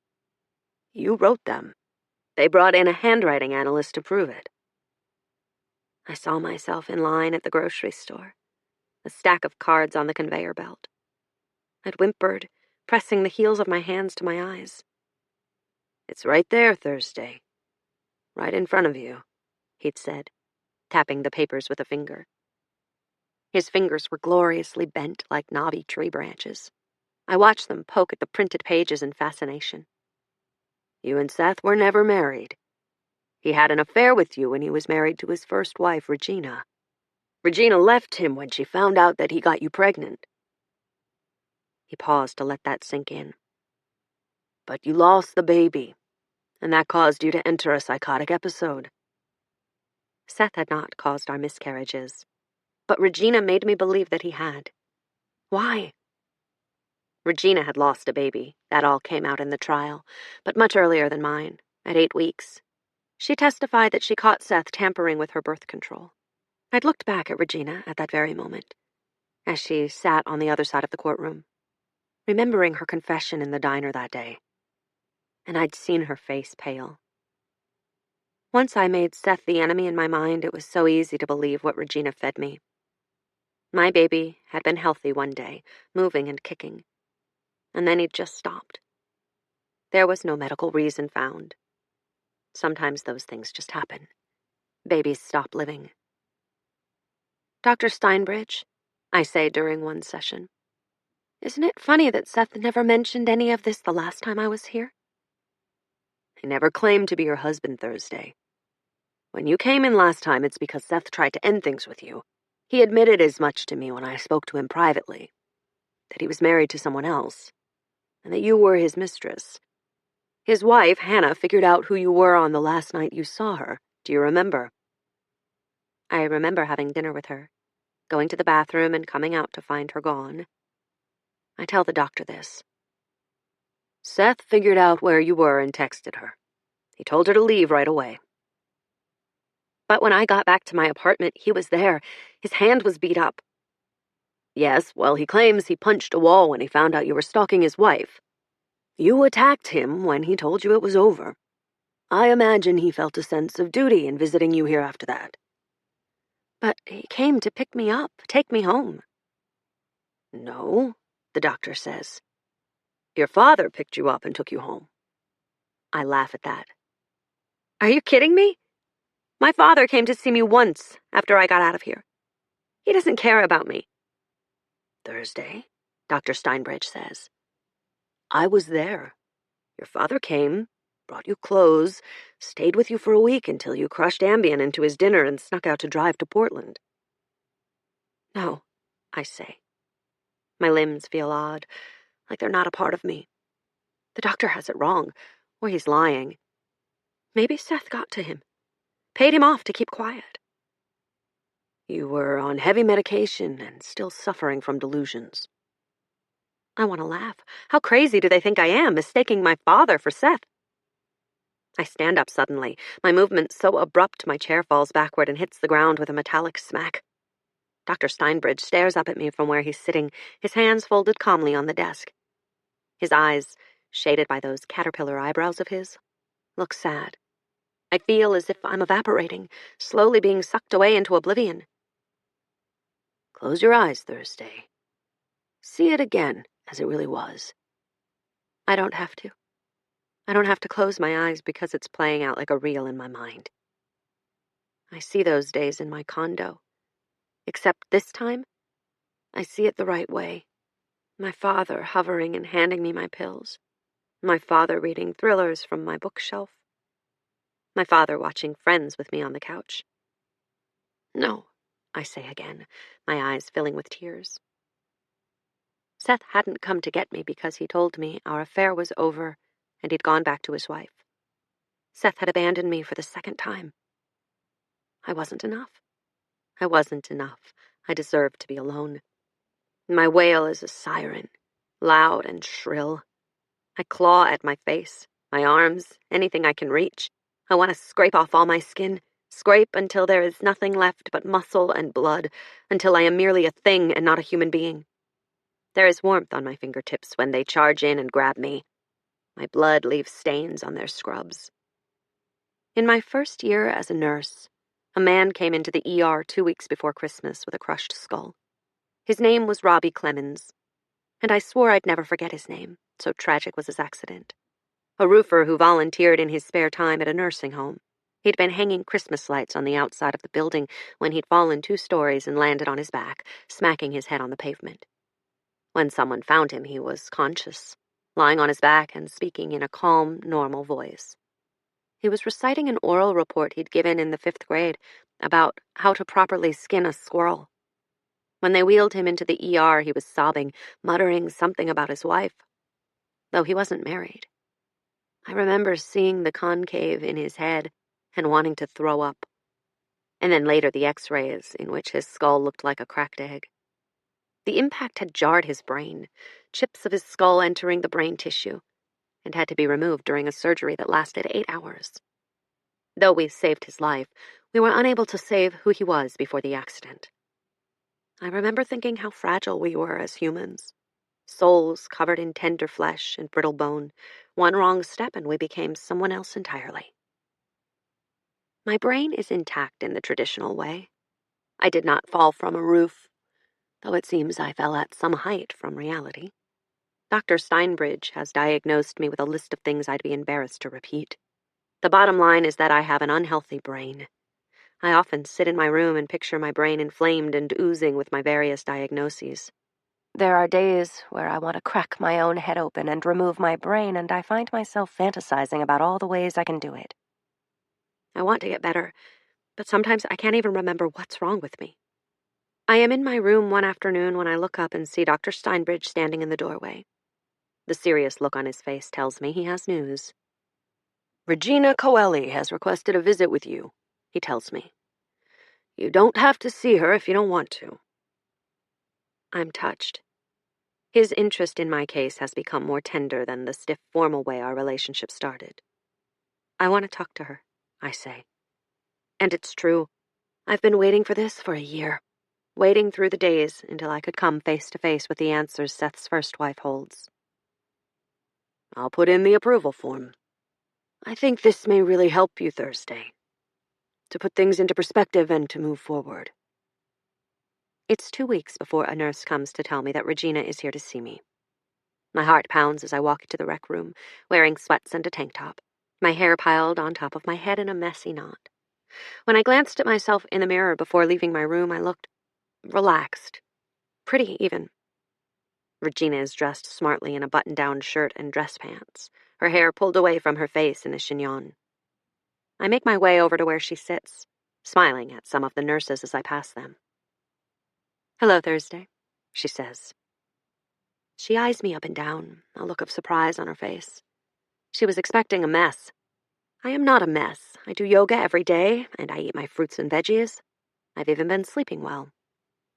You wrote them. They brought in a handwriting analyst to prove it. I saw myself in line at the grocery store, a stack of cards on the conveyor belt. I'd whimpered, pressing the heels of my hands to my eyes. It's right there, Thursday. Right in front of you, he'd said, tapping the papers with a finger. His fingers were gloriously bent like knobby tree branches. I watched them poke at the printed pages in fascination. You and Seth were never married. He had an affair with you when he was married to his first wife, Regina. Regina left him when she found out that he got you pregnant. He paused to let that sink in. But you lost the baby, and that caused you to enter a psychotic episode. Seth had not caused our miscarriages, but Regina made me believe that he had. Why? Regina had lost a baby. That all came out in the trial, but much earlier than mine, at 8 weeks. She testified that she caught Seth tampering with her birth control. I'd looked back at Regina at that very moment, as she sat on the other side of the courtroom, remembering her confession in the diner that day. And I'd seen her face pale. Once I made Seth the enemy in my mind, it was so easy to believe what Regina fed me. My baby had been healthy one day, moving and kicking, and then he'd just stopped. There was no medical reason found. Sometimes those things just happen. Babies stop living. Dr. Steinbridge, I say during one session, isn't it funny that Seth never mentioned any of this the last time I was here? I never claimed to be your husband, Thursday. When you came in last time, it's because Seth tried to end things with you. He admitted as much to me when I spoke to him privately, that he was married to someone else, and that you were his mistress. His wife, Hannah, figured out who you were on the last night you saw her. Do you remember? I remember having dinner with her, going to the bathroom and coming out to find her gone. I tell the doctor this. Seth figured out where you were and texted her. He told her to leave right away. But when I got back to my apartment, he was there. His hand was beat up. Yes, well, he claims he punched a wall when he found out you were stalking his wife. You attacked him when he told you it was over. I imagine he felt a sense of duty in visiting you here after that. But he came to pick me up, take me home. No, the doctor says. Your father picked you up and took you home. I laugh at that. Are you kidding me? My father came to see me once after I got out of here. He doesn't care about me. Thursday, Dr. Steinbridge says. I was there. Your father came, brought you clothes, stayed with you for a week until you crushed Ambien into his dinner and snuck out to drive to Portland. No, I say. My limbs feel odd, like they're not a part of me. The doctor has it wrong, or he's lying. Maybe Seth got to him, paid him off to keep quiet. You were on heavy medication and still suffering from delusions. I want to laugh. How crazy do they think I am, mistaking my father for Seth? I stand up suddenly, my movement so abrupt my chair falls backward and hits the ground with a metallic smack. Dr. Steinbridge stares up at me from where he's sitting, his hands folded calmly on the desk. His eyes, shaded by those caterpillar eyebrows of his, look sad. I feel as if I'm evaporating, slowly being sucked away into oblivion. Close your eyes, Thursday. See it again as it really was. I don't have to. I don't have to close my eyes because it's playing out like a reel in my mind. I see those days in my condo. Except this time, I see it the right way. My father hovering and handing me my pills. My father reading thrillers from my bookshelf. My father watching Friends with me on the couch. No, I say again, my eyes filling with tears. Seth hadn't come to get me because he told me our affair was over and he'd gone back to his wife. Seth had abandoned me for the second time. I wasn't enough. I wasn't enough. I deserved to be alone. My wail is a siren, loud and shrill. I claw at my face, my arms, anything I can reach. I want to scrape off all my skin, scrape until there is nothing left but muscle and blood, until I am merely a thing and not a human being. There is warmth on my fingertips when they charge in and grab me. My blood leaves stains on their scrubs. In my first year as a nurse, a man came into the ER 2 weeks before Christmas with a crushed skull. His name was Robbie Clemens, and I swore I'd never forget his name, so tragic was his accident. A roofer who volunteered in his spare time at a nursing home. He'd been hanging Christmas lights on the outside of the building when he'd fallen 2 stories and landed on his back, smacking his head on the pavement. When someone found him, he was conscious, lying on his back and speaking in a calm, normal voice. He was reciting an oral report he'd given in the 5th grade about how to properly skin a squirrel. When they wheeled him into the ER, he was sobbing, muttering something about his wife, though he wasn't married. I remember seeing the concave in his head and wanting to throw up. And then later the x-rays, in which his skull looked like a cracked egg. The impact had jarred his brain, chips of his skull entering the brain tissue, and had to be removed during a surgery that lasted 8 hours. Though we saved his life, we were unable to save who he was before the accident. I remember thinking how fragile we were as humans. Souls covered in tender flesh and brittle bone. One wrong step and we became someone else entirely. My brain is intact in the traditional way. I did not fall from a roof, though it seems I fell at some height from reality. Dr. Steinbridge has diagnosed me with a list of things I'd be embarrassed to repeat. The bottom line is that I have an unhealthy brain. I often sit in my room and picture my brain inflamed and oozing with my various diagnoses. There are days where I want to crack my own head open and remove my brain, and I find myself fantasizing about all the ways I can do it. I want to get better, but sometimes I can't even remember what's wrong with me. I am in my room one afternoon when I look up and see Dr. Steinbridge standing in the doorway. The serious look on his face tells me he has news. "Regina Coeli has requested a visit with you," he tells me. "You don't have to see her if you don't want to." I'm touched. His interest in my case has become more tender than the stiff, formal way our relationship started. "I want to talk to her," I say. And it's true. I've been waiting for this for a year. Waiting through the days until I could come face to face with the answers Seth's first wife holds. "I'll put in the approval form. I think this may really help you Thursday. To put things into perspective and to move forward." It's 2 weeks before a nurse comes to tell me that Regina is here to see me. My heart pounds as I walk into the rec room, wearing sweats and a tank top, my hair piled on top of my head in a messy knot. When I glanced at myself in the mirror before leaving my room, I looked relaxed, pretty even. Regina is dressed smartly in a button-down shirt and dress pants, her hair pulled away from her face in a chignon. I make my way over to where she sits, smiling at some of the nurses as I pass them. "Hello, Thursday," she says. She eyes me up and down, a look of surprise on her face. She was expecting a mess. I am not a mess. I do yoga every day, and I eat my fruits and veggies. I've even been sleeping well.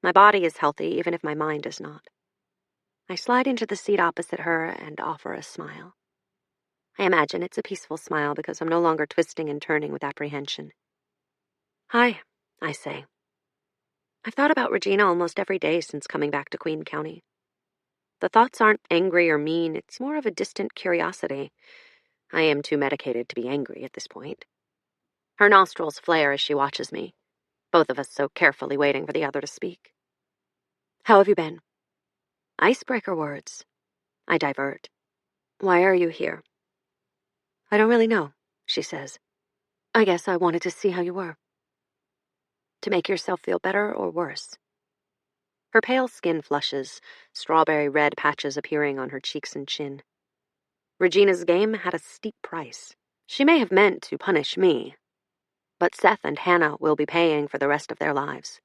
My body is healthy, even if my mind is not. I slide into the seat opposite her and offer a smile. I imagine it's a peaceful smile because I'm no longer twisting and turning with apprehension. "Hi," I say. I've thought about Regina almost every day since coming back to Queen County. The thoughts aren't angry or mean, it's more of a distant curiosity. I am too medicated to be angry at this point. Her nostrils flare as she watches me, both of us so carefully waiting for the other to speak. "How have you been?" Icebreaker words. I divert. "Why are you here?" "I don't really know," she says. "I guess I wanted to see how you were." "To make yourself feel better or worse?" Her pale skin flushes, strawberry red patches appearing on her cheeks and chin. Regina's game had a steep price. She may have meant to punish me, but Seth and Hannah will be paying for the rest of their lives.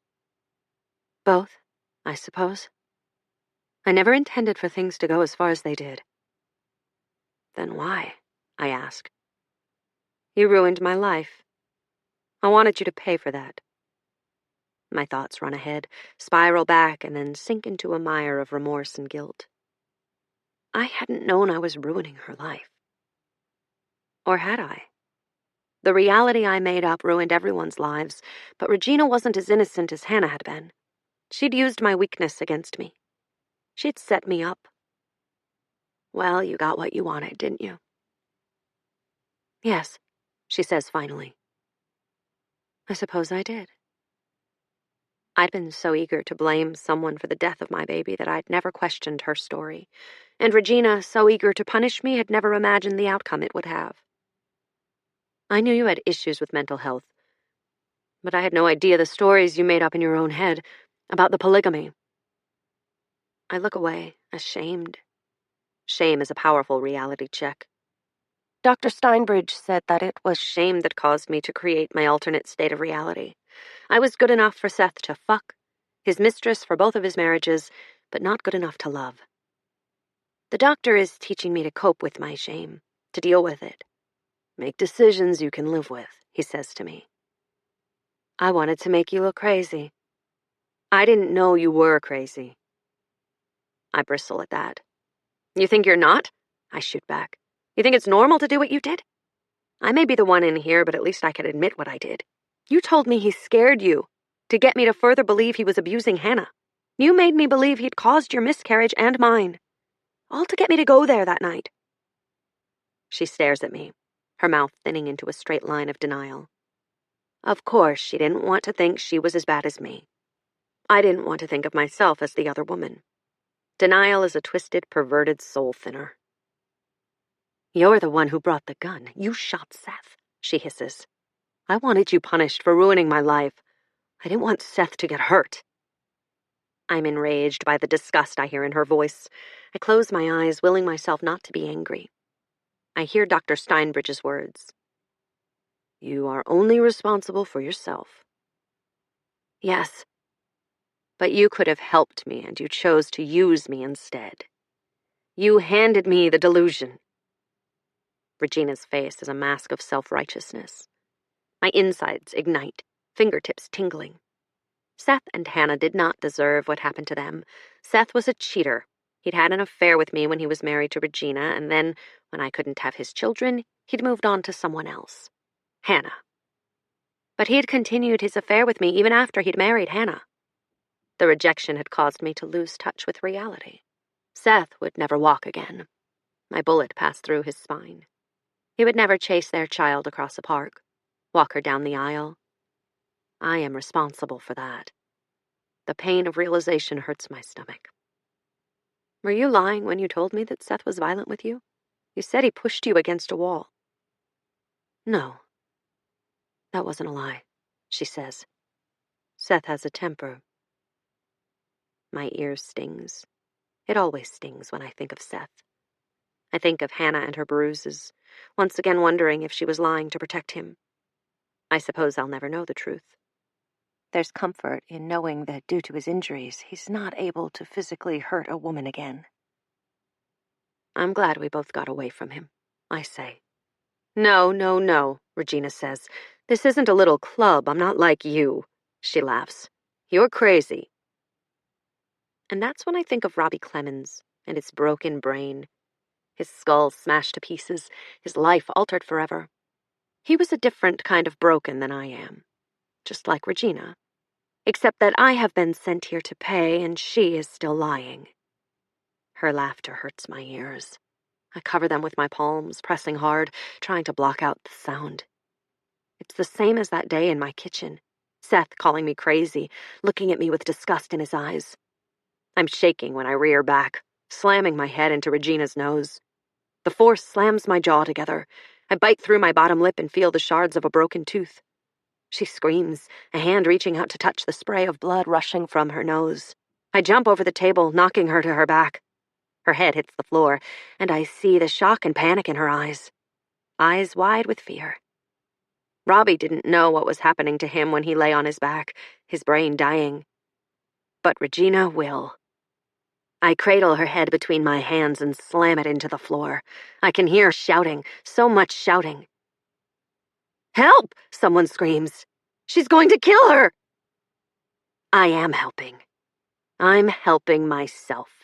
"Both, I suppose." I never intended for things to go as far as they did. Then why? I ask. You ruined my life. I wanted you to pay for that. My thoughts run ahead, spiral back, and then sink into a mire of remorse and guilt. I hadn't known I was ruining her life. Or had I? The reality I made up ruined everyone's lives, but Regina wasn't as innocent as Hannah had been. She'd used my weakness against me. She'd set me up. Well, you got what you wanted, didn't you? Yes, she says finally. I suppose I did. I'd been so eager to blame someone for the death of my baby that I'd never questioned her story, and Regina, so eager to punish me, had never imagined the outcome it would have. I knew you had issues with mental health, but I had no idea the stories you made up in your own head about the polygamy. I look away, ashamed. Shame is a powerful reality check. Dr. Steinbridge said that it was shame that caused me to create my alternate state of reality. I was good enough for Seth to fuck, his mistress for both of his marriages, but not good enough to love. The doctor is teaching me to cope with my shame, to deal with it. Make decisions you can live with, he says to me. I wanted to make you look crazy. I didn't know you were crazy. I bristle at that. You think you're not? I shoot back. You think it's normal to do what you did? I may be the one in here, but at least I can admit what I did. You told me he scared you, to get me to further believe he was abusing Hannah. You made me believe he'd caused your miscarriage and mine. All to get me to go there that night. She stares at me, her mouth thinning into a straight line of denial. Of course, she didn't want to think she was as bad as me. I didn't want to think of myself as the other woman. Denial is a twisted, perverted soul thinner. You're the one who brought the gun. You shot Seth, she hisses. I wanted you punished for ruining my life. I didn't want Seth to get hurt. I'm enraged by the disgust I hear in her voice. I close my eyes, willing myself not to be angry. I hear Dr. Steinbridge's words. You are only responsible for yourself. Yes, but you could have helped me, and you chose to use me instead. You handed me the delusion. Regina's face is a mask of self-righteousness. My insides ignite, fingertips tingling. Seth and Hannah did not deserve what happened to them. Seth was a cheater. He'd had an affair with me when he was married to Regina, and then, when I couldn't have his children, he'd moved on to someone else. Hannah. But he had continued his affair with me even after he'd married Hannah. The rejection had caused me to lose touch with reality. Seth would never walk again. My bullet passed through his spine. He would never chase their child across a park, walk her down the aisle. I am responsible for that. The pain of realization hurts my stomach. Were you lying when you told me that Seth was violent with you? You said he pushed you against a wall. No, that wasn't a lie, she says. Seth has a temper. My ear stings. It always stings when I think of Seth. I think of Hannah and her bruises, once again wondering if she was lying to protect him. I suppose I'll never know the truth. There's comfort in knowing that due to his injuries, he's not able to physically hurt a woman again. I'm glad we both got away from him, I say. No, Regina says. This isn't a little club. I'm not like you. She laughs. You're crazy. And that's when I think of Robbie Clemens and his broken brain. His skull smashed to pieces, his life altered forever. He was a different kind of broken than I am, just like Regina. Except that I have been sent here to pay and she is still lying. Her laughter hurts my ears. I cover them with my palms, pressing hard, trying to block out the sound. It's the same as that day in my kitchen. Seth calling me crazy, looking at me with disgust in his eyes. I'm shaking when I rear back, slamming my head into Regina's nose. The force slams my jaw together. I bite through my bottom lip and feel the shards of a broken tooth. She screams, a hand reaching out to touch the spray of blood rushing from her nose. I jump over the table, knocking her to her back. Her head hits the floor, and I see the shock and panic in her eyes. Eyes wide with fear. Robbie didn't know what was happening to him when he lay on his back, his brain dying. But Regina will. I cradle her head between my hands and slam it into the floor. I can hear shouting, so much shouting. "Help!" someone screams. "She's going to kill her!" I am helping. I'm helping myself.